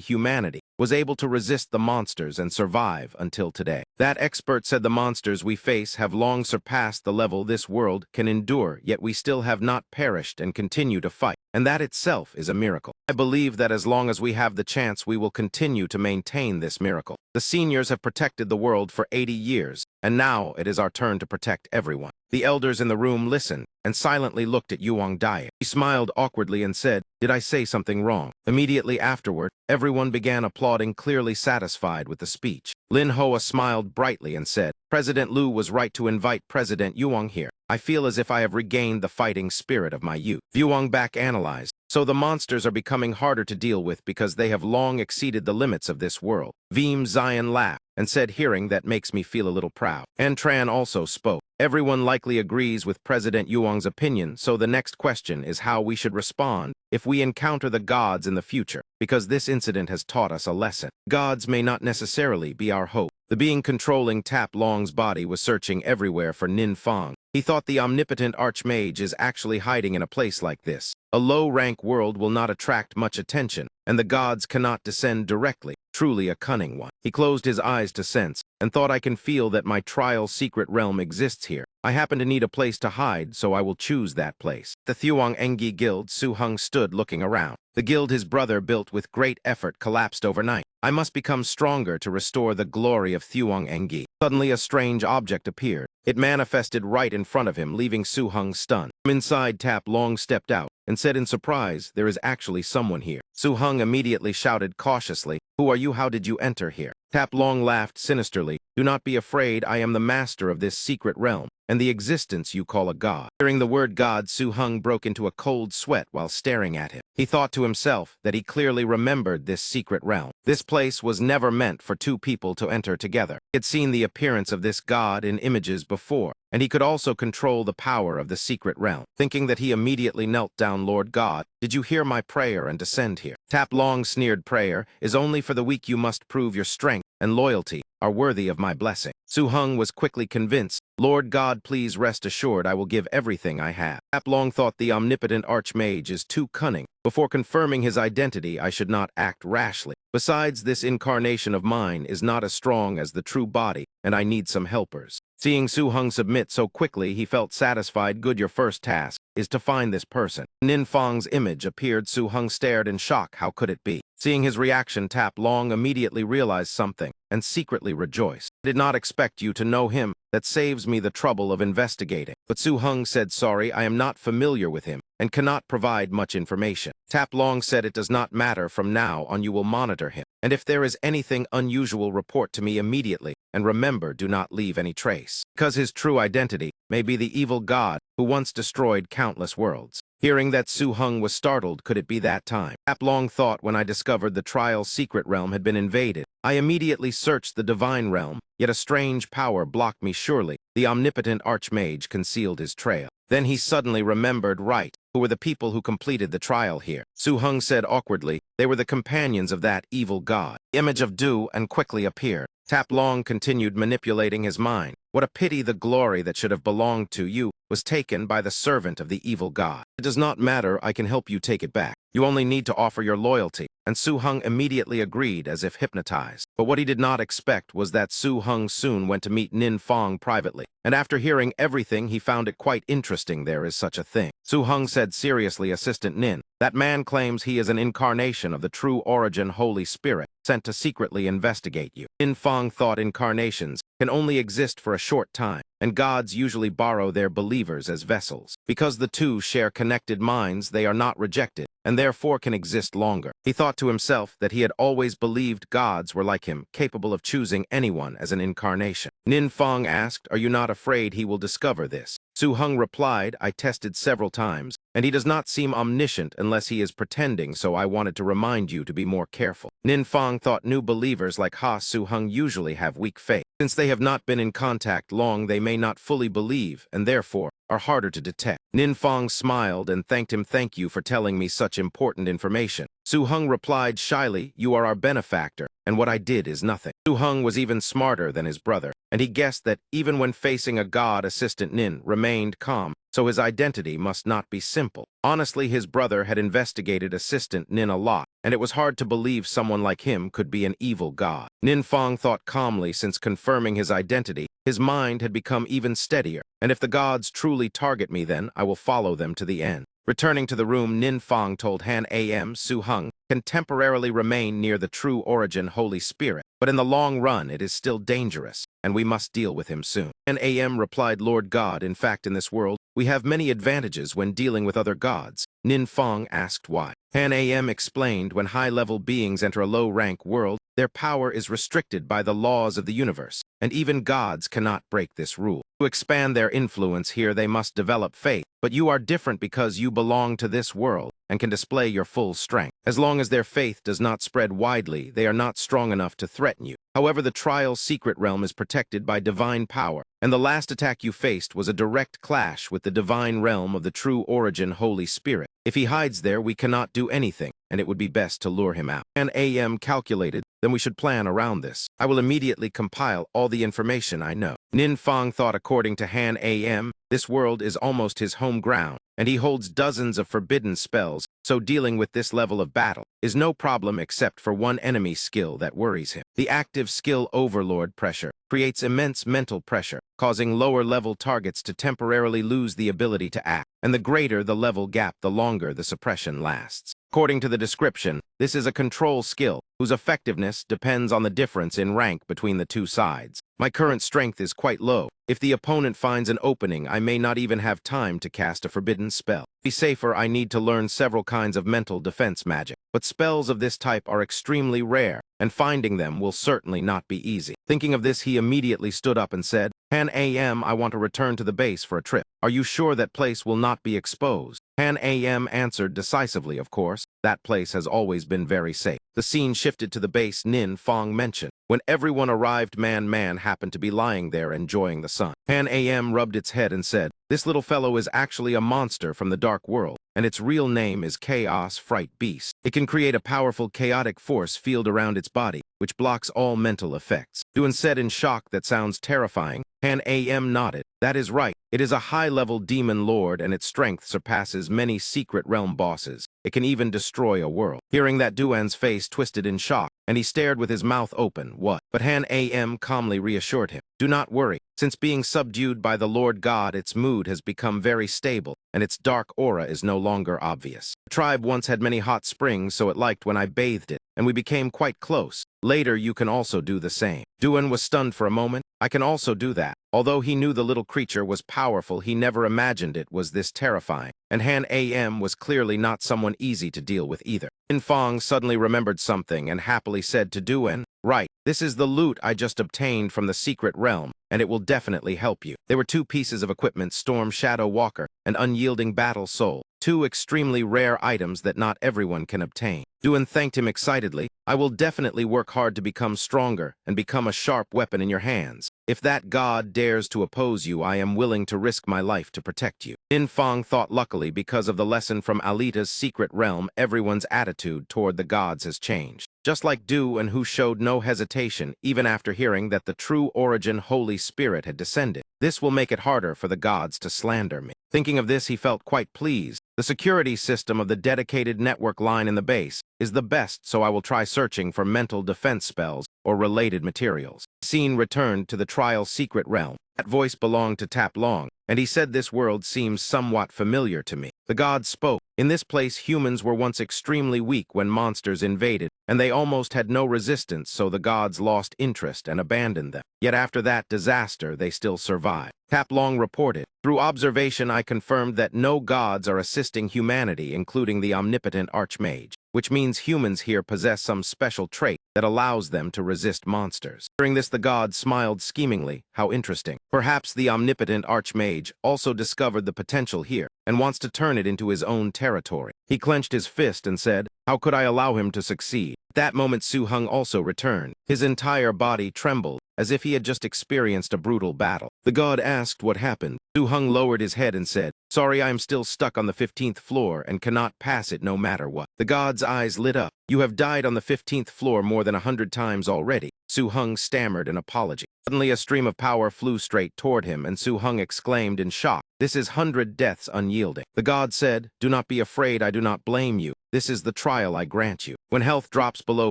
humanity was able to resist the monsters and survive until today. That expert said the monsters we face have long surpassed the level this world can endure, yet we still have not perished and continue to fight. And that itself is a miracle. I believe that as long as we have the chance, we will continue to maintain this miracle. The seniors have protected the world for 80 years, and now it is our turn to protect everyone." The elders in the room listened and silently looked at Yuang Diet. He smiled awkwardly and said, "Did I say something wrong?" Immediately afterward, everyone began applauding, clearly satisfied with the speech. Lin Hoa smiled brightly and said, "President Lu was right to invite President Yuang here. I feel as if I have regained the fighting spirit of my youth." Yuang back analyzed, "So the monsters are becoming harder to deal with because they have long exceeded the limits of this world." Veem Zion laughed. and said, "Hearing that makes me feel a little proud." Antran also spoke. "Everyone likely agrees with President Yuang's opinion, so the next question is how we should respond if we encounter the gods in the future, because this incident has taught us a lesson. Gods may not necessarily be our hope." The being controlling Tap Long's body was searching everywhere for Nin Fong. He thought the omnipotent archmage is actually hiding in a place like this. A low-rank world will not attract much attention, and the gods cannot descend directly. Truly a cunning one. He closed his eyes to sense, and thought, "I can feel that my trial secret realm exists here. I happen to need a place to hide, so I will choose that place." The Thuong Engi Guild, Su Hung stood looking around. The guild his brother built with great effort collapsed overnight. "I must become stronger to restore the glory of Thuong Engi." Suddenly a strange object appeared. It manifested right in front of him, leaving Su Hung stunned. From inside, Tap Long stepped out and said in surprise, "There is actually someone here." Su Hung immediately shouted cautiously, "Who are you? How did you enter here?" Tap Long laughed sinisterly. "Do not be afraid, I am the master of this secret realm, and the existence you call a god." Hearing the word god, Su Hung broke into a cold sweat while staring at him. He thought to himself that he clearly remembered this secret realm. This place was never meant for two people to enter together. He had seen the appearance of this god in images before, and he could also control the power of the secret realm. Thinking that, he immediately knelt down. "Lord God, did you hear my prayer and descend here?" Tap Long sneered, "Prayer is only for the weak. You must prove your strength and loyalty are worthy of my blessing." Su Hung was quickly convinced. "Lord God, please rest assured I will give everything I have." Tap Long thought the omnipotent archmage is too cunning. Before confirming his identity, I should not act rashly. Besides, this incarnation of mine is not as strong as the true body, and I need some helpers. Seeing Su Hung submit so quickly, he felt satisfied. "Good, your first task is to find this person." Nin Fong's image appeared. Su Hung stared in shock. How could it be? Seeing his reaction, Tap Long immediately realized something and secretly rejoiced. "I did not expect you to know him. That saves me the trouble of investigating." But Su Hung said, "Sorry, I am not familiar with him and cannot provide much information." Tap Long said, "It does not matter. From now on you will monitor him, and if there is anything unusual, report to me immediately, and remember, do not leave any trace." Because his true identity may be the evil god who once destroyed countless worlds. Hearing that, Su Hung was startled. Could it be that time? Tap Long thought, "When I discovered the trial secret realm had been invaded, I immediately searched the divine realm, yet a strange power blocked me. Surely the omnipotent archmage concealed his trail." Then he suddenly remembered. "Right, who were the people who completed the trial here?" Su Hung said awkwardly, "They were the companions of that evil god." The image of Du and quickly appeared. Tap Long continued manipulating his mind. "What a pity the glory that should have belonged to you was taken by the servant of the evil god. It does not matter, I can help you take it back. You only need to offer your loyalty." And Su Hung immediately agreed as if hypnotized. But what he did not expect was that Su Hung soon went to meet Nin Fong privately. And after hearing everything, he found it quite interesting. There is such a thing. Su Hung said seriously, "Assistant Nin, that man claims he is an incarnation of the true origin Holy Spirit, sent to secretly investigate you." Nin Fong thought incarnations can only exist for a short time, and gods usually borrow their believers as vessels. Because the two share connected minds, they are not rejected, and therefore can exist longer. He thought to himself that he had always believed gods were like him, capable of choosing anyone as an incarnation. Nin Fong asked, "Are you not afraid he will discover this?" Su Hung replied, "I tested several times, and he does not seem omniscient unless he is pretending, so I wanted to remind you to be more careful." Nin Fong thought new believers like Su Hung usually have weak faith. Since they have not been in contact long, they may not fully believe, and therefore are harder to detect. Nin Fong smiled and thanked him. "Thank you for telling me such important information." Su Hung replied shyly, "You are our benefactor, and what I did is nothing." Su Hung was even smarter than his brother, and he guessed that even when facing a god, Assistant Nin remained calm, so his identity must not be simple. Honestly, his brother had investigated Assistant Nin a lot, and it was hard to believe someone like him could be an evil god. Nin Fong thought calmly. Since confirming his identity, his mind had become even steadier, and if the gods truly target me, then I will follow them to the end. Returning to the room, Nin Fong told Han Am Su Hung can temporarily remain near the true origin Holy Spirit, but in the long run it is still dangerous, and we must deal with him soon. Han Am replied, "Lord God, in fact in this world, we have many advantages when dealing with other gods." Nin Fong asked why. Han Am explained, "When high-level beings enter a low-rank world, their power is restricted by the laws of the universe, and even gods cannot break this rule. To expand their influence here, they must develop faith, but you are different because you belong to this world and can display your full strength. As long as their faith does not spread widely, they are not strong enough to threaten you. However, the trial's secret realm is protected by divine power, and the last attack you faced was a direct clash with the divine realm of the true origin Holy Spirit. If he hides there, we cannot do anything, and it would be best to lure him out. And AM calculated, then we should plan around this. I will immediately compile all the information I know. Nin Fong thought according to Han AM, this world is almost his home ground, and he holds dozens of forbidden spells, so dealing with this level of battle is no problem except for one enemy skill that worries him. The active skill overlord pressure creates immense mental pressure, causing lower-level targets to temporarily lose the ability to act, and the greater the level gap, the longer the suppression lasts. According to the description, this is a control skill whose effectiveness depends on the difference in rank between the two sides. My current strength is quite low. If the opponent finds an opening, I may not even have time to cast a forbidden spell. To be safer, I need to learn several kinds of mental defense magic, but spells of this type are extremely rare, and finding them will certainly not be easy. Thinking of this, he immediately stood up and said, Han AM, I want to return to the base for a trip. Are you sure that place will not be exposed? Han AM answered decisively, of course. That place has always been very safe. The scene shifted to the base Nin Fong mentioned. When everyone arrived, Man happened to be lying there enjoying the sun. Han AM rubbed its head and said, this little fellow is actually a monster from the dark world, and its real name is Chaos Fright Beast. It can create a powerful chaotic force field around its body, which blocks all mental effects. Duan said in shock, that sounds terrifying. Han AM nodded. That is right. It is a high-level demon lord, and its strength surpasses many secret realm bosses. It can even destroy a world. Hearing that, Duan's face twisted in shock, and he stared with his mouth open. What? But Han AM calmly reassured him. Do not worry. Since being subdued by the Lord God, its mood has become very stable, and its dark aura is no longer obvious. The tribe once had many hot springs, so it liked when I bathed it, and we became quite close. Later, you can also do the same. Duan was stunned for a moment. I can also do that. Although he knew the little creature was powerful, he never imagined it was this terrifying, and Han AM was clearly not someone easy to deal with either. Nin Fong suddenly remembered something and happily said to Duan, right, this is the loot I just obtained from the secret realm, and it will definitely help you. There were two pieces of equipment, Storm Shadow Walker and Unyielding Battle Soul, two extremely rare items that not everyone can obtain. Duan thanked him excitedly. I will definitely work hard to become stronger and become a sharp weapon in your hands. If that god dares to oppose you, I am willing to risk my life to protect you. Nin Fong thought luckily because of the lesson from Alita's secret realm, everyone's attitude toward the gods has changed. Just like Duan, who showed no hesitation even after hearing that the true origin Holy Spirit had descended. This will make it harder for the gods to slander me. Thinking of this, he felt quite pleased. The security system of the dedicated network line in the base is the best, so I will try searching for mental defense spells or related materials. The scene returned to the trial's secret realm. That voice belonged to Tap Long, and he said, this world seems somewhat familiar to me. The god spoke. In this place, humans were once extremely weak when monsters invaded, and they almost had no resistance, so the gods lost interest and abandoned them. Yet after that disaster, they still survived. Tap Long reported, through observation, I confirmed that no gods are assisting humanity, including the omnipotent Archmage, which means humans here possess some special trait that allows them to resist monsters. During this, the god smiled schemingly. How interesting. Perhaps the omnipotent Archmage also discovered the potential here and wants to turn it into his own territory. He clenched his fist and said, how could I allow him to succeed? At that moment, Su Hung also returned. His entire body trembled, as if he had just experienced a brutal battle. The god asked what happened. Su Hung lowered his head and said, sorry, I am still stuck on the 15th floor and cannot pass it no matter what. The god's eyes lit up. You have died on the 15th floor more than 100 times already. Su Hung stammered an apology. Suddenly, a stream of power flew straight toward him, and Su Hung exclaimed in shock, this is 100 deaths unyielding. The god said, do not be afraid, I do not blame you. This is the trial I grant you. When health drops below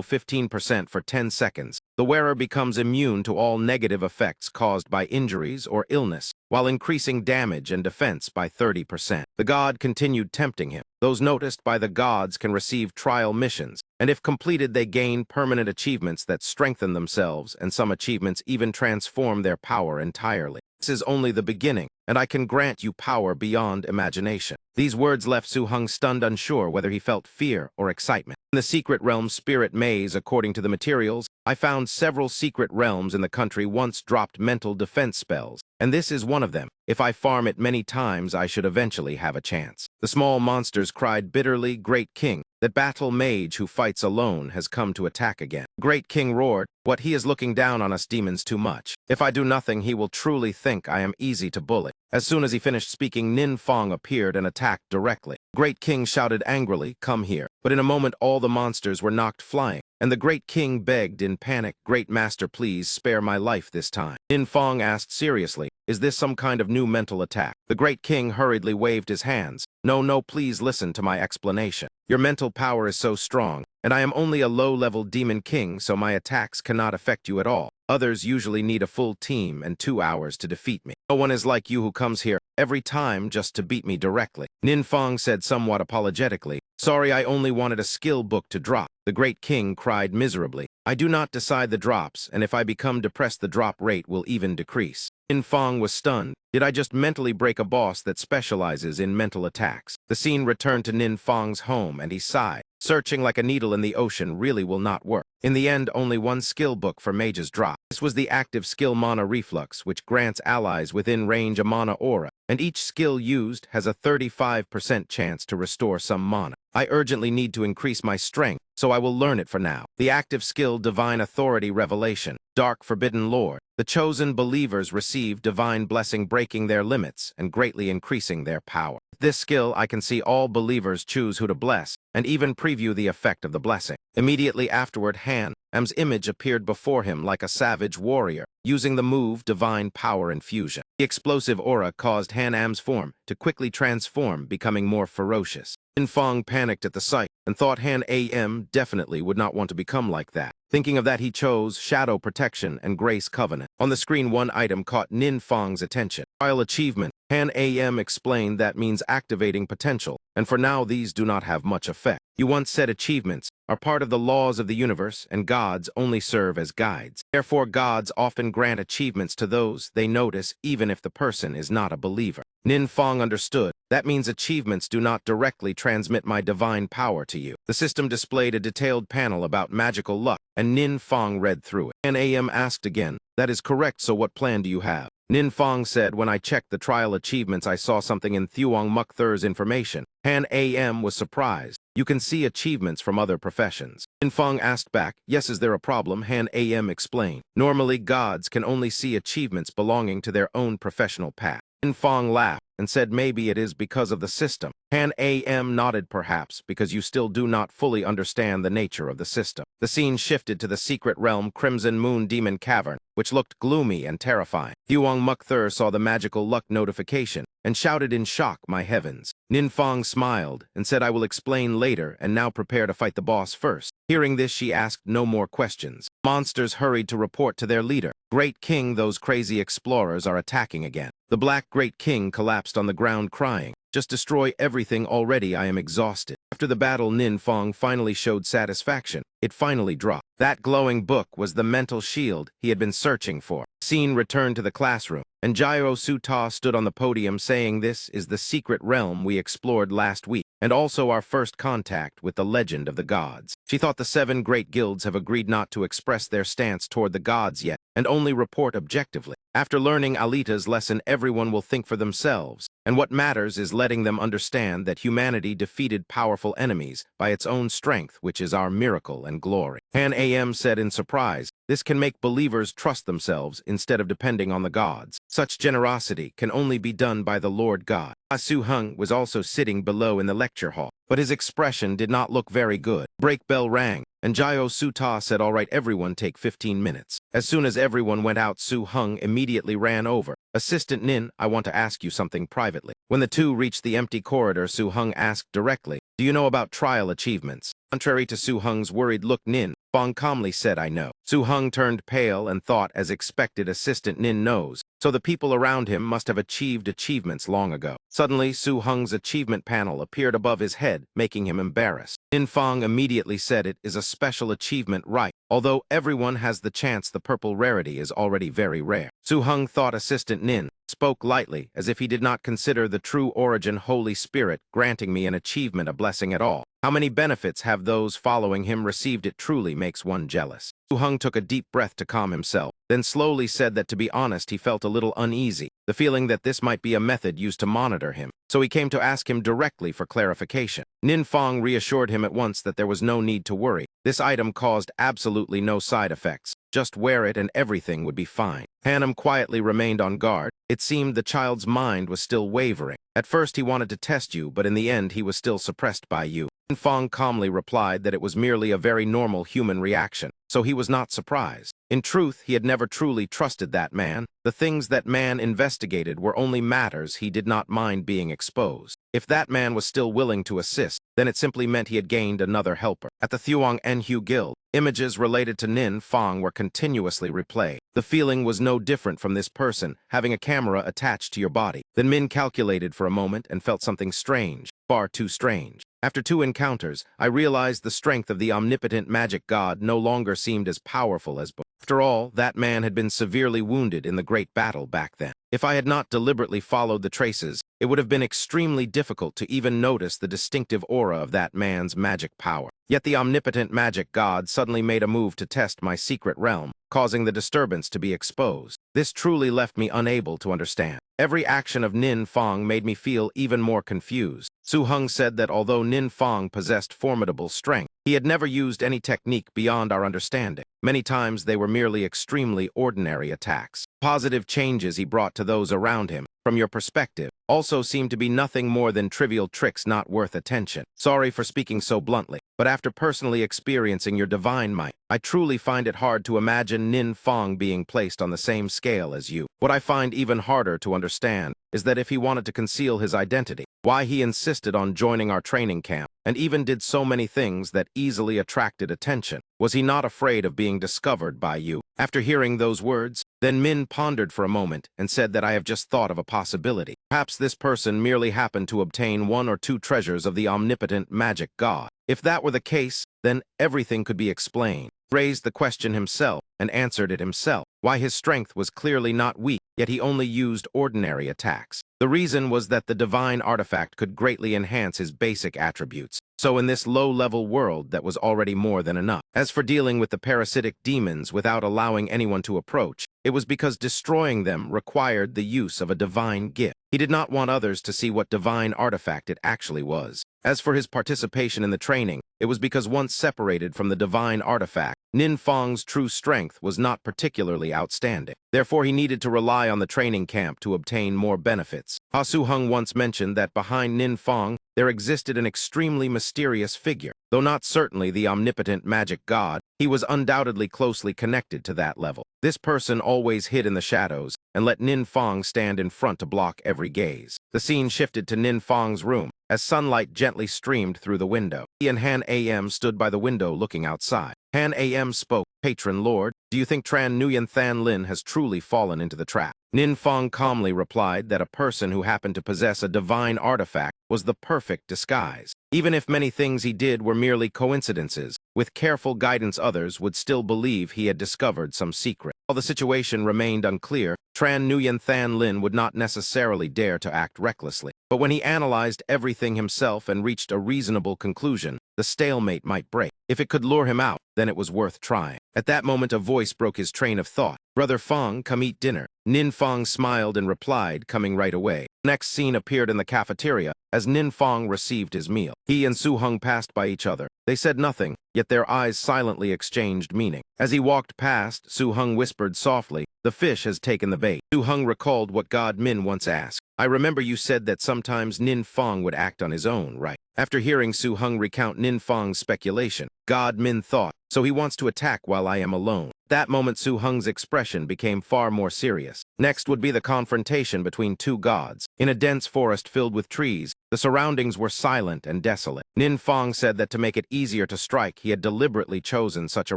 15% for 10 seconds, the wearer becomes immune to all negative effects caused by injuries or illness, while increasing damage and defense by 30%. The god continued tempting him. Those noticed by the gods can receive trial missions, and if completed, they gain permanent achievements that strengthen themselves, and some achievements even transform their power entirely. This is only the beginning, and I can grant you power beyond imagination. These words left Su Hung stunned, unsure whether he felt fear or excitement. In the secret realm spirit maze, according to the materials, I found several secret realms in the country once dropped mental defense spells, and this is one of them. If I farm it many times, I should eventually have a chance. The small monsters cried bitterly, Great King, that battle mage who fights alone has come to attack again. Great King roared, what, he is looking down on us demons too much. If I do nothing, he will truly think I am easy to bully. As soon as he finished speaking, Nin Fong appeared and attacked directly. Great King shouted angrily, come here. But in a moment all the monsters were knocked flying, and the Great King begged in panic, Great Master, please spare my life this time. Nin Fong asked seriously, is this some kind of new mental attack? The Great King hurriedly waved his hands. No, please listen to my explanation. Your mental power is so strong, and I am only a low-level demon king, so my attacks cannot affect you at all. Others usually need a full team and 2 hours to defeat me. No one is like you who comes here every time just to beat me directly. Nin Fong said somewhat apologetically, sorry, I only wanted a skill book to drop. The Great King cried miserably, I do not decide the drops, and if I become depressed the drop rate will even decrease. Nin Fong was stunned. Did I just mentally break a boss that specializes in mental attacks? The scene returned to Nin Fong's home and he sighed. Searching like a needle in the ocean really will not work. In the end, only one skill book for mages dropped. This was the active skill Mana Reflux, which grants allies within range a mana aura, and each skill used has a 35% chance to restore some mana. I urgently need to increase my strength, so I will learn it for now. The active skill Divine Authority Revelation, Dark Forbidden Lord. The chosen believers receive divine blessing, breaking their limits and greatly increasing their power. With this skill, I can see all believers choose who to bless, and even preview the effect of the blessing. Immediately afterward, Han Am's image appeared before him like a savage warrior, using the move Divine Power Infusion. The explosive aura caused Han Am's form to quickly transform, becoming more ferocious. Nin Fong panicked at the sight and thought Han Am definitely would not want to become like that. Thinking of that, he chose Shadow Protection and Grace Covenant. On the screen, one item caught Nin Fong's attention. Trial Achievement. Han Am explained that means activating potential, and for now these do not have much effect. You once said achievements are part of the laws of the universe, and gods only serve as guides. Therefore, gods often grant achievements to those they notice, even if the person is not a believer. Nin Fong understood. That means achievements do not directly transmit my divine power to you. The system displayed a detailed panel about magical luck, and Nin Fong read through it. Han Am asked again, that is correct, so what plan do you have? Nin Fong said, when I checked the trial achievements, I saw something in Thuong Muk Thur's information. Han Am was surprised. You can see achievements from other professions. Nin Fong asked back, yes, is there a problem? Han Am explained. Normally, gods can only see achievements belonging to their own professional path. Nin Fong laughed and said maybe it is because of the system. Han Am nodded, perhaps because you still do not fully understand the nature of the system. The scene shifted to the secret realm Crimson Moon Demon Cavern, which looked gloomy and terrifying. Thuong Muk Thur saw the magical luck notification and shouted in shock, my heavens. Nin Fong smiled and said, I will explain later, and now prepare to fight the boss first. Hearing this, she asked no more questions. Monsters hurried to report to their leader. Great King, those crazy explorers are attacking again. The Black Great King collapsed on the ground crying, just destroy everything already, I am exhausted. After the battle, Nin Fong finally showed satisfaction. It finally dropped. That glowing book was the mental shield he had been searching for. Scene returned to the classroom, and Gyro Suta stood on the podium saying, this is the secret realm we explored last week, and also our first contact with the legend of the gods. She thought the 7 great guilds have agreed not to express their stance toward the gods yet, and only report objectively. After learning Alita's lesson, everyone will think for themselves, and what matters is letting them understand that humanity defeated powerful enemies by its own strength, which is our miracle and glory. Han Am said in surprise, this can make believers trust themselves instead of depending on the gods. Such generosity can only be done by the Lord God. Su Hung was also sitting below in the lecture hall, but his expression did not look very good. Break bell rang, and Gyro Suta said, all right, everyone take 15 minutes. As soon as everyone went out, Su Hung immediately ran over. Assistant Nin, I want to ask you something privately. When the two reached the empty corridor, Su Hung asked directly, do you know about trial achievements? Contrary to Su Hung's worried look, Nin Fong calmly said, I know. Su Hung turned pale and thought, as expected, Assistant Nin knows, so the people around him must have achieved achievements long ago. Suddenly, Su Hung's achievement panel appeared above his head, making him embarrassed. Nin Fong immediately said, it is a special achievement, right? Although everyone has the chance, the purple rarity is already very rare. Su Hung thought Assistant Nin spoke spoke lightly, as if he did not consider the true origin Holy Spirit granting me an achievement a blessing at all. How many benefits have those following him received? It truly makes one jealous. Su-hung took a deep breath to calm himself, then slowly said that to be honest he felt a little uneasy, the feeling that this might be a method used to monitor him. So he came to ask him directly for clarification. Nin Fong reassured him at once that there was no need to worry. This item caused absolutely no side effects. Just wear it and everything would be fine. Hanum quietly remained on guard. It seemed the child's mind was still wavering. At first he wanted to test you, but in the end he was still suppressed by you. Nin Fong calmly replied that it was merely a very normal human reaction, so he was not surprised. In truth, he had never truly trusted that man. The things that man investigated were only matters he did not mind being exposed. If that man was still willing to assist, then it simply meant he had gained another helper. At the Thuong Enhu Guild, images related to Nin Fong were continuously replayed. The feeling was no different from this person having a camera attached to your body. Then Min calculated for a moment and felt something strange, far too strange. After 2 encounters, I realized the strength of the omnipotent magic god no longer seemed as powerful as before. After all, that man had been severely wounded in the great battle back then. If I had not deliberately followed the traces, it would have been extremely difficult to even notice the distinctive aura of that man's magic power. Yet the omnipotent magic god suddenly made a move to test my secret realm, causing the disturbance to be exposed. This truly left me unable to understand. Every action of Nin Fong made me feel even more confused. Su-hung said that although Nin Fong possessed formidable strength, he had never used any technique beyond our understanding. Many times they were merely extremely ordinary attacks. Positive changes he brought to those around him, from your perspective, also seemed to be nothing more than trivial tricks not worth attention. Sorry for speaking so bluntly, but after personally experiencing your divine might, I truly find it hard to imagine Nin Fong being placed on the same scale as you. What I find even harder to understand is that if he wanted to conceal his identity, why he insisted on joining our training camp, and even did so many things that easily attracted attention. Was he not afraid of being discovered by you? After hearing those words, then Min pondered for a moment and said that I have just thought of a possibility. Perhaps this person merely happened to obtain 1 or 2 treasures of the omnipotent magic god. If that were the case, then everything could be explained. Raised the question himself and answered it himself. Why his strength was clearly not weak, yet he only used ordinary attacks. The reason was that the divine artifact could greatly enhance his basic attributes. So in this low-level world, that was already more than enough. As for dealing with the parasitic demons without allowing anyone to approach, it was because destroying them required the use of a divine gift. He did not want others to see what divine artifact it actually was. As for his participation in the training, it was because once separated from the divine artifact, Nin Fong's true strength was not particularly outstanding. Therefore, he needed to rely on the training camp to obtain more benefits. Ha Su-hung once mentioned that behind Nin Fong, there existed an extremely mysterious figure. Though not certainly the omnipotent magic god, he was undoubtedly closely connected to that level. This person always hid in the shadows and let Nin Fong stand in front to block every gaze. The scene shifted to Nin Fong's room as sunlight gently streamed through the window. He and Han Am stood by the window looking outside. Han Am spoke, "Patron Lord, do you think Tran Nguyen Than Lin has truly fallen into the trap?" Nin Fong calmly replied that a person who happened to possess a divine artifact was the perfect disguise. Even if many things he did were merely coincidences, with careful guidance others would still believe he had discovered some secret. While the situation remained unclear, Tran Nguyen Than Lin would not necessarily dare to act recklessly. But when he analyzed everything himself and reached a reasonable conclusion, the stalemate might break. If it could lure him out, then it was worth trying. At that moment, a voice broke his train of thought. "Brother Fong, come eat dinner." Nin Fong smiled and replied, coming right away. The next scene appeared in the cafeteria as Nin Fong received his meal. He and Su-hung passed by each other. They said nothing, yet their eyes silently exchanged meaning. As he walked past, Su-hung whispered softly, "The fish has taken the bait." Su-hung recalled what God Min once asked. "I remember you said that sometimes Nin Fong would act on his own, right?" After hearing Su-hung recount Nin Fong's speculation, God Min thought, "So he wants to attack while I am alone." That moment, Su-hung's expression became far more serious. Next would be the confrontation between 2 gods. In a dense forest filled with trees, the surroundings were silent and desolate. Nin Fong said that to make it easier to strike, he had deliberately chosen such a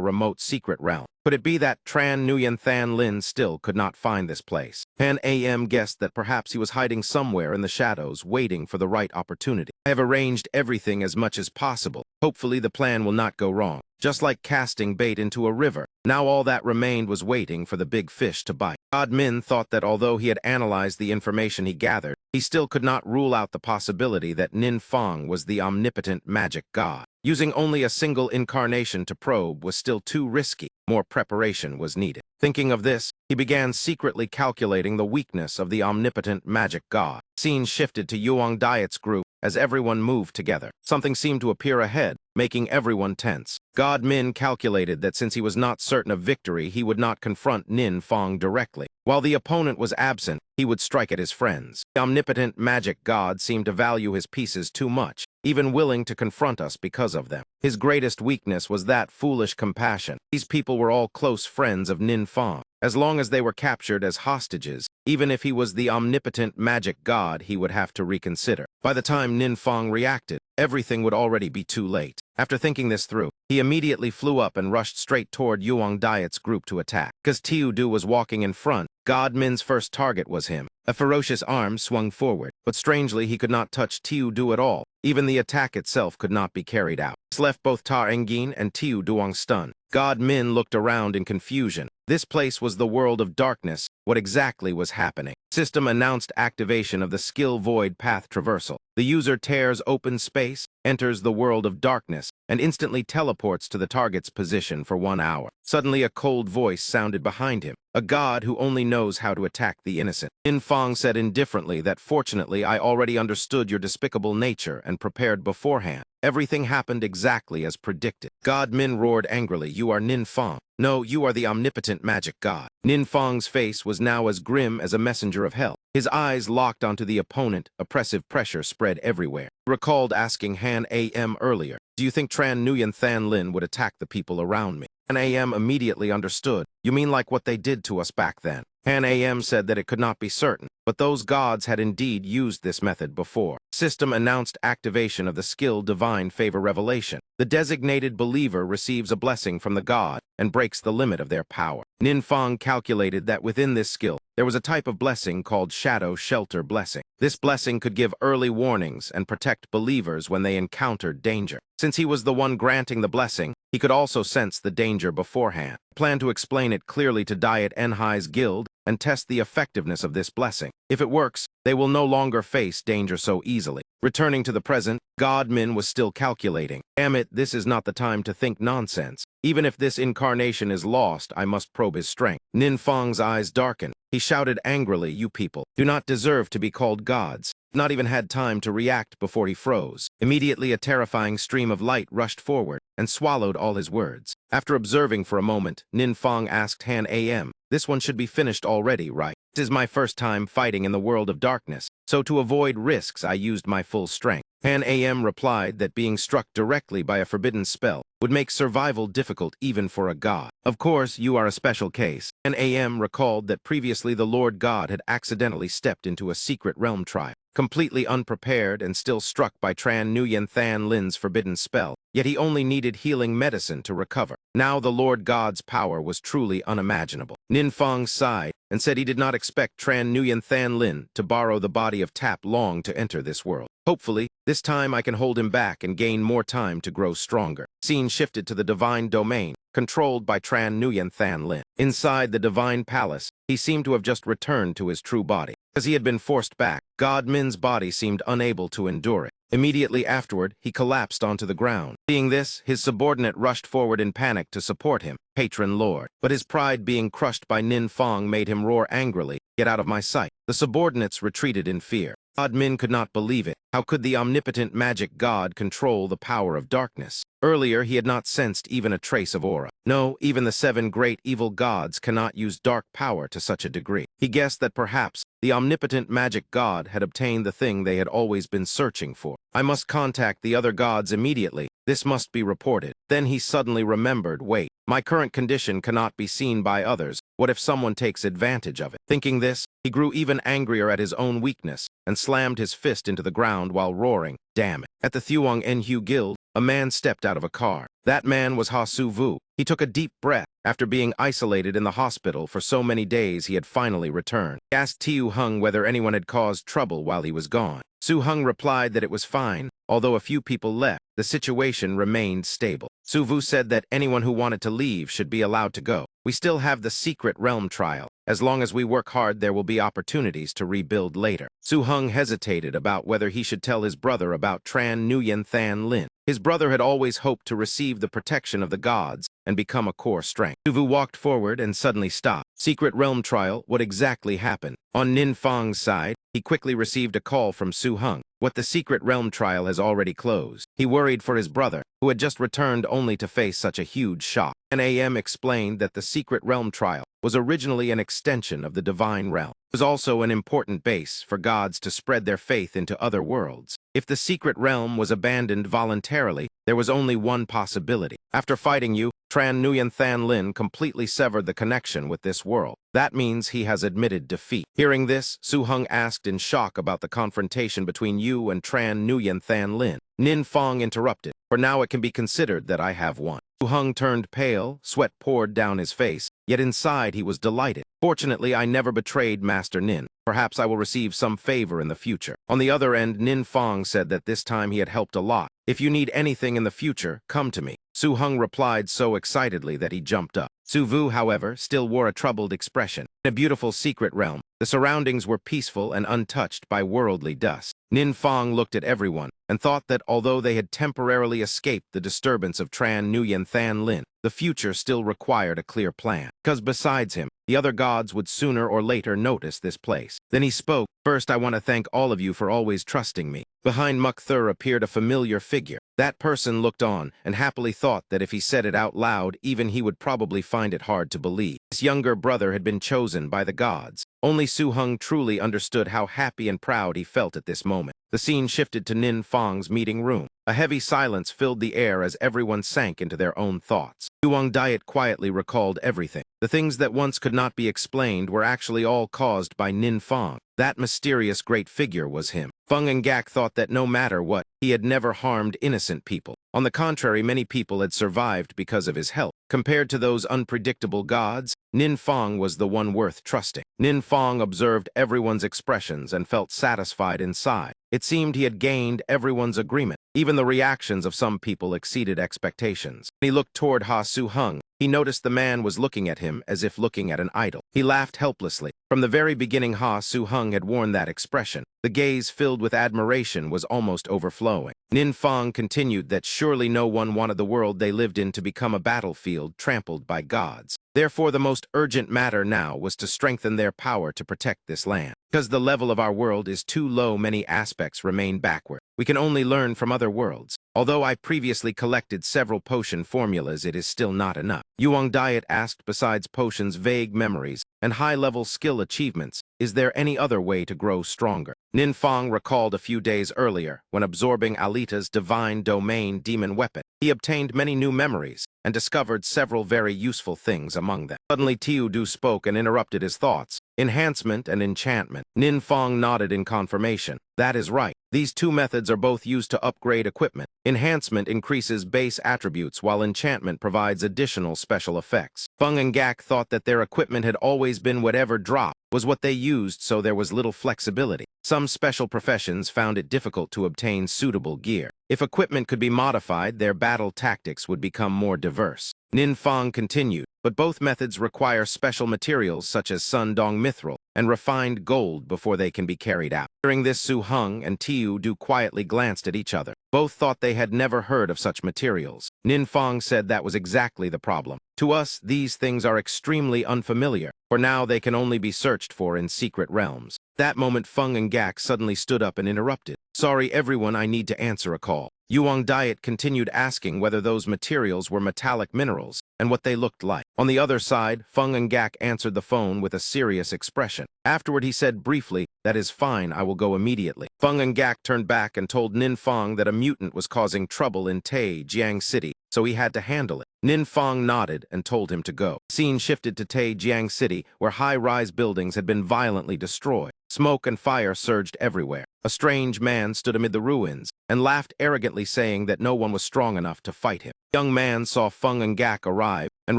remote secret realm. Could it be that Tran Nguyen Than Lin still could not find this place? Han Am guessed that perhaps he was hiding somewhere in the shadows, waiting for the right opportunity. "I have arranged everything as much as possible. Hopefully the plan will not go wrong. Just like casting bait into a river. Now all that remained was waiting for the big fish to bite." God Min thought that although he had analyzed the information he gathered, he still could not rule out the possibility that Nin Fong was the omnipotent magic god. Using only a single incarnation to probe was still too risky. More preparation was needed. Thinking of this, he began secretly calculating the weakness of the omnipotent magic god. Scene shifted to Yuang Diet's group as everyone moved together. Something seemed to appear ahead, making everyone tense. God Min calculated that since he was not certain of victory, he would not confront Nin Fong directly. While the opponent was absent, he would strike at his friends. The omnipotent magic god seemed to value his pieces too much, even willing to confront us because of them. His greatest weakness was that foolish compassion. These people were all close friends of Nin Fong. As long as they were captured as hostages, even if he was the omnipotent magic god, he would have to reconsider. By the time Nin Fong reacted, everything would already be too late. After thinking this through, he immediately flew up and rushed straight toward Yuang Diet's group to attack. Because Tiu Du was walking in front, God Min's first target was him. A ferocious arm swung forward, but strangely he could not touch Tiu Du at all. Even the attack itself could not be carried out. This left both Ta Engin and Tiu Duong stunned. God Min looked around in confusion. This place was the world of darkness. What exactly was happening? System announced activation of the skill void path traversal. The user tears open space, enters the world of darkness, and instantly teleports to the target's position for 1 hour. Suddenly a cold voice sounded behind him. A god who only knows how to attack the innocent. Nin Fong said indifferently that fortunately I already understood your despicable nature and prepared beforehand. Everything happened exactly as predicted. God Min roared angrily, "You are Nin Fong. No, you are the omnipotent magic god." Nin Fong's face was now as grim as a messenger of hell. His eyes locked onto the opponent. Oppressive pressure spread everywhere. He recalled asking Han Am earlier, "Do you think Tran Nguyen Than Lin would attack the people around me?" Han Am immediately understood. "You mean like what they did to us back then?" Han Am said that it could not be certain, but those gods had indeed used this method before. System announced activation of the skill Divine Favor Revelation. The designated believer receives a blessing from the god and breaks the limit of their power. Nin Fong calculated that within this skill, there was a type of blessing called Shadow Shelter Blessing. This blessing could give early warnings and protect believers when they encountered danger. Since he was the one granting the blessing, he could also sense the danger beforehand. He planned to explain it clearly to Diet Enhai's guild and test the effectiveness of this blessing. If it works, they will no longer face danger so easily. Returning to the present, God Min was still calculating. Damn it, this is not the time to think nonsense. Even if this incarnation is lost, I must probe his strength. Nin Fong's eyes darkened. He shouted angrily, "You people do not deserve to be called gods." Not even had time to react before he froze. Immediately a terrifying stream of light rushed forward and swallowed all his words. After observing for a moment, Nin Fong asked Han Am, "This one should be finished already, right? This is my first time fighting in the world of darkness, so to avoid risks I used my full strength." Han Am replied that being struck directly by a forbidden spell would make survival difficult even for a god. "Of course, you are a special case." Han Am recalled that previously the Lord God had accidentally stepped into a secret realm trial. Completely unprepared and still struck by Tran Nguyen Than Lin's forbidden spell, yet he only needed healing medicine to recover. Now the Lord God's power was truly unimaginable. Nin Fong sighed and said he did not expect Tran Nguyen Than Lin to borrow the body of Tap Long to enter this world. Hopefully, this time I can hold him back and gain more time to grow stronger. Scene shifted to the divine domain, controlled by Tran Nguyen Than Lin. Inside the divine palace, he seemed to have just returned to his true body. As he had been forced back, God Min's body seemed unable to endure it. Immediately afterward, he collapsed onto the ground. Seeing this, his subordinate rushed forward in panic to support him, "Patron Lord." But his pride being crushed by Nin Fong made him roar angrily, "Get out of my sight." The subordinates retreated in fear. God Min could not believe it. How could the omnipotent magic god control the power of darkness? Earlier, he had not sensed even a trace of aura. No, even the 7 great evil gods cannot use dark power to such a degree. He guessed that perhaps the omnipotent magic god had obtained the thing they had always been searching for. "I must contact the other gods immediately. This must be reported." Then he suddenly remembered, "Wait, my current condition cannot be seen by others. What if someone takes advantage of it?" Thinking this, he grew even angrier at his own weakness and slammed his fist into the ground while roaring, "Damn it." At the Thuong Nhu Guild, a man stepped out of a car. That man was Ha Su Vu. He took a deep breath. After being isolated in the hospital for so many days, he had finally returned. He asked Tiu Hung whether anyone had caused trouble while he was gone. Su Hung replied that it was fine. Although a few people left, the situation remained stable. Su Vu said that anyone who wanted to leave should be allowed to go. "We still have the secret realm trial, As long as we work hard, there will be opportunities to rebuild later. Su-hung hesitated about whether he should tell his brother about Tran Nguyen Than Lin. His brother had always hoped to receive the protection of the gods and become a core strength. Su-vu walked forward and suddenly stopped. Secret realm trial, what exactly happened? On Nin Fang's side, he quickly received a call from Su-hung. What the secret realm trial has already closed. He worried for his brother, who had just returned only to face such a huge shock. NAM explained that the secret realm trial was originally an extension of the divine realm. It was also an important base for gods to spread their faith into other worlds. If the secret realm was abandoned voluntarily, there was only one possibility. After fighting you, Tran Nguyen Than Lin completely severed the connection with this world. That means he has admitted defeat. Hearing this, Su-hung asked in shock about the confrontation between you and Tran Nguyen Than Lin. Nin Fang interrupted. For now it can be considered that I have won. Su-hung turned pale, sweat poured down his face, yet inside he was delighted. Fortunately, I never betrayed Master Nin. Perhaps I will receive some favor in the future. On the other end, Nin Fang said that this time he had helped a lot. If you need anything in the future, come to me. Su-hung replied so excitedly that he jumped up. Su-vu, however, still wore a troubled expression. In a beautiful secret realm, the surroundings were peaceful and untouched by worldly dust. Nin Fang looked at everyone and thought that although they had temporarily escaped the disturbance of Tran Nguyen Than Lin, the future still required a clear plan. Because besides him, the other gods would sooner or later notice this place. Then he spoke. First, I want to thank all of you for always trusting me. Behind Muk-thur appeared a familiar figure. That person looked on and happily thought that if he said it out loud, even he would probably find it hard to believe. His younger brother had been chosen by the gods. Only Su-hung truly understood how happy and proud he felt at this moment. The scene shifted to Nin Fang's meeting room. A heavy silence filled the air as everyone sank into their own thoughts. Yuang Diet quietly recalled everything. The things that once could not be explained were actually all caused by Nin Fang. That mysterious great figure was him. Feng and Gak thought that no matter what, he had never harmed innocent people. On the contrary, many people had survived because of his help. Compared to those unpredictable gods, Nin Fang was the one worth trusting. Nin Fang observed everyone's expressions and felt satisfied inside. It seemed he had gained everyone's agreement. Even the reactions of some people exceeded expectations. When he looked toward Ha Su-hung, he noticed the man was looking at him as if looking at an idol. He laughed helplessly. From the very beginning, Ha Su-hung had worn that expression. The gaze filled with admiration was almost overflowing. Nin Fang continued that surely no one wanted the world they lived in to become a battlefield trampled by gods. Therefore, the most urgent matter now was to strengthen their power to protect this land. Because the level of our world is too low, many aspects remain backward. We can only learn from other worlds. Although I previously collected several potion formulas, it is still not enough. Yuang Diet asked, besides potions, vague memories, and high-level skill achievements, is there any other way to grow stronger? Nin Fang recalled a few days earlier, when absorbing Alita's divine domain demon weapon, he obtained many new memories and discovered several very useful things among them. Suddenly, Tiu Du spoke and interrupted his thoughts. Enhancement and enchantment. Nin Fang nodded in confirmation. That is right. These two methods are both used to upgrade equipment. Enhancement increases base attributes, while enchantment provides additional special effects. Feng and Gak thought that their equipment had always been whatever dropped was what they used, so there was little flexibility. Some special professions found it difficult to obtain suitable gear. If equipment could be modified, their battle tactics would become more diverse. Nin Fang continued, but both methods require special materials such as Sundong Mithril and refined gold before they can be carried out. During this, Su-hung and Tiu Du quietly glanced at each other. Both thought they had never heard of such materials. Nin Fang said that was exactly the problem. To us, these things are extremely unfamiliar. For now, they can only be searched for in secret realms. That moment, Feng and Gak suddenly stood up and interrupted. Sorry, everyone, I need to answer a call. Yuang Diet continued asking whether those materials were metallic minerals and what they looked like. On the other side, Feng and Gak answered the phone with a serious expression. Afterward, he said briefly, that is fine, I will go immediately. Feng and Gak turned back and told Nin Fang that a mutant was causing trouble in Taejiang City, so he had to handle it. Nin Fang nodded and told him to go. The scene shifted to Taejiang City, where high-rise buildings had been violently destroyed. Smoke and fire surged everywhere. A strange man stood amid the ruins and laughed arrogantly, saying that no one was strong enough to fight him. The young man saw Feng and Gak arrive and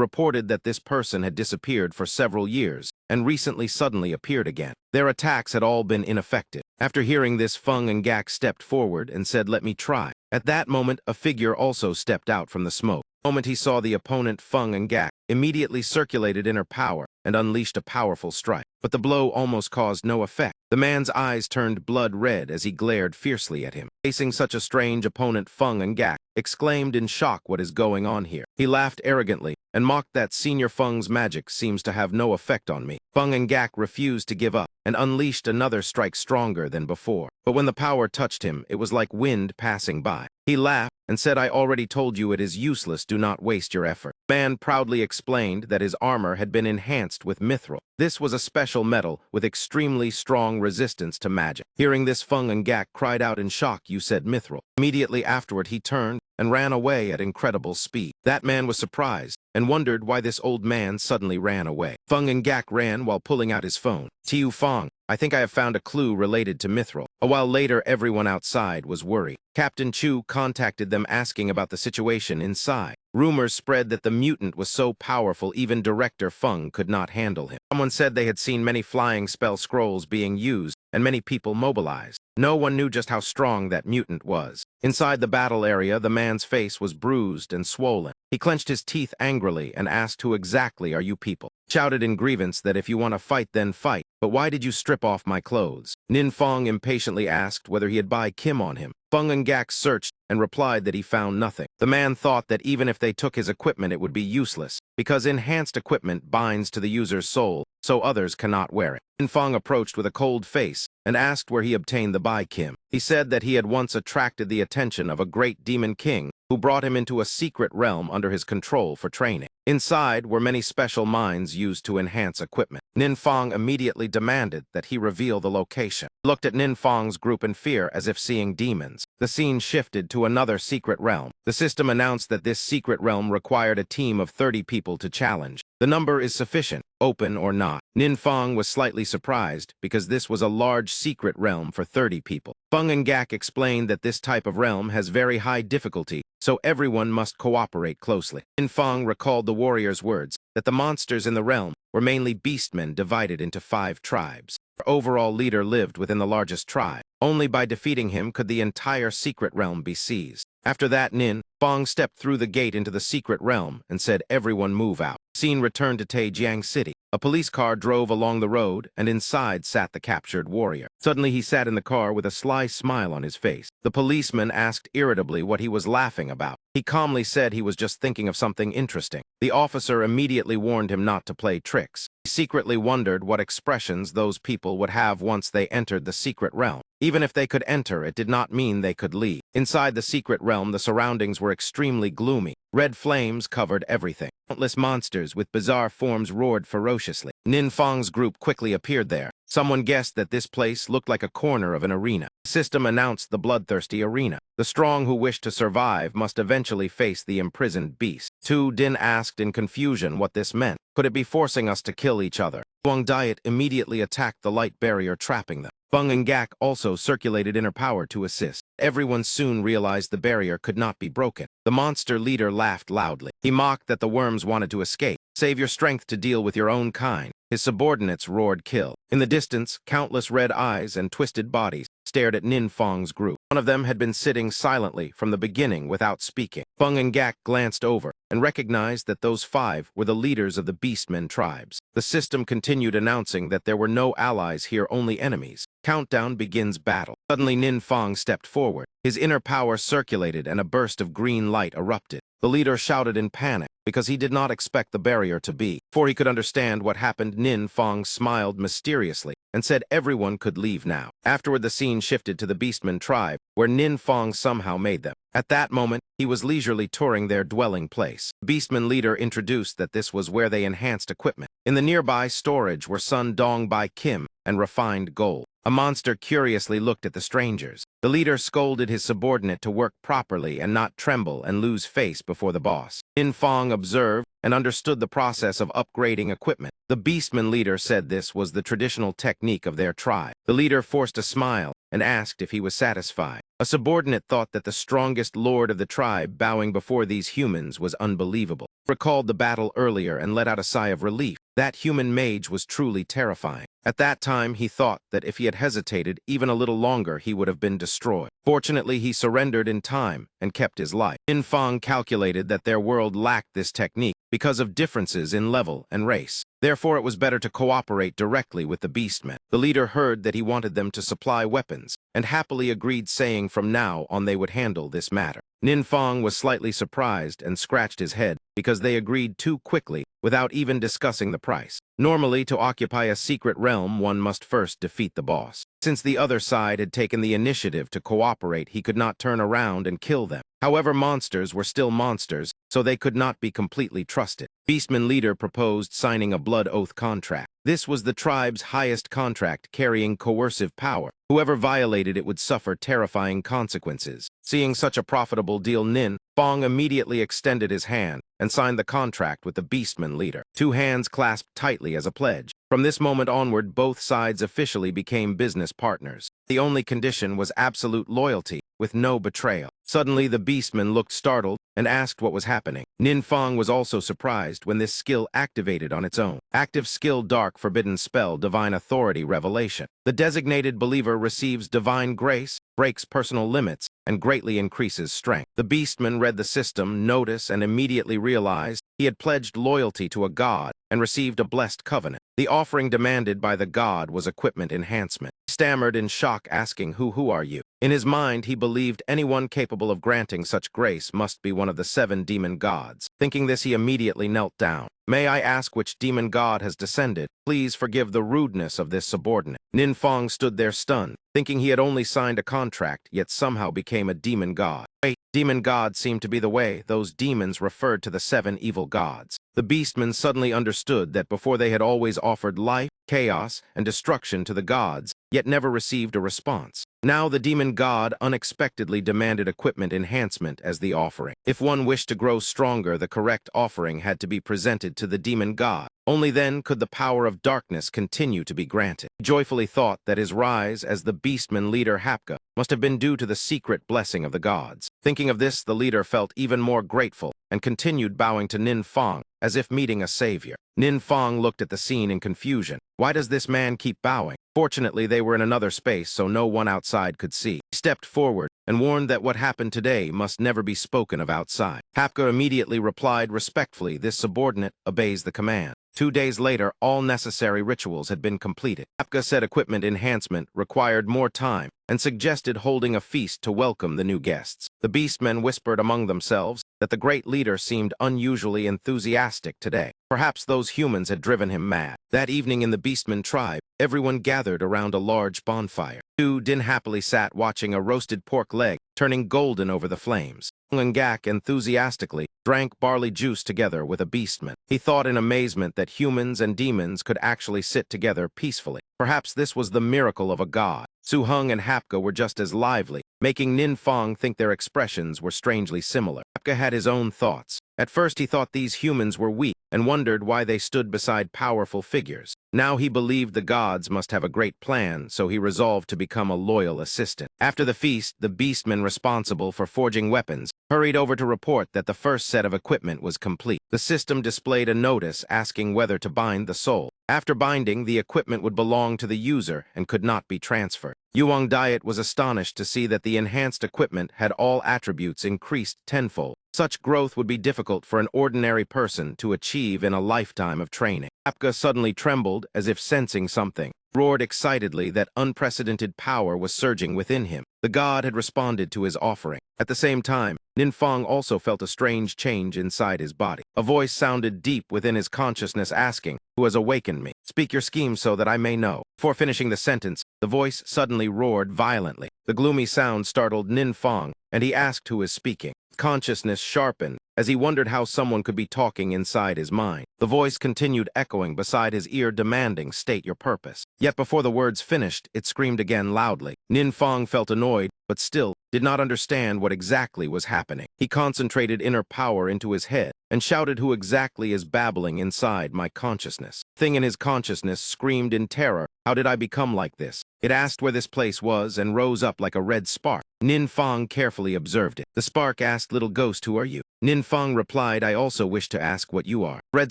reported that this person had disappeared for several years and recently suddenly appeared again. Their attacks had all been ineffective. After hearing this, Feng and Gak stepped forward and said, "Let me try." At that moment, a figure also stepped out from the smoke. The moment he saw the opponent, Feng and Gak immediately circulated inner power and unleashed a powerful strike. But the blow almost caused no effect. The man's eyes turned blood red as he glared fiercely at him. Facing such a strange opponent, Feng and Gak exclaimed in shock, "What is going on here?" He laughed arrogantly and mocked that Senior Feng's magic seems to have no effect on me. Feng and Gak refused to give up and unleashed another strike stronger than before. But when the power touched him, it was like wind passing by. He laughed and said, "I already told you it is useless, do not waste your effort." The man proudly explained that his armor had been enhanced with mithril. This was a special metal with extremely strong resistance to magic. Hearing this, Feng and Gak cried out in shock, "You said mithril." Immediately afterward, he turned and ran away at incredible speed. That man was surprised and wondered why this old man suddenly ran away. Feng and Gak ran while pulling out his phone. "Tiu Feng, I think I have found a clue related to mithril." A while later, everyone outside was worried. Captain Chu contacted them asking about the situation inside. Rumors spread that the mutant was so powerful even Director Feng could not handle him. Someone said they had seen many flying spell scrolls being used and many people mobilized. No one knew just how strong that mutant was. Inside the battle area, the man's face was bruised and swollen. He clenched his teeth angrily and asked, "Who exactly are you people?" Shouted in grievance that if you want to fight, then fight. "But why did you strip off my clothes?" Nin Feng impatiently asked whether he had Bai Kim on him. Feng and Gak searched and replied that he found nothing. The man thought that even if they took his equipment, it would be useless, because enhanced equipment binds to the user's soul, so others cannot wear it. Nin Feng approached with a cold face and asked where he obtained the Bai Kim. He said that he had once attracted the attention of a great demon king who brought him into a secret realm under his control for training. Inside were many special mines used to enhance equipment. Nin Feng immediately demanded that he reveal the location. He looked at Nin Feng's group in fear as if seeing demons. The scene shifted to another secret realm. The system announced that this secret realm required a team of 30 people to challenge. "The number is sufficient, open or not." Nin Feng was slightly surprised because this was a large secret realm for 30 people. Feng and Gak explained that this type of realm has very high difficulty, so everyone must cooperate closely. Nin Feng recalled the warrior's words that the monsters in the realm were mainly beastmen divided into 5 tribes. The overall leader lived within the largest tribe. Only by defeating him could the entire secret realm be seized. After that, Nin Feng stepped through the gate into the secret realm and said, "Everyone move out." Scene returned to Taijiang City. A police car drove along the road, and inside sat the captured warrior. Suddenly, he sat in the car with a sly smile on his face. The policeman asked irritably what he was laughing about. He calmly said he was just thinking of something interesting. The officer immediately warned him not to play tricks. He secretly wondered what expressions those people would have once they entered the secret realm. Even if they could enter, it did not mean they could leave. Inside the secret realm, the surroundings were extremely gloomy. Red flames covered everything. Countless monsters with bizarre forms roared ferociously. Nin Feng's group quickly appeared there. Someone guessed that this place looked like a corner of an arena. The system announced the bloodthirsty arena. The strong who wished to survive must eventually face the imprisoned beast. Tu Din asked in confusion what this meant. Could it be forcing us to kill each other? Huang Diet immediately attacked the light barrier, trapping them. Feng and Gak also circulated inner power to assist. Everyone soon realized the barrier could not be broken. The monster leader laughed loudly. He mocked that the worms wanted to escape. "Save your strength to deal with your own kind." His subordinates roared kill. In the distance, countless red eyes and twisted bodies stared at Nin Feng's group. One of them had been sitting silently from the beginning without speaking. Feng and Gak glanced over and recognized that those 5 were the leaders of the Beastmen tribes. The system continued announcing that there were no allies here, only enemies. Countdown begins battle. Suddenly, Nin Feng stepped forward. His inner power circulated and a burst of green light erupted. The leader shouted in panic because he did not expect the barrier to be. Before he could understand what happened, Nin Feng smiled mysteriously and said everyone could leave now. Afterward, the scene shifted to the Beastmen tribe, where Nin Feng somehow made them. At that moment, he was leisurely touring their dwelling place. The Beastman leader introduced that this was where they enhanced equipment. In the nearby storage were Sun Dong Bai Kim and refined gold. A monster curiously looked at the strangers. The leader scolded his subordinate to work properly and not tremble and lose face before the boss. Nin Feng observed and understood the process of upgrading equipment. The Beastman leader said this was the traditional technique of their tribe. The leader forced a smile and asked if he was satisfied. A subordinate thought that the strongest lord of the tribe bowing before these humans was unbelievable. Recalled the battle earlier and let out a sigh of relief. That human mage was truly terrifying. At that time, he thought that if he had hesitated even a little longer, he would have been destroyed. Fortunately, he surrendered in time and kept his life. Nin Feng calculated that their world lacked this technique because of differences in level and race. Therefore, it was better to cooperate directly with the beastmen. The leader heard that he wanted them to supply weapons, and happily agreed, saying from now on they would handle this matter. Ninfang was slightly surprised and scratched his head because they agreed too quickly without even discussing the price. Normally, to occupy a secret realm, one must first defeat the boss. Since the other side had taken the initiative to cooperate, he could not turn around and kill them. However, monsters were still monsters, so they could not be completely trusted. Beastman leader proposed signing a blood oath contract. This was the tribe's highest contract, carrying coercive power. Whoever violated it would suffer terrifying consequences. Seeing such a profitable deal, Nin Fong immediately extended his hand and signed the contract with the beastman leader. Two hands clasped tightly as a pledge. From this moment onward, both sides officially became business partners. The only condition was absolute loyalty, with no betrayal. Suddenly, the beastman looked startled and asked what was happening. Ninfang was also surprised when this skill activated on its own. Active skill: Dark Forbidden Spell, Divine Authority Revelation. The designated believer receives divine grace, breaks personal limits, and greatly increases strength. The beastman read the system, notice, and immediately realized he had pledged loyalty to a god and received a blessed covenant. The offering demanded by the god was equipment enhancement. He stammered in shock, asking, Who are you? In his mind, he believed anyone capable of granting such grace must be one of the 7 demon gods. Thinking this, he immediately knelt down. May I ask which demon god has descended? Please forgive the rudeness of this subordinate. Ninfang stood there stunned, thinking he had only signed a contract, yet somehow became a demon god. Wait, demon gods seemed to be the way. Those demons referred to the 7 evil gods. The beastmen suddenly understood that before they had always offered life, chaos, and destruction to the gods, yet never received a response. Now the demon god unexpectedly demanded equipment enhancement as the offering. If one wished to grow stronger, the correct offering had to be presented to the demon god. Only then could the power of darkness continue to be granted. He joyfully thought that his rise as the beastman leader Hapka must have been due to the secret blessing of the gods. Thinking of this, the leader felt even more grateful and continued bowing to Ninfang as if meeting a savior. Ninfang looked at the scene in confusion. Why does this man keep bowing? Fortunately, they were in another space, so no one outside could see. He stepped forward and warned that what happened today must never be spoken of outside. Hapka immediately replied respectfully, This subordinate obeys the command. 2 days later, all necessary rituals had been completed. Hapka said equipment enhancement required more time and suggested holding a feast to welcome the new guests. The beastmen whispered among themselves that the great leader seemed unusually enthusiastic today. Perhaps those humans had driven him mad. That evening in the beastman tribe, everyone gathered around a large bonfire. Din happily sat watching a roasted pork leg turning golden over the flames. Ngak enthusiastically drank barley juice together with a beastman. He thought in amazement that humans and demons could actually sit together peacefully. Perhaps this was the miracle of a god. Suhung and Hapka were just as lively, making Ninfang think their expressions were strangely similar. Hapka had his own thoughts. At first he thought these humans were weak and wondered why they stood beside powerful figures. Now he believed the gods must have a great plan, so he resolved to become a loyal assistant. After the feast, the beastman responsible for forging weapons hurried over to report that the first set of equipment was complete. The system displayed a notice asking whether to bind the soul. After binding, the equipment would belong to the user and could not be transferred. Yuang Diet was astonished to see that the enhanced equipment had all attributes increased tenfold. Such growth would be difficult for an ordinary person to achieve in a lifetime of training. Hapka suddenly trembled as if sensing something, roared excitedly that unprecedented power was surging within him. The god had responded to his offering. At the same time, Ninfang also felt a strange change inside his body. A voice sounded deep within his consciousness asking, Who has awakened me? Speak your scheme so that I may know. Before finishing the sentence, the voice suddenly roared violently. The gloomy sound startled Ninfang, and he asked who is speaking. Consciousness sharpened as he wondered how someone could be talking inside his mind. The voice continued echoing beside his ear, demanding, State your purpose. Yet before the words finished, it screamed again loudly. Ninfang felt annoyed, but still did not understand what exactly was happening. He concentrated inner power into his head and shouted, Who exactly is babbling inside my consciousness? Thing in his consciousness screamed in terror, How did I become like this? It asked where this place was and rose up like a red spark. Ninfang carefully observed it. The spark asked, Little ghost, who are you? Ninfang replied, I also wish to ask what you are. Red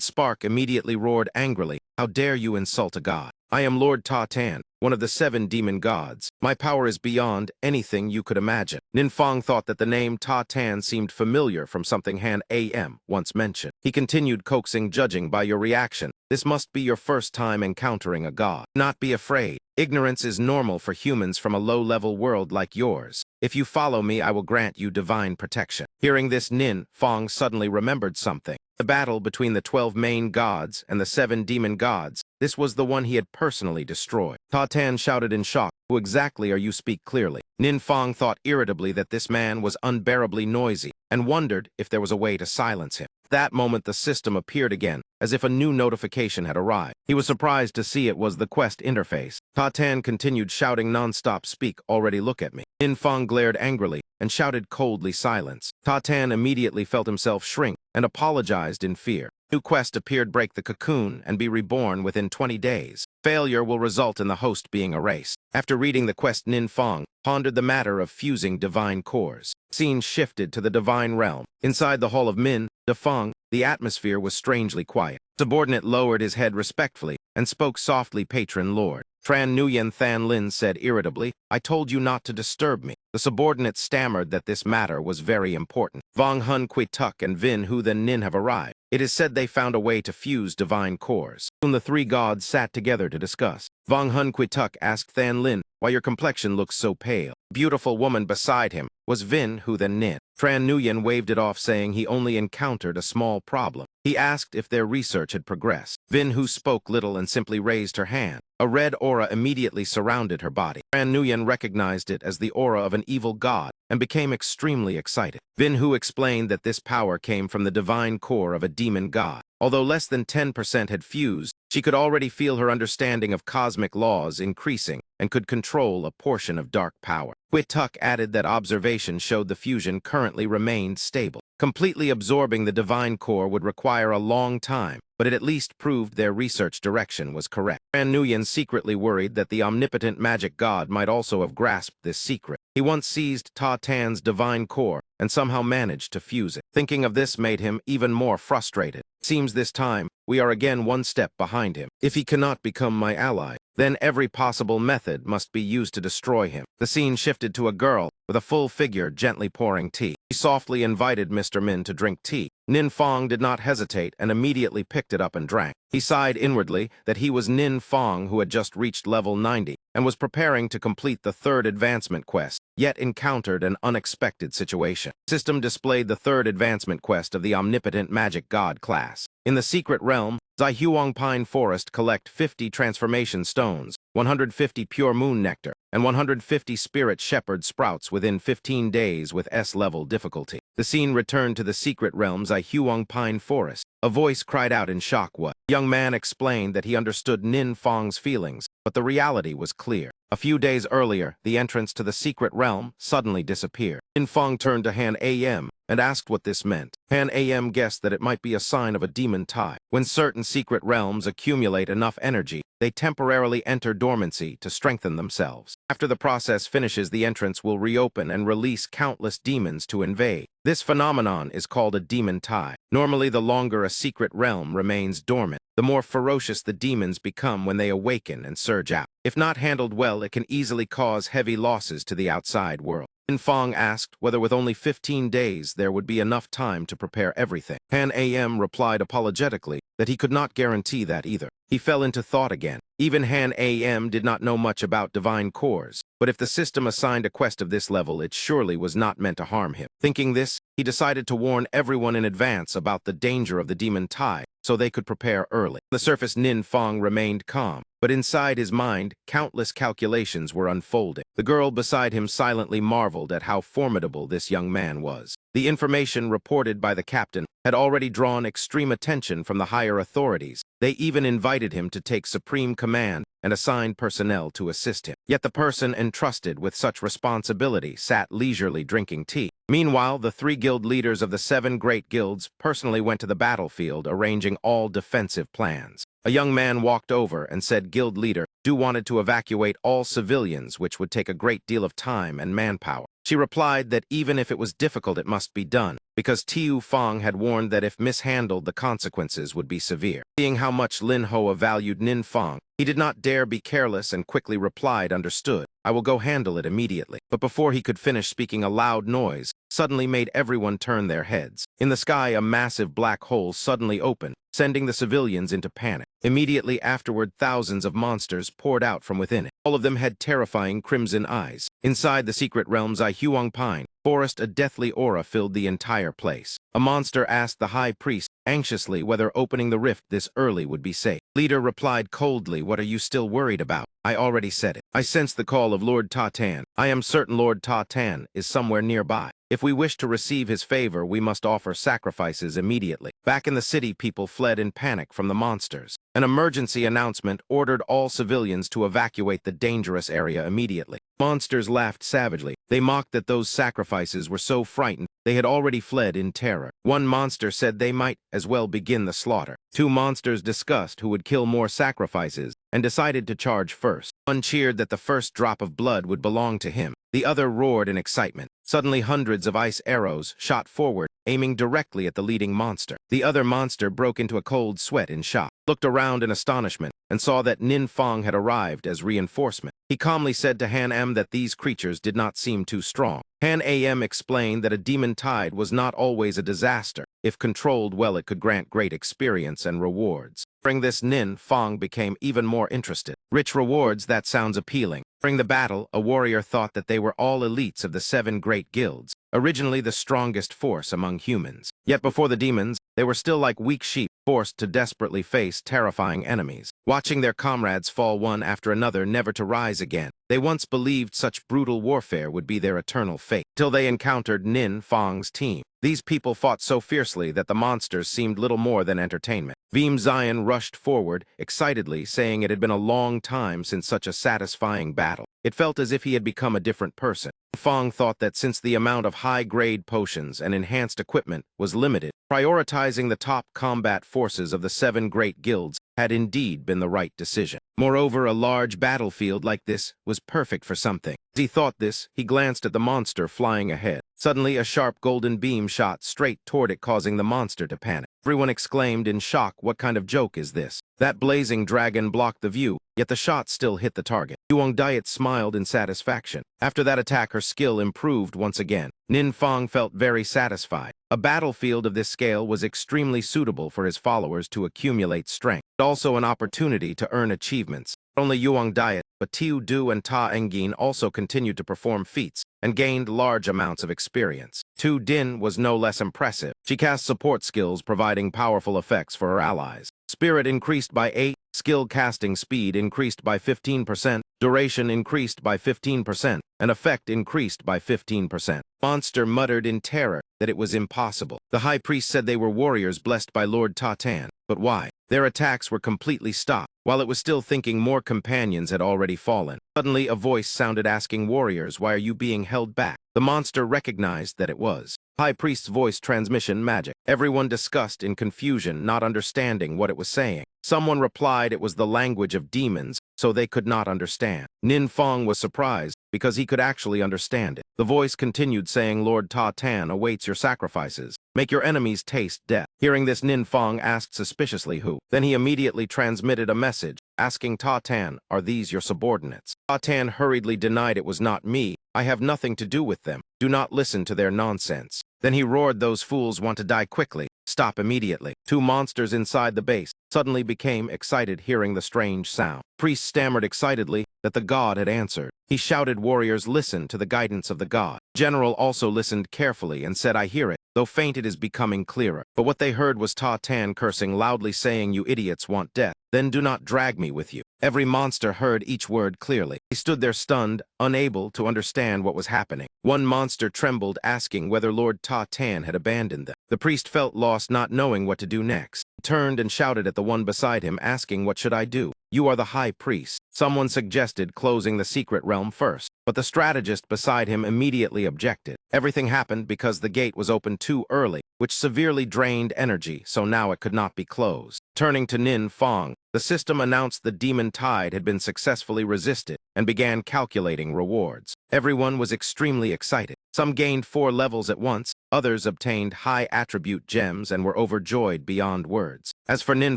Spark immediately roared angrily, How dare you insult a god? I am Lord Ta Tan, one of the 7 demon gods. My power is beyond anything you could imagine. Ninfang thought that the name Ta Tan seemed familiar from something Han Am once mentioned. He continued coaxing, judging by your reaction. This must be your first time encountering a god. Not be afraid. Ignorance is normal for humans from a low-level world like yours. If you follow me, I will grant you divine protection. Hearing this, Ninfang suddenly remembered something. The battle between the 12 main gods and the 7 demon gods. This was the one he had personally destroyed. Ta Tan shouted in shock, "Who exactly are you? Speak clearly." Ninfang thought irritably that this man was unbearably noisy and wondered if there was a way to silence him. At that moment the system appeared again, as if a new notification had arrived. He was surprised to see it was the quest interface. Ta Tan continued shouting non-stop, "Speak already, look at me." Ninfang glared angrily and shouted coldly, "Silence." Ta Tan immediately felt himself shrink and apologized in fear. New quest appeared: break the cocoon and be reborn within 20 days. Failure will result in the host being erased. After reading the quest, Ninfang pondered the matter of fusing divine cores. Scene shifted to the divine realm. Inside the hall of Min Defang, the atmosphere was strangely quiet. Subordinate lowered his head respectfully and spoke softly, "Patron Lord." Tran Nguyen Than Lin said irritably, "I told you not to disturb me." The subordinate stammered that this matter was very important. Vong Hun Kui Tuk and Vin Hu Then Nin have arrived. It is said they found a way to fuse divine cores. Soon the 3 gods sat together to discuss. Vong Hun Kui Tuk asked Than Lin, "Why your complexion looks so pale?" Beautiful woman beside him was Vin Hu Then Nin. Tran Nguyen waved it off, saying he only encountered a small problem. He asked if their research had progressed. Vin Hu spoke little and simply raised her hand. A red aura immediately surrounded her body. Tran Nguyen recognized it as the aura of an evil god and became extremely excited. Vin Hu explained that this power came from the divine core of a demon god. Although less than 10% had fused, she could already feel her understanding of cosmic laws increasing and could control a portion of dark power. Kui Tuk added that observation showed the fusion currently remained stable. Completely absorbing the divine core would require a long time, but it at least proved their research direction was correct. Tran Nguyen secretly worried that the omnipotent magic god might also have grasped this secret. He once seized Ta Tan's divine core and somehow managed to fuse it. Thinking of this made him even more frustrated. Seems this time we are again one step behind him. If he cannot become my ally, then every possible method must be used to destroy him. The scene shifted to a girl with a full figure gently pouring tea. She softly invited Mr. Min to drink tea. Ninfang did not hesitate and immediately picked it up and drank. He sighed inwardly that he was Ninfang, who had just reached level 90 and was preparing to complete the 3rd advancement quest, yet encountered an unexpected situation. System displayed the 3rd advancement quest of the omnipotent magic god class. In the secret realm, Zaihuang Pine Forest, collect 50 transformation stones, 150 pure moon nectar, and 150 spirit shepherd sprouts within 15 days with S-level difficulty. The scene returned to the secret realm, Zaihuang Pine Forest. A voice cried out in shock. What? The young man explained that he understood Ninfang's feelings, but the reality was clear. A few days earlier, the entrance to the secret realm suddenly disappeared. Ninfang turned to Han Am and asked what this meant. Han Am guessed that it might be a sign of a demon tie. When certain secret realms accumulate enough energy, they temporarily enter dormancy to strengthen themselves. After the process finishes, the entrance will reopen and release countless demons to invade. This phenomenon is called a demon tie. Normally, the longer a secret realm remains dormant, the more ferocious the demons become when they awaken and surge out. If not handled well, it can easily cause heavy losses to the outside world. Ninfang asked whether with only 15 days there would be enough time to prepare everything. Han Am replied apologetically that he could not guarantee that either. He fell into thought again. Even Han Am did not know much about divine cores, but if the system assigned a quest of this level, it surely was not meant to harm him. Thinking this, he decided to warn everyone in advance about the danger of the demon tie, so they could prepare early. On the surface, Ninfang remained calm, but inside his mind, countless calculations were unfolding. The girl beside him silently marveled at how formidable this young man was. The information reported by the captain had already drawn extreme attention from the higher authorities. They even invited him to take supreme command and assigned personnel to assist him. Yet the person entrusted with such responsibility sat leisurely drinking tea. Meanwhile, the 3 guild leaders of the 7 great guilds personally went to the battlefield, arranging all defensive plans. A young man walked over and said, "Guild leader, Du wanted to evacuate all civilians, which would take a great deal of time and manpower." She replied that even if it was difficult, it must be done. because Tiu Fong had warned that if mishandled, the consequences would be severe. Seeing how much Lin Hoa valued Nin Fong, he did not dare be careless and quickly replied, "Understood. I will go handle it immediately." But before he could finish speaking, a loud noise suddenly made everyone turn their heads. In the sky, a massive black hole suddenly opened, sending the civilians into panic. Immediately afterward, thousands of monsters poured out from within it. All of them had terrifying crimson eyes. Inside the secret realm's Huang Pine forest, a deathly aura filled the entire place. A monster asked the high priest anxiously whether opening the rift this early would be safe. Leader replied coldly, "What are you still worried about? I already said it. I sense the call of Lord Ta Tan. I am certain Lord Ta Tan is somewhere nearby. If we wish to receive his favor, we must offer sacrifices immediately." Back in the city, people fled in panic from the monsters. An emergency announcement ordered all civilians to evacuate the dangerous area immediately. Monsters laughed savagely. They mocked that those sacrifices were so frightened they had already fled in terror. One monster said they might as well begin the slaughter. Two monsters discussed who would kill more sacrifices and decided to charge first. One cheered that the first drop of blood would belong to him. The other roared in excitement. Suddenly, hundreds of ice arrows shot forward, aiming directly at the leading monster. The other monster broke into a cold sweat in shock, looked around in astonishment, and saw that Nin Fong had arrived as reinforcement. He calmly said to Han Am that these creatures did not seem too strong. Han Am explained that a demon tide was not always a disaster. If controlled well, it could grant great experience and rewards. During this, Nin Fong became even more interested. Rich rewards, that sounds appealing. During the battle, a warrior thought that they were all elites of the 7 great guilds, originally the strongest force among humans. Yet before the demons, they were still like weak sheep, forced to desperately face terrifying enemies, watching their comrades fall one after another, never to rise again. They once believed such brutal warfare would be their eternal fate, till they encountered Nin Fong's team. These people fought so fiercely that the monsters seemed little more than entertainment. Veem Zion rushed forward, excitedly, saying it had been a long time since such a satisfying battle. It felt as if he had become a different person. Fong thought that since the amount of high-grade potions and enhanced equipment was limited, prioritizing the top combat forces of the 7 great guilds had indeed been the right decision. Moreover, a large battlefield like this was perfect for something. As he thought this, he glanced at the monster flying ahead. Suddenly, a sharp golden beam shot straight toward it, causing the monster to panic. Everyone exclaimed in shock, "What kind of joke is this?" That blazing dragon blocked the view, yet the shot still hit the target. Yuang Diet smiled in satisfaction. After that attack, her skill improved once again. Nin Fong felt very satisfied. A battlefield of this scale was extremely suitable for his followers to accumulate strength, but also an opportunity to earn achievements. Not only Yuang Diet, but Tiu Du and Ta Engin also continued to perform feats and gained large amounts of experience. Tu Din was no less impressive. She cast support skills, providing powerful effects for her allies. Spirit increased by 8, skill casting speed increased by 15%, duration increased by 15%, and effect increased by 15%. Monster muttered in terror that it was impossible. The high priest said they were warriors blessed by Lord Ta Tan. But why? Their attacks were completely stopped. While it was still thinking, more companions had already fallen. Suddenly, a voice sounded asking warriors, "Why are you being held back?" The monster recognized that it was High Priest's voice transmission magic. Everyone discussed in confusion, not understanding what it was saying. Someone replied it was the language of demons, so they could not understand. Nin Fong was surprised, because he could actually understand it. The voice continued saying, "Lord Ta Tan awaits your sacrifices. Make your enemies taste death." Hearing this, Nin Fong asked suspiciously who. Then he immediately transmitted a message, asking Ta Tan, "Are these your subordinates?" Ta Tan hurriedly denied, "It was not me. I have nothing to do with them. Do not listen to their nonsense." Then he roared, "Those fools want to die quickly. Stop immediately." 2 monsters inside the base suddenly became excited hearing the strange sound. Priest stammered excitedly that the god had answered. He shouted, "Warriors, listen to the guidance of the god." General also listened carefully and said, "I hear it. Though faint, it is becoming clearer." But what they heard was Ta Tan cursing loudly, saying, "You idiots want death. Then do not drag me with you." Every monster heard each word clearly. They stood there stunned, unable to understand what was happening. One monster trembled, asking whether Lord Ta Tan had abandoned them. The priest felt lost, not knowing what to do next. He turned and shouted at the one beside him, asking, "What should I do? You are the high priest." Someone suggested closing the secret realm first, but the strategist beside him immediately objected. Everything happened because the gate was opened too early, which severely drained energy, so now it could not be closed. Turning to Nin Fong, the system announced the demon tide had been successfully resisted and began calculating rewards. Everyone was extremely excited. Some gained 4 levels at once, Others obtained high-attribute gems and were overjoyed beyond words. As for Nin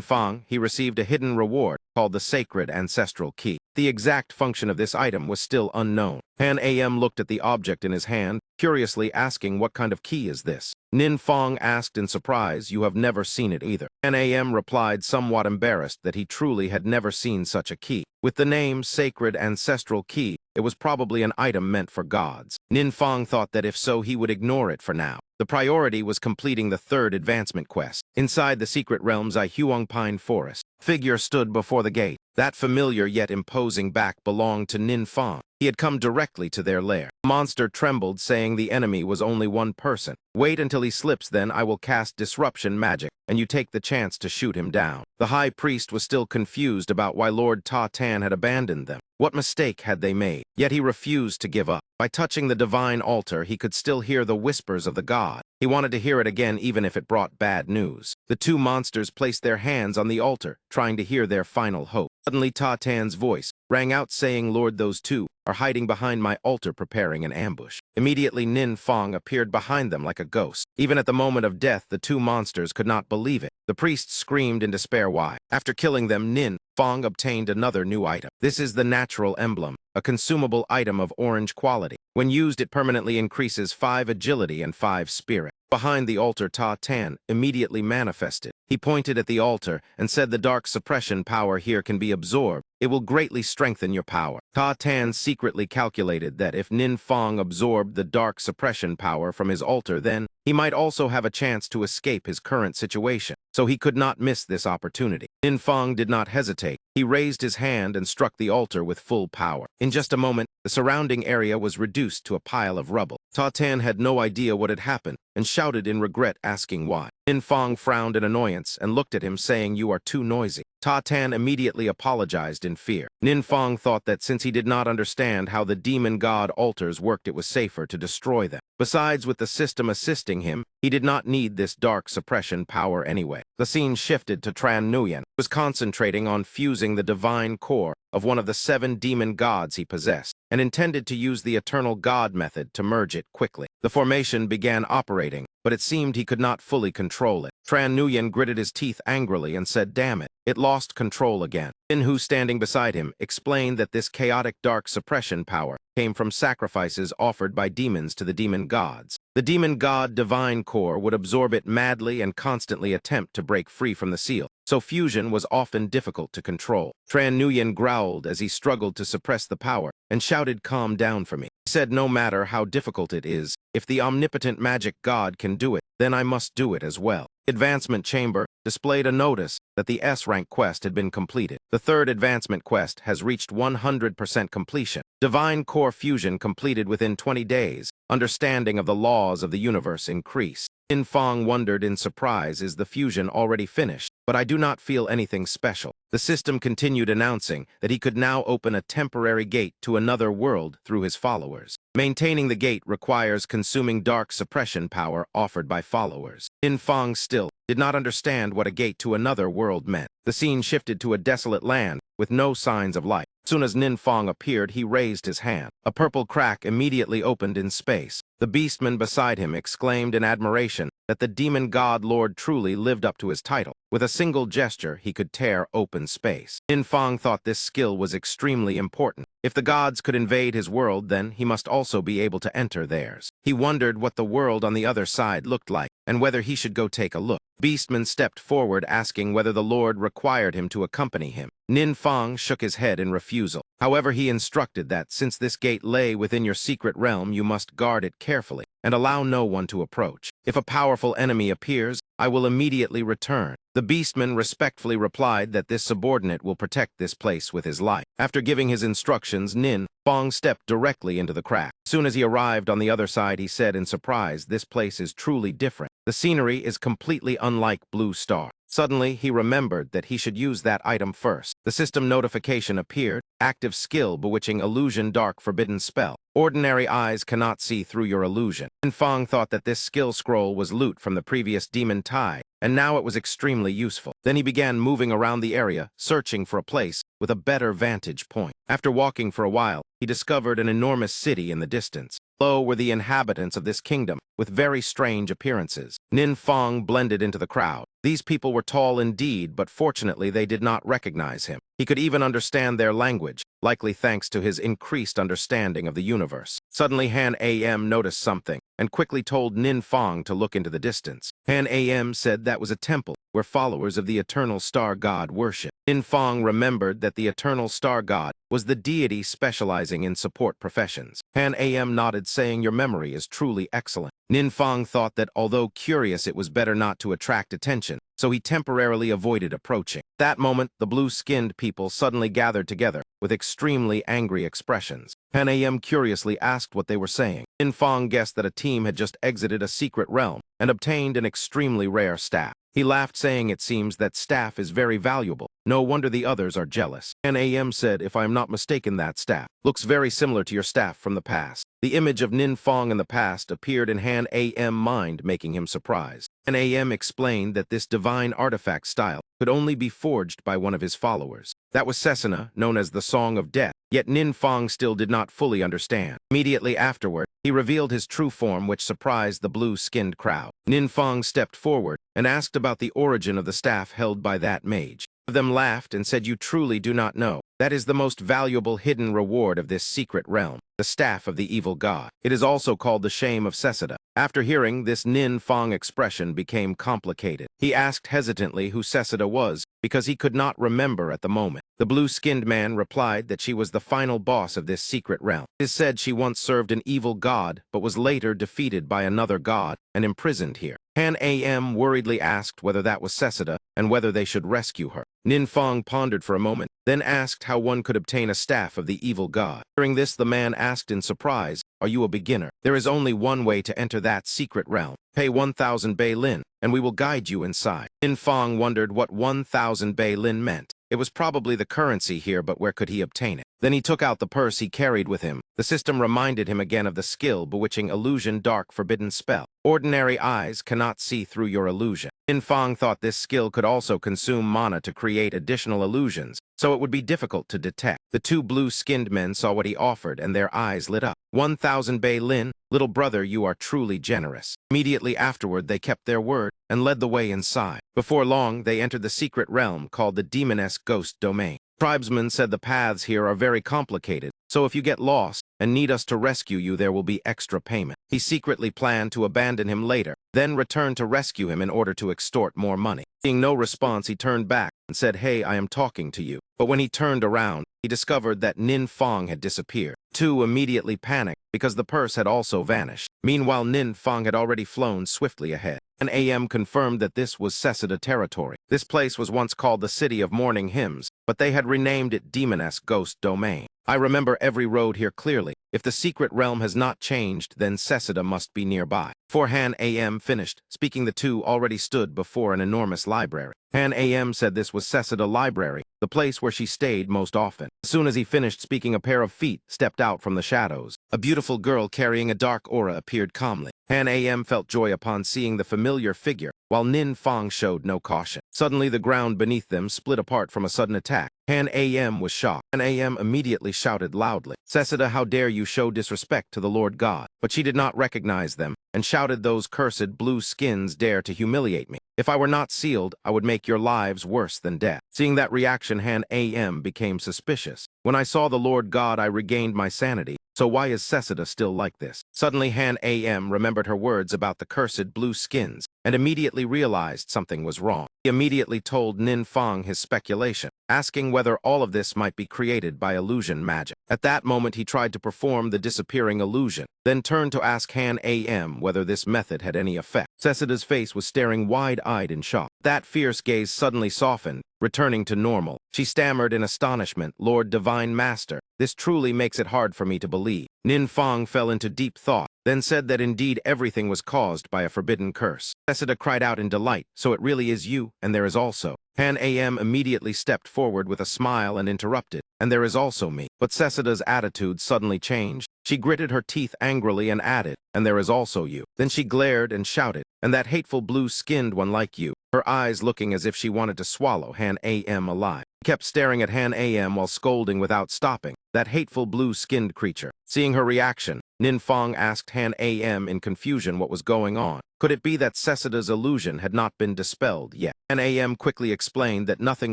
Fang, he received a hidden reward called the Sacred Ancestral Key. The exact function of this item was still unknown. Pan Am looked at the object in his hand, curiously asking what kind of key is this. Nin Fang asked in surprise, "You have never seen it either." Pan Am replied, somewhat embarrassed, that he truly had never seen such a key. With the name Sacred Ancestral Key, it was probably an item meant for gods. Nin Fang thought that if so, he would ignore it for now. The priority was completing the third advancement quest. Inside the secret realm's Ihuang Pine Forest, figure stood before the gate. That familiar yet imposing back belonged to Nin Fang. He had come directly to their lair. The monster trembled, saying the enemy was only one person. "Wait until he slips, then I will cast disruption magic, and you take the chance to shoot him down." The high priest was still confused about why Lord Ta Tan had abandoned them. What mistake had they made? Yet he refused to give up. By touching the divine altar, he could still hear the whispers of the god. He wanted to hear it again, even if it brought bad news. The two monsters placed their hands on the altar, trying to hear their final hope. Suddenly, Ta Tan's voice rang out, saying, "Lord, those two are hiding behind my altar, preparing an ambush." Immediately, Nin Fang appeared behind them like a ghost. Even at the moment of death, the two monsters could not believe it. The priest screamed in despair why. After killing them, Nin Fang obtained another new item. This is the natural emblem, a consumable item of orange quality. When used, it permanently increases 5 agility and 5 spirit. Behind the altar, Ta Tan immediately manifested. He pointed at the altar and said, "The dark suppression power here can be absorbed. It will greatly strengthen your power." Ta Tan secretly calculated that if Nin Fang absorbed the dark suppression power from his altar, then he might also have a chance to escape his current situation. So he could not miss this opportunity. Nin Fang did not hesitate. He raised his hand and struck the altar with full power. In just a moment, the surrounding area was reduced to a pile of rubble. Ta Tan had no idea what had happened and shouted in regret, asking why. Nin Fang frowned in annoyance and looked at him, saying, "You are too noisy." Ta Tan immediately apologized in fear. Nin Fang thought that since he did not understand how the demon god altars worked, it was safer to destroy them. Besides, with the system assisting him, he did not need this dark suppression power anyway. The scene shifted to Tran Nguyen, who was concentrating on fusing the divine core of one of the 7 demon gods he possessed, and intended to use the eternal god method to merge it quickly. The formation began operating, but it seemed he could not fully control it. Tran Nguyen gritted his teeth angrily and said, "Damn it, it lost control again." Jin, who standing beside him, explained that this chaotic dark suppression power came from sacrifices offered by demons to the demon gods. The demon god divine core would absorb it madly and constantly attempt to break free from the seal, so fusion was often difficult to control. Tran Nguyen growled as he struggled to suppress the power and shouted, "Calm down for me." He said, "No matter how difficult it is, if the omnipotent magic god can do it, then I must do it as well." Advancement Chamber displayed a notice that the S-Rank quest had been completed. The third advancement quest has reached 100% completion. Divine Core Fusion completed within 20 days. Understanding of the laws of the universe increased. Nin Fang wondered in surprise, "Is the fusion already finished? But I do not feel anything special." The system continued, announcing that he could now open a temporary gate to another world through his followers. Maintaining the gate requires consuming dark suppression power offered by followers. Nin Fang still did not understand what a gate to another world meant. The scene shifted to a desolate land with no signs of life. As soon as Nin Fang appeared, he raised his hand. A purple crack immediately opened in space. The beastman beside him exclaimed in admiration that the demon god lord truly lived up to his title. With a single gesture, he could tear open space. Nin Fang thought this skill was extremely important. If the gods could invade his world, then he must also be able to enter theirs. He wondered what the world on the other side looked like, and whether he should go take a look. Beastman stepped forward, asking whether the Lord required him to accompany him. Nin Fang shook his head in refusal. However, he instructed that since this gate lay within your secret realm, you must guard it carefully and allow no one to approach. If a powerful enemy appears, I will immediately return. The beastman respectfully replied that this subordinate will protect this place with his life. After giving his instructions, Nin Fang stepped directly into the crack. As soon as he arrived on the other side, he said in surprise, "This place is truly different. The scenery is completely unlike Blue Star." Suddenly, he remembered that he should use that item first. The system notification appeared. Active skill, bewitching illusion, dark forbidden spell. Ordinary eyes cannot see through your illusion. Nin Fang thought that this skill scroll was loot from the previous demon tide, and now it was extremely useful. Then he began moving around the area, searching for a place with a better vantage point. After walking for a while, he discovered an enormous city in the distance. Below were the inhabitants of this kingdom, with very strange appearances. Nin Fong blended into the crowd. These people were tall indeed, but fortunately they did not recognize him. He could even understand their language, likely thanks to his increased understanding of the universe. Suddenly Han Am noticed something, and quickly told Nin Fong to look into the distance. Han Am said that was a temple, where followers of the eternal star god worship. Nin Fong remembered that the eternal star god was the deity specializing in support professions. Han Am nodded, saying, "Your memory is truly excellent." Nin Fong thought that although curious, it was better not to attract attention, so he temporarily avoided approaching. That moment, the blue-skinned people suddenly gathered together with extremely angry expressions. Han Am curiously asked what they were saying. Nin Fong guessed that a team had just exited a secret realm and obtained an extremely rare staff. He laughed, saying it seems that staff is very valuable. No wonder the others are jealous. Han Am said, "If I am not mistaken, that staff looks very similar to your staff from the past." The image of Nin Fong in the past appeared in Han Am's mind, making him surprised. Han Am explained that this divine artifact style could only be forged by one of his followers. That was Cessna, known as the Song of Death. Yet Nin Fong still did not fully understand. Immediately afterward, he revealed his true form, which surprised the blue-skinned crowd. Nin Fong stepped forward and asked about the origin of the staff held by that mage. One of them laughed and said, "You truly do not know. That is the most valuable hidden reward of this secret realm, the staff of the evil god. It is also called the shame of Cessida." After hearing this, Nin Fong expression became complicated. He asked hesitantly who Cessida was, because he could not remember at the moment. The blue-skinned man replied that she was the final boss of this secret realm. It is said she once served an evil god, but was later defeated by another god and imprisoned here. Han Am worriedly asked whether that was Cessida and whether they should rescue her. Nin Fong pondered for a moment, then asked how one could obtain a staff of the evil god. Hearing this, the man asked in surprise, "Are you a beginner? There is only one way to enter that secret realm. Pay 1,000 Bei Lin, and we will guide you inside." Nin Fong wondered what 1,000 Bei Lin meant. It was probably the currency here, but where could he obtain it? Then he took out the purse he carried with him. The system reminded him again of the skill bewitching illusion, dark forbidden spell. Ordinary eyes cannot see through your illusion. Nin Fong thought this skill could also consume mana to create additional illusions, so it would be difficult to detect. The two blue-skinned men saw what he offered, and their eyes lit up. 1,000 Bei Lin, little brother, you are truly generous. Immediately afterward, they kept their word and led the way inside. Before long, they entered the secret realm called the demonesque ghost domain. Tribesmen said the paths here are very complicated, so if you get lost and need us to rescue you, there will be extra payment. He secretly planned to abandon him later, then return to rescue him in order to extort more money. Seeing no response, he turned back and said, "Hey, I am talking to you." But when he turned around, he discovered that Nin Fong had disappeared. Two immediately panicked because the purse had also vanished. Meanwhile, Nin Fong had already flown swiftly ahead. An AM confirmed that this was Cessida territory. This place was once called the City of Morning Hymns, but they had renamed it Demonesque Ghost Domain. I remember every road here clearly. If the secret realm has not changed, then Cessida must be nearby. Before Han Am finished speaking, the two already stood before an enormous library. Han Am said this was Cessida Library, the place where she stayed most often. As soon as he finished speaking, a pair of feet stepped out from the shadows. A beautiful girl carrying a dark aura appeared calmly. Han Am felt joy upon seeing the familiar figure, while Nin Fong showed no caution. Suddenly, the ground beneath them split apart from a sudden attack. Han Am was shocked. Han Am immediately shouted loudly, "Cessida, how dare you show disrespect to the Lord God?" But she did not recognize them, and shouted, "Those cursed blue skins dare to humiliate me. If I were not sealed, I would make your lives worse than death." Seeing that reaction, Han Am became suspicious. "When I saw the Lord God, I regained my sanity. So why is Cessida still like this?" Suddenly, Han Am remembered her words about the cursed blue skins and immediately realized something was wrong. He immediately told Nin Fong his speculation, asking whether all of this might be created by illusion magic. At that moment, he tried to perform the disappearing illusion, then turned to ask Han Am whether this method had any effect. Cessida's face was staring wide-eyed in shock. That fierce gaze suddenly softened, returning to normal. She stammered in astonishment, "Lord Divine Master, this truly makes it hard for me to believe." Nin Fong fell into deep thought, then said that indeed everything was caused by a forbidden curse. Cessida cried out in delight, "So it really is you, and there is also..." Han Am immediately stepped forward with a smile and interrupted, "And there is also me." But Cessida's attitude suddenly changed. She gritted her teeth angrily and added, "And there is also you." Then she glared and shouted, "And that hateful blue-skinned one like you," her eyes looking as if she wanted to swallow Han AM alive. She kept staring at Han AM while scolding without stopping. That hateful blue-skinned creature. Seeing her reaction, Ninfang asked Han AM in confusion what was going on. Could it be that Sesida's illusion had not been dispelled yet? Han AM quickly explained that nothing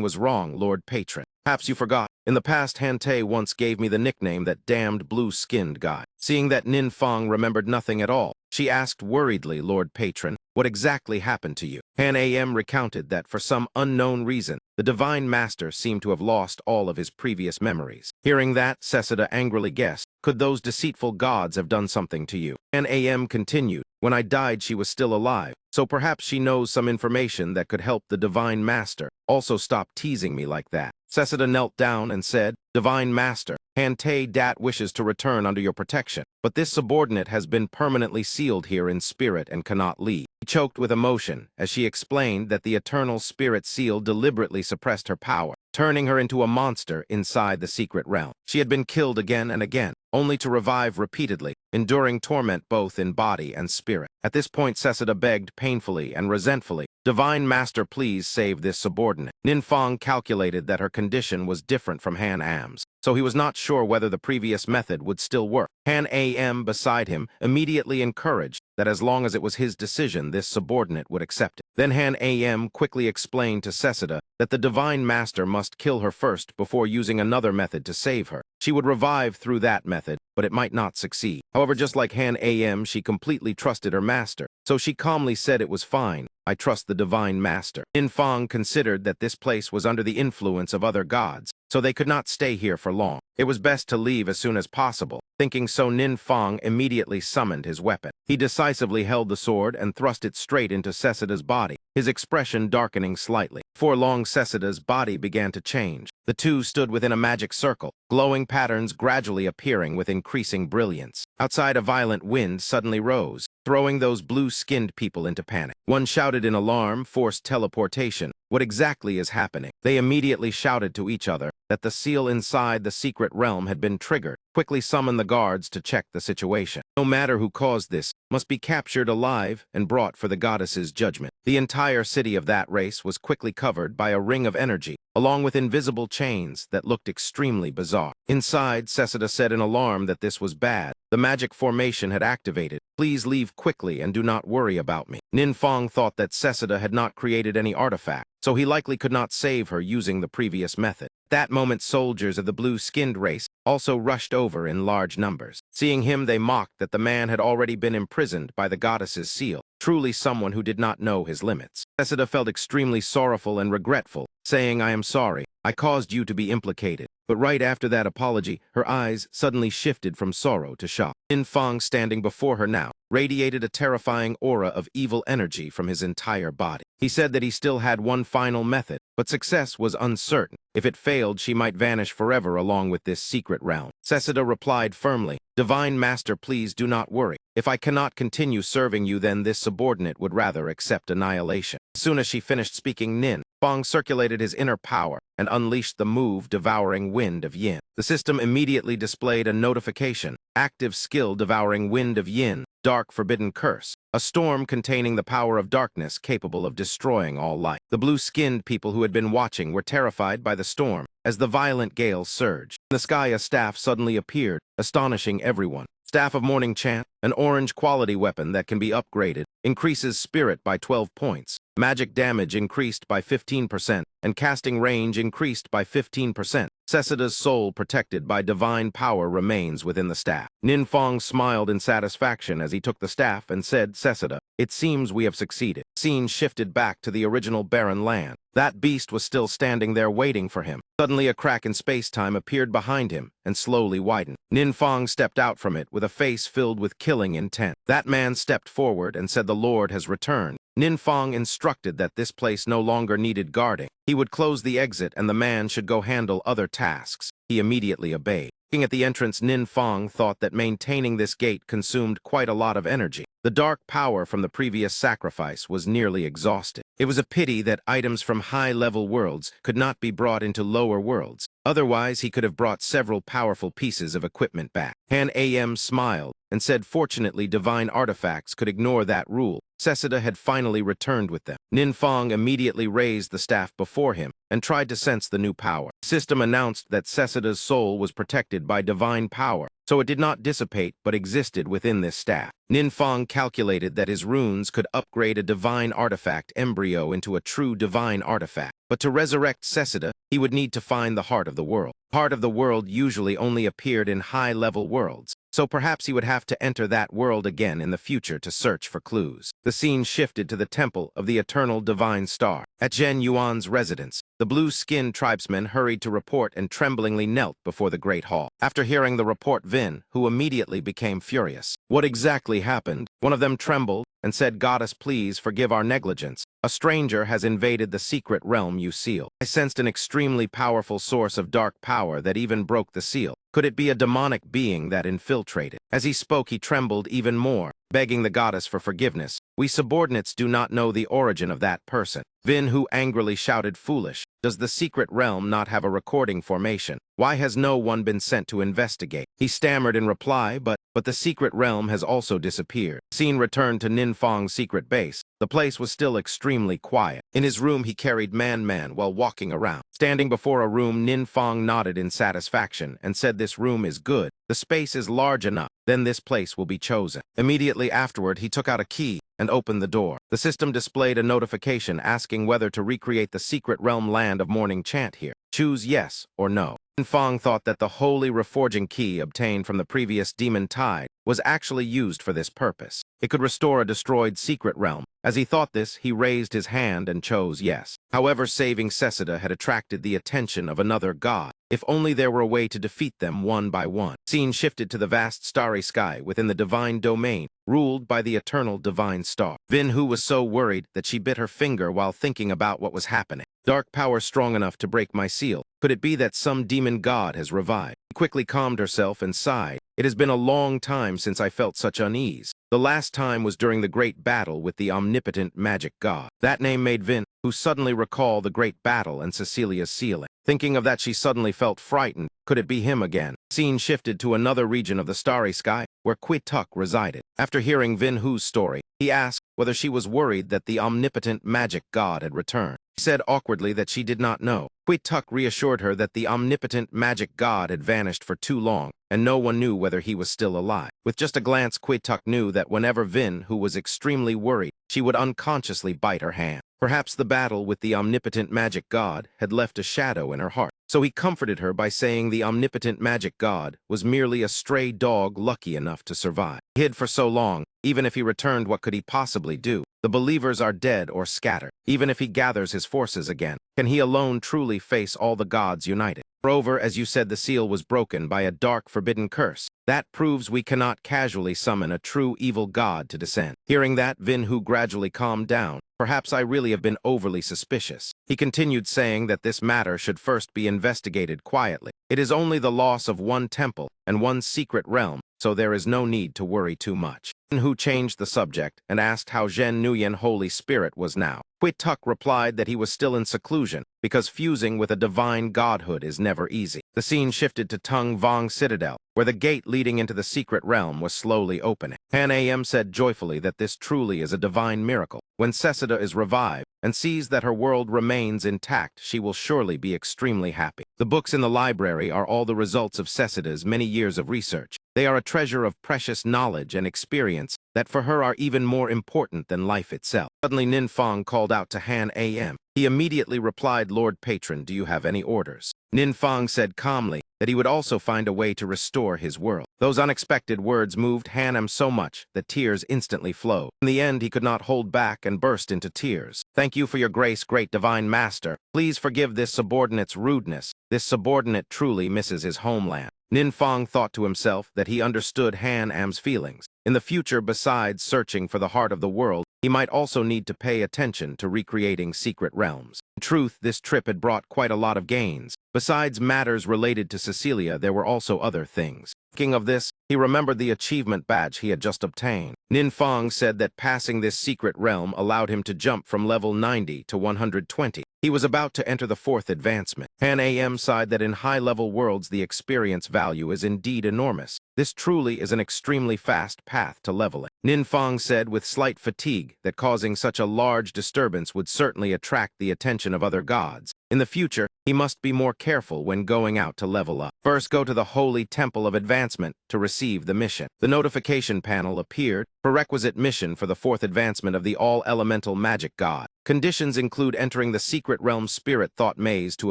was wrong, Lord Patron. Perhaps you forgot. In the past, Hante once gave me the nickname that damned blue-skinned guy. Seeing that Ninfang remembered nothing at all, she asked worriedly, Lord Patron, what exactly happened to you? Han AM recounted that for some unknown reason, the Divine Master seemed to have lost all of his previous memories. Hearing that, Sesida angrily guessed, could those deceitful gods have done something to you? Han AM continued, when I died she was still alive, so perhaps she knows some information that could help the Divine Master. Also stop teasing me like that. Sesida knelt down and said, Divine Master, Hante Dat wishes to return under your protection, but this subordinate has been permanently sealed here in spirit and cannot leave. He choked with emotion as she explained that the eternal spirit seal deliberately suppressed her power, turning her into a monster inside the secret realm. She had been killed again and again, only to revive repeatedly, enduring torment both in body and spirit. At this point, Sesida begged painfully and resentfully, Divine Master, please save this subordinate. Ninfang calculated that her condition was different from Han Am's, so he was not sure whether the previous method would still work. Han AM beside him immediately encouraged that as long as it was his decision, this subordinate would accept it. Then Han AM quickly explained to Sesida that the Divine Master must kill her first before using another method to save her. She would revive through that method, but it might not succeed. However, just like Han AM, she completely trusted her master, so she calmly said it was fine. I trust the Divine Master. Ninfang considered that this place was under the influence of other gods, so they could not stay here for long. It was best to leave as soon as possible. Thinking so, Ninfang immediately summoned his weapon. He decisively held the sword and thrust it straight into Sesida's body, his expression darkening slightly. Before long, Sesida's body began to change. The two stood within a magic circle, glowing patterns gradually appearing with increasing brilliance. Outside, a violent wind suddenly rose, throwing those blue-skinned people into panic. One shouted in alarm, forced teleportation. What exactly is happening? They immediately shouted to each other that the seal inside the secret realm had been triggered. Quickly summoned the guards to check the situation. No matter who caused this, must be captured alive and brought for the goddess's judgment. The entire city of that race was quickly covered by a ring of energy, along with invisible chains that looked extremely bizarre. Inside, Sesida said in alarm that this was bad. The magic formation had activated. Please leave quickly and do not worry about me. Ninfang thought that Sesida had not created any artifact, so he likely could not save her using the previous method. At that moment, soldiers of the blue-skinned race also rushed over in large numbers. Seeing him, they mocked that the man had already been imprisoned by the goddess's seal, truly someone who did not know his limits. Sesida felt extremely sorrowful and regretful, saying, I am sorry, I caused you to be implicated. But right after that apology, her eyes suddenly shifted from sorrow to shock. Ninfang, standing before her now, radiated a terrifying aura of evil energy from his entire body. He said that he still had one final method, but success was uncertain. If it failed, she might vanish forever along with this secret realm. Sesida replied firmly, Divine Master, please do not worry. If I cannot continue serving you, then this subordinate would rather accept annihilation. As soon as she finished speaking, Ninfang circulated his inner power and unleashed the move Devouring Wind of Yin. The system immediately displayed a notification, Active Skill Devouring Wind of Yin, Dark Forbidden Curse, a storm containing the power of darkness capable of destroying all life. The blue-skinned people who had been watching were terrified by the storm as the violent gale surged. In the sky, a staff suddenly appeared, astonishing everyone. Staff of Morning Chant, an orange quality weapon that can be upgraded, increases spirit by 12 points. Magic damage increased by 15%, and casting range increased by 15%. Sesida's soul, protected by divine power, remains within the staff. Ninfang smiled in satisfaction as he took the staff and said, Sesida, it seems we have succeeded. Scene shifted back to the original barren land. That beast was still standing there waiting for him. Suddenly, a crack in space-time appeared behind him and slowly widened. Ninfang stepped out from it with a face filled with killing intent. That man stepped forward and said, the Lord has returned. Ninfang instructed that this place no longer needed guarding. He would close the exit and the man should go handle other tasks. He immediately obeyed. Looking at the entrance, Ninfang thought that maintaining this gate consumed quite a lot of energy. The dark power from the previous sacrifice was nearly exhausted. It was a pity that items from high-level worlds could not be brought into lower worlds. Otherwise, he could have brought several powerful pieces of equipment back. Han Am smiled and said fortunately divine artifacts could ignore that rule. Seseda had finally returned with them. Ninfang immediately raised the staff before him and tried to sense the new power. The system announced that Seseda's soul was protected by divine power, so it did not dissipate but existed within this staff. Ninfang calculated that his runes could upgrade a divine artifact embryo into a true divine artifact. But to resurrect Seseda, he would need to find the heart of the world. Heart of the world usually only appeared in high-level worlds, so perhaps he would have to enter that world again in the future to search for clues. The scene shifted to the temple of the eternal divine star. At Zhen Yuan's residence, the blue-skinned tribesmen hurried to report and tremblingly knelt before the great hall. After hearing the report, Vin, who immediately became furious. What exactly happened? One of them trembled and said, "Goddess, please forgive our negligence. A stranger has invaded the secret realm you seal." I sensed an extremely powerful source of dark power that even broke the seal. Could it be a demonic being that infiltrated? As he spoke, he trembled even more, begging the goddess for forgiveness. We subordinates do not know the origin of that person. Vin, who angrily shouted, "Foolish! Does the secret realm not have a recording formation? Why has no one been sent to investigate?" He stammered in reply, but the secret realm has also disappeared. Scene returned to Ninfang's secret base. The place was still extremely quiet. In his room, he carried Man while walking around. Standing before a room, Ninfang nodded in satisfaction and said, "This room is good. The space is large enough. Then this place will be chosen." Immediately afterward, he took out a key and opened the door. The system displayed a notification asking whether to recreate the secret realm land of morning chant here. Choose yes or no. Ninfang thought that the holy reforging key obtained from the previous demon tide was actually used for this purpose. It could restore a destroyed secret realm. As he thought this, he raised his hand and chose yes. However, saving Seseda had attracted the attention of another god. If only there were a way to defeat them one by one. Scene shifted to the vast starry sky within the divine domain, ruled by the eternal divine star. Vin, who was so worried that she bit her finger while thinking about what was happening. Dark power strong enough to break my seal. Could it be that some demon god has revived? She quickly calmed herself and sighed. It has been a long time since I felt such unease. The last time was during the great battle with the omnipotent magic god. That name made Vin, who suddenly recalled the great battle and Cecilia's sealing. Thinking of that, she suddenly felt frightened. Could it be him again? Scene shifted to another region of the starry sky, where Quituk resided. After hearing Vin Hu's story, he asked whether she was worried that the omnipotent magic god had returned. She said awkwardly that she did not know. Quituk reassured her that the omnipotent magic god had vanished for too long, and no one knew whether he was still alive. With just a glance, Quituk knew that whenever Vin, who was extremely worried, she would unconsciously bite her hand. Perhaps the battle with the omnipotent magic god had left a shadow in her heart. So he comforted her by saying the omnipotent magic god was merely a stray dog lucky enough to survive. He hid for so long, even if he returned, what could he possibly do? The believers are dead or scattered. Even if he gathers his forces again, can he alone truly face all the gods united? Moreover, as you said, the seal was broken by a dark forbidden curse. That proves we cannot casually summon a true evil god to descend. Hearing that, Vin Hu gradually calmed down. Perhaps I really have been overly suspicious. He continued saying that this matter should first be investigated quietly. It is only the loss of one temple and one secret realm, so there is no need to worry too much. Vin Hu changed the subject and asked how Zhen Nuyen Holy Spirit was now. Quituk replied that he was still in seclusion, because fusing with a divine godhood is never easy. The scene shifted to Tung Vong Citadel, where the gate leading into the secret realm was slowly opening. Han Am said joyfully that this truly is a divine miracle. When Seseda is revived and sees that her world remains intact, she will surely be extremely happy. The books in the library are all the results of Seseda's many years of research. They are a treasure of precious knowledge and experience that for her are even more important than life itself. Suddenly Ninfang called out to Han Am. He immediately replied, "Lord Patron, do you have any orders?" Ninfang said calmly that he would also find a way to restore his world. Those unexpected words moved Han Am so much that tears instantly flowed. In the end, he could not hold back and burst into tears. "Thank you for your grace, great divine master. Please forgive this subordinate's rudeness. This subordinate truly misses his homeland." Ninfang thought to himself that he understood Han Am's feelings. In the future, besides searching for the heart of the world, he might also need to pay attention to recreating secret realms. In truth, this trip had brought quite a lot of gains. Besides matters related to Cecilia, there were also other things. Thinking of this, he remembered the achievement badge he had just obtained. Ninfang said that passing this secret realm allowed him to jump from level 90 to 120. He was about to enter the 4th advancement. Han Am sighed that in high-level worlds the experience value is indeed enormous. This truly is an extremely fast path to leveling. Ninfang said with slight fatigue that causing such a large disturbance would certainly attract the attention of other gods. In the future, he must be more careful when going out to level up. First, go to the Holy Temple of Advancement to receive the mission. The notification panel appeared. Prerequisite mission for the 4th advancement of the all-elemental magic god. Conditions include entering the secret realm spirit thought maze to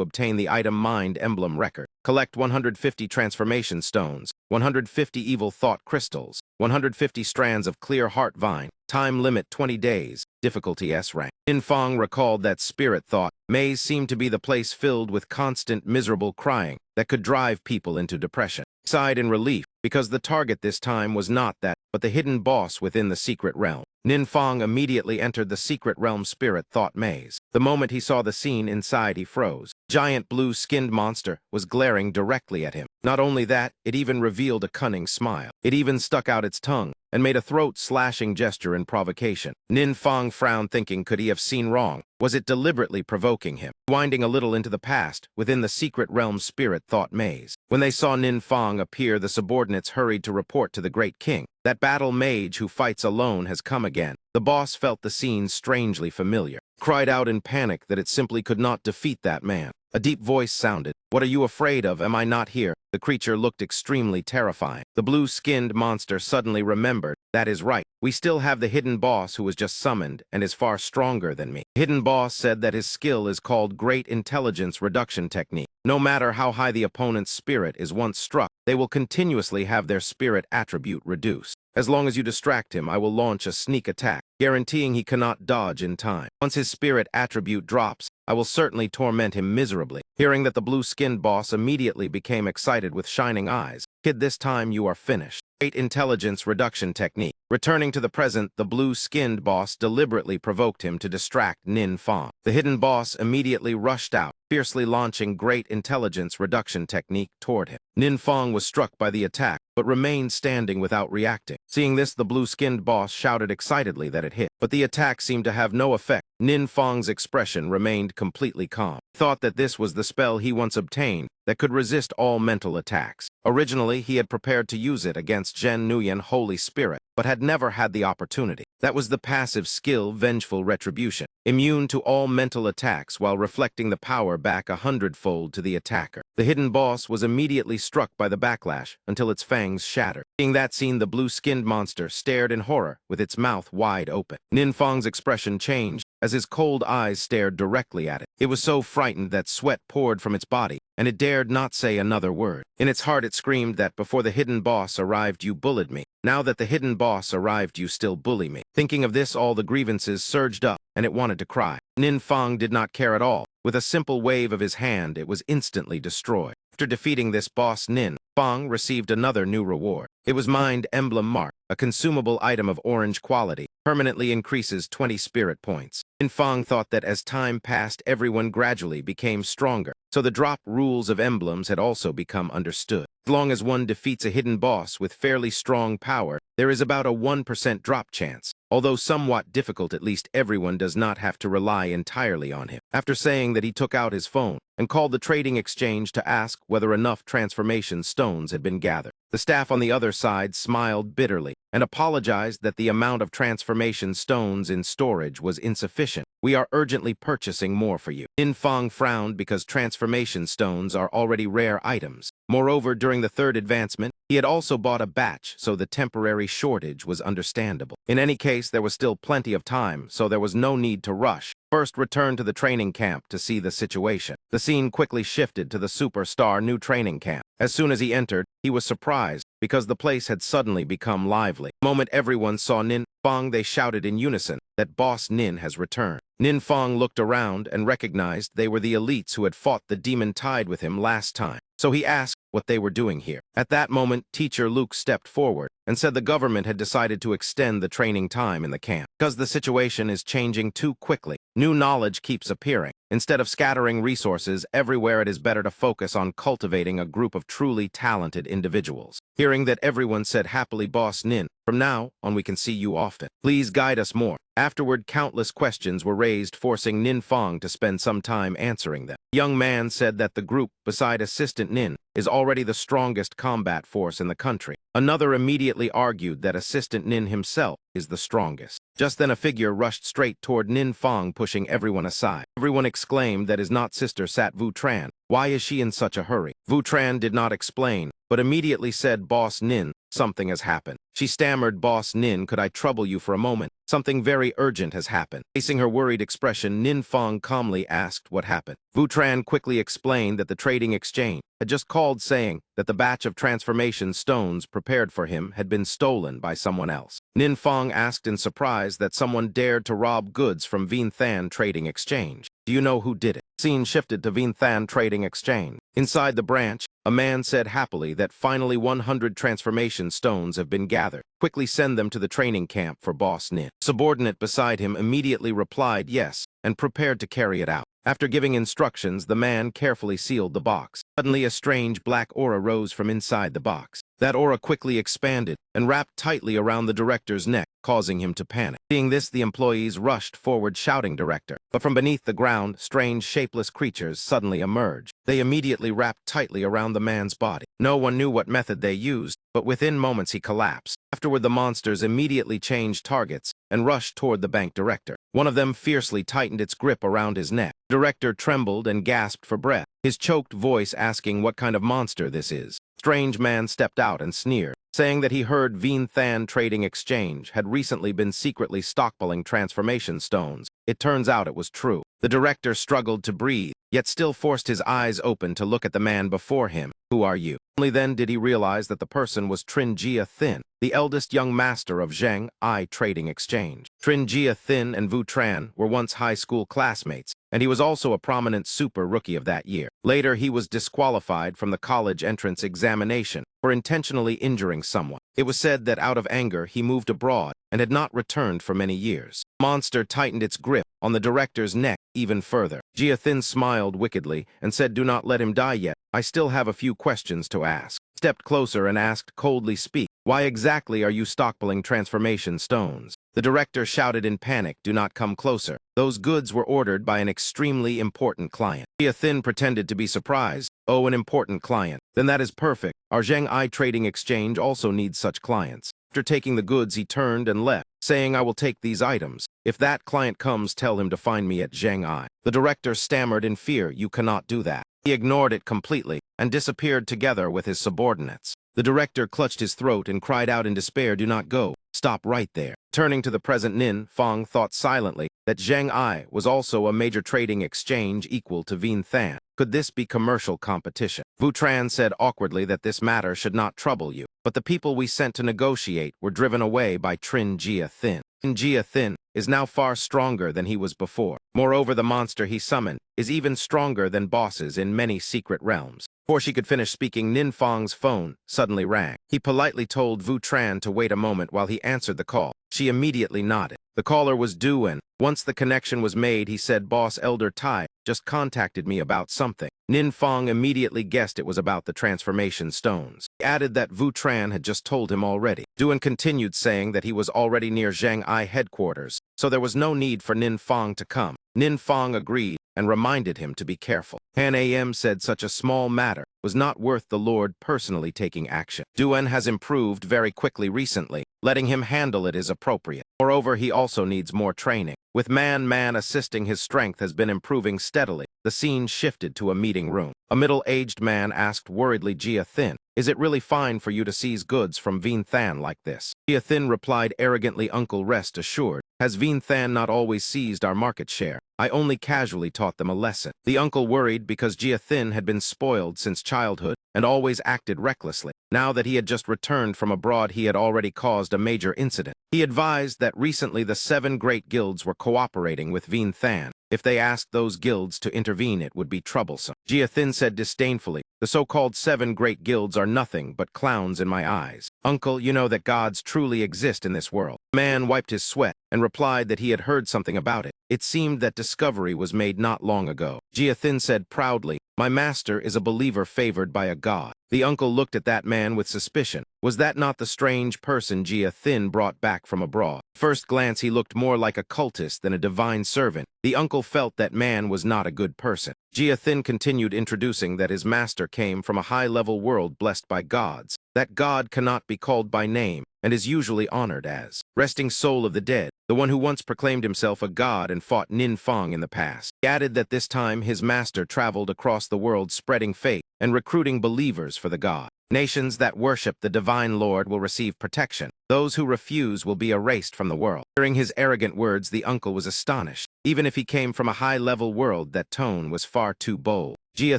obtain the item mind emblem record. Collect 150 transformation stones, 150 evil thought crystals, 150 strands of clear heart vine. Time limit 20 days. Difficulty S-Rank. Ninfang recalled that spirit thought maze seemed to be the place filled with constant miserable crying that could drive people into depression. He sighed in relief because the target this time was not that, but the hidden boss within the secret realm. Ninfang immediately entered the secret realm spirit thought maze. The moment he saw the scene inside, he froze. Giant blue-skinned monster was glaring directly at him. Not only that, it even revealed a cunning smile. It even stuck out its tongue and made a throat-slashing gesture in provocation. Ninfang frowned, thinking, could he have seen wrong? Was it deliberately provoking him? Winding a little into the past, within the secret realm spirit thought maze. When they saw Ninfang appear, the subordinates hurried to report to the great king. That battle mage who fights alone has come again. The boss felt the scene strangely familiar. Cried out in panic that it simply could not defeat that man. A deep voice sounded. What are you afraid of? Am I not here? The creature looked extremely terrifying. The blue-skinned monster suddenly remembered. That is right. We still have the hidden boss who was just summoned and is far stronger than me. The hidden boss said that his skill is called Great Intelligence Reduction Technique. No matter how high the opponent's spirit is once struck, they will continuously have their spirit attribute reduced. As long as you distract him, I will launch a sneak attack, guaranteeing he cannot dodge in time. Once his spirit attribute drops, I will certainly torment him miserably. Hearing that, the blue-skinned boss immediately became excited with shining eyes. Kid, this time you are finished. Great Intelligence Reduction Technique. Returning to the present, the blue-skinned boss deliberately provoked him to distract Ninfang. The hidden boss immediately rushed out, fiercely launching Great Intelligence Reduction Technique toward him. Ninfang was struck by the attack, but remained standing without reacting. Seeing this, the blue-skinned boss shouted excitedly that it hit, but the attack seemed to have no effect. Ninfang's expression remained completely calm. He thought that this was the spell he once obtained that could resist all mental attacks. Originally, he had prepared to use it against Zhen Nuyen Holy Spirit, but had never had the opportunity. That was the passive skill Vengeful Retribution, immune to all mental attacks while reflecting the power back 100-fold to the attacker. The hidden boss was immediately struck by the backlash until its fangs shattered. Seeing that scene, the blue-skinned monster stared in horror with its mouth wide open. Ninfang's expression changed as his cold eyes stared directly at it. It was so frightened that sweat poured from its body, and it dared not say another word. In its heart it screamed that before the hidden boss arrived you bullied me. Now that the hidden boss arrived you still bully me. Thinking of this, all the grievances surged up, and it wanted to cry. Ninfang did not care at all. With a simple wave of his hand, it was instantly destroyed. After defeating this boss, Ninfang received another new reward. It was Mind Emblem Mark, a consumable item of orange quality. Permanently increases 20 spirit points. Ninfang thought that as time passed, everyone gradually became stronger, so the drop rules of emblems had also become understood. As long as one defeats a hidden boss with fairly strong power, there is about a 1% drop chance. Although somewhat difficult, at least everyone does not have to rely entirely on him. After saying that, he took out his phone and called the trading exchange to ask whether enough transformation stones had been gathered. The staff on the other side smiled bitterly and apologized that the amount of transformation stones in storage was insufficient. We are urgently purchasing more for you. Ninfang frowned because transformation stones are already rare items. Moreover, during the 3rd advancement, he had also bought a batch, so the temporary shortage was understandable. In any case, there was still plenty of time, so there was no need to rush. First, return to the training camp to see the situation. The scene quickly shifted to the superstar new training camp. As soon as he entered, he was surprised because the place had suddenly become lively. The moment everyone saw Ninfang, they shouted in unison that Boss Nin has returned. Ninfang looked around and recognized they were the elites who had fought the demon tide with him last time. So he asked, what they were doing here. At that moment, Teacher Luke stepped forward and said the government had decided to extend the training time in the camp because the situation is changing too quickly. New knowledge keeps appearing. Instead of scattering resources everywhere, it is better to focus on cultivating a group of truly talented individuals. Hearing that, everyone said happily, Boss Nin, from now on we can see you often. Please guide us more. Afterward, countless questions were raised, forcing Nin Fong to spend some time answering them. The young man said that the group, beside Assistant Nin, is already the strongest combat force in the country. Another immediately argued that Assistant Nin himself is the strongest. Just then a figure rushed straight toward Nin Fong, pushing everyone aside. Everyone exclaimed that his not sister sat Vu Tran. Why is she in such a hurry? Vu Tran did not explain, but immediately said, Boss Nin, something has happened. She stammered, Boss Nin, could I trouble you for a moment? Something very urgent has happened. Facing her worried expression, Nin Fong calmly asked what happened. Vu Tran quickly explained that the trading exchange had just called, saying that the batch of transformation stones prepared for him had been stolen by someone else. Nin Fong asked in surprise that someone dared to rob goods from Vien Than Trading Exchange. Do you know who did it? Scene shifted to Vien Than Trading Exchange. Inside the branch, a man said happily that finally 100 transformation stones have been gathered. Quickly send them to the training camp for Boss Nin. Subordinate beside him immediately replied yes and prepared to carry it out. After giving instructions, the man carefully sealed the box. Suddenly, a strange black aura rose from inside the box. That aura quickly expanded and wrapped tightly around the director's neck, causing him to panic. Seeing this, the employees rushed forward shouting, Director. But from beneath the ground, strange, shapeless creatures suddenly emerged. They immediately wrapped tightly around the man's body. No one knew what method they used, but within moments he collapsed. Afterward, the monsters immediately changed targets and rushed toward the bank director. One of them fiercely tightened its grip around his neck. The director trembled and gasped for breath, his choked voice asking what kind of monster this is. Strange man stepped out and sneered, saying that he heard Vien Than Trading Exchange had recently been secretly stockpiling transformation stones. It turns out it was true. The director struggled to breathe, yet still forced his eyes open to look at the man before him. Who are you? Only then did he realize that the person was Trin Jia Thin, the eldest young master of Zheng I Trading Exchange. Trin Jia Thin and Vu Tran were once high school classmates, and he was also a prominent super rookie of that year. Later, he was disqualified from the college entrance examination for intentionally injuring someone. It was said that out of anger, he moved abroad and had not returned for many years. The monster tightened its grip on the director's neck even further. Jia Thin smiled wickedly and said, Do not let him die yet. I still have a few questions to ask. Stepped closer and asked coldly, Speak. Why exactly are you stockpiling transformation stones? The director shouted in panic, Do not come closer. Those goods were ordered by an extremely important client. Jia Thin pretended to be surprised. Oh, an important client. Then that is perfect. Our Zheng I Trading Exchange also needs such clients. After taking the goods, he turned and left, saying, I will take these items. If that client comes, tell him to find me at Zheng I. The director stammered in fear, You cannot do that. He ignored it completely and disappeared together with his subordinates. The director clutched his throat and cried out in despair, Do not go. Stop right there. Turning to the present Nin Fong thought silently that Zheng I was also a major trading exchange equal to Vien Than. Could this be commercial competition? Vu Tran said awkwardly that this matter should not trouble you, but the people we sent to negotiate were driven away by Trin Jia Thin. Trin Jia Thin is now far stronger than he was before. Moreover, the monster he summoned is even stronger than bosses in many secret realms. Before she could finish speaking, Nin Fong's phone suddenly rang. He politely told Vu Tran to wait a moment while he answered the call. She immediately nodded. The caller was Du, and once the connection was made, he said, Boss Elder Tai just contacted me about something. Nin Fong immediately guessed it was about the transformation stones. He added that Vu Tran had just told him already. Duan continued saying that he was already near Zheng I headquarters, so there was no need for Nin Fong to come. Nin Fong agreed and reminded him to be careful. Han Am said such a small matter was not worth the Lord personally taking action. Duan has improved very quickly recently. Letting him handle it is appropriate. Moreover, he also needs more training. With Man assisting, his strength has been improving steadily. The scene shifted to a meeting room. A middle-aged man asked worriedly Jia Thin, Is it really fine for you to seize goods from Vien Than like this? Jia Thin replied arrogantly, Uncle, rest assured. Has Vien Than not always seized our market share? I only casually taught them a lesson. The uncle worried because Jia Thin had been spoiled since childhood and always acted recklessly. Now that he had just returned from abroad, he had already caused a major incident. He advised that recently the 7 great guilds were cooperating with Vien Than If they asked those guilds to intervene, it would be troublesome. Jia Thin said disdainfully, the so-called 7 great guilds are nothing but clowns in my eyes. Uncle, you know that gods truly exist in this world. The man wiped his sweat and replied that he had heard something about it. It seemed that discovery was made not long ago. Jia Thin said proudly, my master is a believer favored by a god. The uncle looked at that man with suspicion. Was that not the strange person Jia Thin brought back from abroad? First glance, he looked more like a cultist than a divine servant. The uncle felt that man was not a good person. Jia Thin continued introducing that his master came from a high-level world blessed by gods. That god cannot be called by name and is usually honored as resting soul of the dead, the one who once proclaimed himself a god and fought Nin Fong in the past. He added that this time his master traveled across the world spreading faith and recruiting believers for the god. Nations that worship the divine Lord will receive protection. Those who refuse will be erased from the world. Hearing his arrogant words, the uncle was astonished. Even if he came from a high-level world, that tone was far too bold. Jia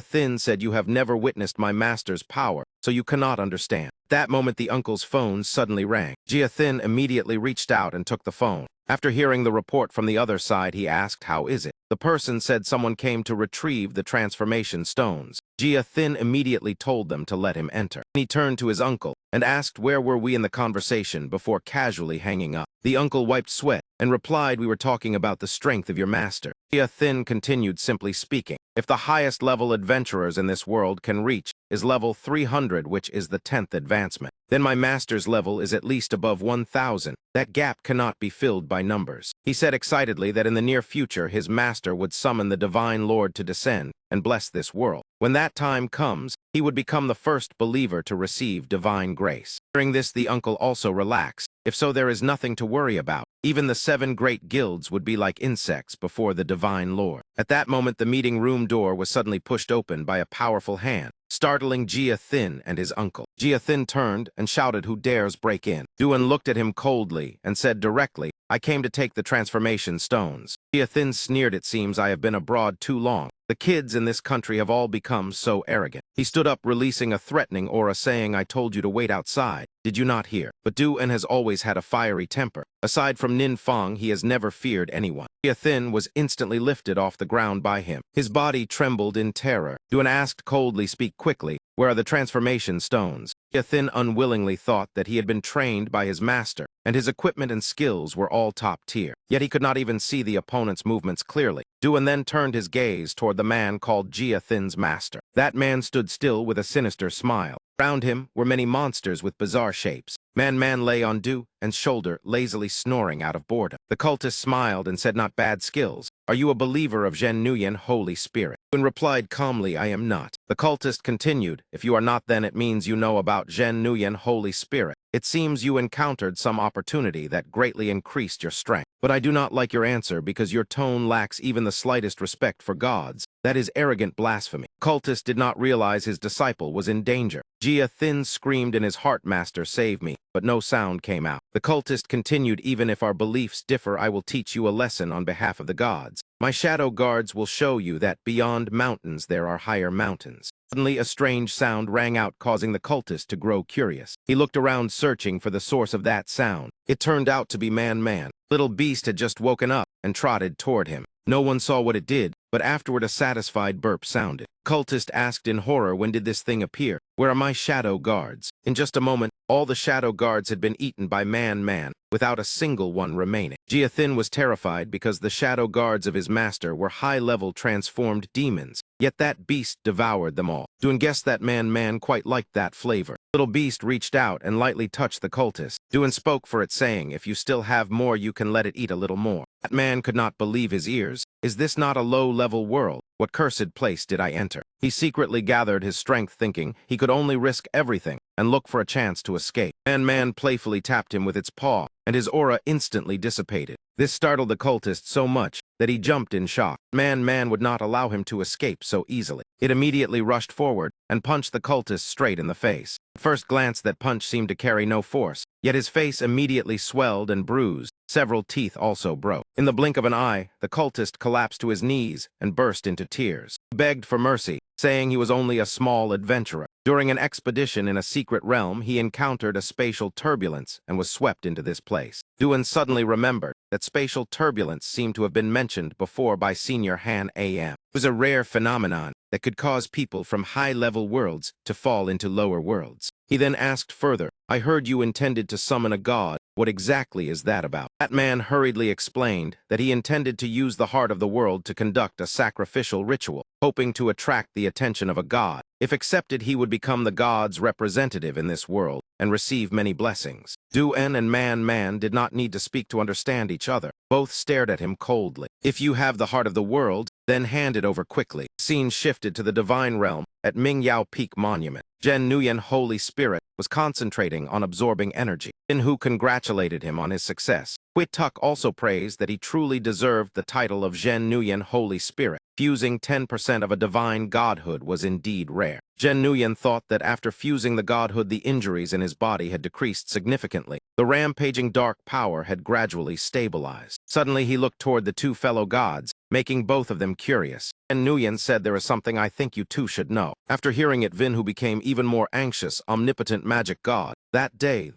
Thin said, you have never witnessed my master's power, so you cannot understand. At that moment, the uncle's phone suddenly rang. Jia Thin immediately reached out and took the phone. After hearing the report from the other side, he asked, how is it? The person said someone came to retrieve the transformation stones. Jia Thin immediately told them to let him enter. He turned to his uncle and asked where were we in the conversation before casually hanging up. The uncle wiped sweat and replied, we were talking about the strength of your master. Jia Thin continued, simply speaking, if the highest level adventurers in this world can reach is level 300, which is the 10th advancement, then my master's level is at least above 1,000. That gap cannot be filled by numbers. He said excitedly that in the near future his master would summon the divine Lord to descend and bless this world. When that time comes, he would become the first believer to receive divine grace. Hearing this, the uncle also relaxed. If so, there is nothing to worry about. Even the 7 great guilds would be like insects before the divine Lord. At that moment, the meeting room door was suddenly pushed open by a powerful hand, startling Jia Thin and his uncle. Jia Thin turned and shouted, who dares break in? Duan looked at him coldly and said directly, I came to take the transformation stones. Jia Thin sneered, it seems I have been abroad too long. The kids in this country have all become so arrogant. He stood up, releasing a threatening aura, saying, I told you to wait outside. Did you not hear? But Duan has always had a fiery temper. Aside from Nin Fong, he has never feared anyone. Jia Thin was instantly lifted off the ground by him. His body trembled in terror. Duan asked coldly, speak quickly. Where are the transformation stones? Jia Thin unwillingly thought that he had been trained by his master, and his equipment and skills were all top tier. Yet he could not even see the opponent's movements clearly. Duan then turned his gaze toward the man called Jia Thin's master. That man stood still with a sinister smile. Around him were many monsters with bizarre shapes. Man lay on Du and shoulder, lazily snoring out of boredom. The cultist smiled and said, not bad skills. Are you a believer of Zhen Nuyen Holy Spirit? Duan replied calmly, I am not. The cultist continued, if you are not, then it means you know about Zhen Nuyen Holy Spirit. It seems you encountered some opportunity that greatly increased your strength. But I do not like your answer because your tone lacks even the slightest respect for gods. That is arrogant blasphemy. Cultist did not realize his disciple was in danger. Jia Thin screamed in his heart, Master, save me, but no sound came out. The cultist continued, even if our beliefs differ, I will teach you a lesson on behalf of the gods. My shadow guards will show you that beyond mountains there are higher mountains. Suddenly, a strange sound rang out, causing the cultist to grow curious. He looked around, searching for the source of that sound. It turned out to be Man. Little Beast had just woken up and trotted toward him. No one saw what it did, but afterward a satisfied burp sounded. Cultist asked in horror, when did this thing appear? Where are my shadow guards? In just a moment, all the shadow guards had been eaten by Man, without a single one remaining. Jia Thin was terrified because the shadow guards of his master were high-level transformed demons, yet that beast devoured them all. Duan guessed that Man quite liked that flavor. Little Beast reached out and lightly touched the cultist. Duan spoke for it, saying, if you still have more, you can let it eat a little more. That man could not believe his ears. Is this not a low-level world? What cursed place did I enter? He secretly gathered his strength, thinking he could only risk everything and look for a chance to escape. Man playfully tapped him with its paw, and his aura instantly dissipated. This startled the cultist so much that he jumped in shock. Man would not allow him to escape so easily. It immediately rushed forward and punched the cultist straight in the face. At first glance, that punch seemed to carry no force, yet his face immediately swelled and bruised. Several teeth also broke. In the blink of an eye, the cultist collapsed to his knees and burst into tears. He begged for mercy, saying he was only a small adventurer. During an expedition in a secret realm, he encountered a spatial turbulence and was swept into this place. Duan suddenly remembered that spatial turbulence seemed to have been mentioned before by Senior Han AM. It was a rare phenomenon that could cause people from high-level worlds to fall into lower worlds. He then asked further, "I heard you intended to summon a god. What exactly is that about?" That man hurriedly explained that he intended to use the heart of the world to conduct a sacrificial ritual, hoping to attract the attention of a god. If accepted, he would become the god's representative in this world and receive many blessings. Du-En and Man did not need to speak to understand each other. Both stared at him coldly. "If you have the heart of the world, then hand it over quickly." Scene shifted to the divine realm at Mingyao Peak Monument. Zhen Nuyen, Holy Spirit, was concentrating on absorbing energy. Hu congratulated him on his success. Hui Tuk also praised that he truly deserved the title of Zhen Nuyen, Holy Spirit. Fusing 10% of a divine godhood was indeed rare. Zhen Nuyen thought that after fusing the godhood, the injuries in his body had decreased significantly. The rampaging dark power had gradually stabilized. Suddenly he looked toward the two fellow gods, making both of them curious. And Nguyen said, "There is something I think you two should know." After hearing it, Vin, who became even more anxious, omnipotent magic god. That day.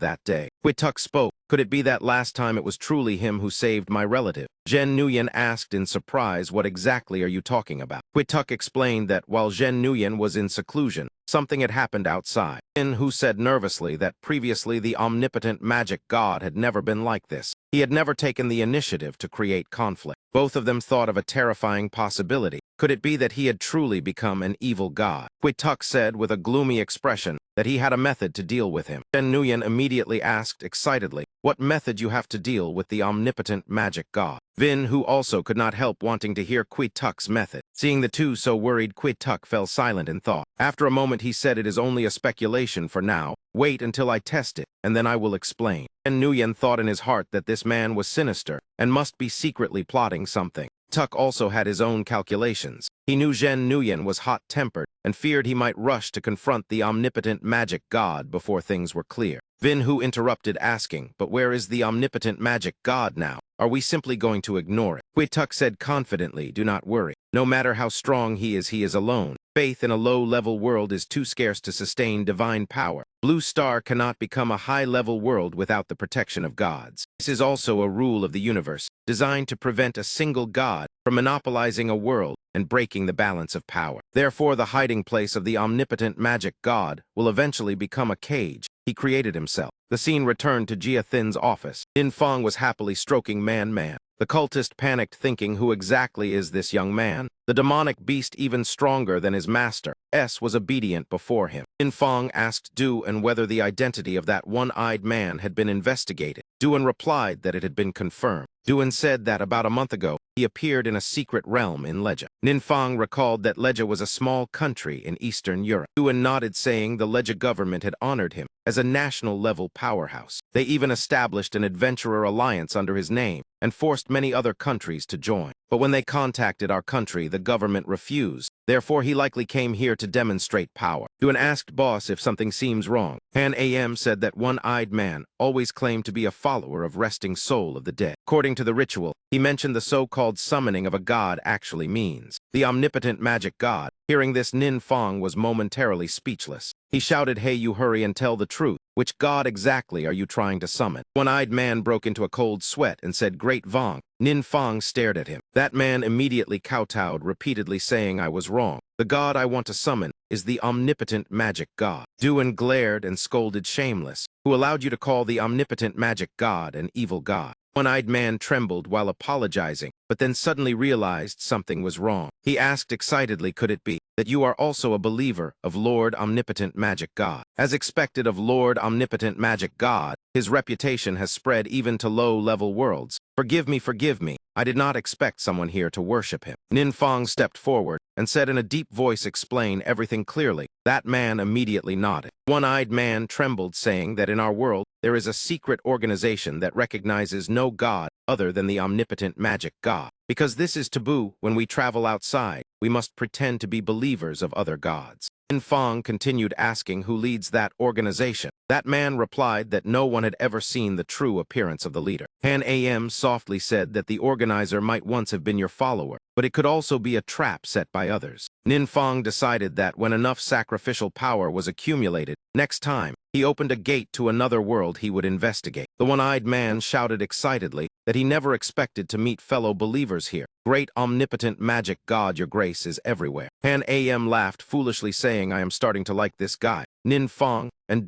Hui Tuk spoke. "Could it be that last time it was truly him who saved my relative?" Zhen Nuyen asked in surprise, "What exactly are you talking about?" Hui Tuk explained that while Zhen Nuyen was in seclusion, something had happened outside. Vin, who said nervously that previously the omnipotent magic god had never been like this. He had never taken the initiative to create conflict. Both of them thought of a terrifying possibility. Could it be that he had truly become an evil god? Hui Tuk said with a gloomy expression that he had a method to deal with him. Zhen Nuyen immediately asked excitedly, "What method you have to deal with the omnipotent magic god?" Vin, who also could not help wanting to hear Hui Tuk's method. Seeing the two so worried, Hui Tuk fell silent in thought. After a moment he said, "It is only a speculation for now. Wait until I test it, and then I will explain." Zhen Nuyen thought in his heart that this man was sinister and must be secretly plotting something. Tuk also had his own calculations. He knew Zhen Nuyen was hot-tempered and feared he might rush to confront the omnipotent magic god before things were clear. Vin, who interrupted, asking, "But where is the omnipotent magic god now? Are we simply going to ignore it?" Hui Tuk said confidently, "Do not worry. No matter how strong he is alone. Faith in a low-level world is too scarce to sustain divine power. Blue Star cannot become a high-level world without the protection of gods. This is also a rule of the universe, designed to prevent a single god from monopolizing a world and breaking the balance of power. Therefore, the hiding place of the omnipotent magic god will eventually become a cage he created himself." The scene returned to Jia Thin's office. Din Fong was happily stroking Man. The cultist panicked, thinking, who exactly is this young man? The demonic beast, even stronger than his master, was obedient before him. Din Fong asked Du-En whether the identity of that one-eyed man had been investigated. Du-En replied that it had been confirmed. Du-En said that about a month ago, he appeared in a secret realm in Leja. Nin Fong recalled that Leja was a small country in Eastern Europe. Du-En nodded, saying the Leja government had honored him as a national-level powerhouse. They even established an adventurer alliance under his name and forced many other countries to join. But when they contacted our country, the government refused. Therefore, he likely came here to demonstrate power. Du-En asked boss if something seems wrong. Han AM said that one-eyed man always claimed to be a follower of resting soul of the dead. According to the ritual, he mentioned the so-called summoning of a god actually means the omnipotent magic god. Hearing this, Nin Fong was momentarily speechless. He shouted, "Hey, you hurry and tell the truth. Which god exactly are you trying to summon?" One-eyed man broke into a cold sweat and said, "Great Vong." Nin Fong stared at him. That man immediately kowtowed, repeatedly saying, "I was wrong. The god I want to summon is the omnipotent magic god." Du-En glared and scolded, "Shameless. Who allowed you to call the omnipotent magic god an evil god?" One-eyed man trembled while apologizing, but then suddenly realized something was wrong. He asked excitedly, "Could it be that you are also a believer of Lord Omnipotent Magic God?" As expected of Lord Omnipotent Magic God, his reputation has spread even to low-level worlds. Forgive me. I did not expect someone here to worship him." Nin Fong stepped forward and said in a deep voice, "Explain everything clearly." That man immediately nodded. One-eyed man trembled, saying that in our world, there is a secret organization that recognizes no god other than the omnipotent magic god. Because this is taboo, when we travel outside, we must pretend to be believers of other gods. Nin Fong continued asking who leads that organization. That man replied that no one had ever seen the true appearance of the leader. Han AM softly said that the organizer might once have been your follower, but it could also be a trap set by others. Nin Fong decided that when enough sacrificial power was accumulated, next time, He opened a gate to another world he would investigate. The one-eyed man shouted excitedly that he never expected to meet fellow believers here. Great omnipotent magic god, your grace is everywhere. Han Am laughed, foolishly saying, I am starting to like this guy. Nin Fong and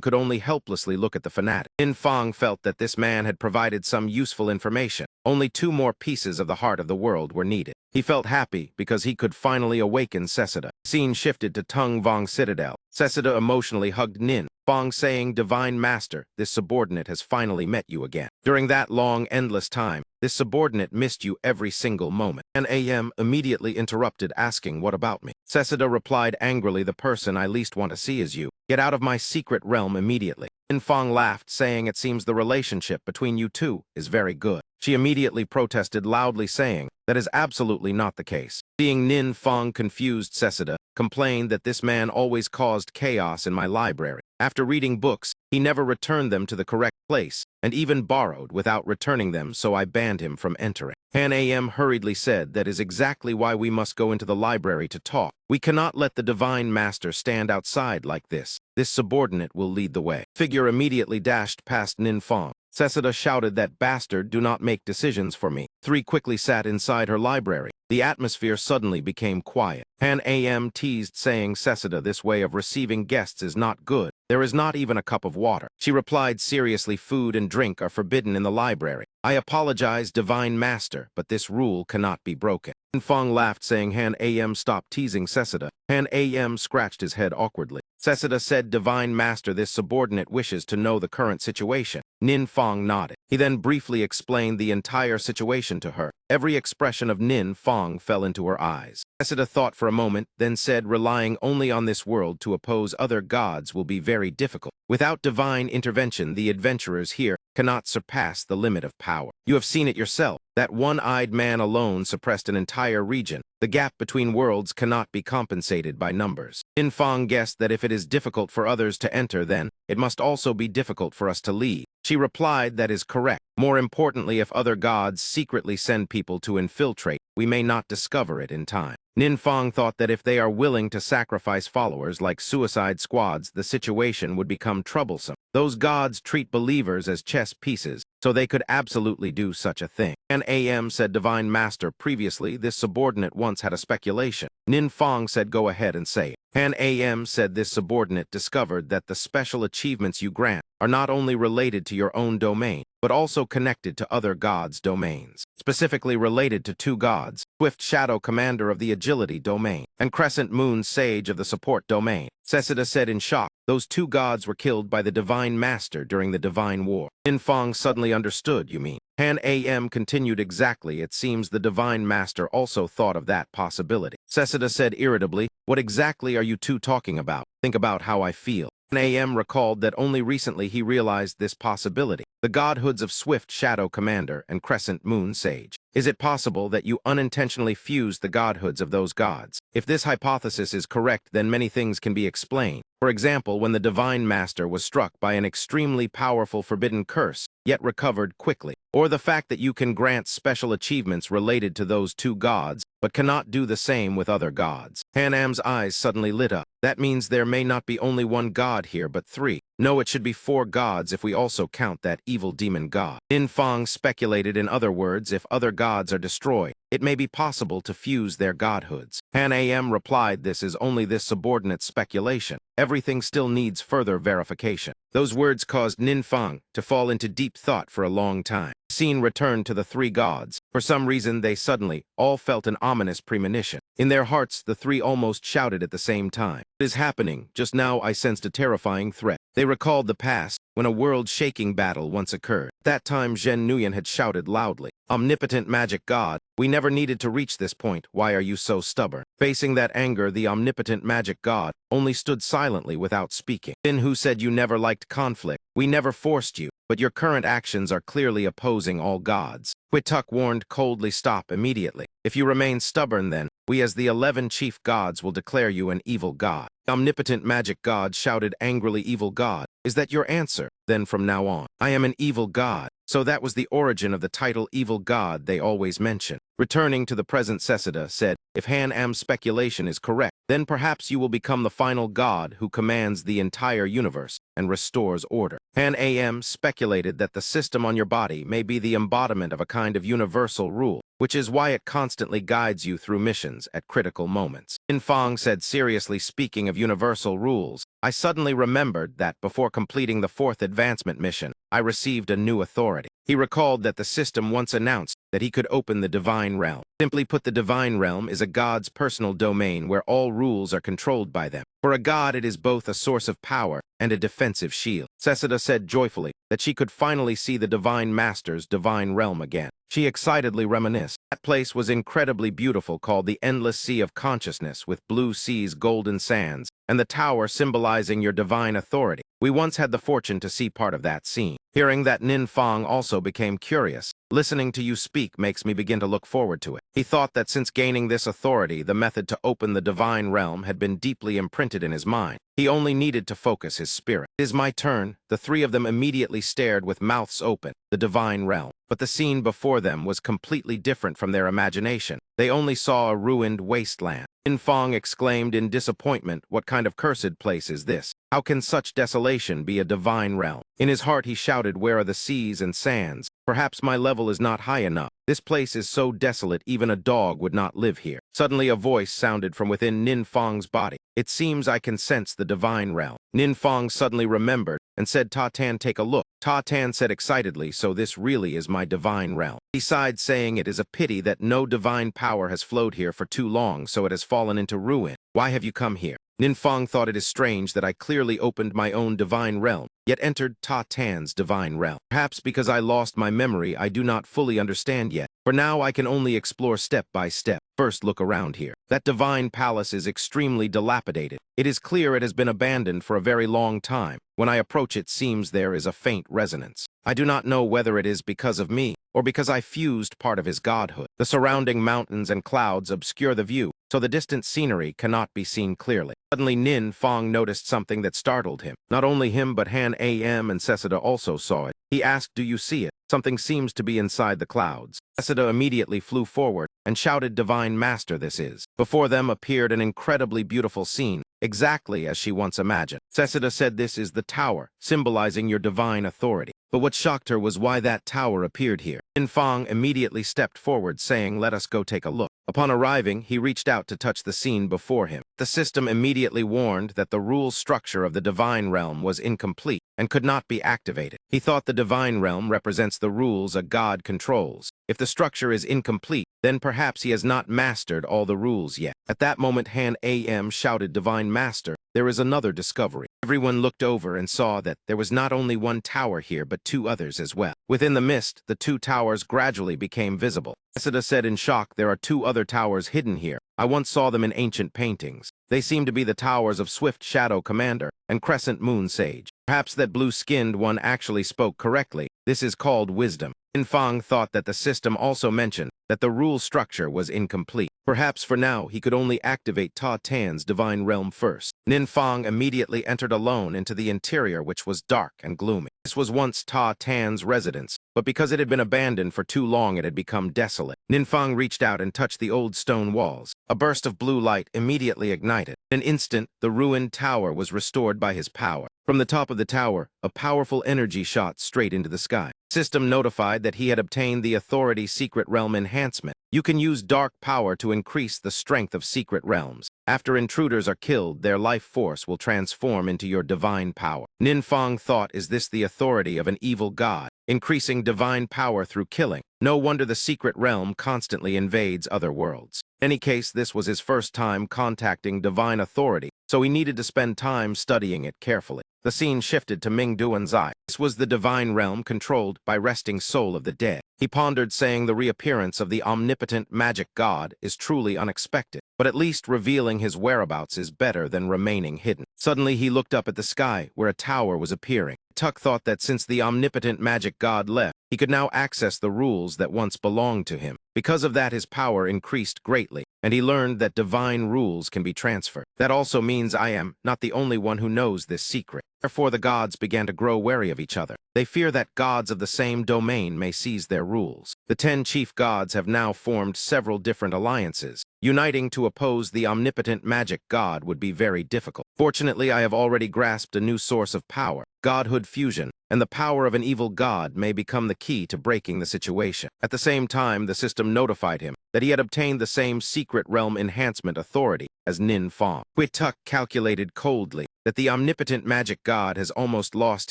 could only helplessly look at the fanatic. Nin Fong felt that this man had provided some useful information. Only 2 more pieces of the heart of the world were needed. He felt happy because he could finally awaken Seseda. Scene shifted to Tung Vong Citadel. Seseda emotionally hugged Nin Fong, saying, Divine Master, this subordinate has finally met you again. During that long, endless time, this subordinate missed you every single moment. An AM immediately interrupted, asking, what about me? Seseda replied angrily, the person I least want to see is you. Get out of my secret realm immediately. Nin Fong laughed, saying, it seems the relationship between you two is very good. She immediately protested, loudly saying, that is absolutely not the case. Seeing Nin Fong confused, Seseda complained that this man always caused chaos in my library. After reading books, he never returned them to the correct place, and even borrowed without returning them, so I banned him from entering. Han Am hurriedly said, that is exactly why we must go into the library to talk. We cannot let the Divine Master stand outside like this. This subordinate will lead the way. Figure immediately dashed past Nin Fong. Seseda shouted, that bastard, do not make decisions for me. 3 quickly sat inside her library. The atmosphere suddenly became quiet. Han Am teased, saying, Seseda, this way of receiving guests is not good. There is not even a cup of water. She replied seriously, food and drink are forbidden in the library. I apologize, Divine Master, but this rule cannot be broken. Nin Fong laughed, saying, Han Am, stop teasing Seseda. Han Am scratched his head awkwardly. Seseda said, Divine Master, this subordinate wishes to know the current situation. Nin Fong nodded. He then briefly explained the entire situation to her. Every expression of Nin Fong fell into her eyes. Seseda thought for a moment, then said, relying only on this world to oppose other gods will be very difficult. Without divine intervention, the adventurers here cannot surpass the limit of power. You have seen it yourself. That one-eyed man alone suppressed an entire region. The gap between worlds cannot be compensated by numbers. Nin Fong guessed that if it is difficult for others to enter, then it must also be difficult for us to leave. She replied, that is correct. More importantly, if other gods secretly send people to infiltrate, we may not discover it in time. Nin Fong thought that if they are willing to sacrifice followers like suicide squads, the situation would become troublesome. Those gods treat believers as chess pieces, so they could absolutely do such a thing. Han Am said, Divine Master, previously this subordinate once had a speculation. Nin Fong said, go ahead and say it. Han Am said this subordinate discovered that the special achievements you grant are not only related to your own domain, but also connected to other gods' domains. Specifically related to 2 gods, Swift Shadow Commander of the Agility domain, and Crescent Moon Sage of the Support domain. Seseda said in shock, those 2 gods were killed by the Divine Master during the Divine War. Nin Fong suddenly understood, you mean? Han Am continued, exactly, it seems the Divine Master also thought of that possibility. Seseda said irritably, what exactly are you 2 talking about? Think about how I feel. Han Am recalled that only recently he realized this possibility. The godhoods of Swift Shadow Commander and Crescent Moon Sage. Is it possible that you unintentionally fused the godhoods of those gods? If this hypothesis is correct, then many things can be explained. For example, when the Divine Master was struck by an extremely powerful forbidden curse, yet recovered quickly. Or the fact that you can grant special achievements related to those 2 gods, but cannot do the same with other gods. Han Am's eyes suddenly lit up. That means there may not be only 1 god here, but 3. No, it should be 4 gods if we also count that evil demon god. Nin Fong speculated, in other words, if other gods are destroyed, it may be possible to fuse their godhoods. Han Am replied, this is only this subordinate speculation. Everything still needs further verification. Those words caused Nin Fong to fall into deep thought for a long time. The scene returned to the 3 gods. For some reason, they suddenly all felt an ominous premonition. In their hearts, the 3 almost shouted at the same time. What is happening? Just now I sensed a terrifying threat. They recalled the past, when a world-shaking battle once occurred. At that time, Zhen Nuyen had shouted loudly, Omnipotent magic god, we never needed to reach this point. Why are you so stubborn? Facing that anger, the omnipotent magic god only stood silently without speaking. Then who said you never liked conflict? We never forced you, but your current actions are clearly opposing all gods. Quituk warned coldly, stop immediately. If you remain stubborn, then we as the 11 chief gods will declare you an evil god. Omnipotent magic god shouted angrily, evil god, is that your answer? Then from now on, I am an evil god. So that was the origin of the title evil god they always mention. Returning to the present, Seseda said, if Han Am's speculation is correct, Then perhaps you will become the final god who commands the entire universe and restores order. Han AM speculated that the system on your body may be the embodiment of a kind of universal rule, which is why it constantly guides you through missions at critical moments. In Fong said, seriously, speaking of universal rules, I suddenly remembered that before completing the 4th advancement mission, I received a new authority. He recalled that the system once announced that he could open the divine realm. Simply put, the divine realm is a god's personal domain where all rules are controlled by them. For a god, it is both a source of power and a defensive shield. Seseda said joyfully that she could finally see the Divine Master's divine realm again. She excitedly reminisced. That place was incredibly beautiful, called the Endless Sea of Consciousness, with blue seas, golden sands, and the tower symbolizing your divine authority. We once had the fortune to see part of that scene. Hearing that, Nin Fong also became curious. Listening to you speak makes me begin to look forward to it. He thought that since gaining this authority, the method to open the divine realm had been deeply imprinted in his mind. He only needed to focus his spirit. It is my turn. The three of them immediately stared with mouths open, the divine realm. But the scene before them was completely different from their imagination. They only saw a ruined wasteland. Nin Fong exclaimed in disappointment, "What kind of cursed place is this? How can such desolation be a divine realm?" In his heart he shouted, "Where are the seas and sands? Perhaps my level is not high enough. This place is so desolate even a dog would not live here." Suddenly a voice sounded from within Nin Fong's body. "It seems I can sense the divine realm." Nin Fong suddenly remembered and said, "Ta Tan, take a look." Ta Tan said excitedly, "So this really is my divine realm." He sighed, saying, "It is a pity that no divine power has flowed here for too long, so it has fallen into ruin. Why have you come here?" Nin Fong thought, "It is strange that I clearly opened my own divine realm, yet entered Ta Tan's divine realm. Perhaps because I lost my memory, I do not fully understand yet. For now, I can only explore step by step. First, look around here. That divine palace is extremely dilapidated. It is clear it has been abandoned for a very long time. When I approach it, seems there is a faint resonance. I do not know whether it is because of me or because I fused part of his godhood. The surrounding mountains and clouds obscure the view, so the distant scenery cannot be seen clearly." Suddenly, Nin Fong noticed something that startled him. Not only him, but Han AM and Seseda also saw it. He asked, "Do you see it? Something seems to be inside the clouds." Seseda immediately flew forward and shouted, "Divine Master, this is." Before them appeared an incredibly beautiful scene, exactly as she once imagined. Seseda said, "This is the tower, symbolizing your divine authority." But what shocked her was why that tower appeared here. Nin Fong immediately stepped forward, saying, "Let us go take a look." Upon arriving, he reached out to touch the scene before him. The system immediately warned that the rule structure of the divine realm was incomplete and could not be activated. He thought the divine realm represents the rules a god controls. If the structure is incomplete, then perhaps he has not mastered all the rules yet. At that moment, Han AM shouted, "Divine Master, there is another discovery." Everyone looked over and saw that there was not only one tower here, but two others as well. Within the mist, the two towers gradually became visible. Seseda said in shock, "There are two other towers hidden here. I once saw them in ancient paintings. They seem to be the towers of Swift Shadow Commander and Crescent Moon Sage. Perhaps that blue-skinned one actually spoke correctly. This is called wisdom." Nin Fong thought that the system also mentioned that the rule structure was incomplete. Perhaps for now he could only activate Ta Tan's divine realm first. Nin Fong immediately entered alone into the interior, which was dark and gloomy. This was once Ta Tan's residence, but because it had been abandoned for too long, it had become desolate. Nin Fong reached out and touched the old stone walls. A burst of blue light immediately ignited. In an instant, the ruined tower was restored by his power. From the top of the tower, a powerful energy shot straight into the sky. System notified that he had obtained the Authority Secret Realm Enhancement. You can use dark power to increase the strength of secret realms. After intruders are killed, their life force will transform into your divine power. Nin Fong thought, is this the authority of an evil god, increasing divine power through killing? No wonder the secret realm constantly invades other worlds. In any case, this was his first time contacting divine authority, so he needed to spend time studying it carefully. The scene shifted to Ming Duan's eye. This was the divine realm controlled by resting soul of the dead. He pondered, saying, the reappearance of the omnipotent magic god is truly unexpected, but at least revealing his whereabouts is better than remaining hidden. Suddenly he looked up at the sky, where a tower was appearing. The Tuck thought that since the omnipotent magic god left, he could now access the rules that once belonged to him. Because of that, his power increased greatly, and he learned that divine rules can be transferred. That also means I am not the only one who knows this secret. Therefore, the gods began to grow wary of each other. They fear that gods of the same domain may seize their rules. The 10 chief gods have now formed several different alliances. Uniting to oppose the omnipotent magic god would be very difficult. Fortunately, I have already grasped a new source of power, godhood fusion, and the power of an evil god may become the key to breaking the situation. At the same time, the system notified him that he had obtained the same secret realm enhancement authority as Nin Fong. Tuck calculated coldly that the omnipotent magic god has almost lost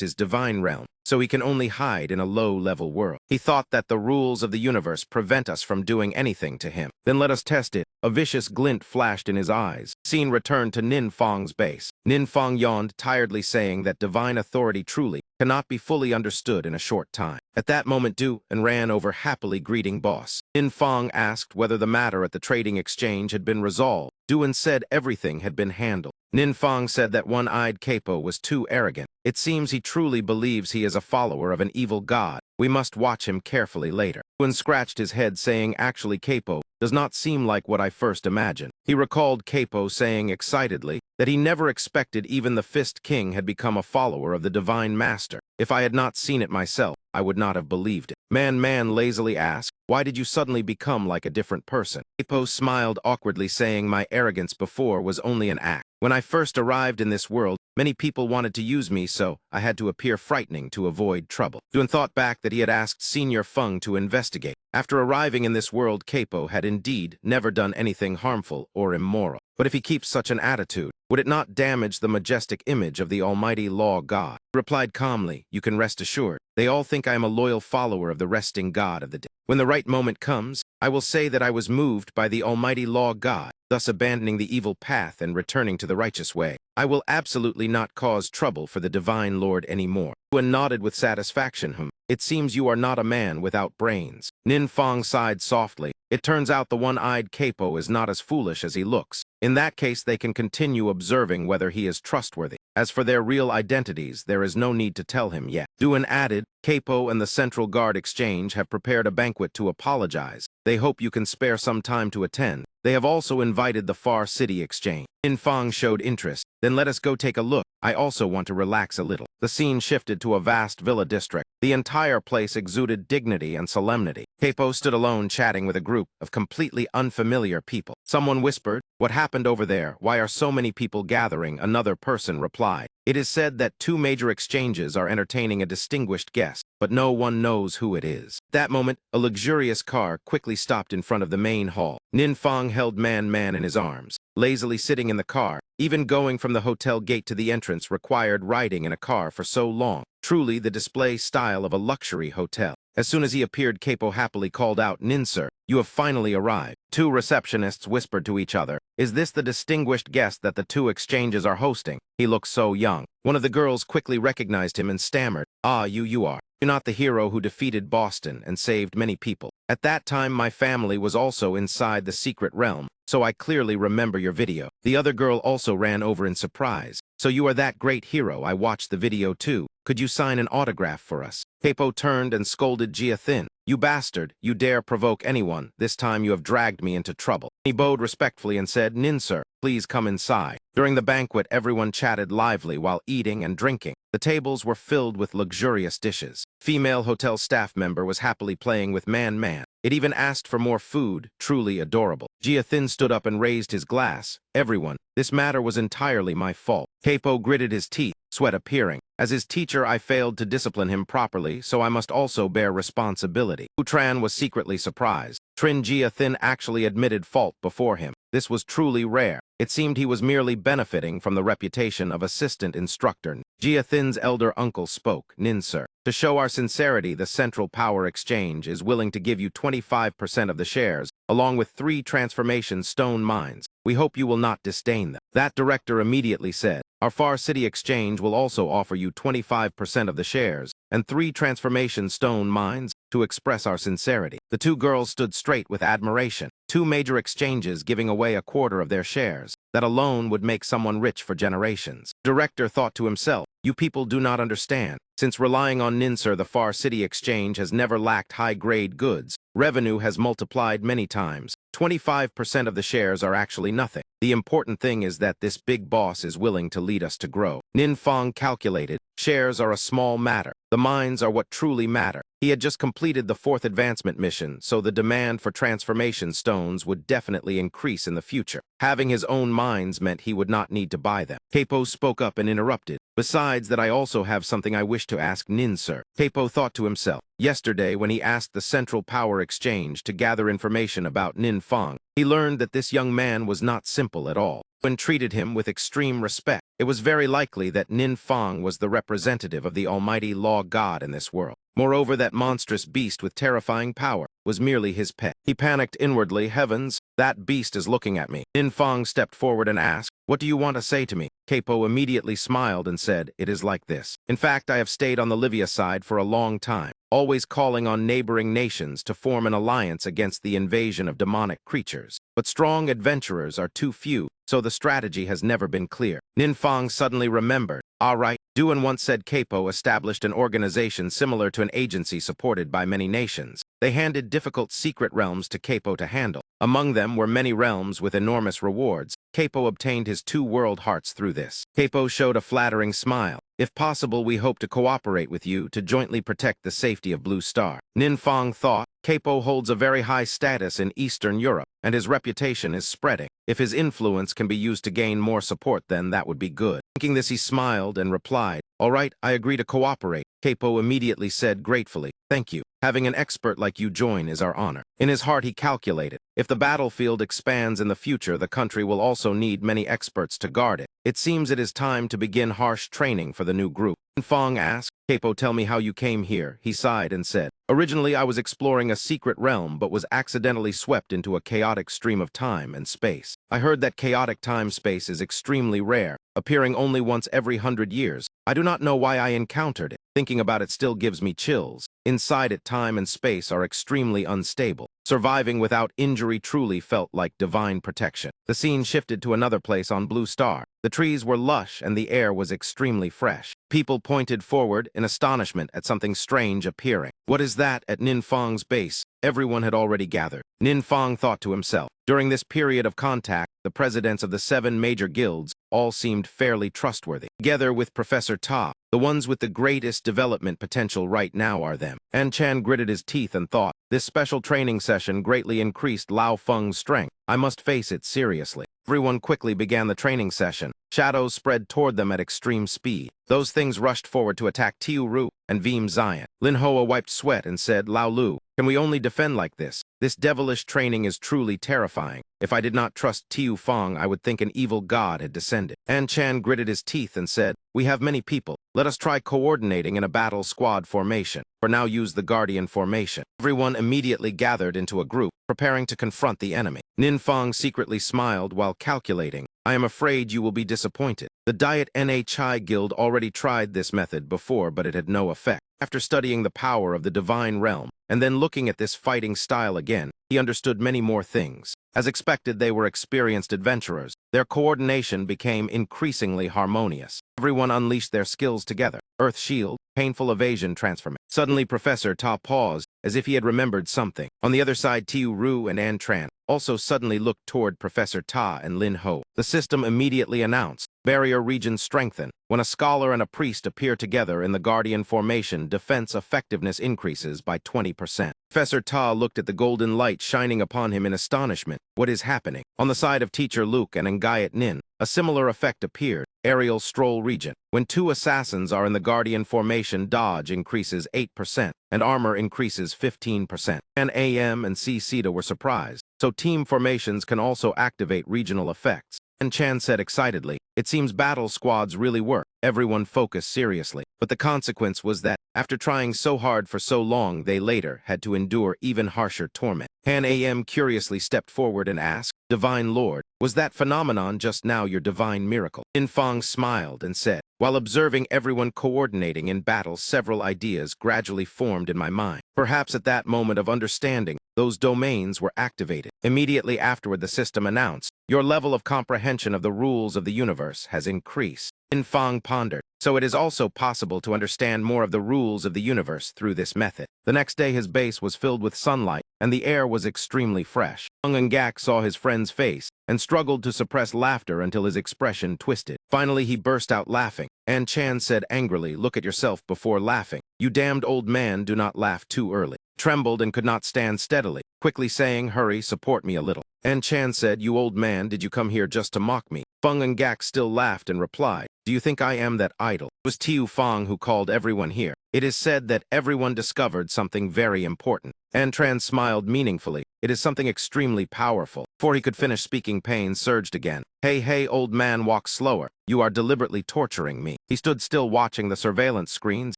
his divine realm, so he can only hide in a low-level world. He thought that the rules of the universe prevent us from doing anything to him. Then let us test it. A vicious glint flashed in his eyes. Scene returned to Nin Fong's base. Nin Fong yawned, tiredly saying that divine authority truly cannot be fully understood in a short time. At that moment, Du and ran over happily greeting boss. Nin Fong asked whether the matter at the trading exchange had been resolved. Duan said everything had been handled. Nin Fong said that one-eyed Capo was too arrogant. It seems he truly believes he is a follower of an evil god. We must watch him carefully later. Duan scratched his head, saying, actually, Capo does not seem like what I first imagined. He recalled Capo saying excitedly that he never expected even the Fist King had become a follower of the Divine Master. If I had not seen it myself, I would not have believed it. Man lazily asked, why did you suddenly become like a different person? Capo smiled awkwardly, saying my arrogance before was only an act. When I first arrived in this world, many people wanted to use me, so I had to appear frightening to avoid trouble. Duan thought back that he had asked Senior Feng to investigate. After arriving in this world, Capo had indeed never done anything harmful or immoral. But if he keeps such an attitude, would it not damage the majestic image of the almighty law god? He replied calmly, you can rest assured. They all think I am a loyal follower of the resting god of the day. When the right moment comes, I will say that I was moved by the almighty law god, thus abandoning the evil path and returning to the righteous way. I will absolutely not cause trouble for the divine lord anymore. Duan nodded with satisfaction. It seems you are not a man without brains. Nin Fong sighed softly. It turns out the one-eyed Capo is not as foolish as he looks. In that case, they can continue observing whether he is trustworthy. As for their real identities, there is no need to tell him yet. Duan added, Capo and the Central Guard Exchange have prepared a banquet to apologize. They hope you can spare some time to attend. They have also invited the Far City Exchange. Nin Fong showed interest. Then let us go take a look. I also want to relax a little. The scene shifted to a vast villa district. The entire place exuded dignity and solemnity. Capo stood alone chatting with a group of completely unfamiliar people. Someone whispered, what happened over there? Why are so many people gathering? Another person replied, it is said that 2 major exchanges are entertaining a distinguished guest, but no one knows who it is. At that moment, a luxurious car quickly stopped in front of the main hall. Nin Fong held Man in his arms, lazily sitting in the car. Even going from the hotel gate to the entrance required riding in a car for so long. Truly the display style of a luxury hotel. As soon as he appeared, Capo happily called out, Nin sir, you have finally arrived. 2 receptionists whispered to each other, is this the distinguished guest that the 2 exchanges are hosting? He looks so young. One of the girls quickly recognized him and stammered, ah, you are. You're not the hero who defeated Boston and saved many people. At that time, my family was also inside the secret realm, so I clearly remember your video. The other girl also ran over in surprise. So you are that great hero. I watched the video too. Could you sign an autograph for us? Capo turned and scolded Jia Thin. You bastard, you dare provoke anyone. This time you have dragged me into trouble. He bowed respectfully and said, Nin sir, please come inside. During the banquet, everyone chatted lively while eating and drinking. The tables were filled with luxurious dishes. Female hotel staff member was happily playing with Man. It even asked for more food, truly adorable. Jia Thin stood up and raised his glass. Everyone, this matter was entirely my fault. Capo gritted his teeth, sweat appearing. As his teacher, I failed to discipline him properly, so I must also bear responsibility. Utran was secretly surprised. Trin Jia Thin actually admitted fault before him. This was truly rare. It seemed he was merely benefiting from the reputation of assistant instructor. Jia Thin's elder uncle spoke, Nin sir. To show our sincerity, the Central Power Exchange is willing to give you 25% of the shares, along with 3 transformation stone mines. We hope you will not disdain them. That director immediately said, our Far City Exchange will also offer you 25% of the shares, and 3 transformation stone mines to express our sincerity. The 2 girls stood straight with admiration. 2 major exchanges giving away a quarter of their shares. That alone would make someone rich for generations. Director thought to himself, you people do not understand. Since relying on Ninsur, the Far City Exchange has never lacked high-grade goods. Revenue has multiplied many times. 25% of the shares are actually nothing. The important thing is that this big boss is willing to lead us to grow. Nin Fong calculated, shares are a small matter. The mines are what truly matter. He had just completed the 4th advancement mission, so the demand for transformation stones would definitely increase in the future. Having his own mines meant he would not need to buy them. Capo spoke up and interrupted. Besides that, I also have something I wish to ask Ninsur. Capo thought to himself. Yesterday, when he asked the Central Power Exchange to gather information about Nin Fong, he learned that this young man was not simple at all, and treated him with extreme respect. It was very likely that Nin Fong was the representative of the almighty law god in this world. Moreover, that monstrous beast with terrifying power was merely his pet. He panicked inwardly. Heavens, that beast is looking at me. Nin Fong stepped forward and asked, what do you want to say to me? Capo immediately smiled and said, it is like this. In fact, I have stayed on the Livia side for a long time, always calling on neighboring nations to form an alliance against the invasion of demonic creatures. But strong adventurers are too few, so the strategy has never been clear. Nin Fong suddenly remembered. All right, Duan once said Capo established an organization similar to an agency supported by many nations. They handed difficult secret realms to Capo to handle. Among them were many realms with enormous rewards. Capo obtained his 2 world hearts through this. Capo showed a flattering smile. If possible, we hope to cooperate with you to jointly protect the safety of Blue Star. Nin Fong thought, Capo holds a very high status in Eastern Europe, and his reputation is spreading. If his influence can be used to gain more support, then that would be good. Thinking this, he smiled and replied, all right, I agree to cooperate. Capo immediately said gratefully, thank you. Having an expert like you join is our honor. In his heart, he calculated, if the battlefield expands in the future, the country will also need many experts to guard it. It seems it is time to begin harsh training for the new group. Fong asked, Capo, tell me how you came here. He sighed and said, originally I was exploring a secret realm but was accidentally swept into a chaotic stream of time and space. I heard that chaotic time-space is extremely rare, appearing only once every 100 years. I do not know why I encountered it. Thinking about it still gives me chills. Inside it, time and space are extremely unstable. Surviving without injury truly felt like divine protection. The scene shifted to another place on Blue Star. The trees were lush and the air was extremely fresh. People pointed forward in astonishment at something strange appearing. What is that at Nin Fong's base? Everyone had already gathered. Nin Fong thought to himself. During this period of contact, the presidents of the 7 major guilds all seemed fairly trustworthy. Together with Professor Ta, the ones with the greatest development potential right now are them. An Chan gritted his teeth and thought, this special training session greatly increased Lao Feng's strength. I must face it seriously. Everyone quickly began the training session. Shadows spread toward them at extreme speed. Those things rushed forward to attack Tiu Ru and Veem Zion. Lin Hoa wiped sweat and said, Lao Lu, can we only defend like this? This devilish training is truly terrifying. If I did not trust Tiu Fong, I would think an evil god had descended. An Chan gritted his teeth and said, we have many people. Let us try coordinating in a battle squad formation. For now, use the Guardian formation. Everyone immediately gathered into a group, preparing to confront the enemy. Nin Fong secretly smiled while calculating. I am afraid you will be disappointed. The Diet Na Chai Guild already tried this method before, but it had no effect. After studying the power of the divine realm, and then looking at this fighting style again, he understood many more things. As expected, they were experienced adventurers. Their coordination became increasingly harmonious. Everyone unleashed their skills together. Earth Shield, painful evasion transformation. Suddenly, Professor Ta paused, as if he had remembered something. On the other side, Tiu Ru and An Tran also suddenly looked toward Professor Ta and Lin Ho. The system immediately announced, barrier region strengthened. When a scholar and a priest appear together in the Guardian formation, defense effectiveness increases by 20%. Professor Ta looked at the golden light shining upon him in astonishment. What is happening? On the side of Teacher Luke and Ngayat Nin, a similar effect appeared. Aerial stroll region. When 2 assassins are in the Guardian formation, dodge increases 8% and armor increases 15%. And AM and C Sita were surprised. So team formations can also activate regional effects. And Chan said excitedly, it seems battle squads really work. Everyone focused seriously. But the consequence was that, after trying so hard for so long, they later had to endure even harsher torment. Han AM curiously stepped forward and asked, Divine Lord, was that phenomenon just now your divine miracle? In Fong smiled and said, While observing everyone coordinating in battle, several ideas gradually formed in my mind. Perhaps at that moment of understanding, those domains were activated. Immediately afterward, the system announced, "Your level of comprehension of the rules of the universe has increased." In Fang pondered, so it is also possible to understand more of the rules of the universe through this method. The next day his base was filled with sunlight, and the air was extremely fresh. Mangak saw his friend's face, and struggled to suppress laughter until his expression twisted. Finally he burst out laughing, and Chan said angrily, "Look at yourself before laughing. You damned old man, do not laugh too early." Trembled and could not stand steadily, quickly saying, "Hurry, support me a little." And Chan said, "You old man, did you come here just to mock me?" Feng and Gak still laughed and replied, "Do you think I am that idle?" It was Tiu Fang who called everyone here. It is said that everyone discovered something very important. And Tran smiled meaningfully. It is something extremely powerful. Before he could finish speaking, pain surged again. "Hey, hey, old man, walk slower. You are deliberately torturing me." He stood still watching the surveillance screens,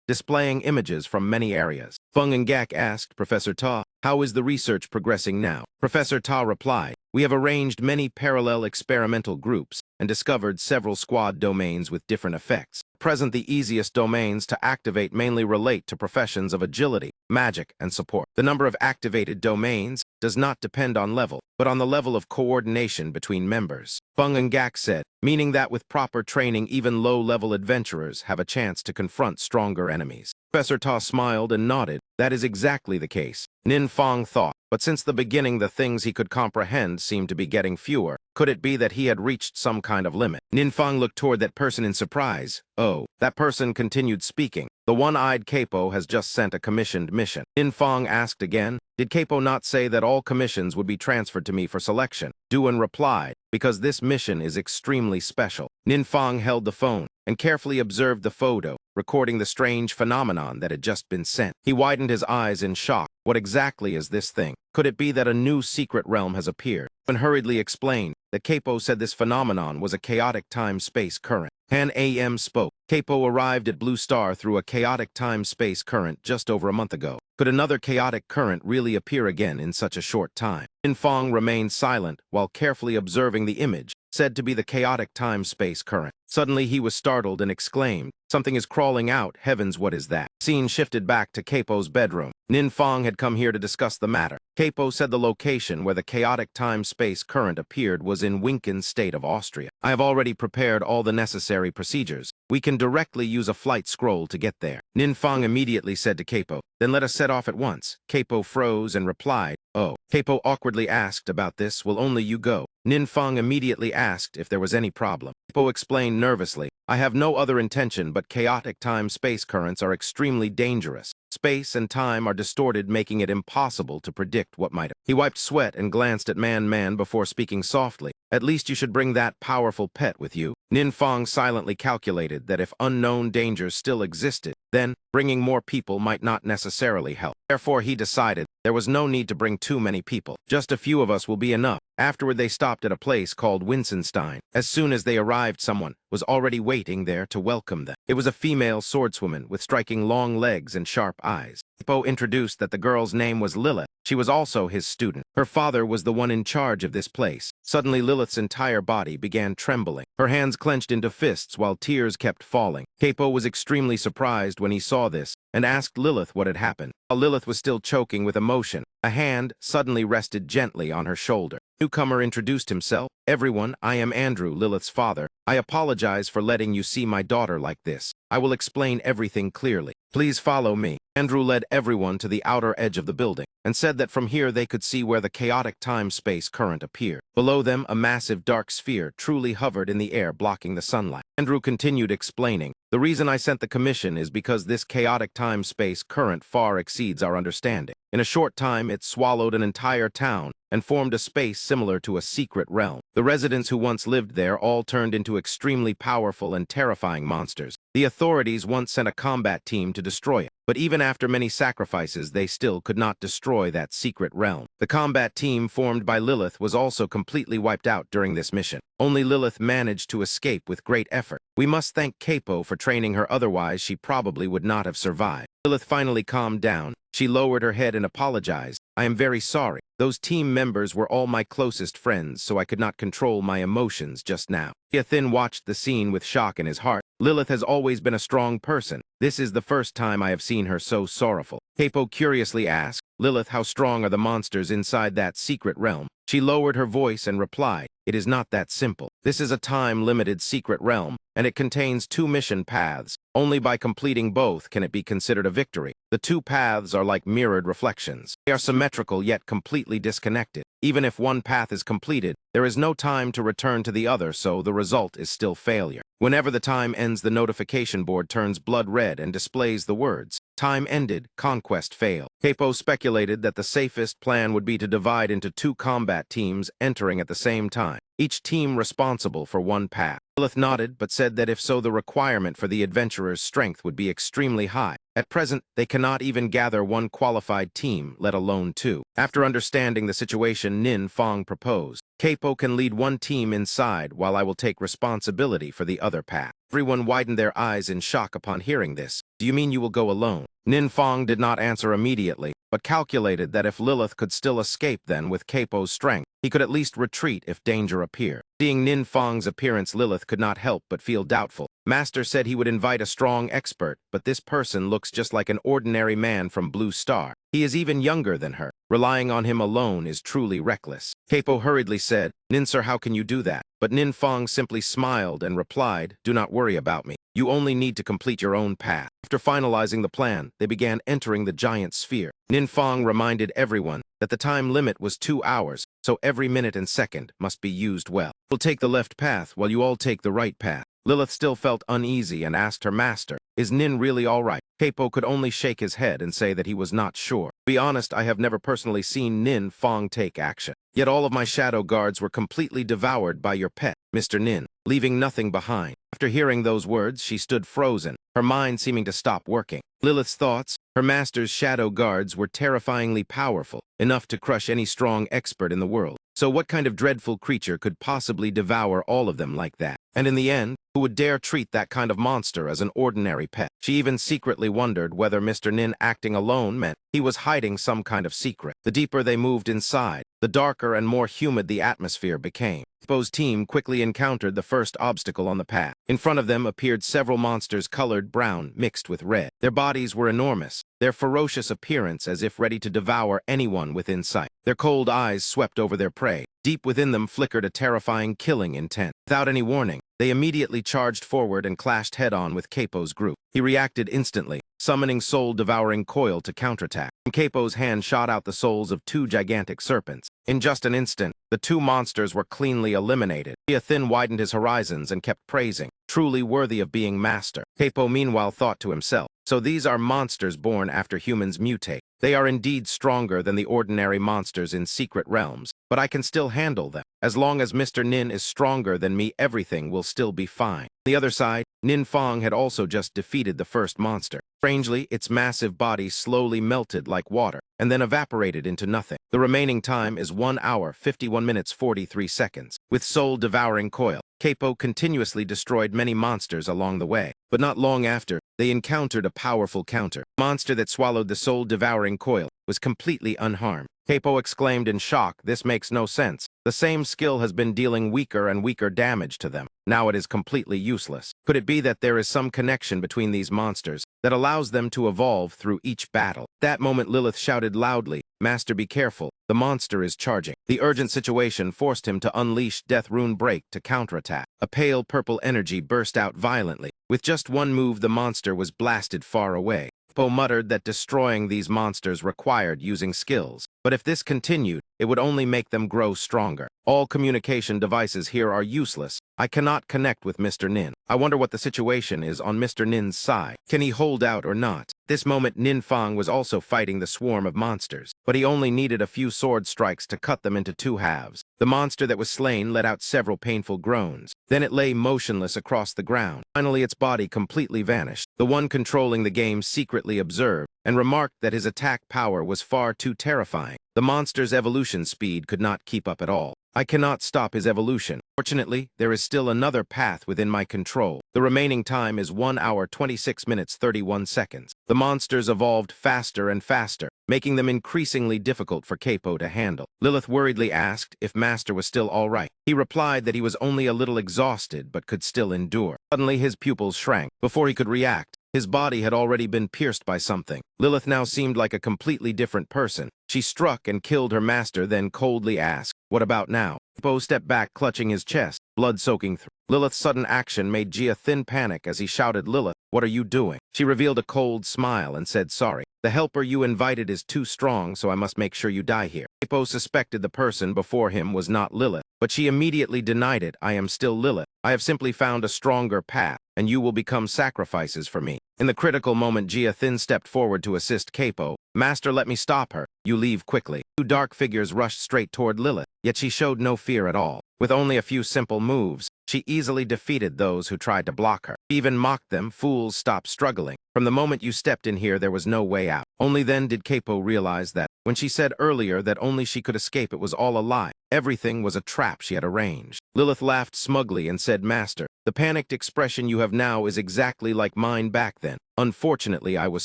displaying images from many areas. Feng and Gak asked Professor Ta, "How is the research progressing now?" Professor Ta replied, "We have arranged many parallel experimental groups and discovered several squad domains with different effects. At present, the easiest domains to activate mainly relate to professions of agility, magic, and support. The number of activated domains does not depend on level, but on the level of coordination between members." Feng and Gak said, "Meaning that with proper training, even low-level adventurers have a chance to confront stronger enemies." Professor Ta smiled and nodded. "That is exactly the case." Nin Fang thought, but since the beginning the things he could comprehend seemed to be getting fewer. Could it be that he had reached some kind of limit? Nin Fang looked toward that person in surprise. "Oh." That person continued speaking. "The one-eyed Capo has just sent a commissioned mission." Nin Fang asked again, "Did Capo not say that all commissions would be transferred to me for selection?" Duan replied, "Because this mission is extremely special." Nin Fang held the phone and carefully observed the photo, recording the strange phenomenon that had just been sent. He widened his eyes in shock. What exactly is this thing? Could it be that a new secret realm has appeared? And hurriedly explained that Capo said this phenomenon was a chaotic time-space current. Han AM spoke. Capo arrived at Blue Star through a chaotic time-space current just over a month ago. Could another chaotic current really appear again in such a short time? Nin Fang remained silent while carefully observing the image, said to be the chaotic time-space current. Suddenly he was startled and exclaimed, "Something is crawling out. Heavens, what is that?" Scene shifted back to Capo's bedroom. Nin Fang had come here to discuss the matter. Capo said the location where the chaotic time-space current appeared was in Winken state of Austria. "I have already prepared all the necessary procedures. We can directly use a flight scroll to get there." Nin Fang immediately said to Capo, "Then let us set off at once." Capo froze and replied, "Oh." Capo awkwardly asked, "About this, will only you go?" Nin Fang immediately asked if there was any problem. Capo explained nervously, "I have no other intention, but chaotic time-space currents are extremely dangerous. Space and time are distorted, making it impossible to predict what might." He wiped sweat and glanced at Man before speaking softly, "At least you should bring that powerful pet with you." Nin Fang silently calculated that if unknown dangers still existed, then bringing more people might not necessarily help. Therefore, he decided there was no need to bring too many people. Just a few of us will be enough. Afterward, they stopped at a place called Winsenstein. As soon as they arrived, someone was already waiting there to welcome them. It was a female swordswoman with striking long legs and sharp eyes. Hippo introduced that the girl's name was Lilith. She was also his student. Her father was the one in charge of this place. Suddenly, Lilith's entire body began trembling. Her hands clenched into fists while tears kept falling. Capo was extremely surprised when he saw this and asked Lilith what had happened. While Lilith was still choking with emotion, a hand suddenly rested gently on her shoulder. Newcomer introduced himself. "Everyone, I am Andrew, Lilith's father. I apologize for letting you see my daughter like this. I will explain everything clearly. Please follow me." Andrew led everyone to the outer edge of the building and said that from here they could see where the chaotic time-space current appeared. Below them, a massive dark sphere truly hovered in the air, blocking the sunlight. Andrew continued explaining, "The reason I sent the commission is because this chaotic time-space current far exceeds our understanding. In a short time, it swallowed an entire town and formed a space similar to a secret realm. The residents who once lived there all turned into extremely powerful and terrifying monsters. The authorities once sent a combat team to destroy it, but even after many sacrifices, they still could not destroy that secret realm. The combat team formed by Lilith was also completely wiped out during this mission. Only Lilith managed to escape with great effort. We must thank Capo for training her, otherwise she probably would not have survived." Lilith finally calmed down She lowered her head and apologized. I am very sorry. Those team members were all my closest friends, so I could not control my emotions just now. Yathin watched the scene with shock in his heart. Lilith has always been a strong person. This is the first time I have seen her so sorrowful. Capo curiously asked, Lilith, how strong are the monsters inside that secret realm? She lowered her voice and replied, it is not that simple. This is a time-limited secret realm, and it contains 2 mission paths. Only by completing both can it be considered a victory. The 2 paths are like mirrored reflections. They are symmetrical yet completely disconnected. Even if one path is completed, there is no time to return to the other, so the result is still failure. Whenever the time ends, the notification board turns blood red and displays the words, time ended, conquest failed. Capo speculated that the safest plan would be to divide into 2 combat teams entering at the same time, each team responsible for 1 path. Lilith nodded, but said that if so, the requirement for the adventurer's strength would be extremely high. At present, they cannot even gather 1 qualified team, let alone 2. After understanding the situation, Nin Fong proposed, Capo can lead 1 team inside while I will take responsibility for the other path. Everyone widened their eyes in shock upon hearing this. Do you mean you will go alone? Nin Fong did not answer immediately, but calculated that if Lilith could still escape then with Capo's strength, he could at least retreat if danger appeared. Seeing Nin Fong's appearance, Lilith could not help but feel doubtful. Master said he would invite a strong expert, but this person looks just like an ordinary man from Blue Star. He is even younger than her. Relying on him alone is truly reckless. Capo hurriedly said, Nin sir, how can you do that? But Nin Fong simply smiled and replied, do not worry about me. You only need to complete your own path. After finalizing the plan, they began entering the giant sphere. Nin Fong reminded everyone that the time limit was 2 hours, so every minute and second must be used well. We'll take the left path while you all take the right path. Lilith still felt uneasy and asked her master, is Nin really all right? Capo could only shake his head and say that he was not sure. To be honest, I have never personally seen Nin Fong take action. Yet all of my shadow guards were completely devoured by your pet, Mr. Nin, leaving nothing behind. After hearing those words, she stood frozen, her mind seeming to stop working. Lilith's thoughts, her master's shadow guards were terrifyingly powerful, enough to crush any strong expert in the world. So what kind of dreadful creature could possibly devour all of them like that? And in the end, who would dare treat that kind of monster as an ordinary pet? She even secretly wondered whether Mr. Nin acting alone meant he was hiding some kind of secret. The deeper they moved inside, the darker and more humid the atmosphere became. Capo's team quickly encountered the first obstacle on the path. In front of them appeared several monsters colored brown mixed with red. Their bodies were enormous, their ferocious appearance as if ready to devour anyone within sight. Their cold eyes swept over their prey. Deep within them flickered a terrifying killing intent. Without any warning, they immediately charged forward and clashed head-on with Capo's group. He reacted instantly, summoning soul-devouring coil to counterattack. From Capo's hand shot out the souls of 2 gigantic serpents. In just an instant, the 2 monsters were cleanly eliminated. Thin widened his horizons and kept praising, truly worthy of being master. Capo meanwhile thought to himself, so these are monsters born after humans mutate. They are indeed stronger than the ordinary monsters in secret realms, but I can still handle them. As long as Mr. Nin is stronger than me, everything will still be fine. On the other side, Nin Fong had also just defeated the first monster. Strangely, its massive body slowly melted like water, and then evaporated into nothing. The remaining time is 1 hour, 51 minutes, 43 seconds. With soul-devouring coil, Capo continuously destroyed many monsters along the way, but not long after, they encountered a powerful counter. The monster that swallowed the soul-devouring coil was completely unharmed. Capo exclaimed in shock, this makes no sense. The same skill has been dealing weaker and weaker damage to them. Now it is completely useless. Could it be that there is some connection between these monsters that allows them to evolve through each battle? At that moment, Lilith shouted loudly, Master, be careful. The monster is charging. The urgent situation forced him to unleash Death Rune Break to counterattack. A pale purple energy burst out violently. With just one move, the monster was blasted far away. Capo muttered that destroying these monsters required using skills, but if this continued, it would only make them grow stronger. All communication devices here are useless. I cannot connect with Mr. Nin. I wonder what the situation is on Mr. Nin's side. Can he hold out or not? At this moment, Nin Fong was also fighting the swarm of monsters, but he only needed a few sword strikes to cut them into 2 halves. The monster that was slain let out several painful groans. Then it lay motionless across the ground. Finally, its body completely vanished. The one controlling the game secretly observed and remarked that his attack power was far too terrifying. The monster's evolution speed could not keep up at all. I cannot stop his evolution. Fortunately, there is still another path within my control. The remaining time is 1 hour 26 minutes 31 seconds. The monsters evolved faster and faster, making them increasingly difficult for Capo to handle. Lilith worriedly asked if Master was still all right. He replied that he was only a little exhausted but could still endure. Suddenly, his pupils shrank. Before he could react, his body had already been pierced by something. Lilith now seemed like a completely different person. She struck and killed her master, then coldly asked, "What about now?" Capo stepped back, clutching his chest, blood soaking through. Lilith's sudden action made Gia thin panic as he shouted, "Lilith, what are you doing?" She revealed a cold smile and said, "Sorry. The helper you invited is too strong, so I must make sure you die here." Capo suspected the person before him was not Lilith, but she immediately denied it. "I am still Lilith. I have simply found a stronger path, and you will become sacrifices for me." In the critical moment, Gia Thin stepped forward to assist Capo. "Master, let me stop her. You leave quickly." Two dark figures rushed straight toward Lilith, yet she showed no fear at all. With only a few simple moves, she easily defeated those who tried to block her. She even mocked them, "Fools, stop struggling. From the moment you stepped in here, there was no way out." Only then did Capo realize that, when she said earlier that only she could escape, it was all a lie. Everything was a trap she had arranged. Lilith laughed smugly and said, "Master, the panicked expression you have now is exactly like mine back then. Unfortunately, I was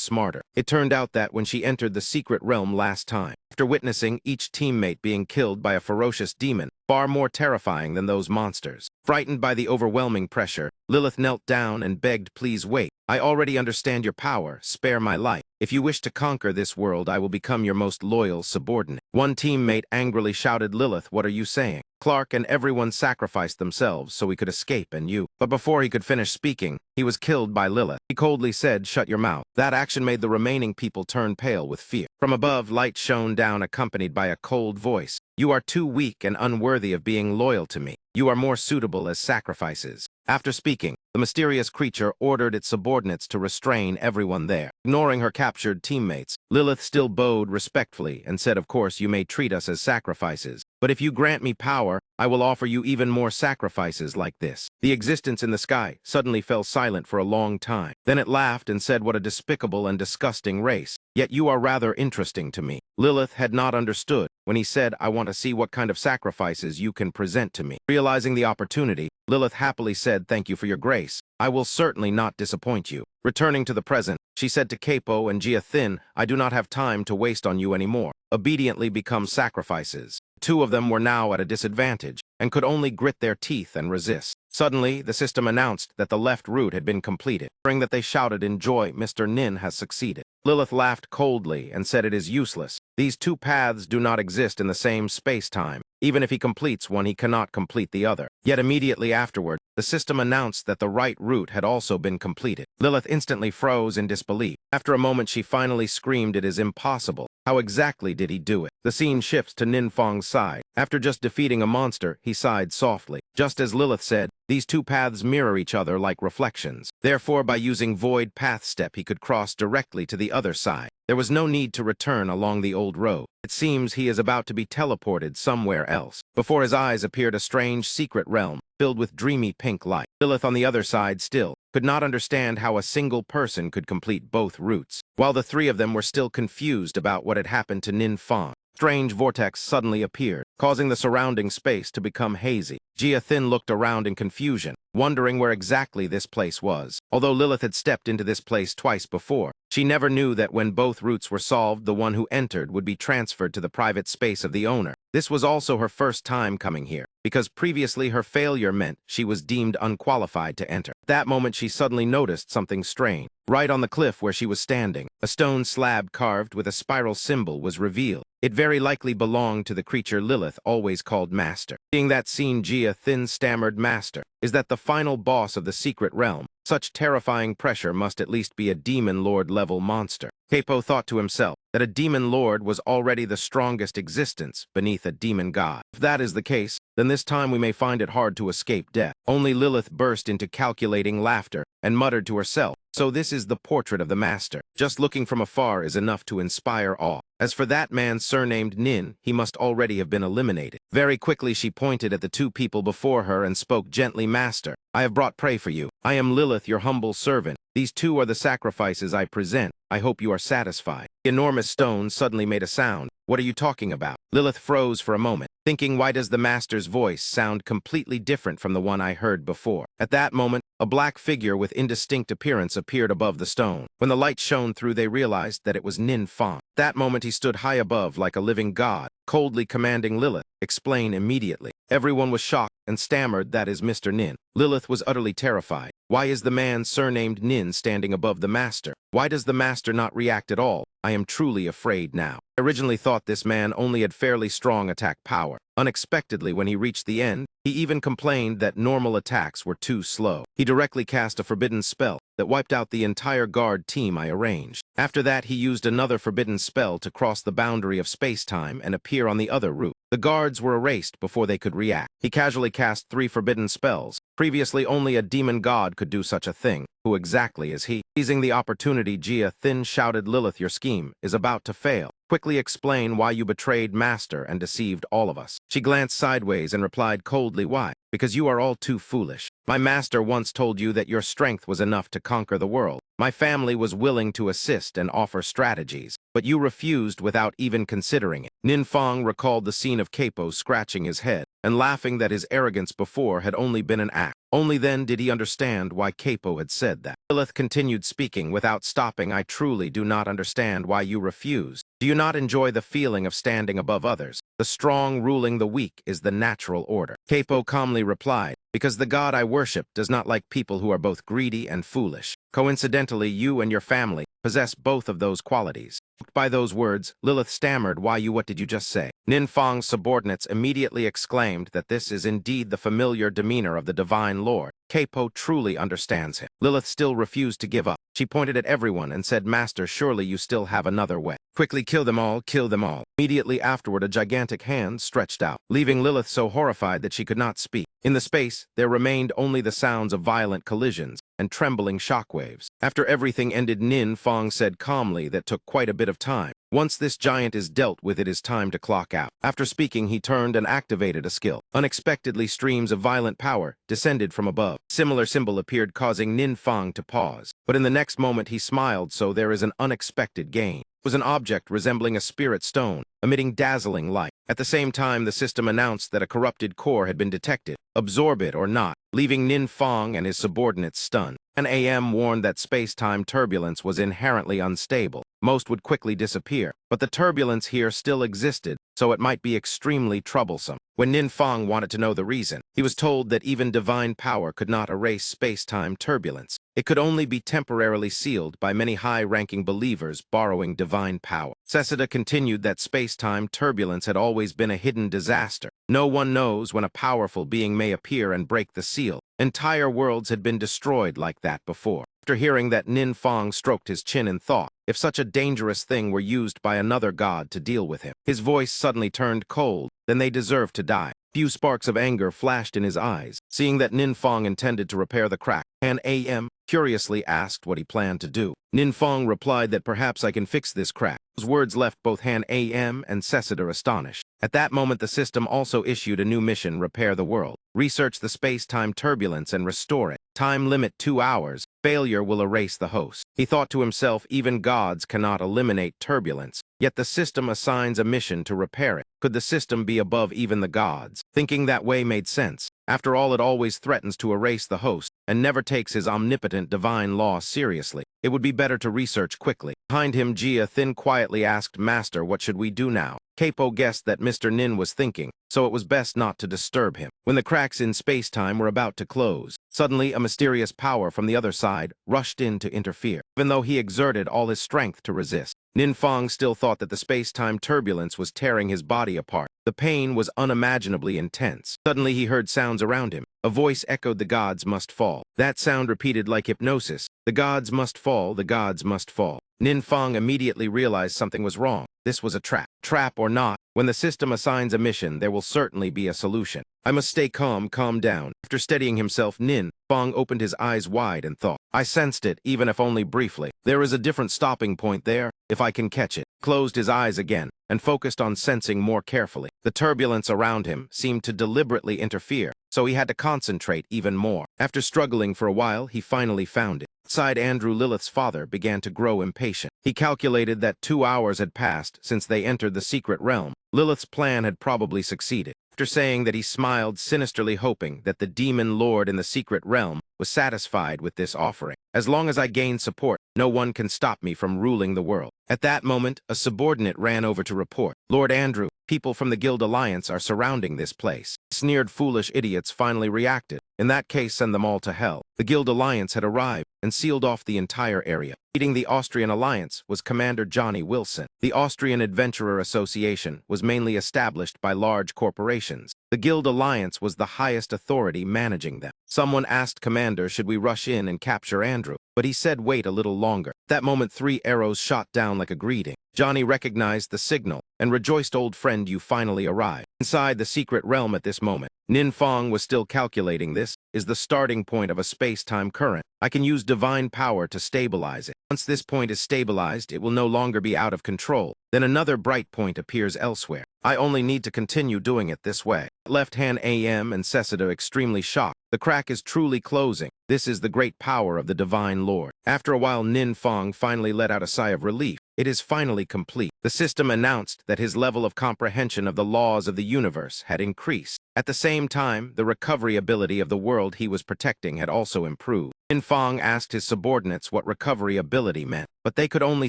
smarter." It turned out that when she entered the secret realm last time, after witnessing each teammate being killed by a ferocious demon, far more terrifying than those monsters, frightened by the overwhelming pressure, Lilith knelt down and begged, "Please wait. I already understand your power. Spare my life. If you wish to conquer this world, I will become your most loyal subordinate." One teammate angrily shouted, "Lilith, what are you saying? Clark and everyone sacrificed themselves so we could escape, and you..." But before he could finish speaking, he was killed by Lilith. He coldly said, "Shut your mouth." That action made the remaining people turn pale with fear. From above, light shone down, accompanied by a cold voice. "You are too weak and unworthy of being loyal to me. You are more suitable as sacrifices." After speaking, the mysterious creature ordered its subordinates to restrain everyone there. Ignoring her captured teammates, Lilith still bowed respectfully and said, "Of course, you may treat us as sacrifices, but if you grant me power, I will offer you even more sacrifices like this." The existence in the sky suddenly fell silent for a long time. Then it laughed and said, "What a despicable and disgusting race. Yet you are rather interesting to me." Lilith had not understood when he said, "I want to see what kind of sacrifices you can present to me." Realizing the opportunity, Lilith happily said, "Thank you for your grace. I will certainly not disappoint you." Returning to the present, she said to Capo and Gia Thin, "I do not have time to waste on you anymore. Obediently become sacrifices." Two of them were now at a disadvantage and could only grit their teeth and resist. Suddenly, the system announced that the left route had been completed. During that, they shouted in joy, "Mr. Nin has succeeded." Lilith laughed coldly and said, "It is useless. These two paths do not exist in the same space-time. Even if he completes one, he cannot complete the other." Yet immediately afterward, the system announced that the right route had also been completed. Lilith instantly froze in disbelief. After a moment, she finally screamed, "It is impossible. How exactly did he do it?" The scene shifts to Nin Fong's side. After just defeating a monster, he sighed softly. Just as Lilith said, these two paths mirror each other like reflections. Therefore, by using Void Path Step, he could cross directly to the other side. There was no need to return along the old road. It seems he is about to be teleported somewhere else. Before his eyes appeared a strange secret realm, filled with dreamy pink light. Lilith, on the other side still, could not understand how a single person could complete both routes. While the three of them were still confused about what had happened to Nin Fong, strange vortex suddenly appeared, causing the surrounding space to become hazy. Gia Thin looked around in confusion, wondering where exactly this place was. Although Lilith had stepped into this place twice before, she never knew that when both routes were solved, the one who entered would be transferred to the private space of the owner. This was also her first time coming here, because previously her failure meant she was deemed unqualified to enter. At that moment, she suddenly noticed something strange. Right on the cliff where she was standing, a stone slab carved with a spiral symbol was revealed. It very likely belonged to the creature Lilith always called Master. Seeing that scene, Gia Thin stammered, "Master, is that the final boss of the secret realm? Such terrifying pressure must at least be a demon lord-level monster." Capo thought to himself that a demon lord was already the strongest existence beneath a demon god. If that is the case, then this time we may find it hard to escape death. Only Lilith burst into calculating laughter and muttered to herself, "So this is the portrait of the master. Just looking from afar is enough to inspire awe. As for that man surnamed Nin, he must already have been eliminated." Very quickly she pointed at the two people before her and spoke gently, "Master, I have brought prey for you. I am Lilith, your humble servant. These two are the sacrifices I present. I hope you are satisfied." The enormous stone suddenly made a sound. "What are you talking about?" Lilith froze for a moment. thinking, why does the master's voice sound completely different from the one I heard before? At that moment, a black figure with indistinct appearance appeared above the stone. When the light shone through, they realized that it was Nin Fong. That moment he stood high above like a living god, coldly commanding Lilith, "Explain immediately." Everyone was shocked and stammered, "That is Mr. Nin." Lilith was utterly terrified. Why is the man surnamed Nin standing above the master? Why does the master not react at all? I am truly afraid now. I originally thought this man only had fairly strong attack power. Unexpectedly, when he reached the end, he even complained that normal attacks were too slow. He directly cast a forbidden spell that wiped out the entire guard team I arranged. After that, he used another forbidden spell to cross the boundary of space-time and appear on the other route. The guards were erased before they could react. He casually cast 3 forbidden spells. Previously, only a demon god could do such a thing. Who exactly is he? Seizing the opportunity, Jia Thin shouted, "Lilith, your scheme is about to fail. Quickly explain why you betrayed Master and deceived all of us." She glanced sideways and replied coldly, "Why? Because you are all too foolish. My master once told you that your strength was enough to conquer the world. My family was willing to assist and offer strategies, but you refused without even considering it." Nin Fong recalled the scene of Capo scratching his head and laughing that his arrogance before had only been an act. Only then did he understand why Capo had said that. Lilith continued speaking without stopping, "I truly do not understand why you refused. Do you not enjoy the feeling of standing above others? The strong ruling the weak is the natural order." Capo calmly replied, "Because the god I worship does not like people who are both greedy and foolish. Coincidentally, you and your family possess both of those qualities." By those words, Lilith stammered, What did you just say?" Nin Fong's subordinates immediately exclaimed that this is indeed the familiar demeanor of the Divine Lord. Capo truly understands him. Lilith still refused to give up. She pointed at everyone and said, "Master, surely you still have another way. Quickly kill them all, kill them all." Immediately afterward, a gigantic hand stretched out, leaving Lilith so horrified that she could not speak. In the space, there remained only the sounds of violent collisions and trembling shockwaves. After everything ended, Nin Fong said calmly, "That took quite a bit of time. Once this giant is dealt with, it is time to clock out." After speaking, he turned and activated a skill. Unexpectedly, streams of violent power descended from above. Similar symbol appeared, causing Nin Fong to pause. But in the next moment, he smiled, so there is an unexpected gain. It was an object resembling a spirit stone, emitting dazzling light. At the same time, the system announced that a corrupted core had been detected. Absorb it or not, leaving Nin Fong and his subordinates stunned. An AM warned that space-time turbulence was inherently unstable. Most would quickly disappear, but the turbulence here still existed, so it might be extremely troublesome. When Nin Fong wanted to know the reason, he was told that even divine power could not erase space-time turbulence. It could only be temporarily sealed by many high-ranking believers borrowing divine power. Seseda continued that space-time turbulence had always been a hidden disaster. No one knows when a powerful being may appear and break the seal. Entire worlds had been destroyed like that before. After hearing that, Nin Fong stroked his chin and thought, if such a dangerous thing were used by another god to deal with him. His voice suddenly turned cold, then they deserve to die. Few sparks of anger flashed in his eyes. Seeing that Nin Fong intended to repair the crack, Han AM curiously asked what he planned to do. Nin Fong replied that perhaps I can fix this crack. Those words left both Han AM and Seseda astonished. At that moment, the system also issued a new mission, repair the world. Research the space-time turbulence and restore it. Time limit 2 hours. Failure will erase the host. He thought to himself, even gods cannot eliminate turbulence, yet the system assigns a mission to repair it. Could the system be above even the gods? Thinking that way made sense. After all, it always threatens to erase the host and never takes his omnipotent divine law seriously. It would be better to research quickly. Behind him, Jia Thin quietly asked, "Master, what should we do now?" Capo guessed that Mr. Nin was thinking, so it was best not to disturb him. When the cracks in space-time were about to close, suddenly a mysterious power from the other side rushed in to interfere, even though he exerted all his strength to resist. Nin Fong still thought that the space-time turbulence was tearing his body apart. The pain was unimaginably intense. Suddenly he heard sounds around him. A voice echoed, "The gods must fall." That sound repeated like hypnosis. "The gods must fall, the gods must fall." Nin Fong immediately realized something was wrong. This was a trap. Trap or not, when the system assigns a mission, there will certainly be a solution. I must stay calm down. After steadying himself, Nin Fong opened his eyes wide and thought, I sensed it, even if only briefly. There is a different stopping point there, if I can catch it. Closed his eyes again and focused on sensing more carefully. The turbulence around him seemed to deliberately interfere, so he had to concentrate even more. After struggling for a while, he finally found it. Outside, Andrew, Lilith's father, began to grow impatient. He calculated that 2 hours had passed since they entered the secret realm. Lilith's plan had probably succeeded. After saying that, he smiled, sinisterly hoping that the demon lord in the secret realm was satisfied with this offering. As long as I gain support, no one can stop me from ruling the world. At that moment, a subordinate ran over to report. Lord Andrew, people from the Guild Alliance are surrounding this place. Sneered foolish idiots finally reacted. In that case, send them all to hell. The Guild Alliance had arrived and sealed off the entire area. Leading the Austrian Alliance was Commander Johnny Wilson. The Austrian Adventurer Association was mainly established by large corporations. The Guild Alliance was the highest authority managing them. Someone asked Commander, should we rush in and capture Andrew? But he said wait a little longer. At that moment, 3 arrows shot down like a greeting. Johnny recognized the signal and rejoiced, old friend, you finally arrived. Inside the secret realm at this moment, Nin Fong was still calculating. This is the starting point of a space-time current. I can use divine power to stabilize it. Once this point is stabilized, it will no longer be out of control. Then another bright point appears elsewhere. I only need to continue doing it this way. Left-hand AM and Cessida extremely shocked. The crack is truly closing. This is the great power of the Divine Lord. After a while, Nin Fong finally let out a sigh of relief. It is finally complete. The system announced that his level of comprehension of the laws of the universe had increased. At the same time, the recovery ability of the world he was protecting had also improved. Nin Fong asked his subordinates what recovery ability meant, but they could only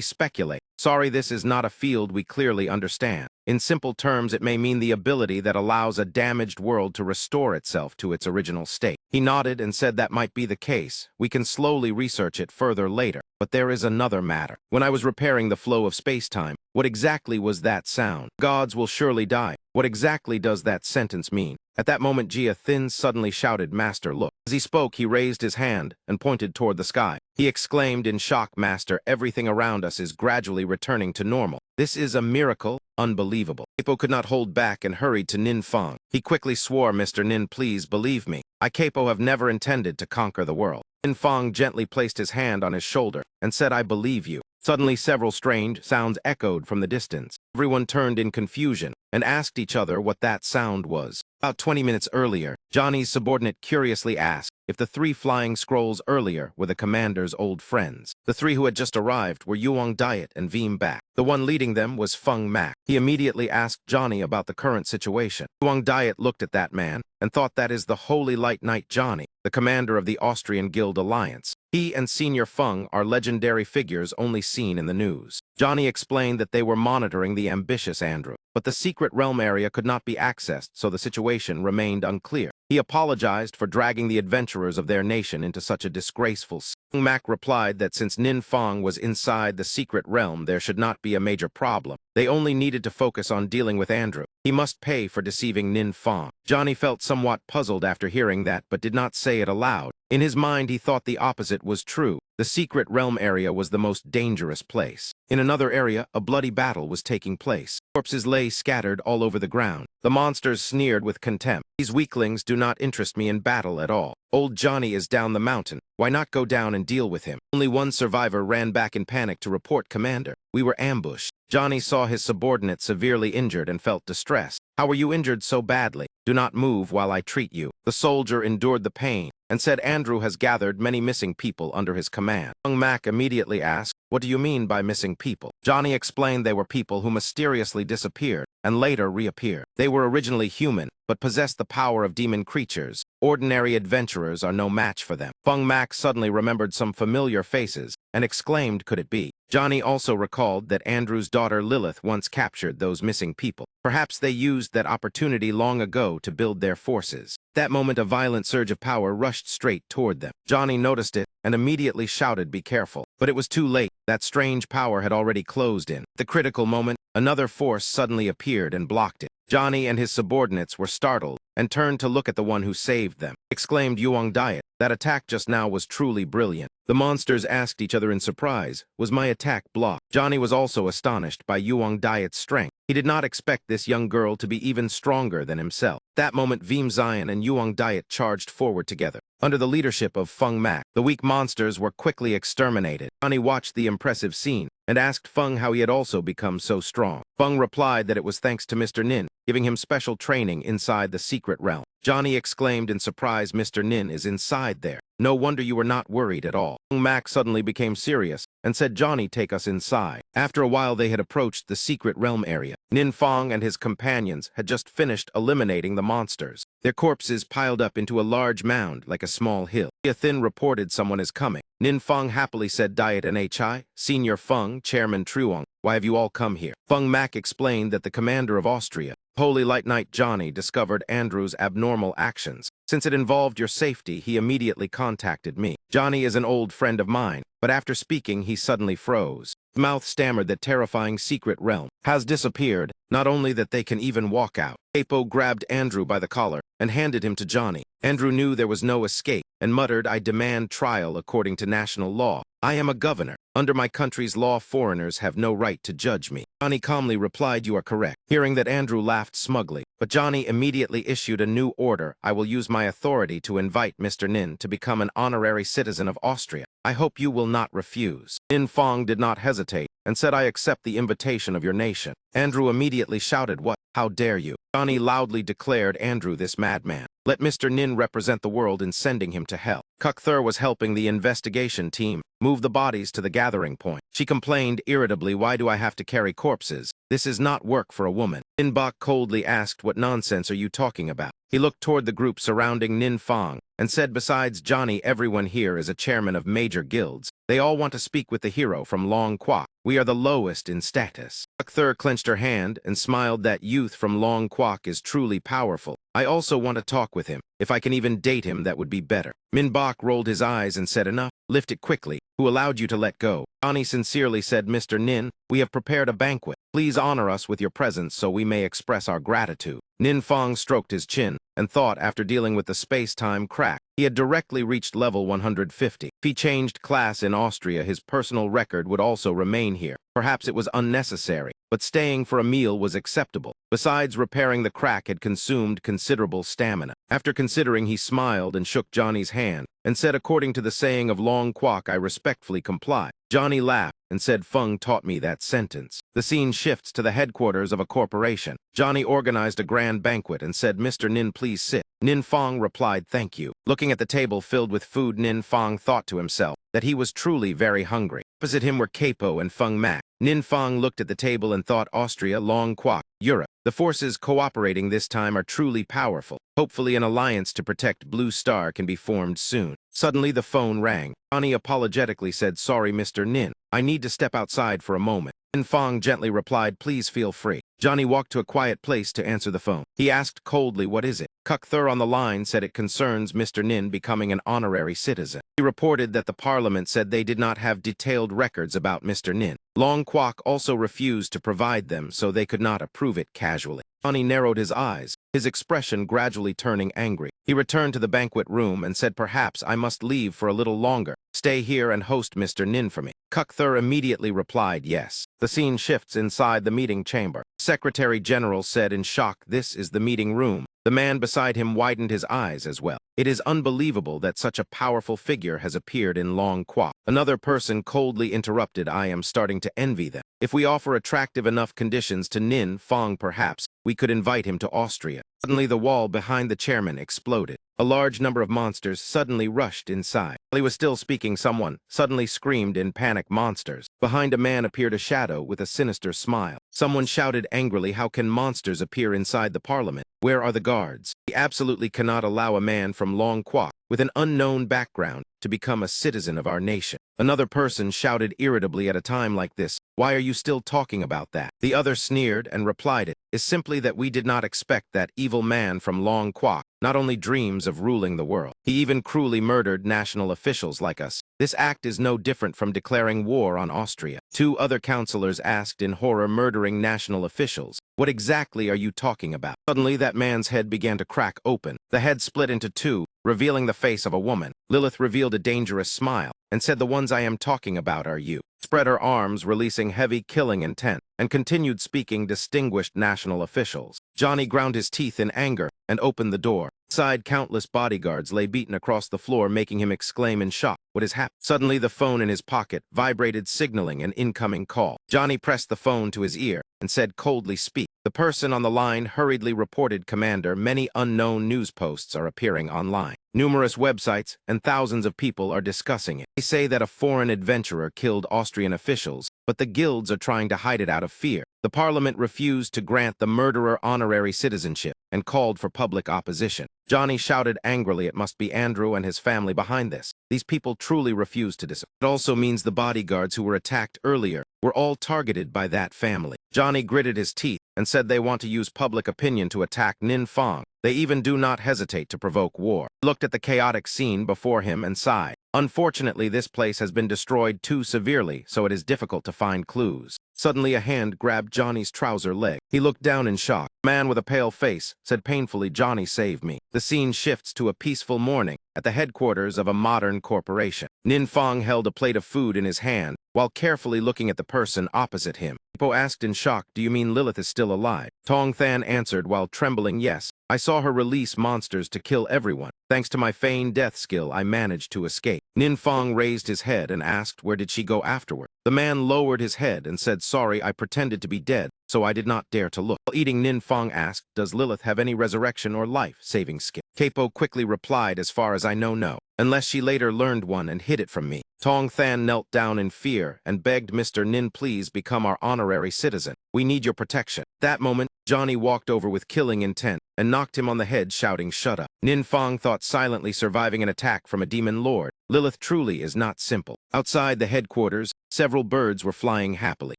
speculate. Sorry, this is not a field we clearly understand. In simple terms, it may mean the ability that allows a damaged world to restore itself to its original state. He nodded and said that might be the case. We can slowly research it further later. But there is another matter. When I was repairing the flow of space-time, what exactly was that sound? Gods will surely die. What exactly does that sentence mean? At that moment, Jia Thin suddenly shouted, Master, look. As he spoke, he raised his hand and pointed toward the sky. He exclaimed in shock, Master, everything around us is gradually returning to normal. This is a miracle, unbelievable. Capo could not hold back and hurried to Nin Fong. He quickly swore, Mr. Nin, please believe me. I, Capo, have never intended to conquer the world. Nin Fong gently placed his hand on his shoulder and said, I believe you. Suddenly, several strange sounds echoed from the distance. Everyone turned in confusion and asked each other what that sound was. About 20 minutes earlier, Johnny's subordinate curiously asked if the 3 flying scrolls earlier were the commander's old friends. The 3 who had just arrived were Yuong Diet and Veem Bak. The one leading them was Feng Mak. He immediately asked Johnny about the current situation. Yuong Diet looked at that man and thought that is the Holy Light Knight Johnny, the commander of the Austrian Guild Alliance. He and Senior Feng are legendary figures only seen in the news. Johnny explained that they were monitoring the ambitious Andrew, but the secret realm area could not be accessed, so the situation remained unclear. He apologized for dragging the adventurers of their nation into such a disgraceful Feng Mak replied that since Nin Fong was inside the secret realm, there should not be a major problem. They only needed to focus on dealing with Andrew. He must pay for deceiving Nin Fong. Johnny felt somewhat puzzled after hearing that, but did not say it aloud. In his mind, he thought the opposite was true. The secret realm area was the most dangerous place. In another area, a bloody battle was taking place. Corpses lay scattered all over the ground. The monsters sneered with contempt. These weaklings do not interest me in battle at all. Old Johnny is down the mountain. Why not go down and deal with him? Only one survivor ran back in panic to report, Commander. We were ambushed. Johnny saw his subordinate severely injured and felt distressed. How were you injured so badly? Do not move while I treat you. The soldier endured the pain and said Andrew has gathered many missing people under his command. Young Mac immediately asked, what do you mean by missing people? Johnny explained they were people who mysteriously disappeared and later reappeared. They were originally human, but possessed the power of demon creatures. Ordinary adventurers are no match for them. Feng Mak suddenly remembered some familiar faces and exclaimed, could it be? Johnny also recalled that Andrew's daughter Lilith once captured those missing people. Perhaps they used that opportunity long ago to build their forces. That moment, a violent surge of power rushed straight toward them. Johnny noticed it and immediately shouted, be careful. But it was too late. That strange power had already closed in. At the critical moment, another force suddenly appeared and blocked it. Johnny and his subordinates were startled and turned to look at the one who saved them. Exclaimed Yuong Diet, that attack just now was truly brilliant. The monsters asked each other in surprise, was my attack blocked? Johnny was also astonished by Yuong Diet's strength. He did not expect this young girl to be even stronger than himself. That moment, Veem Zion and Yuong Diet charged forward together. Under the leadership of Feng Mak, the weak monsters were quickly exterminated. Johnny watched the impressive scene and asked Feng how he had also become so strong. Feng replied that it was thanks to Mr. Nin, giving him special training inside the secret realm. Johnny exclaimed in surprise, Mr. Nin is inside there. No wonder you were not worried at all. Max suddenly became serious and said, Johnny, take us inside. After a while, they had approached the secret realm area. Nin Fong and his companions had just finished eliminating the monsters. Their corpses piled up into a large mound like a small hill. Thin reported someone is coming. Nin Fong happily said, Diet and Hi, Senior Feng, Chairman Truong, why have you all come here? Feng Mak explained that the commander of Austria, Holy Light Knight Johnny, discovered Andrew's abnormal actions. Since it involved your safety, he immediately contacted me. Johnny is an old friend of mine, but after speaking, he suddenly froze. His mouth stammered that terrifying secret realm has disappeared, not only that they can even walk out. Capo grabbed Andrew by the collar and handed him to Johnny. Andrew knew there was no escape and muttered, I demand trial according to national law. I am a governor. Under my country's law, foreigners have no right to judge me. Johnny calmly replied, you are correct. Hearing that, Andrew laughed smugly, but Johnny immediately issued a new order. I will use my authority to invite Mr. Nin to become an honorary citizen of Austria. I hope you will not refuse. Nin Fong did not hesitate and said, I accept the invitation of your nation. Andrew immediately shouted, what? How dare you? Johnny loudly declared, Andrew, this madman. Let Mr. Nin represent the world in sending him to hell. Kuk-thur was helping the investigation team move the bodies to the gathering point. She complained irritably, why do I have to carry corpses? This is not work for a woman. Nin Bok coldly asked, what nonsense are you talking about? He looked toward the group surrounding Nin Fong and said, besides Johnny, everyone here is a chairman of major guilds. They all want to speak with the hero from Long Kwok. We are the lowest in status. Kuk-thur clenched her hand and smiled, that youth from Long Kwok is truly powerful. I also want to talk with him. If I can even date him, that would be better. Min Bok rolled his eyes and said, enough. Lift it quickly. Who allowed you to let go? Johnny sincerely said, Mr. Nin, we have prepared a banquet. Please honor us with your presence so we may express our gratitude. Nin Fong stroked his chin and thought, after dealing with the space-time crack, he had directly reached level 150. If he changed class in Austria, his personal record would also remain here. Perhaps it was unnecessary, but staying for a meal was acceptable. Besides, repairing the crack had consumed considerable stamina. After considering, he smiled and shook Johnny's hand and said, according to the saying of Long Kwok, I respectfully comply. Johnny laughed and said, Feng taught me that sentence. The scene shifts to the headquarters of a corporation. Johnny organized a grand banquet and said, Mr. Nin, please sit. Nin Fong replied, thank you. Looking at the table filled with food, Nin Fong thought to himself that he was truly very hungry. Opposite him were Capo and Feng Mak. Nin Fong looked at the table and thought, Austria, Long Kwok, Europe. The forces cooperating this time are truly powerful. Hopefully an alliance to protect Blue Star can be formed soon. Suddenly the phone rang. Johnny apologetically said, sorry, Mr. Nin. I need to step outside for a moment. Nin Fong gently replied, please feel free. Johnny walked to a quiet place to answer the phone. He asked coldly, what is it? Kuk-thur on the line said it concerns Mr. Nin becoming an honorary citizen. He reported that the parliament said they did not have detailed records about Mr. Nin. Long Kwok also refused to provide them, so they could not approve it casually. Johnny narrowed his eyes, his expression gradually turning angry. He returned to the banquet room and said, perhaps I must leave for a little longer. Stay here and host Mr. Nin for me. Kuk-thur immediately replied, yes. The scene shifts inside the meeting chamber. Secretary General said in shock, this is the meeting room. The man beside him widened his eyes as well. It is unbelievable that such a powerful figure has appeared in Long Kwok. Another person coldly interrupted, I am starting to envy them. If we offer attractive enough conditions to Nin Fong, perhaps we could invite him to Austria. Suddenly the wall behind the chairman exploded. A large number of monsters suddenly rushed inside. While he was still speaking, someone suddenly screamed in panic, monsters. Behind a man appeared a shadow with a sinister smile. Someone shouted angrily, how can monsters appear inside the parliament? Where are the guards? We absolutely cannot allow a man from Long Kwok with an unknown background to become a citizen of our nation. Another person shouted irritably, at a time like this, why are you still talking about that? The other sneered and replied, it is simply that we did not expect that evil man from Long Kwok not only dreams of ruling the world, he even cruelly murdered national officials like us. This act is no different from declaring war on Austria. Two other councillors asked in horror, murdering national officials. What exactly are you talking about? Suddenly that man's head began to crack open. The head split into two, revealing the face of a woman. Lilith revealed a dangerous smile and said, the ones I am talking about are you. Spread her arms, releasing heavy killing intent, and continued speaking, distinguished national officials. Johnny ground his teeth in anger and opened the door. Inside, countless bodyguards lay beaten across the floor, making him exclaim in shock, "What has happened?" Suddenly, the phone in his pocket vibrated, signaling an incoming call. Johnny pressed the phone to his ear and said coldly, "Speak." The person on the line hurriedly reported, "Commander, many unknown news posts are appearing online. Numerous websites and thousands of people are discussing it. They say that a foreign adventurer killed Austrian officials, but the guilds are trying to hide it out of fear. The parliament refused to grant the murderer honorary citizenship and called for public opposition." Johnny shouted angrily, "It must be Andrew and his family behind this. These people truly refuse to disobey. It also means the bodyguards who were attacked earlier were all targeted by that family." Johnny gritted his teeth and said they want to use public opinion to attack Nin Fong. They even do not hesitate to provoke war. He looked at the chaotic scene before him and sighed. "Unfortunately, this place has been destroyed too severely, so it is difficult to find clues." Suddenly, a hand grabbed Johnny's trouser leg. He looked down in shock. A man with a pale face said painfully, "Johnny, save me." The scene shifts to a peaceful morning at the headquarters of a modern corporation. Nin Fong held a plate of food in his hand while carefully looking at the person opposite him. Hippo asked in shock, "Do you mean Lilith is still alive?" Tong Than answered while trembling, "Yes. I saw her release monsters to kill everyone. Thanks to my feigned death skill, I managed to escape." Nin Fong raised his head and asked, "Where did she go afterward?" The man lowered his head and said, "Sorry, I pretended to be dead, so I did not dare to look." While eating, Nin Fong asked, "Does Lilith have any resurrection or life-saving skill?" Capo quickly replied, "As far as I know, no. Unless she later learned one and hid it from me." Tong Than knelt down in fear and begged, "Mr. Nin, please become our honorary citizen. We need your protection." That moment, Johnny walked over with killing intent and knocked him on the head, shouting, "Shut up." Nin Fong thought, silently surviving an attack from a demon lord. Lilith truly is not simple. Outside the headquarters, several birds were flying happily.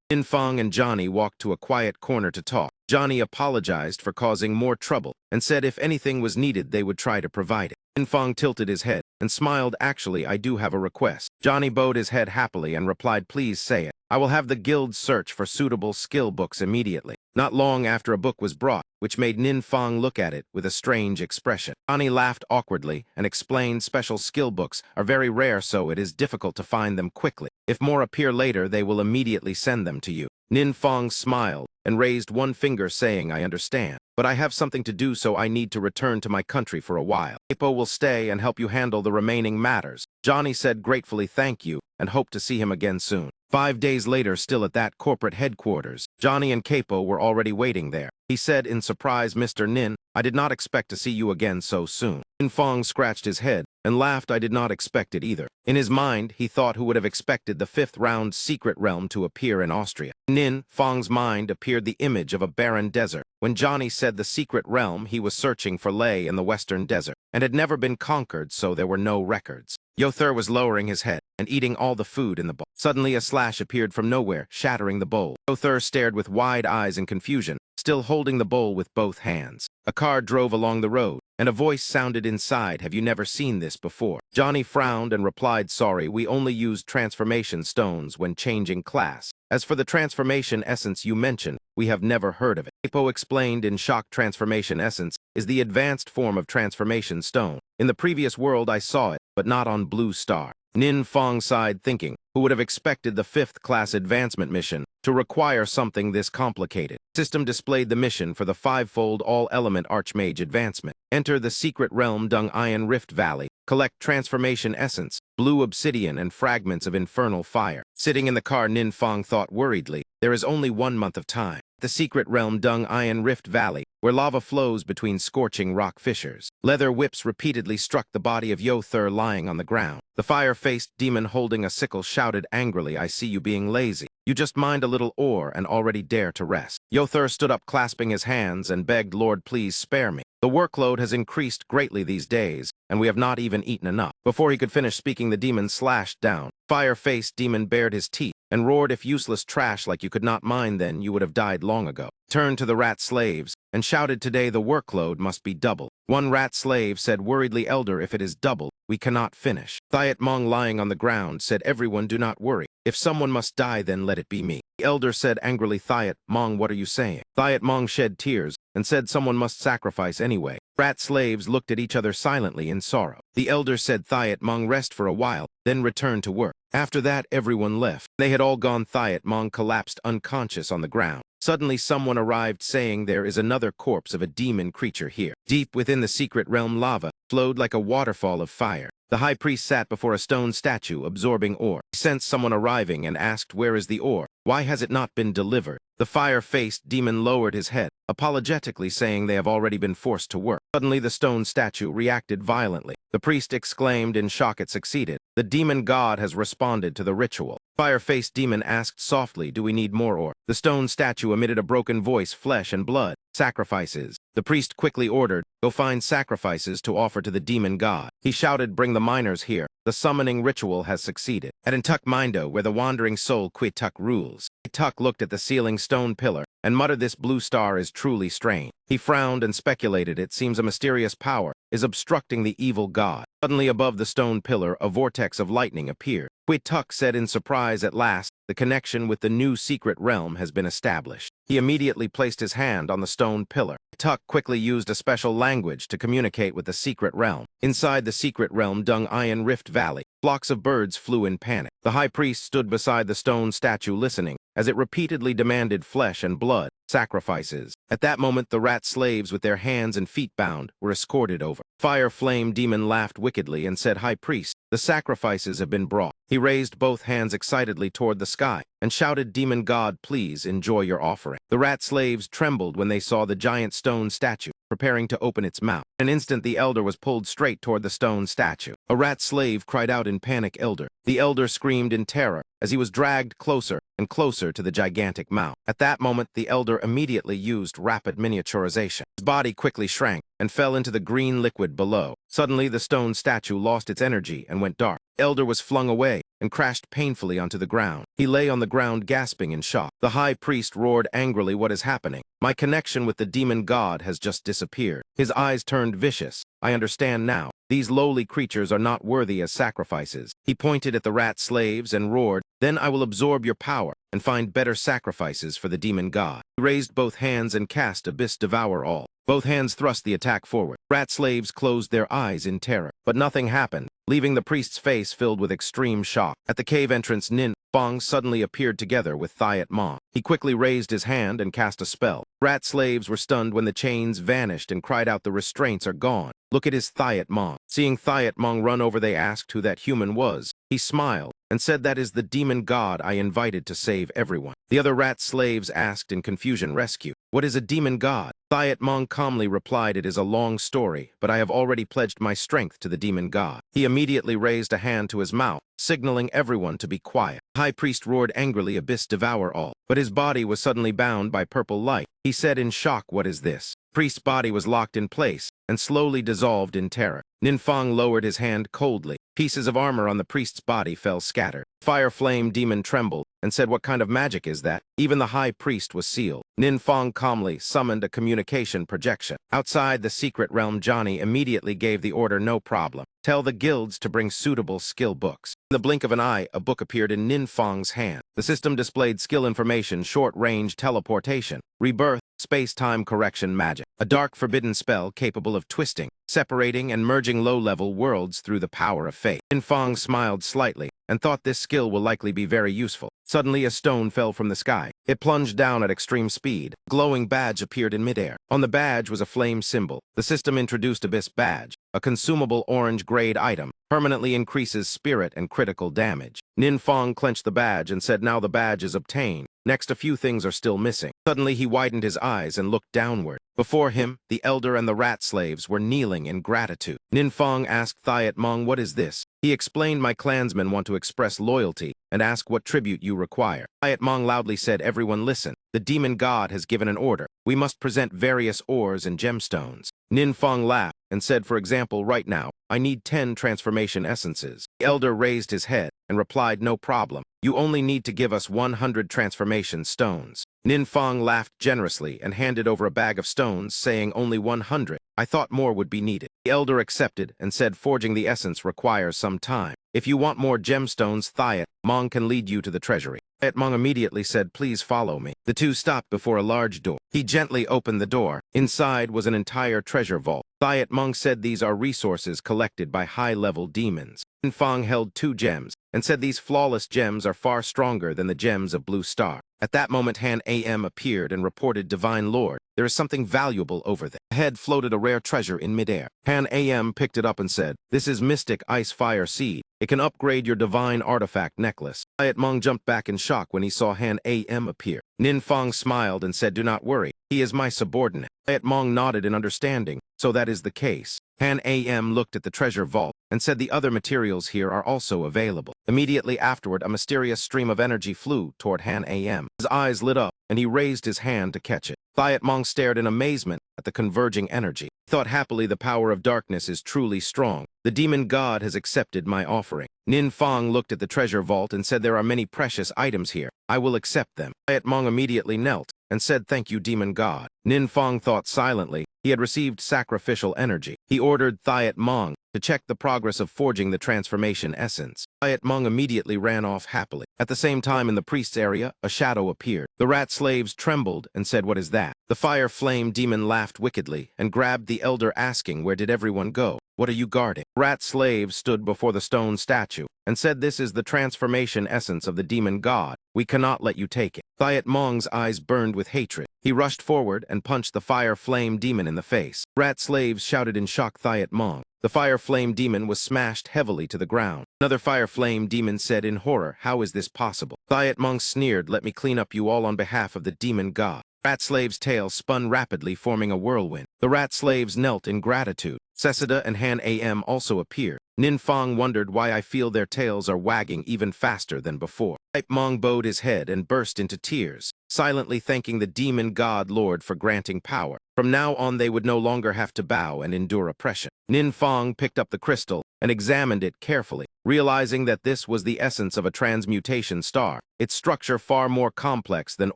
Nin Fong and Johnny walked to a quiet corner to talk. Johnny apologized for causing more trouble and said if anything was needed, they would try to provide it. Nin Fong tilted his head and smiled, "Actually, I do have a request." Johnny bowed his head happily and replied, "Please say it." "I will have the guild search for suitable skill books immediately." Not long after, a book was brought, which made Nin Fong look at it with a strange expression. Johnny laughed awkwardly and explained, "Special skill books are very rare, so it is difficult to find them quickly. If more appear later, they will immediately send them to you." Nin Fong smiled and raised one finger, saying, "I understand. But I have something to do, so I need to return to my country for a while. Hippo will stay and help you handle the remaining matters." Johnny said gratefully, "Thank you," and hoped to see him again soon. 5 days later, still at that corporate headquarters, Johnny and Capo were already waiting there. He said in surprise, "Mr. Nin, I did not expect to see you again so soon." Nin Fong scratched his head and laughed, "I did not expect it either." In his mind, he thought who would have expected the fifth round secret realm to appear in Austria. In Nin Fong's mind appeared the image of a barren desert. When Johnny said the secret realm he was searching for lay in the western desert and had never been conquered, so there were no records. Yahello was lowering his head and eating all the food in the bowl. Suddenly, a slash appeared from nowhere, shattering the bowl. Yahello stared with wide eyes in confusion, still holding the bowl with both hands. A car drove along the road, and a voice sounded inside, "Have you never seen this before?" Johnny frowned and replied, "Sorry, we only used transformation stones when changing class. As for the transformation essence you mentioned, we have never heard of it." Hippo explained in shock, "Transformation essence is the advanced form of transformation stone. In the previous world I saw it, but not on Blue Star." Nin Fong sighed, thinking, who would have expected the 5th class advancement mission to require something this complicated? The system displayed the mission for the 5-fold all-element Archmage advancement. Enter the secret realm Dung Iron Rift Valley. Collect transformation essence, blue obsidian, and fragments of infernal fire. Sitting in the car, Nin Fong thought worriedly, there is only 1 month of time. The secret realm Dung Iron Rift Valley, where lava flows between scorching rock fissures. Leather whips repeatedly struck the body of Yahello lying on the ground. The fire-faced demon holding a sickle shouted angrily, "I see you being lazy. You just mined a little ore and already dare to rest." Yahello stood up, clasping his hands, and begged, "Lord, please spare me. The workload has increased greatly these days, and we have not even eaten enough." Before he could finish speaking, the demon slashed down. Fire-faced demon bared his teeth and roared, "If useless trash like you could not mine, then you would have died long ago." Turned to the rat slaves and shouted, "Today the workload must be double." One rat slave said worriedly, "Elder, if it is double, we cannot finish." Thiet Mong, lying on the ground, said, "Everyone, do not worry. If someone must die, then let it be me." The elder said angrily, "Thiet Mong, what are you saying?" Thiet Mong shed tears and said, "Someone must sacrifice anyway." Rat slaves looked at each other silently in sorrow. The elder said, "Thiet Mong, rest for a while, then return to work." After that, everyone left. They had all gone. Thiet Mong collapsed unconscious on the ground. Suddenly someone arrived saying there is another corpse of a demon creature here. Deep within the secret realm, lava flowed like a waterfall of fire. The high priest sat before a stone statue, absorbing ore. He sensed someone arriving and asked, "Where is the ore? Why has it not been delivered?" The fire-faced demon lowered his head, apologetically saying they have already been forced to work. Suddenly the stone statue reacted violently. The priest exclaimed in shock it succeeded. The demon god has responded to the ritual. Fire-faced demon asked softly, "Do we need more ore?" The stone statue emitted a broken voice, "Flesh and blood. Sacrifices." The priest quickly ordered, "Go find sacrifices to offer to the demon god." He shouted, "Bring the miners here. The summoning ritual has succeeded." At Intuk Mindo, where the wandering soul Quituk rules. Quituk looked at the ceiling stone pillar and muttered, "This blue star is truly strange." He frowned and speculated, "It seems a mysterious power is obstructing the evil god." Suddenly above the stone pillar, a vortex of lightning appeared. Quituk said in surprise, "At last, the connection with the new secret realm has been established." He immediately placed his hand on the stone pillar. Quituk quickly used a special language to communicate with the secret realm. Inside the secret realm, Dung Iron Rift Valley, flocks of birds flew in panic. The high priest stood beside the stone statue listening, as it repeatedly demanded flesh and blood, sacrifices. At that moment, the rat slaves with their hands and feet bound were escorted over. Fire Flame Demon laughed wickedly and said, "High priest, the sacrifices have been brought." He raised both hands excitedly toward the sky and shouted, "Demon god, please enjoy your offering." The rat slaves trembled when they saw the giant stone statue preparing to open its mouth. In an instant, the elder was pulled straight toward the stone statue. A rat slave cried out in panic, "Elder." The elder screamed in terror as he was dragged closer and closer to the gigantic mouth. At that moment, the elder immediately used rapid miniaturization. His body quickly shrank and fell into the green liquid below. Suddenly, the stone statue lost its energy and went dark. Elder was flung away and crashed painfully onto the ground. He lay on the ground gasping in shock. The high priest roared angrily, "What is happening? My connection with the demon god has just disappeared." His eyes turned vicious. "I understand now. These lowly creatures are not worthy as sacrifices." He pointed at the rat slaves and roared, "Then I will absorb your power and find better sacrifices for the demon god." He raised both hands and cast Abyss Devour All. Both hands thrust the attack forward. Rat slaves closed their eyes in terror, but nothing happened, leaving the priest's face filled with extreme shock. At the cave entrance, Nin Fong suddenly appeared together with Thiat Mong. He quickly raised his hand and cast a spell. Rat slaves were stunned when the chains vanished and cried out, "The restraints are gone. Look at his Thiat Mong." Seeing Thiat Mong run over, they asked who that human was. He smiled and said, "That is the demon god I invited to save everyone." The other rat slaves asked in confusion, "Rescue? What is a demon god?" Thiat Mong calmly replied, "It is a long story, but I have already pledged my strength to the demon god." He immediately raised a hand to his mouth, signaling everyone to be quiet. The high priest roared angrily, "Abyss Devour All," but his body was suddenly bound by purple light. He said in shock, "What is this?" The priest's body was locked in place and slowly dissolved in terror. Ninfang lowered his hand coldly. Pieces of armor on the priest's body fell scattered. Fire Flame Demon trembled and said, "What kind of magic is that?" Even the high priest was sealed. Ninfang calmly summoned a communication projection. Outside the secret realm, Johnny immediately gave the order, "No problem. Tell the guilds to bring suitable skill books." In the blink of an eye, a book appeared in Ninfang's hand. The system displayed skill information, short-range teleportation, rebirth, space-time correction magic, a dark forbidden spell capable of twisting, separating, and merging low-level worlds through the power of fate. Ninfang smiled slightly and thought this skill will likely be very useful. Suddenly, a stone fell from the sky. It plunged down at extreme speed. A glowing badge appeared in midair. On the badge was a flame symbol. The system introduced Abyss Badge, a consumable orange-grade item, permanently increases spirit and critical damage. Ninfang clenched the badge and said, "Now the badge is obtained. Next, a few things are still missing." Suddenly, he widened his eyes and looked downward. Before him, the elder and the rat slaves were kneeling in gratitude. Ninfang asked Thiat Mong, "What is this?" He explained, "My clansmen want to express loyalty and ask what tribute you require." Thiat Mong loudly said, "Everyone listen. The demon god has given an order. We must present various ores and gemstones." Ninfang laughed and said, "For example, right now, I need 10 transformation essences." The elder raised his head and replied, "No problem. You only need to give us 100 transformation stones." Ninfang laughed generously and handed over a bag of stones, saying, "Only 100. I thought more would be needed." The elder accepted and said, "Forging the essence requires some time. If you want more gemstones, Thiat Mong can lead you to the treasury." Thiat Mong immediately said, "Please follow me." The two stopped before a large door. He gently opened the door. Inside was an entire treasure vault. Thiet Mong said these are resources collected by high-level demons. Nin Fang held 2 gems and said these flawless gems are far stronger than the gems of Blue Star. At that moment, Han Am appeared and reported, Divine Lord, there is something valuable over there. Ahead floated a rare treasure in midair. Han Am picked it up and said, this is Mystic Ice Fire Seed. It can upgrade your divine artifact necklace. Thiet Mong jumped back in shock when he saw Han Am appear. Nin Fang smiled and said, do not worry, he is my subordinate. Thiet Mong nodded in understanding, so that is the case. Han Am looked at the treasure vault and said the other materials here are also available. Immediately afterward, a mysterious stream of energy flew toward Han Am. His eyes lit up, and he raised his hand to catch it. Thiet Mong stared in amazement at the converging energy. He thought happily, the power of darkness is truly strong. The demon god has accepted my offering. Nin Fang looked at the treasure vault and said there are many precious items here. I will accept them. Thiet Mong immediately knelt and said, thank you, demon god. Nin Fang thought silently. He had received sacrificial energy. He ordered Thiet Mong to check the progress of forging the transformation essence. Thiet Mong immediately ran off happily. At the same time, in the priest's area, a shadow appeared. The rat slaves trembled and said, what is that? The fire flame demon laughed wickedly and grabbed the elder, asking, where did everyone go? What are you guarding? Rat slave stood before the stone statue and said, this is the transformation essence of the demon god. We cannot let you take it. Thiet Mong's eyes burned with hatred. He rushed forward and punched the fire flame demon in the face. Rat slaves shouted in shock, Thiet Mong. The fire flame demon was smashed heavily to the ground. Another fire flame demon said in horror, how is this possible? Thiet Mong sneered, let me clean up you all on behalf of the demon god. Rat slave's tail spun rapidly, forming a whirlwind. The rat slaves knelt in gratitude. Seseda and Han Am also appeared. Nin Fang wondered why I feel their tails are wagging even faster than before. Thiet Mong bowed his head and burst into tears, silently thanking the demon god lord for granting power. From now on, they would no longer have to bow and endure oppression. Nin Fang picked up the crystal and examined it carefully, realizing that this was the essence of a transmutation star, its structure far more complex than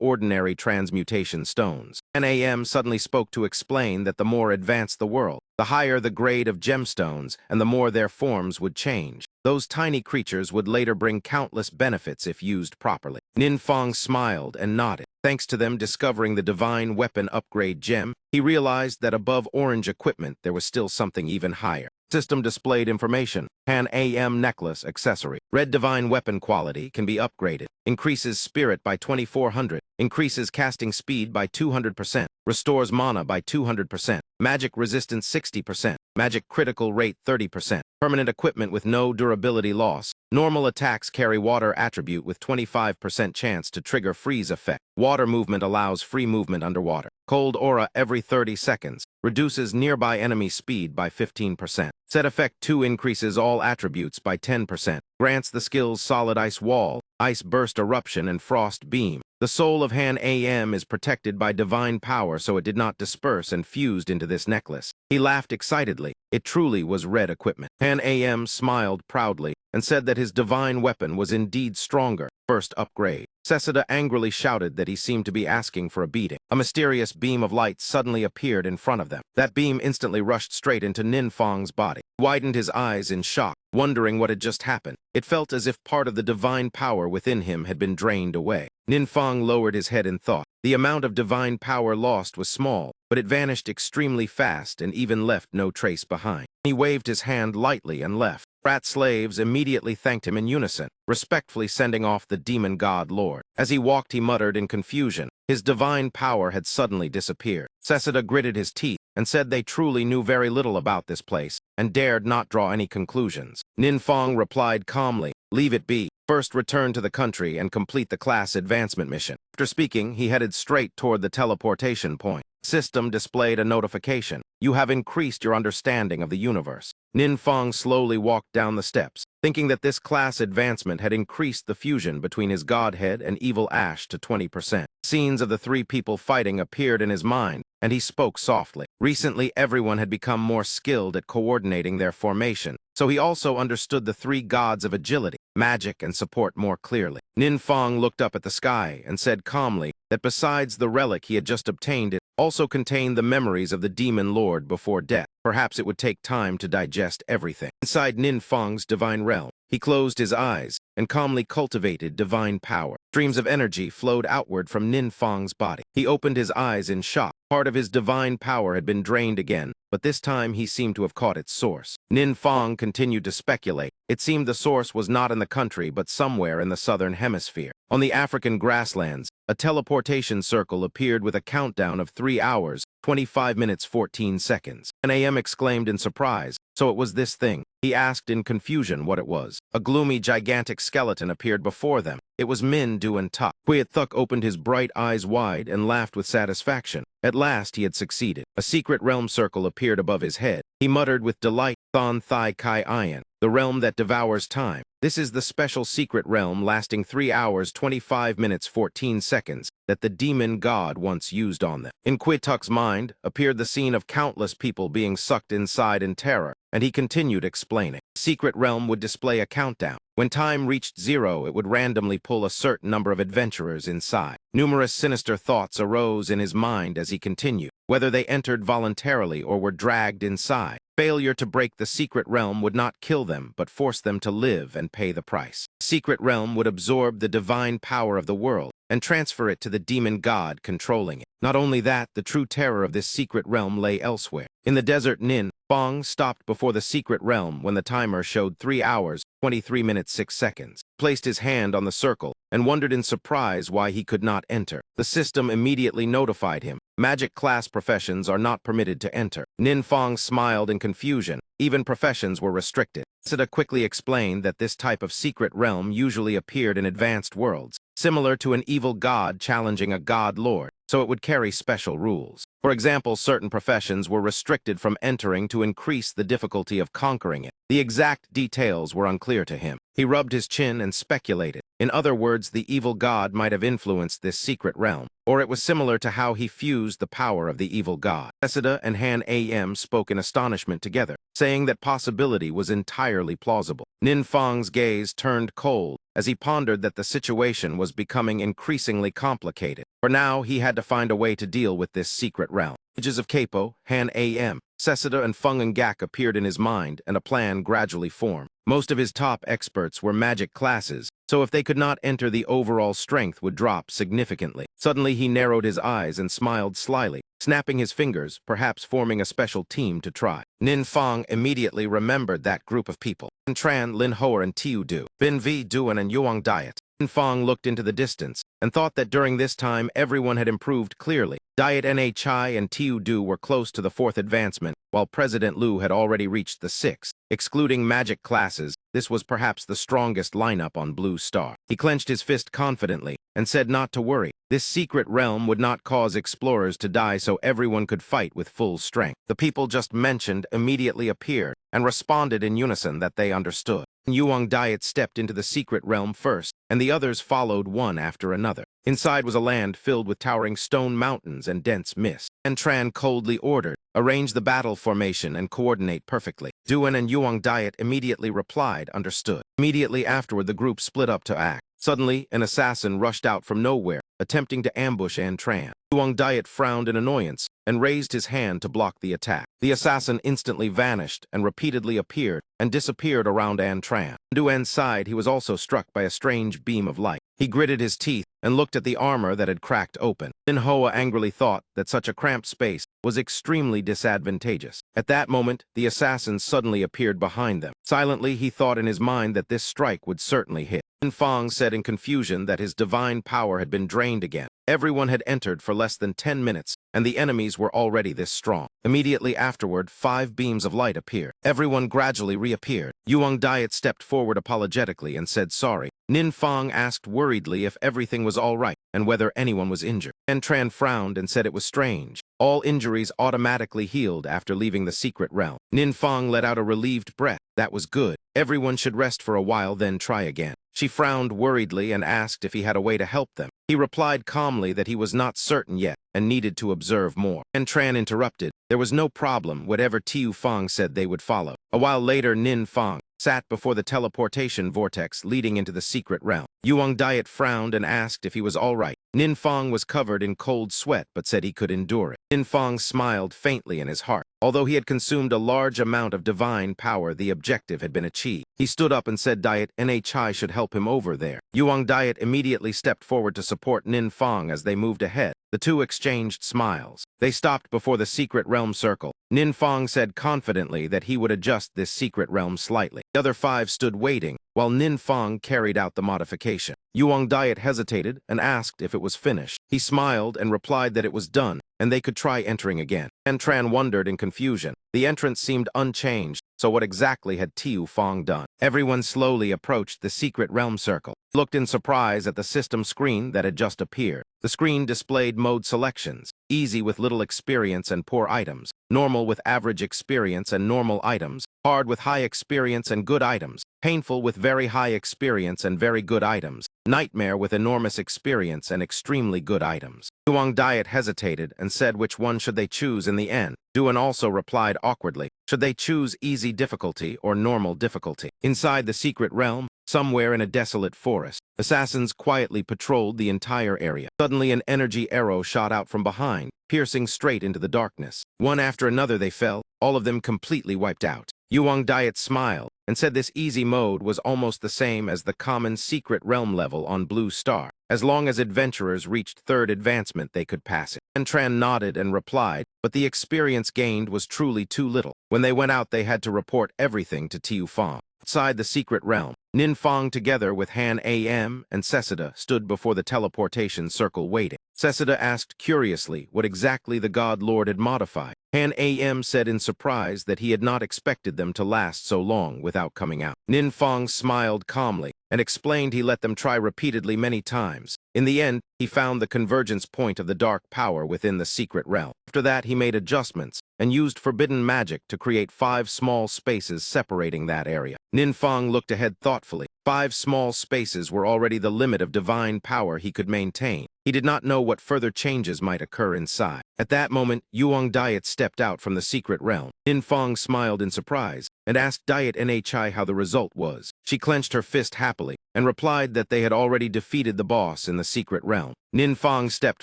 ordinary transmutation stones. Han Am suddenly spoke to explain that the more advanced the world, the higher the grade of gemstones and the more their forms would change. Those tiny creatures would later bring countless benefits if used properly. Nin Fang smiled and nodded. Thanks to them discovering the divine weapon upgrade gem, he realized that above orange equipment there was still something even higher. System displayed information. Han Am necklace accessory. Red divine weapon quality can be upgraded. Increases spirit by 2400. Increases casting speed by 200%. Restores mana by 200%. Magic resistance 60%. Magic critical rate 30%. Permanent equipment with no durability loss. Normal attacks carry water attribute with 25% chance to trigger freeze effect. Water movement allows free movement underwater. Cold aura every 30 seconds. Reduces nearby enemy speed by 15%. Set effect 2 increases all attributes by 10%. Grants the skills Solid Ice Wall, Ice Burst Eruption, and Frost Beam. The soul of Han Am is protected by divine power, so it did not disperse and fused into this necklace. He laughed excitedly. It truly was red equipment. Han Am smiled proudly and said that his divine weapon was indeed stronger. First upgrade. Seseda angrily shouted that he seemed to be asking for a beating. A mysterious beam of light suddenly appeared in front of them. That beam instantly rushed straight into Nin Fang's body. He widened his eyes in shock, wondering what had just happened. It felt as if part of the divine power within him had been drained away. Nin Fang lowered his head in thought. The amount of divine power lost was small, but it vanished extremely fast and even left no trace behind. He waved his hand lightly and left. Rat slaves immediately thanked him in unison, respectfully sending off the demon god lord. As he walked, he muttered in confusion. His divine power had suddenly disappeared. Seseda gritted his teeth and said they truly knew very little about this place and dared not draw any conclusions. Nin Fang replied calmly, leave it be. First return to the country and complete the class advancement mission. After speaking, he headed straight toward the teleportation point. System displayed a notification. You have increased your understanding of the universe. Nin Fang slowly walked down the steps, thinking that this class advancement had increased the fusion between his godhead and evil ash to 20%. Scenes of the 3 people fighting appeared in his mind, and he spoke softly. Recently, everyone had become more skilled at coordinating their formation, so he also understood the 3 gods of agility, magic, and support more clearly. Nin Fang looked up at the sky and said calmly that besides the relic he had just obtained, it also contained the memories of the demon lord before death. Perhaps it would take time to digest everything. Inside Nin Fang's divine realm, he closed his eyes and calmly cultivated divine power. Streams of energy flowed outward from Nin Fang's body. He opened his eyes in shock. Part of his divine power had been drained again, but this time he seemed to have caught its source. Nin Fong continued to speculate. It seemed the source was not in the country, but somewhere in the southern hemisphere. On the African grasslands, a teleportation circle appeared with a countdown of 3 hours, 25 minutes, 14 seconds. An AM exclaimed in surprise. So it was this thing. He asked in confusion what it was. A gloomy, gigantic skeleton appeared before them. It was Min Duan Tuk. Quiet Thuk opened his bright eyes wide and laughed with satisfaction. At last he had succeeded. A secret realm circle appeared above his head. He muttered with delight, Thon Thai Kai Ian, the realm that devours time. This is the special secret realm lasting 3 hours, 25 minutes, 14 seconds that the demon god once used on them. In Quituk's mind appeared the scene of countless people being sucked inside in terror, and he continued explaining. Secret realm would display a countdown. When time reached 0, it would randomly pull a certain number of adventurers inside. Numerous sinister thoughts arose in his mind as he continued, whether they entered voluntarily or were dragged inside. Failure to break the secret realm would not kill them, but force them to live and pay the price. The secret realm would absorb the divine power of the world and transfer it to the demon god controlling it. Not only that, the true terror of this secret realm lay elsewhere. In the desert, Nin Fong stopped before the secret realm when the timer showed 3 hours, 23 minutes, 6 seconds. Placed his hand on the circle and wondered in surprise why he could not enter. The system immediately notified him. Magic class professions are not permitted to enter. Nin Fong smiled in confusion. Even professions were restricted. Sita quickly explained that this type of secret realm usually appeared in advanced worlds, similar to an evil god challenging a god lord, so it would carry special rules. For example, certain professions were restricted from entering to increase the difficulty of conquering it. The exact details were unclear to him. He rubbed his chin and speculated. In other words, the evil god might have influenced this secret realm, or it was similar to how he fused the power of the evil god. Esida and Han Am spoke in astonishment together, saying that possibility was entirely plausible. Nin Fong's gaze turned cold as he pondered that the situation was becoming increasingly complicated. For now, he had to find a way to deal with this secret realm. Images of Capo, Han Am, Sesida, and Fung and Gak appeared in his mind, and a plan gradually formed. Most of his top experts were magic classes, so if they could not enter, the overall strength would drop significantly. Suddenly, he narrowed his eyes and smiled slyly, snapping his fingers, perhaps forming a special team to try. Nin Fong immediately remembered that group of people. Tran, Lin Hoa, and Tiu Du, Bin Vi Duan, and Yuang Diet. Nin Fong looked into the distance and thought that during this time everyone had improved clearly. Diet Nhai and Tiu Du were close to the 4th advancement, while President Liu had already reached the 6th. Excluding magic classes, this was perhaps the strongest lineup on Blue Star. He clenched his fist confidently and said not to worry. This secret realm would not cause explorers to die, so everyone could fight with full strength. The people just mentioned immediately appeared and responded in unison that they understood. Yuang Diet stepped into the secret realm first, and the others followed one after another. Inside was a land filled with towering stone mountains and dense mist. And Tran coldly ordered, arrange the battle formation and coordinate perfectly. Duan and Yuang Diet immediately replied, understood. Immediately afterward, the group split up to act. Suddenly, an assassin rushed out from nowhere, attempting to ambush An Tran. Yuang Diet frowned in annoyance and raised his hand to block the attack. The assassin instantly vanished and repeatedly appeared and disappeared around An Tran. Duan sighed. He was also struck by a strange beam of light. He gritted his teeth and looked at the armor that had cracked open. Lin Hoa angrily thought that such a cramped space was extremely disadvantageous. At that moment, the assassin suddenly appeared behind them. Silently, he thought in his mind that this strike would certainly hit. Nin Fong said in confusion that his divine power had been drained again. Everyone had entered for less than 10 minutes, and the enemies were already this strong. Immediately afterward, 5 beams of light appeared. Everyone gradually reappeared. Yuang Diet stepped forward apologetically and said sorry. Nin Fong asked worriedly if everything was all right and whether anyone was injured. An Tran frowned and said it was strange. All injuries automatically healed after leaving the secret realm. Nin Fong let out a relieved breath. That was good. Everyone should rest for a while, then try again. She frowned worriedly and asked if he had a way to help them. He replied calmly that he was not certain yet and needed to observe more. An Tran interrupted. There was no problem. Whatever Tiu Fong said, they would follow. A while later, Nin Fong sat before the teleportation vortex leading into the secret realm. Yuang Diet frowned and asked if he was all right. Nin Fong was covered in cold sweat but said he could endure it. Nin Fong smiled faintly in his heart. Although he had consumed a large amount of divine power, the objective had been achieved. He stood up and said Diet Nhai should help him over there. Yuang Diet immediately stepped forward to support Nin Fong as they moved ahead. The two exchanged smiles. They stopped before the secret realm circle. Ninfang said confidently that he would adjust this secret realm slightly. The other 5 stood waiting, while Ninfang carried out the modification. Yuang Diet hesitated and asked if it was finished. He smiled and replied that it was done, and they could try entering again. Tran wondered in confusion. The entrance seemed unchanged, so what exactly had Tiu Fong done? Everyone slowly approached the secret realm circle, looked in surprise at the system screen that had just appeared. The screen displayed mode selections: easy with little experience and poor items, normal with average experience and normal items, hard with high experience and good items, painful with very high experience and very good items, nightmare with enormous experience and extremely good items. Yuang Diet hesitated and said which one should they choose in the end. Duan also replied awkwardly, should they choose easy difficulty or normal difficulty? Inside the secret realm, somewhere in a desolate forest, assassins quietly patrolled the entire area. Suddenly an energy arrow shot out from behind, piercing straight into the darkness. One after another they fell, all of them completely wiped out. Yuang Diet smiled and said this easy mode was almost the same as the common secret realm level on Blue Star. As long as adventurers reached 3rd advancement, they could pass it. Tran nodded and replied, but the experience gained was truly too little. When they went out, they had to report everything to Tiu Fong. Outside the secret realm, Ninfang together with Han Am and Sesida stood before the teleportation circle waiting. Sesida asked curiously what exactly the God Lord had modified. Han Am said in surprise that he had not expected them to last so long without coming out. Ninfang smiled calmly and explained he let them try repeatedly many times. In the end, he found the convergence point of the dark power within the secret realm. After that, he made adjustments and used forbidden magic to create 5 small spaces separating that area. Ninfang looked ahead thoughtfully. 5 small spaces were already the limit of divine power he could maintain. He did not know what further changes might occur inside. At that moment, Yuang Diet stepped out from the secret realm. Ninfang smiled in surprise and asked Diet Nhi how the result was. She clenched her fist happily and replied that they had already defeated the boss in the secret realm. Ninfang stepped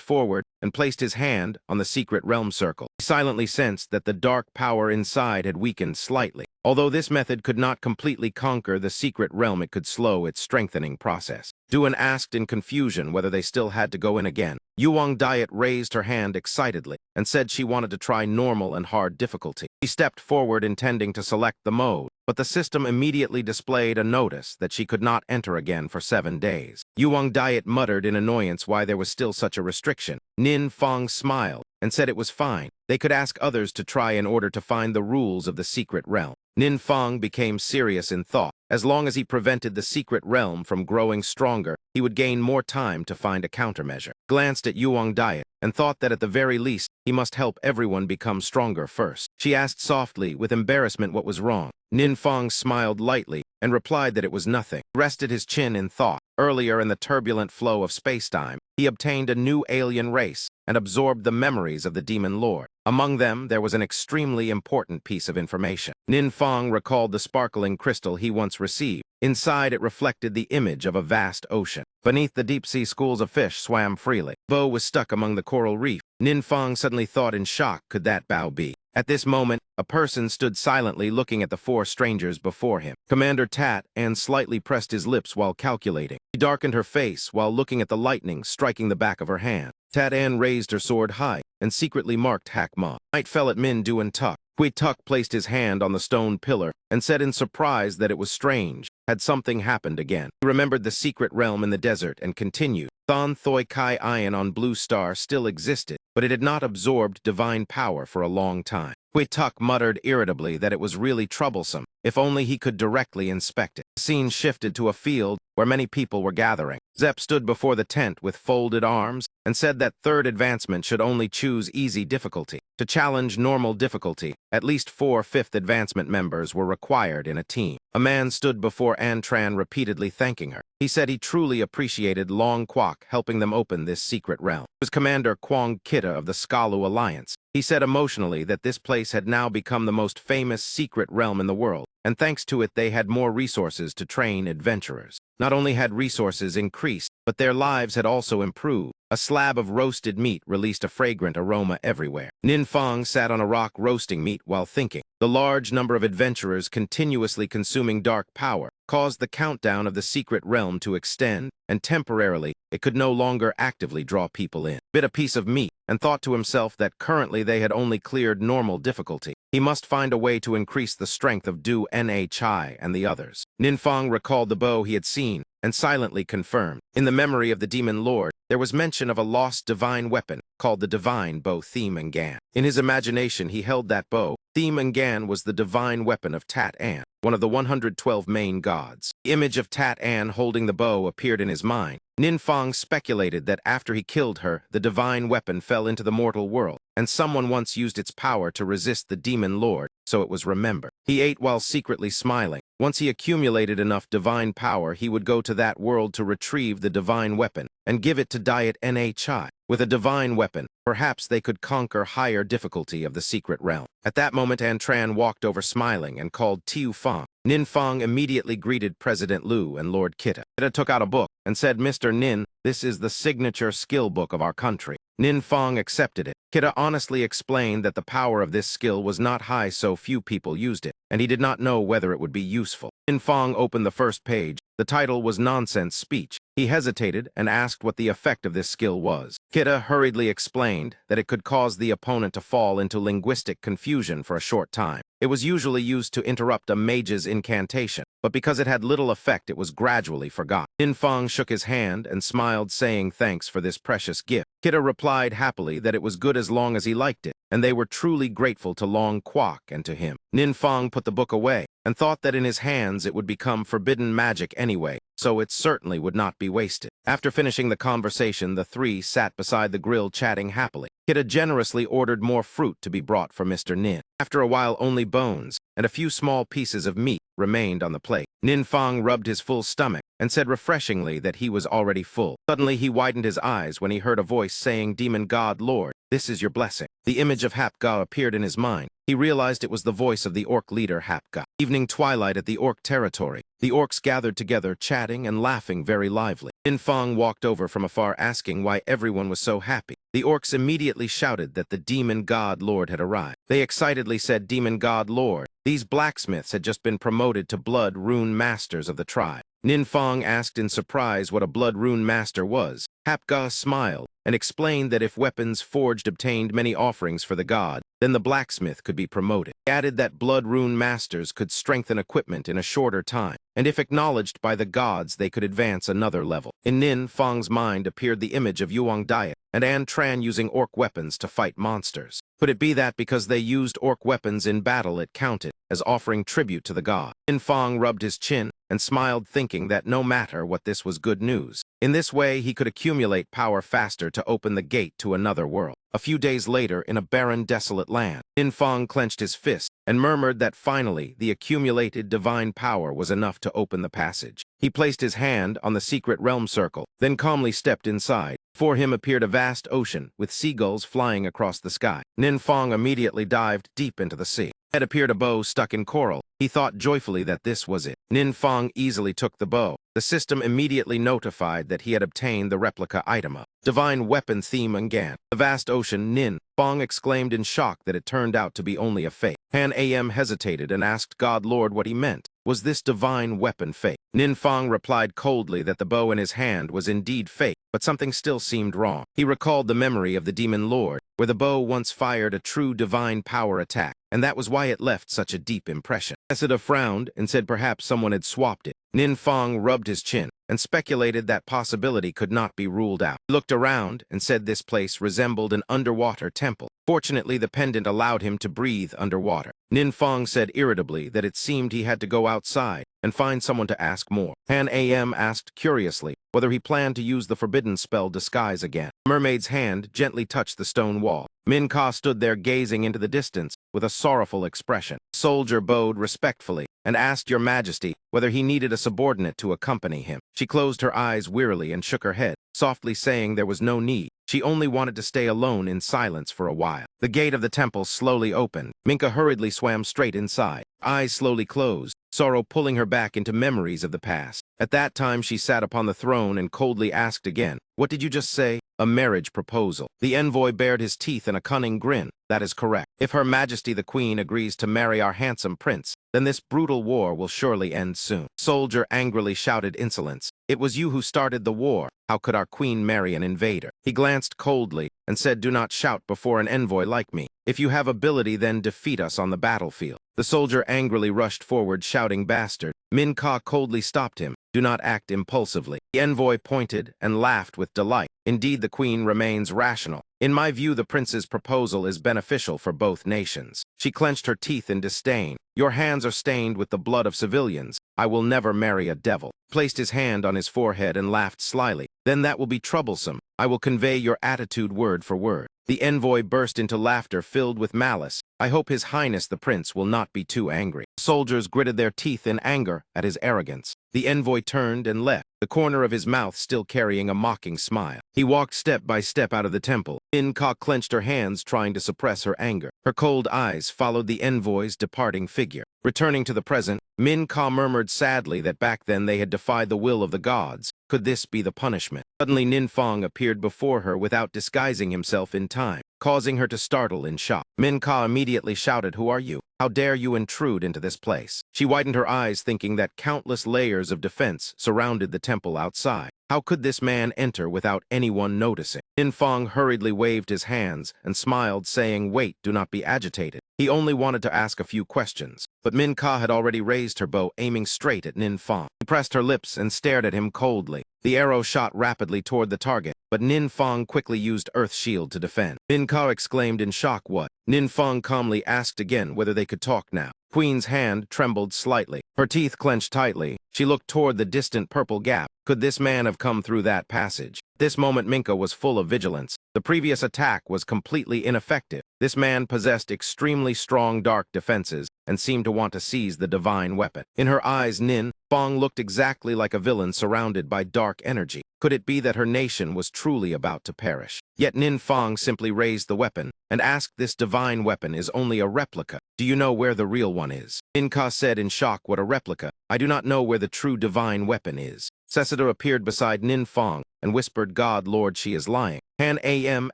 forward and placed his hand on the secret realm circle. He silently sensed that the dark power inside had weakened slightly. Although this method could not completely conquer the secret realm, it could slow its strengthening process. Duan asked in confusion whether they still had to go in again. Yuang Diet raised her hand excitedly and said she wanted to try normal and hard difficulty. She stepped forward intending to select the mode, but the system immediately displayed a notice that she could not enter again for 7 days. Yuang Diet muttered in annoyance why there was still such a restriction. Ninfang smiled and said it was fine. They could ask others to try in order to find the rules of the secret realm. Ninfang became serious in thought. As long as he prevented the secret realm from growing stronger, he would gain more time to find a countermeasure. Glanced at Yuang Diet and thought that at the very least, he must help everyone become stronger first. She asked softly with embarrassment what was wrong. Ninfang smiled lightly and replied that it was nothing. He rested his chin in thought. Earlier in the turbulent flow of space-time, he obtained a new alien race and absorbed the memories of the Demon Lord. Among them, there was an extremely important piece of information. Ninfang recalled the sparkling crystal he once received. Inside, it reflected the image of a vast ocean. Beneath the deep-sea schools of fish swam freely. Bo was stuck among the coral reef. Ninfang suddenly thought in shock, could that Bao be? At this moment, a person stood silently looking at the 4 strangers before him. Commander Tat An slightly pressed his lips while calculating. She darkened her face while looking at the lightning striking the back of her hand. Tat An raised her sword high and secretly marked Hack Ma. Night fell at Min Duan Tuk. Hui Tuk placed his hand on the stone pillar and said in surprise that it was strange. Had something happened again? He remembered the secret realm in the desert and continued. Thon Thoi Kai Ion on Blue Star still existed, but it had not absorbed divine power for a long time. Hui Tuk muttered irritably that it was really troublesome. If only he could directly inspect it. The scene shifted to a field where many people were gathering. Zep stood before the tent with folded arms and said that 3rd advancement should only choose easy difficulty. To challenge normal difficulty, at least 4 5th advancement members were required in a team. A man stood before Tran repeatedly thanking her. He said he truly appreciated Long Kwok helping them open this secret realm. It was Commander Kwong Kitta of the Skalu Alliance. He said emotionally that this place had now become the most famous secret realm in the world, and thanks to it they had more resources to train adventurers. Not only had resources increased, but their lives had also improved. A slab of roasted meat released a fragrant aroma everywhere. Ninfang sat on a rock roasting meat while thinking. The large number of adventurers continuously consuming dark power caused the countdown of the secret realm to extend, and temporarily, it could no longer actively draw people in. Bit a piece of meat and thought to himself that currently they had only cleared normal difficulty. He must find a way to increase the strength of Du Chai and the others. Ninfang recalled the bow he had seen and silently confirmed. In the memory of the demon lord, there was mention of a lost divine weapon called the divine bow Theme-Ngan. In his imagination, he held that bow. Theme-Ngan was the divine weapon of Tat-An, one of the 112 main gods. The image of Tat-An holding the bow appeared in his mind. Ninfang speculated that after he killed her, the divine weapon fell into the mortal world, and someone once used its power to resist the demon lord, so it was remembered. He ate while secretly smiling. Once he accumulated enough divine power, he would go to that world to retrieve the divine weapon and give it to Diet Chai. With a divine weapon, perhaps they could conquer higher difficulty of the secret realm. At that moment, Antran walked over smiling and called Tiu Fang. Ninfang immediately greeted President Lu and Lord Kita. Kita took out a book and said, "Mr. Nin, this is the signature skill book of our country." Ninfang accepted it. Kita honestly explained that the power of this skill was not high, so few people used it, and he did not know whether it would be useful. Ninfang opened the first page. The title was Nonsense Speech. He hesitated and asked what the effect of this skill was. Kita hurriedly explained that it could cause the opponent to fall into linguistic confusion for a short time. It was usually used to interrupt a mage's incantation, but because it had little effect, it was gradually forgotten. Ninfang shook his hand and smiled, saying thanks for this precious gift. Kita replied happily that it was good as long as he liked it, and they were truly grateful to Long Kwok and to him. Ninfang put the book away and thought that in his hands it would become forbidden magic anyway, so it certainly would not be wasted. After finishing the conversation, the three sat beside the grill chatting happily. Kita generously ordered more fruit to be brought for Mr. Nin. After a while, only bones and a few small pieces of meat remained on the plate. Ninfang rubbed his full stomach and said refreshingly that he was already full. Suddenly, he widened his eyes when he heard a voice saying, "Demon God Lord, this is your blessing." The image of Hapga appeared in his mind. He realized it was the voice of the orc leader Hapga. Evening twilight at the orc territory. The orcs gathered together, chatting and laughing very lively. Ninfang walked over from afar asking why everyone was so happy. The orcs immediately shouted that the demon god lord had arrived. They excitedly said, "Demon god lord." These blacksmiths had just been promoted to blood rune masters of the tribe. Ninfang asked in surprise what a blood rune master was. Hapga smiled and explained that if weapons forged obtained many offerings for the god, then the blacksmith could be promoted. He added that blood rune masters could strengthen equipment in a shorter time, and if acknowledged by the gods, they could advance another level. In Ninfang's mind appeared the image of Yuang Diet and Antran using orc weapons to fight monsters. Could it be that because they used orc weapons in battle it counted as offering tribute to the god? Ninfang rubbed his chin and smiled, thinking that no matter what, this was good news. In this way, he could accumulate power faster to open the gate to another world. A few days later, in a barren, desolate land, Ninfang clenched his fist and murmured that finally the accumulated divine power was enough to open the passage. He placed his hand on the secret realm circle, then calmly stepped inside. Before him appeared a vast ocean with seagulls flying across the sky. Ninfang immediately dived deep into the sea. It appeared a bow stuck in coral. He thought joyfully that this was it. Ninfang easily took the bow. The system immediately notified that he had obtained the replica item of divine weapon Theme-Ngan. The vast ocean, Ninfang exclaimed in shock that it turned out to be only a fake. Han Am hesitated and asked God Lord what he meant. Was this divine weapon fake? Ninfang replied coldly that the bow in his hand was indeed fake, but something still seemed wrong. He recalled the memory of the demon lord, where the bow once fired a true divine power attack, and that was why it left such a deep impression. Asura frowned and said perhaps someone had swapped it. Ninfang rubbed his chin and speculated that possibility could not be ruled out. He looked around and said this place resembled an underwater temple. Fortunately, the pendant allowed him to breathe underwater. Ninfang said irritably that it seemed he had to go outside and find someone to ask more. Han Am asked curiously whether he planned to use the forbidden spell Disguise again. The mermaid's hand gently touched the stone wall. Min-Ka stood there gazing into the distance with a sorrowful expression. The soldier bowed respectfully and asked Your Majesty whether he needed a subordinate to accompany him. She closed her eyes wearily and shook her head, softly saying there was no need. She only wanted to stay alone in silence for a while. The gate of the temple slowly opened. Minka hurriedly swam straight inside. Eyes slowly closed, sorrow pulling her back into memories of the past. At that time, she sat upon the throne and coldly asked again, "What did you just say?" "A marriage proposal." The envoy bared his teeth in a cunning grin. "That is correct. If Her Majesty the Queen agrees to marry our handsome prince, then this brutal war will surely end soon." Soldier angrily shouted insolence. "It was you who started the war. How could our queen marry an invader?" He glanced coldly and said, "Do not shout before an envoy like me. If you have ability, then defeat us on the battlefield." The soldier angrily rushed forward, shouting, "Bastard!" Min-Ka coldly stopped him. "Do not act impulsively." The envoy pointed and laughed with delight. "Indeed, the queen remains rational. In my view, the prince's proposal is beneficial for both nations." She clenched her teeth in disdain. "Your hands are stained with the blood of civilians. I will never marry a devil." Placed his hand on his forehead and laughed slyly. "Then that will be troublesome. I will convey your attitude word for word." The envoy burst into laughter filled with malice. "I hope His Highness the Prince will not be too angry." Soldiers gritted their teeth in anger at his arrogance. The envoy turned and left, the corner of his mouth still carrying a mocking smile. He walked step by step out of the temple. Min-Ka clenched her hands, trying to suppress her anger. Her cold eyes followed the envoy's departing figure. Returning to the present, Min-Ka murmured sadly that back then they had defied the will of the gods. Could this be the punishment? Suddenly Ninfang appeared before her without disguising himself in time, causing her to startle in shock. Min-Ka immediately shouted, "Who are you? How dare you intrude into this place?" She widened her eyes, thinking that countless layers of defense surrounded the temple outside. How could this man enter without anyone noticing? Ninfang hurriedly waved his hands and smiled, saying, "Wait, do not be agitated." He only wanted to ask a few questions, but Min-Ka had already raised her bow, aiming straight at Ninfang. She pressed her lips and stared at him coldly. The arrow shot rapidly toward the target, but Ninfang quickly used Earth Shield to defend. Min-Ka exclaimed in shock, "What?" Ninfang calmly asked again whether they could talk now. Queen's hand trembled slightly. Her teeth clenched tightly. She looked toward the distant purple gap. Could this man have come through that passage? This moment Minka was full of vigilance. The previous attack was completely ineffective. This man possessed extremely strong dark defenses and seemed to want to seize the divine weapon. In her eyes, Ninfang looked exactly like a villain surrounded by dark energy. Could it be that her nation was truly about to perish? Yet Ninfang simply raised the weapon and asked, "This divine weapon is only a replica. Do you know where the real one is?" Min-Ka said in shock, "What, a replica? I do not know where the true divine weapon is." Seseda appeared beside Ninfang and whispered, "God Lord, she is lying." Han Am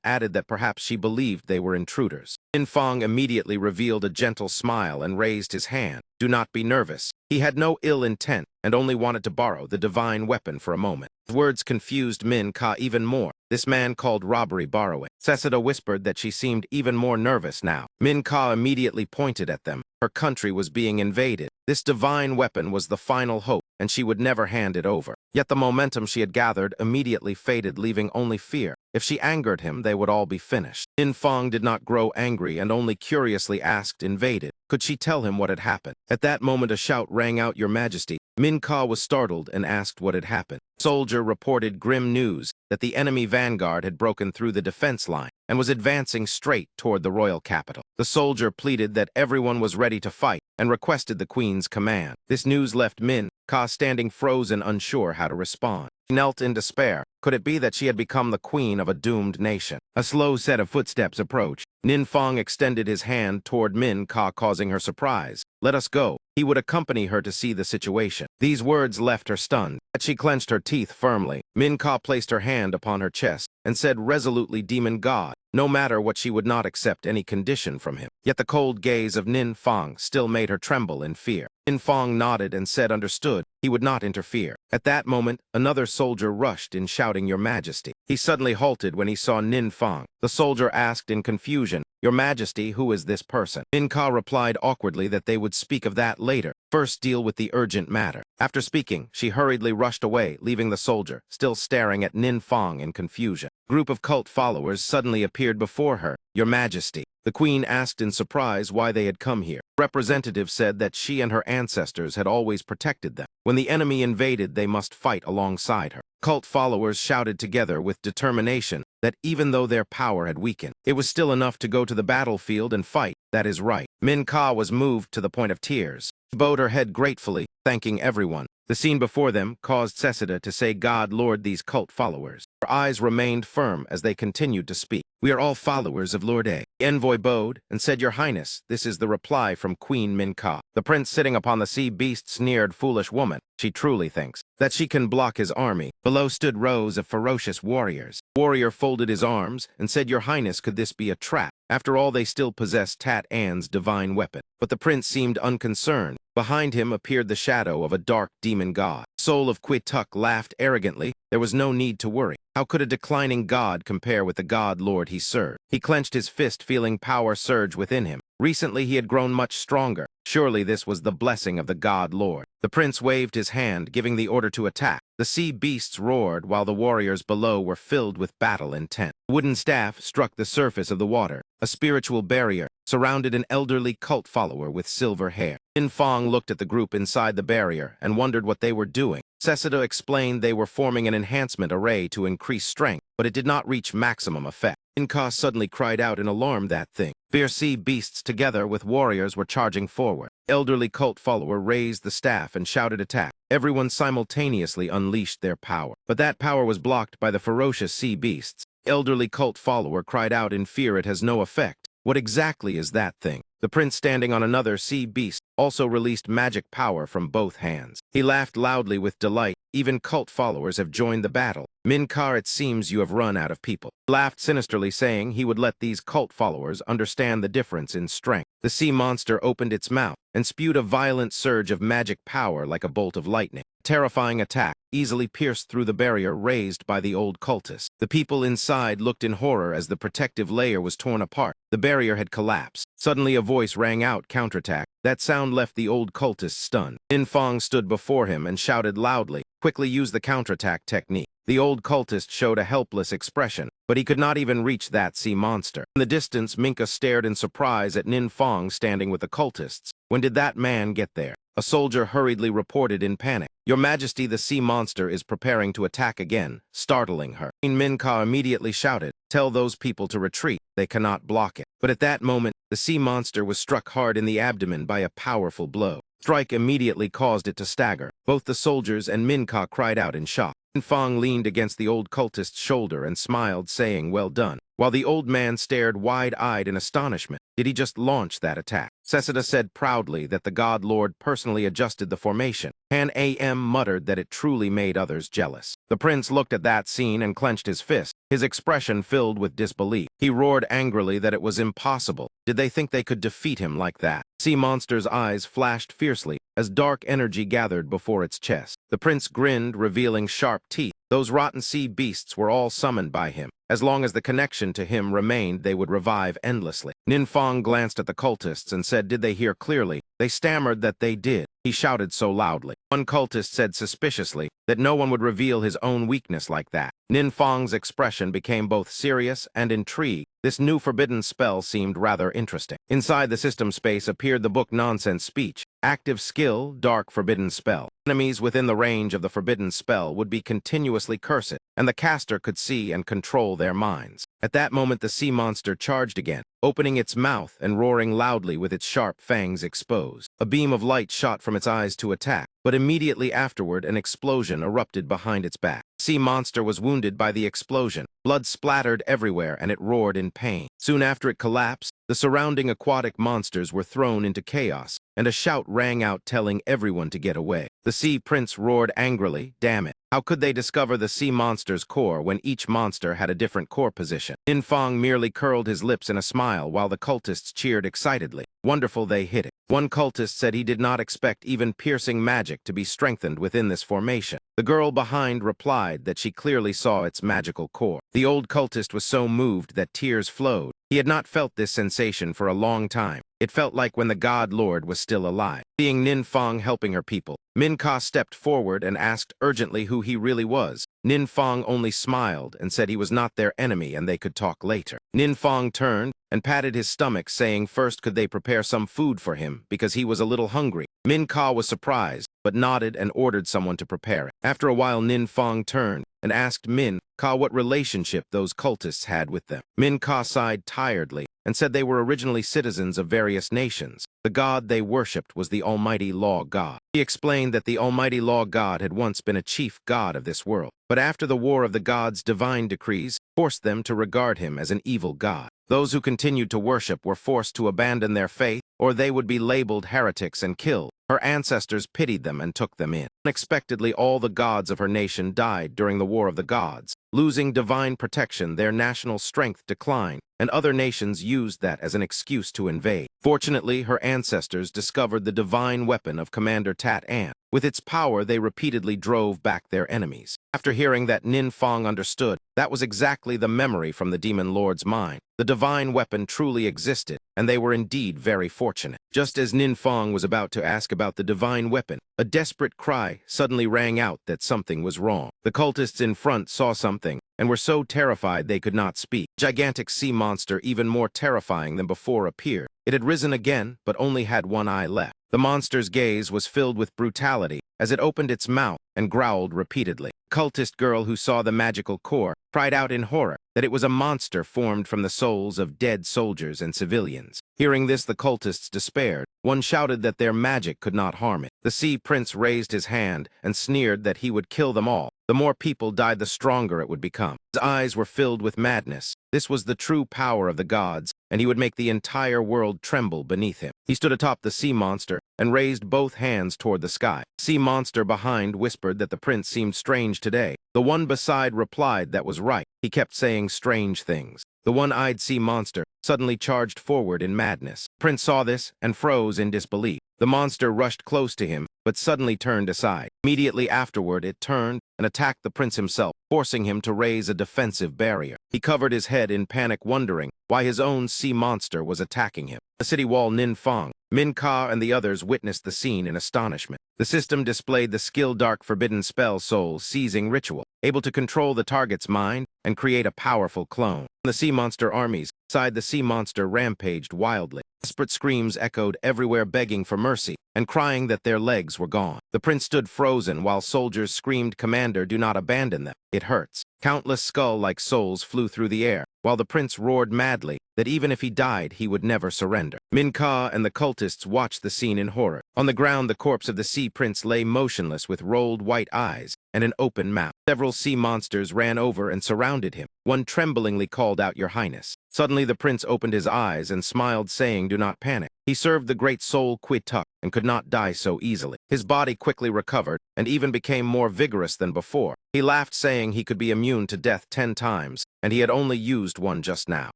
added that perhaps she believed they were intruders. Ninfang immediately revealed a gentle smile and raised his hand. "Do not be nervous." He had no ill intent and only wanted to borrow the divine weapon for a moment. His words confused Min-Ka even more. This man called robbery borrowing. Seseda whispered that she seemed even more nervous now. Min-Ka immediately pointed at them. Her country was being invaded. This divine weapon was the final hope, and she would never hand it over. Yet the momentum she had gathered immediately faded, leaving only fear. If she angered him, they would all be finished. Ninfang did not grow angry and only curiously asked, "Invaded? Could she tell him what had happened?" At that moment a shout rang out, "Your Majesty." Min-Ka was startled and asked what had happened. Soldier reported grim news that the enemy vanguard had broken through the defense line and was advancing straight toward the royal capital. The soldier pleaded that everyone was ready to fight and requested the queen's command. This news left Min-Ka standing frozen, unsure how to respond. She knelt in despair. Could it be that she had become the queen of a doomed nation? A slow set of footsteps approached. Ninfang extended his hand toward Min-Ka, causing her surprise. "Let us go." He would accompany her to see the situation. These words left her stunned, but she clenched her teeth firmly. Min-Ka placed her hand upon her chest and said resolutely, "Demon God." No matter what, she would not accept any condition from him. Yet the cold gaze of Ninfang still made her tremble in fear. Ninfang nodded and said understood. He would not interfere. At that moment, another soldier rushed in, shouting, "Your Majesty." He suddenly halted when he saw Ninfang. The soldier asked in confusion, "Your Majesty, who is this person?" Min-Ka replied awkwardly that they would speak of that later. First deal with the urgent matter. After speaking, she hurriedly rushed away, leaving the soldier still staring at Ninfang in confusion. A group of cult followers suddenly appeared before her. "Your Majesty." The queen asked in surprise why they had come here. The representative said that she and her ancestors had always protected them. When the enemy invaded, they must fight alongside her. Cult followers shouted together with determination that even though their power had weakened, it was still enough to go to the battlefield and fight. "That is right." Min-Ka was moved to the point of tears. She bowed her head gratefully, thanking everyone. The scene before them caused Seseda to say, "God Lord, these cult followers." Her eyes remained firm as they continued to speak. "We are all followers of Lord A." The envoy bowed and said, "Your Highness, this is the reply from Queen Min-Ka." The prince sitting upon the sea beast sneered, "Foolish woman. She truly thinks that she can block his army." Below stood rows of ferocious warriors. Warrior folded his arms and said, "Your Highness, could this be a trap? After all, they still possess Tat Ann's divine weapon." But the prince seemed unconcerned. Behind him appeared the shadow of a dark demon god. Soul of Quituk laughed arrogantly. There was no need to worry. How could a declining god compare with the god lord he served? He clenched his fist, feeling power surge within him. Recently he had grown much stronger. Surely this was the blessing of the god lord. The prince waved his hand, giving the order to attack. The sea beasts roared, while the warriors below were filled with battle intent. A wooden staff struck the surface of the water. A spiritual barrier surrounded an elderly cult follower with silver hair. Nin Fong looked at the group inside the barrier and wondered what they were doing. Seseda explained they were forming an enhancement array to increase strength, but it did not reach maximum effect. Inka suddenly cried out in alarm. That thing. Fierce sea beasts together with warriors were charging forward. Elderly cult follower raised the staff and shouted attack. Everyone simultaneously unleashed their power. But that power was blocked by the ferocious sea beasts. Elderly cult follower cried out in fear. It has no effect. What exactly is that thing? The prince, standing on another sea beast, also released magic power from both hands. He laughed loudly with delight. Even cult followers have joined the battle. Minkar, it seems you have run out of people. He laughed sinisterly, saying he would let these cult followers understand the difference in strength. The sea monster opened its mouth and spewed a violent surge of magic power like a bolt of lightning. A terrifying attack easily pierced through the barrier raised by the old cultist. The people inside looked in horror as the protective layer was torn apart. The barrier had collapsed. Suddenly a voice rang out, counterattack. That sound left the old cultist stunned. Nin Fong stood before him and shouted loudly, quickly use the counterattack technique. The old cultist showed a helpless expression, but he could not even reach that sea monster. In the distance, Minka stared in surprise at Nin Fong standing with the cultists. When did that man get there? A soldier hurriedly reported in panic. Your Majesty, the sea monster is preparing to attack again, startling her. Queen Minka immediately shouted, tell those people to retreat. They cannot block it. But at that moment, the sea monster was struck hard in the abdomen by a powerful blow. Strike immediately caused it to stagger. Both the soldiers and Minka cried out in shock. Nin Fong leaned against the old cultist's shoulder and smiled, saying, well done, while the old man stared wide-eyed in astonishment. Did he just launch that attack? Seseda said proudly that the god lord personally adjusted the formation. Han Am muttered that it truly made others jealous. The prince looked at that scene and clenched his fist, his expression filled with disbelief. He roared angrily that it was impossible. Did they think they could defeat him like that? Sea monster's eyes flashed fiercely as dark energy gathered before its chest. The prince grinned, revealing sharp teeth. Those rotten sea beasts were all summoned by him. As long as the connection to him remained, they would revive endlessly. Nin Fong glanced at the cultists and said, did they hear clearly? They stammered that they did. He shouted so loudly. One cultist said suspiciously that no one would reveal his own weakness like that. Nin Fong's expression became both serious and intrigued. This new forbidden spell seemed rather interesting. Inside the system space appeared the book Nonsense Speech. Active skill, dark forbidden spell. Enemies within the range of the forbidden spell would be continuously cursed, and the caster could see and control their minds. At that moment the sea monster charged again, opening its mouth and roaring loudly with its sharp fangs exposed. A beam of light shot from its eyes to attack, but immediately afterward an explosion erupted behind its back. The sea monster was wounded by the explosion. Blood splattered everywhere and it roared in pain. Soon after it collapsed, the surrounding aquatic monsters were thrown into chaos, and a shout rang out telling everyone to get away. The sea prince roared angrily, damn it. How could they discover the sea monster's core when each monster had a different core position? Nin Fong merely curled his lips in a smile while the cultists cheered excitedly. Wonderful, they hit it. One cultist said he did not expect even piercing magic to be strengthened within this formation. The girl behind replied that she clearly saw its magical core. The old cultist was so moved that tears flowed. He had not felt this sensation for a long time. It felt like when the god lord was still alive. Seeing Nin Fong helping her people, Minka stepped forward and asked urgently who he really was. Nin Fong only smiled and said he was not their enemy and they could talk later. Nin Fong turned and patted his stomach, saying first could they prepare some food for him because he was a little hungry. Minka was surprised, but nodded and ordered someone to prepare it. After a while, Nin Fong turned and asked Minka what relationship those cultists had with them. Minka sighed tiredly and said they were originally citizens of various nations. The god they worshipped was the Almighty Law God. He explained that the Almighty Law God had once been a chief god of this world, but after the War of the Gods, divine decrees forced them to regard him as an evil god. Those who continued to worship were forced to abandon their faith, or they would be labeled heretics and killed. Her ancestors pitied them and took them in. Unexpectedly, all the gods of her nation died during the War of the Gods. Losing divine protection, their national strength declined. and other nations used that as an excuse to invade. Fortunately, her ancestors discovered the divine weapon of Commander Tat An. With its power, they repeatedly drove back their enemies. After hearing that, Nin Fong understood that was exactly the memory from the Demon Lord's mind. The divine weapon truly existed, and they were indeed very fortunate. Just as Nin Fong was about to ask about the divine weapon, a desperate cry suddenly rang out that something was wrong. The cultists in front saw something and were so terrified they could not speak. A gigantic sea monster, even more terrifying than before, appeared. It had risen again, but only had one eye left. The monster's gaze was filled with brutality as it opened its mouth and growled repeatedly. The cultist girl who saw the magical core cried out in horror that it was a monster formed from the souls of dead soldiers and civilians. Hearing this, the cultists despaired. One shouted that their magic could not harm it. The Sea Prince raised his hand and sneered that he would kill them all. The more people died, the stronger it would become. His eyes were filled with madness. This was the true power of the gods, and he would make the entire world tremble beneath him. He stood atop the sea monster and raised both hands toward the sky. The sea monster behind whispered that the prince seemed strange today. The one beside replied that was right. He kept saying strange things. The one-eyed sea monster suddenly charged forward in madness. Prince saw this and froze in disbelief. The monster rushed close to him, but suddenly turned aside. Immediately afterward, it turned and attacked the prince himself, forcing him to raise a defensive barrier. He covered his head in panic, wondering why his own sea monster was attacking him. The city wall, Nin Fong, Min Ka, and the others witnessed the scene in astonishment. The system displayed the skill Dark Forbidden Spell Soul Seizing Ritual, able to control the target's mind and create a powerful clone. The sea monster armies inside the sea monster rampaged wildly. Desperate screams echoed everywhere, begging for mercy and crying that their legs were gone. The prince stood frozen while soldiers screamed, "Commander, do not abandon them. It hurts." Countless skull-like souls flew through the air, while the prince roared madly that even if he died, he would never surrender. Min Ka and the cultists watched the scene in horror. On the ground, the corpse of the sea prince lay motionless with rolled white eyes and an open mouth. Several sea monsters ran over and surrounded him. One tremblingly called out, "Your Highness." Suddenly, the prince opened his eyes and smiled, saying, "Do not panic." He served the great soul Quituk and could not die so easily. His body quickly recovered and even became more vigorous than before. He laughed, saying he could be immune to death 10 times, and he had only used one just now.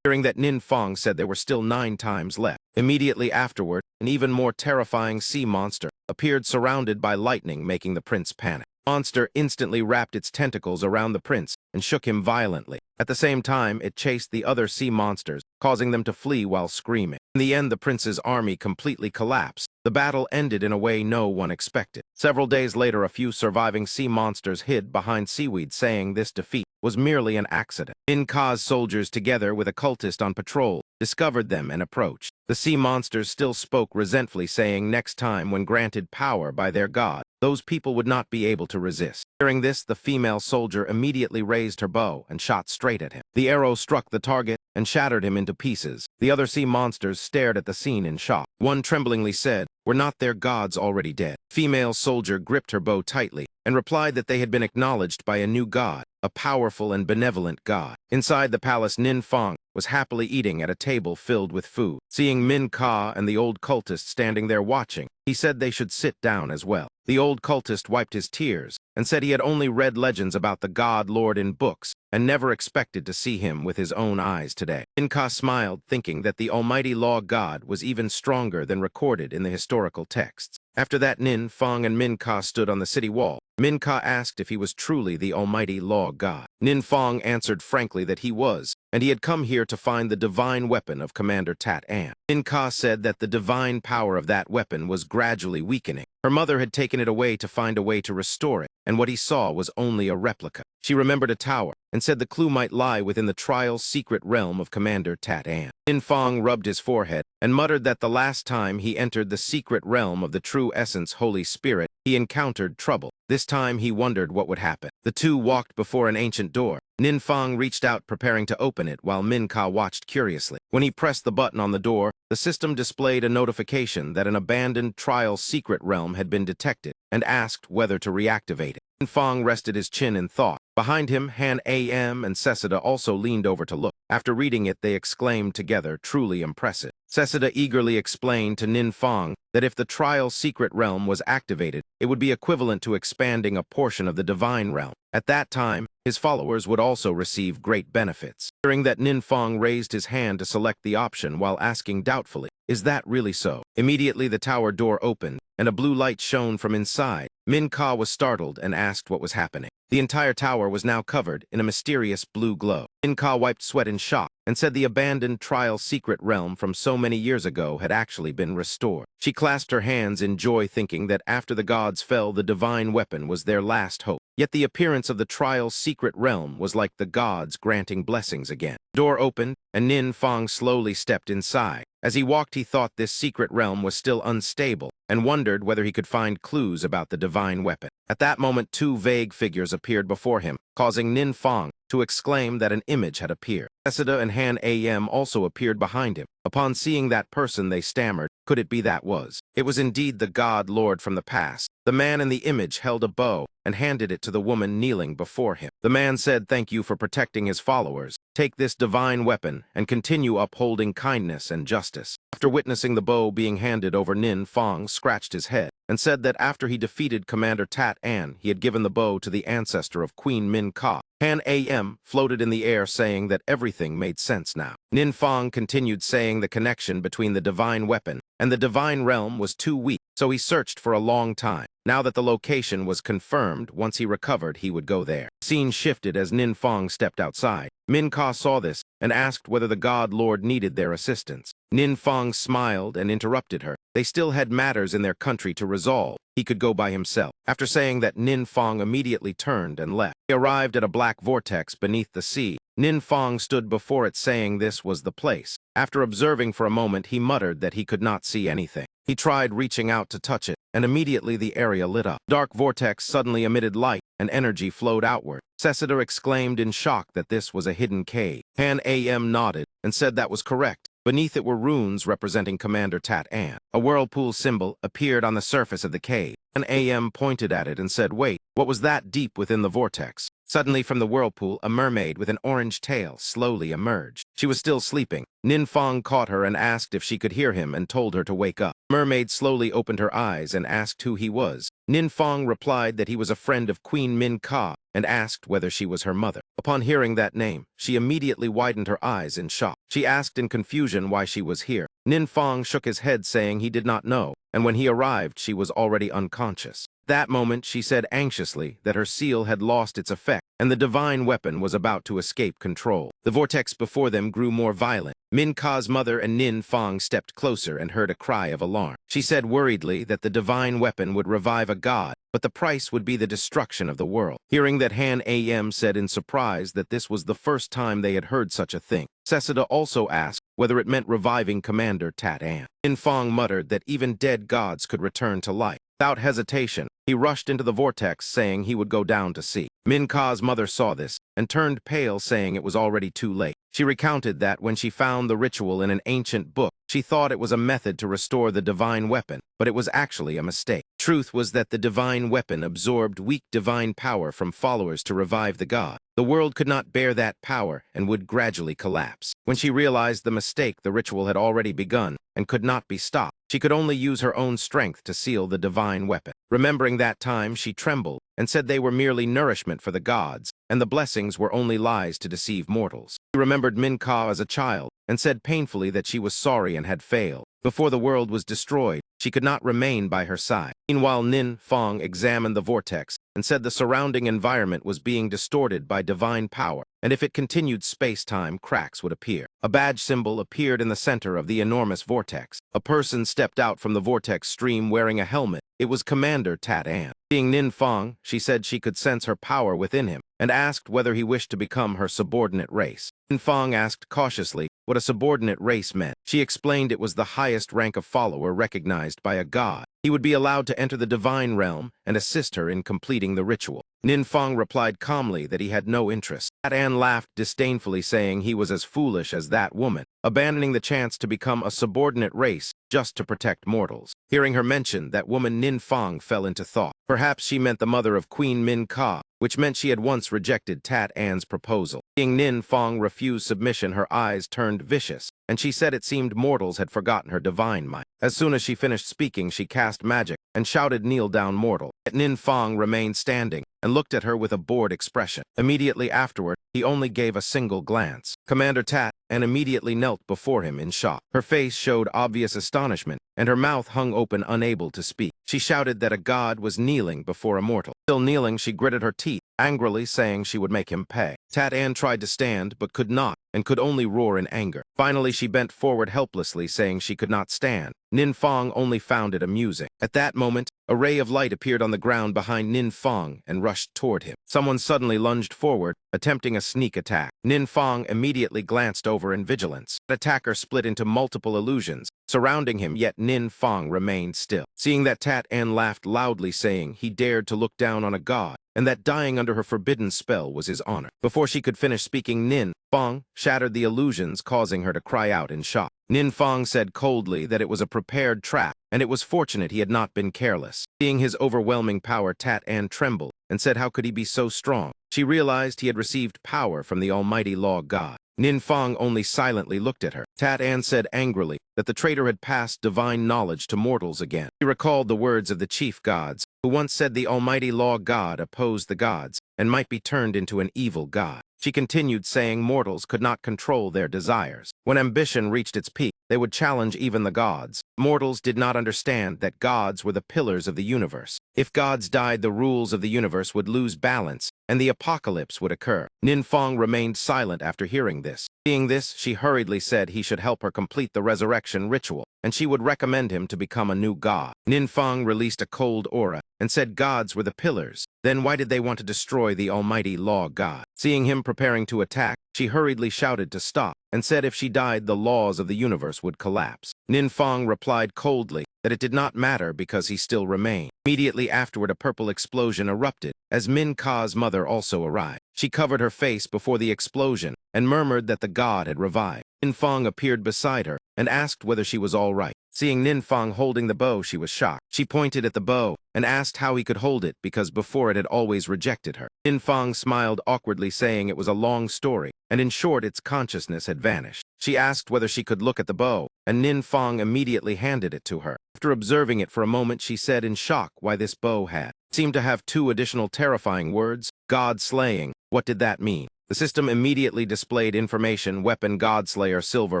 Hearing that, Nin Fong said there were still 9 times left. Immediately afterward, an even more terrifying sea monster appeared, surrounded by lightning, making the prince panic. The monster instantly wrapped its tentacles around the prince and shook him violently. At the same time, it chased the other sea monsters, causing them to flee while screaming. In the end, the prince's army completely collapsed. The battle ended in a way no one expected. Several days later, a few surviving sea monsters hid behind seaweed, saying this defeat was merely an accident. Min Ka's soldiers, together with a cultist on patrol, discovered them and approached. The sea monsters still spoke resentfully, saying next time, when granted power by their god, those people would not be able to resist. Hearing this, the female soldier immediately raised her bow and shot straight at him. The arrow struck the target and shattered him into pieces. The other sea monsters stared at the scene in shock. One tremblingly said, "Were not their gods already dead?" Female soldier gripped her bow tightly and replied that they had been acknowledged by a new god, a powerful and benevolent god. Inside the palace, Nin Fong was happily eating at a table filled with food. Seeing Min Ka and the old cultist standing there watching, he said they should sit down as well. The old cultist wiped his tears and said he had only read legends about the God Lord in books and never expected to see him with his own eyes today. Min Ka smiled, thinking that the almighty law god was even stronger than recorded in the historical texts. After that, Nin Fong and Min Ka stood on the city wall. Min Ka asked if he was truly the almighty law god. Nin Fong answered frankly that he was, and he had come here to find the divine weapon of Commander Tat An. Min Ka said that the divine power of that weapon was gradually weakening. Her mother had taken it away to find a way to restore it, and what he saw was only a replica. She remembered a tower and said the clue might lie within the trial secret realm of Commander Tat An. Nin Fong rubbed his forehead and muttered that the last time he entered the secret realm of the true essence Holy Spirit, he encountered trouble. This time he wondered what would happen. The two walked before an ancient door. Nin Fong reached out, preparing to open it, while Min Ka watched curiously. When he pressed the button on the door, the system displayed a notification that an abandoned trial secret realm had been detected and asked whether to reactivate it. Nin Fong rested his chin in thought. Behind him, Han Am and Seseda also leaned over to look. After reading it, they exclaimed together, "Truly impressive." Seseda eagerly explained to Nin Fong that if the trial secret realm was activated, it would be equivalent to expanding a portion of the divine realm. At that time, his followers would also receive great benefits. Hearing that, Nin Fong raised his hand to select the option while asking doubtfully, "Is that really so?" Immediately the tower door opened, and a blue light shone from inside. Min Ka was startled and asked what was happening. The entire tower was now covered in a mysterious blue glow. Min Ka wiped sweat in shock and said the abandoned trial secret realm from so many years ago had actually been restored. She clasped her hands in joy, thinking that after the gods fell, the divine weapon was their last hope. Yet the appearance of the trial's secret realm was like the gods granting blessings again. Door opened, and Nin Fong slowly stepped inside. As he walked, he thought this secret realm was still unstable and wondered whether he could find clues about the divine weapon. At that moment, two vague figures appeared before him, causing Nin Fong to exclaim that an image had appeared. Esida and Han Am also appeared behind him. Upon seeing that person, they stammered, "Could it be that was?" It was indeed the god lord from the past. The man in the image held a bow and handed it to the woman kneeling before him. The man said, "Thank you for protecting his followers. Take this divine weapon and continue upholding kindness and justice." After witnessing the bow being handed over, Nin Fong scratched his head and said that after he defeated Commander Tat An, he had given the bow to the ancestor of Queen Min Ka. Han Am floated in the air, saying that everything made sense now. Nin Fong continued, saying the connection between the divine weapon and the divine realm was too weak, so he searched for a long time. Now that the location was confirmed, once he recovered, he would go there. The scene shifted as Nin Fong stepped outside. Min Ka saw this and asked whether the god lord needed their assistance. Nin Fong smiled and interrupted her. They still had matters in their country to resolve. He could go by himself. After saying that, Nin Fong immediately turned and left. He arrived at a black vortex beneath the sea. Nin Fong stood before it, saying this was the place. After observing for a moment, he muttered that he could not see anything. He tried reaching out to touch it, and immediately the area lit up. Dark vortex suddenly emitted light, and energy flowed outward. Sesida exclaimed in shock that this was a hidden cave. Han Am nodded and said that was correct. Beneath it were runes representing Commander Tat An. A whirlpool symbol appeared on the surface of the cave. Han Am pointed at it and said, "Wait, what was that deep within the vortex?" Suddenly from the whirlpool, a mermaid with an orange tail slowly emerged. She was still sleeping. Nin Fong caught her and asked if she could hear him and told her to wake up. Mermaid slowly opened her eyes and asked who he was. Nin Fong replied that he was a friend of Queen Min Ka and asked whether she was her mother. Upon hearing that name, she immediately widened her eyes in shock. She asked in confusion why she was here. Nin Fong shook his head, saying he did not know, and when he arrived, she was already unconscious. That moment, she said anxiously that her seal had lost its effect, and the divine weapon was about to escape control. The vortex before them grew more violent. Min Ka's mother and Nin Fong stepped closer and heard a cry of alarm. She said worriedly that the divine weapon would revive a god, but the price would be the destruction of the world. Hearing that, Han Am said in surprise that this was the first time they had heard such a thing. Sesida also asked whether it meant reviving Commander Tat An. Nin Fong muttered that even dead gods could return to life. Without hesitation, he rushed into the vortex, saying he would go down to see. Min Ka's mother saw this and turned pale, saying it was already too late. She recounted that when she found the ritual in an ancient book, she thought it was a method to restore the divine weapon, but it was actually a mistake. Truth was that the divine weapon absorbed weak divine power from followers to revive the god. The world could not bear that power and would gradually collapse. When she realized the mistake, the ritual had already begun and could not be stopped. She could only use her own strength to seal the divine weapon. Remembering that time, she trembled and said they were merely nourishment for the gods, and the blessings were only lies to deceive mortals. She remembered Min Ka as a child and said painfully that she was sorry and had failed. Before the world was destroyed, she could not remain by her side. Meanwhile, Nin Fong examined the vortex and said the surrounding environment was being distorted by divine power, and if it continued, space-time cracks would appear. A badge symbol appeared in the center of the enormous vortex. A person stepped out from the vortex stream wearing a helmet. It was Commander Tat An. Seeing Nin Fong, she said she could sense her power within him and asked whether he wished to become her subordinate race. Nin Fong asked cautiously what a subordinate race meant. She explained it was the highest rank of follower recognized by a god. He would be allowed to enter the divine realm and assist her in completing the ritual. Nin Fong replied calmly that he had no interest. Tat An laughed disdainfully, saying he was as foolish as that woman, abandoning the chance to become a subordinate race just to protect mortals. Hearing her mention that woman, Nin Fong fell into thought. Perhaps she meant the mother of Queen Min Ka, which meant she had once rejected Tat An's proposal. Seeing Nin Fong refuse submission, her eyes turned vicious, and she said it seemed mortals had forgotten her divine might. As soon as she finished speaking, she cast magic and shouted, "Kneel down, mortal." Yet Nin Fong remained standing and looked at her with a bored expression. Immediately afterward, he only gave a single glance. Commander Tat and immediately knelt before him in shock. Her face showed obvious astonishment, and her mouth hung open, unable to speak. She shouted that a god was kneeling before a mortal. Still kneeling, she gritted her teeth, angrily saying she would make him pay. Tat-An tried to stand, but could not, and could only roar in anger. Finally, she bent forward helplessly, saying she could not stand. Nin Fong only found it amusing. At that moment, a ray of light appeared on the ground behind Nin Fong and rushed toward him. Someone suddenly lunged forward, attempting a sneak attack. Nin Fong immediately glanced over in vigilance. The attacker split into multiple illusions, surrounding him, yet Nin Fong remained still. Seeing that, Tat-An laughed loudly, saying he dared to look down on a god, and that dying under her forbidden spell was his honor. Before she could finish speaking, Nin Fong shattered the illusions, causing her to cry out in shock. Nin Fong said coldly that it was a prepared trap, and it was fortunate he had not been careless. Seeing his overwhelming power, Tat-An trembled and said how could he be so strong. She realized he had received power from the almighty law god. Nin Fong only silently looked at her. Tat-An said angrily that the traitor had passed divine knowledge to mortals again. He recalled the words of the chief gods, who once said the almighty law god opposed the gods and might be turned into an evil god. She continued saying mortals could not control their desires. When ambition reached its peak, they would challenge even the gods. Mortals did not understand that gods were the pillars of the universe. If gods died, the rules of the universe would lose balance, and the apocalypse would occur. Nin Fong remained silent after hearing this. Seeing this, she hurriedly said he should help her complete the resurrection ritual, and she would recommend him to become a new god. Nin Fong released a cold aura and said gods were the pillars. Then why did they want to destroy the almighty law god? Seeing him preparing to attack, she hurriedly shouted to stop and said if she died, the laws of the universe would collapse. Nin Fong replied coldly that it did not matter because he still remained. Immediately afterward, a purple explosion erupted as Min Ka's mother also arrived. She covered her face before the explosion and murmured that the god had revived. Nin Fong appeared beside her and asked whether she was all right. Seeing Nin Fong holding the bow, she was shocked. She pointed at the bow and asked how he could hold it because before it had always rejected her. Nin Fong smiled awkwardly, saying it was a long story, and in short, its consciousness had vanished. She asked whether she could look at the bow, and Nin Fong immediately handed it to her. After observing it for a moment, she said in shock why this bow seemed to have 2 additional terrifying words, God slaying. What did that mean? The system immediately displayed information: weapon Godslayer silver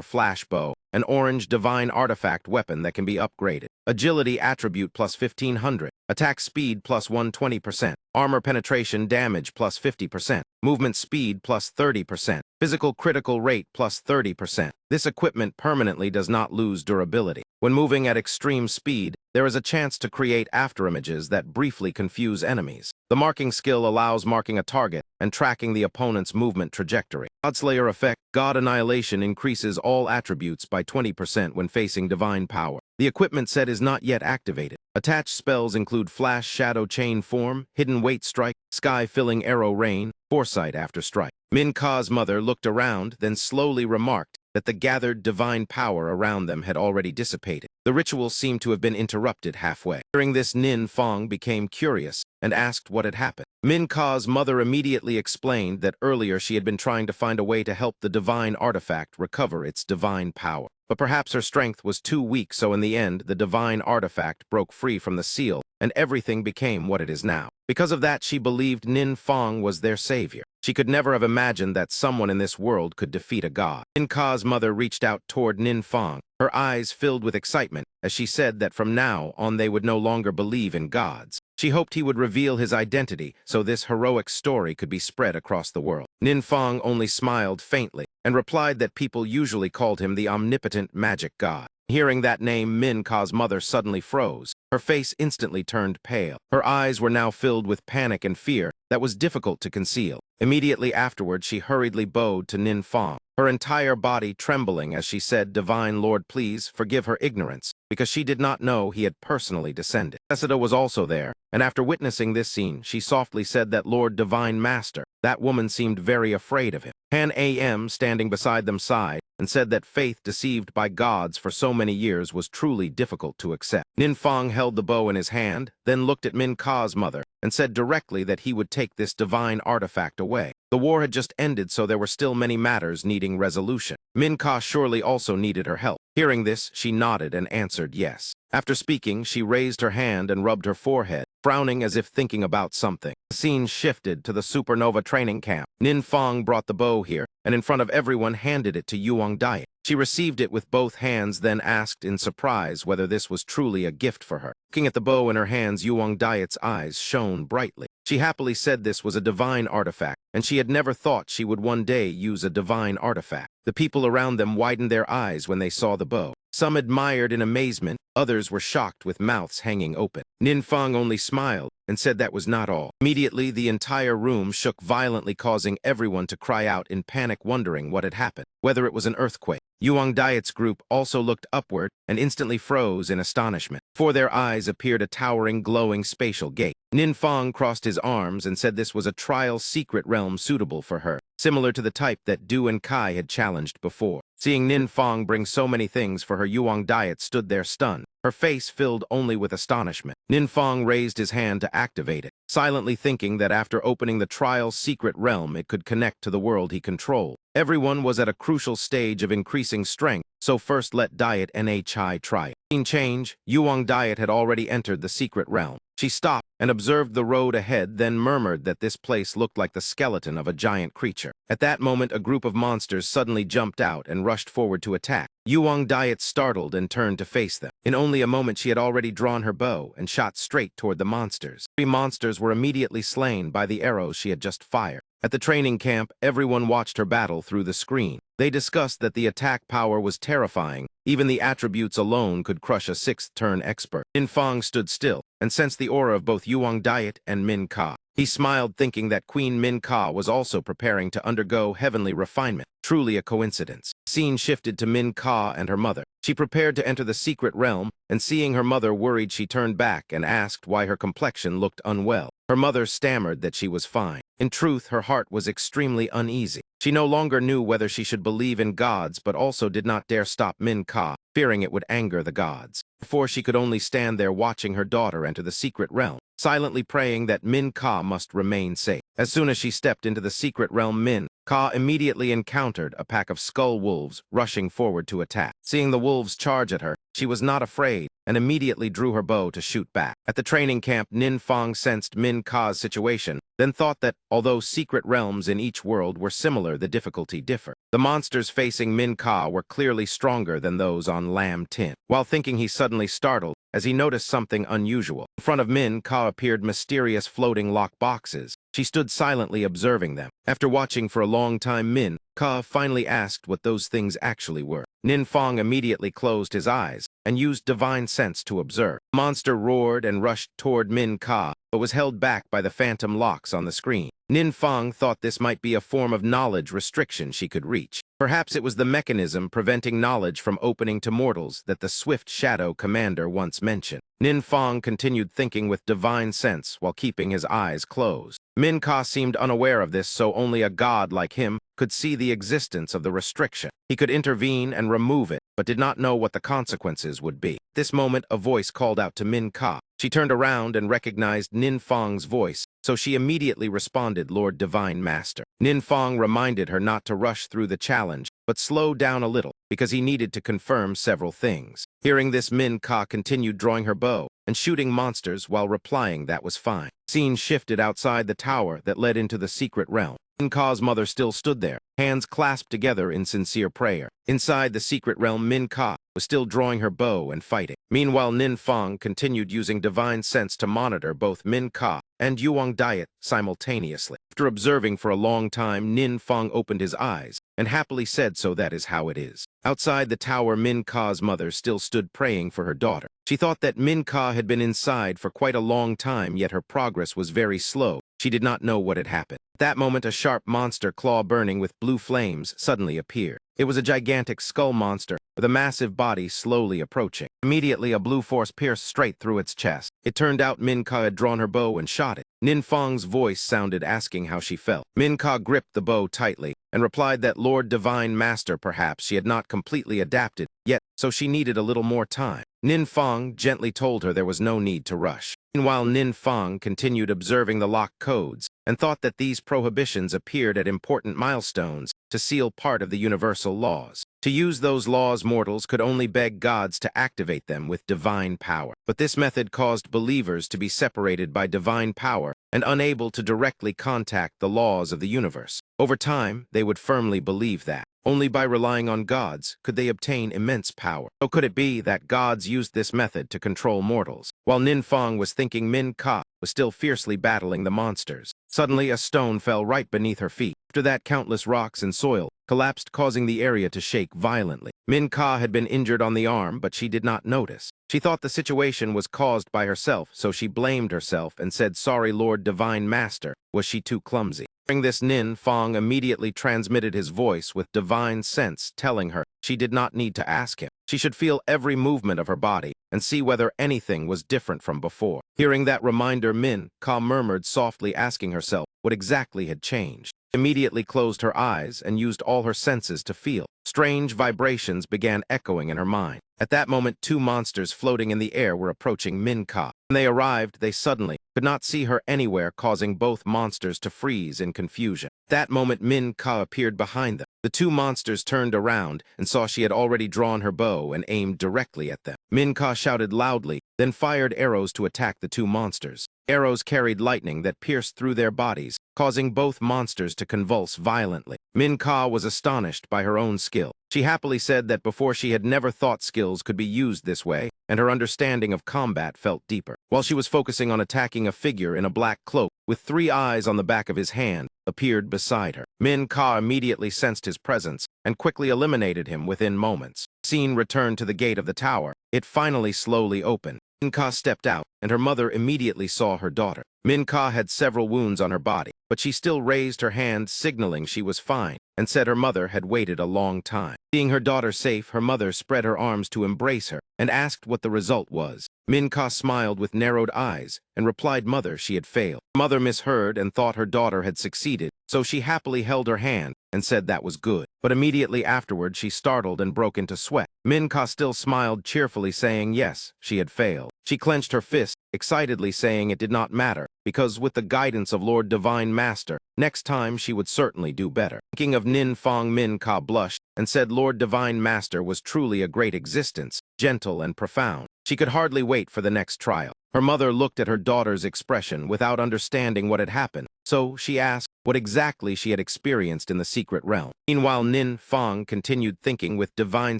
flash bow, an orange divine artifact weapon that can be upgraded. Agility attribute plus 1500, attack speed plus 120%, armor penetration damage plus 50%, movement speed plus 30%, physical critical rate plus 30%. This equipment permanently does not lose durability. When moving at extreme speed, there is a chance to create afterimages that briefly confuse enemies. The marking skill allows marking a target and tracking the opponent's movement trajectory. Godslayer effect, God Annihilation increases all attributes by 20% when facing divine power. The equipment set is not yet activated. Attached spells include Flash Shadow Chain Form, Hidden Weight Strike, Sky-Filling Arrow Rain, Foresight after strike. Min Ka's mother looked around, then slowly remarked that the gathered divine power around them had already dissipated. The ritual seemed to have been interrupted halfway. Hearing this, Nin Fong became curious and asked what had happened. Min Ka's mother immediately explained that earlier she had been trying to find a way to help the divine artifact recover its divine power. But perhaps her strength was too weak, so in the end, the divine artifact broke free from the seal, and everything became what it is now. Because of that, she believed Nin Fong was their savior. She could never have imagined that someone in this world could defeat a god. Min Ka's mother reached out toward Nin Fong, her eyes filled with excitement, as she said that from now on they would no longer believe in gods. She hoped he would reveal his identity so this heroic story could be spread across the world. Nin Fong only smiled faintly and replied that people usually called him the omnipotent magic god. Hearing that name, Min Ka's mother suddenly froze. Her face instantly turned pale. Her eyes were now filled with panic and fear that was difficult to conceal. Immediately afterward, she hurriedly bowed to Nin Fong, her entire body trembling as she said, "Divine Lord, please forgive her ignorance," because she did not know he had personally descended. Asura was also there, and after witnessing this scene, she softly said that Lord Divine Master. That woman seemed very afraid of him. Han Am, standing beside them, sighed and said that faith deceived by gods for so many years was truly difficult to accept. Nin Fong held the bow in his hand, then looked at Min Ka's mother and said directly that he would take this divine artifact away. The war had just ended, so there were still many matters needing resolution. Min Ka surely also needed her help. Hearing this, she nodded and answered yes. After speaking, she raised her hand and rubbed her forehead, frowning as if thinking about something. The scene shifted to the supernova training camp. Nin Fong brought the bow here, and in front of everyone handed it to Yuang Diet. She received it with both hands, then asked in surprise whether this was truly a gift for her. Looking at the bow in her hands, Yuang Diet's eyes shone brightly. She happily said this was a divine artifact, and she had never thought she would one day use a divine artifact. The people around them widened their eyes when they saw the bow. Some admired in amazement, others were shocked with mouths hanging open. Nin Fong only smiled and said that was not all. Immediately, the entire room shook violently, causing everyone to cry out in panic, wondering what had happened, whether it was an earthquake. Yuang Diet's group also looked upward and instantly froze in astonishment. Before their eyes appeared a towering, glowing spatial gate. Nin Fong crossed his arms and said this was a trial secret realm suitable for her, similar to the type that Du and Kai had challenged before. Seeing Nin Fong bring so many things for her, Yuang Diet stood there stunned, her face filled only with astonishment. Nin Fong raised his hand to activate it, silently thinking that after opening the trial secret realm it could connect to the world he controlled. Everyone was at a crucial stage of increasing strength, so first let Diet NHI try it. Scene change, Yuang Diet had already entered the secret realm. She stopped and observed the road ahead, then murmured that this place looked like the skeleton of a giant creature. At that moment, a group of monsters suddenly jumped out and rushed forward to attack. Yuang Diet startled and turned to face them. In only a moment, she had already drawn her bow and shot straight toward the monsters. 3 monsters were immediately slain by the arrows she had just fired. At the training camp, everyone watched her battle through the screen. They discussed that the attack power was terrifying. Even the attributes alone could crush a 6th-turn expert. Nin Fong stood still and sensed the aura of both Yuang Diet and Min Ka. He smiled, thinking that Queen Min Ka was also preparing to undergo heavenly refinement. Truly a coincidence. Scene shifted to Min Ka and her mother. She prepared to enter the secret realm, and seeing her mother worried, she turned back and asked why her complexion looked unwell. Her mother stammered that she was fine. In truth, her heart was extremely uneasy. She no longer knew whether she should believe in gods, but also did not dare stop Min Ka, fearing it would anger the gods. Therefore, she could only stand there watching her daughter enter the secret realm, silently praying that Min Ka must remain safe. As soon as she stepped into the secret realm, Min Ka immediately encountered a pack of skull wolves rushing forward to attack. Seeing the wolves charge at her, she was not afraid and immediately drew her bow to shoot back. At the training camp, Nin Fong sensed Min Ka's situation, then thought that, although secret realms in each world were similar, the difficulty differed. The monsters facing Min Ka were clearly stronger than those on Lam Tin. While thinking, he suddenly startled as he noticed something unusual. In front of Min Ka appeared mysterious floating lock boxes. She stood silently observing them. After watching for a long time, Min Ka finally asked what those things actually were. Nin Fong immediately closed his eyes and used divine sense to observe. The monster roared and rushed toward Min Ka, but was held back by the phantom locks on the screen. Nin Fong thought this might be a form of knowledge restriction she could reach. Perhaps it was the mechanism preventing knowledge from opening to mortals that the Swift Shadow commander once mentioned. Nin Fong continued thinking with divine sense while keeping his eyes closed. Min Ka seemed unaware of this, so only a god like him could see the existence of the restriction. He could intervene and remove it, but did not know what the consequences would be. At this moment, a voice called out to Min Ka. She turned around and recognized Nin Fong's voice, so she immediately responded, "Lord Divine Master." Nin Fong reminded her not to rush through the challenge, but slow down a little, because he needed to confirm several things. Hearing this, Min Ka continued drawing her bow and shooting monsters while replying that was fine. Scene shifted outside the tower that led into the secret realm. Min Ka's mother still stood there, hands clasped together in sincere prayer. Inside the secret realm, Min Ka was still drawing her bow and fighting. Meanwhile, Nin Fong continued using divine sense to monitor both Min Ka and Yuang Diet simultaneously. After observing for a long time, Nin Fong opened his eyes and happily said, "So that is how it is." Outside the tower, Min Ka's mother still stood praying for her daughter. She thought that Min Ka had been inside for quite a long time, yet her progress was very slow. She did not know what had happened. At that moment, a sharp monster claw burning with blue flames suddenly appeared. It was a gigantic skull monster with a massive body slowly approaching. Immediately, a blue force pierced straight through its chest. It turned out Min Ka had drawn her bow and shot it. Nin Fong's voice sounded, asking how she felt. Min Ka gripped the bow tightly and replied that Lord Divine Master, perhaps she had not completely adapted yet, so she needed a little more time. Nin Fong gently told her there was no need to rush. Meanwhile, Nin Fong continued observing the lock codes and thought that these prohibitions appeared at important milestones to to seal part of the universal laws. To use those laws, mortals could only beg gods to activate them with divine power. But this method caused believers to be separated by divine power and unable to directly contact the laws of the universe. Over time, they would firmly believe that only by relying on gods could they obtain immense power. So could it be that gods used this method to control mortals? While Ninfang was thinking, Min-Ka was still fiercely battling the monsters. Suddenly, a stone fell right beneath her feet. After that, countless rocks and soil collapsed, causing the area to shake violently. Min-Ka had been injured on the arm, but she did not notice. She thought the situation was caused by herself, so she blamed herself and said, "Sorry, Lord Divine Master, was she too clumsy?" Hearing this, Ninfang immediately transmitted his voice with divine sense, telling her she did not need to ask him. She should feel every movement of her body and see whether anything was different from before. Hearing that reminder, Min-Ka murmured softly, asking herself what exactly had changed. She immediately closed her eyes and used all her senses to feel. Strange vibrations began echoing in her mind. At that moment, two monsters floating in the air were approaching Min-Ka. When they arrived, they suddenly could not see her anywhere, causing both monsters to freeze in confusion. At that moment, Min-Ka appeared behind them. The two monsters turned around and saw she had already drawn her bow and aimed directly at them. Min-Ka shouted loudly, then fired arrows to attack the two monsters. Arrows carried lightning that pierced through their bodies, causing both monsters to convulse violently. Min-Ka was astonished by her own skill. She happily said that before she had never thought skills could be used this way, and her understanding of combat felt deeper. While she was focusing on attacking, a figure in a black cloak with 3 eyes on the back of his hand appeared beside her. Min-Ka immediately sensed his presence and quickly eliminated him within moments. Scene returned to the gate of the tower. It finally slowly opened. Min-Ka stepped out, and her mother immediately saw her daughter. Min-Ka had several wounds on her body, but she still raised her hand, signaling she was fine, and said her mother had waited a long time. Seeing her daughter safe, her mother spread her arms to embrace her and asked what the result was. Min-Ka smiled with narrowed eyes and replied, "Mother, she had failed." Her mother misheard and thought her daughter had succeeded, so she happily held her hand and said that was good. But immediately afterward, she startled and broke into sweat. Min-Ka still smiled cheerfully, saying yes, she had failed. She clenched her fist, excitedly saying it did not matter, because with the guidance of Lord Divine Master, next time she would certainly do better. Thinking of Ninfang, Min-Ka blushed and said Lord Divine Master was truly a great existence, gentle and profound. She could hardly wait for the next trial. Her mother looked at her daughter's expression without understanding what had happened, so she asked what exactly she had experienced in the secret realm. Meanwhile, Ninfang continued thinking with divine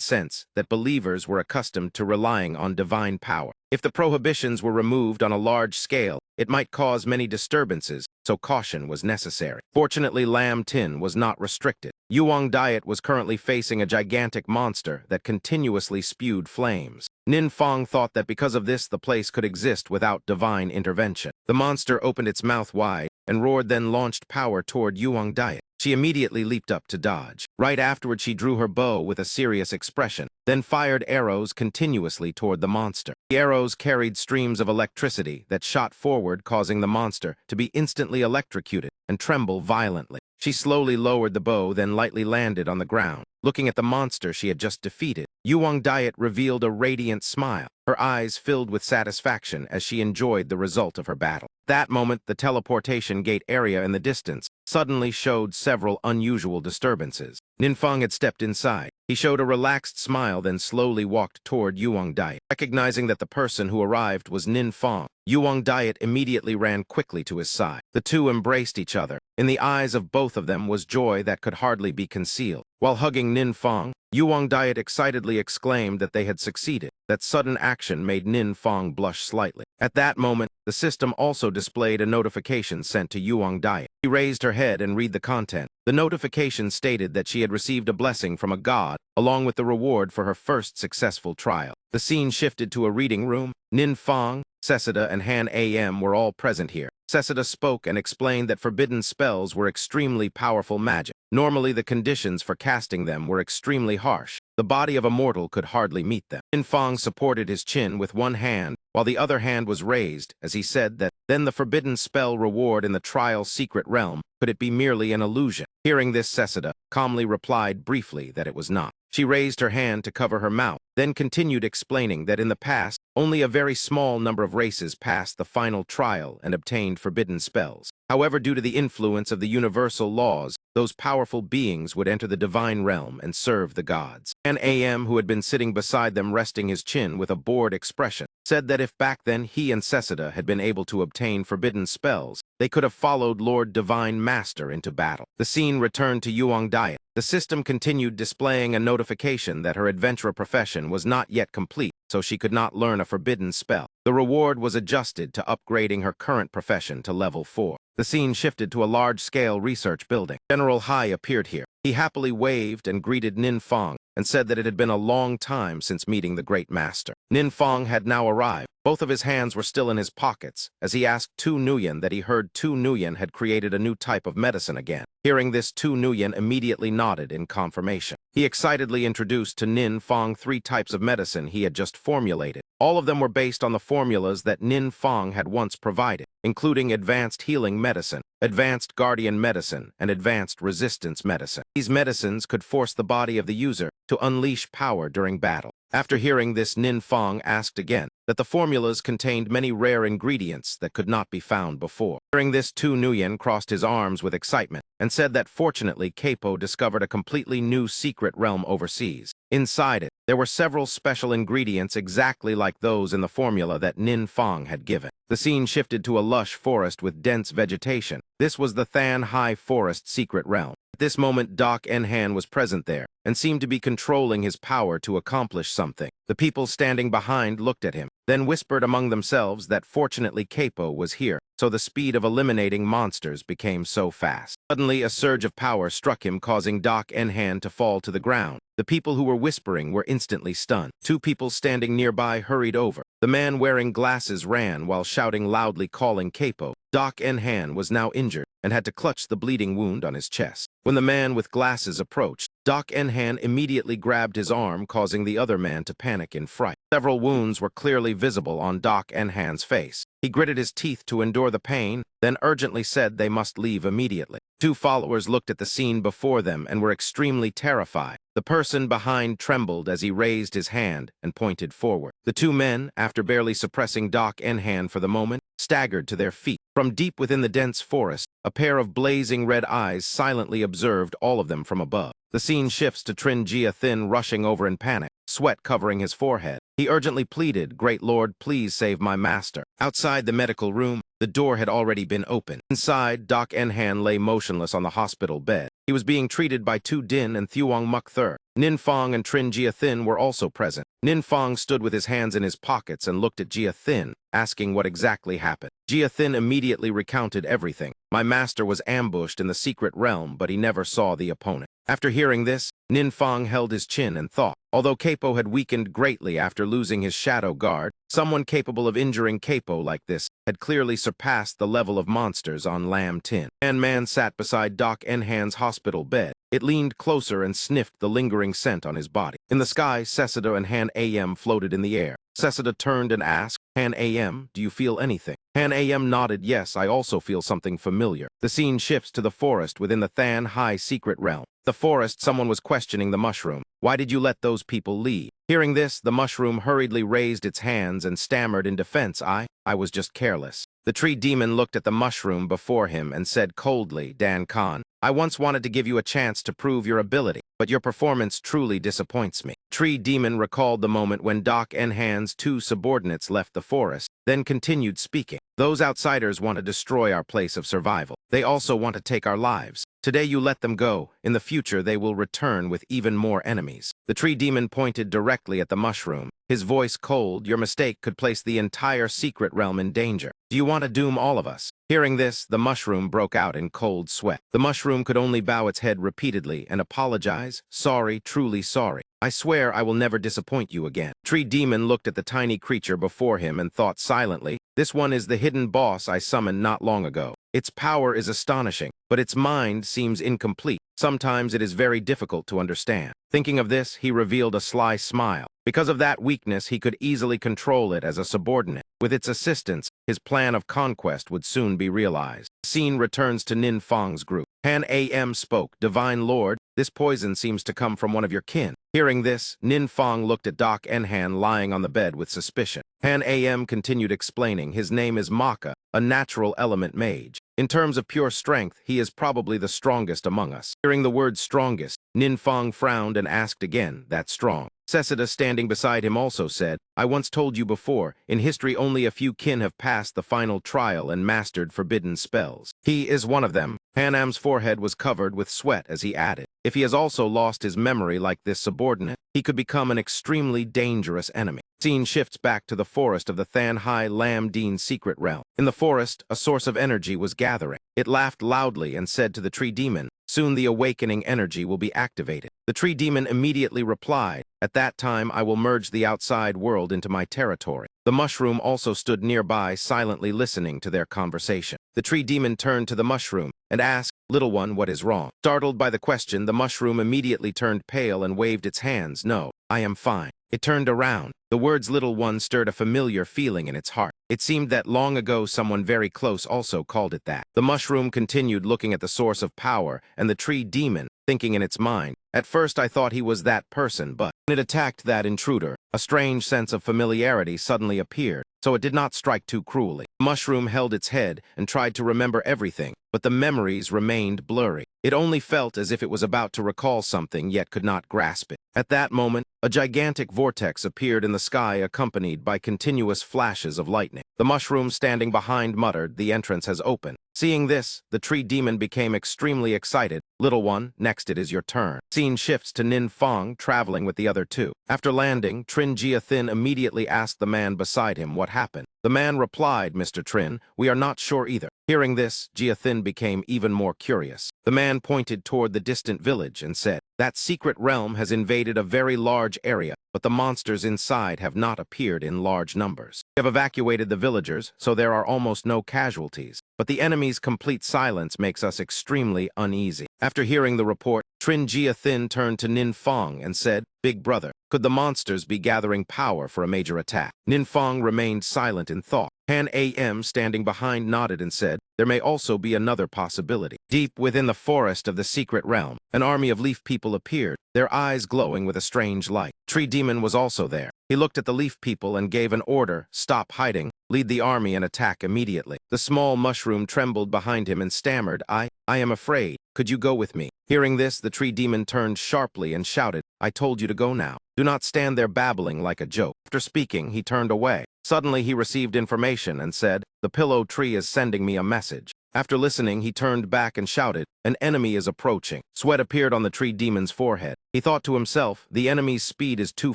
sense that believers were accustomed to relying on divine power. If the prohibitions were removed on a large scale, it might cause many disturbances, so caution was necessary. Fortunately, Lam Tin was not restricted. Yuang Diet was currently facing a gigantic monster that continuously spewed flames. Ninfang thought that because of this, the place could exist without divine intervention. The monster opened its mouth wide and roared, then launched power toward Yuang Diet. She immediately leaped up to dodge. Right afterward, she drew her bow with a serious expression, then fired arrows continuously toward the monster. The arrows carried streams of electricity that shot forward, causing the monster to be instantly electrocuted and tremble violently. She slowly lowered the bow, then lightly landed on the ground. Looking at the monster she had just defeated, Yuang Diet revealed a radiant smile. Her eyes filled with satisfaction as she enjoyed the result of her battle. That moment, the teleportation gate area in the distance suddenly showed several unusual disturbances. Ninfang had stepped inside. He showed a relaxed smile, then slowly walked toward Yuang Diet. Recognizing that the person who arrived was Ninfang, Yuang Diet immediately ran quickly to his side. The two embraced each other. In the eyes of both of them was joy that could hardly be concealed. While hugging Ninfang, Yuang Diet excitedly exclaimed that they had succeeded. That sudden action made Ninfang blush slightly. At that moment, the system also displayed a notification sent to Yuang Diet. She raised her head and read the content. The notification stated that she had received a blessing from a god, along with the reward for her first successful trial. The scene shifted to a reading room. Ninfang, Seseda, and Han Am were all present here. Seseda spoke and explained that forbidden spells were extremely powerful magic. Normally, the conditions for casting them were extremely harsh. The body of a mortal could hardly meet them. Ninfang supported his chin with one hand, while the other hand was raised, as he said that then the forbidden spell reward in the trial secret realm, could it be merely an illusion? Hearing this, Seseda calmly replied briefly that it was not. She raised her hand to cover her mouth, then continued explaining that in the past, only a very small number of races passed the final trial and obtained forbidden spells. However, due to the influence of the universal laws, those powerful beings would enter the divine realm and serve the gods. An AM, who had been sitting beside them resting his chin with a bored expression, said that if back then he and Sessida had been able to obtain forbidden spells, they could have followed Lord Divine Master into battle. The scene returned to Yuang Diet. The system continued displaying a notification that her adventurer profession was not yet complete, so she could not learn a forbidden spell. The reward was adjusted to upgrading her current profession to level 4. The scene shifted to a large-scale research building. General Hai appeared here. He happily waved and greeted Nin Fong and said that it had been a long time since meeting the great master. Nin Fong had now arrived. Both of his hands were still in his pockets as he asked Tu Nguyen that he heard Tu Nguyen had created a new type of medicine again. Hearing this, Tu Nguyen immediately nodded in confirmation. He excitedly introduced to Nin Fong 3 types of medicine he had just formulated. All of them were based on the formulas that Nin Fong had once provided, including advanced healing medicine, advanced guardian medicine, and advanced resistance medicine. These medicines could force the body of the user to unleash power during battle. After hearing this, Nin Fong asked again that the formulas contained many rare ingredients that could not be found before. Hearing this, Tu Nguyen crossed his arms with excitement and said that fortunately Capo discovered a completely new secret realm overseas. Inside it, there were several special ingredients exactly like those in the formula that Nin Fong had given. The scene shifted to a lush forest with dense vegetation. This was the Than High Forest secret realm. At this moment, Doc Enhan was present there and seemed to be controlling his power to accomplish something. The people standing behind looked at him, then whispered among themselves that fortunately Capo was here, so the speed of eliminating monsters became so fast. Suddenly, a surge of power struck him, causing Doc Enhan to fall to the ground. The people who were whispering were instantly stunned. 2 people standing nearby hurried over. The man wearing glasses ran while shouting loudly, calling Capo. Doc Enhan was now injured and had to clutch the bleeding wound on his chest. When the man with glasses approached, Doc Enhan immediately grabbed his arm, causing the other man to panic in fright. Several wounds were clearly visible on Doc Enhan's face. He gritted his teeth to endure the pain, then urgently said they must leave immediately. 2 followers looked at the scene before them and were extremely terrified. The person behind trembled as he raised his hand and pointed forward. The 2 men, after barely suppressing Doc Enhan for the moment, staggered to their feet. From deep within the dense forest, a pair of blazing red eyes silently observed all of them from above. The scene shifts to Trin Jia Thin rushing over in panic, sweat covering his forehead. He urgently pleaded, "Great Lord, please save my master." Outside the medical room, the door had already been opened. Inside, Doc Enhan lay motionless on the hospital bed. He was being treated by Tu Din and Thuong Muk Thur. Nin Fong and Trin Jia Thin were also present. Nin Fong stood with his hands in his pockets and looked at Jia Thin, asking what exactly happened. Jia Thin immediately recounted everything. "My master was ambushed in the secret realm, but he never saw the opponent." After hearing this, Nin Fong held his chin and thought. Although Capo had weakened greatly after losing his shadow guard, someone capable of injuring Capo like this had clearly surpassed the level of monsters on Lam Tin. Man sat beside Doc Enhan's hospital bed. It leaned closer and sniffed the lingering scent on his body. In the sky, Sessida and Han AM floated in the air. Sessida turned and asked, "Han AM, do you feel anything?" Han AM nodded, "Yes, I also feel something familiar." The scene shifts to the forest within the Than High secret realm. The forest, someone was questioning the mushroom. "Why did you let those people leave?" Hearing this, the mushroom hurriedly raised its hands and stammered in defense, I was just careless." The tree demon looked at the mushroom before him and said coldly, "Dan Khan, I once wanted to give you a chance to prove your ability, but your performance truly disappoints me." Tree demon recalled the moment when Doc Enhan's 2 subordinates left the forest, then continued speaking. "Those outsiders want to destroy our place of survival. They also want to take our lives. Today you let them go. In the future they will return with even more enemies." The tree demon pointed directly at the mushroom, his voice cold. "Your mistake could place the entire secret realm in danger. Do you want to doom all of us?" Hearing this, the mushroom broke out in cold sweat. The mushroom could only bow its head repeatedly and apologize. "Sorry, truly sorry. I swear I will never disappoint you again." Tree demon looked at the tiny creature before him and thought silently, "This one is the hidden boss I summoned not long ago. Its power is astonishing, but its mind seems incomplete. Sometimes it is very difficult to understand." Thinking of this, he revealed a sly smile. Because of that weakness, he could easily control it as a subordinate. With its assistance, his plan of conquest would soon be realized. The scene returns to Nin Fong's group. Han AM spoke, "Divine Lord, This poison seems to come from one of your kin. Hearing this, Nin Fong looked at Doc Enhan lying on the bed with suspicion. Han AM continued explaining his name is Maka, a natural element mage. In terms of pure strength, he is probably the strongest among us. Hearing the word strongest, Nin Fong frowned and asked again, that's strong. Seseda standing beside him also said, I once told you before, in history only a few kin have passed the final trial and mastered forbidden spells. He is one of them. Hanam's forehead was covered with sweat as he added, if he has also lost his memory like this subordinate, he could become an extremely dangerous enemy. Scene shifts back to the forest of the Than Hai Lam Deen secret realm. In the forest, a source of energy was gathering. It laughed loudly and said to the tree demon, soon the awakening energy will be activated. The tree demon immediately replied, at that time I will merge the outside world into my territory. The mushroom also stood nearby, silently listening to their conversation. The tree demon turned to the mushroom and asked, little one, what is wrong? Startled by the question, the mushroom immediately turned pale and waved its hands. No, I am fine. It turned around. The words little one stirred a familiar feeling in its heart. It seemed that long ago someone very close also called it that. The mushroom continued looking at the source of power and the tree demon, thinking in its mind, at first I thought he was that person, but when it attacked that intruder, a strange sense of familiarity suddenly appeared, so it did not strike too cruelly. The mushroom held its head and tried to remember everything, but the memories remained blurry. It only felt as if it was about to recall something yet could not grasp it. At that moment, a gigantic vortex appeared in the sky accompanied by continuous flashes of lightning. The mushroom standing behind muttered, the entrance has opened. Seeing this, the tree demon became extremely excited. Little one, next it is your turn. Scene shifts to Nin Fong traveling with the other two. After landing, Trin Jia Thin immediately asked the man beside him what happened. The man replied, Mr. Trin, we are not sure either. Hearing this, Jia Thin became even more curious. The man pointed toward the distant village and said, that secret realm has invaded a very large area, but the monsters inside have not appeared in large numbers. We have evacuated the villagers, so there are almost no casualties, but the enemy's complete silence makes us extremely uneasy. After hearing the report, Trin Jia Thin turned to Nin Fong and said, Big brother, could the monsters be gathering power for a major attack? Nin Fong remained silent in thought. Han AM, standing behind, nodded and said, there may also be another possibility. Deep within the forest of the secret realm, an army of leaf people appeared, their eyes glowing with a strange light. Tree Demon was also there. He looked at the leaf people and gave an order, stop hiding, lead the army and attack immediately. The small mushroom trembled behind him and stammered, I am afraid. Could you go with me? Hearing this, the tree demon turned sharply and shouted, I told you to go now. Do not stand there babbling like a joke. After speaking, he turned away. Suddenly, he received information and said, the pillow tree is sending me a message. After listening, he turned back and shouted, an enemy is approaching. Sweat appeared on the tree demon's forehead. He thought to himself, the enemy's speed is too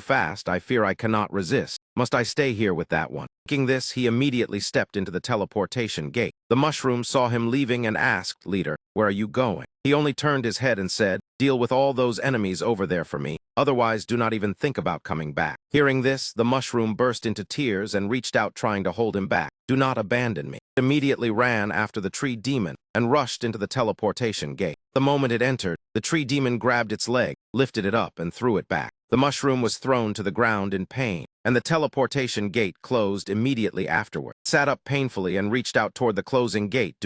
fast, I fear I cannot resist. Must I stay here with that one? Thinking this, he immediately stepped into the teleportation gate. The mushroom saw him leaving and asked, leader, where are you going? He only turned his head and said, deal with all those enemies over there for me, otherwise do not even think about coming back. Hearing this, the mushroom burst into tears and reached out trying to hold him back. Do not abandon me. It immediately ran after the tree demon and rushed into the teleportation gate. The moment it entered, the tree demon grabbed its leg, lifted it up and threw it back. The mushroom was thrown to the ground in pain, and the teleportation gate closed immediately afterward. It sat up painfully and reached out toward the closing gate.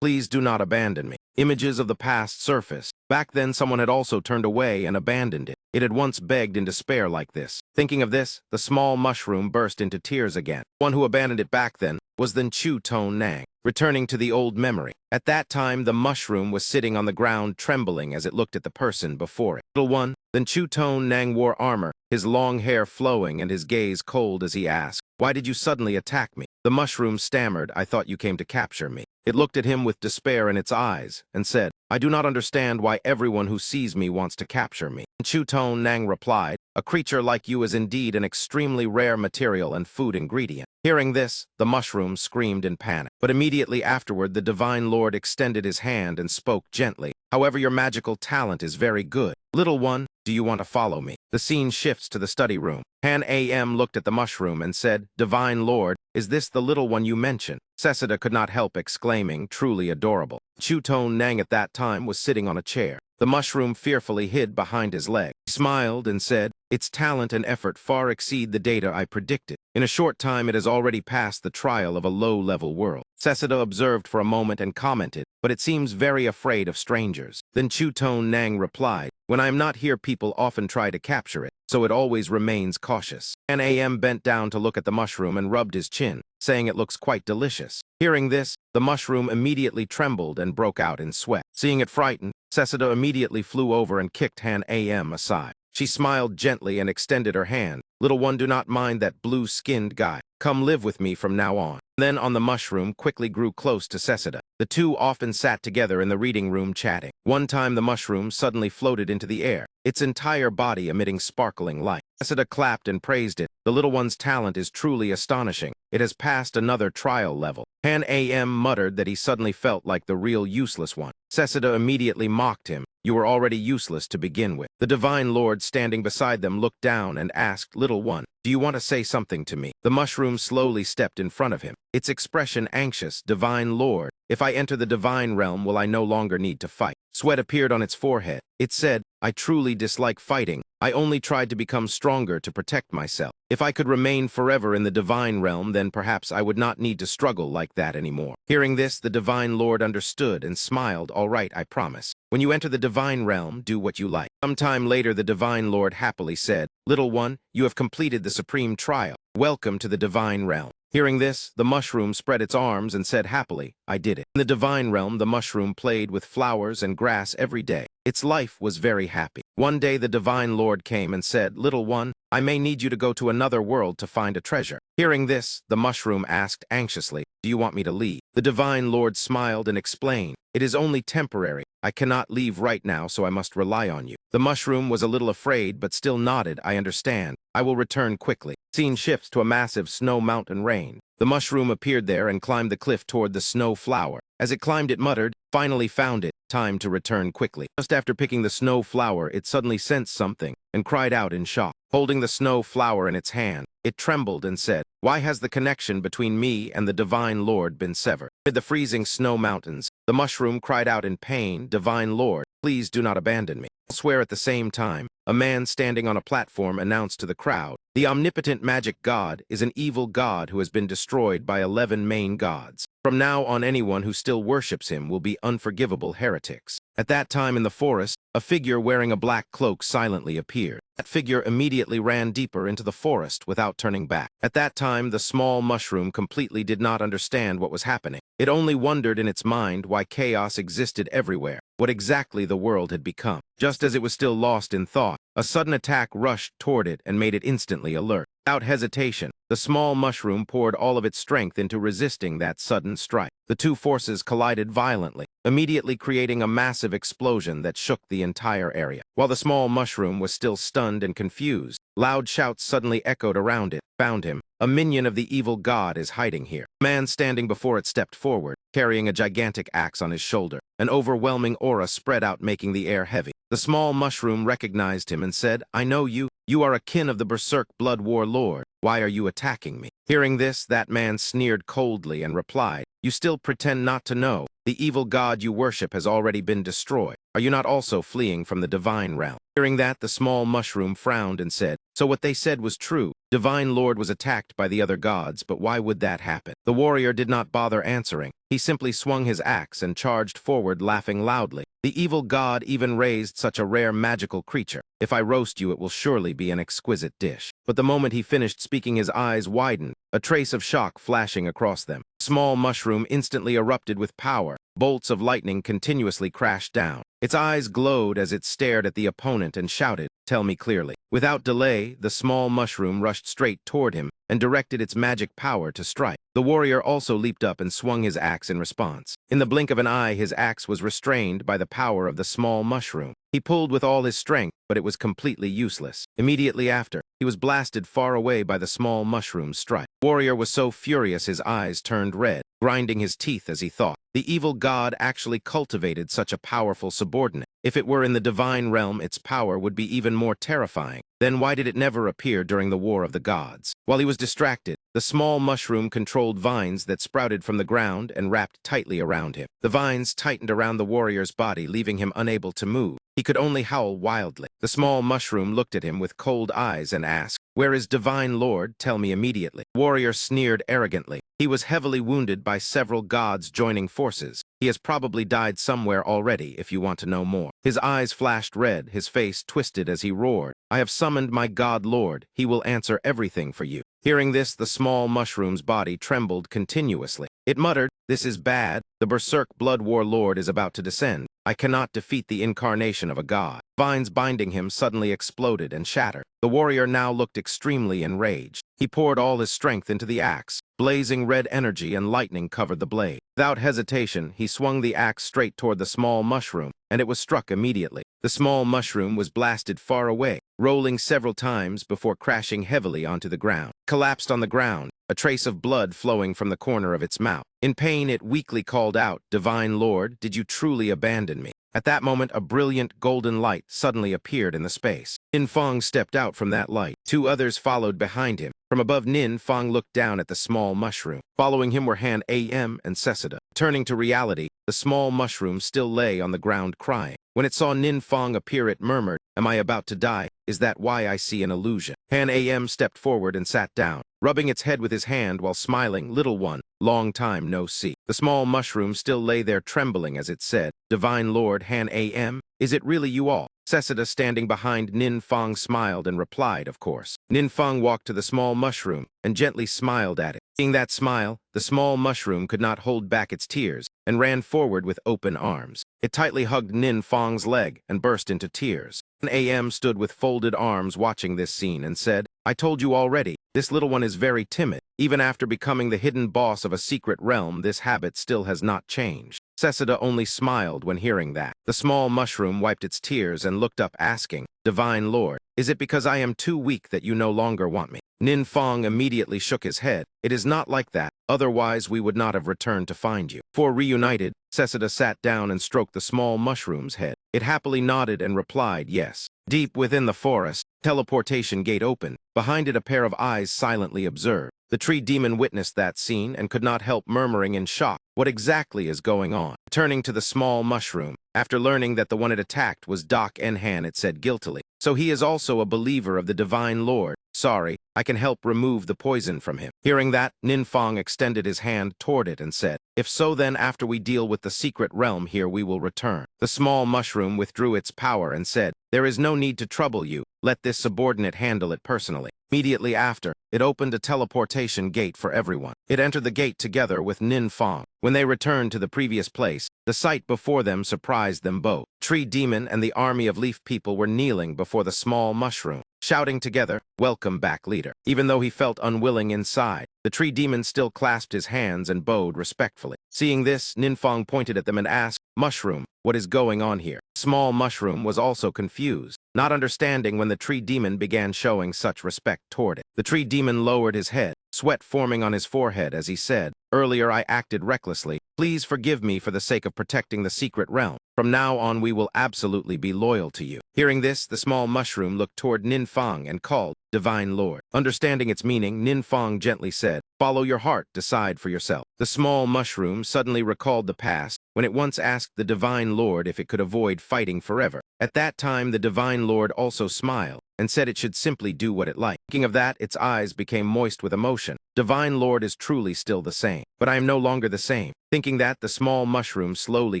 Please do not abandon me. Images of the past surfaced. Back then, someone had also turned away and abandoned it. It had once begged in despair like this. Thinking of this, the small mushroom burst into tears again. One who abandoned it back then was then Chu Tone Nang, returning to the old memory. At that time, the mushroom was sitting on the ground trembling as it looked at the person before it. Little one, then Chu Tone Nang wore armor, his long hair flowing and his gaze cold as he asked, why did you suddenly attack me? The mushroom stammered, I thought you came to capture me. It looked at him with despair in its eyes and said, I do not understand why everyone who sees me wants to capture me. Chu Tone Nang replied, a creature like you is indeed an extremely rare material and food ingredient. Hearing this, the mushroom screamed in panic. But immediately afterward, the Divine Lord extended his hand and spoke gently. However, your magical talent is very good. Little one, do you want to follow me? The scene shifts to the study room. Han AM looked at the mushroom and said, Divine Lord, is this the little one you mentioned? Seseda could not help exclaiming, truly adorable. Chu Tone Nang at that time was sitting on a chair. The mushroom fearfully hid behind his leg. He smiled and said, its talent and effort far exceed the data I predicted. In a short time, it has already passed the trial of a low-level world. Seseda observed for a moment and commented, but it seems very afraid of strangers. Then Chu Tone Nang replied, When I am not here, people often try to capture it, so it always remains cautious. An AM bent down to look at the mushroom and rubbed his chin, saying it looks quite delicious. Hearing this, the mushroom immediately trembled and broke out in sweat. Seeing it frightened, Seseda immediately flew over and kicked Han AM aside. She smiled gently and extended her hand. Little one, do not mind that blue-skinned guy. Come live with me from now on. Then on the mushroom quickly grew close to Seseda. The two often sat together in the reading room chatting. One time the mushroom suddenly floated into the air, its entire body emitting sparkling light. Seseda clapped and praised it. The little one's talent is truly astonishing. It has passed another trial level. Han AM muttered that he suddenly felt like the real useless one. Seseda immediately mocked him. You were already useless to begin with. The Divine Lord standing beside them looked down and asked, Little one, do you want to say something to me? The mushroom slowly stepped in front of him, its expression anxious. Divine Lord, if I enter the divine realm, will I no longer need to fight? Sweat appeared on its forehead. It said, I truly dislike fighting. I only tried to become stronger to protect myself. If I could remain forever in the divine realm, then perhaps I would not need to struggle like that anymore. Hearing this, the Divine Lord understood and smiled. All right, I promise. When you enter the divine realm, do what you like. Sometime later, the Divine Lord happily said, Little one, you have completed the supreme trial. Welcome to the divine realm. Hearing this, the mushroom spread its arms and said happily, I did it. In the divine realm, the mushroom played with flowers and grass every day. Its life was very happy. One day the Divine Lord came and said, Little one, I may need you to go to another world to find a treasure. Hearing this, the mushroom asked anxiously, Do you want me to leave? The Divine Lord smiled and explained, It is only temporary. I cannot leave right now, so I must rely on you. The mushroom was a little afraid, but still nodded, I understand. I will return quickly. Scene shifts to a massive snow mountain range. The mushroom appeared there and climbed the cliff toward the snow flower. As it climbed, it muttered, Finally found it. Time to return quickly. Just after picking the snow flower, it suddenly sensed something and cried out in shock. Holding the snow flower in its hand, it trembled and said, Why has the connection between me and the Divine Lord been severed? Amid the freezing snow mountains, the mushroom cried out in pain, Divine Lord, please do not abandon me. Elsewhere at the same time, a man standing on a platform announced to the crowd, The omnipotent magic god is an evil god who has been destroyed by 11 main gods. From now on, anyone who still worships him will be unforgivable heretics. At that time in the forest, a figure wearing a black cloak silently appeared. That figure immediately ran deeper into the forest without turning back. At that time, the small mushroom completely did not understand what was happening. It only wondered in its mind why chaos existed everywhere, what exactly the world had become. Just as it was still lost in thought, a sudden attack rushed toward it and made it instantly alert. Without hesitation, the small mushroom poured all of its strength into resisting that sudden strike. The two forces collided violently, immediately creating a massive explosion that shook the entire area. While the small mushroom was still stunned and confused, loud shouts suddenly echoed around it. Found him. A minion of the evil god is hiding here. A man standing before it stepped forward, carrying a gigantic axe on his shoulder. An overwhelming aura spread out, making the air heavy. The small mushroom recognized him and said, I know you. You are a kin of the Berserk Blood War Lord. Why are you attacking me? Hearing this, that man sneered coldly and replied, You still pretend not to know. The evil god you worship has already been destroyed. Are you not also fleeing from the divine realm? Hearing that, the small mushroom frowned and said, So what they said was true. Divine Lord was attacked by the other gods, but why would that happen? The warrior did not bother answering. He simply swung his axe and charged forward, laughing loudly. The evil god even raised such a rare magical creature. If I roast you, it will surely be an exquisite dish. But the moment he finished speaking, his eyes widened, a trace of shock flashing across them. Small mushroom instantly erupted with power. Bolts of lightning continuously crashed down. Its eyes glowed as it stared at the opponent and shouted, Tell me clearly. Without delay, the small mushroom rushed straight toward him and directed its magic power to strike. The warrior also leaped up and swung his axe in response. In the blink of an eye, his axe was restrained by the power of the small mushroom. He pulled with all his strength, but it was completely useless. Immediately after, he was blasted far away by the small mushroom's strike. The warrior was so furious his eyes turned red, grinding his teeth as he thought. The evil god actually cultivated such a powerful subordinate. If it were in the divine realm, its power would be even more terrifying. Then why did it never appear during the War of the Gods? While he was distracted, the small mushroom controlled vines that sprouted from the ground and wrapped tightly around him. The vines tightened around the warrior's body, leaving him unable to move. He could only howl wildly. The small mushroom looked at him with cold eyes and asked, Where is Divine Lord? Tell me immediately. The warrior sneered arrogantly. He was heavily wounded by several gods joining forces. He has probably died somewhere already if you want to know more. His eyes flashed red, his face twisted as he roared. I have summoned my god lord. He will answer everything for you. Hearing this, the small mushroom's body trembled continuously. It muttered, "This is bad. The Berserk Blood War Lord is about to descend. I cannot defeat the incarnation of a god." Vines binding him suddenly exploded and shattered. The warrior now looked extremely enraged. He poured all his strength into the axe. Blazing red energy and lightning covered the blade. Without hesitation, he swung the axe straight toward the small mushroom, and it was struck immediately. The small mushroom was blasted far away, rolling several times before crashing heavily onto the ground. Collapsed on the ground, a trace of blood flowing from the corner of its mouth. In pain, it weakly called out, "Divine Lord, did you truly abandon me?" At that moment, a brilliant golden light suddenly appeared in the space. Nin Fong stepped out from that light. Two others followed behind him. From above, Nin Fong looked down at the small mushroom. Following him were Han Am and Seseda. Turning to reality, the small mushroom still lay on the ground crying. When it saw Nin Fong appear, it murmured, "Am I about to die? Is that why I see an illusion?" Han Am stepped forward and sat down, rubbing its head with his hand while smiling. "Little one, long time no see." The small mushroom still lay there trembling as it said, "Divine Lord Han Am, is it really you all?" Seseda, standing behind Nin Fong, smiled and replied, "Of course." Nin Fong walked to the small mushroom and gently smiled at it. Seeing that smile, the small mushroom could not hold back its tears and ran forward with open arms. It tightly hugged Nin Fong's leg and burst into tears. Am stood with folded arms watching this scene and said, "I told you already, this little one is very timid. Even after becoming the hidden boss of a secret realm, this habit still has not changed." Seseda only smiled when hearing that. The small mushroom wiped its tears and looked up asking, "Divine Lord, is it because I am too weak that you no longer want me?" Nin Fong immediately shook his head. "It is not like that, otherwise we would not have returned to find you." For reunited, Seseda sat down and stroked the small mushroom's head. It happily nodded and replied, "Yes." Deep within the forest, teleportation gate opened. Behind it, a pair of eyes silently observed. The tree demon witnessed that scene and could not help murmuring in shock, "What exactly is going on?" Turning to the small mushroom, after learning that the one it attacked was Doc Enhan, it said guiltily, "So he is also a believer of the Divine Lord. Sorry, I can help remove the poison from him." Hearing that, Nin Fong extended his hand toward it and said, "If so, then after we deal with the secret realm here, we will return." The small mushroom withdrew its power and said, "There is no need to trouble you. Let this subordinate handle it personally." Immediately after, it opened a teleportation gate for everyone. It entered the gate together with Nin Fong. When they returned to the previous place, the sight before them surprised them both. Tree Demon and the army of leaf people were kneeling before the small mushroom, shouting together, "Welcome back, leader." Even though he felt unwilling inside, the Tree Demon still clasped his hands and bowed respectfully. Seeing this, Nin Fong pointed at them and asked, "Mushroom, what is going on here?" Small Mushroom was also confused, not understanding when the Tree Demon began showing such respect toward it. The Tree Demon lowered his head, sweat forming on his forehead as he said, "Earlier I acted recklessly. Please forgive me for the sake of protecting the secret realm. From now on, we will absolutely be loyal to you." Hearing this, the small mushroom looked toward Nin Fong and called, "Divine Lord." Understanding its meaning, Nin Fong gently said, "Follow your heart, decide for yourself." The small mushroom suddenly recalled the past when it once asked the Divine Lord if it could avoid fighting forever. At that time, the Divine Lord also smiled and said it should simply do what it liked. Thinking of that, its eyes became moist with emotion. Divine Lord is truly still the same, but I am no longer the same. Thinking that, the small mushroom slowly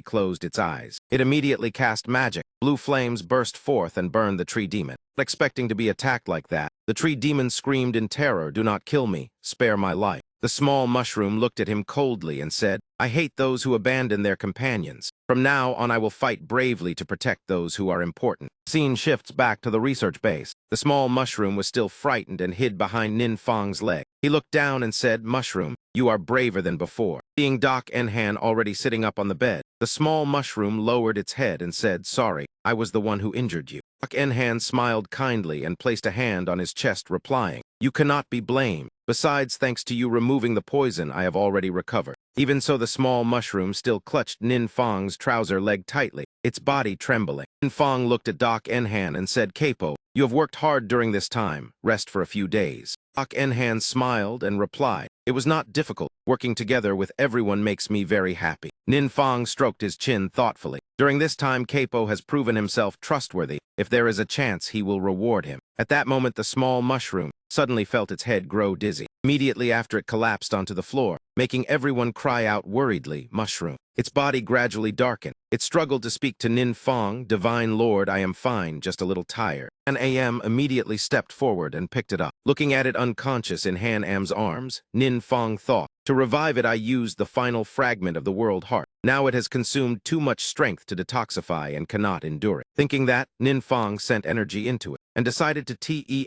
closed its eyes. It immediately cast magic. Blue flames burst forth and burned the Tree Demon. Expecting to be attacked like that, the Tree Demon screamed in terror, "Do not kill me, spare my life." The small mushroom looked at him coldly and said, "I hate those who abandon their companions. From now on, I will fight bravely to protect those who are important." Scene shifts back to the research base. The small mushroom was still frightened and hid behind Nin Fong's leg. He looked down and said, "Mushroom, you are braver than before." Seeing Doc Enhan already sitting up on the bed, the small mushroom lowered its head and said, "Sorry, I was the one who injured you." Doc Enhan smiled kindly and placed a hand on his chest, replying, "You cannot be blamed. Besides, thanks to you removing the poison, I have already recovered." Even so, the small mushroom still clutched Nin Fong's trouser leg tightly, its body trembling. Nin Fong looked at Doc Enhan and said, "Capo, you have worked hard during this time. Rest for a few days." Doc Enhan smiled and replied, "It was not difficult. Working together with everyone makes me very happy." Nin Fong stroked his chin thoughtfully. During this time, Capo has proven himself trustworthy. If there is a chance, he will reward him. At that moment, the small mushroom suddenly felt its head grow dizzy. Immediately after, it collapsed onto the floor, making everyone cry out worriedly, "Mushroom." Its body gradually darkened. It struggled to speak to Nin Fong, "Divine Lord, I am fine, just a little tired." Han Am immediately stepped forward and picked it up. Looking at it unconscious in Han Am's arms, Nin Fong thought, "To revive it, I used the final fragment of the world heart. Now it has consumed too much strength to detoxify and cannot endure it." Thinking that, Nin Fong sent energy into it and decided to temporally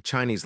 Chinese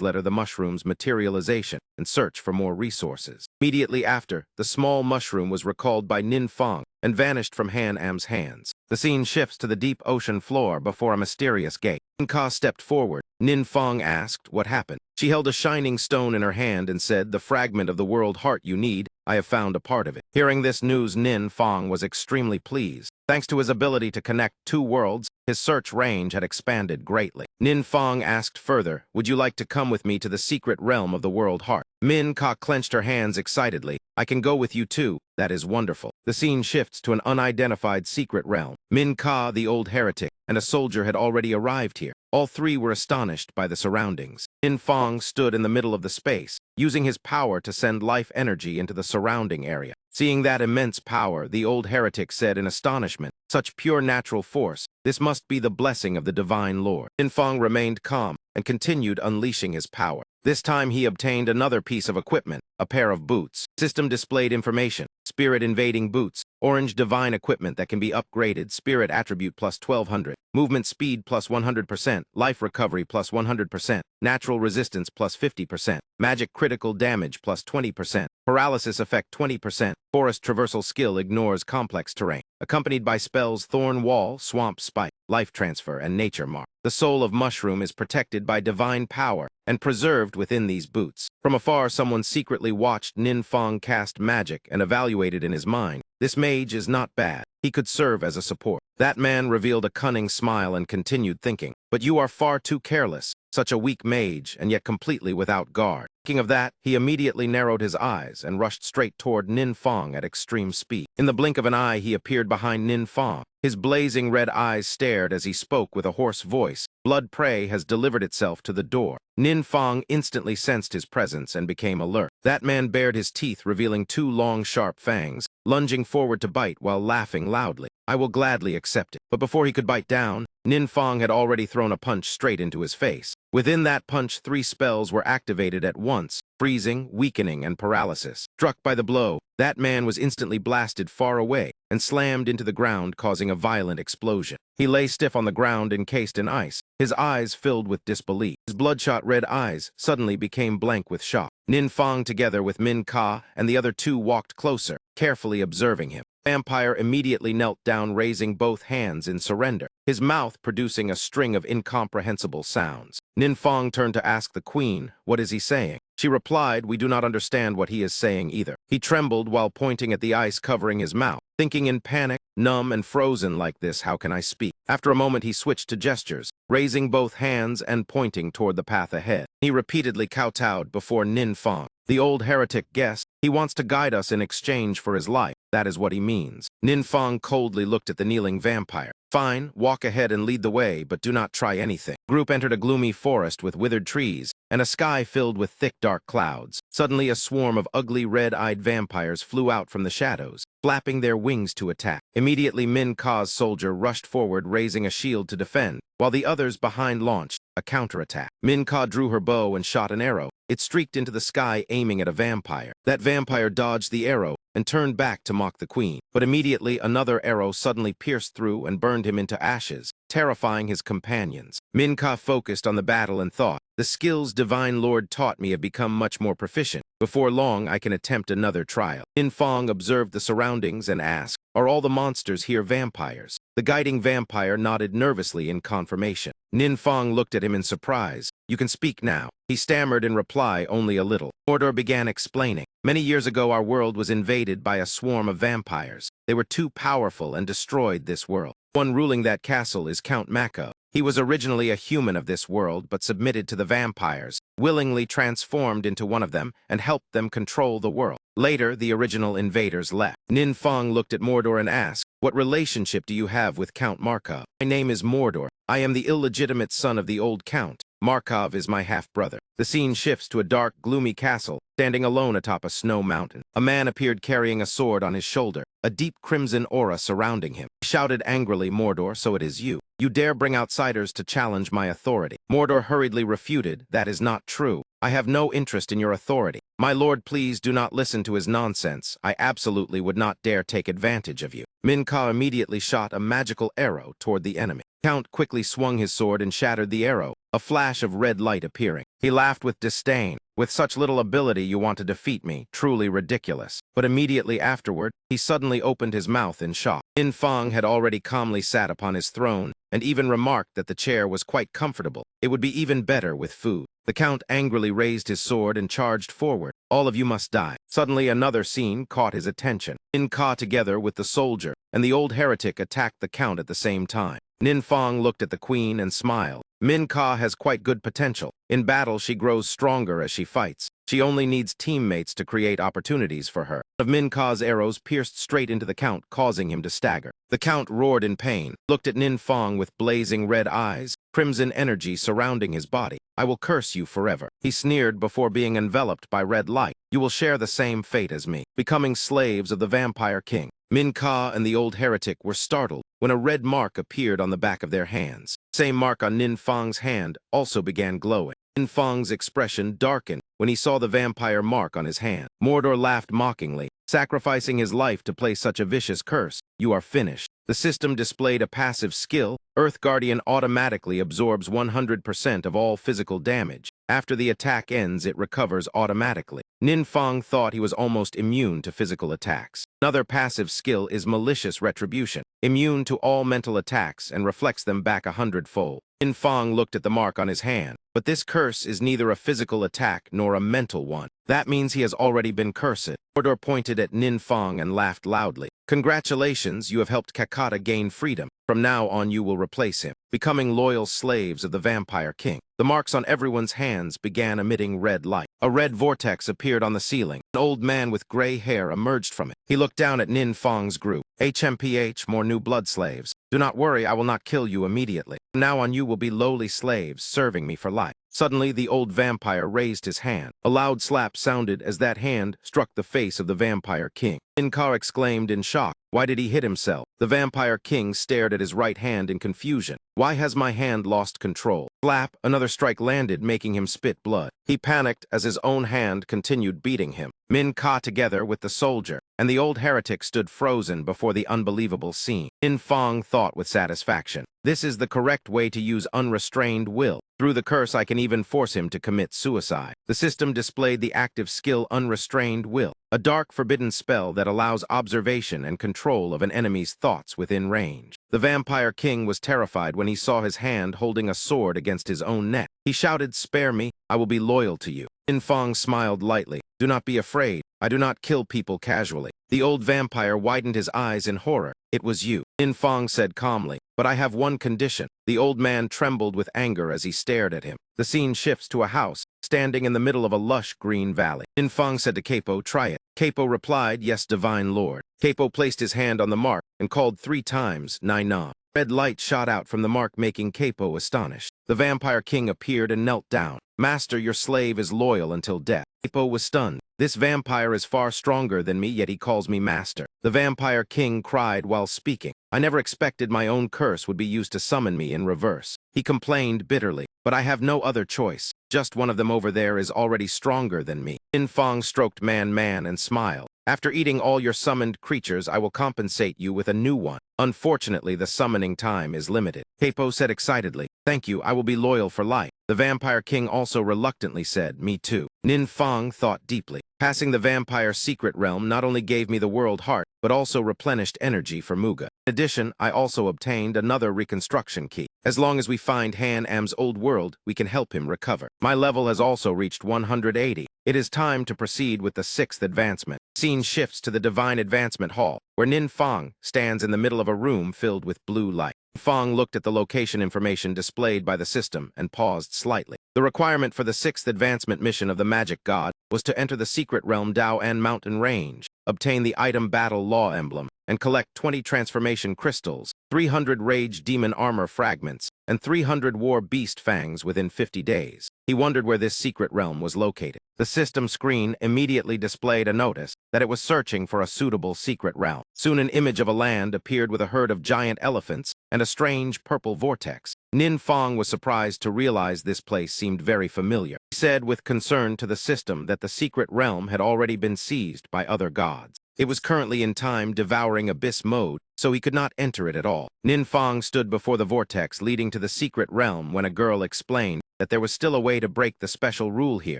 letter the mushroom's materialization and search for more resources. Immediately after, the small mushroom was recalled by Nin Fong and vanished from Han Am's hands. The scene shifts to the deep ocean floor before a mysterious gate. Nin Ka stepped forward. Nin Fong asked what happened. She held a shining stone in her hand and said, "The fragment of the world heart you need, I have found a part of it." Hearing this news, Nin Fong was extremely pleased. Thanks to his ability to connect two worlds, his search range had expanded greatly. Nin Fong asked further, "Would you like to come with me to the secret realm of the world heart?" Min Ka clenched her hands excitedly. "I can go with you too. That is wonderful." The scene shifts to an unidentified secret realm. Min Ka, the old heretic, and a soldier had already arrived here. All three were astonished by the surroundings. Nin Fong stood in the middle of the space, using his power to send life energy into the surrounding area. Seeing that immense power, the old heretic said in astonishment, "Such pure natural force, this must be the blessing of the Divine Lord." Nin Fong remained calm and continued unleashing his power. This time he obtained another piece of equipment, a pair of boots. System displayed information, spirit invading boots, orange divine equipment that can be upgraded, spirit attribute plus 1200, movement speed plus 100%, life recovery plus 100%, natural resistance plus 50%, magic critical damage plus 20%, paralysis effect 20%, forest traversal skill ignores complex terrain, accompanied by spells Thorn Wall, Swamp Spike, Life Transfer, and Nature Mark. The soul of Mushroom is protected by divine power and preserved within these boots. From afar, someone secretly watched Nin Fong cast magic and evaluated in his mind. This mage is not bad. He could serve as a support. That man revealed a cunning smile and continued thinking, "But you are far too careless. Such a weak mage, and yet completely without guard." Thinking of that, he immediately narrowed his eyes and rushed straight toward Nin Fong at extreme speed. In the blink of an eye, he appeared behind Nin Fong. His blazing red eyes stared as he spoke with a hoarse voice. "Blood prey has delivered itself to the door." Nin Fong instantly sensed his presence and became alert. That man bared his teeth, revealing two long, sharp fangs, lunging forward to bite while laughing loudly. "I will gladly accept it." But before he could bite down, Nin Fong had already thrown a punch straight into his face. Within that punch, 3 spells were activated at once: freezing, weakening, and paralysis. Struck by the blow, that man was instantly blasted far away and slammed into the ground, causing a violent explosion. He lay stiff on the ground, encased in ice, his eyes filled with disbelief. His bloodshot red eyes suddenly became blank with shock. Nin Fong, together with Min Ka and the other two, walked closer, carefully observing him. Vampire immediately knelt down, raising both hands in surrender, his mouth producing a string of incomprehensible sounds. Nin Fong turned to ask the queen, "What is he saying?" She replied, "We do not understand what he is saying either." He trembled while pointing at the ice covering his mouth, thinking in panic, "Numb and frozen like this, how can I speak?" After a moment, he switched to gestures, raising both hands and pointing toward the path ahead. He repeatedly kowtowed before Nin Fong. The old heretic guessed, "He wants to guide us in exchange for his life. That is what he means." Nin Fong coldly looked at the kneeling vampire. "Fine, walk ahead and lead the way, but do not try anything." The group entered a gloomy forest with withered trees and a sky filled with thick dark clouds. Suddenly, a swarm of ugly red-eyed vampires flew out from the shadows, flapping their wings to attack. Immediately, Min Ka's soldier rushed forward, raising a shield to defend, while the others behind launched a counterattack. Min Ka drew her bow and shot an arrow. It streaked into the sky, aiming at a vampire. That vampire dodged the arrow and turned back to mock the queen. But immediately, another arrow suddenly pierced through and burned him into ashes, terrifying his companions. Min Ka focused on the battle and thought, "The skills Divine Lord taught me have become much more proficient. Before long, I can attempt another trial." Nin Fong observed the surroundings and asked, "Are all the monsters here vampires?" The guiding vampire nodded nervously in confirmation. Nin Fong looked at him in surprise. "You can speak now." He stammered in reply, "Only a little." Mordor began explaining. "Many years ago, our world was invaded by a swarm of vampires. They were too powerful and destroyed this world. One ruling that castle is Count Mako. He was originally a human of this world, but submitted to the vampires, willingly transformed into one of them, and helped them control the world. Later, the original invaders left. Ninfang looked at Mordor and asked, "What relationship do you have with Count Markov?" "My name is Mordor. I am the illegitimate son of the old Count. Markov is my half-brother." The scene shifts to a dark, gloomy castle, standing alone atop a snow mountain. A man appeared carrying a sword on his shoulder, a deep crimson aura surrounding him. He shouted angrily, "Mordor, so it is you. You dare bring outsiders to challenge my authority." Mordor hurriedly refuted, "That is not true. I have no interest in your authority. My lord, please do not listen to his nonsense. I absolutely would not dare take advantage of you." Minka immediately shot a magical arrow toward the enemy. Count quickly swung his sword and shattered the arrow, a flash of red light appearing. He laughed with disdain. "With such little ability you want to defeat me, truly ridiculous." But immediately afterward, he suddenly opened his mouth in shock. Ninfang had already calmly sat upon his throne, and even remarked that the chair was quite comfortable. It would be even better with food. The Count angrily raised his sword and charged forward. "All of you must die." Suddenly another scene caught his attention. Ninka together with the soldier and the old heretic attacked the Count at the same time. Ninfang looked at the queen and smiled. Minka has quite good potential. In battle, she grows stronger as she fights. She only needs teammates to create opportunities for her. One of Minka's arrows pierced straight into the Count, causing him to stagger. The Count roared in pain, looked at Ninfang with blazing red eyes, crimson energy surrounding his body. "I will curse you forever." He sneered before being enveloped by red light. "You will share the same fate as me, becoming slaves of the Vampire King." Minka and the old heretic were startled when a red mark appeared on the back of their hands. The same mark on Ninfang's hand also began glowing. Ninfang's expression darkened when he saw the vampire mark on his hand. Mordor laughed mockingly, sacrificing his life to play such a vicious curse. "You are finished." The system displayed a passive skill. Earth Guardian automatically absorbs 100% of all physical damage. After the attack ends, it recovers automatically. Ninfang thought he was almost immune to physical attacks. Another passive skill is Malicious Retribution, immune to all mental attacks and reflects them back 100-fold. Ninfang looked at the mark on his hand, but this curse is neither a physical attack nor a mental one. That means he has already been cursed. Mordor pointed at Ninfang and laughed loudly. "Congratulations, you have helped Kakata gain freedom. From now on you will replace him, becoming loyal slaves of the Vampire King." The marks on everyone's hands began emitting red light. A red vortex appeared on the ceiling. An old man with gray hair emerged from it. He looked down at Ninfang's group. "HMPH, more new blood slaves. Do not worry, I will not kill you immediately. From now on you will be lowly slaves, serving me for life." Suddenly, the old vampire raised his hand. A loud slap sounded as that hand struck the face of the Vampire King. Inkar exclaimed in shock. Why did he hit himself? The Vampire King stared at his right hand in confusion. "Why has my hand lost control?" Slap, another strike landed, making him spit blood. He panicked as his own hand continued beating him. Min Ka together with the soldier and the old heretic stood frozen before the unbelievable scene. In Fong thought with satisfaction, "This is the correct way to use unrestrained will. Through the curse I can even force him to commit suicide." The system displayed the active skill Unrestrained Will, a dark forbidden spell that allows observation and control of an enemy's thoughts within range. The Vampire King was terrified when he saw his hand holding a sword against his own neck. He shouted, "Spare me, I will be loyal to you." In Fong smiled lightly. "Do not be afraid. I do not kill people casually." The old vampire widened his eyes in horror. "It was you," In Fong said calmly, "but I have one condition." The old man trembled with anger as he stared at him. The scene shifts to a house, standing in the middle of a lush green valley. In Fong said to Capo, "Try it." Capo replied, "Yes, divine lord." Capo placed his hand on the mark and called 3 times, "Nai-na." Red light shot out from the mark, making Capo astonished. The Vampire King appeared and knelt down. "Master, your slave is loyal until death." Capo was stunned. "This vampire is far stronger than me, yet he calls me master." The Vampire King cried while speaking. "I never expected my own curse would be used to summon me in reverse." He complained bitterly, "But I have no other choice. Just one of them over there is already stronger than me." In Fong stroked Man and smiled. "After eating all your summoned creatures, I will compensate you with a new one. Unfortunately, the summoning time is limited." Capo said excitedly, "Thank you, I will be loyal for life." The Vampire King also reluctantly said, "Me too." Nin Fong thought deeply. Passing the vampire secret realm not only gave me the world heart, but also replenished energy for Muga. In addition, I also obtained another reconstruction key. As long as we find Han Am's old world, we can help him recover. My level has also reached 180. It is time to proceed with the 6th advancement. Scene shifts to the Divine Advancement Hall, where Nin Fong stands in the middle of a room filled with blue light. Fong looked at the location information displayed by the system and paused slightly. The requirement for the 6th advancement mission of the Magic God was to enter the secret realm Dao An Mountain Range, obtain the item Battle Law Emblem, and collect 20 transformation crystals, 300 Rage Demon Armor fragments, and 300 War Beast Fangs within 50 days. He wondered where this secret realm was located. The system screen immediately displayed a notice that it was searching for a suitable secret realm. Soon an image of a land appeared with a herd of giant elephants and a strange purple vortex. Nin Fong was surprised to realize this place seemed very familiar. He said with concern to the system that the secret realm had already been seized by other gods. It was currently in time devouring abyss mode, so he could not enter it at all. Nin Fong stood before the vortex leading to the secret realm when a girl explained that there was still a way to break the special rule here.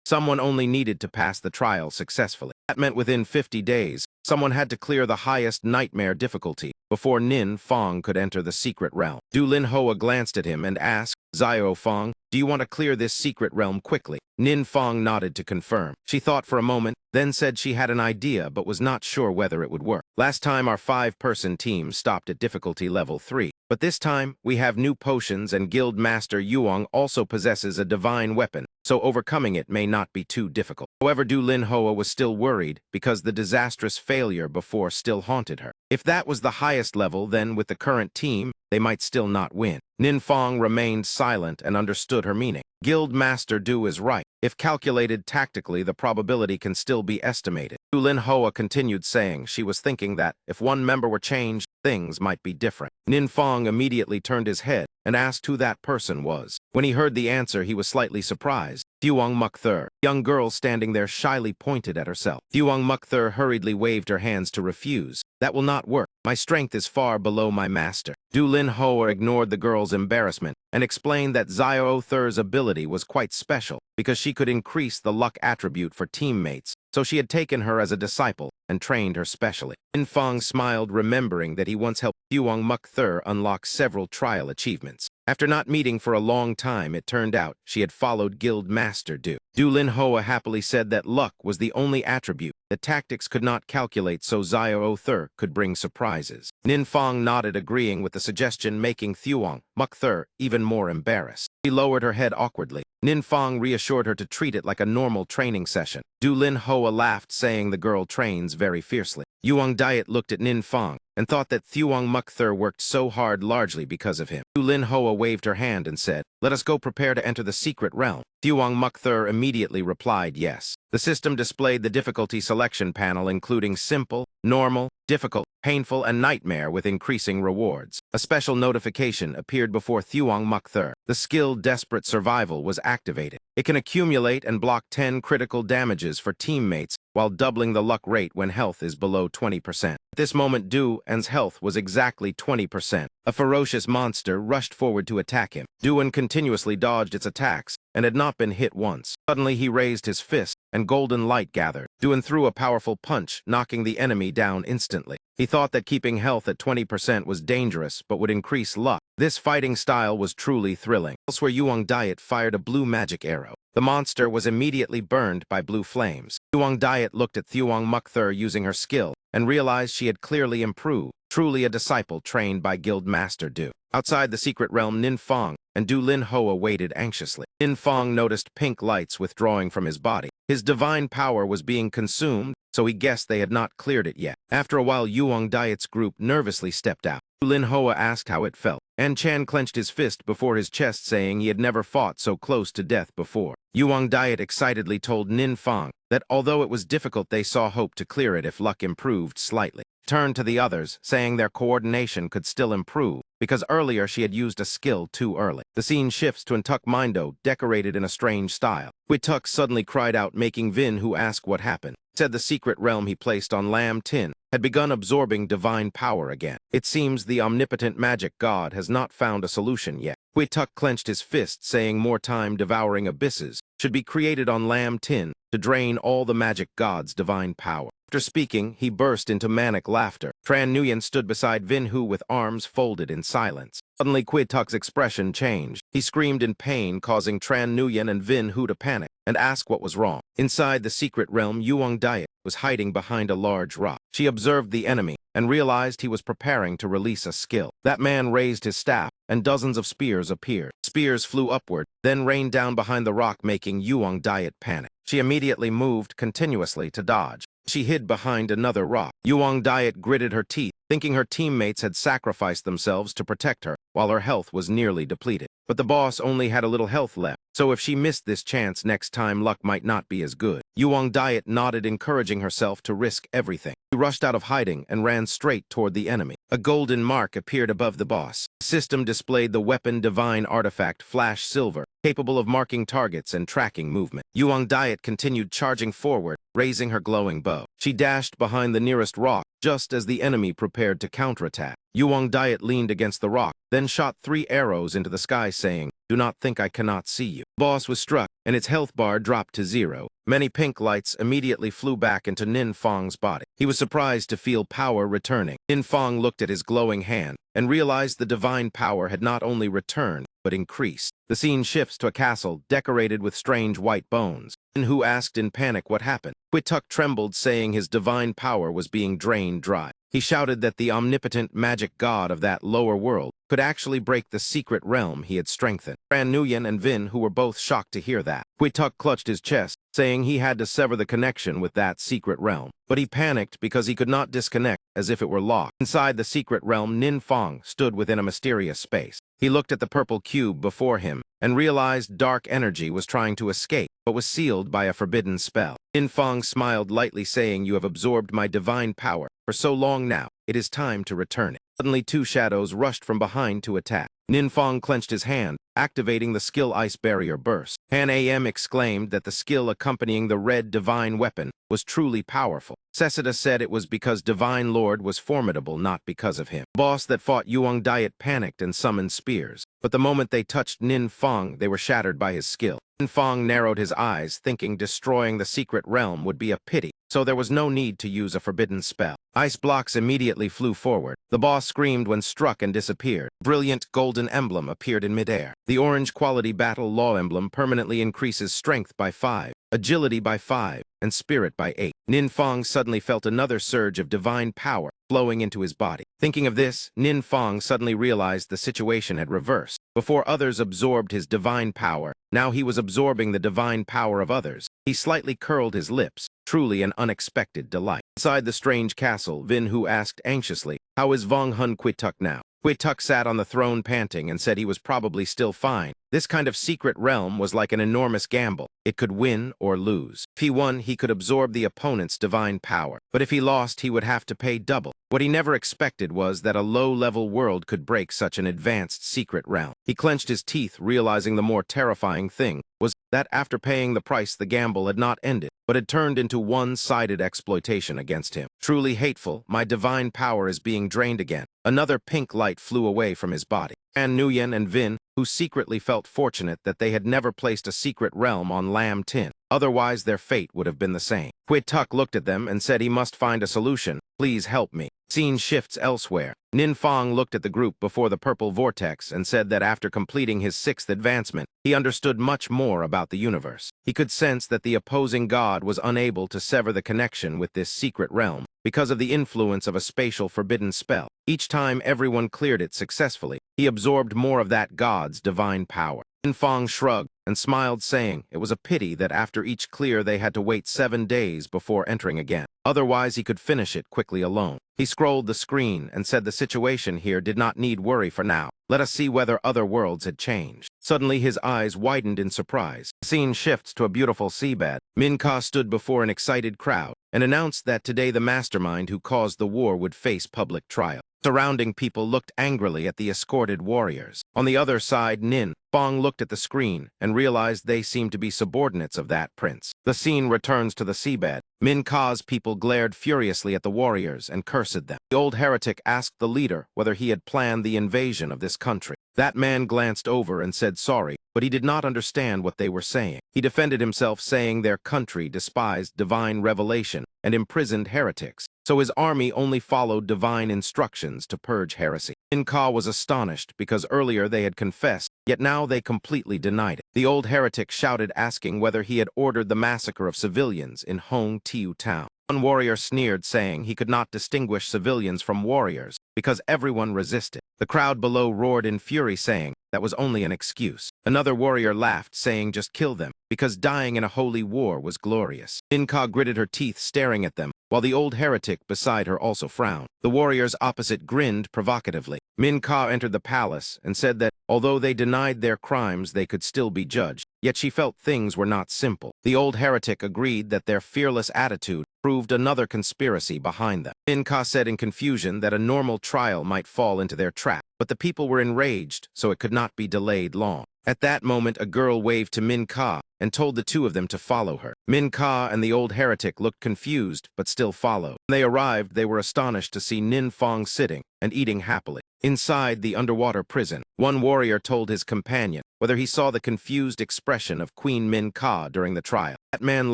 Someone only needed to pass the trial successfully. That meant within 50 days, someone had to clear the highest nightmare difficulty before Nin Fong could enter the secret realm. Du Lin Hoa glanced at him and asked, "Xiao Fong, do you want to clear this secret realm quickly?" Nin Fong nodded to confirm. She thought for a moment, then said she had an idea but was not sure whether it would work. "Last time our 5-person team stopped at difficulty level 3. But this time, we have new potions and Guild Master Yuang also possesses a divine weapon, so overcoming it may not be too difficult." However, Du Lin Hoa was still worried because the disastrous failure before still haunted her. If that was the highest level, then with the current team, they might still not win. Nin Fong remained silent and understood her meaning. Guild Master Du is right. If calculated tactically, the probability can still be estimated. Du Lin Hoa continued saying she was thinking that if one member were changed, things might be different. Nin Fong immediately turned his head and asked who that person was. When he heard the answer, he was slightly surprised. Thuong Muk-thur. The young girl standing there shyly pointed at herself. Thuong Muk-thur hurriedly waved her hands to refuse. "That will not work. My strength is far below my master." Du Lin Hoa ignored the girl's embarrassment and explained that Xiao Thur's ability was quite special because she could increase the luck attribute for teammates, so she had taken her as a disciple and trained her specially. Nin Fong smiled, remembering that he once helped Thuong Muk-thur unlock several trial achievements. After not meeting for a long time, it turned out she had followed Guild Master Du. Du Lin Hoa happily said that luck was the only attribute that tactics could not calculate, so Xiao Thur could bring surprises. Nin Fong nodded, agreeing with the suggestion, making Thuong Muk-thur even more embarrassed. She lowered her head awkwardly. Nin Fong reassured her to treat it like a normal training session. Du Lin Hoa laughed, saying the girl trains very fiercely. Yuang Diet looked at Nin Fong and thought that Thuong Muk-thur worked so hard largely because of him. Du Lin Hoa waved her hand and said, "Let us go prepare to enter the secret realm." Thuong Muk-thur immediately replied yes. The system displayed the difficulty selection panel, including simple, normal, difficult, painful, and nightmare with increasing rewards. A special notification appeared before Thuong Muk-thur. The skill Desperate Survival was activated. It can accumulate and block 10 critical damages for teammates while doubling the luck rate when health is below 20%. At this moment, Du An's health was exactly 20%. A ferocious monster rushed forward to attack him. Du An continuously dodged its attacks and had not been hit once. Suddenly, he raised his fist and golden light gathered. Du An threw a powerful punch, knocking the enemy down instantly. He thought that keeping health at 20% was dangerous but would increase luck. This fighting style was truly thrilling. Elsewhere, Yuang Diet fired a blue magic arrow. The monster was immediately burned by blue flames. Yuang Diet looked at Thuong Muk-thur using her skill and realized she had clearly improved, truly a disciple trained by Guild Master Du. Outside the secret realm, Nin Fong and Du Lin Hoa waited anxiously. Nin Fong noticed pink lights withdrawing from his body. His divine power was being consumed, so he guessed they had not cleared it yet. After a while, Yuang Diet's group nervously stepped out. Du Lin Hoa asked how it felt. An Chan clenched his fist before his chest, saying he had never fought so close to death before. Yuang Diet excitedly told Nin Fong that although it was difficult, they saw hope to clear it if luck improved slightly. Turned to the others, saying their coordination could still improve, because earlier she had used a skill too early. The scene shifts to Tuk Mindo, decorated in a strange style. Tuk suddenly cried out, making Vin, who asked what happened, said the secret realm he placed on Lam Tin had begun absorbing divine power again. It seems the omnipotent magic god has not found a solution yet. Tuk clenched his fist, saying more time devouring abysses should be created on Lam Tin to drain all the magic god's divine power. After speaking, he burst into manic laughter. Tran Nguyen stood beside Vin Hu with arms folded in silence. Suddenly, Quid Tuk's expression changed. He screamed in pain, causing Tran Nguyen and Vin Hu to panic and ask what was wrong. Inside the secret realm, Yuong Diet was hiding behind a large rock. She observed the enemy and realized he was preparing to release a skill. That man raised his staff, and dozens of spears appeared. Spears flew upward, then rained down behind the rock, making Yuong Diet panic. She immediately moved continuously to dodge. She hid behind another rock. Yuong Diet gritted her teeth, thinking her teammates had sacrificed themselves to protect her, while her health was nearly depleted. But the boss only had a little health left, so if she missed this chance next time, luck might not be as good. Yuong Diet nodded, encouraging herself to risk everything. She rushed out of hiding and ran straight toward the enemy. A golden mark appeared above the boss. The system displayed the weapon Divine Artifact Flash Silver, capable of marking targets and tracking movement. Yuong Diet continued charging forward, raising her glowing bow. She dashed behind the nearest rock, just as the enemy prepared to counterattack. Yuong Diet leaned against the rock, then shot 3 arrows into the sky, saying, "Do not think I cannot see you." The boss was struck, and its health bar dropped to 0. Many pink lights immediately flew back into Nin Fong's body. He was surprised to feel power returning. Nin Fong looked at his glowing hand and realized the divine power had not only returned, but increased. The scene shifts to a castle decorated with strange white bones. Vin Hu asked in panic what happened. Quid Tuk trembled, saying his divine power was being drained dry. He shouted that the omnipotent magic god of that lower world could actually break the secret realm he had strengthened. Tran Nguyen and Vin Hu were both shocked to hear that. Quid Tuk clutched his chest, saying he had to sever the connection with that secret realm. But he panicked because he could not disconnect, as if it were locked. Inside the secret realm, Nin Fong stood within a mysterious space. He looked at the purple cube before him and realized dark energy was trying to escape, but was sealed by a forbidden spell. Nin Fong smiled lightly, saying, "You have absorbed my divine power for so long now. It is time to return it." Suddenly, 2 shadows rushed from behind to attack. Nin Fong clenched his hand, activating the skill Ice Barrier Burst. Han Am exclaimed that the skill accompanying the red divine weapon was truly powerful. Cessida said it was because Divine Lord was formidable, not because of him. The boss that fought Yuong Diet panicked and summoned spears, but the moment they touched Nin Fong, they were shattered by his skill. Nin Fong narrowed his eyes, thinking destroying the secret realm would be a pity, so there was no need to use a forbidden spell. Ice blocks immediately flew forward. The boss screamed when struck and disappeared. Brilliant golden emblem appeared in midair. The orange quality battle law emblem permanently increases strength by 5, agility by 5, and spirit by 8. Nin Fong suddenly felt another surge of divine power flowing into his body. Thinking of this, Nin Fong suddenly realized the situation had reversed. Before others absorbed his divine power, now he was absorbing the divine power of others. He slightly curled his lips, truly an unexpected delight. Inside the strange castle, Vin Hu asked anxiously, "How is Vong Hun Quid Tuk now?" Quid Tuk sat on the throne panting and said he was probably still fine. This kind of secret realm was like an enormous gamble. It could win or lose. If he won, he could absorb the opponent's divine power. But if he lost, he would have to pay double. What he never expected was that a low-level world could break such an advanced secret realm. He clenched his teeth, realizing the more terrifying thing was that after paying the price, the gamble had not ended, but had turned into one-sided exploitation against him. Truly hateful, my divine power is being drained again. Another pink light flew away from his body. Tran Nguyen and Vin, who secretly felt fortunate that they had never placed a secret realm on Lam Tin. Otherwise, their fate would have been the same. Quid Tuk looked at them and said he must find a solution. "Please help me." Scene shifts elsewhere. Nin Fong looked at the group before the purple vortex and said that after completing his 6th advancement, he understood much more about the universe. He could sense that the opposing god was unable to sever the connection with this secret realm because of the influence of a spatial forbidden spell. Each time everyone cleared it successfully, he absorbed more of that god's divine power. Nin Fong shrugged and smiled, saying it was a pity that after each clear they had to wait 7 days before entering again. Otherwise, he could finish it quickly alone. He scrolled the screen and said the situation here did not need worry for now. Let us see whether other worlds had changed. Suddenly, his eyes widened in surprise. The scene shifts to a beautiful seabed. Min Ka stood before an excited crowd and announced that today the mastermind who caused the war would face public trial. Surrounding people looked angrily at the escorted warriors. On the other side, Nin Fong looked at the screen and realized they seemed to be subordinates of that prince. The scene returns to the seabed. Min Ka's people glared furiously at the warriors and cursed them. The old heretic asked the leader whether he had planned the invasion of this country. That man glanced over and said sorry, but he did not understand what they were saying. He defended himself, saying their country despised divine revelation and imprisoned heretics. So so his army only followed divine instructions to purge heresy. Min-Ka was astonished because earlier they had confessed, yet now they completely denied it. The old heretic shouted, asking whether he had ordered the massacre of civilians in Hong Tiu town. One warrior sneered, saying he could not distinguish civilians from warriors because everyone resisted. The crowd below roared in fury, saying that was only an excuse. Another warrior laughed, saying just kill them, because dying in a holy war was glorious. Min-Ka gritted her teeth, staring at them, while the old heretic beside her also frowned. The warriors opposite grinned provocatively. Min-Ka entered the palace and said that, although they denied their crimes, they could still be judged. Yet she felt things were not simple. The old heretic agreed that their fearless attitude proved another conspiracy behind them. Min-Ka said in confusion that a normal trial might fall into their trap, but the people were enraged, so it could not be delayed long. At that moment, a girl waved to Min-Ka and told the two of them to follow her. Min-Ka and the old heretic looked confused, but still followed. When they arrived, they were astonished to see Nin-Fong sitting and eating happily. Inside the underwater prison, one warrior told his companion whether he saw the confused expression of Queen Min-Ka during the trial. That man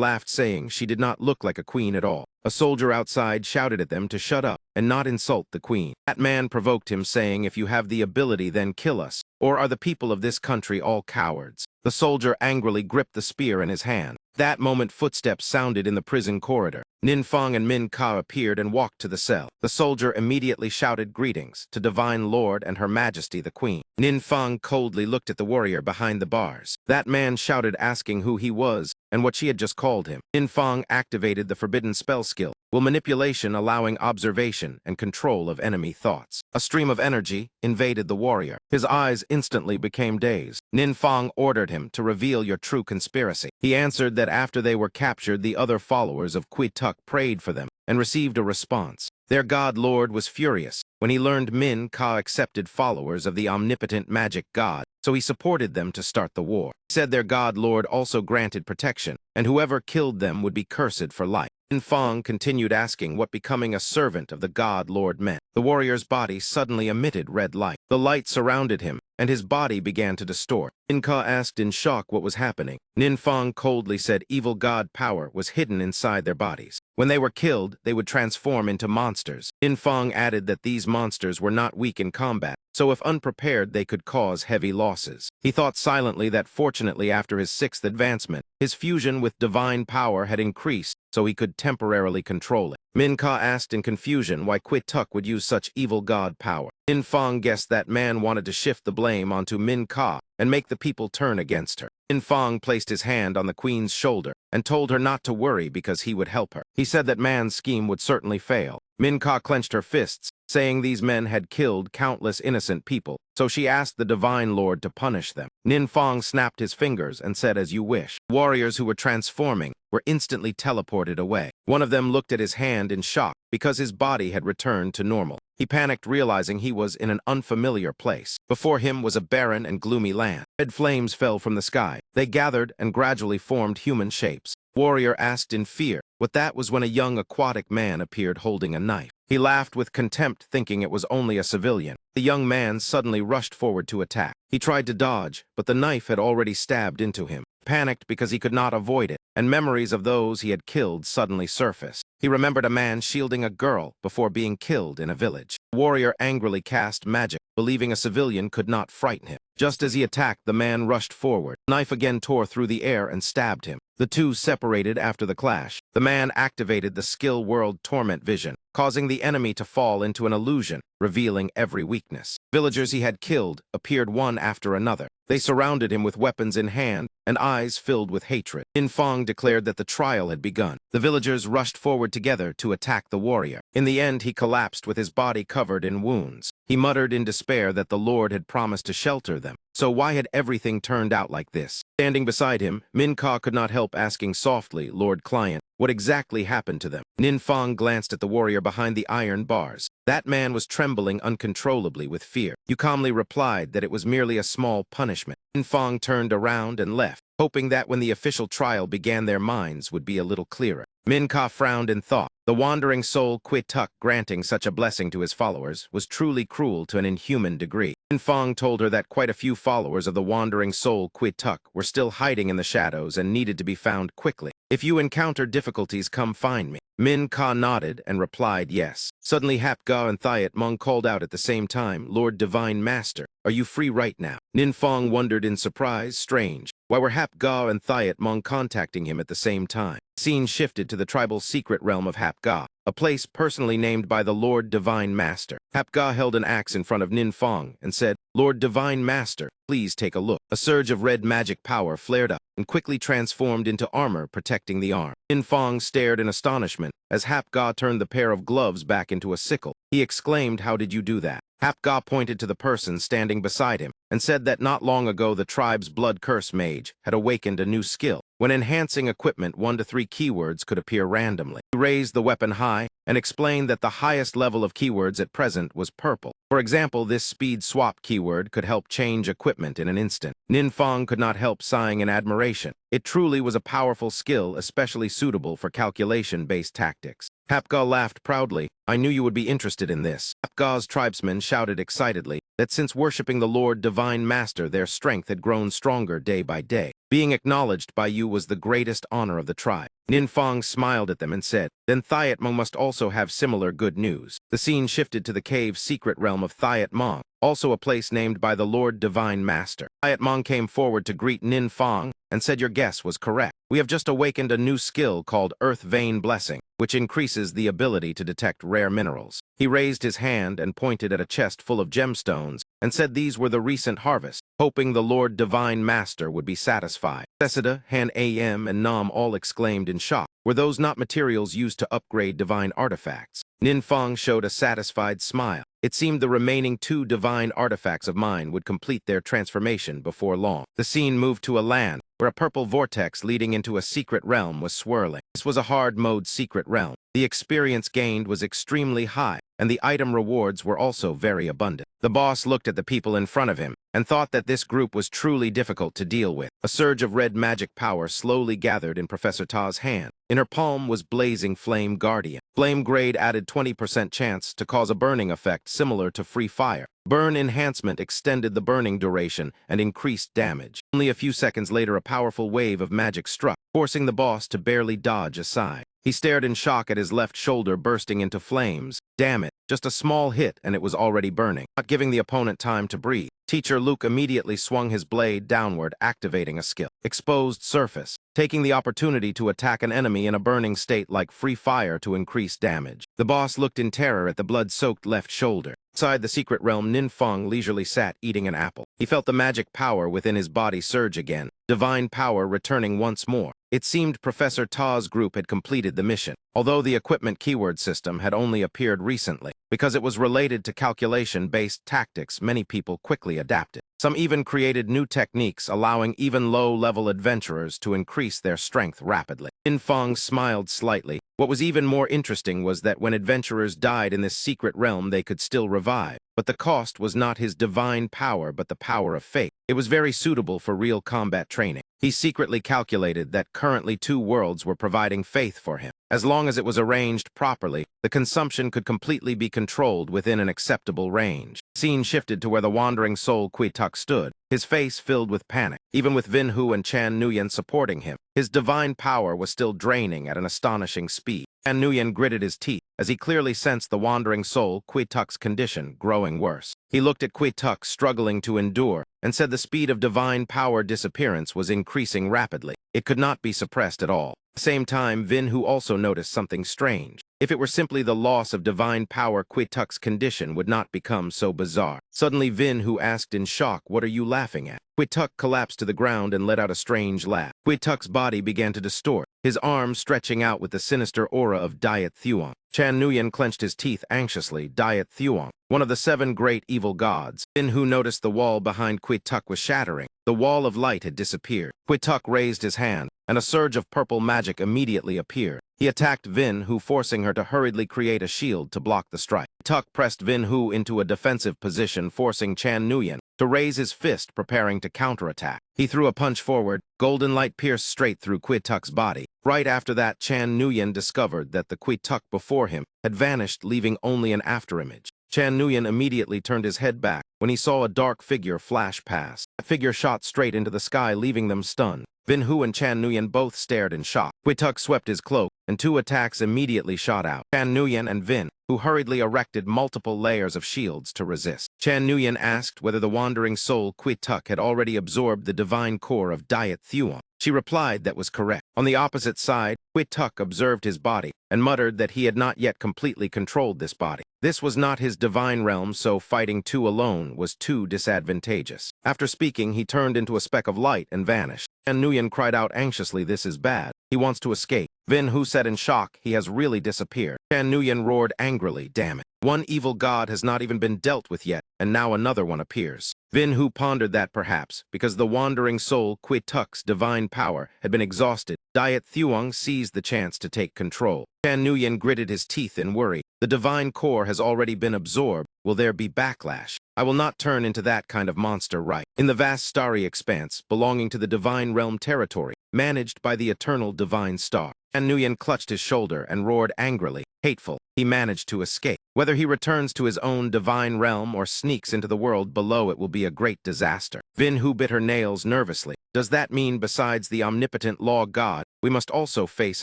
laughed, saying she did not look like a queen at all. A soldier outside shouted at them to shut up and not insult the queen. That man provoked him, saying, "If you have the ability, then kill us, or are the people of this country all cowards?" The soldier angrily gripped the spear in his hand. That moment, footsteps sounded in the prison corridor. Nin-Fong and Min-Ka appeared and walked to the cell. The soldier immediately shouted greetings to Divine Lord and Her Majesty the Queen. Nin-Fong coldly looked at the warrior behind the bars. That man shouted, asking who he was and what she had just called him. Nin-Fong activated the forbidden spell skill, will manipulation, allowing observation and control of enemy thoughts. A stream of energy invaded the warrior. His eyes instantly became dazed. Nin-Fong ordered him to reveal your true conspiracy. He answered that after they were captured, the other followers of Qui-Tuk prayed for them and received a response. Their god lord was furious when he learned Min-Ka accepted followers of the omnipotent magic god, so he supported them to start the war. He said their god lord also granted protection, and whoever killed them would be cursed for life. Nin-Fong continued asking what becoming a servant of the god lord meant. The warrior's body suddenly emitted red light. The light surrounded him, and his body began to distort. Min-Ka asked in shock what was happening. Nin-Fong coldly said evil god power was hidden inside their bodies. When they were killed, they would transform into monsters. Nin-Fong added that these monsters were not weak in combat, so if unprepared, they could cause heavy losses. He thought silently that fortunately after his 6th advancement, his fusion with divine power had increased, so he could temporarily control it. Min-Ka asked in confusion why Qui-Tuk would use such evil god power. Nin-Fong guessed that man wanted to shift the blame onto Min-Ka and make the people turn against her. Nin-Fong placed his hand on the queen's shoulder and told her not to worry because he would help her. He said that man's scheme would certainly fail. Min-Ka clenched her fists, saying these men had killed countless innocent people, so she asked the Divine Lord to punish them. Nin-Fong snapped his fingers and said, "As you wish." Warriors who were transforming were instantly teleported away. One of them looked at his hand in shock because his body had returned to normal. He panicked, realizing he was in an unfamiliar place. Before him was a barren and gloomy land. Red flames fell from the sky. They gathered and gradually formed human shapes. Warrior asked in fear what that was when a young aquatic man appeared holding a knife. He laughed with contempt, thinking it was only a civilian. The young man suddenly rushed forward to attack. He tried to dodge, but the knife had already stabbed into him. Panicked because he could not avoid it, and memories of those he had killed suddenly surfaced. He remembered a man shielding a girl before being killed in a village. The warrior angrily cast magic, believing a civilian could not frighten him. Just as he attacked, the man rushed forward. The knife again tore through the air and stabbed him. The two separated after the clash. The man activated the skill world torment vision, causing the enemy to fall into an illusion, revealing every weakness. Villagers he had killed appeared one after another. They surrounded him with weapons in hand and eyes filled with hatred. Nin-Fong declared that the trial had begun. The villagers rushed forward together to attack the warrior. In the end, he collapsed with his body covered in wounds. He muttered in despair that the Lord had promised to shelter them. So why had everything turned out like this? Standing beside him, Min-Ka could not help asking softly, "Lord Client, what exactly happened to them?" Nin-Fong glanced at the warrior behind the iron bars. That man was trembling uncontrollably with fear. You calmly replied that it was merely a small punishment. Nin-Fong turned around and left, hoping that when the official trial began their minds would be a little clearer. Minka frowned in thought. The wandering soul Tuk granting such a blessing to his followers was truly cruel to an inhuman degree. Fong told her that quite a few followers of the wandering soul Tuk were still hiding in the shadows and needed to be found quickly. If you encounter difficulties, come find me. Min Ka nodded and replied yes. Suddenly Hapga and Thiat Mong called out at the same time, Lord Divine Master, are you free right now? Nin Fong wondered in surprise, strange. Why were Hapga and Thiat Mong contacting him at the same time? Scene shifted to the tribal secret realm of Hapga, a place personally named by the Lord Divine Master. Hapga held an axe in front of Nin Fong and said, Lord Divine Master, please take a look. A surge of red magic power flared up and quickly transformed into armor protecting the arm. Nin Fong stared in astonishment as Hapga turned the pair of gloves back into a sickle. He exclaimed, how did you do that? Hapga pointed to the person standing beside him and said that not long ago the tribe's blood curse mage had awakened a new skill. When enhancing equipment, 1 to 3 keywords could appear randomly. He raised the weapon high and explained that the highest level of keywords at present was purple. For example, this speed swap keyword could help change equipment in an instant. Nin Fong could not help sighing in admiration. It truly was a powerful skill, especially suitable for calculation-based tactics. Hapga laughed proudly. I knew you would be interested in this. Hapga's tribesmen shouted excitedly that since worshipping the Lord Divine Master, their strength had grown stronger day by day. Being acknowledged by you was the greatest honor of the tribe. Nin Fong smiled at them and said, then Thiat Mong must also have similar good news. The scene shifted to the cave's secret realm of Thiat Mong, also a place named by the Lord Divine Master. Thiat Mong came forward to greet Nin Fong and said your guess was correct. We have just awakened a new skill called Earth Vein Blessing, which increases the ability to detect rare minerals. He raised his hand and pointed at a chest full of gemstones and said these were the recent harvest, hoping the Lord Divine Master would be satisfied. Sesida, Han Am, and Nam all exclaimed in shock. Were those not materials used to upgrade divine artifacts? Nin Fong showed a satisfied smile. It seemed the remaining 2 divine artifacts of mine would complete their transformation before long. The scene moved to a land where a purple vortex leading into a secret realm was swirling. This was a hard-mode secret realm. The experience gained was extremely high, and the item rewards were also very abundant. The boss looked at the people in front of him and thought that this group was truly difficult to deal with. A surge of red magic power slowly gathered in Professor Ta's hand. In her palm was blazing Flame Guardian. Flame Grade added 20% chance to cause a burning effect similar to free fire. Burn Enhancement extended the burning duration and increased damage. Only a few seconds later, a powerful wave of magic struck, forcing the boss to barely dodge aside. He stared in shock at his left shoulder bursting into flames. Damn it, just a small hit and it was already burning. Not giving the opponent time to breathe, Teacher Luke immediately swung his blade downward, activating a skill. Exposed Surface, taking the opportunity to attack an enemy in a burning state like free fire to increase damage. The boss looked in terror at the blood-soaked left shoulder. Outside the secret realm, Nin Fong leisurely sat eating an apple. He felt the magic power within his body surge again, divine power returning once more. It seemed Professor Ta's group had completed the mission, although the equipment keyword system had only appeared recently. Because it was related to calculation-based tactics, many people quickly adapted. Some even created new techniques, allowing even low-level adventurers to increase their strength rapidly. Nin Fong smiled slightly. What was even more interesting was that when adventurers died in this secret realm, they could still revive. But the cost was not his divine power, but the power of fate. It was very suitable for real combat training. He secretly calculated that currently 2 worlds were providing faith for him. As long as it was arranged properly, the consumption could completely be controlled within an acceptable range. Scene shifted to where the wandering soul Tuk stood, his face filled with panic. Even with Vin Hu and Chan Nguyen supporting him, his divine power was still draining at an astonishing speed. Chan Nguyen gritted his teeth as he clearly sensed the wandering soul Tuk's condition growing worse. He looked at Tuk struggling to endure and said the speed of divine power disappearance was increasing rapidly. It could not be suppressed at all. At the same time, Vin Hu also noticed something strange. If it were simply the loss of divine power, Tuk's condition would not become so bizarre. Suddenly, Vin Hu asked in shock, "What are you laughing at?" Tuk collapsed to the ground and let out a strange laugh. Tuk's body began to distort, his arms stretching out with the sinister aura of Diet Thuong. Chan Nguyen clenched his teeth anxiously. Diet Thuong, one of the 7 great evil gods. Vin Hu noticed the wall behind Tuk was shattering. The wall of light had disappeared. Tuk raised his hand, and a surge of purple magic immediately appeared. He attacked Vin Hu, forcing her to hurriedly create a shield to block the strike. Tuk pressed Vin Hu into a defensive position, forcing Chan Nguyen to raise his fist, preparing to counterattack. He threw a punch forward. Golden light pierced straight through Quituk's body. Right after that, Chan Nguyen discovered that the Quituk before him had vanished, leaving only an afterimage. Chan Nguyen immediately turned his head back when he saw a dark figure flash past. The figure shot straight into the sky, leaving them stunned. Vin Hu and Chan Nguyen both stared in shock. Quituk swept his cloak, and two attacks immediately shot out. Chan Nguyen and Vin, who hurriedly erected multiple layers of shields to resist. Chan Nguyen asked whether the wandering soul Quituk had already absorbed the divine core of Diet Thuong. She replied that was correct. On the opposite side, Quituk observed his body and muttered that he had not yet completely controlled this body. This was not his divine realm, so fighting two alone was too disadvantageous. After speaking, he turned into a speck of light and vanished. And Nguyen cried out anxiously, "This is bad. He wants to escape." Vin Hu said in shock, "He has really disappeared." Chan Nguyen roared angrily, "Damn it. One evil god has not even been dealt with yet, and now another one appears." Vin Hu pondered that perhaps, because the wandering soul Quituk's divine power had been exhausted, Diet Thuong seized the chance to take control. Chan Nguyen gritted his teeth in worry. The divine core has already been absorbed. Will there be backlash? I will not turn into that kind of monster, right? In the vast starry expanse, belonging to the divine realm territory, managed by the eternal divine star, Chan Nguyen clutched his shoulder and roared angrily, "Hateful." He managed to escape. Whether he returns to his own divine realm or sneaks into the world below, it will be a great disaster. Vin Hu bit her nails nervously. Does that mean besides the omnipotent law god, we must also face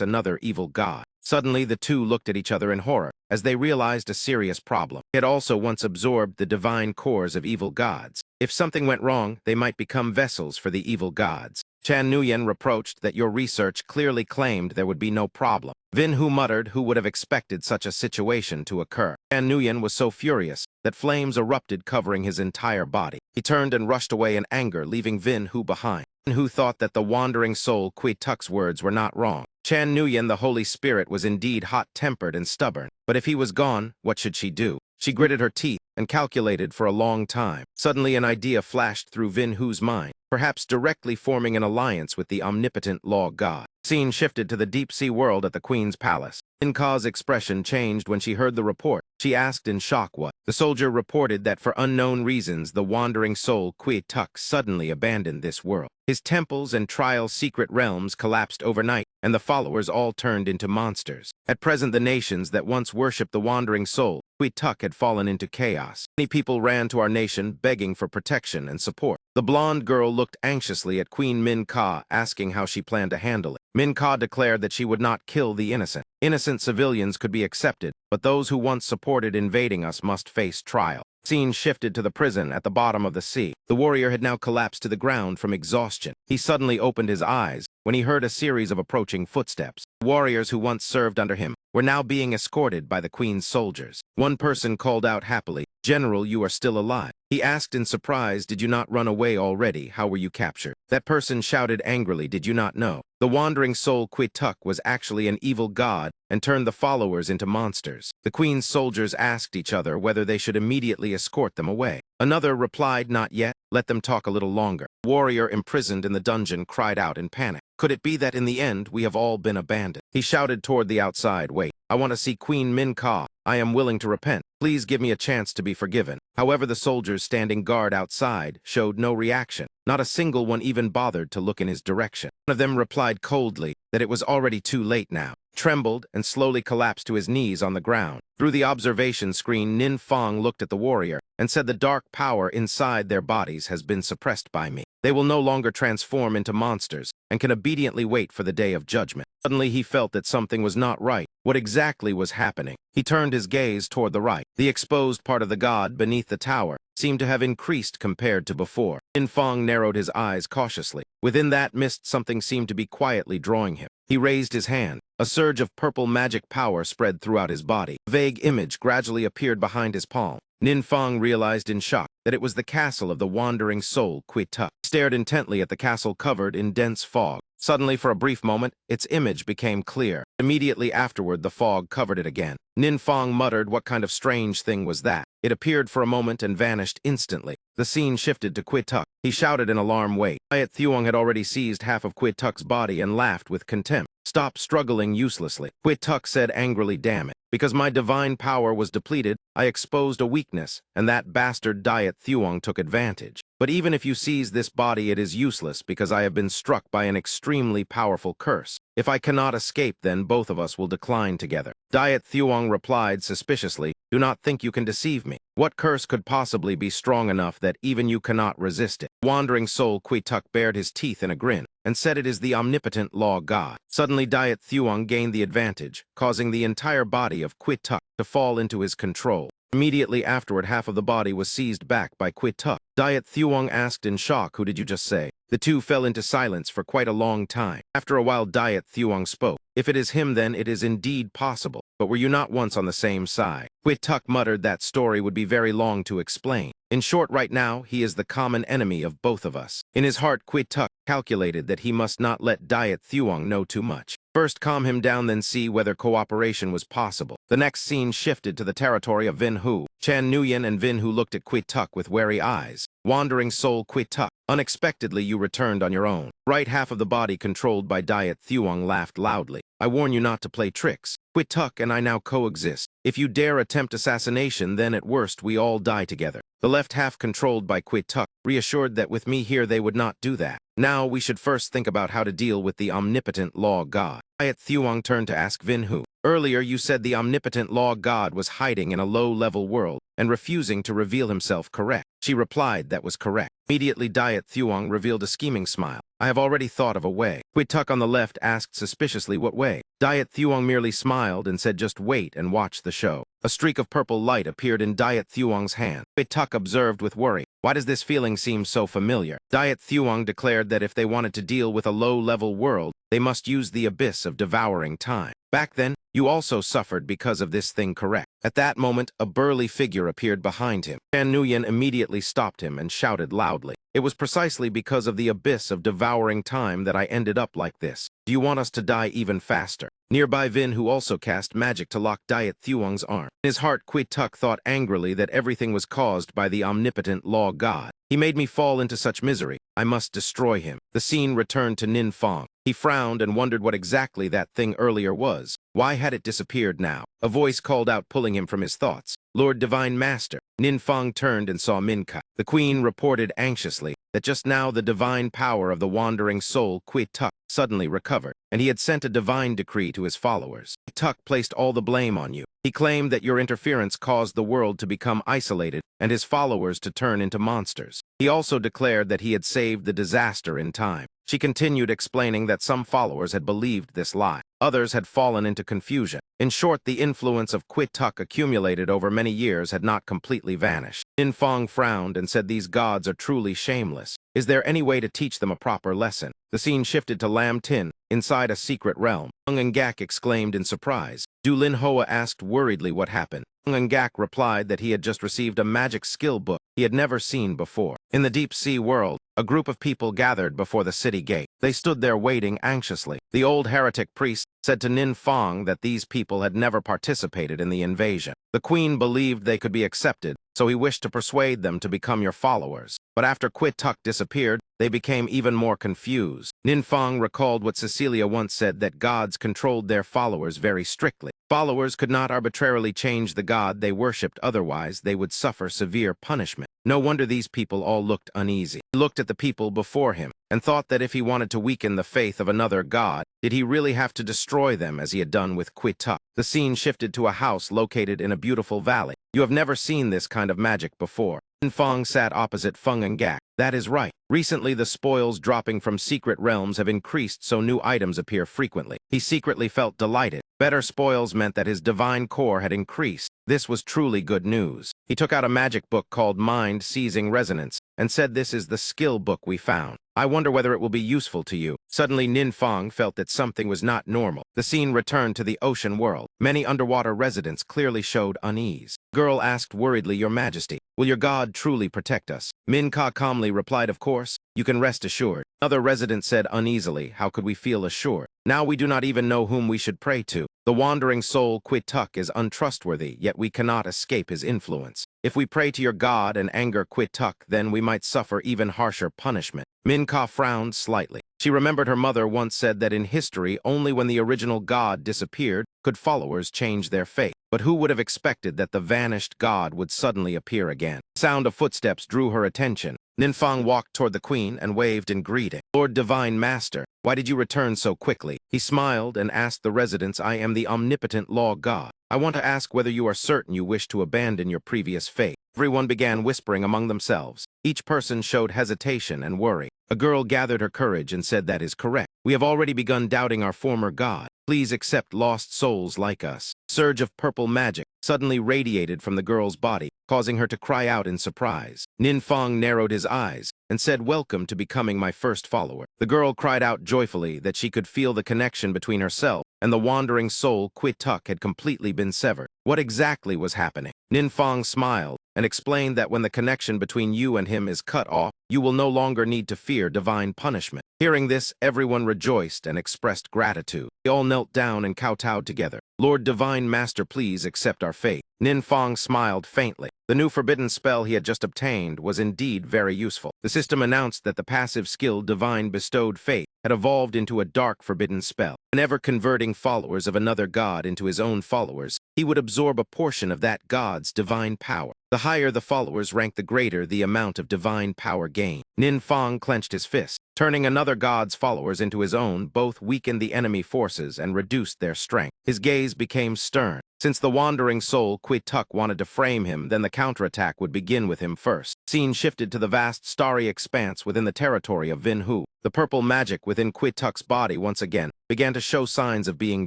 another evil god? Suddenly, the two looked at each other in horror, as they realized a serious problem. He had also once absorbed the divine cores of evil gods. If something went wrong, they might become vessels for the evil gods. Chan Nguyen reproached that your research clearly claimed there would be no problem. Vin Hu muttered who would have expected such a situation to occur. Chan Nguyen was so furious that flames erupted, covering his entire body. He turned and rushed away in anger, leaving Vin Hu behind. Vin Hu thought that the wandering soul Quituk's words were not wrong. Chan Nguyen, the Holy Spirit, was indeed hot-tempered and stubborn. But if he was gone, what should she do? She gritted her teeth and calculated for a long time. Suddenly, an idea flashed through Vin Hu's mind, perhaps directly forming an alliance with the omnipotent law god. Scene shifted to the deep-sea world at the Queen's palace. Inka's expression changed when she heard the report. She asked in shock what. The soldier reported that for unknown reasons, the wandering soul Quituk suddenly abandoned this world. His temples and trial secret realms collapsed overnight, and the followers all turned into monsters. At present, the nations that once worshipped the wandering soul Quituk had fallen into chaos. Many people ran to our nation begging for protection and support. The blonde girl looked anxiously at Queen Minka, asking how she planned to handle it. Minka declared that she would not kill the innocent. Innocent civilians could be accepted, but those who once supported invading us must face trial. Scene shifted to the prison at the bottom of the sea. The warrior had now collapsed to the ground from exhaustion. He suddenly opened his eyes when he heard a series of approaching footsteps. Warriors who once served under him were now being escorted by the Queen's soldiers. One person called out happily, "General, you are still alive." He asked in surprise, "Did you not run away already? How were you captured?" That person shouted angrily, "Did you not know? The wandering soul Quituk was actually an evil god and turned the followers into monsters." The Queen's soldiers asked each other whether they should immediately escort them away. Another replied, "Not yet. Let them talk a little longer." The warrior imprisoned in the dungeon cried out in panic. Could it be that in the end we have all been abandoned? He shouted toward the outside, "Wait, I want to see Queen Minka. I am willing to repent. Please give me a chance to be forgiven." However, the soldiers standing guard outside showed no reaction. Not a single one even bothered to look in his direction. One of them replied coldly that it was already too late now, trembled, and slowly collapsed to his knees on the ground. Through the observation screen, Nin Fong looked at the warrior and said, "The dark power inside their bodies has been suppressed by me. They will no longer transform into monsters and can obediently wait for the day of judgment." Suddenly, he felt that something was not right. What exactly was happening? He turned his gaze toward the right. The exposed part of the god beneath the tower seemed to have increased compared to before. Nin Fong narrowed his eyes cautiously. Within that mist, something seemed to be quietly drawing him. He raised his hand. A surge of purple magic power spread throughout his body. A vague image gradually appeared behind his palm. Nin Fong realized in shock that it was the castle of the wandering soul Quituk. He stared intently at the castle covered in dense fog. Suddenly, for a brief moment, its image became clear. Immediately afterward, the fog covered it again. Nin Fong muttered, "What kind of strange thing was that?" It appeared for a moment and vanished instantly. The scene shifted to Quituk. He shouted in alarm, "Wait." Diet Thuong had already seized half of Quituk's body and laughed with contempt. "Stop struggling uselessly." Quituk said angrily, "Damn it. Because my divine power was depleted, I exposed a weakness, and that bastard Diet Thuong took advantage. But even if you seize this body, it is useless because I have been struck by an extremely powerful curse. If I cannot escape, then both of us will decline together. Diet Thuong replied suspiciously, "Do not think you can deceive me. What curse could possibly be strong enough that even you cannot resist it?" Wandering soul Quituk bared his teeth in a grin and said, "It is the omnipotent law god." Suddenly Diet Thuong gained the advantage, causing the entire body of Quituk to fall into his control. Immediately afterward, half of the body was seized back by Quituk. Diet Thuong asked in shock, "Who did you just say?" The two fell into silence for quite a long time. After a while, Diet Thuong spoke. "If it is him, then it is indeed possible. But were you not once on the same side?" Quituk muttered that story would be very long to explain. In short, right now, he is the common enemy of both of us. In his heart, Quituk calculated that he must not let Diet Thuong know too much. First calm him down, then see whether cooperation was possible. The next scene shifted to the territory of Vin Hu. Chan Nguyen and Vin Hu looked at Quituk with wary eyes. Wandering soul Quituk, unexpectedly you returned on your own. Right half of the body controlled by Diet Thuong laughed loudly. "I warn you not to play tricks. Quituk and I now coexist. If you dare attempt assassination, then at worst we all die together." The left half controlled by Quituk reassured that with me here they would not do that. Now we should first think about how to deal with the omnipotent law god. Diet Thuong turned to ask Vin Hu. "Earlier you said the omnipotent law god was hiding in a low-level world and refusing to reveal himself, correct?" She replied that was correct. Immediately Diet Thuong revealed a scheming smile. "I have already thought of a way." Quituk on the left asked suspiciously, "What way?" Diet Thuong merely smiled and said, "Just wait and watch the show." A streak of purple light appeared in Diet Thuong's hand. Quituk observed with worry. "Why does this feeling seem so familiar?" Diet Thuong declared that if they wanted to deal with a low-level world, they must use the abyss of devouring time. "Back then, you also suffered because of this thing, correct?" At that moment, a burly figure appeared behind him. Chan Nguyen immediately stopped him and shouted loudly, "It was precisely because of the abyss of devouring time that I ended up like this. Do you want us to die even faster?" Nearby Vin, who also cast magic to lock Diet Thuong's arm. In his heart, Quituk thought angrily that everything was caused by the omnipotent law god. "He made me fall into such misery. I must destroy him." The scene returned to Nin Fong. He frowned and wondered what exactly that thing earlier was. Why had it disappeared now? A voice called out, pulling him from his thoughts. "Lord Divine Master." Nin Fong turned and saw Minka. The queen reported anxiously that just now the divine power of the wandering soul Quituk suddenly recovered, and he had sent a divine decree to his followers. Quituk placed all the blame on you. He claimed that your interference caused the world to become isolated and his followers to turn into monsters. He also declared that he had saved the disaster in time. She continued, explaining that some followers had believed this lie. Others had fallen into confusion. In short, the influence of Quituk accumulated over many years had not completely vanished. Nin Fong frowned and said, "These gods are truly shameless. Is there any way to teach them a proper lesson?" The scene shifted to Lam Tin, inside a secret realm. Mangak exclaimed in surprise. Du Lin Hoa asked worriedly what happened. Mangak replied that he had just received a magic skill book he had never seen before. In the deep sea world, a group of people gathered before the city gate. They stood there waiting anxiously. The old heretic priest said to Nin Fong that these people had never participated in the invasion. The queen believed they could be accepted, so he wished to persuade them to become your followers. But after Quituk disappeared, they became even more confused. Nin Fong recalled what Cecilia once said, that gods controlled their followers very strictly. Followers could not arbitrarily change the god they worshipped, otherwise they would suffer severe punishment. No wonder these people all looked uneasy. He looked at the people before him and thought that if he wanted to weaken the faith of another god, did he really have to destroy them as he had done with Quituk? The scene shifted to a house located in a beautiful valley. You have never seen this kind of magic before. Nin Fong sat opposite Feng and Gak. That is right. Recently, the spoils dropping from secret realms have increased, so new items appear frequently. He secretly felt delighted. Better spoils meant that his divine core had increased. This was truly good news. He took out a magic book called Mind Seizing Resonance and said, "This is the skill book we found. I wonder whether it will be useful to you." Suddenly, Nin Fong felt that something was not normal. The scene returned to the ocean world. Many underwater residents clearly showed unease. Girl asked worriedly, "Your Majesty, will your god truly protect us?" Minka calmly replied, "Of course. You can rest assured." Another resident said uneasily, "How could we feel assured? Now we do not even know whom we should pray to. The wandering soul Quituk is untrustworthy, yet we cannot escape his influence. If we pray to your god and anger Quituk, then we might suffer even harsher punishment." Minka frowned slightly. She remembered her mother once said that in history, only when the original god disappeared could followers change their fate. But but who would have expected that the vanished god would suddenly appear again? The sound of footsteps drew her attention. Ninfang walked toward the queen and waved in greeting. "Lord Divine Master, why did you return so quickly?" He smiled and asked the residents, "I am the omnipotent law god. I want to ask whether you are certain you wish to abandon your previous faith." Everyone began whispering among themselves. Each person showed hesitation and worry. A girl gathered her courage and said, "That is correct. We have already begun doubting our former god. Please accept lost souls like us." A surge of purple magic suddenly radiated from the girl's body, causing her to cry out in surprise. Ninfang narrowed his eyes and said, "Welcome to becoming my first follower." The girl cried out joyfully that she could feel the connection between herself and the wandering soul Quituk had completely been severed. What exactly was happening? Ninfang smiled and explained that when the connection between you and him is cut off, you will no longer need to fear divine punishment. Hearing this, everyone rejoiced and expressed gratitude. They all knelt down and kowtowed together. "Lord Divine Master, please accept our faith." Ninfang smiled faintly. The new forbidden spell he had just obtained was indeed very useful. The system announced that the passive skill Divine Bestowed Faith had evolved into a dark forbidden spell. Whenever converting followers of another god into his own followers, he would absorb a portion of that god's divine power. The higher the followers ranked, the greater the amount of divine power gained. Ninfang clenched his fist. Turning another god's followers into his own both weakened the enemy forces and reduced their strength. His gaze became stern. Since the wandering soul Quituk wanted to frame him, then the counterattack would begin with him first. Scene shifted to the vast starry expanse within the territory of Vinhu. The purple magic within Quituk's body once again began to show signs of being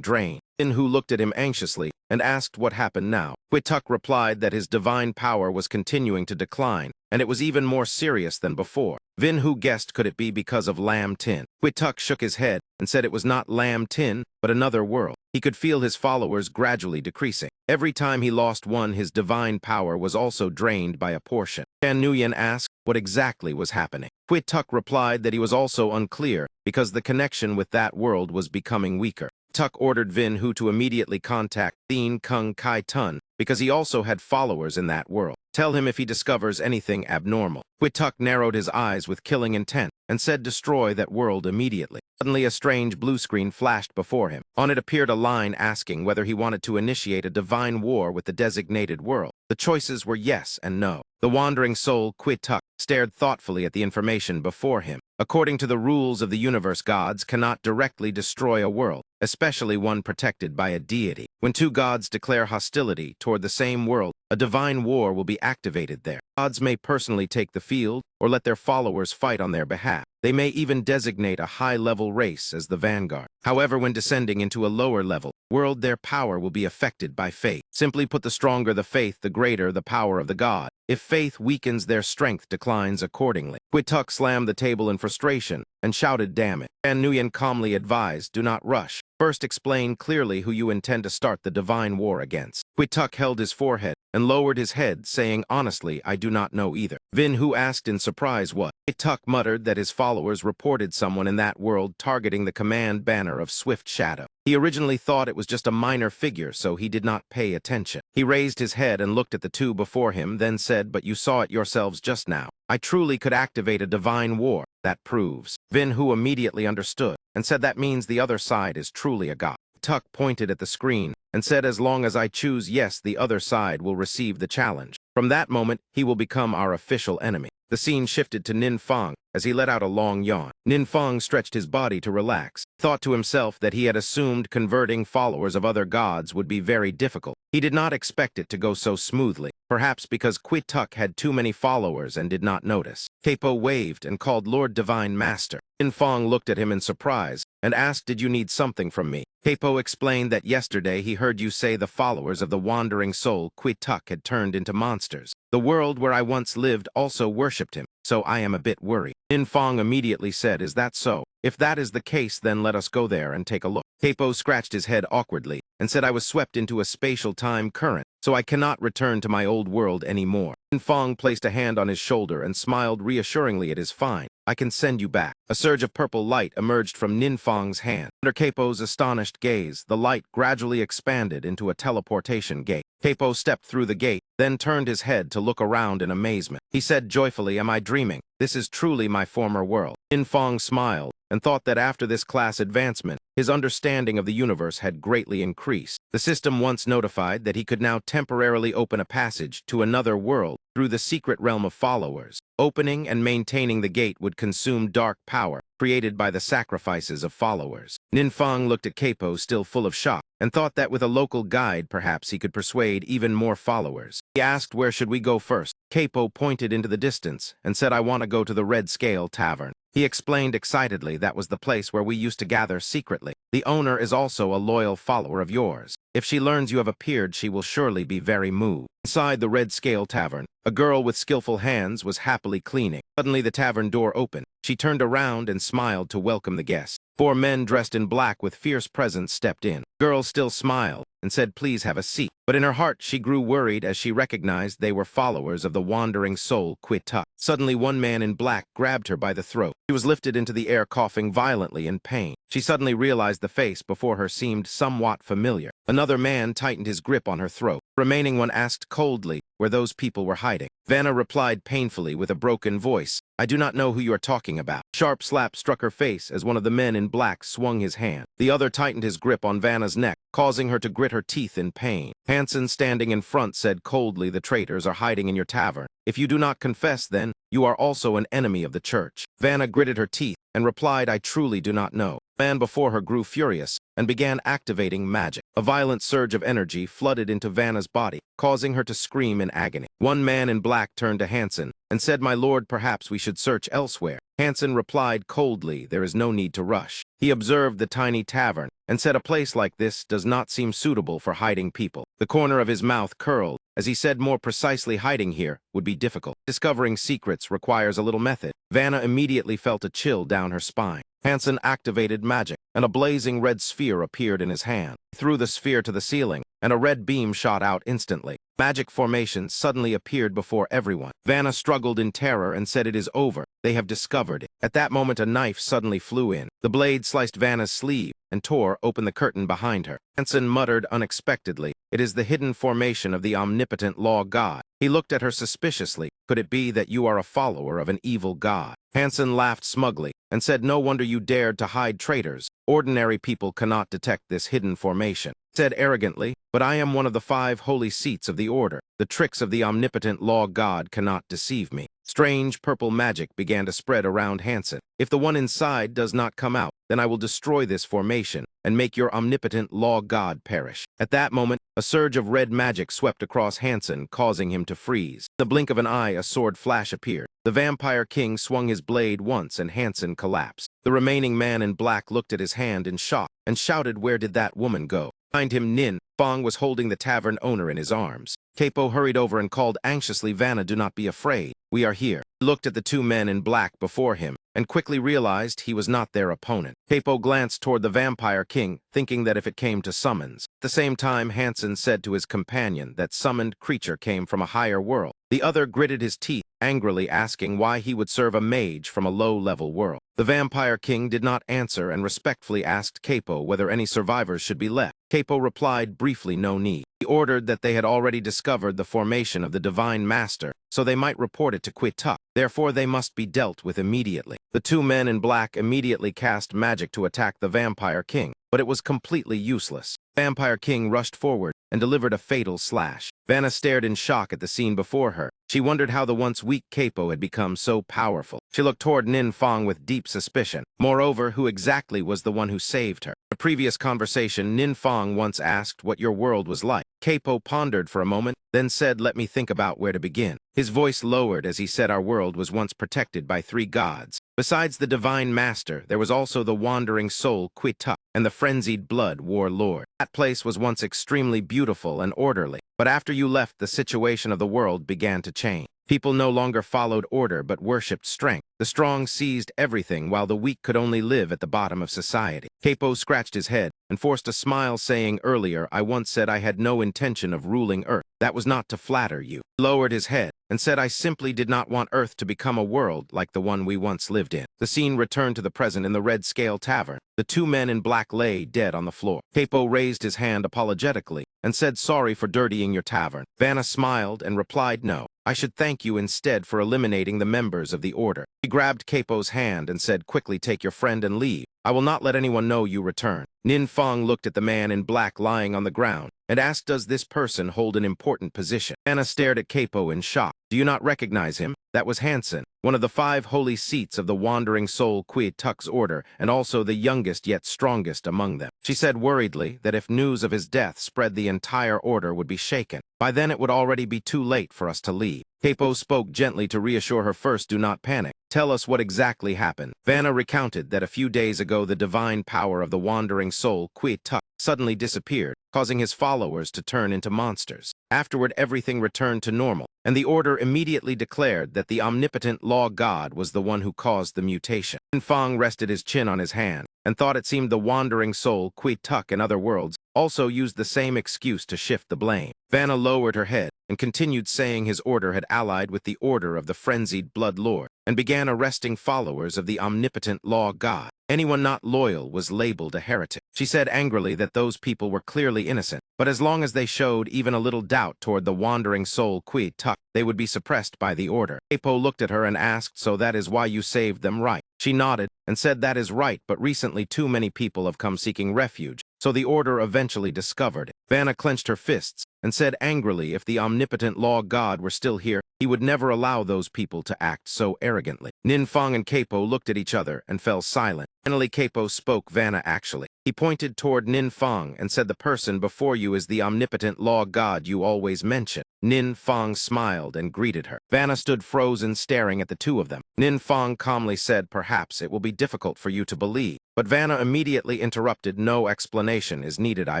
drained. Vinhu looked at him anxiously and asked what happened now. Quituk replied that his divine power was continuing to decline, and it was even more serious than before. Vinhu guessed, could it be because of Lam Tin? Quituk shook his head and said it was not Lam Tin, but another world. He could feel his followers gradually decreasing. Every time he lost one, his divine power was also drained by a portion. Chan Nguyen asked what exactly was happening. Quituk replied that he was also unclear because the connection with that world was becoming weaker. Tuk ordered Vinhu to immediately contact Thin Kung Kai Tun because he also had followers in that world. Tell him if he discovers anything abnormal. Quituk narrowed his eyes with killing intent and said, "Destroy that world immediately." Suddenly a strange blue screen flashed before him. On it appeared a line asking whether he wanted to initiate a divine war with the designated world. The choices were yes and no. The wandering soul Quituk stared thoughtfully at the information before him. According to the rules of the universe, gods cannot directly destroy a world, especially one protected by a deity. When two gods declare hostility toward the same world, a divine war will be activated there. Gods may personally take the field or let their followers fight on their behalf. They may even designate a high-level race as the vanguard. However, when descending into a lower level world, their power will be affected by faith. Simply put, the stronger the faith, the greater the power of the god. If faith weakens, their strength declines accordingly. Quituk slammed the table in frustration and shouted, "Damn it." Chan Nguyen calmly advised, "Do not rush. First explain clearly who you intend to start the divine war against." Quituk held his forehead and lowered his head, saying, "Honestly, I do not know either." Vinhu asked in surprise what. Quituk muttered that his followers reported someone in that world targeting the command banner of Swift Shadow. He originally thought it was just a minor figure, so he did not pay attention. He raised his head and looked at the two before him, then said, "But you saw it yourselves just now. I truly could activate a divine war. That proves." Vinhu immediately understood and said, "That means the other side is truly a god." Tuk pointed at the screen and said, "As long as I choose yes, the other side will receive the challenge. From that moment, he will become our official enemy." The scene shifted to Ninfang as he let out a long yawn. Ninfang stretched his body to relax, thought to himself that he had assumed converting followers of other gods would be very difficult. He did not expect it to go so smoothly, perhaps because Quituk had too many followers and did not notice. Capo waved and called, "Lord Divine Master." Ninfang looked at him in surprise and asked, "Did you need something from me?" Capo explained that yesterday he heard you say the followers of the wandering soul Quituk had turned into monsters. The world where I once lived also worshipped him, so I am a bit worried. Ninfang immediately said, "Is that so? If that is the case, then let us go there and take a look." Capo scratched his head awkwardly and said, "I was swept into a spatial time current, so I cannot return to my old world anymore." Ninfang placed a hand on his shoulder and smiled reassuringly. "It is fine. I can send you back." A surge of purple light emerged from Ninfang's hand. Under Capo's astonished gaze, the light gradually expanded into a teleportation gate. Capo stepped through the gate, then turned his head to look around in amazement. He said joyfully, "Am I dreaming? This is truly my former world." Ninfang smiled and thought that after this class advancement, His understanding of the universe had greatly increased. The system once notified that he could now temporarily open a passage to another world through the secret realm of followers. Opening and maintaining the gate would consume dark power created by the sacrifices of followers. Ninfang looked at Capo, still full of shock, and thought that with a local guide perhaps he could persuade even more followers. He asked, "Where should we go first?" Capo pointed into the distance and said, "I want to go to the Red Scale Tavern." He explained excitedly that was the place where we used to gather secretly. "The owner is also a loyal follower of yours. If she learns you have appeared, she will surely be very moved." Inside the Red Scale Tavern, a girl with skillful hands was happily cleaning. Suddenly the tavern door opened. She turned around and smiled to welcome the guests. 4 men dressed in black with fierce presence stepped in. The girl still smiled and said, "Please have a seat." But in her heart she grew worried as she recognized they were followers of the wandering soul Quita. Suddenly one man in black grabbed her by the throat. She was lifted into the air, coughing violently in pain. She suddenly realized the face before her seemed somewhat familiar. Another man tightened his grip on her throat. The remaining one asked coldly where those people were hiding. Vanna replied painfully with a broken voice, "I do not know who you are talking about." Sharp slap struck her face as one of the men in black swung his hand. The other tightened his grip on Vanna's neck, causing her to grit her teeth in pain. Hansen, standing in front, said coldly, "The traitors are hiding in your tavern. If you do not confess, then you are also an enemy of the church." Vanna gritted her teeth and replied, "I truly do not know." The man before her grew furious and began activating magic. A violent surge of energy flooded into Vanna's body, causing her to scream in agony. One man in black turned to Hansen and said, "My lord, perhaps we should search elsewhere." Hansen replied coldly, "There is no need to rush." He observed the tiny tavern and said, "A place like this does not seem suitable for hiding people." The corner of his mouth curled as he said, "More precisely, hiding here would be difficult. Discovering secrets requires a little method." Vanna immediately felt a chill down her spine. Hansen activated magic, and a blazing red sphere appeared in his hand. He threw the sphere to the ceiling, and a red beam shot out instantly. Magic formations suddenly appeared before everyone. Vanna struggled in terror and said, "It is over. They have discovered it." At that moment, a knife suddenly flew in. The blade sliced Vanna's sleeve and tore open the curtain behind her. Hansen muttered unexpectedly, "It is the hidden formation of the omnipotent law god." He looked at her suspiciously. "Could it be that you are a follower of an evil god?" Hansen laughed smugly and said, "No wonder you dared to hide traitors. Ordinary people cannot detect this hidden formation." He said arrogantly, "But I am one of the 5 holy seats of the order. The tricks of the omnipotent law god cannot deceive me." Strange purple magic began to spread around Hansen. "If the one inside does not come out, then I will destroy this formation and make your omnipotent law god perish." At that moment, a surge of red magic swept across Hansen, causing him to freeze. In the blink of an eye, a sword flash appeared. The Vampire King swung his blade once and Hansen collapsed. The remaining man in black looked at his hand in shock and shouted, "Where did that woman go?" Behind him, Fang was holding the tavern owner in his arms. Capo hurried over and called anxiously, "Vanna, do not be afraid. We are here." He looked at the 2 men in black before him and quickly realized he was not their opponent. Capo glanced toward the Vampire King, thinking that if it came to summons. At the same time, Hansen said to his companion that summoned creature came from a higher world. The other gritted his teeth, angrily asking why he would serve a mage from a low-level world. The Vampire King did not answer and respectfully asked Capo whether any survivors should be left. Capo replied briefly, "No need." He ordered that they had already discovered the formation of the Divine Master, so they might report it to Quita. Therefore, they must be dealt with immediately. The 2 men in black immediately cast magic to attack the Vampire King, but it was completely useless. Vampire King rushed forward and delivered a fatal slash. Vanna stared in shock at the scene before her. She wondered how the once weak Capo had become so powerful. She looked toward Ninfang with deep suspicion. Moreover, who exactly was the one who saved her? In a previous conversation, Ninfang once asked what your world was like. Capo pondered for a moment, then said, "Let me think about where to begin." His voice lowered as he said, "Our world was once protected by 3 gods. Besides the Divine Master, there was also the wandering soul Quita and the frenzied blood Warlord. That place was once extremely beautiful and orderly, but after you left, the situation of the world began to change. People no longer followed order but worshipped strength. The strong seized everything while the weak could only live at the bottom of society." Capo scratched his head and forced a smile, saying, "Earlier, I once said I had no intention of ruling Earth. That was not to flatter you." He lowered his head and said, "I simply did not want Earth to become a world like the one we once lived in." The scene returned to the present in the Red Scale Tavern. The 2 men in black lay dead on the floor. Capo raised his hand apologetically and said, "Sorry for dirtying your tavern." Vanna smiled and replied, "No. I should thank you instead for eliminating the members of the order." He grabbed Capo's hand and said, "Quickly take your friend and leave." I will not let anyone know you return. Nin Fong looked at the man in black lying on the ground and asked, does this person hold an important position? Anna stared at Capo in shock. Do you not recognize him? That was Hansen, one of the 5 holy seats of the Wandering Soul Kui Tuk's order, and also the youngest yet strongest among them. She said worriedly that if news of his death spread, the entire order would be shaken. By then it would already be too late for us to leave. Capo spoke gently to reassure her. First, do not panic. Tell us what exactly happened. Vanna recounted that a few days ago the divine power of the Wandering Soul Kui Tuk suddenly disappeared, causing his followers to turn into monsters. Afterward, everything returned to normal, and the order immediately declared that the omnipotent law god was the one who caused the mutation. Fong rested his chin on his hand and thought it seemed the Wandering Soul Kui Tuk, in other words, also used the same excuse to shift the blame. Vanna lowered her head and continued saying his order had allied with the order of the frenzied Blood Lord and began arresting followers of the omnipotent law god. Anyone not loyal was labeled a heretic. She said angrily that those people were clearly innocent, but as long as they showed even a little doubt toward the Wandering Soul Kui Tuk, they would be suppressed by the order. Capo looked at her and asked, so that is why you saved them, right? She nodded and said that is right, but recently too many people have come seeking refuge, so the order eventually discovered it. Vanna clenched her fists and said angrily if the omnipotent law god were still here, he would never allow those people to act so arrogantly. Nin Fong and Capo looked at each other and fell silent. Finally, Capo spoke. Vanna, actually. He pointed toward Nin Fong and said the person before you is the omnipotent law god you always mention. Nin Fong smiled and greeted her. Vanna stood frozen, staring at the two of them. Nin Fong calmly said, perhaps it will be difficult for you to believe. But Vanna immediately interrupted. No explanation is needed, I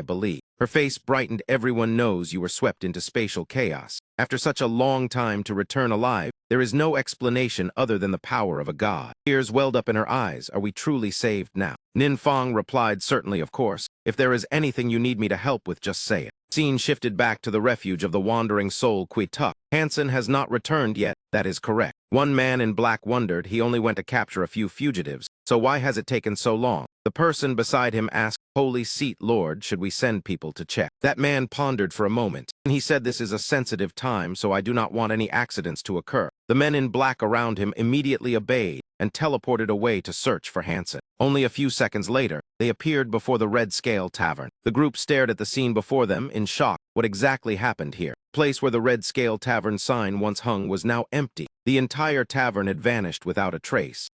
believe. Her face brightened. Everyone knows you were swept into spatial chaos. After such a long time to return alive, there is no explanation other than the power of a god. Tears welled up in her eyes. Are we truly saved now? Nin Fong replied, certainly, of course. If there is anything you need me to help with, just say it. Scene shifted back to the refuge of the Wandering Soul Kui Tuk. Hansen has not returned yet. That is correct. One man in black wondered. He only went to capture a few fugitives, so why has it taken so long? The person beside him asked, Holy Seat Lord, should we send people to check? That man pondered for a moment, and he said, this is a sensitive time, so I do not want any accidents to occur. The men in black around him immediately obeyed and teleported away to search for Hansen. Only a few seconds later, they appeared before the Red Scale Tavern. The group stared at the scene before them in shock. What exactly happened here? The place where the Red Scale Tavern sign once hung was now empty. The entire tavern had vanished without a trace.